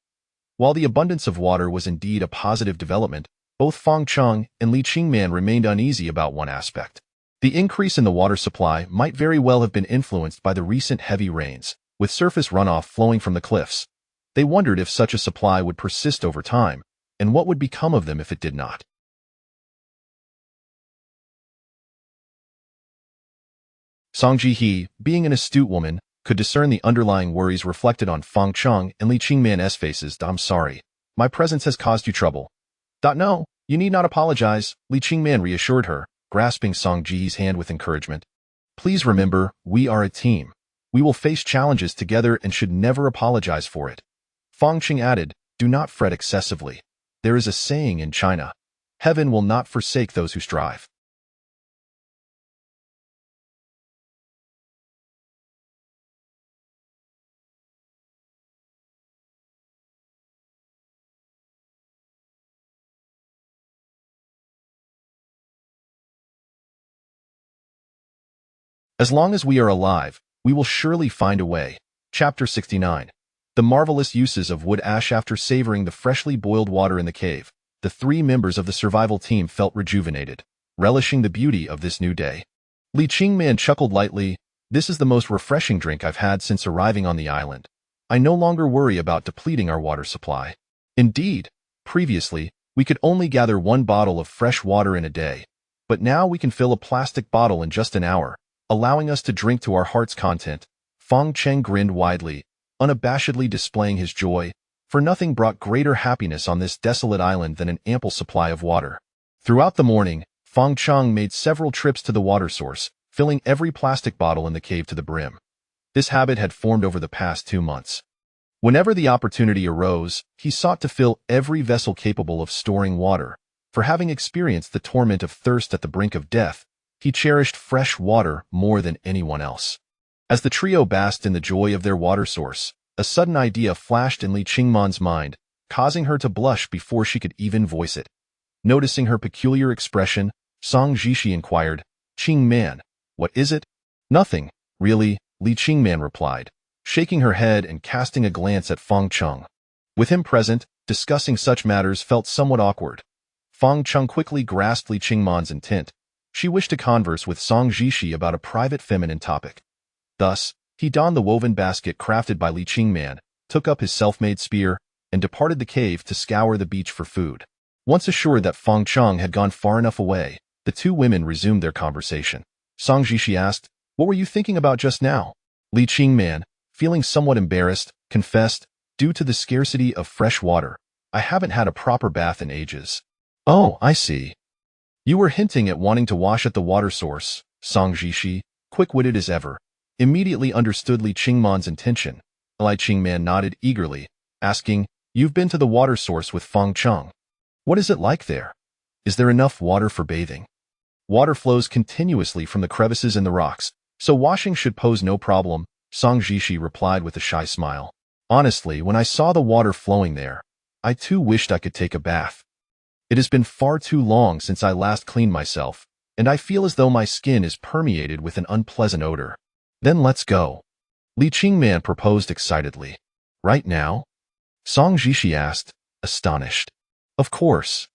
Speaker 1: While the abundance of water was indeed a positive development, both Feng Cheng and Li Qingman remained uneasy about one aspect. The increase in the water supply might very well have been influenced by the recent heavy rains, with surface runoff flowing from the cliffs. They wondered if such a supply would persist over time, and what would become of them if it did not. Song Jihe, being an astute woman, could discern the underlying worries reflected on Feng Cheng and Li Qingman's faces. "I'm sorry. My presence has caused you trouble." "No, you need not apologize," Li Qingman reassured her, grasping Song Jihe's hand with encouragement. "Please remember, we are a team. We will face challenges together and should never apologize for it." Feng Cheng added, "Do not fret excessively. There is a saying in China, 'Heaven will not forsake those who strive.'" As long as we are alive, we will surely find a way. Chapter 69. The marvelous uses of wood ash. After savoring the freshly boiled water in the cave, the 3 members of the survival team felt rejuvenated, relishing the beauty of this new day. Li Qingman chuckled lightly. "This is the most refreshing drink I've had since arriving on the island. I no longer worry about depleting our water supply. Indeed, previously, we could only gather 1 bottle of fresh water in a day, but now we can fill a plastic bottle in just an hour, allowing us to drink to our heart's content." Feng Cheng grinned widely, unabashedly displaying his joy, for nothing brought greater happiness on this desolate island than an ample supply of water. Throughout the morning, Feng Cheng made several trips to the water source, filling every plastic bottle in the cave to the brim. This habit had formed over the past 2 months. Whenever the opportunity arose, he sought to fill every vessel capable of storing water. For having experienced the torment of thirst at the brink of death, he cherished fresh water more than anyone else. As the trio basked in the joy of their water source, a sudden idea flashed in Li Qingman's mind, causing her to blush before she could even voice it. Noticing her peculiar expression, Song Jihe inquired, "Qingman, what is it?" "Nothing, really," Li Qingman replied, shaking her head and casting a glance at Feng Cheng. With him present, discussing such matters felt somewhat awkward. Feng Cheng quickly grasped Li Qingman's intent. She wished to converse with Song Jihe about a private feminine topic. Thus, he donned the woven basket crafted by Li Qingman, took up his self-made spear, and departed the cave to scour the beach for food. Once assured that Feng Cheng had gone far enough away, the 2 women resumed their conversation. Song Jihe asked, "What were you thinking about just now?" Li Qingman, feeling somewhat embarrassed, confessed, "Due to the scarcity of fresh water, I haven't had a proper bath in ages." "Oh, I see. You were hinting at wanting to wash at the water source." Song Jihe, quick-witted as ever, immediately understood Li Qingman's intention. Li Qingman nodded eagerly, asking, "You've been to the water source with Feng Cheng. What is it like there? Is there enough water for bathing?" "Water flows continuously from the crevices in the rocks, so washing should pose no problem," Song Jihe replied with a shy smile. "Honestly, when I saw the water flowing there, I too wished I could take a bath. It has been far too long since I last cleaned myself, and I feel as though my skin is permeated with an unpleasant odor." "Then let's go," Li Qingman proposed excitedly. "Right now?" Song Jihe asked, astonished. "Of course."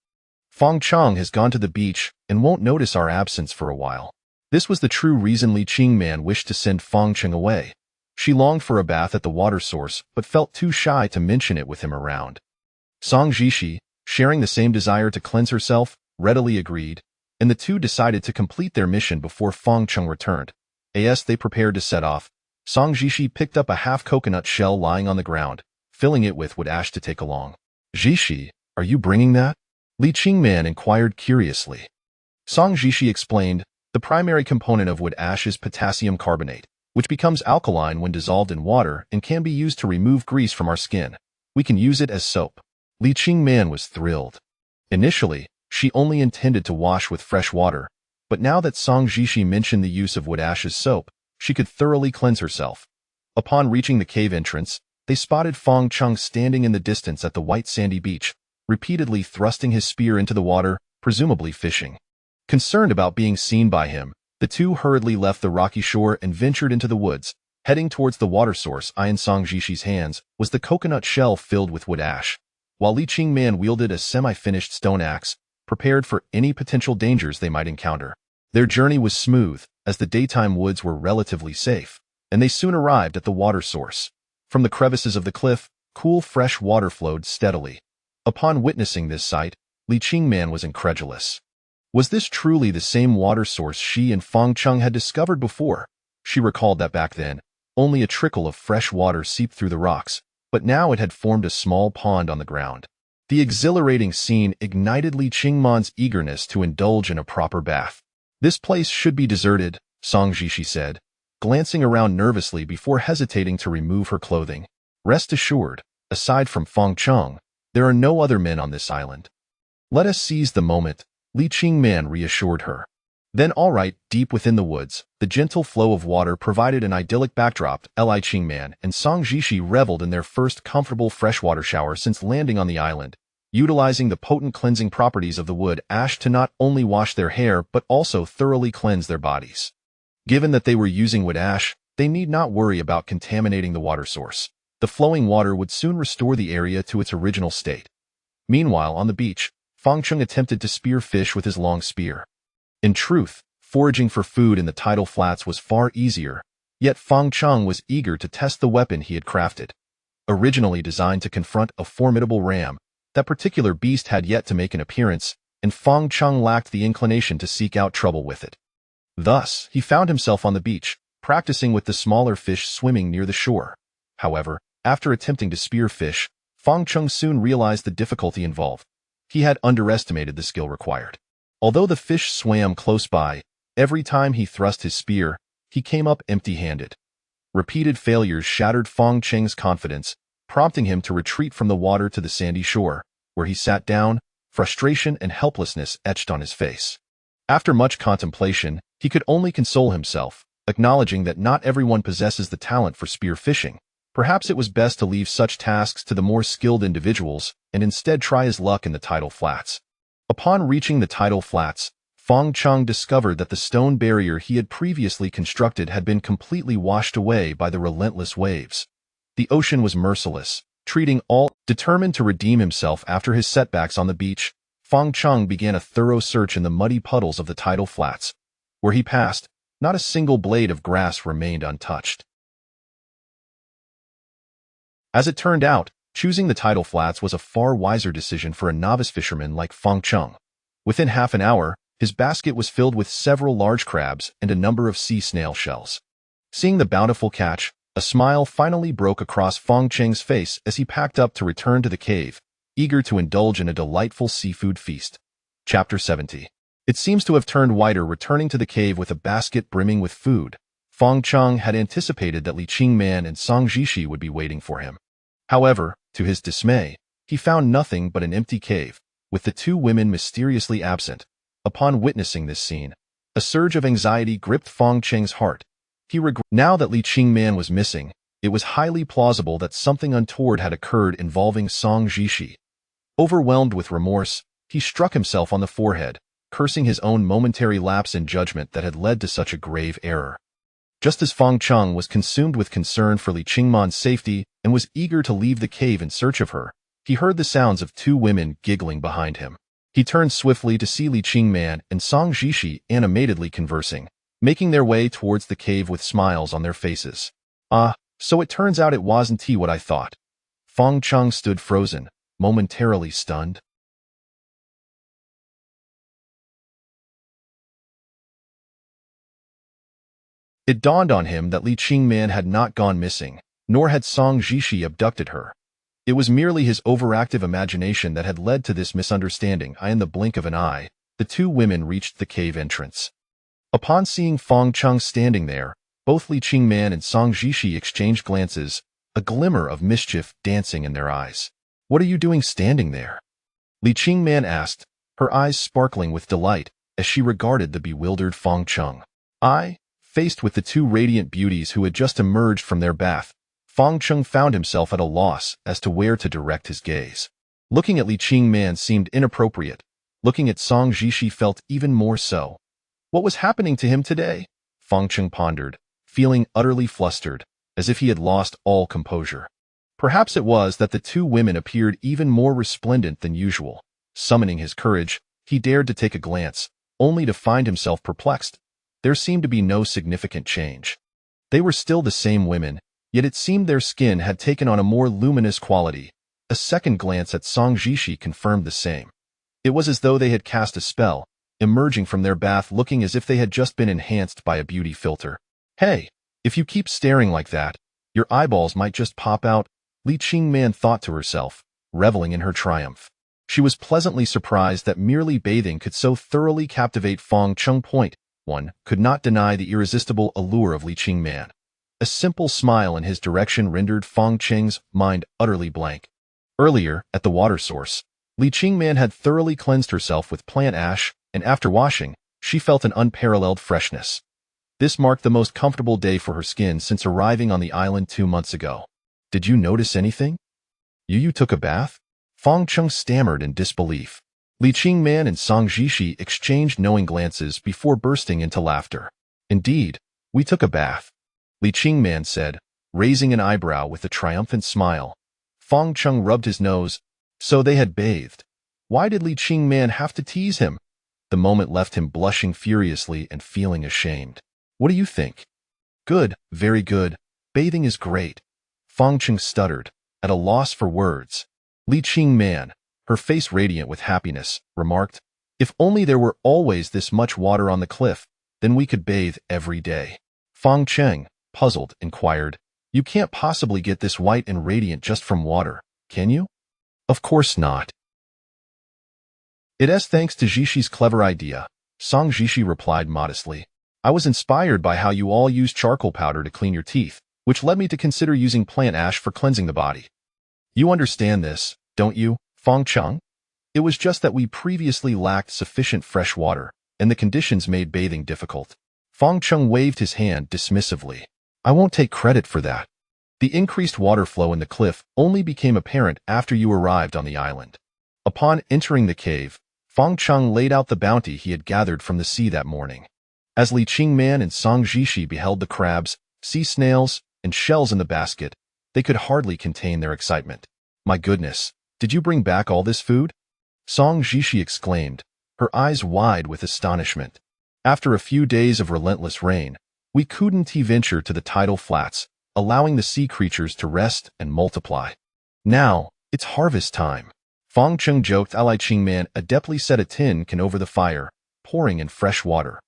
Speaker 1: Fong Chang has gone to the beach and won't notice our absence for a while. This was the true reason Li Qingman wished to send Fong Cheng away. She longed for a bath at the water source, but felt too shy to mention it with him around. Song Jishi, sharing the same desire to cleanse herself, readily agreed, and the two decided to complete their mission before Fong Cheng returned. As they prepared to set off, Song Jishi picked up a half-coconut shell lying on the ground, filling it with wood ash to take along. Jishi, are you bringing that? Li Qingman inquired curiously. Song Jishi explained, the primary component of wood ash is potassium carbonate, which becomes alkaline when dissolved in water and can be used to remove grease from our skin. We can use it as soap. Li Qingman was thrilled. Initially, she only intended to wash with fresh water, but now that Song Jishi mentioned the use of wood ash as soap, she could thoroughly cleanse herself. Upon reaching the cave entrance, they spotted Fong Cheng standing in the distance at the white sandy beach, repeatedly thrusting his spear into the water, presumably fishing. Concerned about being seen by him, the two hurriedly left the rocky shore and ventured into the woods, heading towards the water source. In Song Jishi's hands was the coconut shell filled with wood ash, while Li Qingman wielded a semi-finished stone axe, prepared for any potential dangers they might encounter. Their journey was smooth, as the daytime woods were relatively safe, and they soon arrived at the water source. From the crevices of the cliff, cool fresh water flowed steadily. Upon witnessing this sight, Li Qingman was incredulous. Was this truly the same water source she and Fong Cheng had discovered before? She recalled that back then, only a trickle of fresh water seeped through the rocks, but now it had formed a small pond on the ground. The exhilarating scene ignited Li Qingman's eagerness to indulge in a proper bath. This place should be deserted, Song Jishi said, glancing around nervously before hesitating to remove her clothing. Rest assured, aside from Fong Cheng, there are no other men on this island. Let us seize the moment, Li Qingman reassured her. Then all right, deep within the woods, the gentle flow of water provided an idyllic backdrop. Li Qingman and Song Jishi reveled in their first comfortable freshwater shower since landing on the island, utilizing the potent cleansing properties of the wood ash to not only wash their hair but also thoroughly cleanse their bodies. Given that they were using wood ash, they need not worry about contaminating the water source. The flowing water would soon restore the area to its original state. Meanwhile, on the beach, Fong Cheng attempted to spear fish with his long spear. In truth, foraging for food in the tidal flats was far easier, yet Fong Cheng was eager to test the weapon he had crafted. Originally designed to confront a formidable ram, that particular beast had yet to make an appearance, and Fong Cheng lacked the inclination to seek out trouble with it. Thus, he found himself on the beach, practicing with the smaller fish swimming near the shore. However, after attempting to spear fish, Fong Cheng soon realized the difficulty involved. He had underestimated the skill required. Although the fish swam close by, every time he thrust his spear, he came up empty-handed. Repeated failures shattered Fong Cheng's confidence, prompting him to retreat from the water to the sandy shore, where he sat down, frustration and helplessness etched on his face. After much contemplation, he could only console himself, acknowledging that not everyone possesses the talent for spear fishing. Perhaps it was best to leave such tasks to the more skilled individuals and instead try his luck in the tidal flats. Upon reaching the tidal flats, Fong Cheng discovered that the stone barrier he had previously constructed had been completely washed away by the relentless waves. The ocean was merciless, treating all. Determined to redeem himself after his setbacks on the beach, Fong Cheng began a thorough search in the muddy puddles of the tidal flats. Where he passed, not a single blade of grass remained untouched. As it turned out, choosing the tidal flats was a far wiser decision for a novice fisherman like Fong Cheng. Within half an hour, his basket was filled with several large crabs and a number of sea snail shells. Seeing the bountiful catch, a smile finally broke across Fong Cheng's face as he packed up to return to the cave, eager to indulge in a delightful seafood feast. Chapter 70. It seems to have turned whiter returning to the cave with a basket brimming with food. Fong Cheng had anticipated that Li Qingman and Song Jishi would be waiting for him. However, to his dismay, he found nothing but an empty cave, with the two women mysteriously absent. Upon witnessing this scene, a surge of anxiety gripped Fong Cheng's heart. Now that Li Qingman was missing, it was highly plausible that something untoward had occurred involving Song Jishi. Overwhelmed with remorse, he struck himself on the forehead, cursing his own momentary lapse in judgment that had led to such a grave error. Just as Fong Cheng was consumed with concern for Li Qingman's safety and was eager to leave the cave in search of her, he heard the sounds of two women giggling behind him. He turned swiftly to see Li Qingman and Song Jishi animatedly conversing, making their way towards the cave with smiles on their faces. Ah, so it turns out it wasn't what I thought. Fong Chung stood frozen, momentarily stunned. It dawned on him that Li Qingman had not gone missing, nor had Song Jishi abducted her. It was merely his overactive imagination that had led to this misunderstanding. In the blink of an eye, the two women reached the cave entrance. Upon seeing Fong Chung standing there, both Li Qingman and Song Jishi exchanged glances, a glimmer of mischief dancing in their eyes. "What are you doing standing there?" Li Qingman asked, her eyes sparkling with delight as she regarded the bewildered Fong Chung. Faced with the two radiant beauties who had just emerged from their bath, Fong Chung found himself at a loss as to where to direct his gaze. Looking at Li Qingman seemed inappropriate. Looking at Song Jishi felt even more so. What was happening to him today? Fong Chung pondered, feeling utterly flustered, as if he had lost all composure. Perhaps it was that the two women appeared even more resplendent than usual. Summoning his courage, he dared to take a glance, only to find himself perplexed. There seemed to be no significant change. They were still the same women, yet it seemed their skin had taken on a more luminous quality. A second glance at Song Jishi confirmed the same. It was as though they had cast a spell, emerging from their bath looking as if they had just been enhanced by a beauty filter. "Hey, if you keep staring like that, your eyeballs might just pop out," Li Qingman thought to herself, reveling in her triumph. She was pleasantly surprised that merely bathing could so thoroughly captivate Fong Chung. One could not deny the irresistible allure of Li Qingman. A simple smile in his direction rendered Fong Cheng's mind utterly blank. Earlier, at the water source, Li Qingman had thoroughly cleansed herself with plant ash, and after washing, she felt an unparalleled freshness. This marked the most comfortable day for her skin since arriving on the island 2 months ago. "Did you notice anything? You took a bath?" Fong Chung stammered in disbelief. Li Qingman and Song Jishi exchanged knowing glances before bursting into laughter. "Indeed, we took a bath," Li Qingman said, raising an eyebrow with a triumphant smile. Fong Chung rubbed his nose. So they had bathed. Why did Li Qingman have to tease him? The moment left him blushing furiously and feeling ashamed. "What do you think?" "Good, very good. Bathing is great." Fong Chung stuttered, at a loss for words. Li Qingman, her face radiant with happiness, remarked, "If only there were always this much water on the cliff, then we could bathe every day." Fong Cheng, puzzled, inquired, "You can't possibly get this white and radiant just from water, can you?" "Of course not. It is thanks to Jishi's clever idea," Song Jishi replied modestly. "I was inspired by how you all use charcoal powder to clean your teeth, which led me to consider using plant ash for cleansing the body. You understand this, don't you, Fong Chung? It was just that we previously lacked sufficient fresh water, and the conditions made bathing difficult." Fong Chung waved his hand dismissively. "I won't take credit for that. The increased water flow in the cliff only became apparent after you arrived on the island." Upon entering the cave, Fong Chung laid out the bounty he had gathered from the sea that morning. As Li Qingman and Song Jishi beheld the crabs, sea snails, and shells in the basket, they could hardly contain their excitement. "My goodness, did you bring back all this food?" Song Jishi exclaimed, her eyes wide with astonishment. "After a few days of relentless rain, we couldn't venture to the tidal flats, allowing the sea creatures to rest and multiply. Now, it's harvest time." Fong Chung joked. Li Qingman adeptly set a tin can over the fire, pouring in fresh water.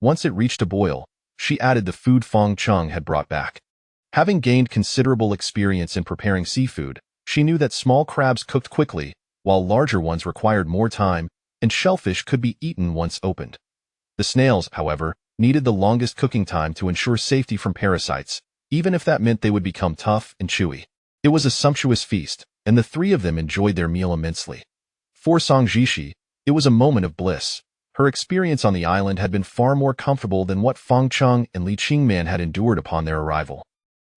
Speaker 1: Once it reached a boil, she added the food Fong Chung had brought back. Having gained considerable experience in preparing seafood, she knew that small crabs cooked quickly, while larger ones required more time, and shellfish could be eaten once opened. The snails, however, needed the longest cooking time to ensure safety from parasites, even if that meant they would become tough and chewy. It was a sumptuous feast, and the three of them enjoyed their meal immensely. For Song Jishi, it was a moment of bliss. Her experience on the island had been far more comfortable than what Fong Chung and Li Qingman had endured upon their arrival.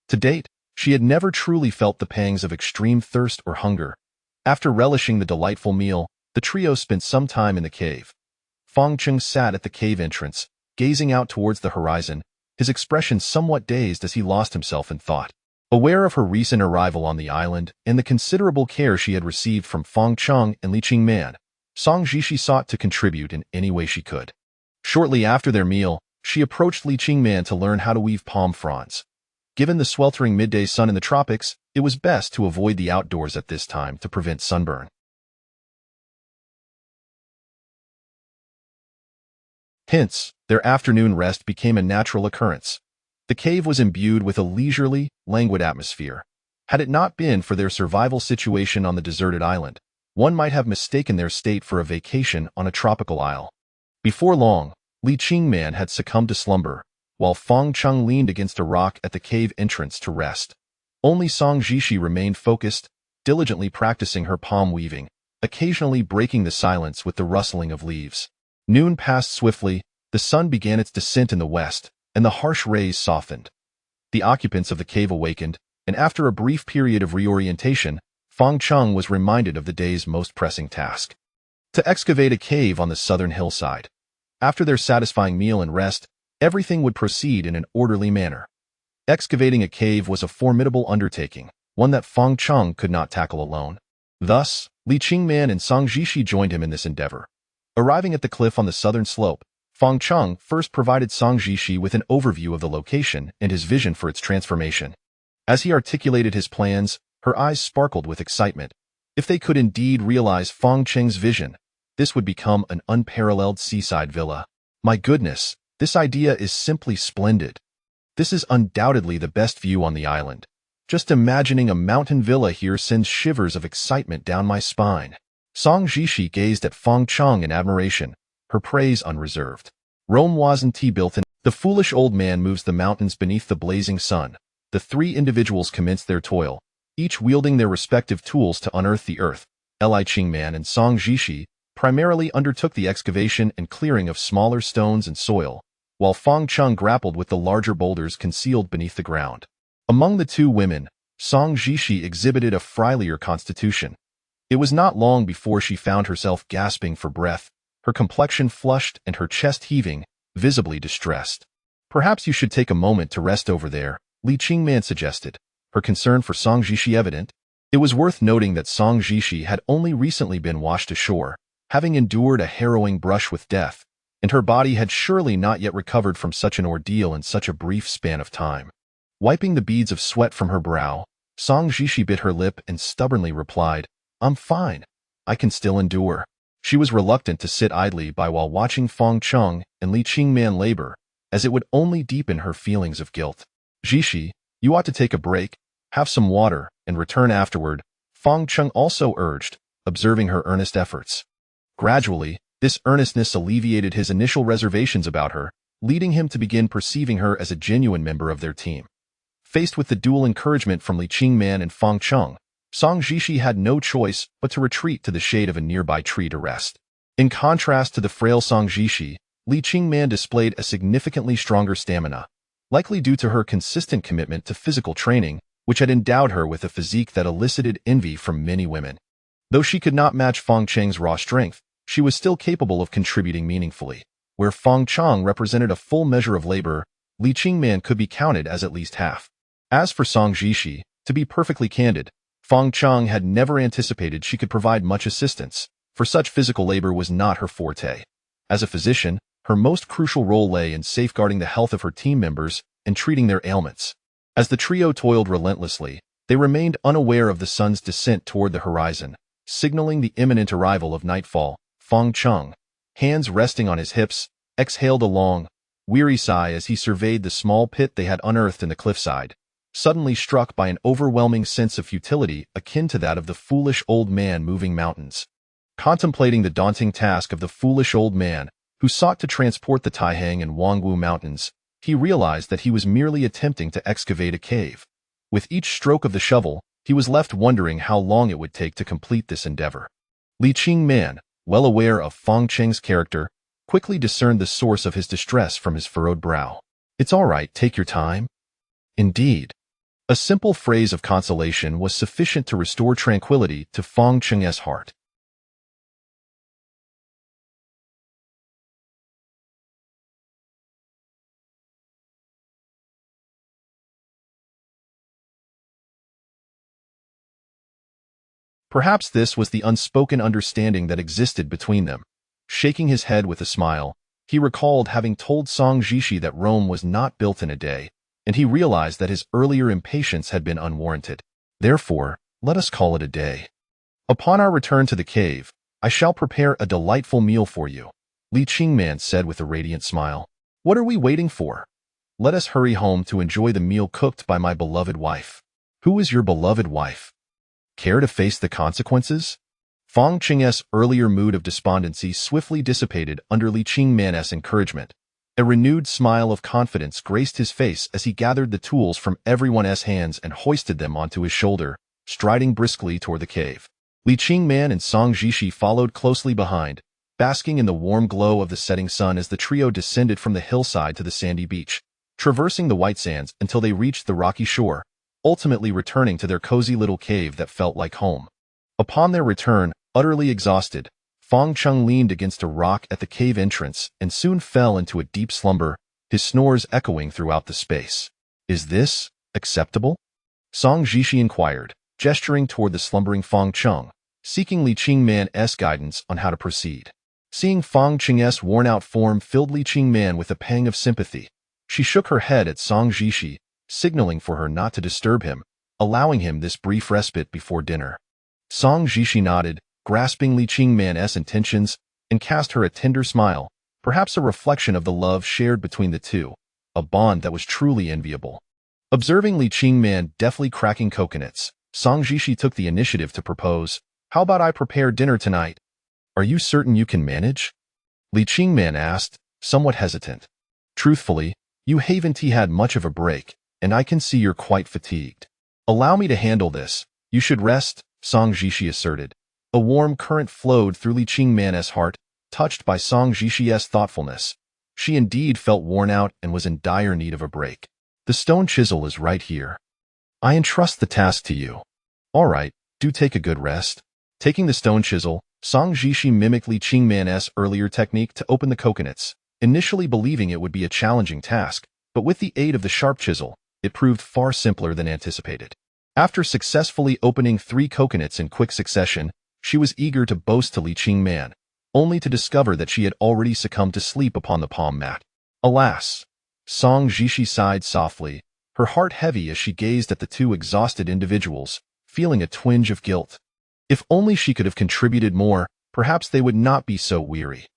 Speaker 1: To date, she had never truly felt the pangs of extreme thirst or hunger. After relishing the delightful meal, the trio spent some time in the cave. Fong Chung sat at the cave entrance, gazing out towards the horizon, his expression somewhat dazed as he lost himself in thought. Aware of her recent arrival on the island and the considerable care she had received from Fong Chung and Li Qingman, Song Jishi sought to contribute in any way she could. Shortly after their meal, she approached Li Qingman to learn how to weave palm fronds. Given the sweltering midday sun in the tropics, it was best to avoid the outdoors at this time to prevent sunburn. Hence, their afternoon rest became a natural occurrence. The cave was imbued with a leisurely, languid atmosphere. Had it not been for their survival situation on the deserted island, one might have mistaken their state for a vacation on a tropical isle. Before long, Li Qingman had succumbed to slumber, while Feng Cheng leaned against a rock at the cave entrance to rest. Only Song Jishi remained focused, diligently practicing her palm weaving, occasionally breaking the silence with the rustling of leaves. Noon passed swiftly, the sun began its descent in the west, and the harsh rays softened. The occupants of the cave awakened, and after a brief period of reorientation, Feng Cheng was reminded of the day's most pressing task: to excavate a cave on the southern hillside. After their satisfying meal and rest, everything would proceed in an orderly manner. Excavating a cave was a formidable undertaking, one that Feng Cheng could not tackle alone. Thus, Li Qingman and Song Jishi joined him in this endeavor. Arriving at the cliff on the southern slope, Feng Cheng first provided Song Jishi with an overview of the location and his vision for its transformation. As he articulated his plans, her eyes sparkled with excitement. If they could indeed realize Feng Cheng's vision, this would become an unparalleled seaside villa. My goodness, this idea is simply splendid. This is undoubtedly the best view on the island. Just imagining a mountain villa here sends shivers of excitement down my spine. Song Jishi gazed at Feng Cheng in admiration, her praise unreserved. Rome wasn't built in. The foolish old man moves the mountains beneath the blazing sun. The three individuals commenced their toil, each wielding their respective tools to unearth the earth. Li Qingman and Song Jishi primarily undertook the excavation and clearing of smaller stones and soil, while Feng Cheng grappled with the larger boulders concealed beneath the ground. Among the two women, Song Jishi exhibited a frilier constitution. It was not long before she found herself gasping for breath, her complexion flushed and her chest heaving, visibly distressed. Perhaps you should take a moment to rest over there, Li Qingman suggested, her concern for Song Jishi evident. It was worth noting that Song Jishi had only recently been washed ashore, having endured a harrowing brush with death, and her body had surely not yet recovered from such an ordeal in such a brief span of time. Wiping the beads of sweat from her brow, Song Jishi bit her lip and stubbornly replied, "I'm fine. I can still endure." She was reluctant to sit idly by while watching Feng Cheng and Li Qingman labor, as it would only deepen her feelings of guilt. "Jishi, you ought to take a break, have some water, and return afterward," Feng Cheng also urged, observing her earnest efforts. Gradually, this earnestness alleviated his initial reservations about her, leading him to begin perceiving her as a genuine member of their team. Faced with the dual encouragement from Li Qingman and Feng Cheng, Song Jishi had no choice but to retreat to the shade of a nearby tree to rest. In contrast to the frail Song Jishi, Li Qingman displayed a significantly stronger stamina, likely due to her consistent commitment to physical training, which had endowed her with a physique that elicited envy from many women. Though she could not match Feng Cheng's raw strength, she was still capable of contributing meaningfully. Where Feng Cheng represented a full measure of labor, Li Qingman could be counted as at least half. As for Song Jishi, to be perfectly candid, Feng Cheng had never anticipated she could provide much assistance, for such physical labor was not her forte. As a physician, her most crucial role lay in safeguarding the health of her team members and treating their ailments. As the trio toiled relentlessly, they remained unaware of the sun's descent toward the horizon, signaling the imminent arrival of nightfall. Feng Cheng, hands resting on his hips, exhaled a long, weary sigh as he surveyed the small pit they had unearthed in the cliffside, suddenly struck by an overwhelming sense of futility akin to that of the foolish old man moving mountains. Contemplating the daunting task of the foolish old man, who sought to transport the Taihang and Huangwu mountains, he realized that he was merely attempting to excavate a cave. With each stroke of the shovel, he was left wondering how long it would take to complete this endeavor. Li Qingman, well aware of Feng Cheng's character, quickly discerned the source of his distress from his furrowed brow. "It's all right, take your time." Indeed. A simple phrase of consolation was sufficient to restore tranquility to Feng Cheng's heart. Perhaps this was the unspoken understanding that existed between them. Shaking his head with a smile, he recalled having told Song Jishi that Rome was not built in a day, and he realized that his earlier impatience had been unwarranted. Therefore, let us call it a day. Upon our return to the cave, I shall prepare a delightful meal for you, Li Qingman said with a radiant smile. What are we waiting for? Let us hurry home to enjoy the meal cooked by my beloved wife. Who is your beloved wife? Care to face the consequences? Fang Qing's earlier mood of despondency swiftly dissipated under Li Qingman's encouragement. A renewed smile of confidence graced his face as he gathered the tools from everyone's hands and hoisted them onto his shoulder, striding briskly toward the cave. Li Qingman and Song Jishi followed closely behind, basking in the warm glow of the setting sun as the trio descended from the hillside to the sandy beach, traversing the white sands until they reached the rocky shore, ultimately returning to their cozy little cave that felt like home. Upon their return, utterly exhausted, Fang Chung leaned against a rock at the cave entrance and soon fell into a deep slumber, his snores echoing throughout the space. Is this acceptable? Song Jishi inquired, gesturing toward the slumbering Fang Chung, seeking Li Qingman's guidance on how to proceed. Seeing Fang Qing's worn-out form filled Li Qingman with a pang of sympathy. She shook her head at Song Jishi, signaling for her not to disturb him, allowing him this brief respite before dinner. Song Jishi nodded, grasping Li Qingman's intentions, and cast her a tender smile, perhaps a reflection of the love shared between the two, a bond that was truly enviable. Observing Li Qingman deftly cracking coconuts, Song Jishi took the initiative to propose, "How about I prepare dinner tonight? Are you certain you can manage?" Li Qingman asked, somewhat hesitant. "Truthfully, you haven't had much of a break, and I can see you're quite fatigued. Allow me to handle this. You should rest," Song Jishi asserted. A warm current flowed through Li Qingman's heart, touched by Song Jishi's thoughtfulness. She indeed felt worn out and was in dire need of a break. "The stone chisel is right here. I entrust the task to you. All right, do take a good rest." Taking the stone chisel, Song Jishi mimicked Li Qingman's earlier technique to open the coconuts, initially believing it would be a challenging task, but with the aid of the sharp chisel, it proved far simpler than anticipated. After successfully opening 3 coconuts in quick succession, she was eager to boast to Li Qingman, only to discover that she had already succumbed to sleep upon the palm mat. Alas! Song Jishi sighed softly, her heart heavy as she gazed at the 2 exhausted individuals, feeling a twinge of guilt. If only she could have contributed more, perhaps they would not be so weary.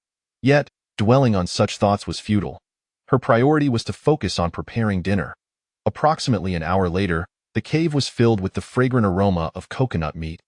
Speaker 1: Yet, dwelling on such thoughts was futile. Her priority was to focus on preparing dinner. Approximately an hour later, the cave was filled with the fragrant aroma of coconut meat.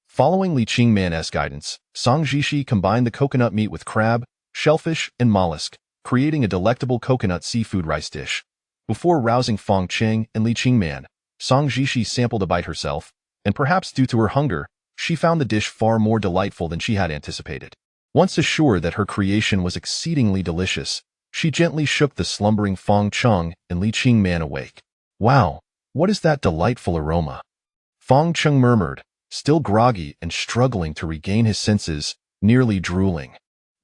Speaker 1: Following Li Qingman's guidance, Song Jishi combined the coconut meat with crab, shellfish, and mollusk, creating a delectable coconut seafood rice dish. Before rousing Fang Qing and Li Qingman, Song Jishi sampled a bite herself, and perhaps due to her hunger, she found the dish far more delightful than she had anticipated. Once assured that her creation was exceedingly delicious, she gently shook the slumbering Fang Chung and Li Qingman awake. "Wow, what is that delightful aroma?" Fang Chung murmured, still groggy and struggling to regain his senses, nearly drooling.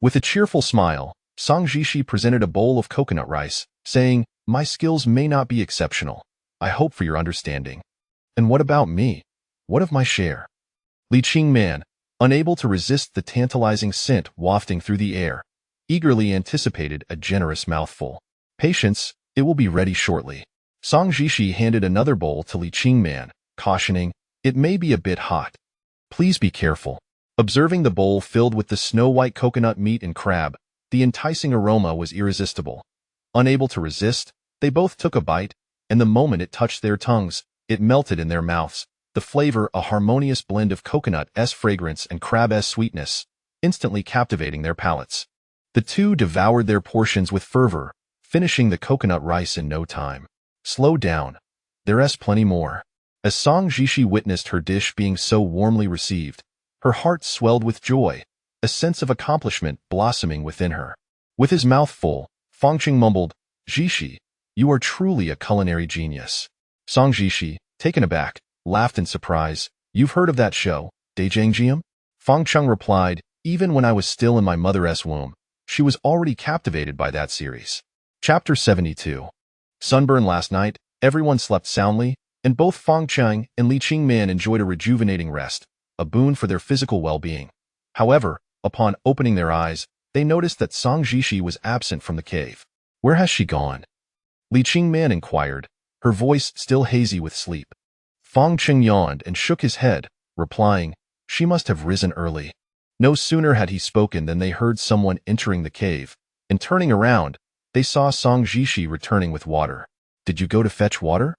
Speaker 1: With a cheerful smile, Song Jishi presented a bowl of coconut rice, saying, "My skills may not be exceptional. I hope for your understanding." "And what about me? What of my share?" Li Qingman, unable to resist the tantalizing scent wafting through the air, eagerly anticipated a generous mouthful. "Patience, it will be ready shortly." Song Jishi handed another bowl to Li Qingman, cautioning, "It may be a bit hot. Please be careful." Observing the bowl filled with the snow-white coconut meat and crab, the enticing aroma was irresistible. Unable to resist, they both took a bite, and the moment it touched their tongues, it melted in their mouths, the flavor a harmonious blend of coconut's fragrance and crab's sweetness, instantly captivating their palates. The 2 devoured their portions with fervor, finishing the coconut rice in no time. "Slow down. There's plenty more." As Song Jishi witnessed her dish being so warmly received, her heart swelled with joy, a sense of accomplishment blossoming within her. With his mouth full, Fang Qing mumbled, "Jishi, you are truly a culinary genius." Song Jishi, taken aback, laughed in surprise. "You've heard of that show, Daejangjiam?" Fang Chung replied, "Even when I was still in my mother's womb, she was already captivated by that series." Chapter 72. Sunburn last night, everyone slept soundly, and both Fang Chung and Li Qingman enjoyed a rejuvenating rest, a boon for their physical well-being. However, upon opening their eyes, they noticed that Song Jishi was absent from the cave. Where has she gone? Li Qingman inquired, her voice still hazy with sleep. Fang Qing yawned and shook his head, replying, she must have risen early. No sooner had he spoken than they heard someone entering the cave, and turning around, they saw Song Jishi returning with water. Did you go to fetch water?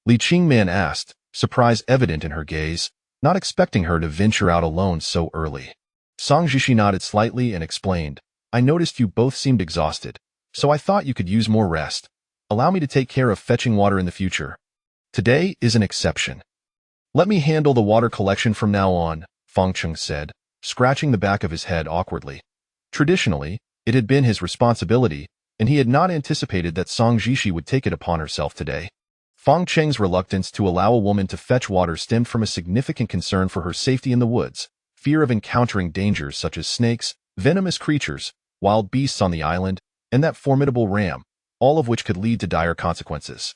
Speaker 1: Li Qingman asked, surprise evident in her gaze, not expecting her to venture out alone so early. Song Jishi nodded slightly and explained, I noticed you both seemed exhausted, so I thought you could use more rest. Allow me to take care of fetching water in the future. Today is an exception. Let me handle the water collection from now on, Fang Cheng said, scratching the back of his head awkwardly. Traditionally, it had been his responsibility, and he had not anticipated that Song Jishi would take it upon herself today. Fang Cheng's reluctance to allow a woman to fetch water stemmed from a significant concern for her safety in the woods, fear of encountering dangers such as snakes, venomous creatures, wild beasts on the island, and that formidable ram, all of which could lead to dire consequences.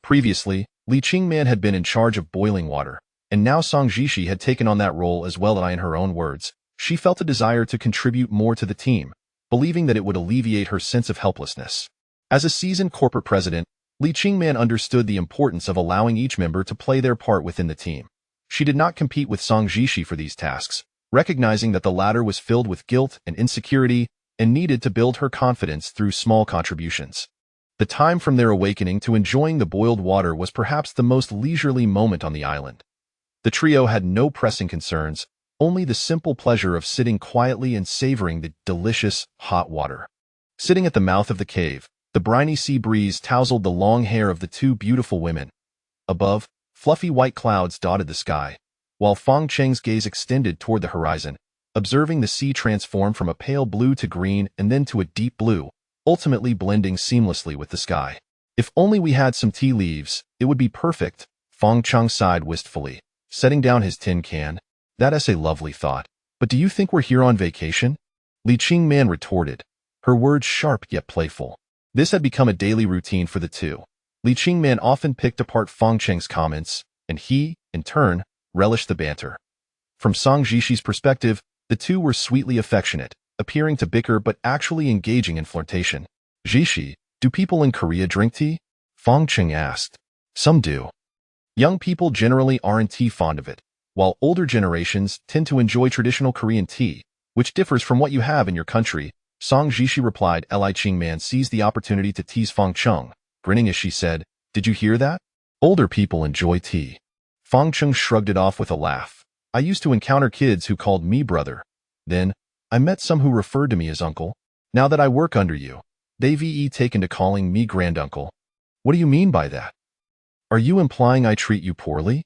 Speaker 1: Previously, Li Qingman had been in charge of boiling water, and now Song Jishi had taken on that role as well. In her own words, she felt a desire to contribute more to the team, believing that it would alleviate her sense of helplessness. As a seasoned corporate president, Li Qingman understood the importance of allowing each member to play their part within the team. She did not compete with Song Jishi for these tasks, recognizing that the latter was filled with guilt and insecurity and needed to build her confidence through small contributions. The time from their awakening to enjoying the boiled water was perhaps the most leisurely moment on the island. The trio had no pressing concerns, only the simple pleasure of sitting quietly and savoring the delicious, hot water. Sitting at the mouth of the cave, the briny sea breeze tousled the long hair of the two beautiful women. Above, fluffy white clouds dotted the sky, while Fang Cheng's gaze extended toward the horizon, observing the sea transform from a pale blue to green and then to a deep blue, ultimately blending seamlessly with the sky. If only we had some tea leaves, it would be perfect, Fang Cheng sighed wistfully, setting down his tin can. That's a lovely thought. But do you think we're here on vacation? Li Qingman retorted, her words sharp yet playful. This had become a daily routine for the two. Li Qingman often picked apart Fang Cheng's comments, and he, in turn, relished the banter. From Song Jishi's perspective, the two were sweetly affectionate, appearing to bicker but actually engaging in flirtation. Jishi, do people in Korea drink tea? Fang Cheng asked. Some do. Young people generally aren't tea fond of it, while older generations tend to enjoy traditional Korean tea, which differs from what you have in your country, Song Jishi replied. Li Qingman seized the opportunity to tease Fang Cheng, grinning as she said, Did you hear that? Older people enjoy tea. Fang Cheng shrugged it off with a laugh. I used to encounter kids who called me brother. Then, I met some who referred to me as uncle. Now that I work under you, they've taken to calling me granduncle. What do you mean by that? Are you implying I treat you poorly?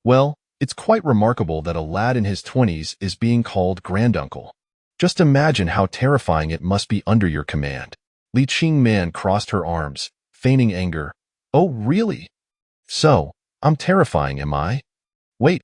Speaker 1: Well, it's quite remarkable that a lad in his 20s is being called granduncle. Just imagine how terrifying it must be under your command. Li Qingman crossed her arms, feigning anger. Oh, really? So, I'm terrifying, am I? Wait,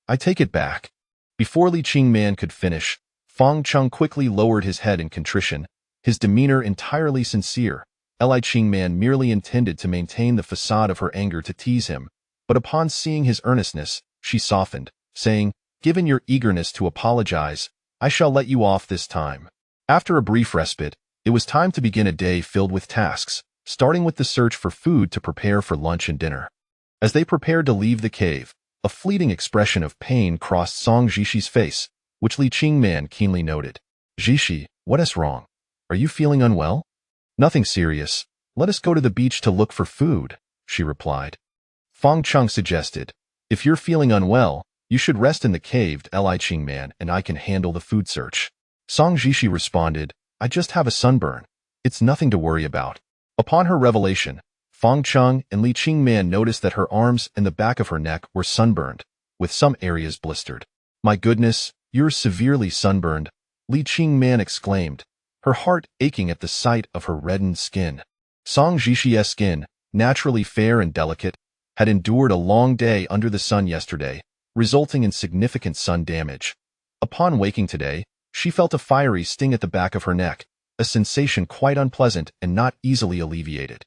Speaker 1: I take it back. Before Li Qingman could finish, Fang Cheng quickly lowered his head in contrition, his demeanor entirely sincere. Li Qingman merely intended to maintain the facade of her anger to tease him, but upon seeing his earnestness, she softened, saying, Given your eagerness to apologize, I shall let you off this time. After a brief respite, it was time to begin a day filled with tasks, starting with the search for food to prepare for lunch and dinner. As they prepared to leave the cave, a fleeting expression of pain crossed Song Jishi's face, which Li Qingman keenly noted. Jishi, what is wrong? Are you feeling unwell? Nothing serious. Let us go to the beach to look for food, she replied. Fang Cheng suggested, If you're feeling unwell, you should rest in the cave, Li Qingman, and I can handle the food search. Song Jishi responded, I just have a sunburn. It's nothing to worry about. Upon her revelation, Fang Cheng and Li Qingman noticed that her arms and the back of her neck were sunburned, with some areas blistered. My goodness, you're severely sunburned, Li Qingman exclaimed, her heart aching at the sight of her reddened skin. Song Jishi's skin, naturally fair and delicate, had endured a long day under the sun yesterday, resulting in significant sun damage. Upon waking today, she felt a fiery sting at the back of her neck, a sensation quite unpleasant and not easily alleviated.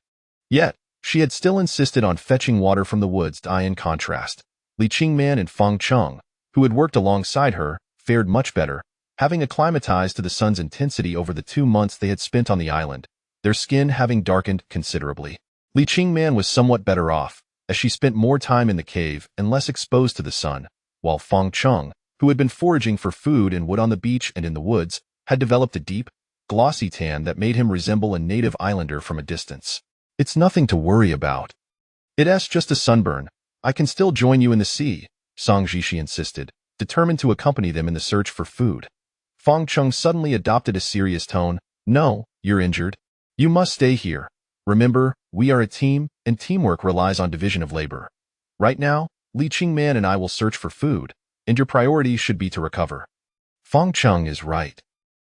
Speaker 1: Yet, she had still insisted on fetching water from the woods. In contrast, Li Qingman and Fang Cheng, who had worked alongside her, fared much better, having acclimatized to the sun's intensity over the 2 months they had spent on the island, their skin having darkened considerably. Li Qingman was somewhat better off, as she spent more time in the cave and less exposed to the sun, while Feng Cheng, who had been foraging for food and wood on the beach and in the woods, had developed a deep, glossy tan that made him resemble a native islander from a distance. "It's nothing to worry about. It's just a sunburn. I can still join you in the sea," Song Jishi insisted, determined to accompany them in the search for food. Feng Cheng suddenly adopted a serious tone. "No, you're injured. You must stay here. Remember, we are a team, and teamwork relies on division of labor. Right now, Li Qingman and I will search for food, and your priority should be to recover." Feng Cheng is right.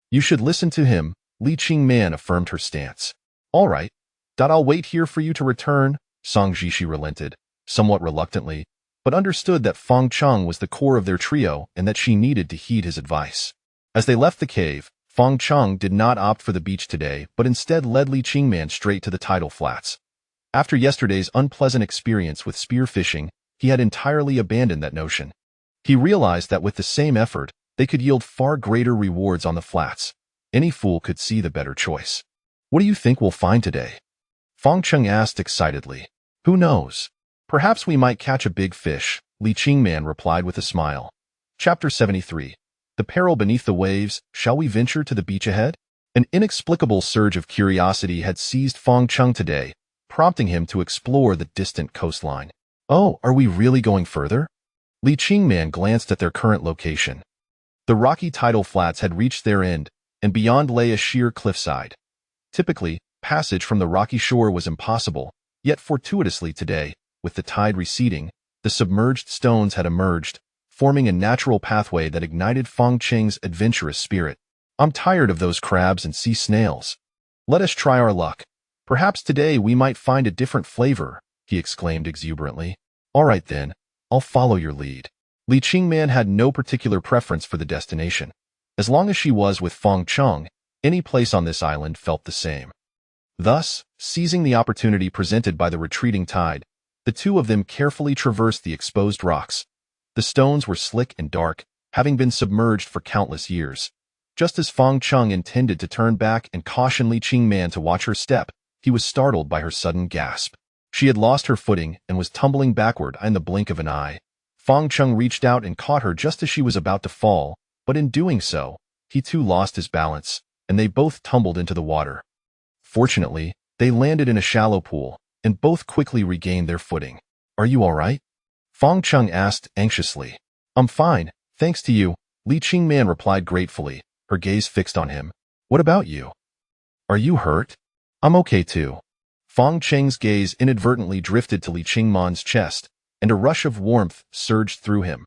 Speaker 1: "You should listen to him," Li Qingman affirmed her stance. "All right. I'll wait here for you to return," Song Jishi relented, somewhat reluctantly, but understood that Feng Cheng was the core of their trio and that she needed to heed his advice. As they left the cave, Feng Cheng did not opt for the beach today, but instead led Li Qingman straight to the tidal flats. After yesterday's unpleasant experience with spearfishing, he had entirely abandoned that notion. He realized that with the same effort, they could yield far greater rewards on the flats. Any fool could see the better choice. "What do you think we'll find today?" Feng Cheng asked excitedly. "Who knows? Perhaps we might catch a big fish," Li Qingman replied with a smile. Chapter 73. The Peril Beneath the Waves. Shall we venture to the beach ahead? An inexplicable surge of curiosity had seized Feng Cheng today, prompting him to explore the distant coastline. "Oh, are we really going further?" Li Qingman glanced at their current location. The rocky tidal flats had reached their end, and beyond lay a sheer cliffside. Typically, passage from the rocky shore was impossible, yet fortuitously today, with the tide receding, the submerged stones had emerged, forming a natural pathway that ignited Feng Cheng's adventurous spirit. "I'm tired of those crabs and sea snails. Let us try our luck. Perhaps today we might find a different flavor," he exclaimed exuberantly. "All right then, I'll follow your lead." Li Qingman had no particular preference for the destination. As long as she was with Feng Cheng, any place on this island felt the same. Thus, seizing the opportunity presented by the retreating tide, the two of them carefully traversed the exposed rocks. The stones were slick and dark, having been submerged for countless years. Just as Feng Cheng intended to turn back and caution Li Qingman to watch her step, he was startled by her sudden gasp. She had lost her footing and was tumbling backward in the blink of an eye. Feng Cheng reached out and caught her just as she was about to fall, but in doing so, he too lost his balance, and they both tumbled into the water. Fortunately, they landed in a shallow pool, and both quickly regained their footing. "Are you all right?" Feng Cheng asked anxiously. "I'm fine, thanks to you," Li Qingman replied gratefully, her gaze fixed on him. "What about you? Are you hurt?" "I'm okay too." Feng Cheng's gaze inadvertently drifted to Li Qingman's chest, and a rush of warmth surged through him.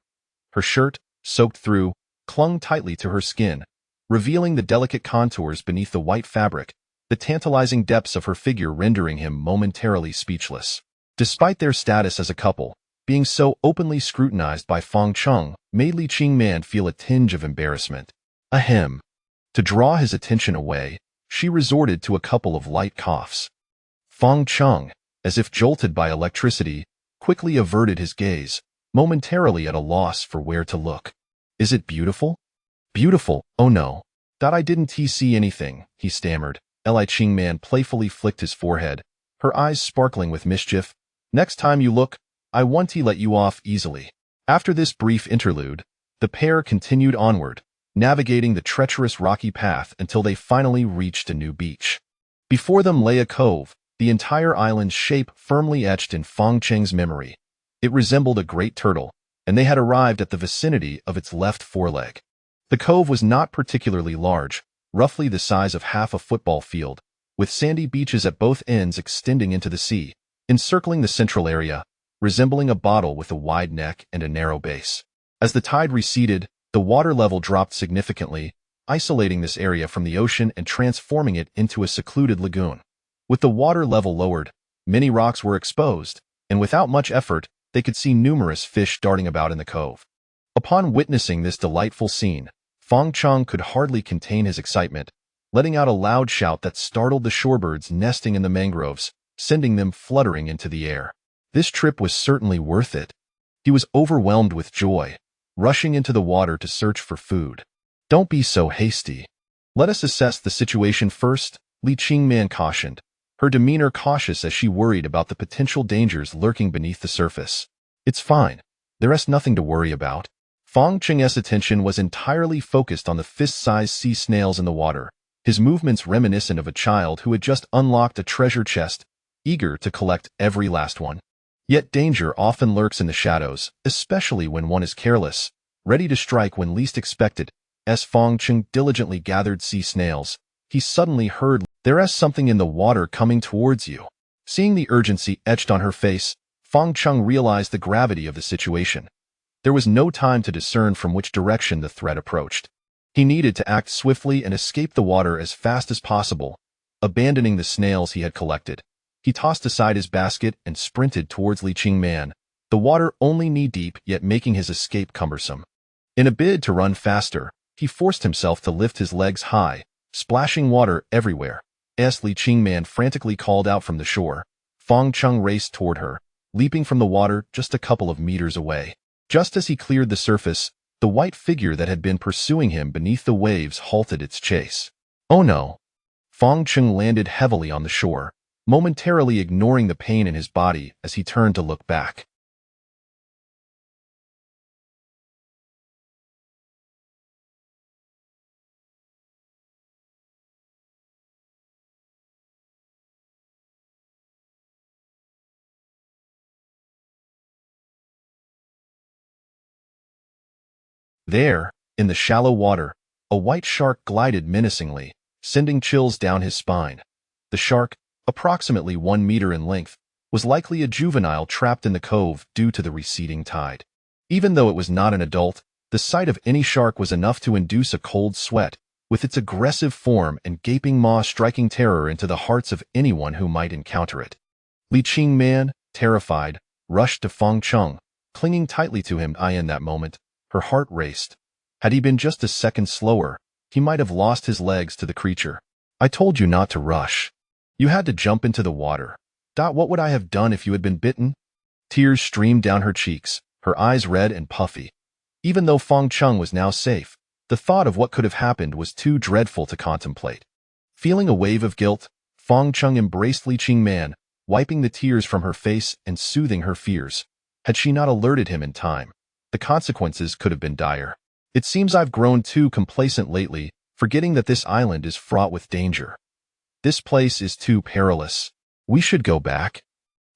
Speaker 1: Her shirt, soaked through, clung tightly to her skin, revealing the delicate contours beneath the white fabric, the tantalizing depths of her figure rendering him momentarily speechless. Despite their status as a couple, being so openly scrutinized by Feng Cheng made Li Qingman feel a tinge of embarrassment. Ahem. To draw his attention away, she resorted to a couple of light coughs. Feng Cheng, as if jolted by electricity, quickly averted his gaze, momentarily at a loss for where to look. "Is it beautiful?" "Beautiful, oh no. I didn't see anything," he stammered. Li Qingman playfully flicked his forehead, her eyes sparkling with mischief. "Next time you look, I won't let you off easily." After this brief interlude, the pair continued onward, navigating the treacherous rocky path until they finally reached a new beach. Before them lay a cove, the entire island's shape firmly etched in Feng Cheng's memory. It resembled a great turtle, and they had arrived at the vicinity of its left foreleg. The cove was not particularly large, roughly the size of half a football field, with sandy beaches at both ends extending into the sea, encircling the central area, resembling a bottle with a wide neck and a narrow base. As the tide receded, the water level dropped significantly, isolating this area from the ocean and transforming it into a secluded lagoon. With the water level lowered, many rocks were exposed, and without much effort, they could see numerous fish darting about in the cove. Upon witnessing this delightful scene, Feng Cheng could hardly contain his excitement, letting out a loud shout that startled the shorebirds nesting in the mangroves, sending them fluttering into the air. This trip was certainly worth it. He was overwhelmed with joy. rushing into the water to search for food. Don't be so hasty. Let us assess the situation first, Li Qingman cautioned, her demeanor cautious as she worried about the potential dangers lurking beneath the surface. It's fine. There's nothing to worry about. Fang Cheng's attention was entirely focused on the fist-sized sea snails in the water, his movements reminiscent of a child who had just unlocked a treasure chest, eager to collect every last one. Yet danger often lurks in the shadows, especially when one is careless, ready to strike when least expected. As Fang Cheng diligently gathered sea snails, he suddenly heard, "There's something in the water coming towards you." Seeing the urgency etched on her face, Fang Cheng realized the gravity of the situation. There was no time to discern from which direction the threat approached. He needed to act swiftly and escape the water as fast as possible. Abandoning the snails he had collected, he tossed aside his basket and sprinted towards Li Qingman, the water only knee-deep yet making his escape cumbersome. In a bid to run faster, he forced himself to lift his legs high, splashing water everywhere. As Li Qingman frantically called out from the shore, Fang Cheng raced toward her, leaping from the water just a couple of meters away. Just as he cleared the surface, the white figure that had been pursuing him beneath the waves halted its chase. Oh no! Fang Cheng landed heavily on the shore, momentarily ignoring the pain in his body as he turned to look back. There, in the shallow water, a white shark glided menacingly, sending chills down his spine. The shark, approximately 1 meter in length, was likely a juvenile trapped in the cove due to the receding tide. Even though it was not an adult, the sight of any shark was enough to induce a cold sweat, with its aggressive form and gaping maw striking terror into the hearts of anyone who might encounter it. Li Qingman, terrified, rushed to Fang Cheng, clinging tightly to him. In that moment, her heart raced. Had he been just a second slower, he might have lost his legs to the creature. "I told you not to rush. You had to jump into the water. What would I have done if you had been bitten?" Tears streamed down her cheeks, her eyes red and puffy. Even though Fang Cheng was now safe, the thought of what could have happened was too dreadful to contemplate. Feeling a wave of guilt, Fang Cheng embraced Li Qingman, wiping the tears from her face and soothing her fears. Had she not alerted him in time, the consequences could have been dire. "It seems I've grown too complacent lately, forgetting that this island is fraught with danger. This place is too perilous. We should go back."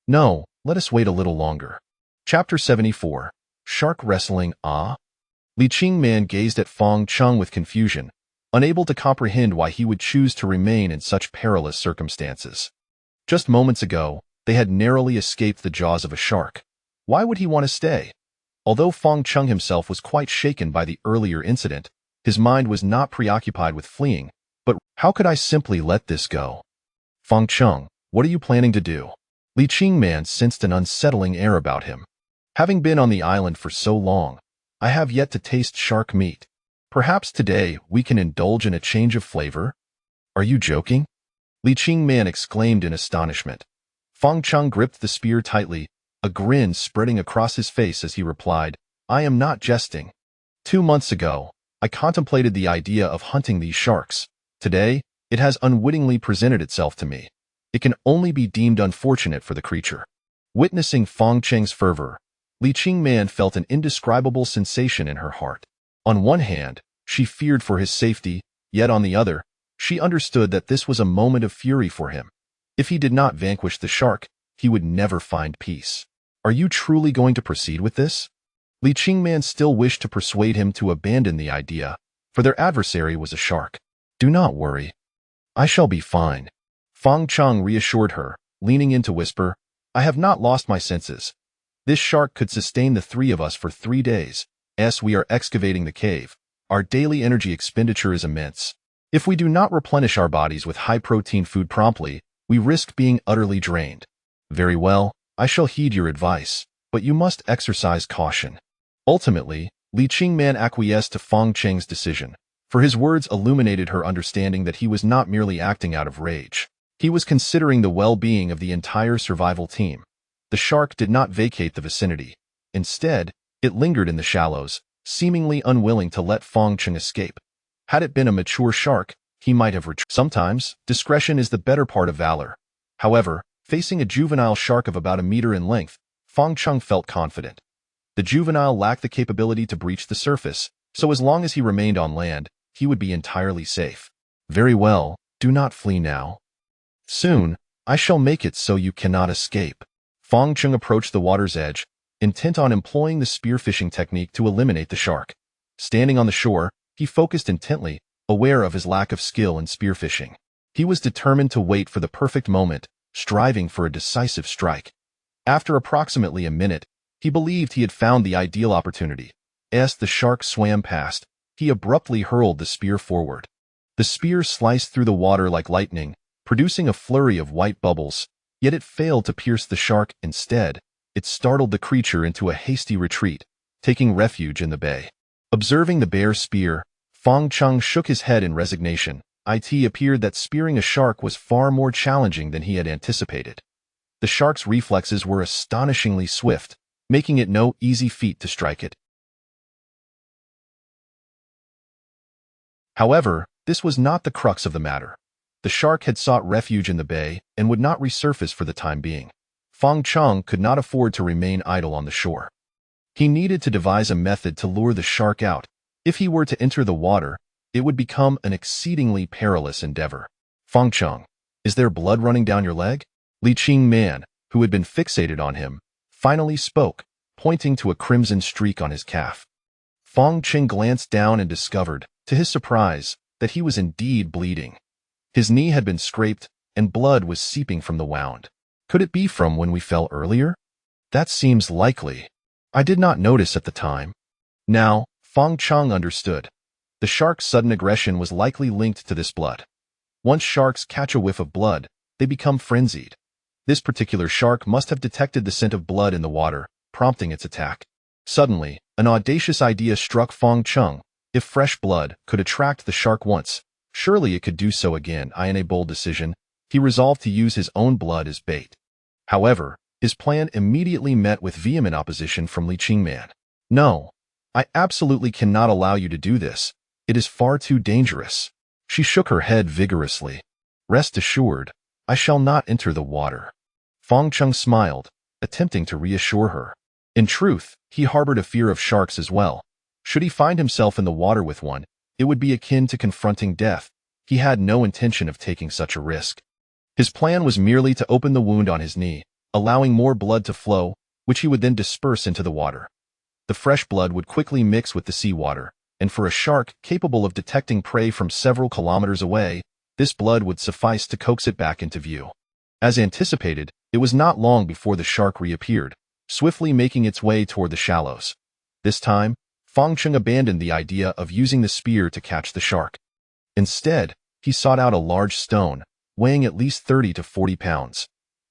Speaker 1: "No, let us wait a little longer." Chapter 74. Shark Wrestling. Li Qingman gazed at Fang Cheng with confusion, unable to comprehend why he would choose to remain in such perilous circumstances. Just moments ago, they had narrowly escaped the jaws of a shark. Why would he want to stay? Although Fang Cheng himself was quite shaken by the earlier incident, his mind was not preoccupied with fleeing. But how could I simply let this go? "Fang Cheng, what are you planning to do?" Li Qingman sensed an unsettling air about him. "Having been on the island for so long, I have yet to taste shark meat. Perhaps today we can indulge in a change of flavor?" "Are you joking?" Li Qingman exclaimed in astonishment. Fang Cheng gripped the spear tightly, a grin spreading across his face as he replied, "I am not jesting. 2 months ago, I contemplated the idea of hunting these sharks. Today, it has unwittingly presented itself to me. It can only be deemed unfortunate for the creature." Witnessing Fang Cheng's fervor, Li Qingman felt an indescribable sensation in her heart. On one hand, she feared for his safety, yet on the other, she understood that this was a moment of fury for him. If he did not vanquish the shark, he would never find peace. "Are you truly going to proceed with this?" Li Qingman still wished to persuade him to abandon the idea, for their adversary was a shark. "Do not worry. I shall be fine." Fang Cheng reassured her, leaning in to whisper, "I have not lost my senses. This shark could sustain the 3 of us for 3 days. As we are excavating the cave, our daily energy expenditure is immense. If we do not replenish our bodies with high-protein food promptly, we risk being utterly drained." "Very well, I shall heed your advice, but you must exercise caution." Ultimately, Li Qingman acquiesced to Fang Cheng's decision, for his words illuminated her understanding that he was not merely acting out of rage. He was considering the well-being of the entire survival team. The shark did not vacate the vicinity. Instead, it lingered in the shallows, seemingly unwilling to let Fong Cheng escape. Had it been a mature shark, he might have retreated. Sometimes, discretion is the better part of valor. However, facing a juvenile shark of about a meter in length, Fong Cheng felt confident. The juvenile lacked the capability to breach the surface, so as long as he remained on land, he would be entirely safe. Very well, do not flee now. Soon, I shall make it so you cannot escape. Fong Cheng approached the water's edge, intent on employing the spearfishing technique to eliminate the shark. Standing on the shore, he focused intently, aware of his lack of skill in spearfishing. He was determined to wait for the perfect moment, striving for a decisive strike. After approximately a minute, he believed he had found the ideal opportunity. As the shark swam past, he abruptly hurled the spear forward. The spear sliced through the water like lightning, producing a flurry of white bubbles, yet it failed to pierce the shark. Instead, it startled the creature into a hasty retreat, taking refuge in the bay. Observing the bare spear, Fong Cheng shook his head in resignation. It appeared that spearing a shark was far more challenging than he had anticipated. The shark's reflexes were astonishingly swift, making it no easy feat to strike it. However, this was not the crux of the matter. The shark had sought refuge in the bay and would not resurface for the time being. Fong Cheng could not afford to remain idle on the shore. He needed to devise a method to lure the shark out. If he were to enter the water, it would become an exceedingly perilous endeavor. Fong Cheng, is there blood running down your leg? Li Qing Man, who had been fixated on him, finally spoke, pointing to a crimson streak on his calf. Fong Cheng glanced down and discovered, to his surprise, that he was indeed bleeding. His knee had been scraped, and blood was seeping from the wound. Could it be from when we fell earlier? That seems likely. I did not notice at the time. Now, Fong Cheng understood. The shark's sudden aggression was likely linked to this blood. Once sharks catch a whiff of blood, they become frenzied. This particular shark must have detected the scent of blood in the water, prompting its attack. Suddenly, an audacious idea struck Fong Cheng. If fresh blood could attract the shark once, surely it could do so again. In a bold decision, he resolved to use his own blood as bait. However, his plan immediately met with vehement opposition from Li Qing Man. No, I absolutely cannot allow you to do this. It is far too dangerous. She shook her head vigorously. Rest assured, I shall not enter the water. Fong Cheng smiled, attempting to reassure her. In truth, he harbored a fear of sharks as well. Should he find himself in the water with one, it would be akin to confronting death. He had no intention of taking such a risk. His plan was merely to open the wound on his knee, allowing more blood to flow, which he would then disperse into the water. The fresh blood would quickly mix with the seawater, and for a shark capable of detecting prey from several kilometers away, this blood would suffice to coax it back into view. As anticipated, it was not long before the shark reappeared, swiftly making its way toward the shallows. This time, Fong Cheng abandoned the idea of using the spear to catch the shark. Instead, he sought out a large stone, weighing at least 30 to 40 pounds.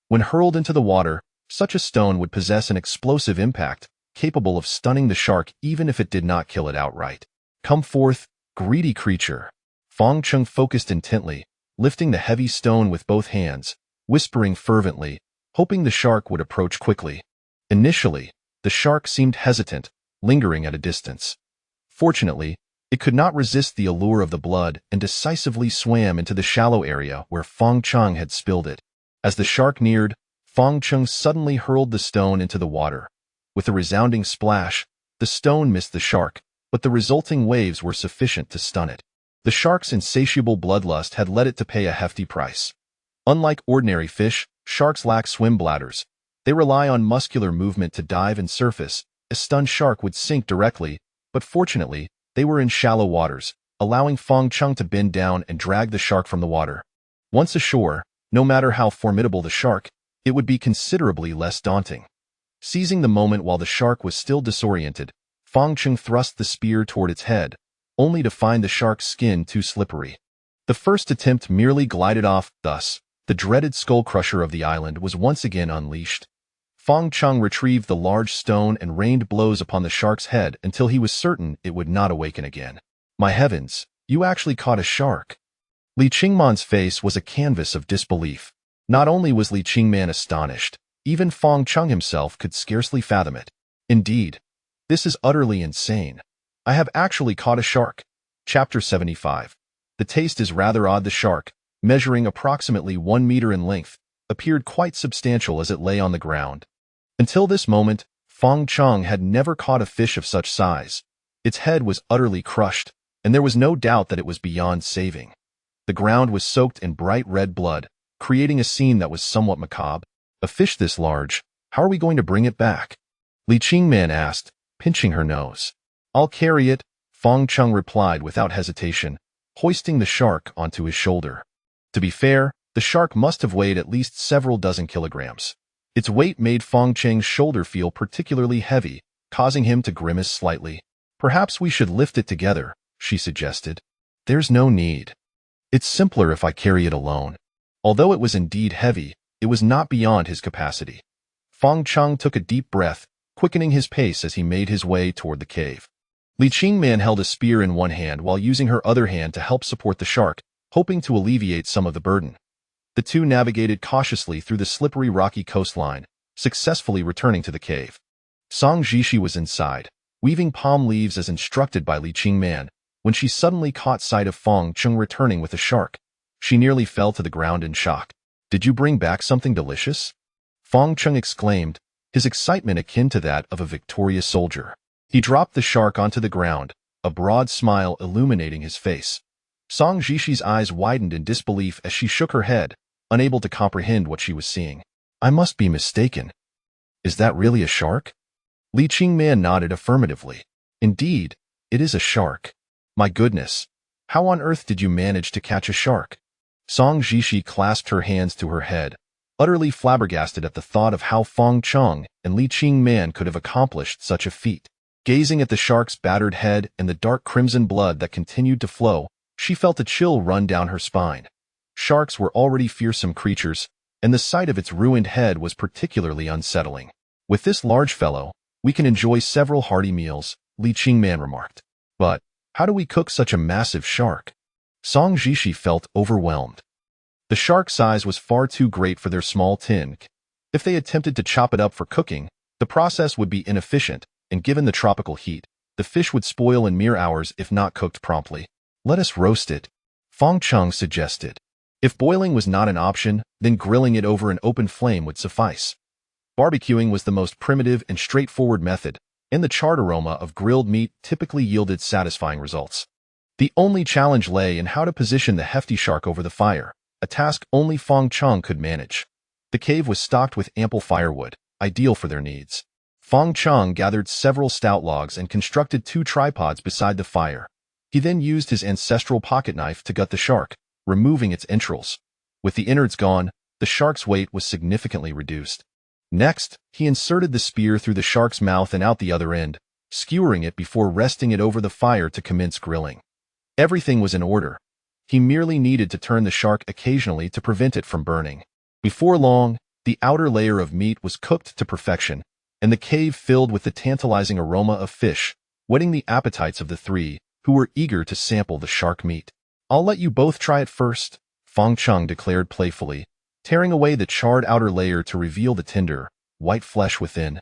Speaker 1: When hurled into the water, such a stone would possess an explosive impact, capable of stunning the shark even if it did not kill it outright. Come forth, greedy creature. Fong Cheng focused intently, lifting the heavy stone with both hands, whispering fervently, hoping the shark would approach quickly. Initially, the shark seemed hesitant, lingering at a distance. Fortunately, it could not resist the allure of the blood and decisively swam into the shallow area where Fong Cheng had spilled it. As the shark neared, Fong Cheng suddenly hurled the stone into the water. With a resounding splash, the stone missed the shark, but the resulting waves were sufficient to stun it. The shark's insatiable bloodlust had led it to pay a hefty price. Unlike ordinary fish, sharks lack swim bladders. They rely on muscular movement to dive and surface. A stunned shark would sink directly, but fortunately, they were in shallow waters, allowing Fong Cheng to bend down and drag the shark from the water. Once ashore, no matter how formidable the shark, it would be considerably less daunting. Seizing the moment while the shark was still disoriented, Fong Cheng thrust the spear toward its head, only to find the shark's skin too slippery. The first attempt merely glided off. Thus, the dreaded skull crusher of the island was once again unleashed. Fong Cheng retrieved the large stone and rained blows upon the shark's head until he was certain it would not awaken again. My heavens, you actually caught a shark. Li Qingman's face was a canvas of disbelief. Not only was Li Qingman astonished, even Fong Cheng himself could scarcely fathom it. Indeed, this is utterly insane. I have actually caught a shark. Chapter 75. The taste is rather odd. The shark, measuring approximately 1 meter in length, appeared quite substantial as it lay on the ground. Until this moment, Fong Cheng had never caught a fish of such size. Its head was utterly crushed, and there was no doubt that it was beyond saving. The ground was soaked in bright red blood, creating a scene that was somewhat macabre. A fish this large, how are we going to bring it back? Li Qingman asked, pinching her nose. I'll carry it, Fong Cheng replied without hesitation, hoisting the shark onto his shoulder. To be fair, the shark must have weighed at least several dozen kilograms. Its weight made Fong Cheng's shoulder feel particularly heavy, causing him to grimace slightly. Perhaps we should lift it together, she suggested. There's no need. It's simpler if I carry it alone. Although it was indeed heavy, it was not beyond his capacity. Fong Cheng took a deep breath, quickening his pace as he made his way toward the cave. Li Qingman held a spear in one hand while using her other hand to help support the shark, hoping to alleviate some of the burden. The two navigated cautiously through the slippery rocky coastline, successfully returning to the cave. Song Jishi was inside, weaving palm leaves as instructed by Li Qingman, when she suddenly caught sight of Fong Cheng returning with a shark. She nearly fell to the ground in shock. Did you bring back something delicious? Fong Cheng exclaimed, his excitement akin to that of a victorious soldier. He dropped the shark onto the ground, a broad smile illuminating his face. Song Jishi's eyes widened in disbelief as she shook her head, unable to comprehend what she was seeing. I must be mistaken. Is that really a shark? Li Qingman nodded affirmatively. Indeed, it is a shark. My goodness, how on earth did you manage to catch a shark? Song Jishi clasped her hands to her head, utterly flabbergasted at the thought of how Fong Cheng and Li Qingman could have accomplished such a feat. Gazing at the shark's battered head and the dark crimson blood that continued to flow, she felt a chill run down her spine. Sharks were already fearsome creatures, and the sight of its ruined head was particularly unsettling. With this large fellow, we can enjoy several hearty meals, Li Qingman remarked. But how do we cook such a massive shark? Song Jishi felt overwhelmed. The shark's size was far too great for their small tin. If they attempted to chop it up for cooking, the process would be inefficient, and given the tropical heat, the fish would spoil in mere hours if not cooked promptly. Let us roast it, Fong Cheng suggested. If boiling was not an option, then grilling it over an open flame would suffice. Barbecuing was the most primitive and straightforward method, and the charred aroma of grilled meat typically yielded satisfying results. The only challenge lay in how to position the hefty shark over the fire, a task only Fong Cheng could manage. The cave was stocked with ample firewood, ideal for their needs. Fong Cheng gathered several stout logs and constructed 2 tripods beside the fire. He then used his ancestral pocket knife to gut the shark, removing its entrails. With the innards gone, the shark's weight was significantly reduced. Next, he inserted the spear through the shark's mouth and out the other end, skewering it before resting it over the fire to commence grilling. Everything was in order. He merely needed to turn the shark occasionally to prevent it from burning. Before long, the outer layer of meat was cooked to perfection, and the cave filled with the tantalizing aroma of fish, whetting the appetites of the three, who were eager to sample the shark meat. I'll let you both try it first, Fong Cheng declared playfully, tearing away the charred outer layer to reveal the tender, white flesh within.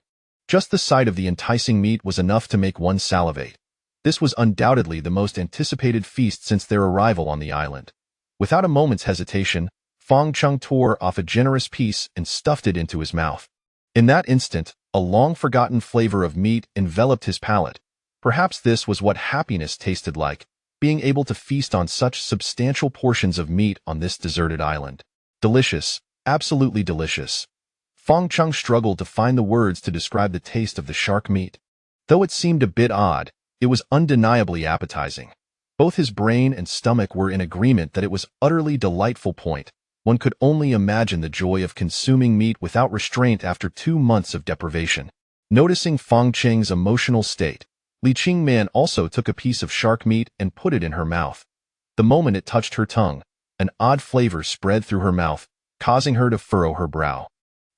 Speaker 1: Just the sight of the enticing meat was enough to make one salivate. This was undoubtedly the most anticipated feast since their arrival on the island. Without a moment's hesitation, Fong Cheng tore off a generous piece and stuffed it into his mouth. In that instant, a long-forgotten flavor of meat enveloped his palate. Perhaps this was what happiness tasted like, being able to feast on such substantial portions of meat on this deserted island. Delicious, absolutely delicious. Fong Cheng struggled to find the words to describe the taste of the shark meat. Though it seemed a bit odd, it was undeniably appetizing. Both his brain and stomach were in agreement that it was utterly delightful. One could only imagine the joy of consuming meat without restraint after 2 months of deprivation. Noticing Fong Cheng's emotional state, Li Qingman also took a piece of shark meat and put it in her mouth. The moment it touched her tongue, an odd flavor spread through her mouth, causing her to furrow her brow.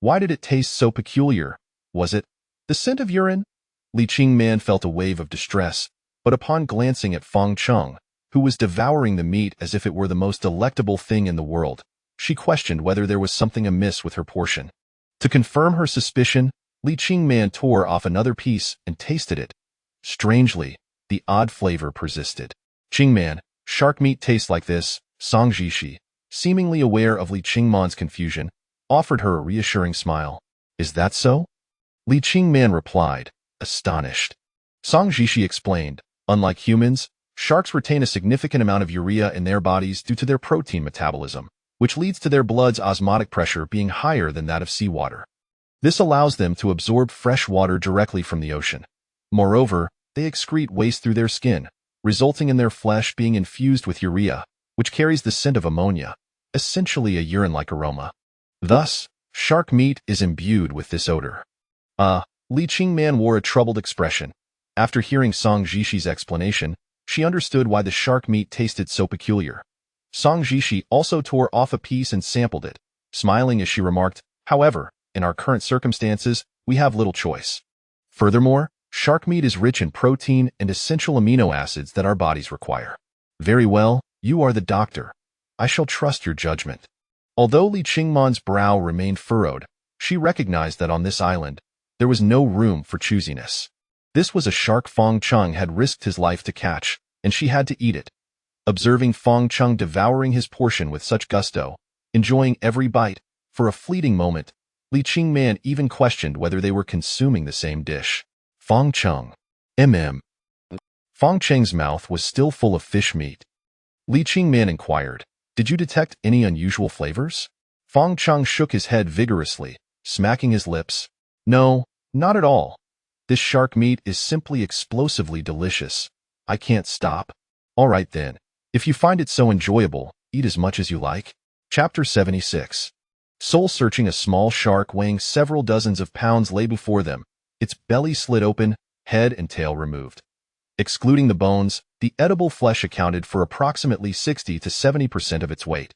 Speaker 1: Why did it taste so peculiar? Was it the scent of urine? Li Qingman felt a wave of distress, but upon glancing at Fong Cheng, who was devouring the meat as if it were the most delectable thing in the world, she questioned whether there was something amiss with her portion. To confirm her suspicion, Li Qingman tore off another piece and tasted it. Strangely, The odd flavor persisted. Qingman, shark meat tastes like this, Song Jishi, seemingly aware of Li Qingman's confusion, offered her a reassuring smile. Is that so? Li Qingman replied, astonished. Song Jishi explained, unlike humans, sharks retain a significant amount of urea in their bodies due to their protein metabolism, which leads to their blood's osmotic pressure being higher than that of seawater. This allows them to absorb fresh water directly from the ocean. Moreover, they excrete waste through their skin, resulting in their flesh being infused with urea, which carries the scent of ammonia, essentially a urine-like aroma. Thus, shark meat is imbued with this odor. Li Qingman wore a troubled expression. After hearing Song Jishi's explanation, she understood why the shark meat tasted so peculiar. Song Jishi also tore off a piece and sampled it, smiling as she remarked, however, in our current circumstances, we have little choice. Furthermore, shark meat is rich in protein and essential amino acids that our bodies require. Very well, you are the doctor. I shall trust your judgment. Although Li Qingman's brow remained furrowed, she recognized that on this island, there was no room for choosiness. This was a shark Fong Chung had risked his life to catch, and she had to eat it. Observing Fong Chung devouring his portion with such gusto, enjoying every bite, for a fleeting moment, Li Qingman even questioned whether they were consuming the same dish. Fong Chung. Fong Cheng's mouth was still full of fish meat. Li Qingman inquired, did you detect any unusual flavors? Fong Chung shook his head vigorously, smacking his lips. No, not at all. This shark meat is simply explosively delicious. I can't stop. All right then. If you find it so enjoyable, eat as much as you like. Chapter 76. Soul-searching, a small shark weighing several dozens of pounds lay before them, its belly slit open, head and tail removed. Excluding the bones, the edible flesh accounted for approximately 60 to 70% of its weight.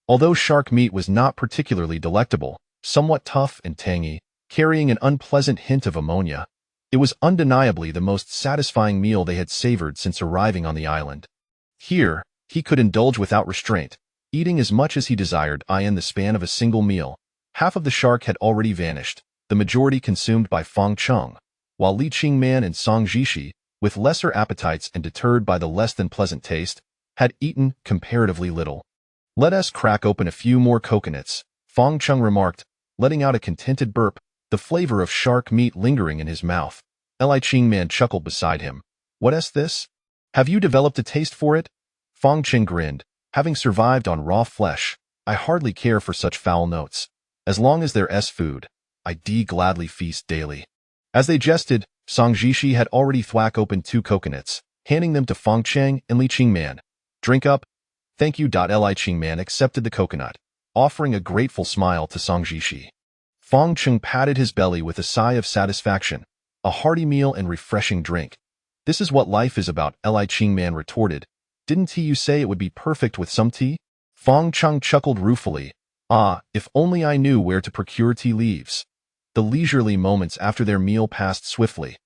Speaker 1: Although shark meat was not particularly delectable, somewhat tough and tangy, carrying an unpleasant hint of ammonia, it was undeniably the most satisfying meal they had savored since arriving on the island. Here, he could indulge without restraint, eating as much as he desired in the span of a single meal. Half of the shark had already vanished, the majority consumed by Fong Chung, while Li Qingman and Song Jishi, with lesser appetites and deterred by the less than pleasant taste, had eaten comparatively little. Let us crack open a few more coconuts, Fong Chung remarked, letting out a contented burp, the flavor of shark meat lingering in his mouth. Li Qingman chuckled beside him. What's this? Have you developed a taste for it? Fong Chung grinned. Having survived on raw flesh, I hardly care for such foul notes. As long as there's food, I'd gladly feast daily. As they jested, Song Jishi had already thwacked open 2 coconuts, handing them to Fong Chung and Li Qingman. Drink up. Thank you. Li Qingman accepted the coconut, offering a grateful smile to Song Jishi. Fong Chung patted his belly with a sigh of satisfaction. A hearty meal and refreshing drink. This is what life is about, Li Qingman retorted. Didn't you say it would be perfect with some tea? Fong Chung chuckled ruefully. If only I knew where to procure tea leaves. The leisurely moments after their meal passed swiftly.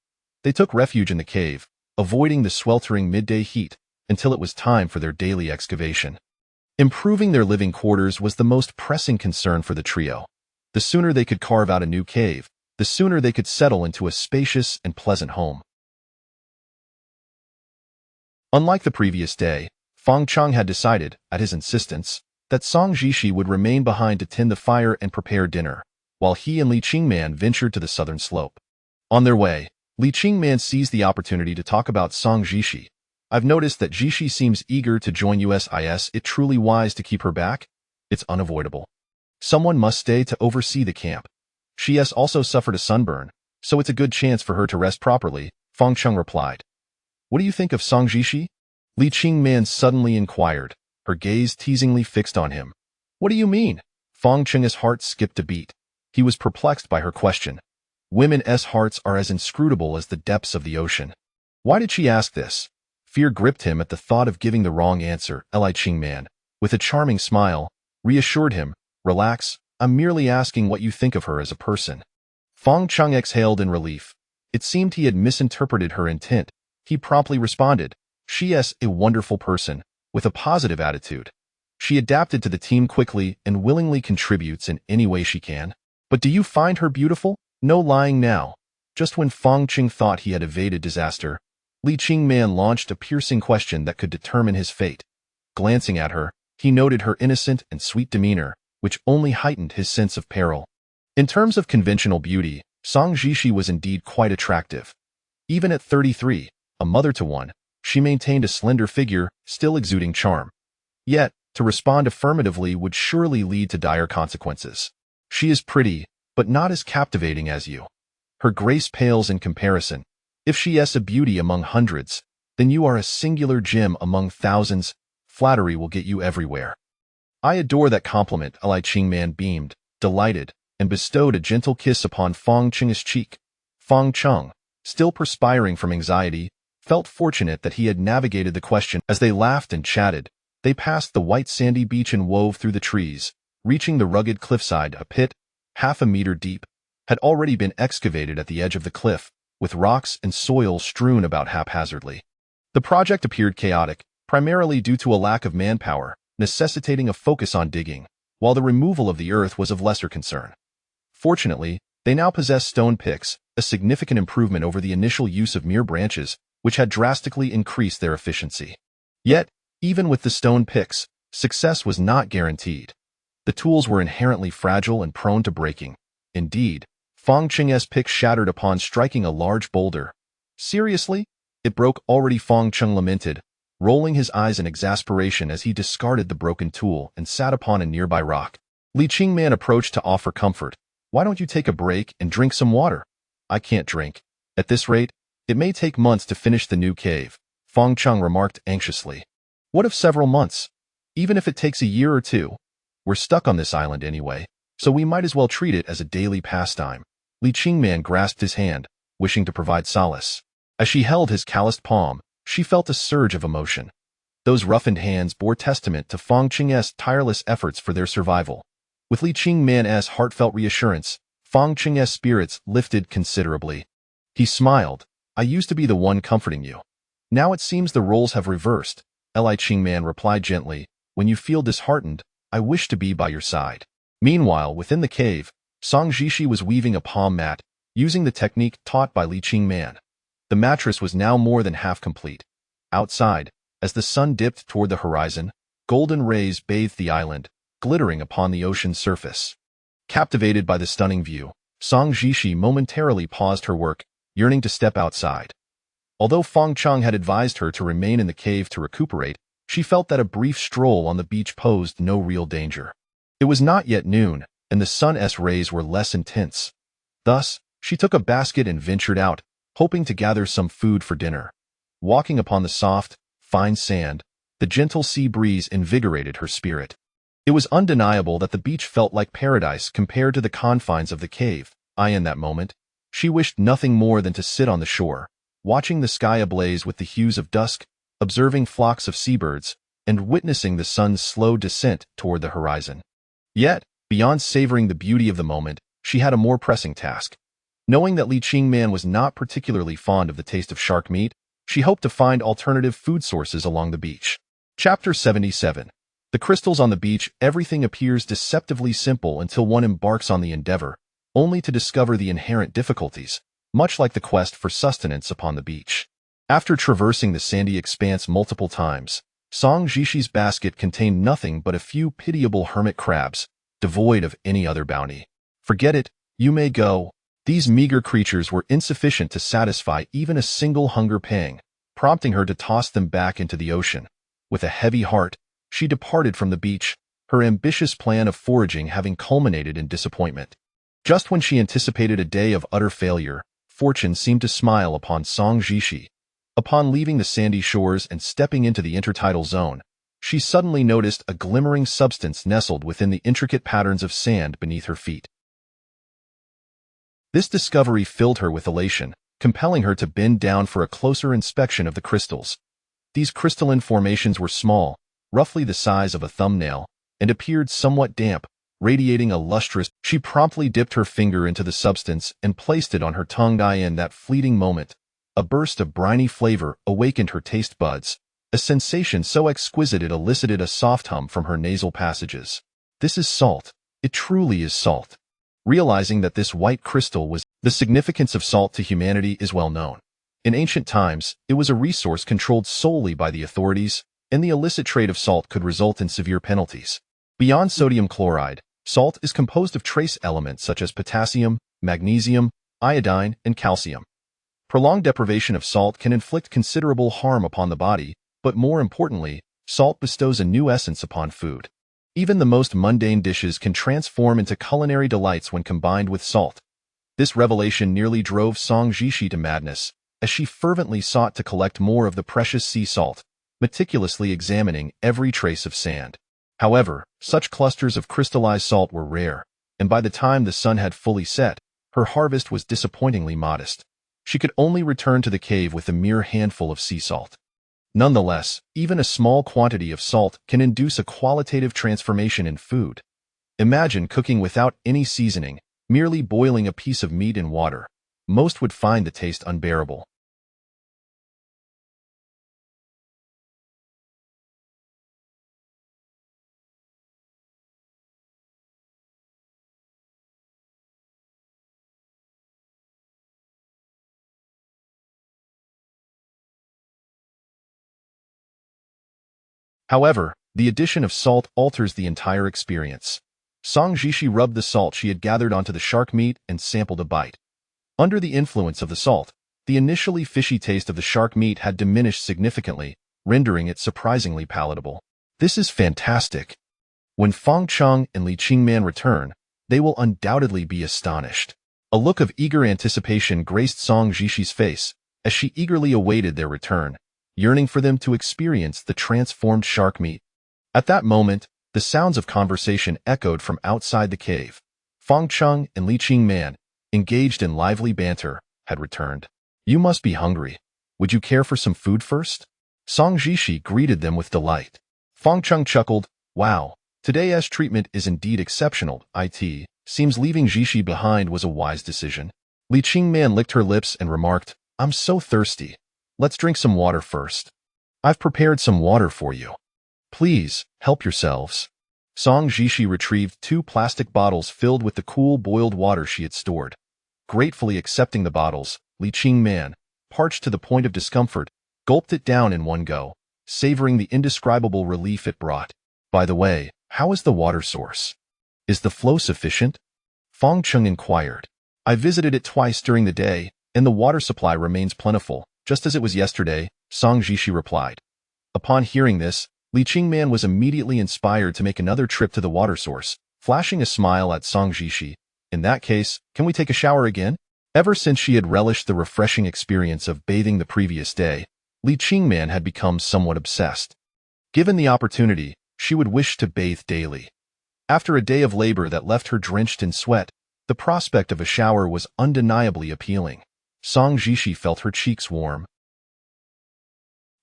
Speaker 1: They took refuge in the cave, avoiding the sweltering midday heat, until it was time for their daily excavation. Improving their living quarters was the most pressing concern for the trio. The sooner they could carve out a new cave, the sooner they could settle into a spacious and pleasant home. Unlike the previous day, Fong Chung had decided, at his insistence, that Song Jishi would remain behind to tend the fire and prepare dinner, while he and Li Qingman ventured to the southern slope. On their way, Li Qingman seized the opportunity to talk about Song Jishi. I've noticed that Jishi seems eager to join us. Is it truly wise to keep her back? It's unavoidable. Someone must stay to oversee the camp. She has also suffered a sunburn, so it's a good chance for her to rest properly, Fong Chung replied. What do you think of Song Jishi? Li Qingman suddenly inquired, her gaze teasingly fixed on him. What do you mean? Fong Chung's heart skipped a beat. He was perplexed by her question. Women's hearts are as inscrutable as the depths of the ocean. Why did she ask this? Fear gripped him at the thought of giving the wrong answer. Li Qingman, with a charming smile, reassured him, relax, I'm merely asking what you think of her as a person. Fong Chung exhaled in relief. It seemed he had misinterpreted her intent. He promptly responded, she is a wonderful person, with a positive attitude. She adapted to the team quickly and willingly contributes in any way she can. But do you find her beautiful? No lying now. Just when Fong Chung thought he had evaded disaster, Li Qingman launched a piercing question that could determine his fate. Glancing at her, he noted her innocent and sweet demeanor, which only heightened his sense of peril. In terms of conventional beauty, Song Jishi was indeed quite attractive. Even at 33, a mother to one, she maintained a slender figure, still exuding charm. Yet, to respond affirmatively would surely lead to dire consequences. She is pretty, but not as captivating as you. Her grace pales in comparison. If she is a beauty among hundreds, then you are a singular gem among thousands. Flattery will get you everywhere. I adore that compliment, Li Qingman beamed, delighted, and bestowed a gentle kiss upon Fang Cheng's cheek. Fang Cheng, still perspiring from anxiety, felt fortunate that he had navigated the question. As they laughed and chatted, they passed the white sandy beach and wove through the trees, reaching the rugged cliffside. A pit, half a meter deep, had already been excavated at the edge of the cliff, with rocks and soil strewn about haphazardly. The project appeared chaotic, primarily due to a lack of manpower, necessitating a focus on digging, while the removal of the earth was of lesser concern. Fortunately, they now possessed stone picks, a significant improvement over the initial use of mere branches, which had drastically increased their efficiency. Yet, even with the stone picks, success was not guaranteed. The tools were inherently fragile and prone to breaking. Indeed, Fang Cheng's pick shattered upon striking a large boulder. Seriously? It broke already, Fang Cheng lamented, rolling his eyes in exasperation as he discarded the broken tool and sat upon a nearby rock. Li Qingman approached to offer comfort. Why don't you take a break and drink some water? I can't drink. At this rate, it may take months to finish the new cave, Fang Cheng remarked anxiously. What if several months? Even if it takes a year or two? We're stuck on this island anyway, so we might as well treat it as a daily pastime. Li Qingman grasped his hand, wishing to provide solace. As she held his calloused palm, she felt a surge of emotion. Those roughened hands bore testament to Fang Cheng's tireless efforts for their survival. With Li Qingman's heartfelt reassurance, Fang Cheng's spirits lifted considerably. He smiled. I used to be the one comforting you. Now it seems the roles have reversed, Li Qingman replied gently. When you feel disheartened, I wish to be by your side. Meanwhile, within the cave, Song Jishi was weaving a palm mat, using the technique taught by Li Qingman. The mattress was now more than half complete. Outside, as the sun dipped toward the horizon, golden rays bathed the island, glittering upon the ocean's surface. Captivated by the stunning view, Song Jishi momentarily paused her work, yearning to step outside. Although Fang Cheng had advised her to remain in the cave to recuperate, she felt that a brief stroll on the beach posed no real danger. It was not yet noon, and the sun's rays were less intense. Thus, she took a basket and ventured out, hoping to gather some food for dinner. Walking upon the soft, fine sand, the gentle sea breeze invigorated her spirit. It was undeniable that the beach felt like paradise compared to the confines of the cave. In that moment, she wished nothing more than to sit on the shore, watching the sky ablaze with the hues of dusk, observing flocks of seabirds, and witnessing the sun's slow descent toward the horizon. Yet, beyond savoring the beauty of the moment, she had a more pressing task. Knowing that Li Qingman was not particularly fond of the taste of shark meat, she hoped to find alternative food sources along the beach. Chapter 77. The crystals on the beach. Everything appears deceptively simple until one embarks on the endeavor, only to discover the inherent difficulties, much like the quest for sustenance upon the beach. After traversing the sandy expanse multiple times, Song Jishi's basket contained nothing but a few pitiable hermit crabs, devoid of any other bounty. Forget it, you may go. These meager creatures were insufficient to satisfy even a single hunger pang, prompting her to toss them back into the ocean. With a heavy heart, she departed from the beach, her ambitious plan of foraging having culminated in disappointment. Just when she anticipated a day of utter failure, fortune seemed to smile upon Song Jishi. Upon leaving the sandy shores and stepping into the intertidal zone, she suddenly noticed a glimmering substance nestled within the intricate patterns of sand beneath her feet. This discovery filled her with elation, compelling her to bend down for a closer inspection of the crystals. These crystalline formations were small, roughly the size of a thumbnail, and appeared somewhat damp, radiating a lustrous. She promptly dipped her finger into the substance and placed it on her tongue. In that fleeting moment, a burst of briny flavor awakened her taste buds, a sensation so exquisite it elicited a soft hum from her nasal passages. This is salt. It truly is salt. Realizing that this white crystal was the significance of salt to humanity is well known. In ancient times, it was a resource controlled solely by the authorities, and the illicit trade of salt could result in severe penalties. Beyond sodium chloride, salt is composed of trace elements such as potassium, magnesium, iodine, and calcium. Prolonged deprivation of salt can inflict considerable harm upon the body, but more importantly, salt bestows a new essence upon food. Even the most mundane dishes can transform into culinary delights when combined with salt. This revelation nearly drove Song Jishi to madness, as she fervently sought to collect more of the precious sea salt, meticulously examining every trace of sand. However, such clusters of crystallized salt were rare, and by the time the sun had fully set, her harvest was disappointingly modest. She could only return to the cave with a mere handful of sea salt. Nonetheless, even a small quantity of salt can induce a qualitative transformation in food. Imagine cooking without any seasoning, merely boiling a piece of meat in water. Most would find the taste unbearable. However, the addition of salt alters the entire experience. Song Jishi rubbed the salt she had gathered onto the shark meat and sampled a bite. Under the influence of the salt, the initially fishy taste of the shark meat had diminished significantly, rendering it surprisingly palatable. This is fantastic. When Fong Cheng and Li Qingman return, they will undoubtedly be astonished. A look of eager anticipation graced Song Jishi's face as she eagerly awaited their return, yearning for them to experience the transformed shark meat. At that moment, the sounds of conversation echoed from outside the cave. Fong Cheng and Li Qingman, engaged in lively banter, had returned. "You must be hungry. Would you care for some food first?" Song Jishi greeted them with delight. Fong Cheng chuckled, "Wow, today's treatment is indeed exceptional. It seems leaving Jishi behind was a wise decision." Li Qingman licked her lips and remarked, "I'm so thirsty. Let's drink some water first. I've prepared some water for you. Please, help yourselves." Song Jishi retrieved 2 plastic bottles filled with the cool boiled water she had stored. Gratefully accepting the bottles, Li Qingman, parched to the point of discomfort, gulped it down in one go, savoring the indescribable relief it brought. "By the way, how is the water source? Is the flow sufficient?" Fong Cheng inquired. "I visited it twice during the day, and the water supply remains plentiful, just as it was yesterday," Song Jishi replied. Upon hearing this, Li Qingman was immediately inspired to make another trip to the water source, flashing a smile at Song Jishi. "In that case, can we take a shower again?" Ever since she had relished the refreshing experience of bathing the previous day, Li Qingman had become somewhat obsessed. Given the opportunity, she would wish to bathe daily. After a day of labor that left her drenched in sweat, the prospect of a shower was undeniably appealing. Song Jishi felt her cheeks warm.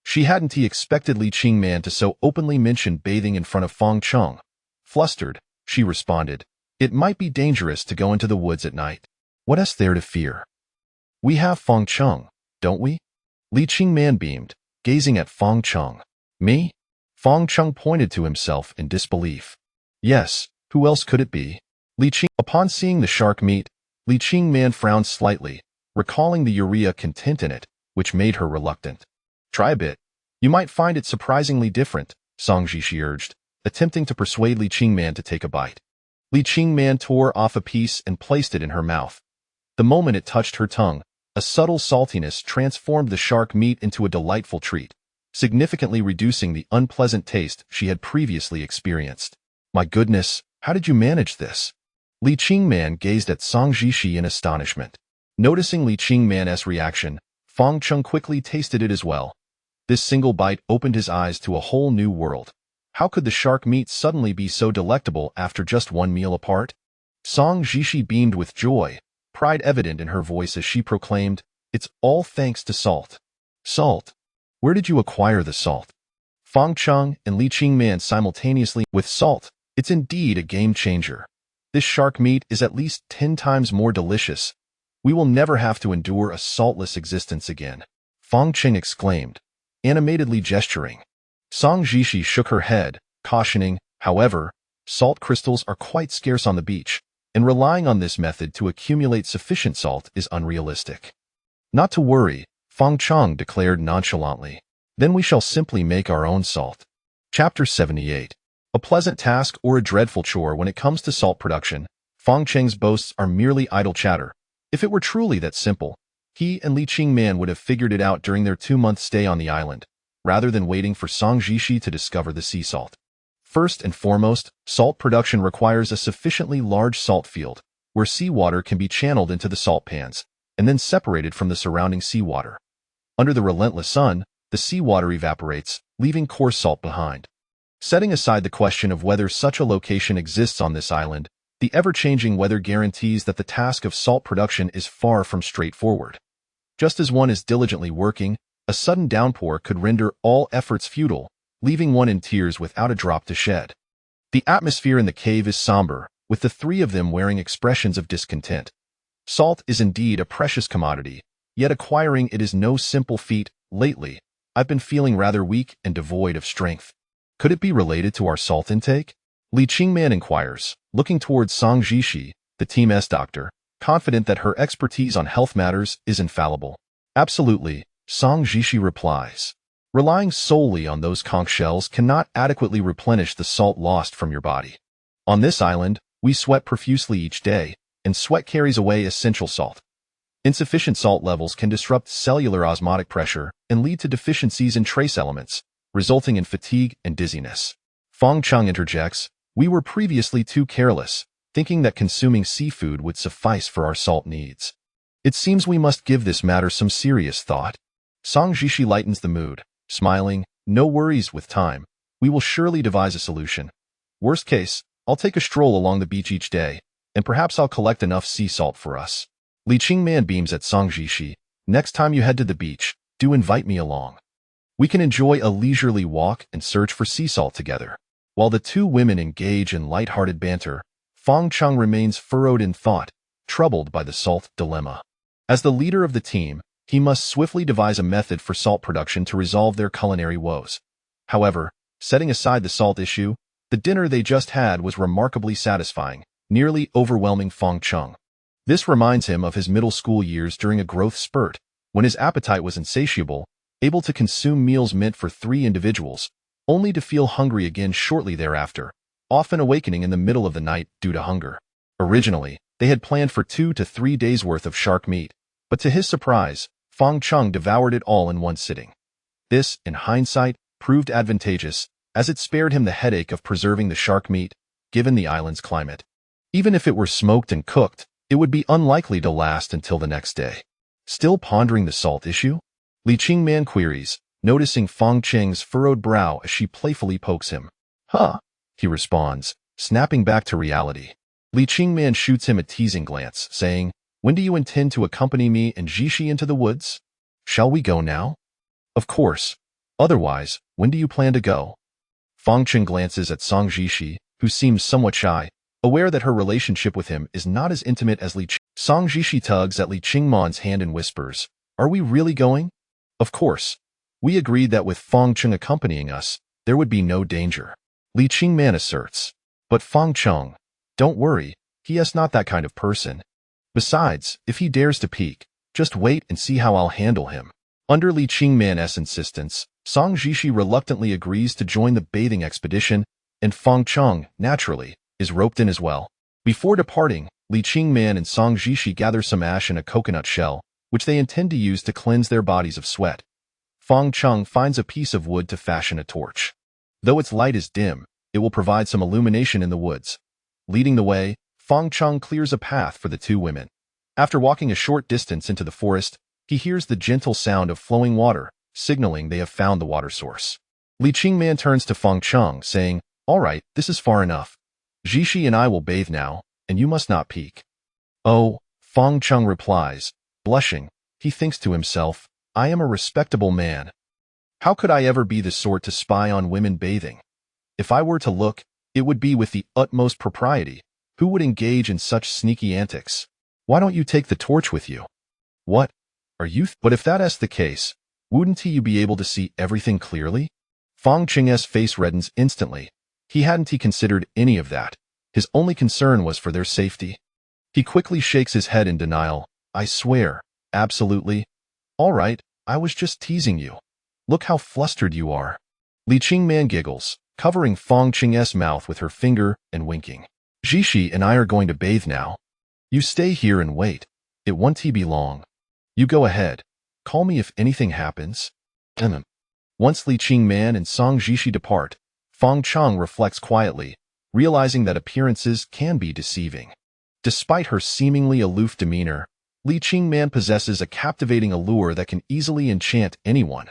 Speaker 1: She hadn't expected Li Qingman to so openly mention bathing in front of Fong Cheng. Flustered, she responded, "It might be dangerous to go into the woods at night. What is there to fear? We have Fong Cheng, don't we?" Li Qingman beamed, gazing at Fong Cheng. "Me?" Fong Cheng pointed to himself in disbelief. "Yes, who else could it be?" Upon seeing the shark meat, Li Qingman frowned slightly, recalling the urea content in it, which made her reluctant. "Try a bit. You might find it surprisingly different," Song Jishi urged, attempting to persuade Li Qingman to take a bite. Li Qingman tore off a piece and placed it in her mouth. The moment it touched her tongue, a subtle saltiness transformed the shark meat into a delightful treat, significantly reducing the unpleasant taste she had previously experienced. "My goodness, how did you manage this?" Li Qingman gazed at Song Jishi in astonishment. Noticing Li Qingman's reaction, Fong Cheng quickly tasted it as well. This single bite opened his eyes to a whole new world. How could the shark meat suddenly be so delectable after just one meal apart? Song Jishi beamed with joy, pride evident in her voice as she proclaimed, "It's all thanks to salt." "Salt? Where did you acquire the salt?" Fong Cheng and Li Qingman simultaneously. "With salt, it's indeed a game changer. This shark meat is at least 10 times more delicious. We will never have to endure a saltless existence again," Fong Cheng exclaimed, animatedly gesturing. Song Jishi shook her head, cautioning, "However, salt crystals are quite scarce on the beach, and relying on this method to accumulate sufficient salt is unrealistic." "Not to worry," Fang Chang declared nonchalantly. Then we shall simply make our own salt. Chapter 78. A pleasant task or a dreadful chore when it comes to salt production. Fang Cheng's boasts are merely idle chatter. If it were truly that simple, he and Li Qingman would have figured it out during their 2-month stay on the island, rather than waiting for Song Jishi to discover the sea salt. First and foremost, salt production requires a sufficiently large salt field, where seawater can be channeled into the salt pans, and then separated from the surrounding seawater. Under the relentless sun, the seawater evaporates, leaving coarse salt behind. Setting aside the question of whether such a location exists on this island, the ever-changing weather guarantees that the task of salt production is far from straightforward. Just as one is diligently working, a sudden downpour could render all efforts futile, leaving one in tears without a drop to shed. The atmosphere in the cave is somber, with the three of them wearing expressions of discontent. Salt is indeed a precious commodity, yet acquiring it is no simple feat. Lately, I've been feeling rather weak and devoid of strength. Could it be related to our salt intake? Li Qingman inquires, looking towards Song Jishi, the team's doctor, confident that her expertise on health matters is infallible. Absolutely, Song Jishi replies. Relying solely on those conch shells cannot adequately replenish the salt lost from your body. On this island, we sweat profusely each day, and sweat carries away essential salt. Insufficient salt levels can disrupt cellular osmotic pressure and lead to deficiencies in trace elements, resulting in fatigue and dizziness. Fang Chang interjects, we were previously too careless, thinking that consuming seafood would suffice for our salt needs. It seems we must give this matter some serious thought. Song Jishi lightens the mood, smiling, no worries with time. We will surely devise a solution. Worst case, I'll take a stroll along the beach each day, and perhaps I'll collect enough sea salt for us. Li Qingman beams at Song Jishi. Next time you head to the beach, do invite me along. We can enjoy a leisurely walk and search for sea salt together. While the two women engage in light-hearted banter, Fang Chang remains furrowed in thought, troubled by the salt dilemma. As the leader of the team, he must swiftly devise a method for salt production to resolve their culinary woes. However, setting aside the salt issue, the dinner they just had was remarkably satisfying, nearly overwhelming Fang Chang. This reminds him of his middle school years during a growth spurt, when his appetite was insatiable, able to consume meals meant for 3 individuals, only to feel hungry again shortly thereafter, often awakening in the middle of the night due to hunger. Originally, they had planned for 2 to 3 days' worth of shark meat, but to his surprise, Fang Chang devoured it all in one sitting. This, in hindsight, proved advantageous, as it spared him the headache of preserving the shark meat, given the island's climate. Even if it were smoked and cooked, it would be unlikely to last until the next day. Still pondering the salt issue? Li Qingman queries, noticing Fang Cheng's furrowed brow as she playfully pokes him. Huh, he responds, snapping back to reality. Li Qingman shoots him a teasing glance, saying, when do you intend to accompany me and Jishi into the woods? Shall we go now? Of course. Otherwise, when do you plan to go? Fang Cheng glances at Song Jishi, who seems somewhat shy, aware that her relationship with him is not as intimate as Li Qing. Song Jishi tugs at Li Qingman's hand and whispers, are we really going? Of course. We agreed that with Fang Cheng accompanying us, there would be no danger. Li Qingman asserts. But Fang Cheng, don't worry, he is not that kind of person. Besides, if he dares to peek, just wait and see how I'll handle him. Under Li Qingman's insistence, Song Jishi reluctantly agrees to join the bathing expedition, and Fang Cheng, naturally, is roped in as well. Before departing, Li Qingman and Song Jishi gather some ash in a coconut shell, which they intend to use to cleanse their bodies of sweat. Fang Cheng finds a piece of wood to fashion a torch. Though its light is dim, it will provide some illumination in the woods. Leading the way, Fang Cheng clears a path for the two women. After walking a short distance into the forest, he hears the gentle sound of flowing water, signaling they have found the water source. Li Qingman turns to Fang Cheng, saying, all right, this is far enough. Jishi and I will bathe now, and you must not peek. Oh, Fang Cheng replies, blushing. He thinks to himself, I am a respectable man. How could I ever be the sort to spy on women bathing? If I were to look, it would be with the utmost propriety. Who would engage in such sneaky antics? Why don't you take the torch with you? What? Are you? But if that is the case, wouldn't you be able to see everything clearly? Fang Cheng's face reddens instantly. Hadn't he considered any of that? His only concern was for their safety. He quickly shakes his head in denial. I swear, absolutely. All right, I was just teasing you. Look how flustered you are. Li Qingman giggles, covering Fang Qing's mouth with her finger and winking. Zhishi and I are going to bathe now. You stay here and wait. It won't be long. You go ahead. Call me if anything happens. Once Li Qingman and Song Zhishi depart, Fang Cheng reflects quietly, realizing that appearances can be deceiving. Despite her seemingly aloof demeanor, Li Qingman possesses a captivating allure that can easily enchant anyone.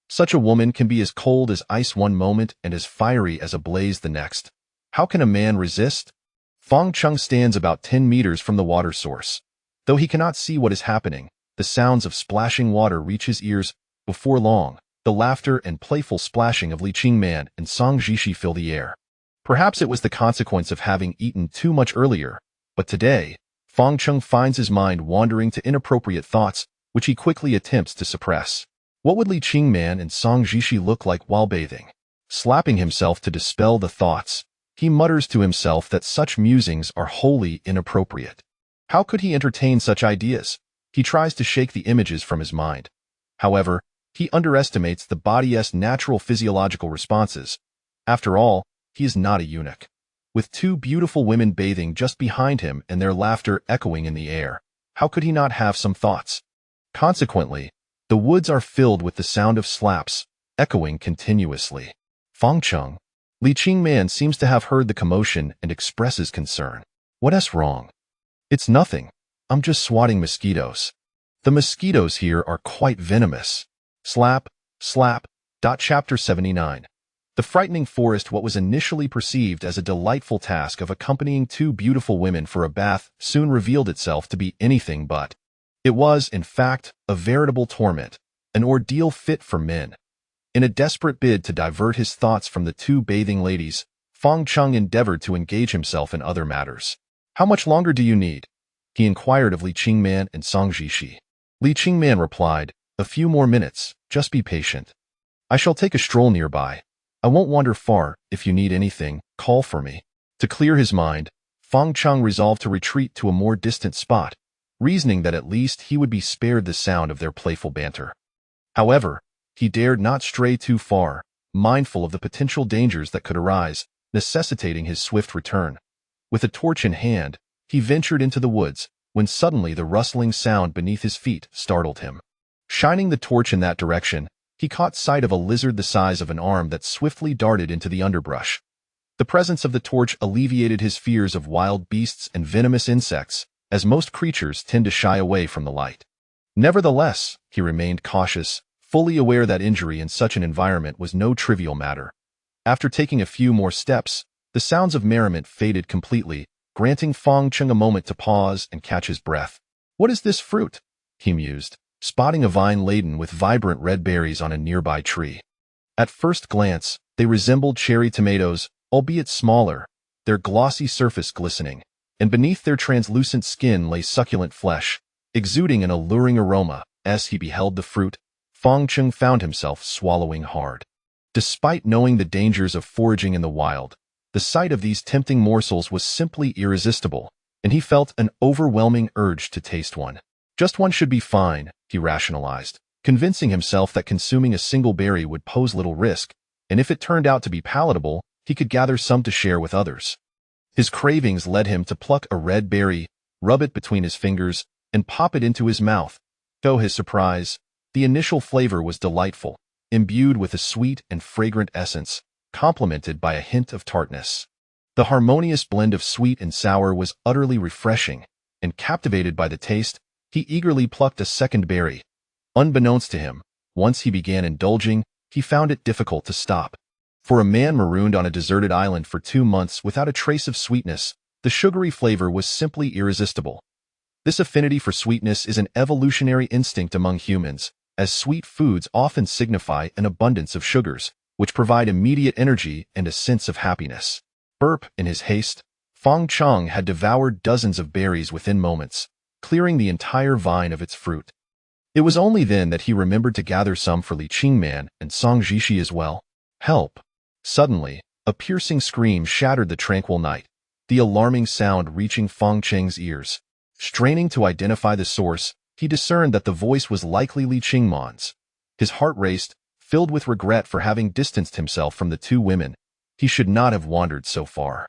Speaker 1: Such a woman can be as cold as ice one moment and as fiery as a blaze the next. How can a man resist? Fang Cheng stands about 10 meters from the water source. Though he cannot see what is happening, the sounds of splashing water reach his ears. Before long, the laughter and playful splashing of Li Qingman and Song Zhishi fill the air. Perhaps it was the consequence of having eaten too much earlier, but today, Fang Cheng finds his mind wandering to inappropriate thoughts, which he quickly attempts to suppress. What would Li Qingman and Song Zhishi look like while bathing? Slapping himself to dispel the thoughts, he mutters to himself that such musings are wholly inappropriate. How could he entertain such ideas? He tries to shake the images from his mind. However, he underestimates the body's natural physiological responses. After all, he is not a eunuch. With two beautiful women bathing just behind him and their laughter echoing in the air, how could he not have some thoughts? Consequently, the woods are filled with the sound of slaps, echoing continuously. Fang Cheng. Li Qingman seems to have heard the commotion and expresses concern. What's wrong? It's nothing. I'm just swatting mosquitoes. The mosquitoes here are quite venomous. Slap, slap. Chapter 79. The frightening forest. What was initially perceived as a delightful task of accompanying two beautiful women for a bath soon revealed itself to be anything but. It was, in fact, a veritable torment, an ordeal fit for men. In a desperate bid to divert his thoughts from the two bathing ladies, Fang Cheng endeavored to engage himself in other matters. How much longer do you need? He inquired of Li Qingman and Song Zhishi. Li Qingman replied, a few more minutes, just be patient. I shall take a stroll nearby. I won't wander far. If you need anything, call for me. To clear his mind, Fang Cheng resolved to retreat to a more distant spot, reasoning that at least he would be spared the sound of their playful banter. However, he dared not stray too far, mindful of the potential dangers that could arise, necessitating his swift return. With a torch in hand, he ventured into the woods, when suddenly the rustling sound beneath his feet startled him. Shining the torch in that direction, he caught sight of a lizard the size of an arm that swiftly darted into the underbrush. The presence of the torch alleviated his fears of wild beasts and venomous insects, as most creatures tend to shy away from the light. Nevertheless, he remained cautious, fully aware that injury in such an environment was no trivial matter. After taking a few more steps, the sounds of merriment faded completely, granting Fang Cheng a moment to pause and catch his breath. What is this fruit? He mused, spotting a vine laden with vibrant red berries on a nearby tree. At first glance, they resembled cherry tomatoes, albeit smaller, their glossy surface glistening, and beneath their translucent skin lay succulent flesh, exuding an alluring aroma. As he beheld the fruit, Fang Cheng found himself swallowing hard. Despite knowing the dangers of foraging in the wild, the sight of these tempting morsels was simply irresistible, and he felt an overwhelming urge to taste one. Just one should be fine, he rationalized, convincing himself that consuming a single berry would pose little risk, and if it turned out to be palatable, he could gather some to share with others. His cravings led him to pluck a red berry, rub it between his fingers, and pop it into his mouth. To his surprise, the initial flavor was delightful, imbued with a sweet and fragrant essence, complemented by a hint of tartness. The harmonious blend of sweet and sour was utterly refreshing, and captivated by the taste, he eagerly plucked a second berry. Unbeknownst to him, once he began indulging, he found it difficult to stop. For a man marooned on a deserted island for 2 months without a trace of sweetness, the sugary flavor was simply irresistible. This affinity for sweetness is an evolutionary instinct among humans, as sweet foods often signify an abundance of sugars, which provide immediate energy and a sense of happiness. Burp, in his haste, Fang Cheng had devoured dozens of berries within moments, clearing the entire vine of its fruit. It was only then that he remembered to gather some for Li Qingman and Song Zhishi as well. Help! Suddenly, a piercing scream shattered the tranquil night, the alarming sound reaching Fang Cheng's ears. Straining to identify the source, he discerned that the voice was likely Li Qingman's. His heart raced, filled with regret for having distanced himself from the two women. He should not have wandered so far.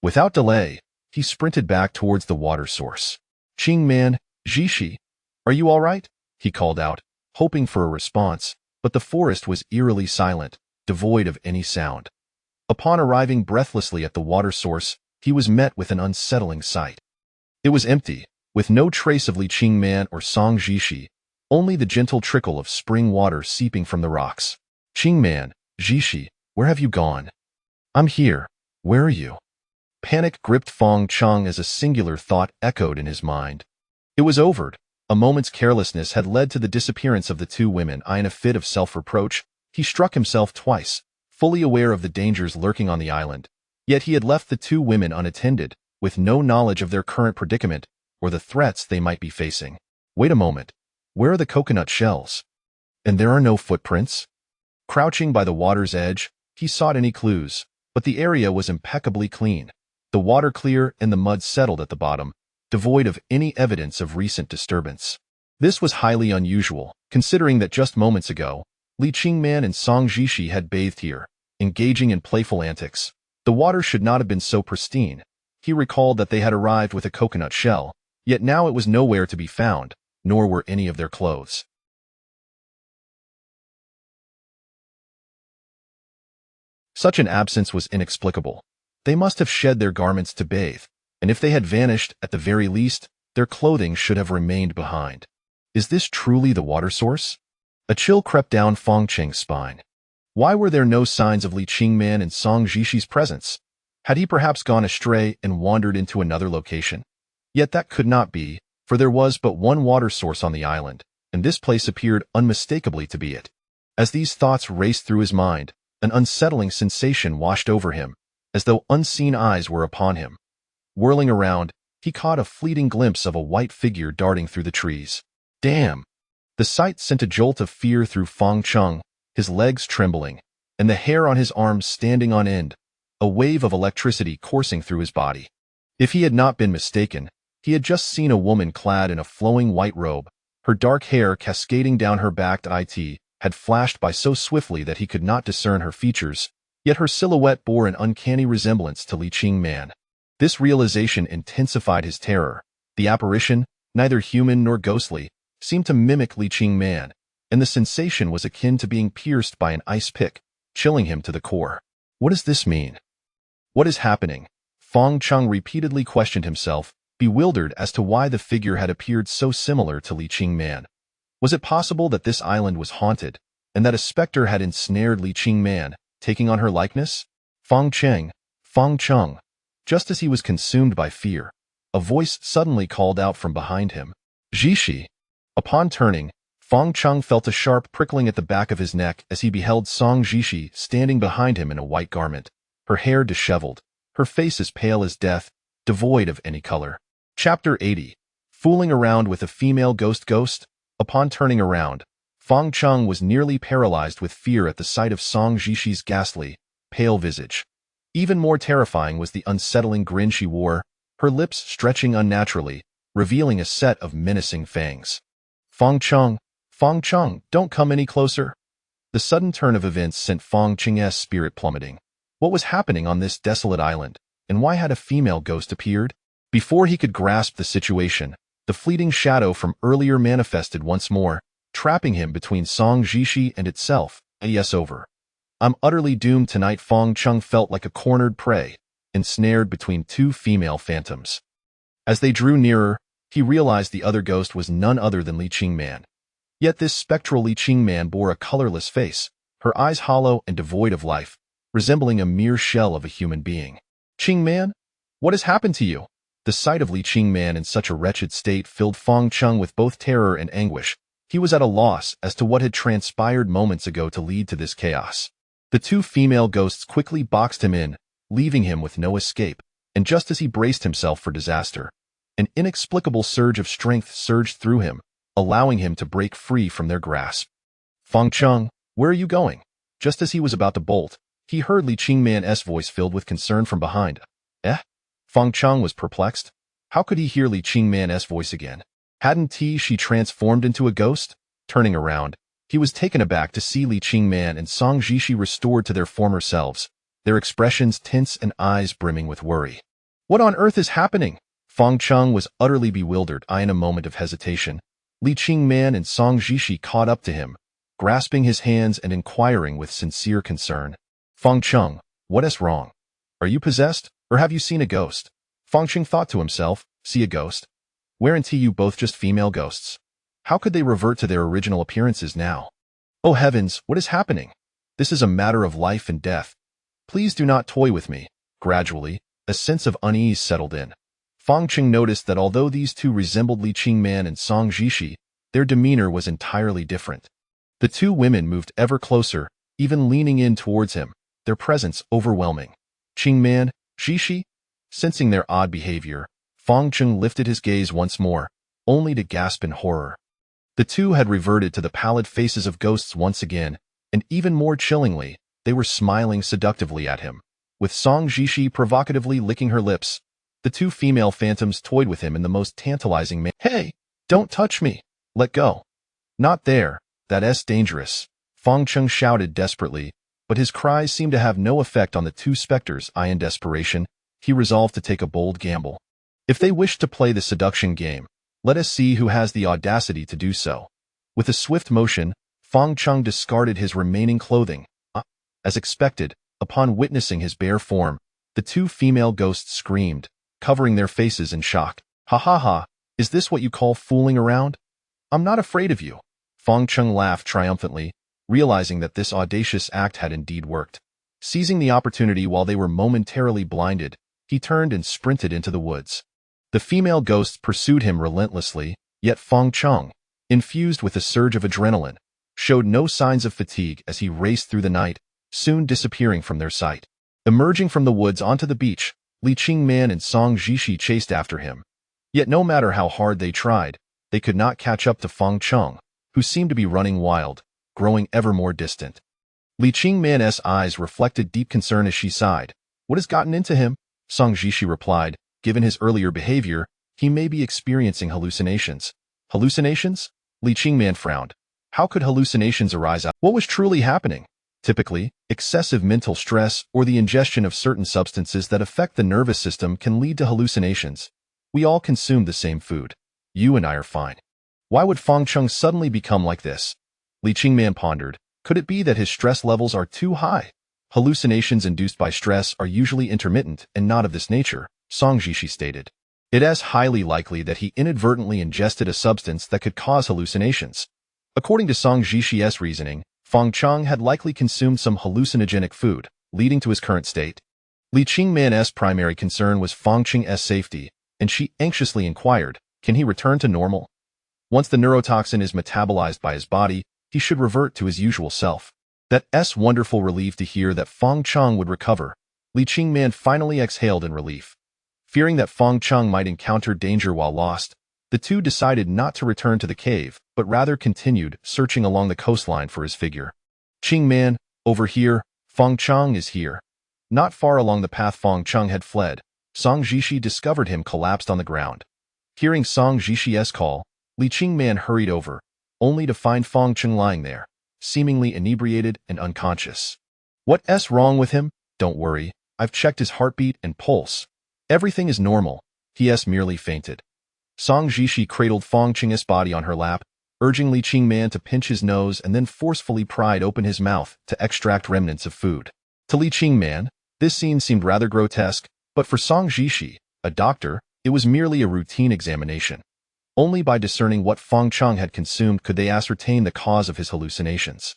Speaker 1: Without delay, he sprinted back towards the water source. "Qing Man, Jishi, are you all right?" he called out, hoping for a response, but the forest was eerily silent, devoid of any sound. Upon arriving breathlessly at the water source, he was met with an unsettling sight. It was empty, with no trace of Li Qingman or Song Jishi, only the gentle trickle of spring water seeping from the rocks. "Qingman, Jishi, where have you gone?" "I'm here. Where are you?" Panic gripped Fong Cheng as a singular thought echoed in his mind. It was over. A moment's carelessness had led to the disappearance of the two women. In a fit of self-reproach, he struck himself twice, fully aware of the dangers lurking on the island. Yet he had left the two women unattended, with no knowledge of their current predicament or the threats they might be facing. Wait a moment. Where are the coconut shells? And there are no footprints? Crouching by the water's edge, he sought any clues, but the area was impeccably clean. The water clear and the mud settled at the bottom, devoid of any evidence of recent disturbance. This was highly unusual, considering that just moments ago, Li Qingman and Song Jishi had bathed here, engaging in playful antics. The water should not have been so pristine. He recalled that they had arrived with a coconut shell, yet now it was nowhere to be found, nor were any of their clothes. Such an absence was inexplicable. They must have shed their garments to bathe, and if they had vanished, at the very least, their clothing should have remained behind. Is this truly the water source? A chill crept down Fong Cheng's spine. Why were there no signs of Li Qingman and Song Jishi's presence? Had he perhaps gone astray and wandered into another location? Yet that could not be, for there was but one water source on the island, and this place appeared unmistakably to be it. As these thoughts raced through his mind, an unsettling sensation washed over him, as though unseen eyes were upon him. Whirling around, he caught a fleeting glimpse of a white figure darting through the trees. Damn! The sight sent a jolt of fear through Fong Cheng, his legs trembling, and the hair on his arms standing on end, a wave of electricity coursing through his body. If he had not been mistaken, he had just seen a woman clad in a flowing white robe, her dark hair cascading down her back. It had flashed by so swiftly that he could not discern her features, yet her silhouette bore an uncanny resemblance to Li Qingman. This realization intensified his terror. The apparition, neither human nor ghostly, seemed to mimic Li Qingman, and the sensation was akin to being pierced by an ice pick, chilling him to the core. What does this mean? What is happening? Fong Cheng repeatedly questioned himself, bewildered as to why the figure had appeared so similar to Li Qingman. Was it possible that this island was haunted, and that a specter had ensnared Li Qingman, taking on her likeness? Fong Cheng. Just as he was consumed by fear, a voice suddenly called out from behind him. Jishi. Upon turning, Fong Cheng felt a sharp prickling at the back of his neck as he beheld Song Jishi standing behind him in a white garment, her hair disheveled, her face as pale as death, devoid of any color. Chapter 80. Fooling around with a female ghost. Upon turning around, Fong Cheng was nearly paralyzed with fear at the sight of Song Jishi's ghastly, pale visage. Even more terrifying was the unsettling grin she wore, her lips stretching unnaturally, revealing a set of menacing fangs. Fong Cheng, don't come any closer. The sudden turn of events sent Fong Cheng's spirit plummeting. What was happening on this desolate island, and why had a female ghost appeared? Before he could grasp the situation, the fleeting shadow from earlier manifested once more, trapping him between Song Jishi and itself. Yes, over. I'm utterly doomed tonight. Fong Cheng felt like a cornered prey, ensnared between two female phantoms. As they drew nearer, he realized the other ghost was none other than Li Qingman. Yet this spectral Li Qingman bore a colorless face, her eyes hollow and devoid of life, resembling a mere shell of a human being. Qingman? What has happened to you? The sight of Li Qingman in such a wretched state filled Fong Cheng with both terror and anguish. He was at a loss as to what had transpired moments ago to lead to this chaos. The two female ghosts quickly boxed him in, leaving him with no escape, and just as he braced himself for disaster, an inexplicable surge of strength surged through him, allowing him to break free from their grasp. Fong Cheng, where are you going? Just as he was about to bolt, he heard Li Qingman's voice filled with concern from behind. Fong Cheng was perplexed. How could he hear Li Qingman's voice again? Hadn't she transformed into a ghost? Turning around, he was taken aback to see Li Qingman and Song Jishi restored to their former selves, their expressions tense and eyes brimming with worry. What on earth is happening? Fang Cheng was utterly bewildered. In a moment of hesitation, Li Qingman and Song Jishi caught up to him, grasping his hands and inquiring with sincere concern. Fang Cheng, what is wrong? Are you possessed, or have you seen a ghost? Fang Cheng thought to himself, see a ghost? Weren't you both just female ghosts? How could they revert to their original appearances now? Oh heavens, what is happening? This is a matter of life and death. Please do not toy with me. Gradually, a sense of unease settled in. Fang Cheng noticed that although these two resembled Li Qingman and Song Jishi, their demeanor was entirely different. The two women moved ever closer, even leaning in towards him, their presence overwhelming. Qingman, Jishi? Sensing their odd behavior, Fang Cheng lifted his gaze once more, only to gasp in horror. The two had reverted to the pallid faces of ghosts once again, and even more chillingly, they were smiling seductively at him. With Song Jishi provocatively licking her lips, the two female phantoms toyed with him in the most tantalizing manner. Hey, don't touch me. Let go. Not there. That's dangerous. Fang Cheng shouted desperately, but his cries seemed to have no effect on the two specters. In desperation, he resolved to take a bold gamble. If they wished to play the seduction game, let us see who has the audacity to do so. With a swift motion, Fang Cheng discarded his remaining clothing. As expected, upon witnessing his bare form, the two female ghosts screamed, covering their faces in shock. Ha ha ha, is this what you call fooling around? I'm not afraid of you. Fang Cheng laughed triumphantly, realizing that this audacious act had indeed worked. Seizing the opportunity while they were momentarily blinded, he turned and sprinted into the woods. The female ghosts pursued him relentlessly, yet Fang Cheng, infused with a surge of adrenaline, showed no signs of fatigue as he raced through the night, soon disappearing from their sight. Emerging from the woods onto the beach, Li Qingman and Song Jishi chased after him. Yet no matter how hard they tried, they could not catch up to Fang Cheng, who seemed to be running wild, growing ever more distant. Li Qingman's eyes reflected deep concern as she sighed. What has gotten into him? Song Jishi replied, given his earlier behavior, he may be experiencing hallucinations. Hallucinations? Li Qingman frowned. How could hallucinations arise? What was truly happening? Typically, excessive mental stress or the ingestion of certain substances that affect the nervous system can lead to hallucinations. We all consume the same food. You and I are fine. Why would Fang Cheng suddenly become like this? Li Qingman pondered. Could it be that his stress levels are too high? Hallucinations induced by stress are usually intermittent and not of this nature, Song Jishi stated. It is highly likely that he inadvertently ingested a substance that could cause hallucinations. According to Song Jishi's reasoning, Fang Cheng had likely consumed some hallucinogenic food, leading to his current state. Li Qingman's primary concern was Fang Cheng's safety, and she anxiously inquired, can he return to normal? Once the neurotoxin is metabolized by his body, he should revert to his usual self. That's wonderful relief to hear that Fang Cheng would recover. Li Qingman finally exhaled in relief. Fearing that Fang Cheng might encounter danger while lost, the two decided not to return to the cave, but rather continued searching along the coastline for his figure. Qingman, over here, Fang Cheng is here. Not far along the path Fang Cheng had fled, Song Jishi discovered him collapsed on the ground. Hearing Song Jishi's call, Li Qingman hurried over, only to find Fang Cheng lying there, seemingly inebriated and unconscious. What's wrong with him? Don't worry, I've checked his heartbeat and pulse. Everything is normal. He merely fainted. Song Jishi cradled Fang Cheng's body on her lap, urging Li Qingman to pinch his nose and then forcefully pried open his mouth to extract remnants of food. To Li Qingman, this scene seemed rather grotesque, but for Song Jishi, a doctor, it was merely a routine examination. Only by discerning what Fang Cheng had consumed could they ascertain the cause of his hallucinations.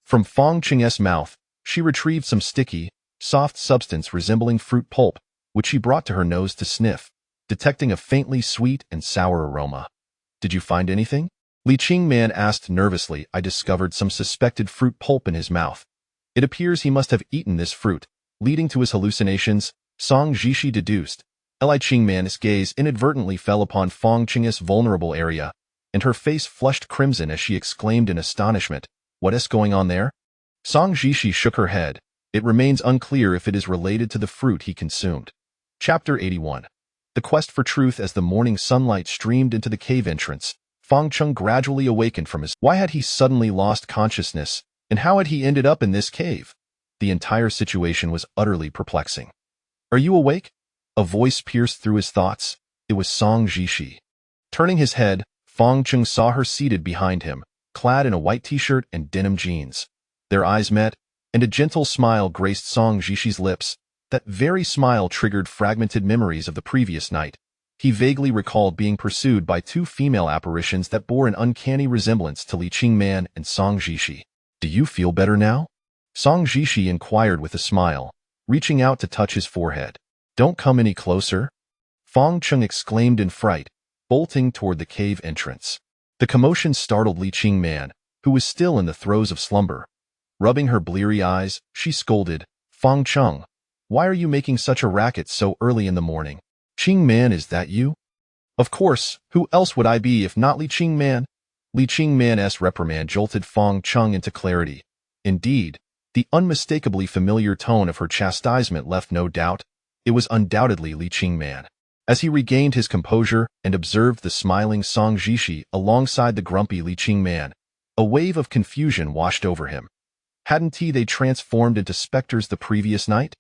Speaker 1: From Fang Cheng's mouth, she retrieved some sticky, soft substance resembling fruit pulp, which she brought to her nose to sniff, detecting a faintly sweet and sour aroma. Did you find anything? Li Qingman asked nervously. I discovered some suspected fruit pulp in his mouth. It appears he must have eaten this fruit, leading to his hallucinations, Song Jishi deduced. Li Qingman's gaze inadvertently fell upon Fang Cheng's vulnerable area, and her face flushed crimson as she exclaimed in astonishment, what is going on there? Song Jishi shook her head. It remains unclear if it is related to the fruit he consumed. Chapter 81. The quest for truth. As the morning sunlight streamed into the cave entrance, Fang Chung gradually awakened from his— Why had he suddenly lost consciousness, and how had he ended up in this cave? The entire situation was utterly perplexing. Are you awake? A voice pierced through his thoughts. It was Song Jishi. Turning his head, Fang Chung saw her seated behind him, clad in a white t-shirt and denim jeans. Their eyes met, and a gentle smile graced Song Jishi's lips. That very smile triggered fragmented memories of the previous night. He vaguely recalled being pursued by two female apparitions that bore an uncanny resemblance to Li Qingman and Song Jishi. Do you feel better now? Song Jishi inquired with a smile, reaching out to touch his forehead. Don't come any closer, Fang Chung exclaimed in fright, bolting toward the cave entrance. The commotion startled Li Qingman, who was still in the throes of slumber. Rubbing her bleary eyes, she scolded, Fang Chung, why are you making such a racket so early in the morning? Qingman, is that you? Of course, who else would I be if not Li Qingman? Li Qingman's reprimand jolted Fang Chung into clarity. Indeed, the unmistakably familiar tone of her chastisement left no doubt. It was undoubtedly Li Qingman. As he regained his composure and observed the smiling Song Jishi alongside the grumpy Li Qingman, a wave of confusion washed over him. Hadn't they transformed into specters the previous night?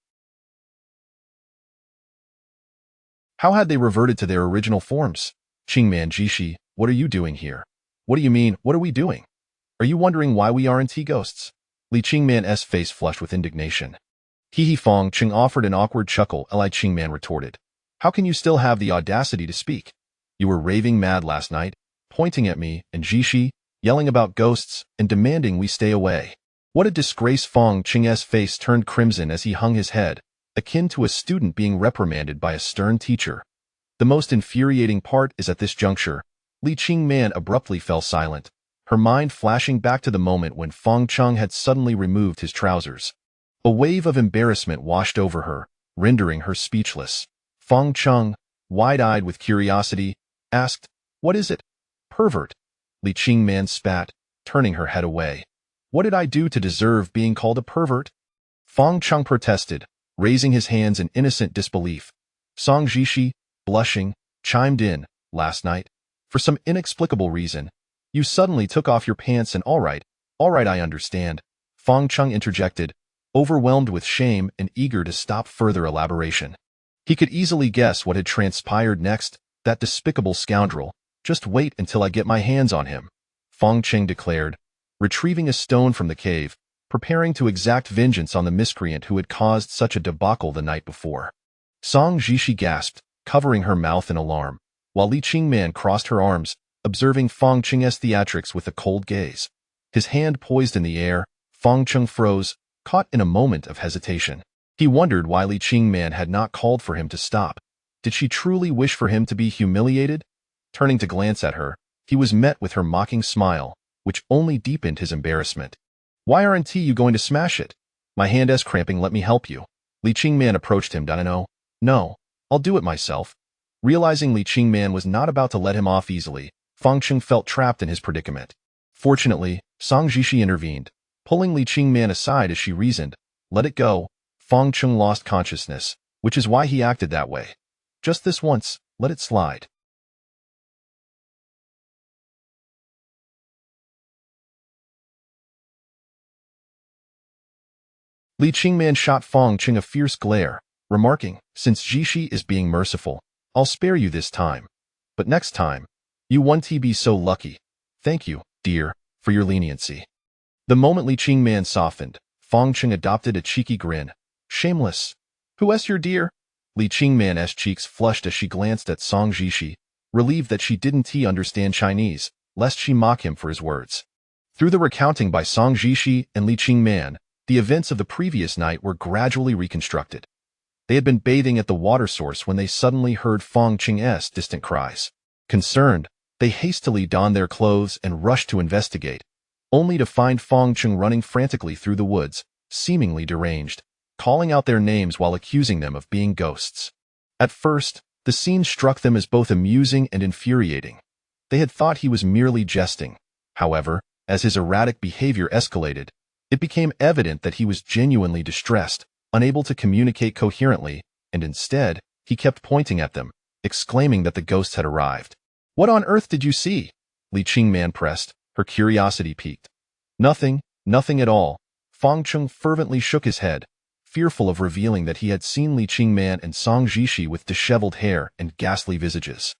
Speaker 1: How had they reverted to their original forms? Qingman Jishi, what are you doing here? What do you mean, what are we doing? Are you wondering why we aren't ghosts? Li Qingman's face flushed with indignation. He Fang Chung offered an awkward chuckle. Li Qingman retorted. How can you still have the audacity to speak? You were raving mad last night, pointing at me and Jishi, yelling about ghosts and demanding we stay away. What a disgrace! Fang Chung's face turned crimson as he hung his head, akin to a student being reprimanded by a stern teacher. The most infuriating part is at this juncture, Li Qingman abruptly fell silent, her mind flashing back to the moment when Fang Chung had suddenly removed his trousers. A wave of embarrassment washed over her, rendering her speechless. Fang Chung, wide-eyed with curiosity, asked, What is it? Pervert. Li Qingman spat, turning her head away. What did I do to deserve being called a pervert? Fang Chung protested, raising his hands in innocent disbelief. Song Jishi, blushing, chimed in, last night, for some inexplicable reason, you suddenly took off your pants and all right, I understand. Fang Chung interjected, overwhelmed with shame and eager to stop further elaboration. He could easily guess what had transpired next. That despicable scoundrel. Just wait until I get my hands on him, Fang Chung declared, retrieving a stone from the cave, preparing to exact vengeance on the miscreant who had caused such a debacle the night before. Song Jishi gasped, covering her mouth in alarm, while Li Qingman crossed her arms, observing Fang Chung's theatrics with a cold gaze. His hand poised in the air, Fang Chung froze, caught in a moment of hesitation. He wondered why Li Qingman had not called for him to stop. Did she truly wish for him to be humiliated? Turning to glance at her, he was met with her mocking smile, which only deepened his embarrassment. Why aren't you going to smash it? My hand is cramping, let me help you. Li Qingman approached him. No, I'll do it myself. Realizing Li Qingman was not about to let him off easily, Fang Chung felt trapped in his predicament. Fortunately, Song Jishi intervened, pulling Li Qingman aside as she reasoned, let it go. Fang Chung lost consciousness, which is why he acted that way. Just this once, let it slide. Li Qingman shot Fang Chung a fierce glare, remarking, since Jishi is being merciful, I'll spare you this time. But next time, you won't be so lucky. Thank you, dear, for your leniency. The moment Li Qingman softened, Fang Chung adopted a cheeky grin. Shameless. Who's your dear? Li Qingman's cheeks flushed as she glanced at Song Jishi, relieved that she didn't understand Chinese, lest she mock him for his words. Through the recounting by Song Jishi and Li Qingman, the events of the previous night were gradually reconstructed. They had been bathing at the water source when they suddenly heard Fang Chung's distant cries. Concerned, they hastily donned their clothes and rushed to investigate, only to find Fang Chung running frantically through the woods, seemingly deranged, calling out their names while accusing them of being ghosts. At first, the scene struck them as both amusing and infuriating. They had thought he was merely jesting. However, as his erratic behavior escalated, it became evident that he was genuinely distressed, unable to communicate coherently, and instead, he kept pointing at them, exclaiming that the ghosts had arrived. "What on earth did you see?" Li Qingman pressed, her curiosity piqued. "Nothing, nothing at all." Fang Cheng fervently shook his head, fearful of revealing that he had seen Li Qingman and Song Jishi with disheveled hair and ghastly visages.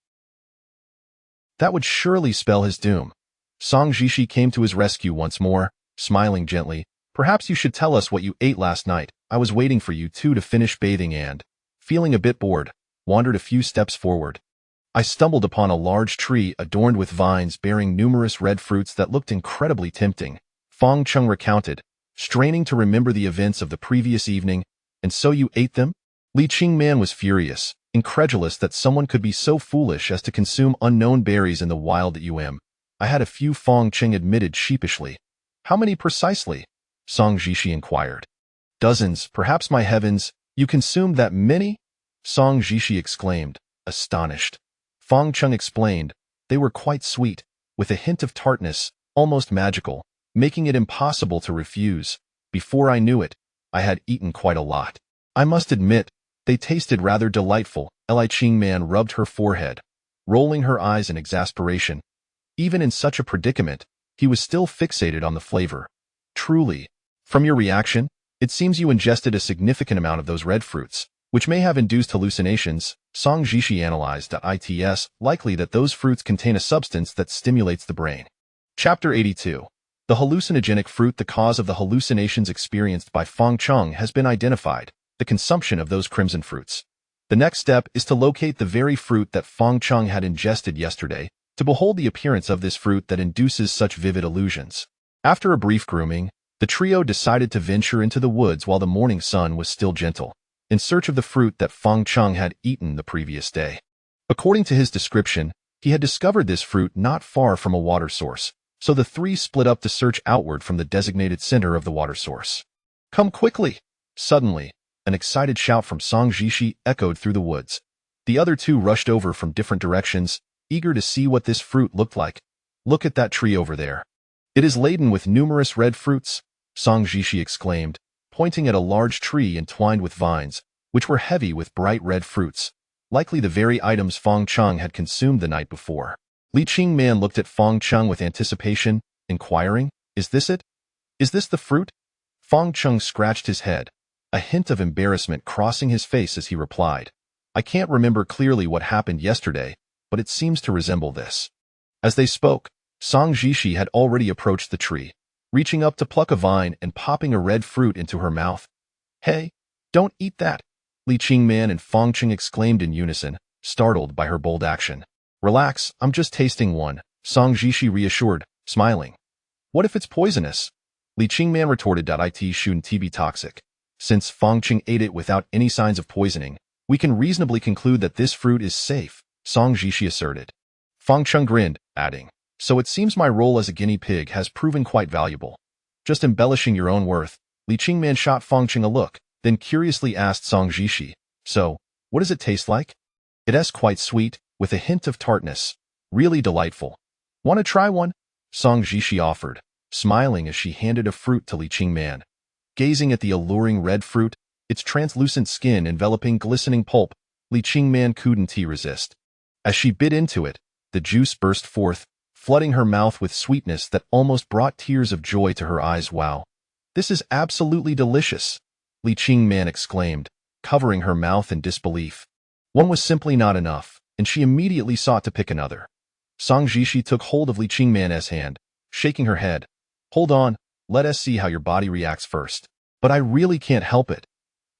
Speaker 1: That would surely spell his doom. Song Jishi came to his rescue once more, smiling gently. "Perhaps you should tell us what you ate last night. I was waiting for you two to finish bathing and, feeling a bit bored, wandered a few steps forward. I stumbled upon a large tree adorned with vines bearing numerous red fruits that looked incredibly tempting," Fang Cheng recounted, straining to remember the events of the previous evening. "And so you ate them?" Li Qingman was furious, incredulous that someone could be so foolish as to consume unknown berries in the wild. "I had a few," Fang Cheng admitted sheepishly. "How many precisely?" Song Jishi inquired. "Dozens, perhaps. My heavens, you consumed that many?" Song Jishi exclaimed, astonished. Fang Cheng explained, "They were quite sweet, with a hint of tartness, almost magical, making it impossible to refuse. Before I knew it, I had eaten quite a lot. I must admit, they tasted rather delightful." Li Qingman rubbed her forehead, rolling her eyes in exasperation. Even in such a predicament, he was still fixated on the flavor. "Truly. From your reaction, it seems you ingested a significant amount of those red fruits, which may have induced hallucinations," Song Jishi analyzed. "It's likely that those fruits contain a substance that stimulates the brain." Chapter 82. The hallucinogenic fruit. The cause of the hallucinations experienced by Fang Cheng has been identified: the consumption of those crimson fruits. The next step is to locate the very fruit that Fang Cheng had ingested yesterday, to behold the appearance of this fruit that induces such vivid illusions. After a brief grooming, the trio decided to venture into the woods while the morning sun was still gentle, in search of the fruit that Fang Cheng had eaten the previous day. According to his description, he had discovered this fruit not far from a water source, so the three split up to search outward from the designated center of the water source. "Come quickly!" Suddenly, an excited shout from Song Jishi echoed through the woods. The other two rushed over from different directions, eager to see what this fruit looked like. "Look at that tree over there. It is laden with numerous red fruits," Song Jishi exclaimed, pointing at a large tree entwined with vines, which were heavy with bright red fruits, likely the very items Fang Cheng had consumed the night before. Li Qingman looked at Fang Cheng with anticipation, inquiring, "Is this it? Is this the fruit?" Fang Cheng scratched his head, a hint of embarrassment crossing his face as he replied, "I can't remember clearly what happened yesterday, but it seems to resemble this." As they spoke, Song Jishi had already approached the tree, reaching up to pluck a vine and popping a red fruit into her mouth. "Hey, don't eat that!" Li Qingman and Fang Cheng exclaimed in unison, startled by her bold action. "Relax, I'm just tasting one," Song Jishi reassured, smiling. "What if it's poisonous?" Li Qingman retorted. "It shouldn't be toxic. Since Fang Cheng ate it without any signs of poisoning, we can reasonably conclude that this fruit is safe," Song Jishi asserted. Fang Cheng grinned, adding, "So it seems my role as a guinea pig has proven quite valuable." "Just embellishing your own worth." Li Qingman shot Fang Cheng a look, then curiously asked Song Jishi, "So, what does it taste like?" "It's quite sweet, with a hint of tartness. Really delightful. Want to try one?" Song Jishi offered, smiling as she handed a fruit to Li Qingman. Gazing at the alluring red fruit, its translucent skin enveloping glistening pulp, Li Qingman couldn't resist. As she bit into it, the juice burst forth, flooding her mouth with sweetness that almost brought tears of joy to her eyes. "Wow. This is absolutely delicious," Li Qingman exclaimed, covering her mouth in disbelief. One was simply not enough, and she immediately sought to pick another. Song Jishi took hold of Li Qingman's hand, shaking her head. "Hold on, let us see how your body reacts first." "But I really can't help it.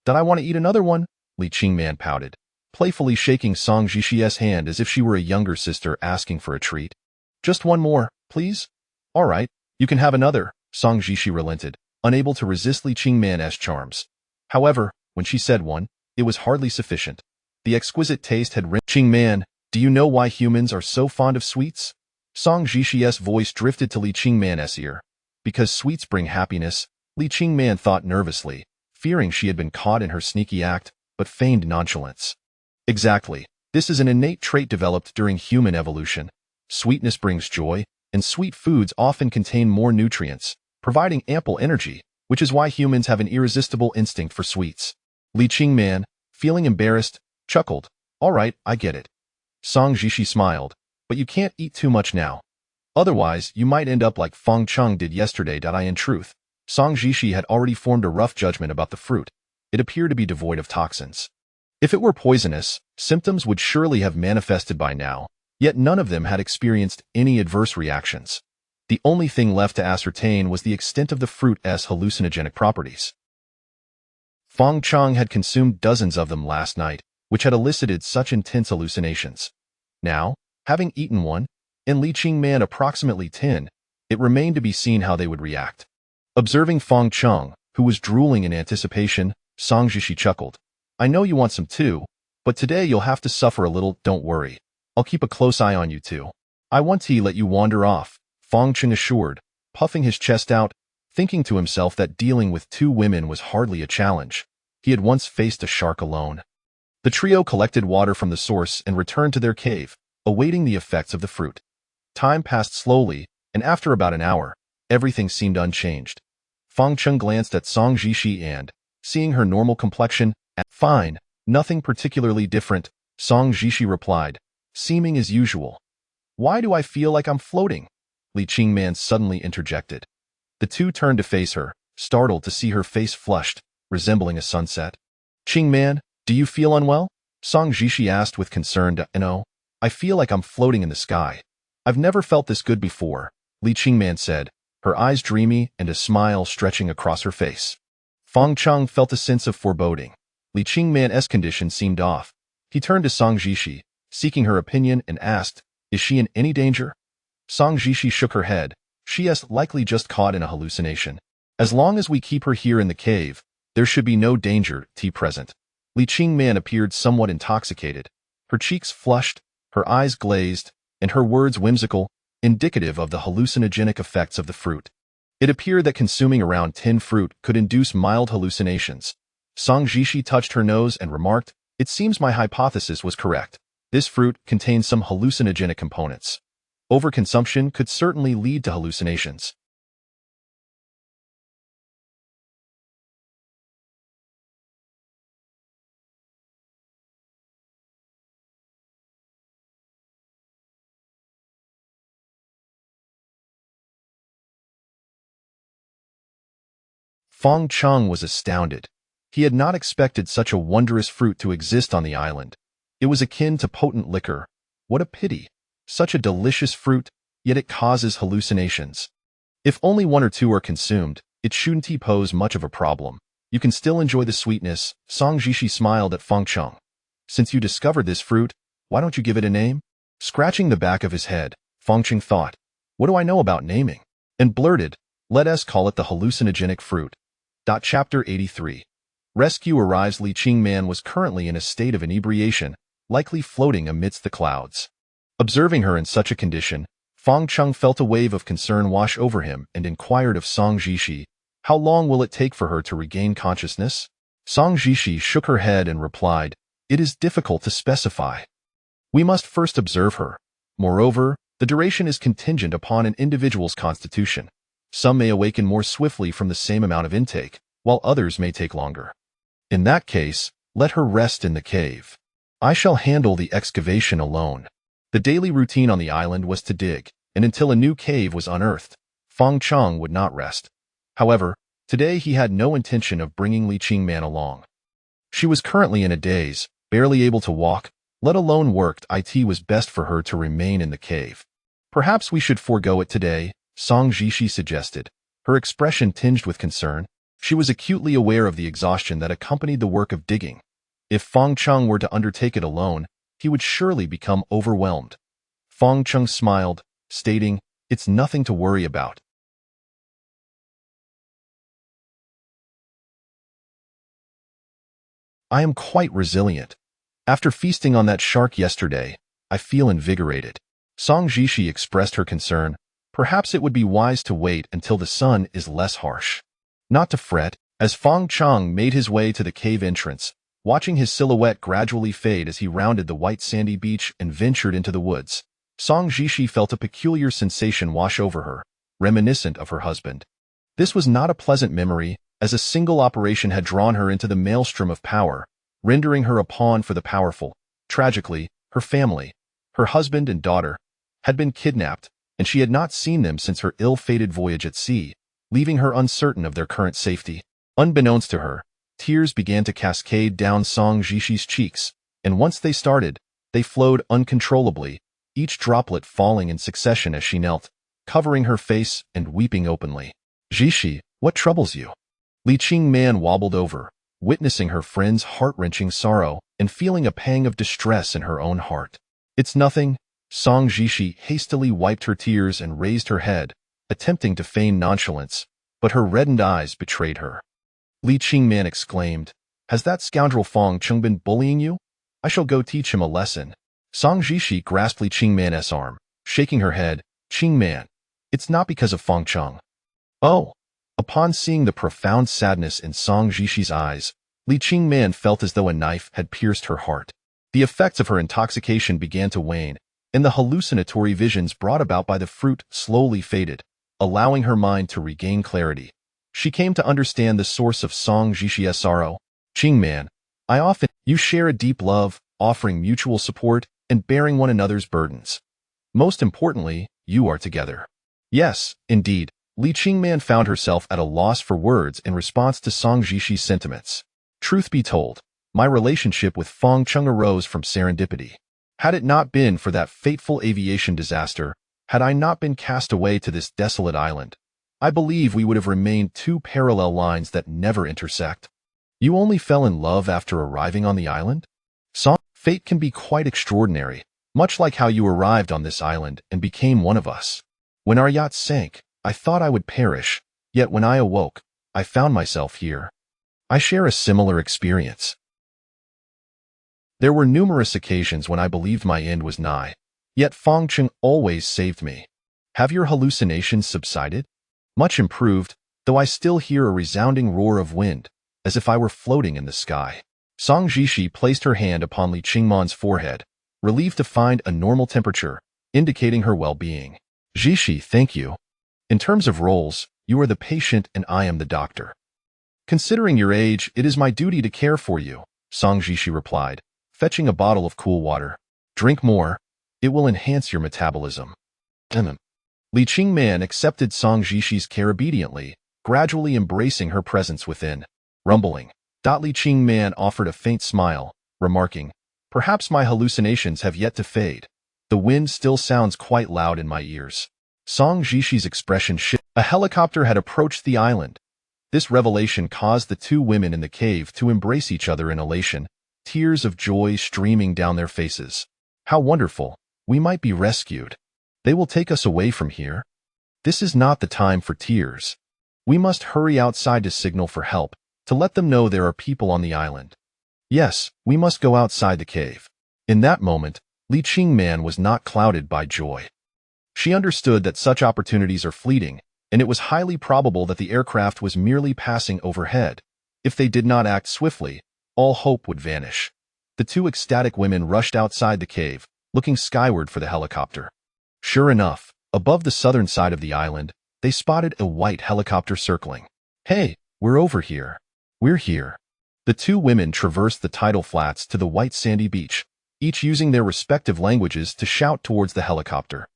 Speaker 1: Did I want to eat another one?" Li Qingman pouted, playfully shaking Song Jishi's hand as if she were a younger sister asking for a treat. "Just one more, please?" "All right, you can have another," Song Jishi relented, unable to resist Li Qingman's charms. However, when she said one, it was hardly sufficient. The exquisite taste had "Qingman, do you know why humans are so fond of sweets?" Song Jishi's voice drifted to Li Qingman's ear. "Because sweets bring happiness," Li Qingman thought nervously, fearing she had been caught in her sneaky act, but feigned nonchalance. "Exactly. This is an innate trait developed during human evolution. Sweetness brings joy, and sweet foods often contain more nutrients, providing ample energy, which is why humans have an irresistible instinct for sweets." Li Qingman, feeling embarrassed, chuckled. "All right, I get it. Song Jishi smiled. But you can't eat too much now. Otherwise, you might end up like Feng Cheng did yesterday. In truth, Song Jishi had already formed a rough judgment about the fruit. It appeared to be devoid of toxins. If it were poisonous, symptoms would surely have manifested by now, yet none of them had experienced any adverse reactions. The only thing left to ascertain was the extent of the fruit's hallucinogenic properties. Feng Cheng had consumed dozens of them last night, which had elicited such intense hallucinations. Now, having eaten one, and Li Qingman approximately 10, it remained to be seen how they would react. Observing Feng Cheng, who was drooling in anticipation, Song Jishi chuckled. I know you want some too, but today you'll have to suffer a little. Don't worry. I'll keep a close eye on you too. I won't let you wander off, Feng Cheng assured, puffing his chest out, thinking to himself that dealing with two women was hardly a challenge. He had once faced a shark alone. The trio collected water from the source and returned to their cave, awaiting the effects of the fruit. Time passed slowly, and after about an hour, everything seemed unchanged. Feng Cheng glanced at Song Jishi and, seeing her normal complexion, fine, nothing particularly different, Song Jishi replied, seeming as usual. Why do I feel like I'm floating? Li Qingman suddenly interjected. The two turned to face her, startled to see her face flushed, resembling a sunset. Qingman, do you feel unwell? Song Jishi asked with concern. No, I feel like I'm floating in the sky. I've never felt this good before, Li Qingman said, her eyes dreamy and a smile stretching across her face. Feng Cheng felt a sense of foreboding. Li Qingman's condition seemed off. He turned to Song Jishi, seeking her opinion, and asked, Is she in any danger? Song Jishi shook her head. She is likely just caught in a hallucination. As long as we keep her here in the cave, there should be no danger present. Li Qingman appeared somewhat intoxicated. Her cheeks flushed, her eyes glazed, and her words whimsical, indicative of the hallucinogenic effects of the fruit. It appeared that consuming around 10 fruit could induce mild hallucinations. Song Jishi touched her nose and remarked, It seems my hypothesis was correct. This fruit contains some hallucinogenic components. Overconsumption could certainly lead to hallucinations. Feng Cheng was astounded. He had not expected such a wondrous fruit to exist on the island. It was akin to potent liquor. What a pity. Such a delicious fruit, yet it causes hallucinations. If only one or two are consumed, it shouldn't pose much of a problem. You can still enjoy the sweetness. Song Jishi smiled at Feng Cheng. Since you discovered this fruit, why don't you give it a name? Scratching the back of his head, Feng Cheng thought, what do I know about naming? And blurted, let us call it the hallucinogenic fruit. Chapter 83. Rescue arrives. Li Qingman was currently in a state of inebriation, likely floating amidst the clouds. Observing her in such a condition, Feng Cheng felt a wave of concern wash over him and inquired of Song Jishi, how long will it take for her to regain consciousness? Song Jishi shook her head and replied, it is difficult to specify. We must first observe her. Moreover, the duration is contingent upon an individual's constitution. Some may awaken more swiftly from the same amount of intake, while others may take longer. In that case, let her rest in the cave. I shall handle the excavation alone. The daily routine on the island was to dig, and until a new cave was unearthed, Feng Cheng would not rest. However, today he had no intention of bringing Li Qingman along. She was currently in a daze, barely able to walk, let alone work. It was best for her to remain in the cave. Perhaps we should forego it today, Song Jishi suggested, her expression tinged with concern. She was acutely aware of the exhaustion that accompanied the work of digging. If Feng Cheng were to undertake it alone, he would surely become overwhelmed. Feng Cheng smiled, stating, it's nothing to worry about. I am quite resilient. After feasting on that shark yesterday, I feel invigorated. Song Jishi expressed her concern. Perhaps it would be wise to wait until the sun is less harsh. Not to fret, as Feng Cheng made his way to the cave entrance, watching his silhouette gradually fade as he rounded the white sandy beach and ventured into the woods. Song Jishi felt a peculiar sensation wash over her, reminiscent of her husband. This was not a pleasant memory, as a single operation had drawn her into the maelstrom of power, rendering her a pawn for the powerful. Tragically, her family, Her husband and daughter had been kidnapped, and she had not seen them since her ill-fated voyage at sea, leaving her uncertain of their current safety. Unbeknownst to her, tears began to cascade down Song Jishi's cheeks, and once they started, they flowed uncontrollably, each droplet falling in succession as she knelt, covering her face and weeping openly. "Jishi, what troubles you?" Li Qingman wobbled over, witnessing her friend's heart-wrenching sorrow and feeling a pang of distress in her own heart. "It's nothing." Song Jishi hastily wiped her tears and raised her head, attempting to feign nonchalance, but her reddened eyes betrayed her. Li Qingman exclaimed, "Has that scoundrel Fong Chung been bullying you? I shall go teach him a lesson." Song Jishi grasped Li Qingman's arm, shaking her head. "Qingman, it's not because of Fong Chung." "Oh." Upon seeing the profound sadness in Song Jishi's eyes, Li Qingman felt as though a knife had pierced her heart. The effects of her intoxication began to wane, and the hallucinatory visions brought about by the fruit slowly faded, allowing her mind to regain clarity. She came to understand the source of Song Jishi's sorrow. "Qingman, you share a deep love, offering mutual support and bearing one another's burdens. Most importantly, you are together." Yes, indeed. Li Qingman found herself at a loss for words in response to Song Jishi's sentiments. "Truth be told, my relationship with Fong Chung arose from serendipity. Had it not been for that fateful aviation disaster, had I not been cast away to this desolate island, I believe we would have remained two parallel lines that never intersect." "You only fell in love after arriving on the island?" "Fate can be quite extraordinary, much like how you arrived on this island and became one of us. When our yacht sank, I thought I would perish, yet when I awoke, I found myself here. I share a similar experience. There were numerous occasions when I believed my end was nigh, yet Fong Chung always saved me. Have your hallucinations subsided?" "Much improved, though I still hear a resounding roar of wind, as if I were floating in the sky." Song Jishi placed her hand upon Li Qingman's forehead, relieved to find a normal temperature, indicating her well-being. "Jishi, thank you. In terms of roles, you are the patient and I am the doctor. Considering your age, it is my duty to care for you," Song Jishi replied, fetching a bottle of cool water. "Drink more. It will enhance your metabolism." Li Qingman accepted Song Jishi's care obediently, gradually embracing her presence within. Rumbling. Li Qingman offered a faint smile, remarking, "Perhaps my hallucinations have yet to fade. The wind still sounds quite loud in my ears." Song Jishi's expression shifted. A helicopter had approached the island. This revelation caused the two women in the cave to embrace each other in elation, tears of joy streaming down their faces. "How wonderful! We might be rescued. They will take us away from here." "This is not the time for tears. We must hurry outside to signal for help, to let them know there are people on the island." "Yes, we must go outside the cave." In that moment, Li Qingman was not clouded by joy. She understood that such opportunities are fleeting, and it was highly probable that the aircraft was merely passing overhead. If they did not act swiftly, all hope would vanish. The two ecstatic women rushed outside the cave, looking skyward for the helicopter. Sure enough, above the southern side of the island, they spotted a white helicopter circling. "Hey, we're over here. We're here." The two women traversed the tidal flats to the white sandy beach, each using their respective languages to shout towards the helicopter.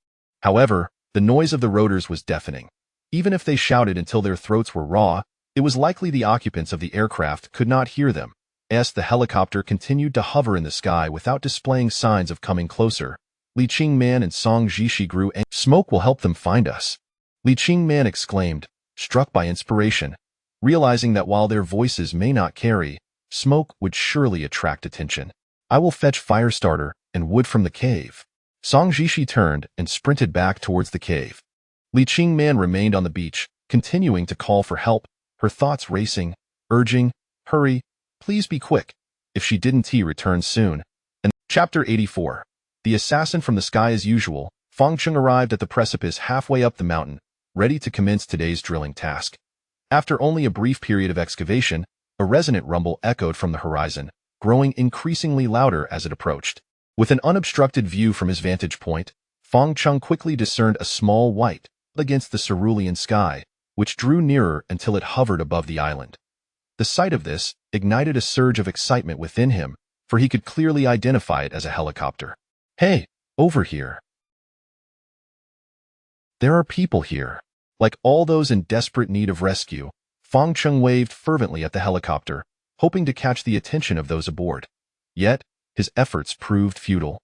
Speaker 1: However, the noise of the rotors was deafening. Even if they shouted until their throats were raw, it was likely the occupants of the aircraft could not hear them, as the helicopter continued to hover in the sky without displaying signs of coming closer. Li Qingman and Song Jishi grew angry. "Smoke will help them find us," Li Qingman exclaimed, struck by inspiration, realizing that while their voices may not carry, smoke would surely attract attention. "I will fetch fire starter and wood from the cave." Song Jishi turned and sprinted back towards the cave. Li Qingman remained on the beach, continuing to call for help, her thoughts racing, urging, "Hurry, please be quick." If she didn't, he returned soon. And Chapter 84. The assassin from the sky. As usual, Fong Chung arrived at the precipice halfway up the mountain, ready to commence today's drilling task. After only a brief period of excavation, a resonant rumble echoed from the horizon, growing increasingly louder as it approached. With an unobstructed view from his vantage point, Fong Chung quickly discerned a small white against the cerulean sky, which drew nearer until it hovered above the island. The sight of this ignited a surge of excitement within him, for he could clearly identify it as a helicopter. "Hey, Over here. There are people here. Like all those in desperate need of rescue, Fang Cheng waved fervently at the helicopter, hoping to catch the attention of those aboard. Yet, his efforts proved futile.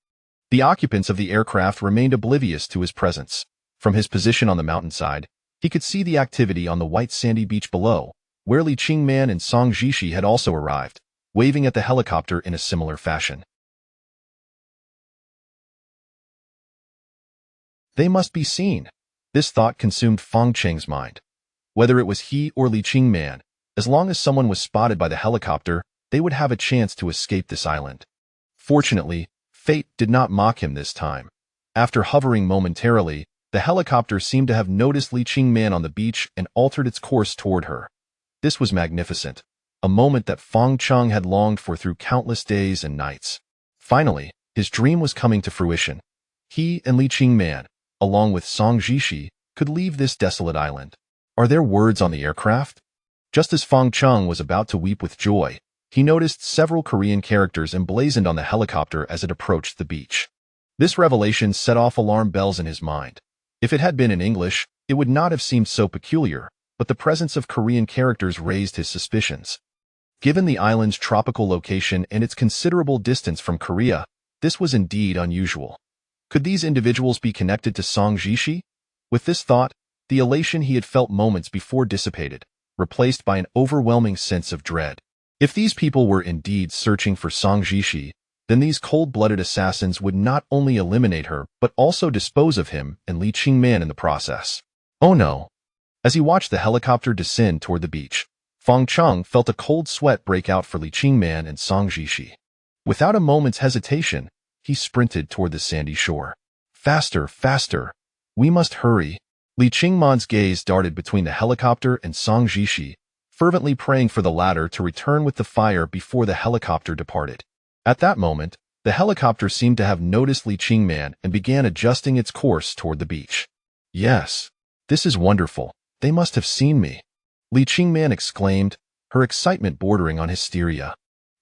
Speaker 1: The occupants of the aircraft remained oblivious to his presence. From his position on the mountainside, he could see the activity on the white sandy beach below, where Li Qingman and Song Jishi had also arrived, waving at the helicopter in a similar fashion. They must be seen. This thought consumed Fang Cheng's mind. Whether it was he or Li Qingman, as long as someone was spotted by the helicopter, they would have a chance to escape this island. Fortunately, fate did not mock him this time. After hovering momentarily, the helicopter seemed to have noticed Li Qingman on the beach and altered its course toward her. This was magnificent, a moment that Fang Cheng had longed for through countless days and nights. Finally, his dream was coming to fruition. He and Li Qingman, along with Song Jishi, could leave this desolate island. Are there words on the aircraft? Just as Fang Cheng was about to weep with joy, he noticed several Korean characters emblazoned on the helicopter as it approached the beach. This revelation set off alarm bells in his mind. If it had been in English, it would not have seemed so peculiar, but the presence of Korean characters raised his suspicions. Given the island's tropical location and its considerable distance from Korea, this was indeed unusual. Could these individuals be connected to Song Jishi? With this thought, the elation he had felt moments before dissipated, replaced by an overwhelming sense of dread. If these people were indeed searching for Song Jishi, then these cold-blooded assassins would not only eliminate her, but also dispose of him and Li Qingman in the process. Oh no! As he watched the helicopter descend toward the beach, Fang Cheng felt a cold sweat break out for Li Qingman and Song Jishi. Without a moment's hesitation, he sprinted toward the sandy shore. Faster, faster! We must hurry! Li Qingman's gaze darted between the helicopter and Song Jishi, fervently praying for the latter to return with the fire before the helicopter departed. At that moment, the helicopter seemed to have noticed Li Qingman and began adjusting its course toward the beach. Yes, this is wonderful. They must have seen me. Li Qingman exclaimed, her excitement bordering on hysteria.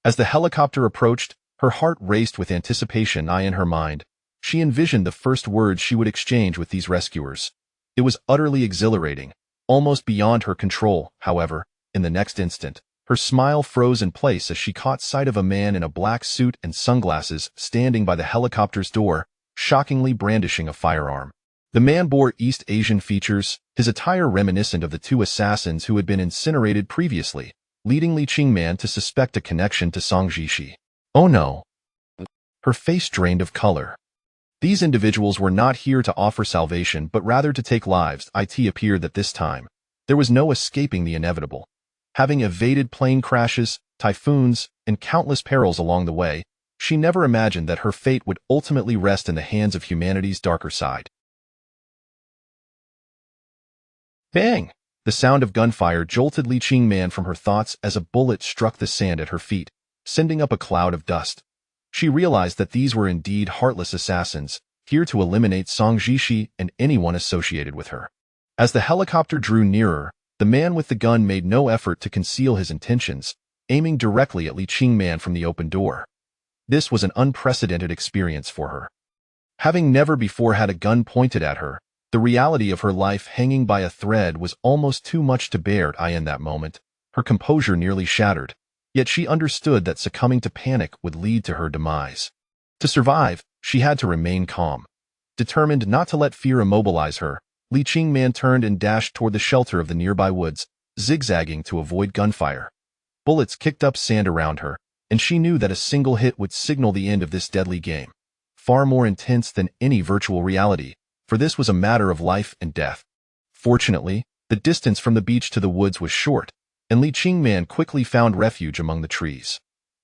Speaker 1: As the helicopter approached, her heart raced with anticipation. In her mind, she envisioned the first words she would exchange with these rescuers. It was utterly exhilarating, almost beyond her control. However, in the next instant, her smile froze in place as she caught sight of a man in a black suit and sunglasses standing by the helicopter's door, shockingly brandishing a firearm. The man bore East Asian features, his attire reminiscent of the two assassins who had been incinerated previously, leading Li Qingman to suspect a connection to Song Jishi. Oh no! Her face drained of color. These individuals were not here to offer salvation but rather to take lives. It appeared that this time, there was no escaping the inevitable. Having evaded plane crashes, typhoons, and countless perils along the way, she never imagined that her fate would ultimately rest in the hands of humanity's darker side. Bang! The sound of gunfire jolted Li Qingman from her thoughts as a bullet struck the sand at her feet, sending up a cloud of dust. She realized that these were indeed heartless assassins, here to eliminate Song Jishi and anyone associated with her. As the helicopter drew nearer, the man with the gun made no effort to conceal his intentions, aiming directly at Li Qingman from the open door. This was an unprecedented experience for her. Having never before had a gun pointed at her, the reality of her life hanging by a thread was almost too much to bear. In that moment, her composure nearly shattered. Yet she understood that succumbing to panic would lead to her demise. To survive, she had to remain calm. Determined not to let fear immobilize her, Li Qingman turned and dashed toward the shelter of the nearby woods, zigzagging to avoid gunfire. Bullets kicked up sand around her, and she knew that a single hit would signal the end of this deadly game. Far more intense than any virtual reality, for this was a matter of life and death. Fortunately, the distance from the beach to the woods was short, and Li Qingman quickly found refuge among the trees.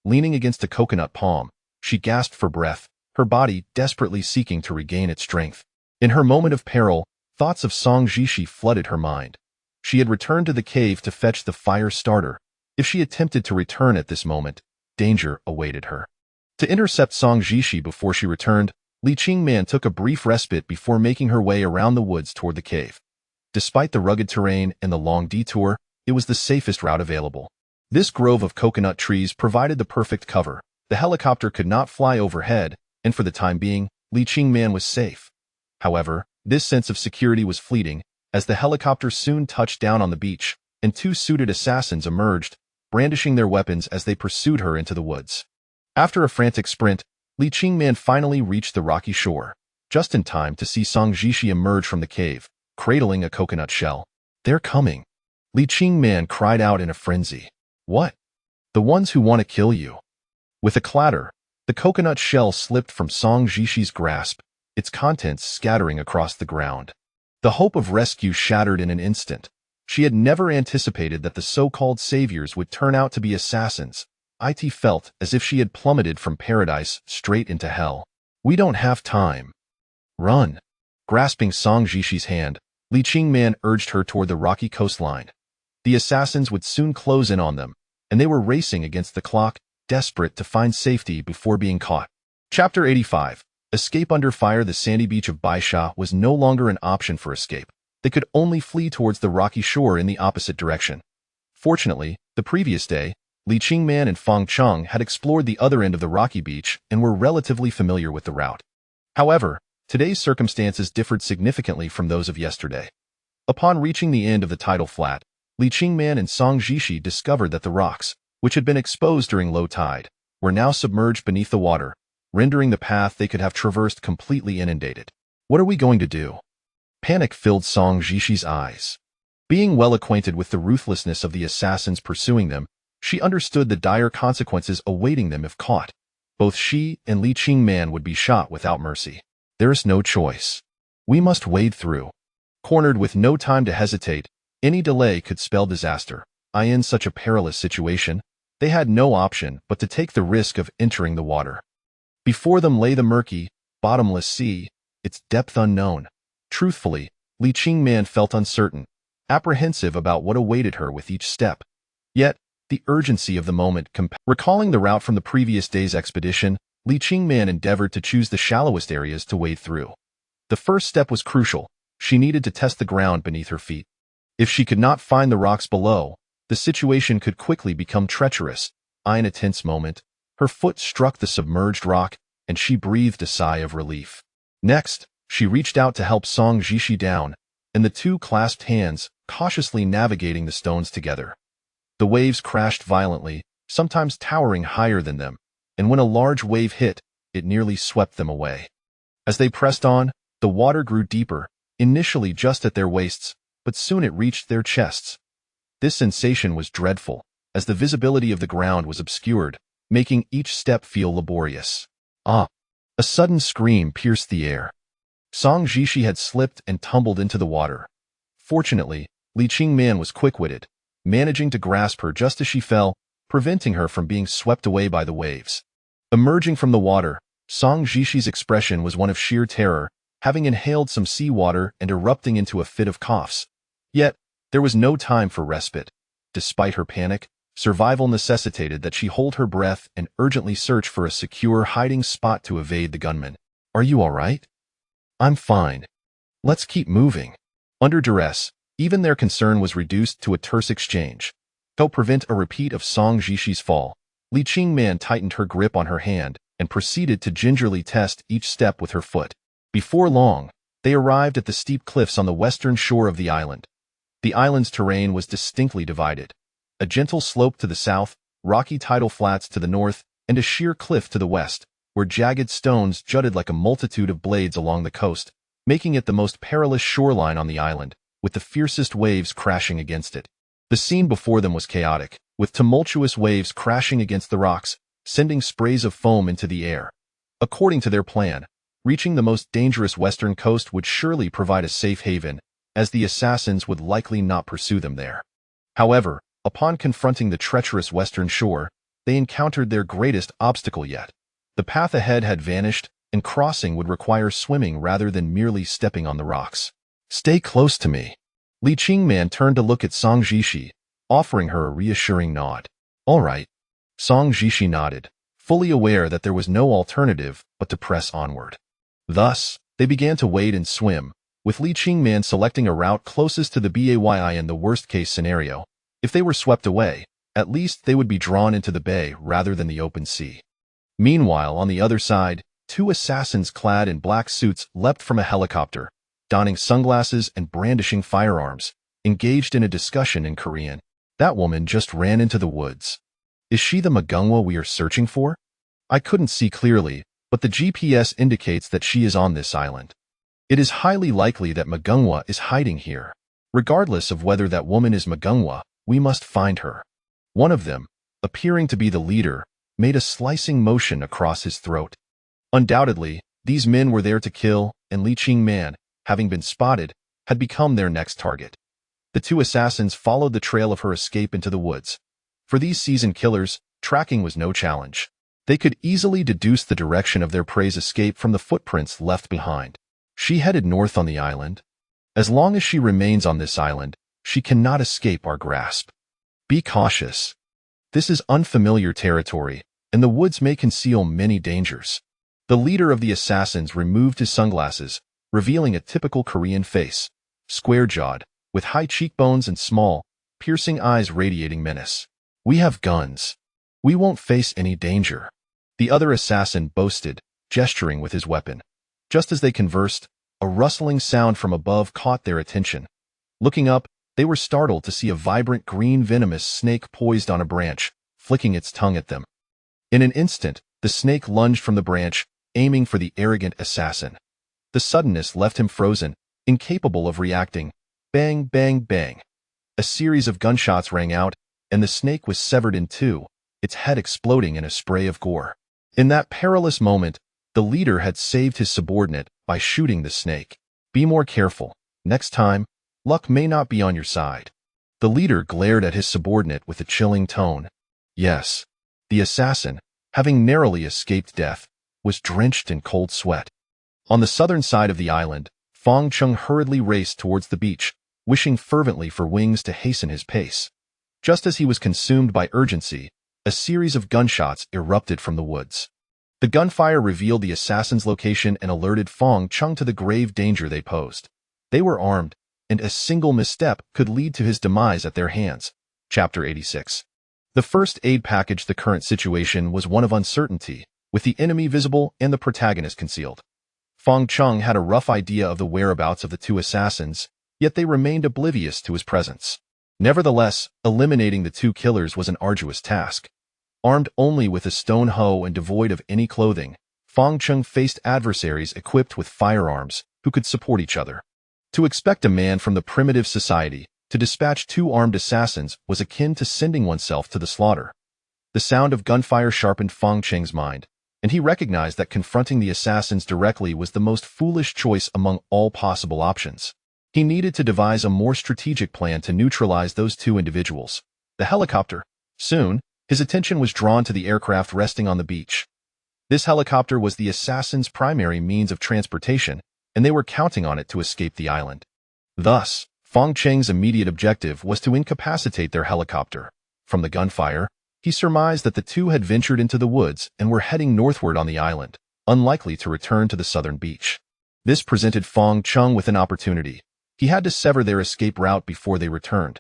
Speaker 1: Leaning against a coconut palm, she gasped for breath, her body desperately seeking to regain its strength. In her moment of peril, thoughts of Song Jishi flooded her mind. She had returned to the cave to fetch the fire starter. If she attempted to return at this moment, danger awaited her. To intercept Song Jishi before she returned, Li Qingman took a brief respite before making her way around the woods toward the cave. Despite the rugged terrain and the long detour, it was the safest route available. This grove of coconut trees provided the perfect cover. The helicopter could not fly overhead, and for the time being, Li Qingman was safe. However, this sense of security was fleeting, as the helicopter soon touched down on the beach, and two suited assassins emerged, brandishing their weapons as they pursued her into the woods. After a frantic sprint, Li Qingman finally reached the rocky shore, just in time to see Song Jishi emerge from the cave, cradling a coconut shell. "They're coming," Li Qingman cried out in a frenzy. "What? The ones who want to kill you." With a clatter, the coconut shell slipped from Song Jishi's grasp, its contents scattering across the ground. The hope of rescue shattered in an instant. She had never anticipated that the so-called saviors would turn out to be assassins. It felt as if she had plummeted from paradise straight into hell. "We don't have time. Run." Grasping Song Jishi's hand, Li Qingman urged her toward the rocky coastline. The assassins would soon close in on them, and they were racing against the clock, desperate to find safety before being caught. Chapter 85. Escape under fire. The sandy beach of Baisha was no longer an option for escape. They could only flee towards the rocky shore in the opposite direction. Fortunately, the previous day, Li Qingman and Feng Cheng had explored the other end of the rocky beach and were relatively familiar with the route. However, today's circumstances differed significantly from those of yesterday. Upon reaching the end of the tidal flat, Li Qingman and Song Jishi discovered that the rocks, which had been exposed during low tide, were now submerged beneath the water, rendering the path they could have traversed completely inundated. "What are we going to do?" Panic filled Song Jishi's eyes. Being well acquainted with the ruthlessness of the assassins pursuing them, she understood the dire consequences awaiting them if caught. Both she and Li Qingman would be shot without mercy. "There is no choice. We must wade through." Cornered with no time to hesitate, any delay could spell disaster. In such a perilous situation, they had no option but to take the risk of entering the water. Before them lay the murky, bottomless sea, its depth unknown. Truthfully, Li Qingman felt uncertain, apprehensive about what awaited her with each step. Yet, the urgency of the moment compelled. Recalling the route from the previous day's expedition, Li Qingman endeavored to choose the shallowest areas to wade through. The first step was crucial. She needed to test the ground beneath her feet. If she could not find the rocks below, the situation could quickly become treacherous. In a tense moment, her foot struck the submerged rock, and she breathed a sigh of relief. Next, she reached out to help Song Jishi down, and the two clasped hands, cautiously navigating the stones together. The waves crashed violently, sometimes towering higher than them, and when a large wave hit, it nearly swept them away. As they pressed on, the water grew deeper, initially just at their waists, but soon it reached their chests. This sensation was dreadful, as the visibility of the ground was obscured, making each step feel laborious. "Ah!" A sudden scream pierced the air. Song Jishi had slipped and tumbled into the water. Fortunately, Li Qingman was quick-witted, managing to grasp her just as she fell, preventing her from being swept away by the waves. Emerging from the water, Song Jishi's expression was one of sheer terror, having inhaled some seawater and erupting into a fit of coughs. Yet, there was no time for respite. Despite her panic, survival necessitated that she hold her breath and urgently search for a secure hiding spot to evade the gunmen. "Are you all right?" "I'm fine. Let's keep moving." Under duress, even their concern was reduced to a terse exchange. To prevent a repeat of Song Jishi's fall, Li Qingman tightened her grip on her hand and proceeded to gingerly test each step with her foot. Before long, they arrived at the steep cliffs on the western shore of the island. The island's terrain was distinctly divided. A gentle slope to the south, rocky tidal flats to the north, and a sheer cliff to the west, where jagged stones jutted like a multitude of blades along the coast, making it the most perilous shoreline on the island, with the fiercest waves crashing against it. The scene before them was chaotic, with tumultuous waves crashing against the rocks, sending sprays of foam into the air. According to their plan, reaching the most dangerous western coast would surely provide a safe haven, as the assassins would likely not pursue them there. However, upon confronting the treacherous western shore, they encountered their greatest obstacle yet. The path ahead had vanished, and crossing would require swimming rather than merely stepping on the rocks. "Stay close to me." Li Qingman turned to look at Song Jishi, offering her a reassuring nod. "All right." Song Jishi nodded, fully aware that there was no alternative but to press onward. Thus, they began to wade and swim, with Li Qingman selecting a route closest to the bay in the worst-case scenario. If they were swept away, at least they would be drawn into the bay rather than the open sea. Meanwhile, on the other side, Two assassins clad in black suits leapt from a helicopter, donning sunglasses and brandishing firearms, engaged in a discussion in Korean. That woman just ran into the woods. Is she the Magungwa we are searching for? I couldn't see clearly, but the GPS indicates that she is on this island. It is highly likely that Magungwa is hiding here. Regardless of whether that woman is Magungwa, we must find her. One of them, appearing to be the leader, made a slicing motion across his throat. Undoubtedly, these men were there to kill, and Li Qingman, having been spotted, had become their next target. The two assassins followed the trail of her escape into the woods. For these seasoned killers, tracking was no challenge. They could easily deduce the direction of their prey's escape from the footprints left behind. She headed north on the island. As long as she remains on this island, she cannot escape our grasp. Be cautious. This is unfamiliar territory, and the woods may conceal many dangers. The leader of the assassins removed his sunglasses, revealing a typical Korean face, square-jawed, with high cheekbones and small, piercing eyes radiating menace. We have guns. We won't face any danger. The other assassin boasted, gesturing with his weapon. Just as they conversed, a rustling sound from above caught their attention. Looking up, they were startled to see a vibrant green venomous snake poised on a branch, flicking its tongue at them. In an instant, the snake lunged from the branch, aiming for the arrogant assassin. The suddenness left him frozen, incapable of reacting. Bang, bang, bang. A series of gunshots rang out, and the snake was severed in two, its head exploding in a spray of gore. In that perilous moment, the leader had saved his subordinate by shooting the snake. Be more careful. Next time, luck may not be on your side. The leader glared at his subordinate with a chilling tone. Yes, the assassin, having narrowly escaped death, was drenched in cold sweat. On the southern side of the island, Fong Chung hurriedly raced towards the beach, wishing fervently for wings to hasten his pace. Just as he was consumed by urgency, a series of gunshots erupted from the woods. The gunfire revealed the assassin's location and alerted Fong Chung to the grave danger they posed. They were armed, and a single misstep could lead to his demise at their hands. Chapter 86. The first aid package. The current situation was one of uncertainty, with the enemy visible and the protagonist concealed. Fong Chung had a rough idea of the whereabouts of the two assassins, yet they remained oblivious to his presence. Nevertheless, eliminating the two killers was an arduous task. Armed only with a stone hoe and devoid of any clothing, Fong Chung faced adversaries equipped with firearms who could support each other. To expect a man from the primitive society to dispatch two armed assassins was akin to sending oneself to the slaughter. The sound of gunfire sharpened Fong Cheng's mind, and he recognized that confronting the assassins directly was the most foolish choice among all possible options. He needed to devise a more strategic plan to neutralize those two individuals. The helicopter. Soon, his attention was drawn to the aircraft resting on the beach. This helicopter was the assassins' primary means of transportation, and they were counting on it to escape the island. Thus, Fong Cheng's immediate objective was to incapacitate their helicopter. From the gunfire, he surmised that the two had ventured into the woods and were heading northward on the island, unlikely to return to the southern beach. This presented Fong Chung with an opportunity. He had to sever their escape route before they returned.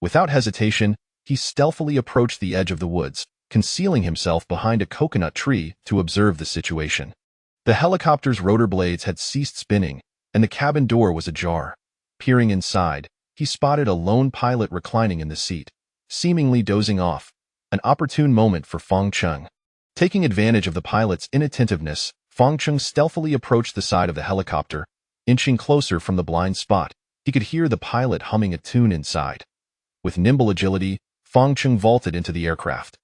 Speaker 1: Without hesitation, he stealthily approached the edge of the woods, concealing himself behind a coconut tree to observe the situation. The helicopter's rotor blades had ceased spinning, and the cabin door was ajar. Peering inside, he spotted a lone pilot reclining in the seat, seemingly dozing off, an opportune moment for Fong Chung. Taking advantage of the pilot's inattentiveness, Fong Chung stealthily approached the side of the helicopter. Inching closer from the blind spot, he could hear the pilot humming a tune inside. With nimble agility, Fong Chung vaulted into the aircraft.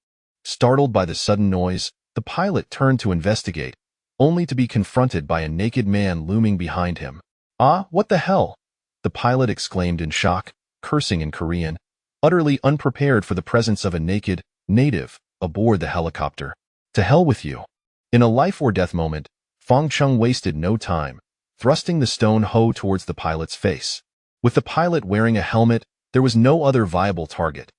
Speaker 1: Startled by the sudden noise, the pilot turned to investigate, only to be confronted by a naked man looming behind him. "Ah, what the hell?" the pilot exclaimed in shock, cursing in Korean, utterly unprepared for the presence of a naked native aboard the helicopter. "To hell with you." In a life-or-death moment, Fong Chung wasted no time, thrusting the stone hoe towards the pilot's face. With the pilot wearing a helmet, there was no other viable target.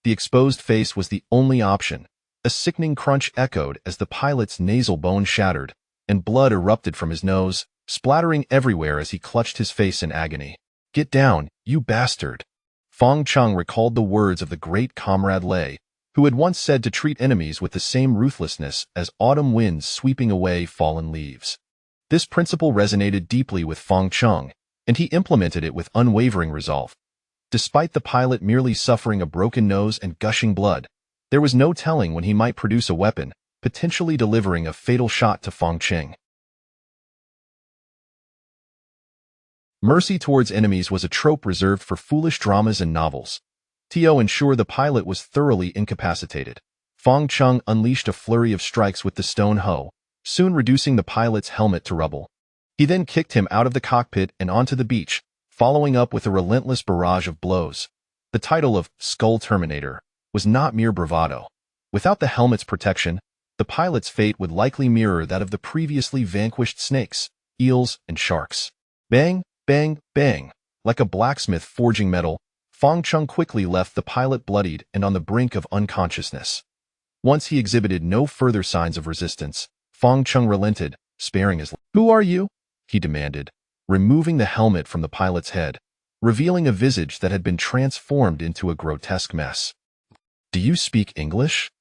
Speaker 1: The exposed face was the only option. A sickening crunch echoed as the pilot's nasal bone shattered, and blood erupted from his nose, splattering everywhere as he clutched his face in agony. "Get down, you bastard." Fong Chung recalled the words of the great Comrade Lei, who had once said to treat enemies with the same ruthlessness as autumn winds sweeping away fallen leaves. This principle resonated deeply with Fang Cheng, and he implemented it with unwavering resolve. Despite the pilot merely suffering a broken nose and gushing blood, there was no telling when he might produce a weapon, potentially delivering a fatal shot to Fang Cheng. Mercy towards enemies was a trope reserved for foolish dramas and novels. To ensure the pilot was thoroughly incapacitated, Fang Cheng unleashed a flurry of strikes with the stone hoe, soon reducing the pilot's helmet to rubble. He then kicked him out of the cockpit and onto the beach, following up with a relentless barrage of blows. The title of Skull Terminator was not mere bravado. Without the helmet's protection, the pilot's fate would likely mirror that of the previously vanquished snakes, eels, and sharks. Bang, bang, bang. Like a blacksmith forging metal, Fang Cheng quickly left the pilot bloodied and on the brink of unconsciousness. Once he exhibited no further signs of resistance, Fang Cheng relented, sparing his life. "Who are you?" he demanded, removing the helmet from the pilot's head, revealing a visage that had been transformed into a grotesque mess. "Do you speak English?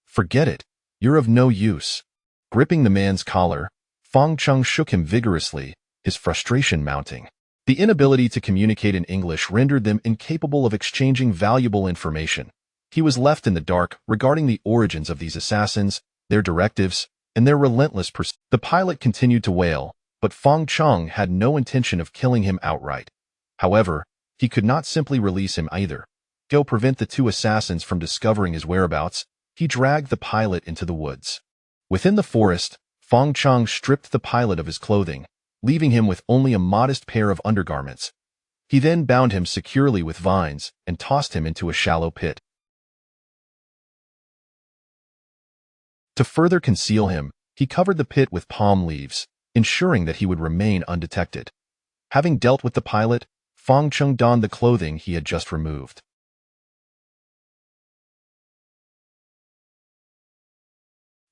Speaker 1: Forget it. You're of no use." Gripping the man's collar, Fang Cheng shook him vigorously, his frustration mounting. The inability to communicate in English rendered them incapable of exchanging valuable information. He was left in the dark regarding the origins of these assassins, their directives, and their relentless pursuit. The pilot continued to wail, but Fang Cheng had no intention of killing him outright. However, he could not simply release him either. To prevent the two assassins from discovering his whereabouts, he dragged the pilot into the woods. Within the forest, Fang Cheng stripped the pilot of his clothing, leaving him with only a modest pair of undergarments. He then bound him securely with vines and tossed him into a shallow pit. To further conceal him, he covered the pit with palm leaves, ensuring that he would remain undetected. Having dealt with the pilot, Fang Cheng donned the clothing he had just removed.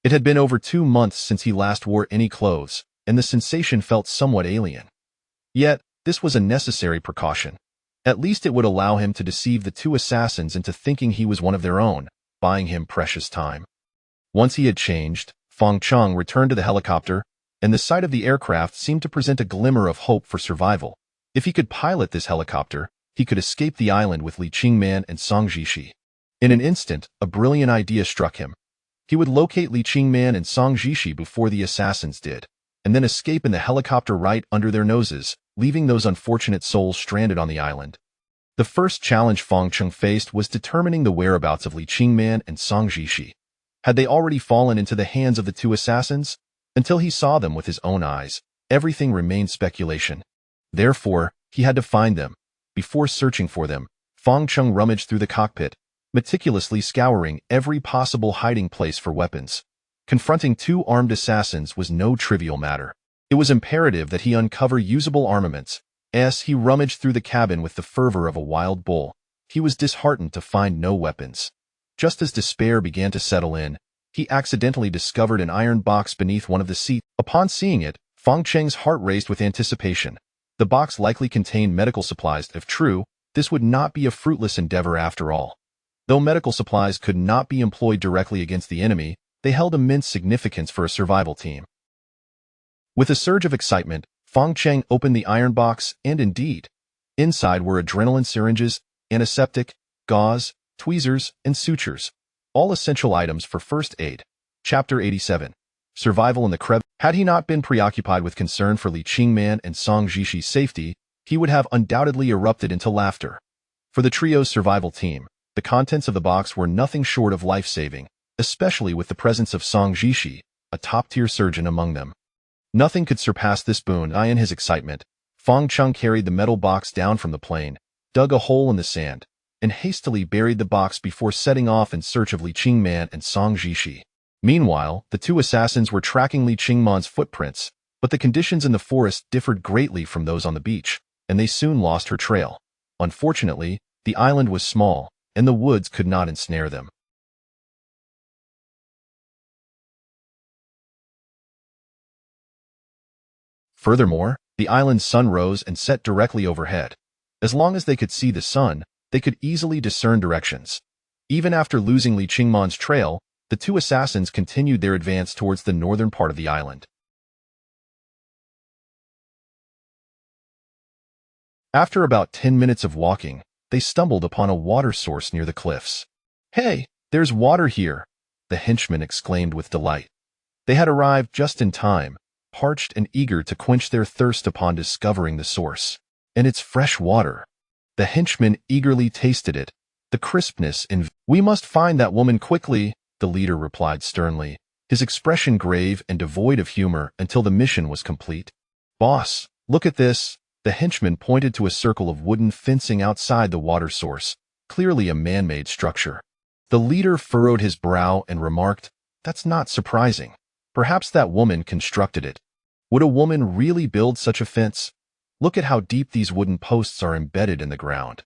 Speaker 1: It had been over 2 months since he last wore any clothes, and the sensation felt somewhat alien. Yet, this was a necessary precaution. At least it would allow him to deceive the two assassins into thinking he was one of their own, buying him precious time. Once he had changed, Fang Cheng returned to the helicopter, and the sight of the aircraft seemed to present a glimmer of hope for survival. If he could pilot this helicopter, he could escape the island with Li Qingman and Song Jishi. In an instant, a brilliant idea struck him. He would locate Li Qingman and Song Jishi before the assassins did, and then escape in the helicopter right under their noses, leaving those unfortunate souls stranded on the island. The first challenge Fang Cheng faced was determining the whereabouts of Li Qingman and Song Jishi. Had they already fallen into the hands of the two assassins? Until he saw them with his own eyes, everything remained speculation. Therefore, he had to find them. Before searching for them, Fang Cheng rummaged through the cockpit, meticulously scouring every possible hiding place for weapons. Confronting two armed assassins was no trivial matter. It was imperative that he uncover usable armaments. As he rummaged through the cabin with the fervor of a wild bull, he was disheartened to find no weapons. Just as despair began to settle in, he accidentally discovered an iron box beneath one of the seats. Upon seeing it, Fang Cheng's heart raced with anticipation. The box likely contained medical supplies. If true, this would not be a fruitless endeavor after all. Though medical supplies could not be employed directly against the enemy, they held immense significance for a survival team. With a surge of excitement, Fang Cheng opened the iron box, and indeed, inside were adrenaline syringes, antiseptic, gauze, tweezers, and sutures, all essential items for first aid. Chapter 87. Survival in the Crevice. Had he not been preoccupied with concern for Li Qingman and Song Jishi's safety, he would have undoubtedly erupted into laughter. For the trio's survival team, the contents of the box were nothing short of life-saving, especially with the presence of Song Jishi, a top-tier surgeon among them. Nothing could surpass this boon. In his excitement, Fang Cheng carried the metal box down from the plane, dug a hole in the sand, and hastily buried the box before setting off in search of Li Qingman and Song Jishi. Meanwhile, the two assassins were tracking Li Qingman's footprints, but the conditions in the forest differed greatly from those on the beach, and they soon lost her trail. Unfortunately, the island was small, and the woods could not ensnare them. Furthermore, the island's sun rose and set directly overhead. As long as they could see the sun, they could easily discern directions. Even after losing Li Qingman's trail, the two assassins continued their advance towards the northern part of the island. After about 10 minutes of walking, they stumbled upon a water source near the cliffs. "Hey, there's water here!" the henchmen exclaimed with delight. They had arrived just in time, parched and eager to quench their thirst upon discovering the source. And it's fresh water. The henchmen eagerly tasted it, the crispness and "We must find that woman quickly," the leader replied sternly, his expression grave and devoid of humor until the mission was complete. "Boss, look at this." The henchman pointed to a circle of wooden fencing outside the water source, clearly a man-made structure. The leader furrowed his brow and remarked, "That's not surprising. Perhaps that woman constructed it." Would a woman really build such a fence? Look at how deep these wooden posts are embedded in the ground.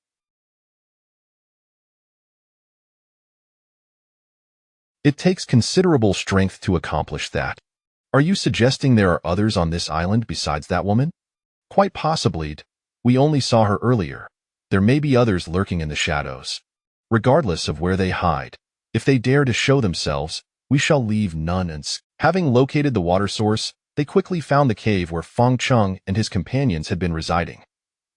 Speaker 1: It takes considerable strength to accomplish that. Are you suggesting there are others on this island besides that woman? Quite possibly. We only saw her earlier. There may be others lurking in the shadows. Regardless of where they hide, if they dare to show themselves, we shall leave none unscathed. Having located the water source, they quickly found the cave where Feng Cheng and his companions had been residing.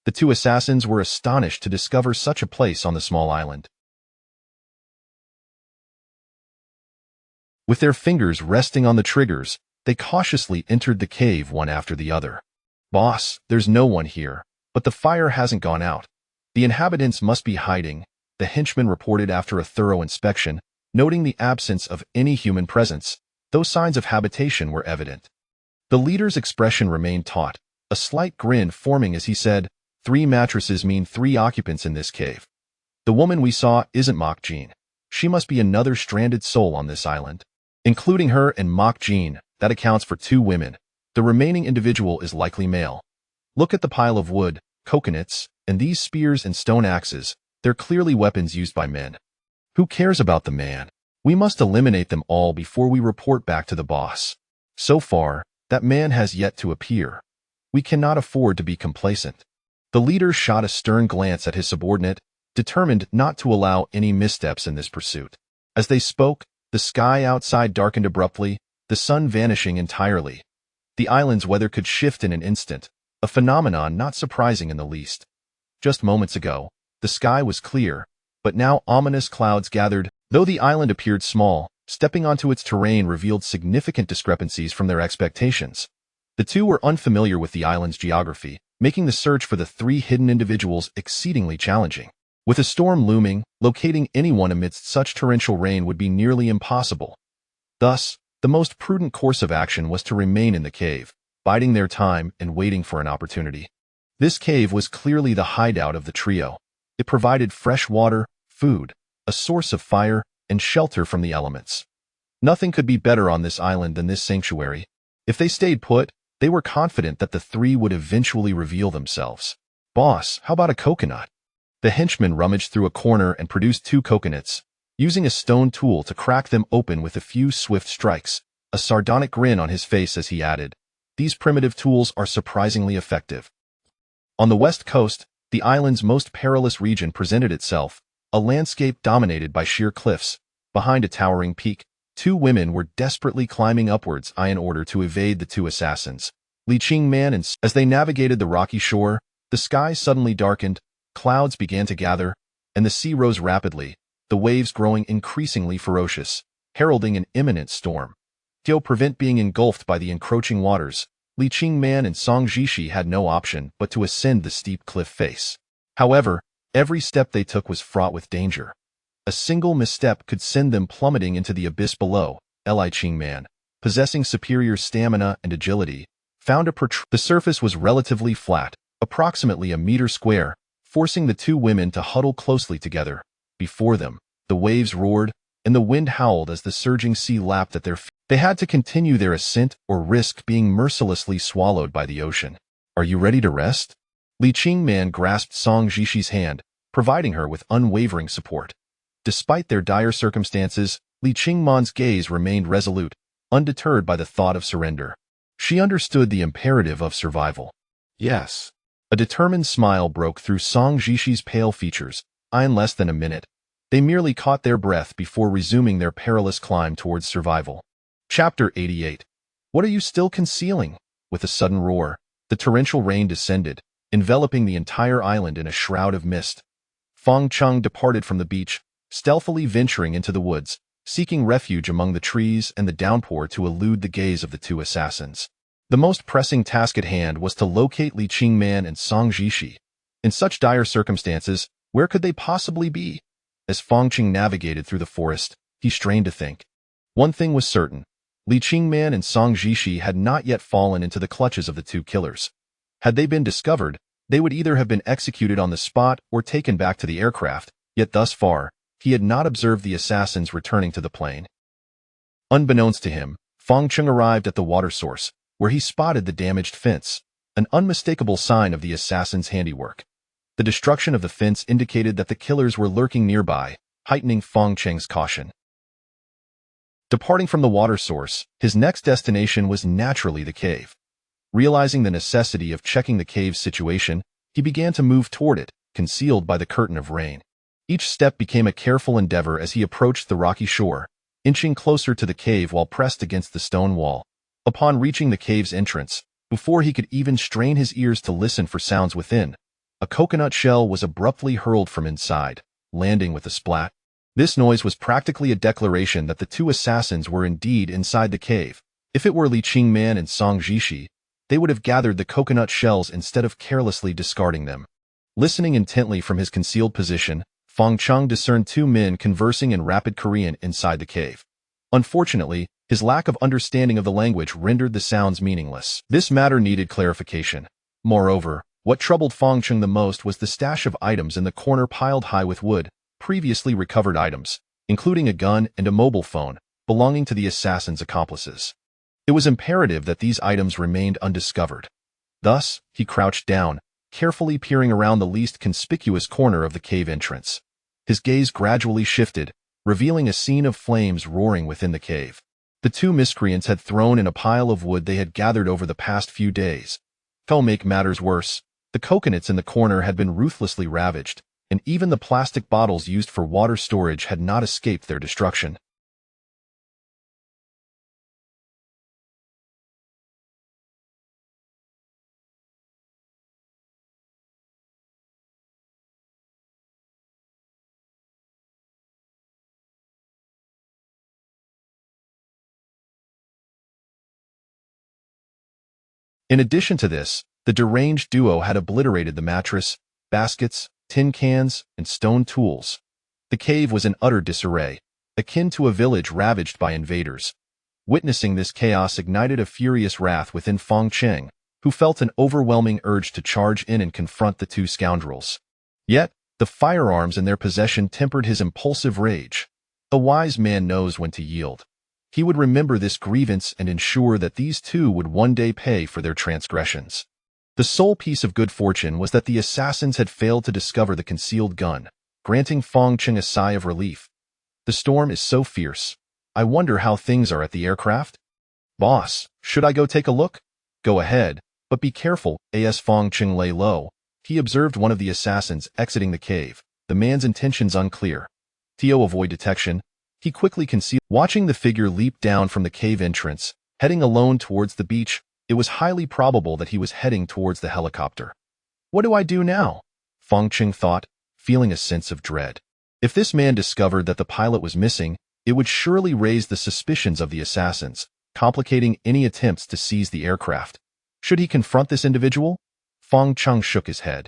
Speaker 1: The two assassins were astonished to discover such a place on the small island. With their fingers resting on the triggers, they cautiously entered the cave one after the other. "Boss, there's no one here, but the fire hasn't gone out. The inhabitants must be hiding," the henchman reported after a thorough inspection, noting the absence of any human presence, though signs of habitation were evident. The leader's expression remained taut, a slight grin forming as he said, "3 mattresses mean 3 occupants in this cave. The woman we saw isn't Mok Jean. She must be another stranded soul on this island. Including her and Mok Jean, that accounts for 2 women. The remaining individual is likely male. Look at the pile of wood, coconuts, and these spears and stone axes. They're clearly weapons used by men. Who cares about the man? We must eliminate them all before we report back to the boss. So far, that man has yet to appear. We cannot afford to be complacent." The leader shot a stern glance at his subordinate, determined not to allow any missteps in this pursuit. As they spoke, the sky outside darkened abruptly, the sun vanishing entirely. The island's weather could shift in an instant, a phenomenon not surprising in the least. Just moments ago, the sky was clear, but now ominous clouds gathered. Though the island appeared small, stepping onto its terrain revealed significant discrepancies from their expectations. The two were unfamiliar with the island's geography, making the search for the 3 hidden individuals exceedingly challenging. With a storm looming, locating anyone amidst such torrential rain would be nearly impossible. Thus, the most prudent course of action was to remain in the cave, biding their time and waiting for an opportunity. This cave was clearly the hideout of the trio. It provided fresh water, food, a source of fire, and shelter from the elements. Nothing could be better on this island than this sanctuary. If they stayed put, they were confident that the 3 would eventually reveal themselves. "Boss, how about a coconut?" The henchman rummaged through a corner and produced 2 coconuts, using a stone tool to crack them open with a few swift strikes, a sardonic grin on his face as he added, "These primitive tools are surprisingly effective." On the west coast, the island's most perilous region presented itself, a landscape dominated by sheer cliffs. Behind a towering peak, 2 women were desperately climbing upwards in order to evade the 2 assassins. Li Qingman and as they navigated the rocky shore, the sky suddenly darkened, clouds began to gather, and the sea rose rapidly, the waves growing increasingly ferocious, heralding an imminent storm. To prevent being engulfed by the encroaching waters, Li Qingman and Song Jishi had no option but to ascend the steep cliff face. However, every step they took was fraught with danger. A single misstep could send them plummeting into the abyss below. Li Qingman, possessing superior stamina and agility, found the surface was relatively flat, approximately a meter square, forcing the 2 women to huddle closely together. Before them, the waves roared, and the wind howled as the surging sea lapped at their feet. They had to continue their ascent or risk being mercilessly swallowed by the ocean. "Are you ready to rest?" Li Qingman grasped Song Jishi's hand, providing her with unwavering support. Despite their dire circumstances, Li Qingman's gaze remained resolute, undeterred by the thought of surrender. She understood the imperative of survival. "Yes." A determined smile broke through Song Jishi's pale features. "In less than a minute, They merely caught their breath before resuming their perilous climb towards survival. Chapter 88. What are you still concealing? With a sudden roar, the torrential rain descended, enveloping the entire island in a shroud of mist. Fang Cheng departed from the beach, stealthily venturing into the woods, seeking refuge among the trees and the downpour to elude the gaze of the two assassins. The most pressing task at hand was to locate Li Qingman and Song Jishi. In such dire circumstances, where could they possibly be? As Fang Cheng navigated through the forest, he strained to think. One thing was certain. Li Qingman and Song Jishi had not yet fallen into the clutches of the two killers. Had they been discovered, they would either have been executed on the spot or taken back to the aircraft, yet thus far, he had not observed the assassins returning to the plane. Unbeknownst to him, Fang Cheng arrived at the water source, where he spotted the damaged fence, an unmistakable sign of the assassin's handiwork. The destruction of the fence indicated that the killers were lurking nearby, heightening Fang Cheng's caution. Departing from the water source, his next destination was naturally the cave. Realizing the necessity of checking the cave's situation, he began to move toward it, concealed by the curtain of rain. Each step became a careful endeavor as he approached the rocky shore, inching closer to the cave while pressed against the stone wall. Upon reaching the cave's entrance, before he could even strain his ears to listen for sounds within, a coconut shell was abruptly hurled from inside, landing with a splat. This noise was practically a declaration that the two assassins were indeed inside the cave. If it were Li Qingman and Song Jishi, they would have gathered the coconut shells instead of carelessly discarding them. Listening intently from his concealed position, Fang Cheng discerned two men conversing in rapid Korean inside the cave. Unfortunately, his lack of understanding of the language rendered the sounds meaningless. This matter needed clarification. Moreover, what troubled Fang Cheng the most was the stash of items in the corner piled high with wood, previously recovered items, including a gun and a mobile phone, belonging to the assassin's accomplices. It was imperative that these items remained undiscovered. Thus, he crouched down, carefully peering around the least conspicuous corner of the cave entrance. His gaze gradually shifted, revealing a scene of flames roaring within the cave. The two miscreants had thrown in a pile of wood they had gathered over the past few days. To make matters worse, the coconuts in the corner had been ruthlessly ravaged, and even the plastic bottles used for water storage had not escaped their destruction. In addition to this, the deranged duo had obliterated the mattress, baskets, tin cans, and stone tools. The cave was in utter disarray, akin to a village ravaged by invaders. Witnessing this chaos ignited a furious wrath within Fang Cheng, who felt an overwhelming urge to charge in and confront the two scoundrels. Yet, the firearms in their possession tempered his impulsive rage. A wise man knows when to yield. He would remember this grievance and ensure that these two would one day pay for their transgressions. The sole piece of good fortune was that the assassins had failed to discover the concealed gun, granting Fang Cheng a sigh of relief. The storm is so fierce. I wonder how things are at the aircraft? Boss, should I go take a look? Go ahead, but be careful. As Fang Cheng lay low, he observed one of the assassins exiting the cave, the man's intentions unclear. To avoid detection, he quickly concealed. Watching the figure leap down from the cave entrance, heading alone towards the beach, it was highly probable that he was heading towards the helicopter. What do I do now? Fang Cheng thought, feeling a sense of dread. If this man discovered that the pilot was missing, it would surely raise the suspicions of the assassins, complicating any attempts to seize the aircraft. Should he confront this individual? Fang Cheng shook his head.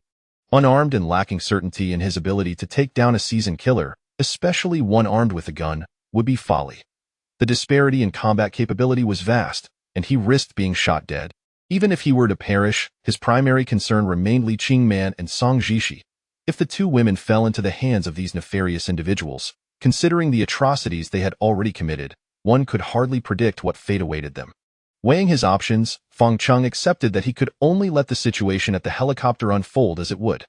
Speaker 1: Unarmed and lacking certainty in his ability to take down a seasoned killer, especially one armed with a gun, would be folly. The disparity in combat capability was vast, and he risked being shot dead. Even if he were to perish, his primary concern remained Li Qingman and Song Jishi. If the two women fell into the hands of these nefarious individuals, considering the atrocities they had already committed, one could hardly predict what fate awaited them. Weighing his options, Fang Cheng accepted that he could only let the situation at the helicopter unfold as it would.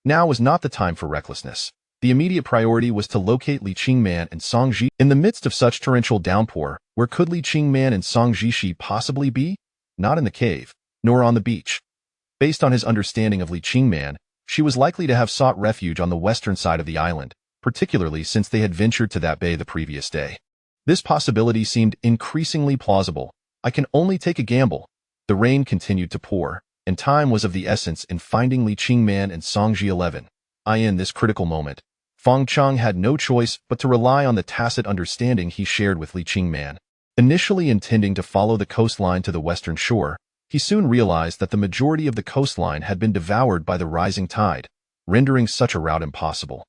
Speaker 1: Now was not the time for recklessness. The immediate priority was to locate Li Qingman and Song Jishi. In the midst of such torrential downpour, where could Li Qingman and Song Jishi possibly be? Not in the cave, nor on the beach. Based on his understanding of Li Qingman, she was likely to have sought refuge on the western side of the island, particularly since they had ventured to that bay the previous day. This possibility seemed increasingly plausible. I can only take a gamble. The rain continued to pour, and time was of the essence in finding Li Qingman and Songji 11. In this critical moment, Feng Cheng had no choice but to rely on the tacit understanding he shared with Li Qingman. Initially intending to follow the coastline to the western shore, he soon realized that the majority of the coastline had been devoured by the rising tide, rendering such a route impossible.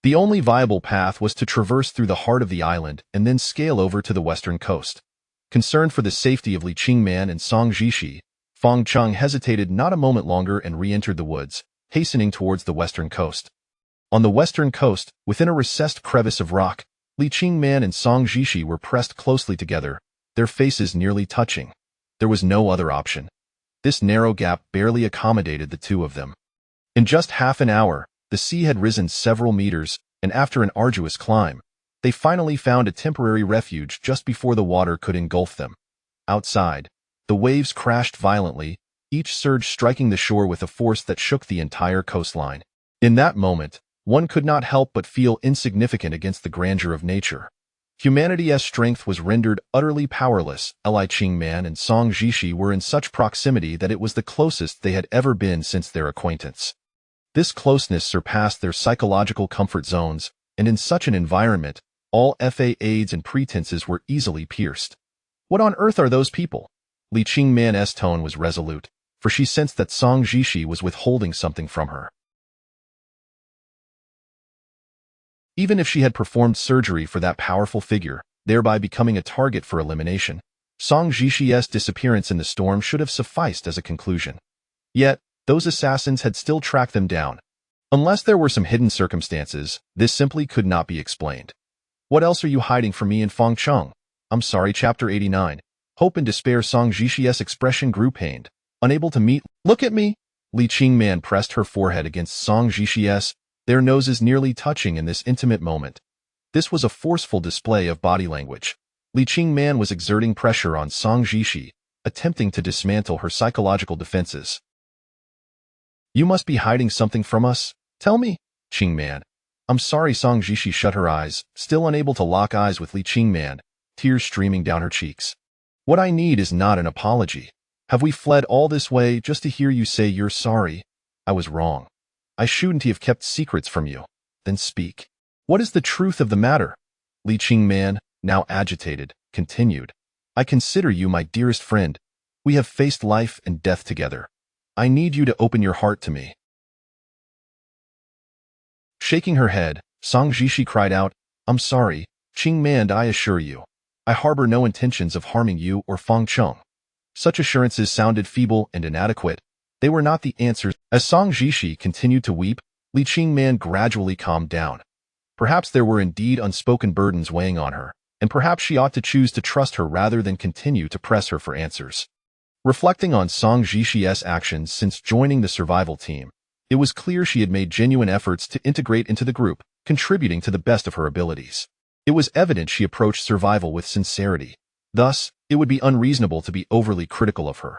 Speaker 1: The only viable path was to traverse through the heart of the island and then scale over to the western coast. Concerned for the safety of Li Qingman and Song Jishi, Feng Cheng hesitated not a moment longer and re-entered the woods, hastening towards the western coast. On the western coast, within a recessed crevice of rock, Li Qingman and Song Jishi were pressed closely together, their faces nearly touching. There was no other option. This narrow gap barely accommodated the two of them. In just half an hour, the sea had risen several meters, and after an arduous climb, they finally found a temporary refuge just before the water could engulf them. Outside, the waves crashed violently, each surge striking the shore with a force that shook the entire coastline. In that moment, one could not help but feel insignificant against the grandeur of nature. Humanity's strength was rendered utterly powerless. Li Qingman and Song Jishi were in such proximity that it was the closest they had ever been since their acquaintance. This closeness surpassed their psychological comfort zones, and in such an environment, all facades and pretenses were easily pierced. What on earth are those people? Li Qingman's tone was resolute, for she sensed that Song Jishi was withholding something from her. Even if she had performed surgery for that powerful figure, thereby becoming a target for elimination, Song Jishi's disappearance in the storm should have sufficed as a conclusion. Yet, those assassins had still tracked them down. Unless there were some hidden circumstances, this simply could not be explained. What else are you hiding from me and Feng Cheng? I'm sorry. Chapter 89. Hope and despair. Song Jishi's expression grew pained. Unable to meet. Look at me! Li Qingman pressed her forehead against Song Jishi's, their noses nearly touching in this intimate moment. This was a forceful display of body language. Li Qingman was exerting pressure on Song Jishi, attempting to dismantle her psychological defenses. You must be hiding something from us. Tell me, Qingman. I'm sorry. Song Jishi shut her eyes, still unable to lock eyes with Li Qingman, tears streaming down her cheeks. What I need is not an apology. Have we fled all this way just to hear you say you're sorry? I was wrong. I shouldn't have kept secrets from you. Then speak. What is the truth of the matter? Li Qingman, now agitated, continued. I consider you my dearest friend. We have faced life and death together. I need you to open your heart to me. Shaking her head, Song Jishi cried out, I'm sorry, Qingman. I assure you, I harbor no intentions of harming you or Feng Cheng. Such assurances sounded feeble and inadequate. They were not the answers. As Song Jishi continued to weep, Li Qingman gradually calmed down. Perhaps there were indeed unspoken burdens weighing on her, and perhaps she ought to choose to trust her rather than continue to press her for answers. Reflecting on Song Jishi's actions since joining the survival team, it was clear she had made genuine efforts to integrate into the group, contributing to the best of her abilities. It was evident she approached survival with sincerity. Thus, it would be unreasonable to be overly critical of her.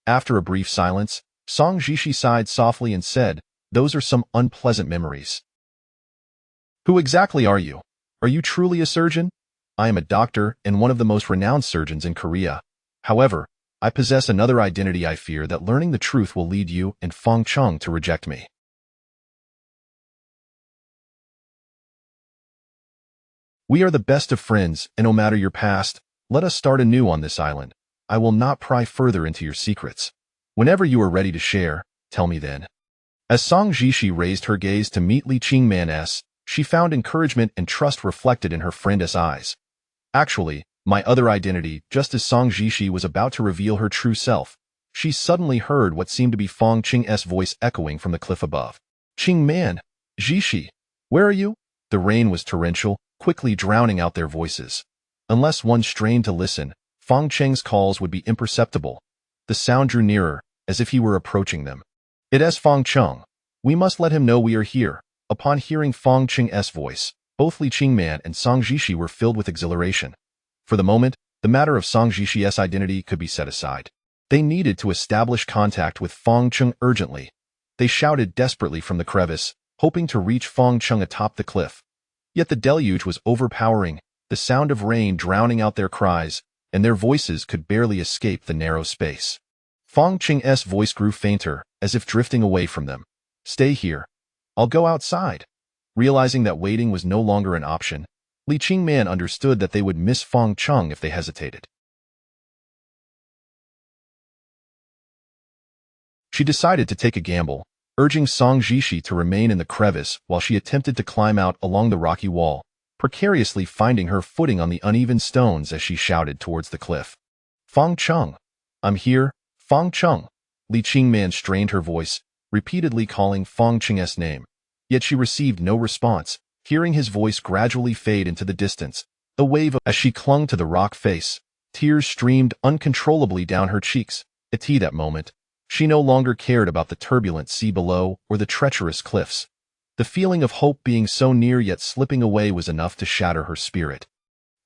Speaker 1: After a brief silence, Song Jishi sighed softly and said, Those are some unpleasant memories. Who exactly are you? Are you truly a surgeon? I am a doctor and one of the most renowned surgeons in Korea. However, I possess another identity. I fear that learning the truth will lead you and Feng Cheng to reject me. We are the best of friends, and no matter your past, let us start anew on this island. I will not pry further into your secrets. Whenever you are ready to share, tell me then. As Song Jishi raised her gaze to meet Li Qingman's, she found encouragement and trust reflected in her friend's eyes. Actually, my other identity. Just as Song Jishi was about to reveal her true self, she suddenly heard what seemed to be Feng Cheng's voice echoing from the cliff above. Qingman, Jishi, where are you? The rain was torrential, quickly drowning out their voices. Unless one strained to listen, Feng Cheng's calls would be imperceptible. The sound drew nearer, as if he were approaching them. It is Feng Cheng. We must let him know we are here. Upon hearing Feng Cheng's voice, both Li Qingman and Song Jishi were filled with exhilaration. For the moment, the matter of Song Jishi's identity could be set aside. They needed to establish contact with Feng Cheng urgently. They shouted desperately from the crevice, hoping to reach Feng Cheng atop the cliff. Yet the deluge was overpowering, the sound of rain drowning out their cries, and their voices could barely escape the narrow space. Fong Qing's voice grew fainter, as if drifting away from them. "Stay here. I'll go outside." Realizing that waiting was no longer an option, Li Qingman understood that they would miss Fong Cheng if they hesitated. She decided to take a gamble, urging Song Jishi to remain in the crevice while she attempted to climb out along the rocky wall, precariously finding her footing on the uneven stones as she shouted towards the cliff. "Fong Cheng! I'm here, Fong Cheng!" Li Qingman strained her voice, repeatedly calling Fong Cheng's name. Yet she received no response, hearing his voice gradually fade into the distance. A wave as she clung to the rock face. Tears streamed uncontrollably down her cheeks. At that moment, she no longer cared about the turbulent sea below or the treacherous cliffs. The feeling of hope being so near yet slipping away was enough to shatter her spirit.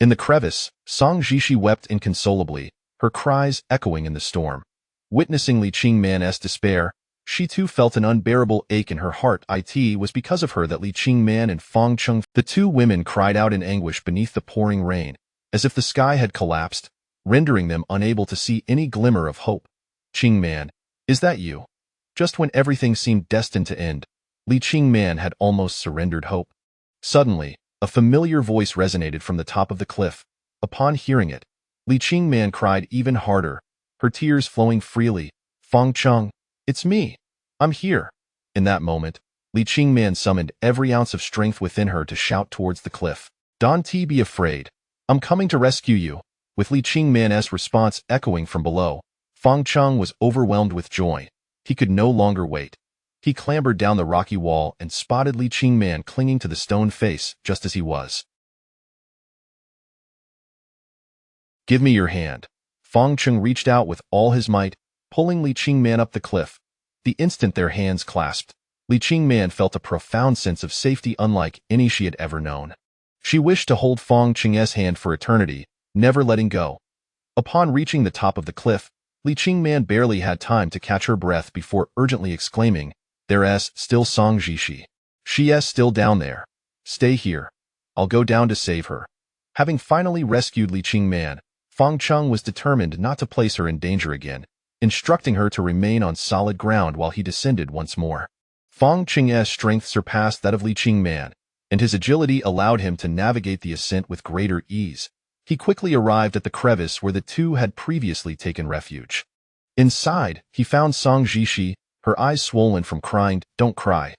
Speaker 1: In the crevice, Song Jishi wept inconsolably, her cries echoing in the storm. Witnessing Li Qingman's despair, she too felt an unbearable ache in her heart. It was because of her that Li Qingman and Fong Cheng, the two women, cried out in anguish beneath the pouring rain, as if the sky had collapsed, rendering them unable to see any glimmer of hope. "Qingman, is that you?" Just when everything seemed destined to end, Li Qingman had almost surrendered hope. Suddenly, a familiar voice resonated from the top of the cliff. Upon hearing it, Li Qingman cried even harder, her tears flowing freely. "Fong Cheng, it's me. I'm here." In that moment, Li Qingman summoned every ounce of strength within her to shout towards the cliff. "Don't be afraid. I'm coming to rescue you." With Li Qingman's response echoing from below, Fong Cheng was overwhelmed with joy. He could no longer wait. He clambered down the rocky wall and spotted Li Qingman clinging to the stone face just as he was. "Give me your hand." Fong Cheng reached out with all his might, pulling Li Qingman up the cliff. The instant their hands clasped, Li Qingman felt a profound sense of safety unlike any she had ever known. She wished to hold Fong Cheng's hand for eternity, never letting go. Upon reaching the top of the cliff, Li Qingman barely had time to catch her breath before urgently exclaiming, "There's still Song Jishi. She's still down there. Stay here. I'll go down to save her." Having finally rescued Li Qingman, Fong Cheng was determined not to place her in danger again, instructing her to remain on solid ground while he descended once more. Fong Cheng's strength surpassed that of Li Qingman, and his agility allowed him to navigate the ascent with greater ease. He quickly arrived at the crevice where the two had previously taken refuge. Inside, he found Song Jishi, her eyes swollen from crying. "Don't cry.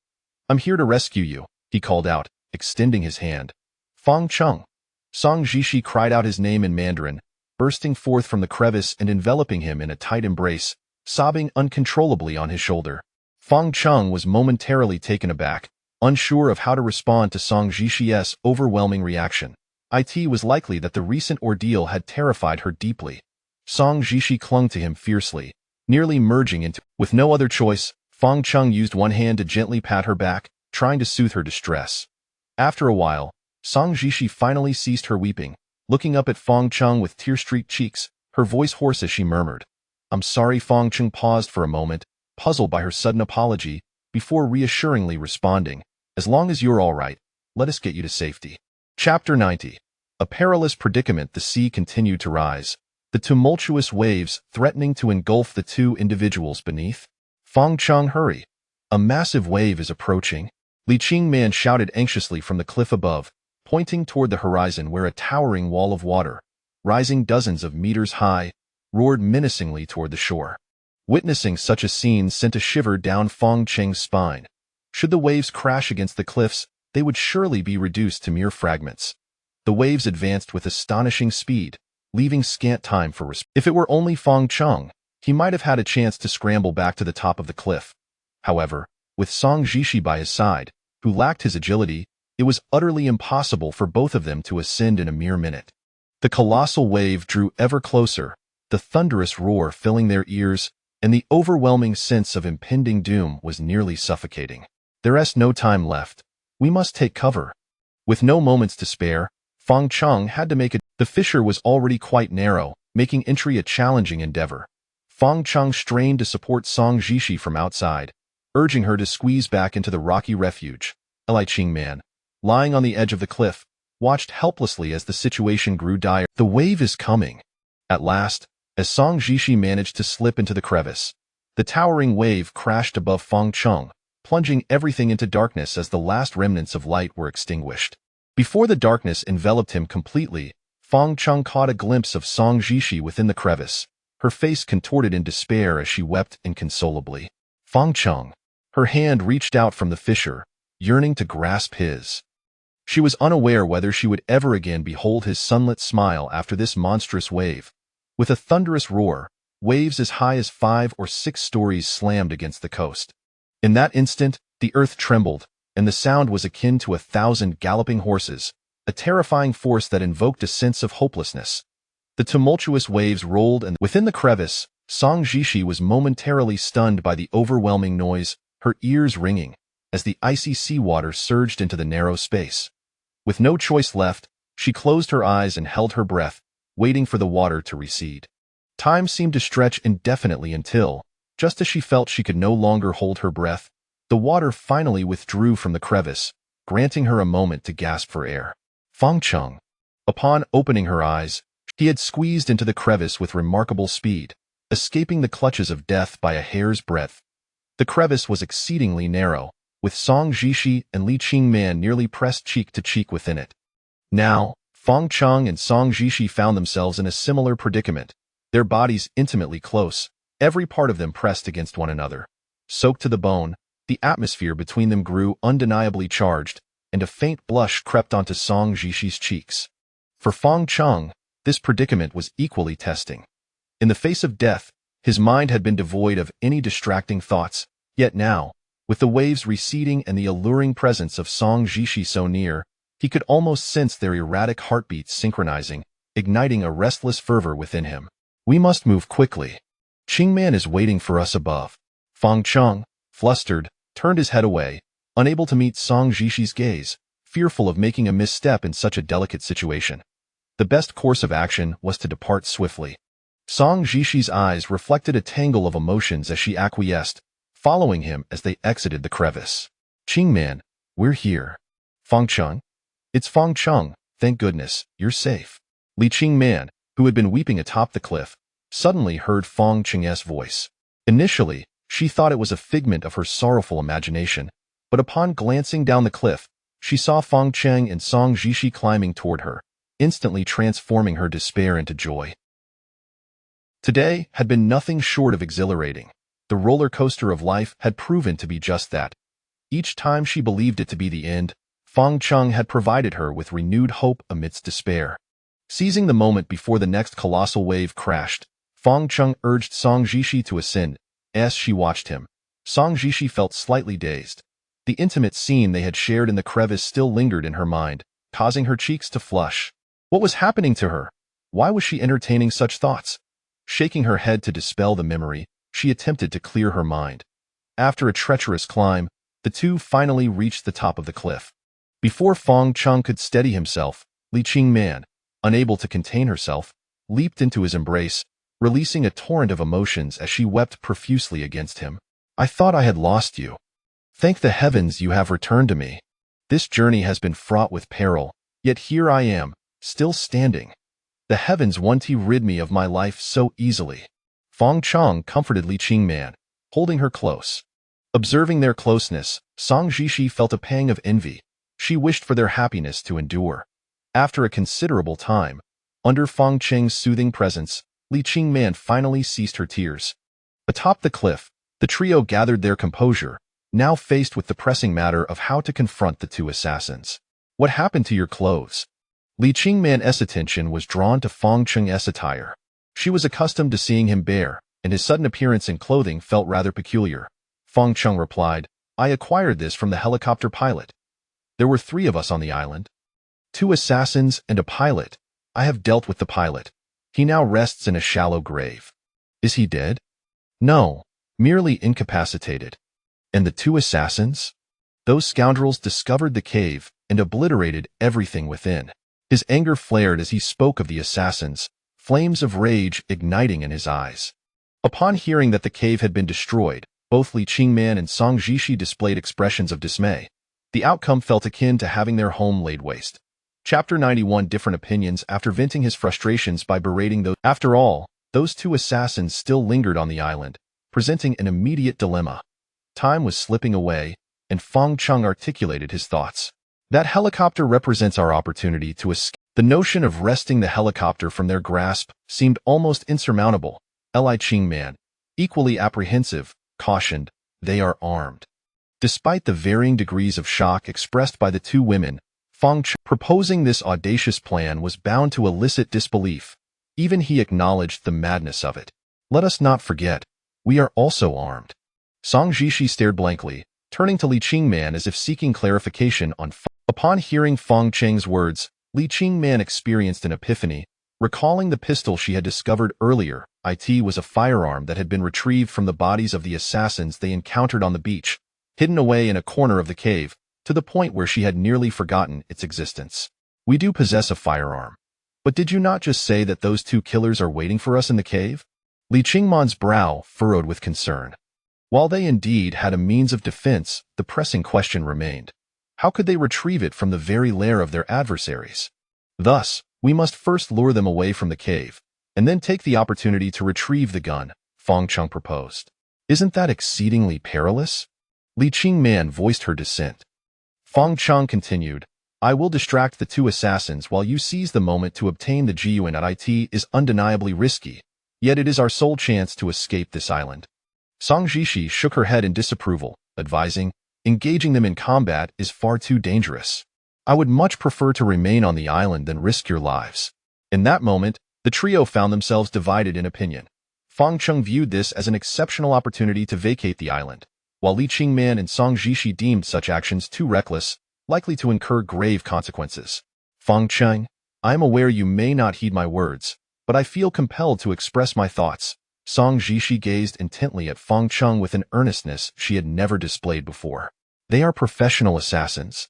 Speaker 1: I'm here to rescue you," he called out, extending his hand. "Fong Cheng." Song Jishi cried out his name in Mandarin, bursting forth from the crevice and enveloping him in a tight embrace, sobbing uncontrollably on his shoulder. Fong Cheng was momentarily taken aback, unsure of how to respond to Song Jishi's overwhelming reaction. It was likely that the recent ordeal had terrified her deeply. Song Jishi clung to him fiercely, nearly merging into. With no other choice, Fong Cheng used one hand to gently pat her back, trying to soothe her distress. After a while, Song Jishi finally ceased her weeping, looking up at Fong Cheng with tear-streaked cheeks, her voice hoarse as she murmured, "I'm sorry." Fong Cheng paused for a moment, puzzled by her sudden apology, before reassuringly responding, "As long as you're all right, let us get you to safety." Chapter 90. A perilous predicament. The sea continued to rise, the tumultuous waves threatening to engulf the two individuals beneath. "Fong Cheng, hurry. A massive wave is approaching." Li Qingman shouted anxiously from the cliff above, pointing toward the horizon where a towering wall of water, rising dozens of meters high, roared menacingly toward the shore. Witnessing such a scene sent a shiver down Fong Cheng's spine. Should the waves crash against the cliffs, they would surely be reduced to mere fragments. The waves advanced with astonishing speed, leaving scant time for response. If it were only Fong Cheng, he might have had a chance to scramble back to the top of the cliff. However, with Song Jishi by his side, who lacked his agility, it was utterly impossible for both of them to ascend in a mere minute. The colossal wave drew ever closer, the thunderous roar filling their ears, and the overwhelming sense of impending doom was nearly suffocating. "There's no time left. We must take cover." With no moments to spare, Fong Cheng had to make it. The fissure was already quite narrow, making entry a challenging endeavor. Fong Cheng strained to support Song Jishi from outside, urging her to squeeze back into the rocky refuge. "Li Qingman, lying on the edge of the cliff, watched helplessly as the situation grew dire. The wave is coming. At last, as Song Jishi managed to slip into the crevice, the towering wave crashed above Feng Cheng, plunging everything into darkness as the last remnants of light were extinguished. Before the darkness enveloped him completely, Feng Cheng caught a glimpse of Song Jishi within the crevice, her face contorted in despair as she wept inconsolably. Feng Cheng. Her hand reached out from the fissure, yearning to grasp his. She was unaware whether she would ever again behold his sunlit smile after this monstrous wave. With a thunderous roar, waves as high as 5 or 6 stories slammed against the coast. In that instant, the earth trembled, and the sound was akin to 1,000 galloping horses, a terrifying force that invoked a sense of hopelessness. The tumultuous waves rolled, and within the crevice, Song Jishi was momentarily stunned by the overwhelming noise, her ears ringing, as the icy seawater surged into the narrow space. With no choice left, she closed her eyes and held her breath, waiting for the water to recede. Time seemed to stretch indefinitely until, just as she felt she could no longer hold her breath, the water finally withdrew from the crevice, granting her a moment to gasp for air. Feng Cheng. Upon opening her eyes, she had squeezed into the crevice with remarkable speed, escaping the clutches of death by a hair's breadth. The crevice was exceedingly narrow, with Song Jishi and Li Qingman nearly pressed cheek to cheek within it. Now, Feng Cheng and Song Jishi found themselves in a similar predicament, their bodies intimately close, every part of them pressed against one another. Soaked to the bone, the atmosphere between them grew undeniably charged, and a faint blush crept onto Song Jishi's cheeks. For Feng Cheng, this predicament was equally testing. In the face of death, his mind had been devoid of any distracting thoughts, yet now, with the waves receding and the alluring presence of Song Jishi so near, he could almost sense their erratic heartbeats synchronizing, igniting a restless fervor within him. We must move quickly. Qingman is waiting for us above. Feng Cheng, flustered, turned his head away, unable to meet Song Jishi's gaze, fearful of making a misstep in such a delicate situation. The best course of action was to depart swiftly. Song Jishi's eyes reflected a tangle of emotions as she acquiesced, following him as they exited the crevice. Qingman, we're here. Feng Cheng? It's Feng Cheng, thank goodness, you're safe. Li Qingman, who had been weeping atop the cliff, suddenly heard Feng Cheng's voice. Initially, she thought it was a figment of her sorrowful imagination, but upon glancing down the cliff, she saw Feng Cheng and Song Jishi climbing toward her, instantly transforming her despair into joy. Today had been nothing short of exhilarating. The roller coaster of life had proven to be just that. Each time she believed it to be the end, Feng Cheng had provided her with renewed hope amidst despair. Seizing the moment before the next colossal wave crashed, Feng Cheng urged Song Jishi to ascend. As she watched him, Song Jishi felt slightly dazed. The intimate scene they had shared in the crevice still lingered in her mind, causing her cheeks to flush. What was happening to her? Why was she entertaining such thoughts? Shaking her head to dispel the memory, she attempted to clear her mind. After a treacherous climb, the two finally reached the top of the cliff. Before Feng Cheng could steady himself, Li Qingman, unable to contain herself, leaped into his embrace, releasing a torrent of emotions as she wept profusely against him. I thought I had lost you. Thank the heavens you have returned to me. This journey has been fraught with peril, yet here I am, still standing. The heavens won't rid me of my life so easily. Feng Cheng comforted Li Qingman, holding her close. Observing their closeness, Song Jishi felt a pang of envy. She wished for their happiness to endure. After a considerable time, under Feng Cheng's soothing presence, Li Qingman finally ceased her tears. Atop the cliff, the trio gathered their composure, now faced with the pressing matter of how to confront the two assassins. What happened to your clothes? Li Qingman's attention was drawn to Feng Cheng's attire. She was accustomed to seeing him bare, and his sudden appearance in clothing felt rather peculiar. Feng Cheng replied, I acquired this from the helicopter pilot. There were 3 of us on the island. 2 assassins and a pilot. I have dealt with the pilot. He now rests in a shallow grave. Is he dead? No, merely incapacitated. And the 2 assassins? Those scoundrels discovered the cave and obliterated everything within. His anger flared as he spoke of the assassins, flames of rage igniting in his eyes. Upon hearing that the cave had been destroyed, both Li Qingman and Song Jishi displayed expressions of dismay. The outcome felt akin to having their home laid waste. Chapter 91 Different Opinions. After venting his frustrations by berating those. After all, those two assassins still lingered on the island, presenting an immediate dilemma. Time was slipping away, and Feng Chung articulated his thoughts. That helicopter represents our opportunity to escape. The notion of wresting the helicopter from their grasp seemed almost insurmountable. Li Qingman, equally apprehensive, cautioned, "They are armed." Despite the varying degrees of shock expressed by the two women, Feng Chung proposing this audacious plan was bound to elicit disbelief. Even he acknowledged the madness of it. "Let us not forget, we are also armed." Song Jishi stared blankly, turning to Li Qingman as if seeking clarification on. Upon hearing Feng Cheng's words, Li Qingman experienced an epiphany. Recalling the pistol she had discovered earlier, it was a firearm that had been retrieved from the bodies of the assassins they encountered on the beach, hidden away in a corner of the cave, to the point where she had nearly forgotten its existence. "We do possess a firearm. But did you not just say that those two killers are waiting for us in the cave?" Li Qingman's brow furrowed with concern. While they indeed had a means of defense, the pressing question remained. How could they retrieve it from the very lair of their adversaries? "Thus, we must first lure them away from the cave, and then take the opportunity to retrieve the gun," Feng Chung proposed. "Isn't that exceedingly perilous?" Li Qingman voiced her dissent. Feng Chung continued, "I will distract the two assassins while you seize the moment to obtain the Jiyuan at it is undeniably risky, yet it is our sole chance to escape this island." Song Jishi shook her head in disapproval, advising, "Engaging them in combat is far too dangerous. I would much prefer to remain on the island than risk your lives." In that moment, the trio found themselves divided in opinion. Feng Chung viewed this as an exceptional opportunity to vacate the island, while Li Qingman and Song Jishi deemed such actions too reckless, likely to incur grave consequences. "Feng Chung, I am aware you may not heed my words, but I feel compelled to express my thoughts." Song Jishi gazed intently at Feng Chung with an earnestness she had never displayed before. "They are professional assassins.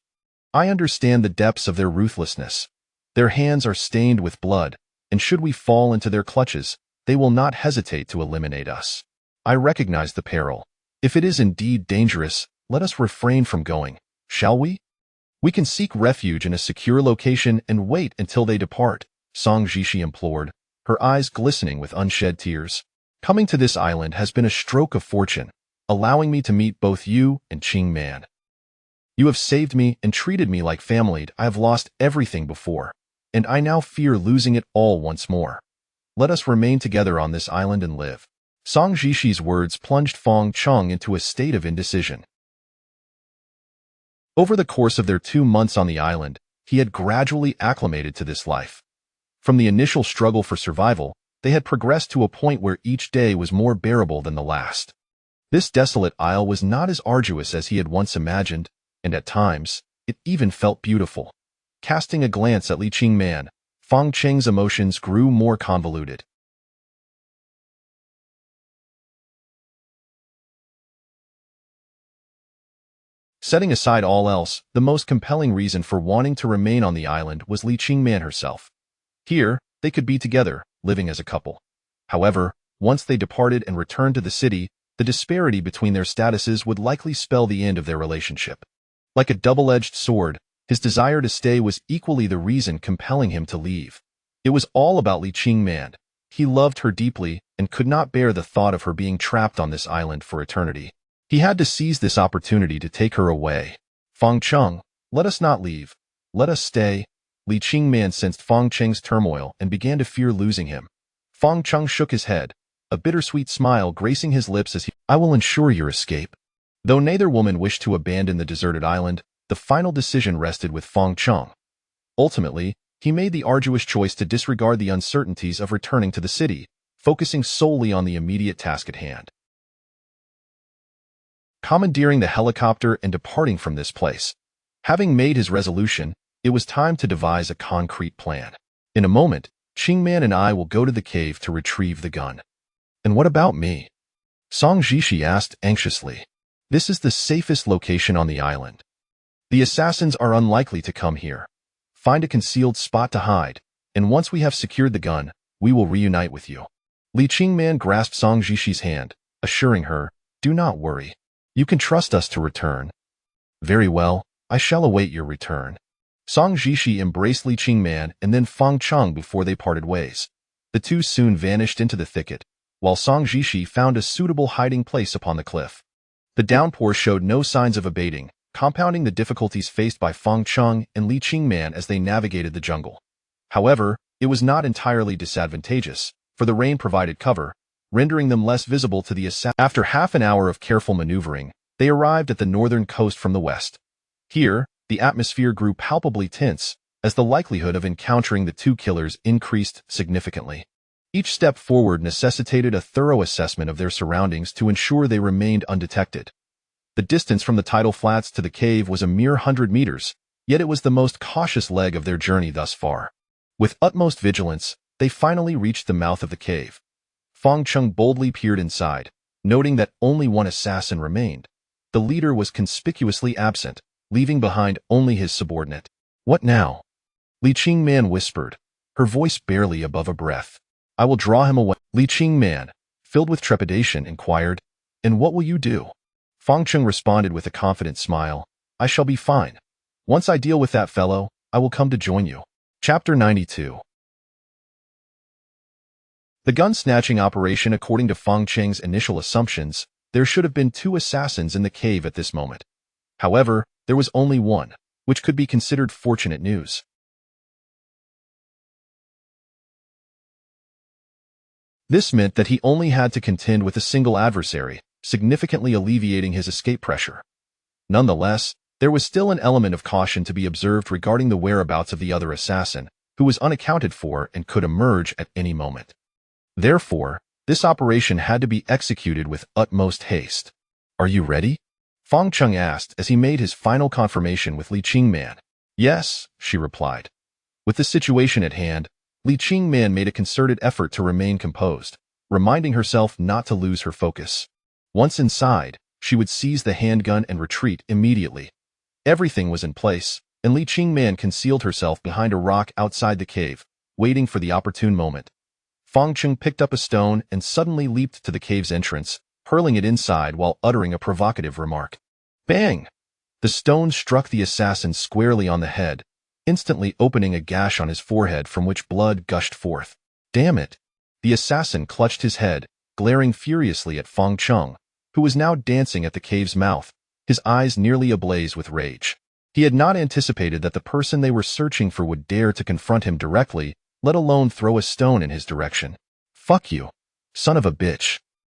Speaker 1: I understand the depths of their ruthlessness. Their hands are stained with blood, and should we fall into their clutches, they will not hesitate to eliminate us. I recognize the peril. If it is indeed dangerous, let us refrain from going, shall we? We can seek refuge in a secure location and wait until they depart," Song Jishi implored, her eyes glistening with unshed tears. "Coming to this island has been a stroke of fortune, allowing me to meet both you and Qingman. You have saved me and treated me like family. I have lost everything before, and I now fear losing it all once more. Let us remain together on this island and live." Song Jishi's words plunged Feng Chung into a state of indecision. Over the course of their 2 months on the island, he had gradually acclimated to this life. From the initial struggle for survival, they had progressed to a point where each day was more bearable than the last. This desolate isle was not as arduous as he had once imagined, and at times, it even felt beautiful. Casting a glance at Li Qingman, Feng Cheng's emotions grew more convoluted. Setting aside all else, the most compelling reason for wanting to remain on the island was Li Qingman herself. Here, they could be together, living as a couple. However, once they departed and returned to the city, the disparity between their statuses would likely spell the end of their relationship. Like a double-edged sword, his desire to stay was equally the reason compelling him to leave. It was all about Li Qingman. He loved her deeply and could not bear the thought of her being trapped on this island for eternity. He had to seize this opportunity to take her away. "Feng Chung, let us not leave. Let us stay." Li Qingman sensed Feng Cheng's turmoil and began to fear losing him. Feng Chung shook his head, a bittersweet smile gracing his lips as "I will ensure your escape." Though neither woman wished to abandon the deserted island, the final decision rested with Feng Chung. Ultimately, he made the arduous choice to disregard the uncertainties of returning to the city, focusing solely on the immediate task at hand. Commandeering the helicopter and departing from this place. Having made his resolution, it was time to devise a concrete plan. "In a moment, Qingman and I will go to the cave to retrieve the gun." "And what about me?" Song Jishi asked anxiously. "This is the safest location on the island. The assassins are unlikely to come here. Find a concealed spot to hide, and once we have secured the gun, we will reunite with you." Li Qingman grasped Song Jishi's hand, assuring her, "Do not worry. You can trust us to return." "Very well, I shall await your return. Song Jishi embraced Li Qingman and then Feng Cheng before they parted ways. The two soon vanished into the thicket, while Song Jishi found a suitable hiding place upon the cliff. The downpour showed no signs of abating, compounding the difficulties faced by Feng Cheng and Li Qingman as they navigated the jungle. However, it was not entirely disadvantageous, for the rain provided cover, rendering them less visible to the assassins. After half an hour of careful maneuvering, they arrived at the northern coast from the west. Here, the atmosphere grew palpably tense, as the likelihood of encountering the two killers increased significantly. Each step forward necessitated a thorough assessment of their surroundings to ensure they remained undetected. The distance from the tidal flats to the cave was a mere 100 meters, yet it was the most cautious leg of their journey thus far. With utmost vigilance, they finally reached the mouth of the cave. Feng Cheng boldly peered inside, noting that only one assassin remained. The leader was conspicuously absent, leaving behind only his subordinate. What now? Li Qingman whispered, her voice barely above a breath. I will draw him away. Li Qingman, filled with trepidation, inquired, and what will you do? Feng Cheng responded with a confident smile, I shall be fine. Once I deal with that fellow, I will come to join you. Chapter 92. The gun-snatching operation. According to Feng Cheng's initial assumptions, there should have been two assassins in the cave at this moment. However, there was only one, which could be considered fortunate news. This meant that he only had to contend with a single adversary, significantly alleviating his escape pressure. Nonetheless, there was still an element of caution to be observed regarding the whereabouts of the other assassin, who was unaccounted for and could emerge at any moment. Therefore, this operation had to be executed with utmost haste. Are you ready? Feng Cheng asked as he made his final confirmation with Li Qingman. Yes, she replied. With the situation at hand, Li Qingman made a concerted effort to remain composed, reminding herself not to lose her focus. Once inside, she would seize the handgun and retreat immediately. Everything was in place, and Li Qingman concealed herself behind a rock outside the cave, waiting for the opportune moment. Feng Cheng picked up a stone and suddenly leaped to the cave's entrance, hurling it inside while uttering a provocative remark. Bang! The stone struck the assassin squarely on the head, instantly opening a gash on his forehead from which blood gushed forth. Damn it! The assassin clutched his head, glaring furiously at Feng Cheng, who was now dancing at the cave's mouth, his eyes nearly ablaze with rage. He had not anticipated that the person they were searching for would dare to confront him directly, let alone throw a stone in his direction. Fuck you, son of a bitch.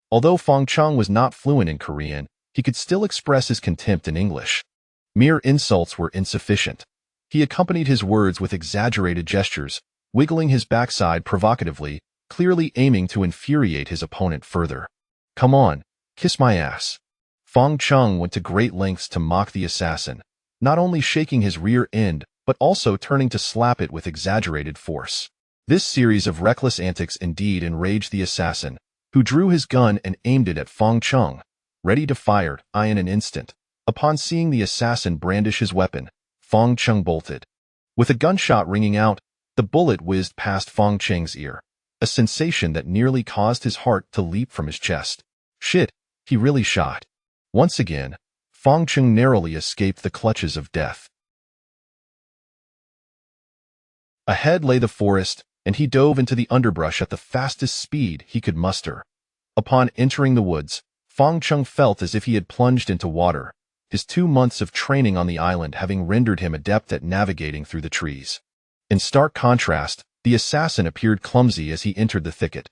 Speaker 1: Although Feng Cheng was not fluent in Korean, he could still express his contempt in English. Mere insults were insufficient. He accompanied his words with exaggerated gestures, wiggling his backside provocatively, clearly aiming to infuriate his opponent further. Come on, kiss my ass. Feng Cheng went to great lengths to mock the assassin, not only shaking his rear end, but also turning to slap it with exaggerated force. This series of reckless antics indeed enraged the assassin, who drew his gun and aimed it at Feng Cheng, ready to fire in an instant. Upon seeing the assassin brandish his weapon, Feng Cheng bolted. With a gunshot ringing out, the bullet whizzed past Feng Cheng's ear, a sensation that nearly caused his heart to leap from his chest. Shit, he really shot. Once again, Feng Cheng narrowly escaped the clutches of death. Ahead lay the forest, and he dove into the underbrush at the fastest speed he could muster. Upon entering the woods, Feng Cheng felt as if he had plunged into water, his 2 months of training on the island having rendered him adept at navigating through the trees. In stark contrast, the assassin appeared clumsy as he entered the thicket.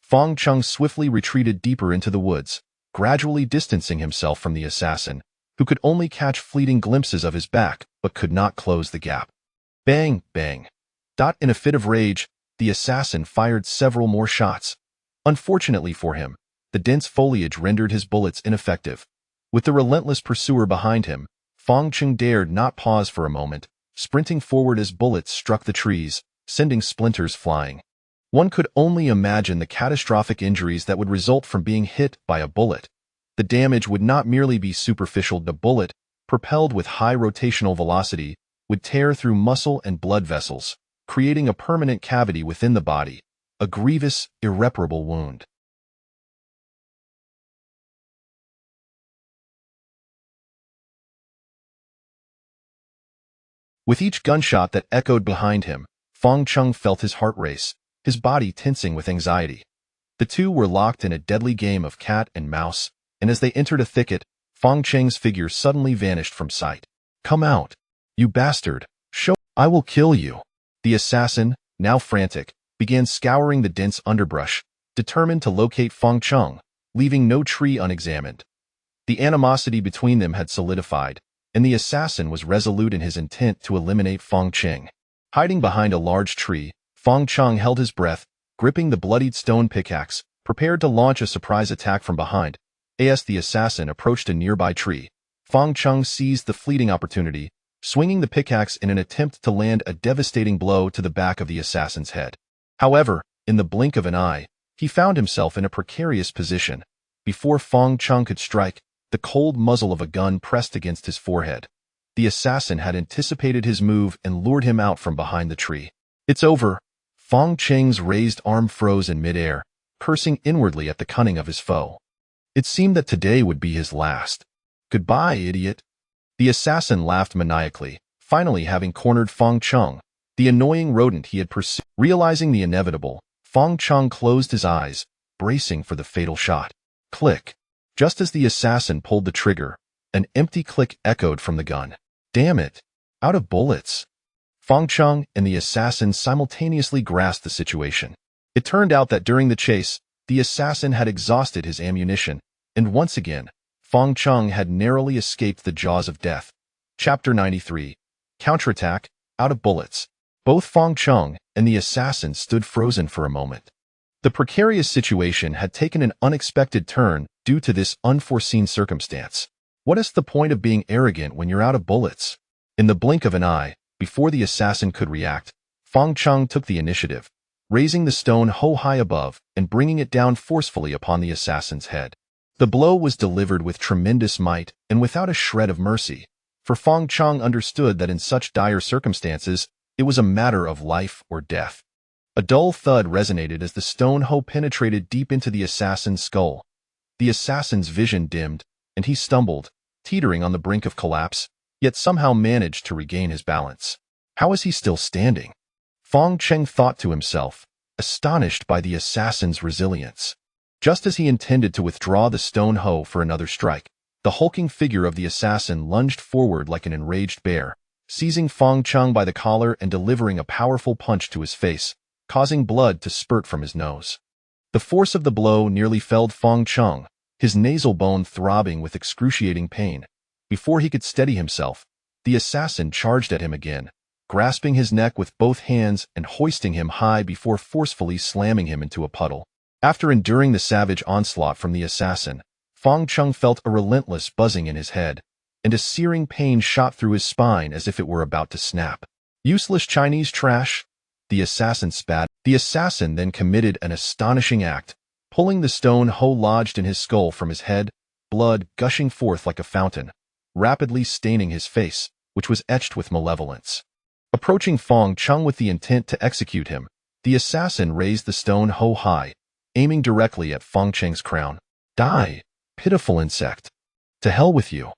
Speaker 1: Feng Cheng swiftly retreated deeper into the woods, gradually distancing himself from the assassin, who could only catch fleeting glimpses of his back but could not close the gap. Bang, bang. In a fit of rage, the assassin fired several more shots. Unfortunately for him, the dense foliage rendered his bullets ineffective. With the relentless pursuer behind him, Feng Cheng dared not pause for a moment, sprinting forward as bullets struck the trees, sending splinters flying. One could only imagine the catastrophic injuries that would result from being hit by a bullet. The damage would not merely be superficial. The bullet, propelled with high rotational velocity, would tear through muscle and blood vessels, creating a permanent cavity within the body, a grievous, irreparable wound. With each gunshot that echoed behind him, Fong Chung felt his heart race, his body tensing with anxiety. The two were locked in a deadly game of cat and mouse, and as they entered a thicket, Fong Cheng's figure suddenly vanished from sight. "Come out, you bastard! I will kill you!" The assassin, now frantic, began scouring the dense underbrush, determined to locate Fong Chung, leaving no tree unexamined. The animosity between them had solidified, and the assassin was resolute in his intent to eliminate Fong Cheng. Hiding behind a large tree, Fong Chung held his breath, gripping the bloodied stone pickaxe, prepared to launch a surprise attack from behind. As the assassin approached a nearby tree, Fong Chung seized the fleeting opportunity, swinging the pickaxe in an attempt to land a devastating blow to the back of the assassin's head. However, in the blink of an eye, he found himself in a precarious position. Before Fong Chung could strike, the cold muzzle of a gun pressed against his forehead. The assassin had anticipated his move and lured him out from behind the tree. "It's over." Fong Cheng's raised arm froze in midair, cursing inwardly at the cunning of his foe. It seemed that today would be his last. "Goodbye, idiot." The assassin laughed maniacally, finally having cornered Fong Chung, the annoying rodent he had pursued. Realizing the inevitable, Fong Chung closed his eyes, bracing for the fatal shot. Click. Just as the assassin pulled the trigger, an empty click echoed from the gun. "Damn it! Out of bullets." Fong Chung and the assassin simultaneously grasped the situation. It turned out that during the chase, the assassin had exhausted his ammunition, and once again, Fong Chung had narrowly escaped the jaws of death. Chapter 93. Counterattack, out of bullets. Both Fong Chung and the assassin stood frozen for a moment. The precarious situation had taken an unexpected turn due to this unforeseen circumstance. What is the point of being arrogant when you're out of bullets? In the blink of an eye, before the assassin could react, Fong Chung took the initiative, raising the stone high above and bringing it down forcefully upon the assassin's head. The blow was delivered with tremendous might and without a shred of mercy, for Fong Chung understood that in such dire circumstances, it was a matter of life or death. A dull thud resonated as the stone penetrated deep into the assassin's skull. The assassin's vision dimmed, and he stumbled, teetering on the brink of collapse, yet somehow managed to regain his balance. How is he still standing? Fong Cheng thought to himself, astonished by the assassin's resilience. Just as he intended to withdraw the stone hoe for another strike, the hulking figure of the assassin lunged forward like an enraged bear, seizing Fong Chung by the collar and delivering a powerful punch to his face, causing blood to spurt from his nose. The force of the blow nearly felled Fong Chung, his nasal bone throbbing with excruciating pain. Before he could steady himself, the assassin charged at him again, grasping his neck with both hands and hoisting him high before forcefully slamming him into a puddle. After enduring the savage onslaught from the assassin, Fong Chung felt a relentless buzzing in his head, and a searing pain shot through his spine as if it were about to snap. "Useless Chinese trash," the assassin spat. The assassin then committed an astonishing act, pulling the stone hoe lodged in his skull from his head, blood gushing forth like a fountain, rapidly staining his face, which was etched with malevolence. Approaching Fong Chung with the intent to execute him, the assassin raised the stone hoe high, aiming directly at Fong Cheng's crown. "Die, pitiful insect. To hell with you."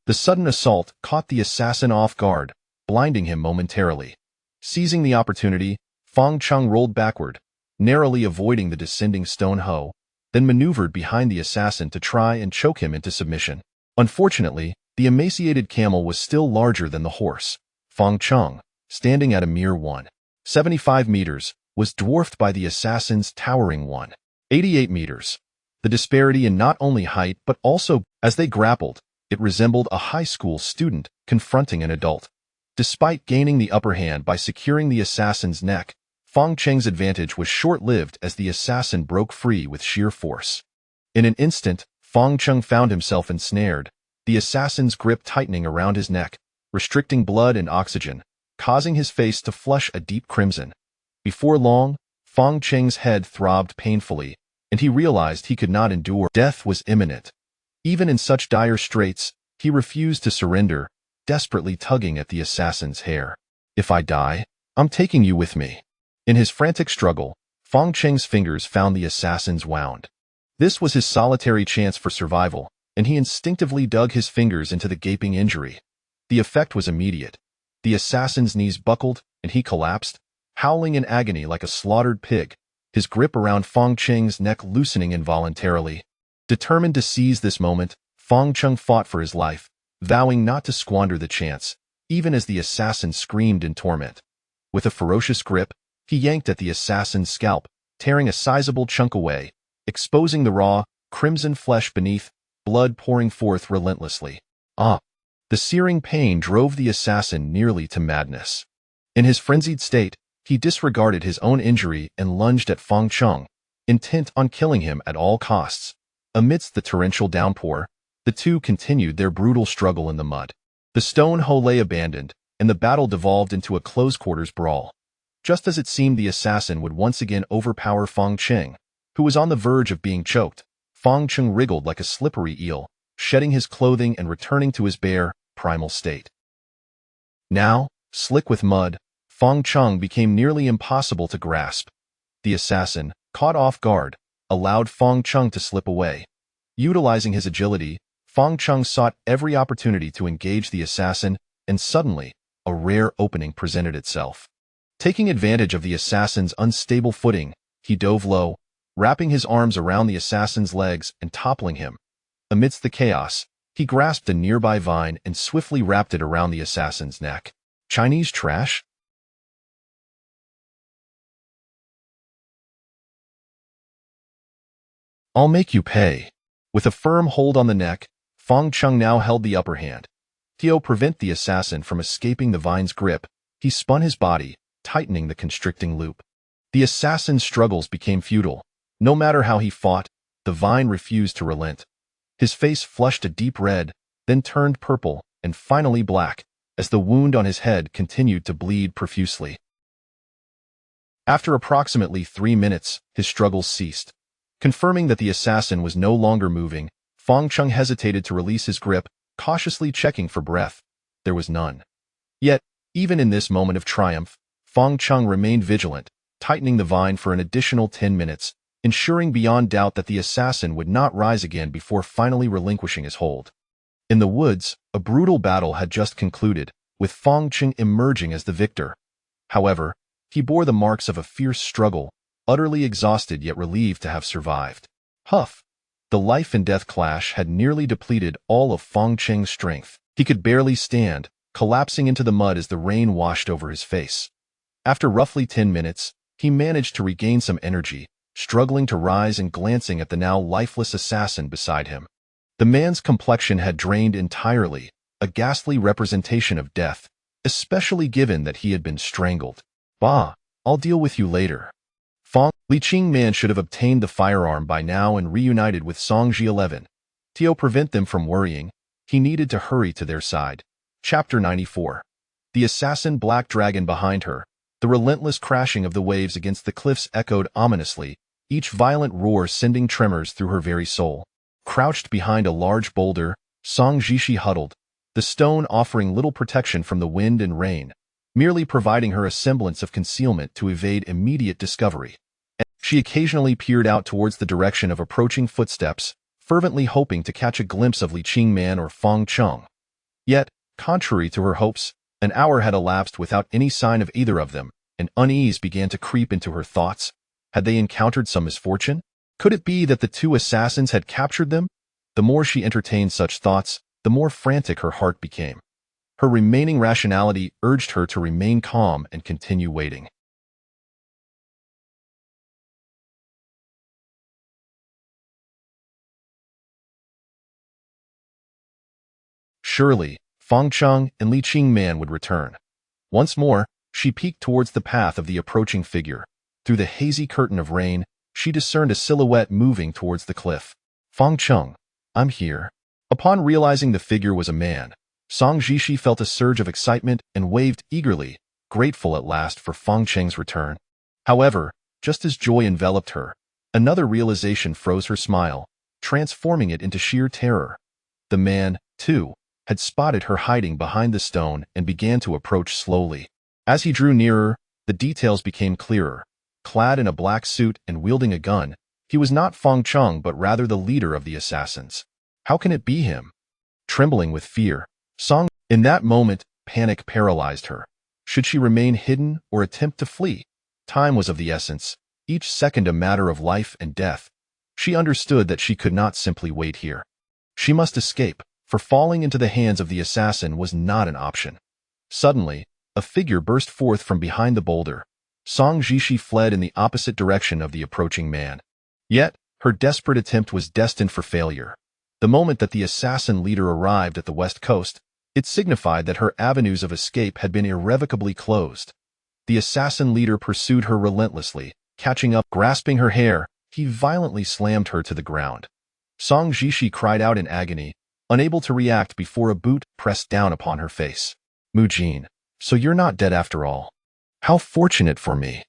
Speaker 1: The sudden assault caught the assassin off guard, blinding him momentarily. Seizing the opportunity, Fong Chung rolled backward, narrowly avoiding the descending stone hoe, then maneuvered behind the assassin to try and choke him into submission. Unfortunately, the emaciated camel was still larger than the horse. Fong Chung, standing at a mere 1.75 meters, was dwarfed by the assassin's towering 1.88 meters. The disparity in not only height but also, as they grappled, it resembled a high school student confronting an adult. Despite gaining the upper hand by securing the assassin's neck, Fong Cheng's advantage was short-lived as the assassin broke free with sheer force. In an instant, Fong Cheng found himself ensnared, the assassin's grip tightening around his neck, restricting blood and oxygen, causing his face to flush a deep crimson. Before long, Fong Cheng's head throbbed painfully, and he realized he could not endure. Death was imminent. Even in such dire straits, he refused to surrender, desperately tugging at the assassin's hair. "If I die, I'm taking you with me." In his frantic struggle, Fong Cheng's fingers found the assassin's wound. This was his solitary chance for survival, and he instinctively dug his fingers into the gaping injury. The effect was immediate. The assassin's knees buckled, and he collapsed, howling in agony like a slaughtered pig, his grip around Fang Cheng's neck loosening involuntarily. Determined to seize this moment, Fang Cheng fought for his life, vowing not to squander the chance, even as the assassin screamed in torment. With a ferocious grip, he yanked at the assassin's scalp, tearing a sizable chunk away, exposing the raw, crimson flesh beneath, blood pouring forth relentlessly. The searing pain drove the assassin nearly to madness. In his frenzied state, he disregarded his own injury and lunged at Fang Cheng, intent on killing him at all costs. Amidst the torrential downpour, the two continued their brutal struggle in the mud. The stone hoe lay abandoned, and the battle devolved into a close-quarters brawl. Just as it seemed the assassin would once again overpower Fang Cheng, who was on the verge of being choked, Fang Cheng wriggled like a slippery eel, shedding his clothing and returning to his bare, primal state. Now, slick with mud, Fang Cheng became nearly impossible to grasp. The assassin, caught off guard, allowed Fang Cheng to slip away. Utilizing his agility, Fang Cheng sought every opportunity to engage the assassin, and suddenly, a rare opening presented itself. Taking advantage of the assassin's unstable footing, he dove low, wrapping his arms around the assassin's legs and toppling him. Amidst the chaos, he grasped a nearby vine and swiftly wrapped it around the assassin's neck. Chinese trash? I'll make you pay. With a firm hold on the neck, Fang Cheng now held the upper hand. To prevent the assassin from escaping the vine's grip, he spun his body, tightening the constricting loop. The assassin's struggles became futile. No matter how he fought, the vine refused to relent. His face flushed a deep red, then turned purple, and finally black, as the wound on his head continued to bleed profusely. After approximately 3 minutes, his struggles ceased. Confirming that the assassin was no longer moving, Fang Cheng hesitated to release his grip, cautiously checking for breath. There was none. Yet, even in this moment of triumph, Fang Cheng remained vigilant, tightening the vine for an additional 10 minutes, ensuring beyond doubt that the assassin would not rise again before finally relinquishing his hold. In the woods, a brutal battle had just concluded, with Fang Cheng emerging as the victor. However, he bore the marks of a fierce struggle, utterly exhausted yet relieved to have survived. Huff! The life-and-death clash had nearly depleted all of Fang Cheng's strength. He could barely stand, collapsing into the mud as the rain washed over his face. After roughly 10 minutes, he managed to regain some energy, struggling to rise and glancing at the now lifeless assassin beside him. The man's complexion had drained entirely, a ghastly representation of death, especially given that he had been strangled. Bah, I'll deal with you later. Li Qingman should have obtained the firearm by now and reunited with Song Ji 11. To prevent them from worrying, he needed to hurry to their side. Chapter 94. The assassin Black Dragon behind her. The relentless crashing of the waves against the cliffs echoed ominously, each violent roar sending tremors through her very soul. Crouched behind a large boulder, Song Jishi huddled, the stone offering little protection from the wind and rain, merely providing her a semblance of concealment to evade immediate discovery. She occasionally peered out towards the direction of approaching footsteps, fervently hoping to catch a glimpse of Li Qingman or Fang Cheng. Yet, contrary to her hopes, an hour had elapsed without any sign of either of them, and unease began to creep into her thoughts. Had they encountered some misfortune? Could it be that the two assassins had captured them? The more she entertained such thoughts, the more frantic her heart became. Her remaining rationality urged her to remain calm and continue waiting. Surely, Fang Cheng and Li Qingman would return. Once more, she peeked towards the path of the approaching figure. Through the hazy curtain of rain, she discerned a silhouette moving towards the cliff. Fang Cheng, I'm here. Upon realizing the figure was a man, Song Jishi felt a surge of excitement and waved eagerly, grateful at last for Fang Cheng's return. However, just as joy enveloped her, another realization froze her smile, transforming it into sheer terror. The man, too, had spotted her hiding behind the stone and began to approach slowly. As he drew nearer, the details became clearer. Clad in a black suit and wielding a gun, he was not Fang Cheng but rather the leader of the assassins. How can it be him? Trembling with fear, in that moment, panic paralyzed her. Should she remain hidden or attempt to flee? Time was of the essence, each second a matter of life and death. She understood that she could not simply wait here. She must escape, for falling into the hands of the assassin was not an option. Suddenly, a figure burst forth from behind the boulder. Song Jishi fled in the opposite direction of the approaching man. Yet, her desperate attempt was destined for failure. The moment that the assassin leader arrived at the west coast, it signified that her avenues of escape had been irrevocably closed. The assassin leader pursued her relentlessly. Catching up, grasping her hair, he violently slammed her to the ground. Song Jishi cried out in agony, unable to react before a boot pressed down upon her face. Mujin, so you're not dead after all. How fortunate for me.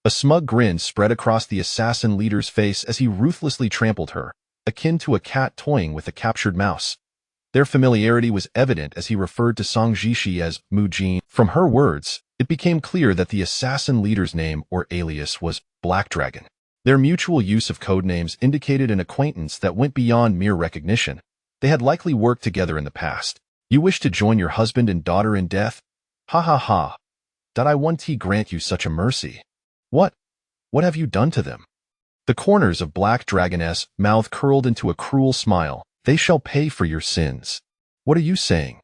Speaker 1: A smug grin spread across the assassin leader's face as he ruthlessly trampled her, akin to a cat toying with a captured mouse. Their familiarity was evident as he referred to Song Jishi as Mujin. From her words, it became clear that the assassin leader's name or alias was Black Dragon. Their mutual use of codenames indicated an acquaintance that went beyond mere recognition. They had likely worked together in the past. You wish to join your husband and daughter in death? Ha ha ha. Did I want to grant you such a mercy? What have you done to them? The corners of Black Dragon's mouth curled into a cruel smile. They shall pay for your sins. What are you saying?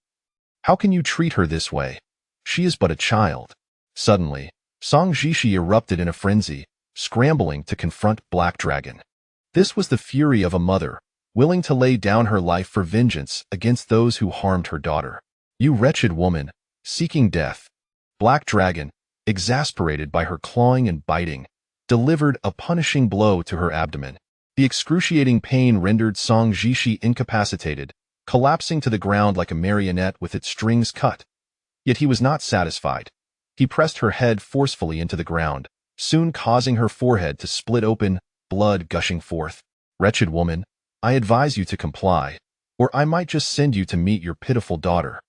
Speaker 1: How can you treat her this way? She is but a child. Suddenly, Song Jishi erupted in a frenzy, scrambling to confront Black Dragon. This was the fury of a mother, willing to lay down her life for vengeance against those who harmed her daughter. You wretched woman, seeking death. Black Dragon, exasperated by her clawing and biting, delivered a punishing blow to her abdomen. The excruciating pain rendered Song Jishi incapacitated, collapsing to the ground like a marionette with its strings cut. Yet he was not satisfied. He pressed her head forcefully into the ground, soon causing her forehead to split open, blood gushing forth. Wretched woman, I advise you to comply, or I might just send you to meet your pitiful daughter.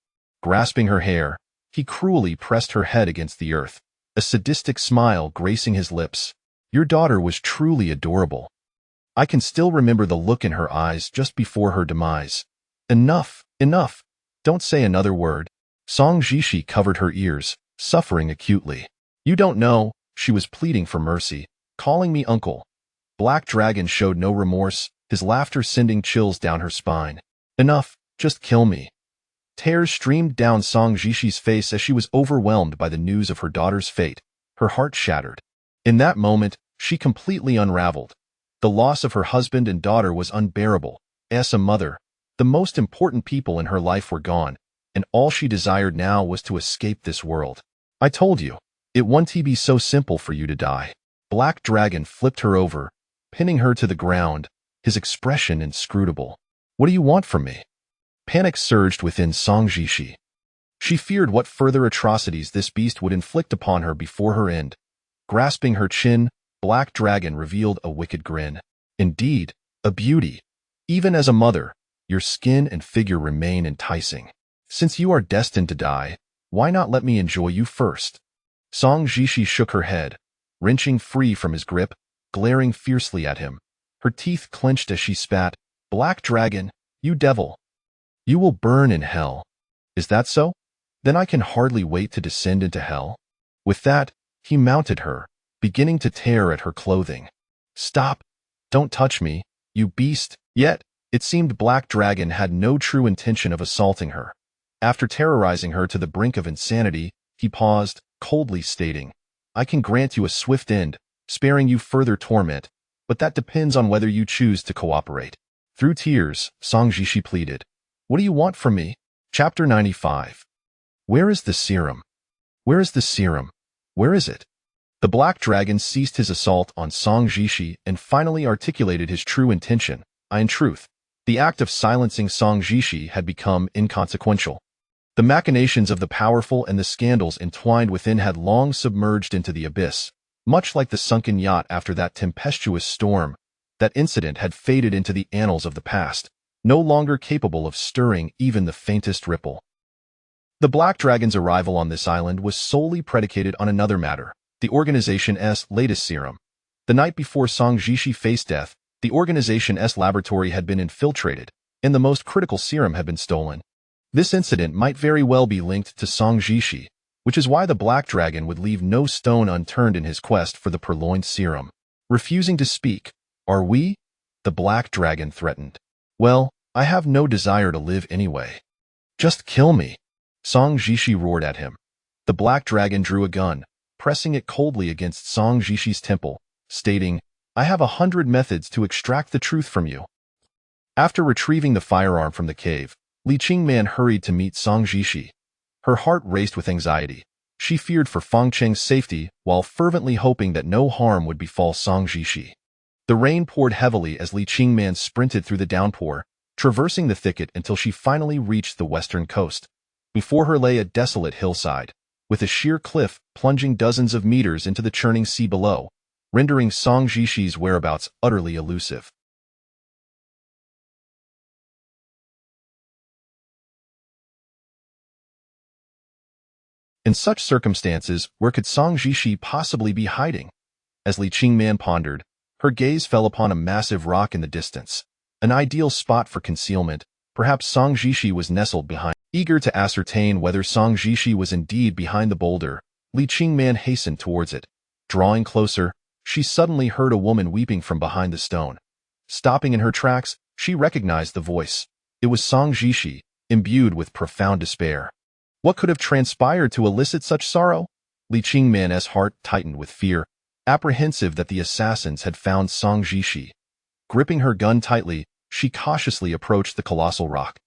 Speaker 1: Grasping her hair, he cruelly pressed her head against the earth, a sadistic smile gracing his lips. Your daughter was truly adorable. I can still remember the look in her eyes just before her demise. Enough, enough. Don't say another word. Song Jishi covered her ears, suffering acutely. You don't know, she was pleading for mercy, calling me uncle. Black Dragon showed no remorse, his laughter sending chills down her spine. Enough, just kill me. Tears streamed down Song Jishi's face as she was overwhelmed by the news of her daughter's fate. Her heart shattered. In that moment, she completely unraveled. The loss of her husband and daughter was unbearable. As a mother, the most important people in her life were gone, and all she desired now was to escape this world. I told you, it wouldn't be so simple for you to die. Black Dragon flipped her over, pinning her to the ground, his expression inscrutable. What do you want from me? Panic surged within Song Jishi. She feared what further atrocities this beast would inflict upon her before her end. Grasping her chin, Black Dragon revealed a wicked grin. Indeed, a beauty. Even as a mother, your skin and figure remain enticing. Since you are destined to die, why not let me enjoy you first? Song Jishi shook her head, wrenching free from his grip, glaring fiercely at him. Her teeth clenched as she spat. Black Dragon, you devil. You will burn in hell. Is that so? Then I can hardly wait to descend into hell. With that, he mounted her, beginning to tear at her clothing. Stop! Don't touch me, you beast! Yet, it seemed Black Dragon had no true intention of assaulting her. After terrorizing her to the brink of insanity, he paused, coldly stating, I can grant you a swift end, sparing you further torment, but that depends on whether you choose to cooperate. Through tears, Song Jishi pleaded, What do you want from me? Chapter 95. Where is the serum? Where is the serum? Where is it? The Black Dragon ceased his assault on Song Jishi and finally articulated his true intention. In truth, the act of silencing Song Jishi had become inconsequential. The machinations of the powerful and the scandals entwined within had long submerged into the abyss. Much like the sunken yacht after that tempestuous storm, that incident had faded into the annals of the past, no longer capable of stirring even the faintest ripple. The Black Dragon's arrival on this island was solely predicated on another matter, the organization's latest serum. The night before Song Jishi faced death, the organization's laboratory had been infiltrated, and the most critical serum had been stolen. This incident might very well be linked to Song Jishi, which is why the Black Dragon would leave no stone unturned in his quest for the purloined serum. Refusing to speak, "Are we?" the Black Dragon threatened. "Well, I have no desire to live anyway. Just kill me," Song Jishi roared at him. The Black Dragon drew a gun, pressing it coldly against Song Jishi's temple, stating, "I have 100 methods to extract the truth from you." After retrieving the firearm from the cave, Li Qingman hurried to meet Song Jishi. Her heart raced with anxiety. She feared for Fang Cheng's safety while fervently hoping that no harm would befall Song Jishi. The rain poured heavily as Li Qingman sprinted through the downpour, traversing the thicket until she finally reached the western coast. Before her lay a desolate hillside, with a sheer cliff plunging dozens of meters into the churning sea below, rendering Song Jishi's whereabouts utterly elusive. In such circumstances, where could Song Jishi possibly be hiding? As Li Qingman pondered, her gaze fell upon a massive rock in the distance. An ideal spot for concealment, perhaps Song Jishi was nestled behind. Eager to ascertain whether Song Jishi was indeed behind the boulder, Li Qingman hastened towards it. Drawing closer, she suddenly heard a woman weeping from behind the stone. Stopping in her tracks, she recognized the voice. It was Song Jishi, imbued with profound despair. What could have transpired to elicit such sorrow? Li Qingman's heart tightened with fear, apprehensive that the assassins had found Song Jishi. Gripping her gun tightly, she cautiously approached the colossal rock.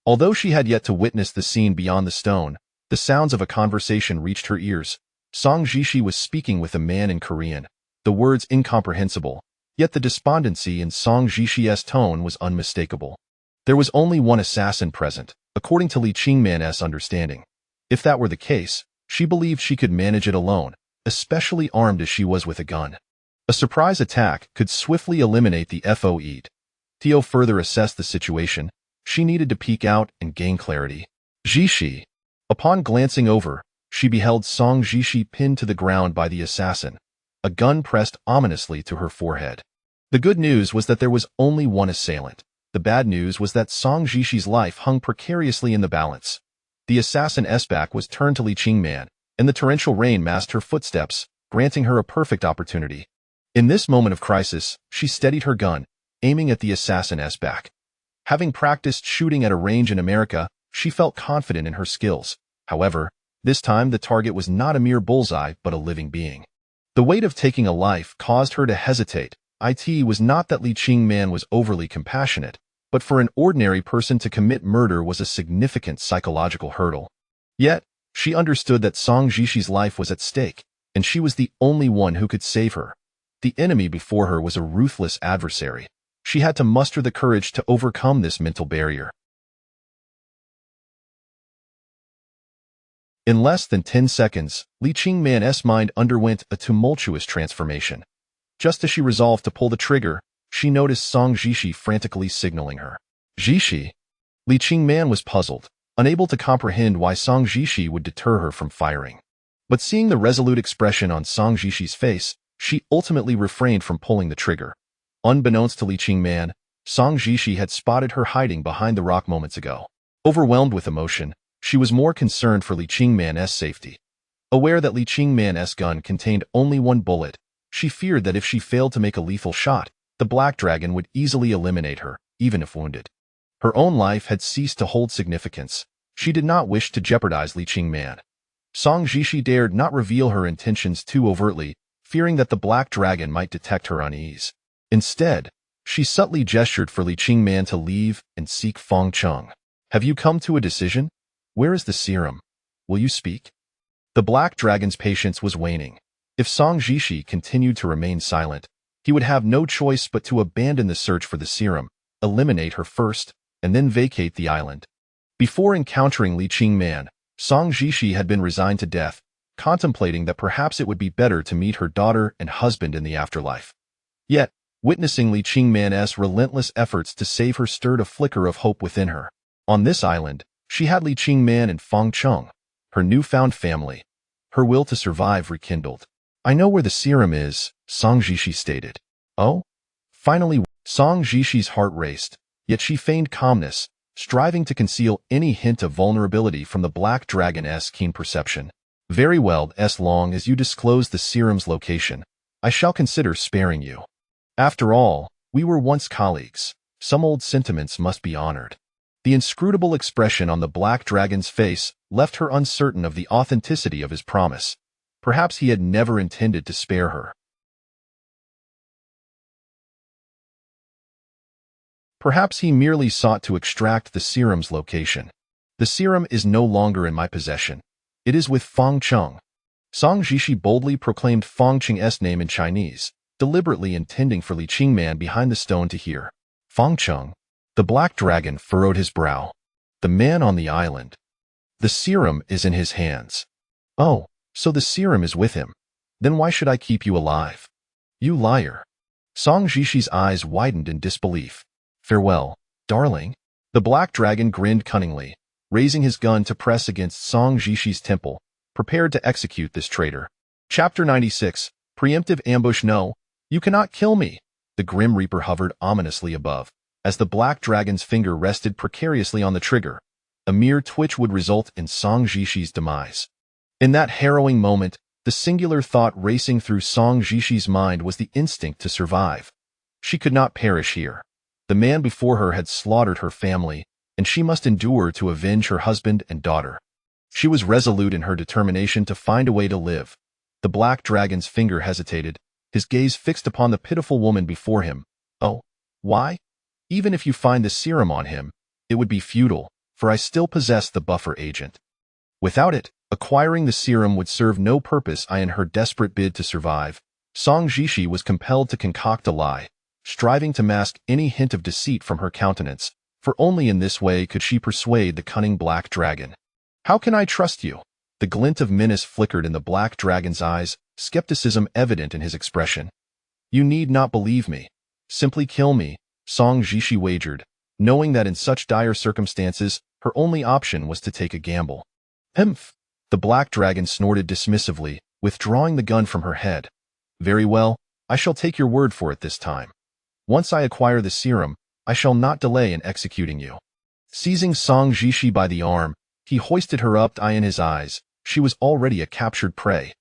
Speaker 1: Although she had yet to witness the scene beyond the stone, the sounds of a conversation reached her ears. Song Jishi was speaking with a man in Korean, the words incomprehensible, yet the despondency in Song Jishi's tone was unmistakable. There was only one assassin present, according to Li Qingman's understanding. If that were the case, she believed she could manage it alone, especially armed as she was with a gun. A surprise attack could swiftly eliminate the FOE. Theo further assessed the situation. She needed to peek out and gain clarity. Jishi. Upon glancing over, she beheld Song Jishi pinned to the ground by the assassin, a gun pressed ominously to her forehead. The good news was that there was only one assailant. The bad news was that Song Jishi's life hung precariously in the balance. The assassin's back was turned to Li Qingman, and the torrential rain masked her footsteps, granting her a perfect opportunity. In this moment of crisis, she steadied her gun, aiming at the assassin's back. Having practiced shooting at a range in America, she felt confident in her skills. However, this time the target was not a mere bullseye but a living being. The weight of taking a life caused her to hesitate. It was not that Li Qingman was overly compassionate, but for an ordinary person to commit murder was a significant psychological hurdle. Yet, she understood that Song Jishi's life was at stake, and she was the only one who could save her. The enemy before her was a ruthless adversary. She had to muster the courage to overcome this mental barrier. In less than 10 seconds, Li Qingman's mind underwent a tumultuous transformation. Just as she resolved to pull the trigger, she noticed Song Jishi frantically signaling her. Jishi? Li Qingman was puzzled, unable to comprehend why Song Jishi would deter her from firing. But seeing the resolute expression on Song Jishi's face, she ultimately refrained from pulling the trigger. Unbeknownst to Li Qingman, Song Jishi had spotted her hiding behind the rock moments ago. Overwhelmed with emotion, she was more concerned for Li Qingman's safety. Aware that Li Qingman's gun contained only one bullet, she feared that if she failed to make a lethal shot, the Black Dragon would easily eliminate her, even if wounded. Her own life had ceased to hold significance. She did not wish to jeopardize Li Qingman. Song Jishi dared not reveal her intentions too overtly, fearing that the Black Dragon might detect her unease. Instead, she subtly gestured for Li Qingman to leave and seek Fang Cheng. Have you come to a decision? Where is the serum? Will you speak? The Black Dragon's patience was waning. If Song Jishi continued to remain silent, he would have no choice but to abandon the search for the serum, eliminate her first, and then vacate the island. Before encountering Li Qingman, Song Jishi had been resigned to death, contemplating that perhaps it would be better to meet her daughter and husband in the afterlife. Yet, witnessing Li Qingman's relentless efforts to save her stirred a flicker of hope within her. On this island, she had Li Qingman and Fang Cheng, her newfound family, her will to survive rekindled. "I know where the serum is," Song Jishi stated. "Oh?" Finally, Song Jishi's heart raced, yet she feigned calmness, striving to conceal any hint of vulnerability from the Black Dragon's keen perception. "Very well, as long as you disclose the serum's location, I shall consider sparing you. After all, we were once colleagues. Some old sentiments must be honored." The inscrutable expression on the Black Dragon's face left her uncertain of the authenticity of his promise. Perhaps he had never intended to spare her. Perhaps he merely sought to extract the serum's location. "The serum is no longer in my possession. It is with Fang Cheng." Song Jishi boldly proclaimed Fang Cheng's name in Chinese, deliberately intending for Li Qingman behind the stone to hear. "Fang Cheng?" The Black Dragon furrowed his brow. "The man on the island. The serum is in his hands." "Oh, so the serum is with him. Then why should I keep you alive?" "You liar." Song Jishi's eyes widened in disbelief. "Farewell, darling." The Black Dragon grinned cunningly, raising his gun to press against Song Jishi's temple, prepared to execute this traitor. Chapter 96, Preemptive Ambush. "No, you cannot kill me." The Grim Reaper hovered ominously above, as the Black Dragon's finger rested precariously on the trigger. A mere twitch would result in Song Jishi's demise. In that harrowing moment, the singular thought racing through Song Jishi's mind was the instinct to survive. She could not perish here. The man before her had slaughtered her family, and she must endure to avenge her husband and daughter. She was resolute in her determination to find a way to live. The Black Dragon's finger hesitated, his gaze fixed upon the pitiful woman before him. "Oh, why? Even if you find the serum on him, it would be futile, for I still possess the buffer agent. Without it, acquiring the serum would serve no purpose." In her desperate bid to survive, Song Jishi was compelled to concoct a lie, striving to mask any hint of deceit from her countenance, for only in this way could she persuade the cunning Black Dragon. "How can I trust you?" The glint of menace flickered in the Black Dragon's eyes, skepticism evident in his expression. "You need not believe me. Simply kill me," Song Jishi wagered, knowing that in such dire circumstances, her only option was to take a gamble. "Humph!" The Black Dragon snorted dismissively, withdrawing the gun from her head. "Very well, I shall take your word for it this time. Once I acquire the serum, I shall not delay in executing you." Seizing Song Jishi by the arm, he hoisted her up. In his eyes, she was already a captured prey.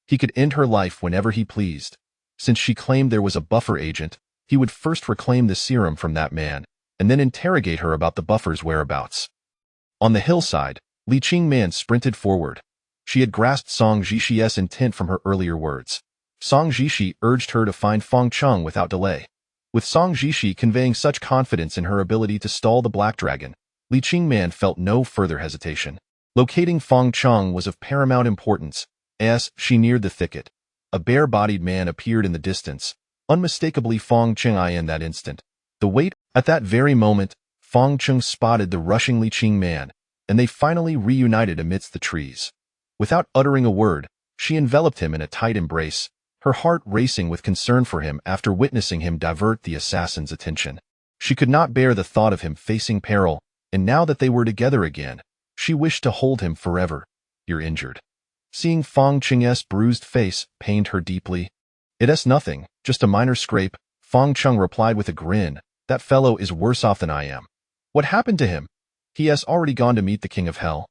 Speaker 1: He could end her life whenever he pleased. Since she claimed there was a buffer agent, he would first reclaim the serum from that man, and then interrogate her about the buffer's whereabouts. On the hillside, Li Qingman sprinted forward. She had grasped Song Jishi's intent from her earlier words. Song Jishi urged her to find Fang Cheng without delay. With Song Jishi conveying such confidence in her ability to stall the Black Dragon, Li Qingman felt no further hesitation. Locating Fang Cheng was of paramount importance. As she neared the thicket, a bare-bodied man appeared in the distance, unmistakably Fang Cheng. In that instant, at that very moment, Fang Cheng spotted the rushing Li Qingman, and they finally reunited amidst the trees. Without uttering a word, she enveloped him in a tight embrace, her heart racing with concern for him after witnessing him divert the assassin's attention. She could not bear the thought of him facing peril, and now that they were together again, she wished to hold him forever. "You're injured." Seeing Fang Cheng's bruised face pained her deeply. "It's nothing, just a minor scrape," Fang Cheng replied with a grin. "That fellow is worse off than I am." "What happened to him?" "He has already gone to meet the King of Hell.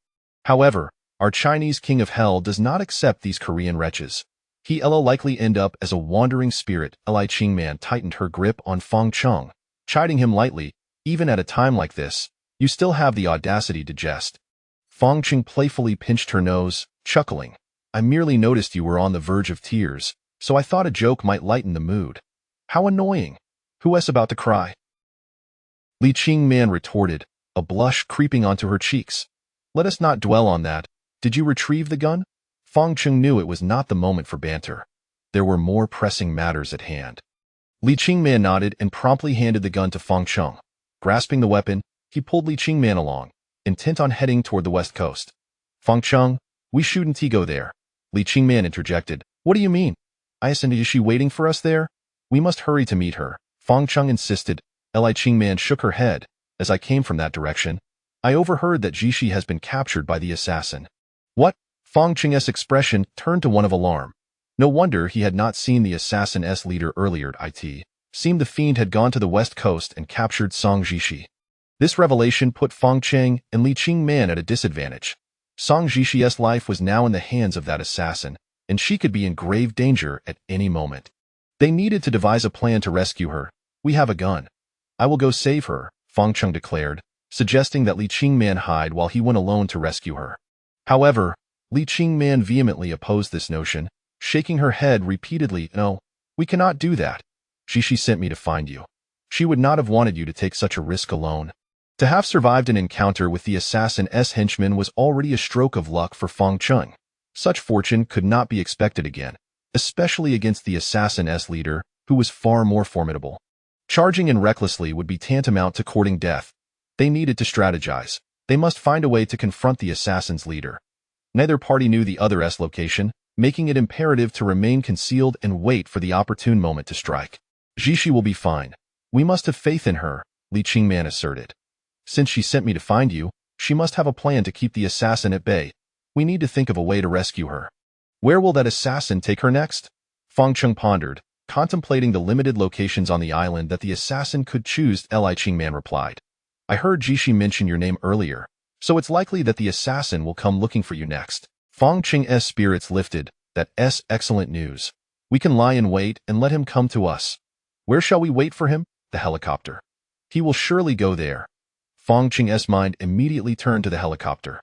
Speaker 1: However, our Chinese King of Hell does not accept these Korean wretches. He'll likely end up as a wandering spirit." Li Qingman tightened her grip on Fang Cheng, chiding him lightly. "Even at a time like this, you still have the audacity to jest." Fang Cheng playfully pinched her nose, chuckling. "I merely noticed you were on the verge of tears, so I thought a joke might lighten the mood." "How annoying. Who's about to cry?" Li Qingman retorted, a blush creeping onto her cheeks. "Let us not dwell on that. Did you retrieve the gun?" Fang Cheng knew it was not the moment for banter. There were more pressing matters at hand. Li Qingman nodded and promptly handed the gun to Fang Cheng. Grasping the weapon, he pulled Li Qingman along, intent on heading toward the west coast. "Fang Cheng, we shouldn't go there," Li Qingman interjected. "What do you mean? Is she waiting for us there? We must hurry to meet her," Fang Cheng insisted. Li Qingman shook her head. "As I came from that direction, I overheard that Jishi has been captured by the assassin." What? Fang Qing's expression turned to one of alarm. No wonder he had not seen the assassin's leader earlier. It seemed the fiend had gone to the west coast and captured Song Jishi. This revelation put Fang Qing and Li Qingman at a disadvantage. Song Jishi's life was now in the hands of that assassin, and she could be in grave danger at any moment. They needed to devise a plan to rescue her. We have a gun. I will go save her, Fang Qing declared, suggesting that Li Qingman hide while he went alone to rescue her. However, Li Qingman vehemently opposed this notion, shaking her head repeatedly. No, we cannot do that. Jishi sent me to find you. She would not have wanted you to take such a risk alone. To have survived an encounter with the assassin's henchman was already a stroke of luck for Fang Qing. Such fortune could not be expected again, especially against the assassin's leader, who was far more formidable. Charging in recklessly would be tantamount to courting death. They needed to strategize. They must find a way to confront the assassin's leader. Neither party knew the other's location, making it imperative to remain concealed and wait for the opportune moment to strike. Jishi will be fine. We must have faith in her, Li Qingman asserted. Since she sent me to find you, she must have a plan to keep the assassin at bay. We need to think of a way to rescue her. Where will that assassin take her next? Fang Qing pondered, contemplating the limited locations on the island that the assassin could choose. Li Qingman replied. I heard Jishi mention your name earlier, so it's likely that the assassin will come looking for you next. Fang Qing's spirits lifted. That's excellent news. We can lie in wait and let him come to us. Where shall we wait for him? The helicopter. He will surely go there. Fang Qing's mind immediately turned to the helicopter.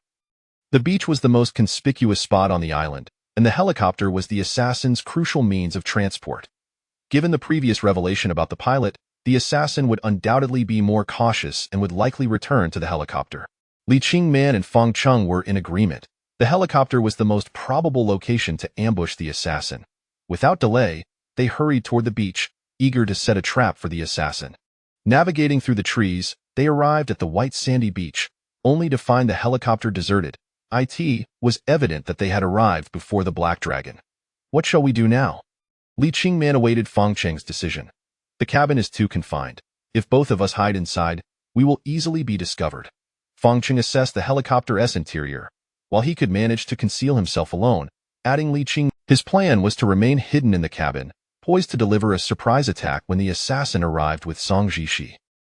Speaker 1: The beach was the most conspicuous spot on the island, and the helicopter was the assassin's crucial means of transport. Given the previous revelation about the pilot, the assassin would undoubtedly be more cautious and would likely return to the helicopter. Li Qingman and Fang Qing were in agreement. The helicopter was the most probable location to ambush the assassin. Without delay, they hurried toward the beach, eager to set a trap for the assassin. Navigating through the trees, they arrived at the white sandy beach, only to find the helicopter deserted. It was evident that they had arrived before the Black Dragon. What shall we do now? Li Qingman awaited Fang Qing's decision. The cabin is too confined. If both of us hide inside, we will easily be discovered. Fang Qing assessed the helicopter's interior. While he could manage to conceal himself alone, adding Li Qing, his plan was to remain hidden in the cabin, poised to deliver a surprise attack when the assassin arrived with Song Jishi.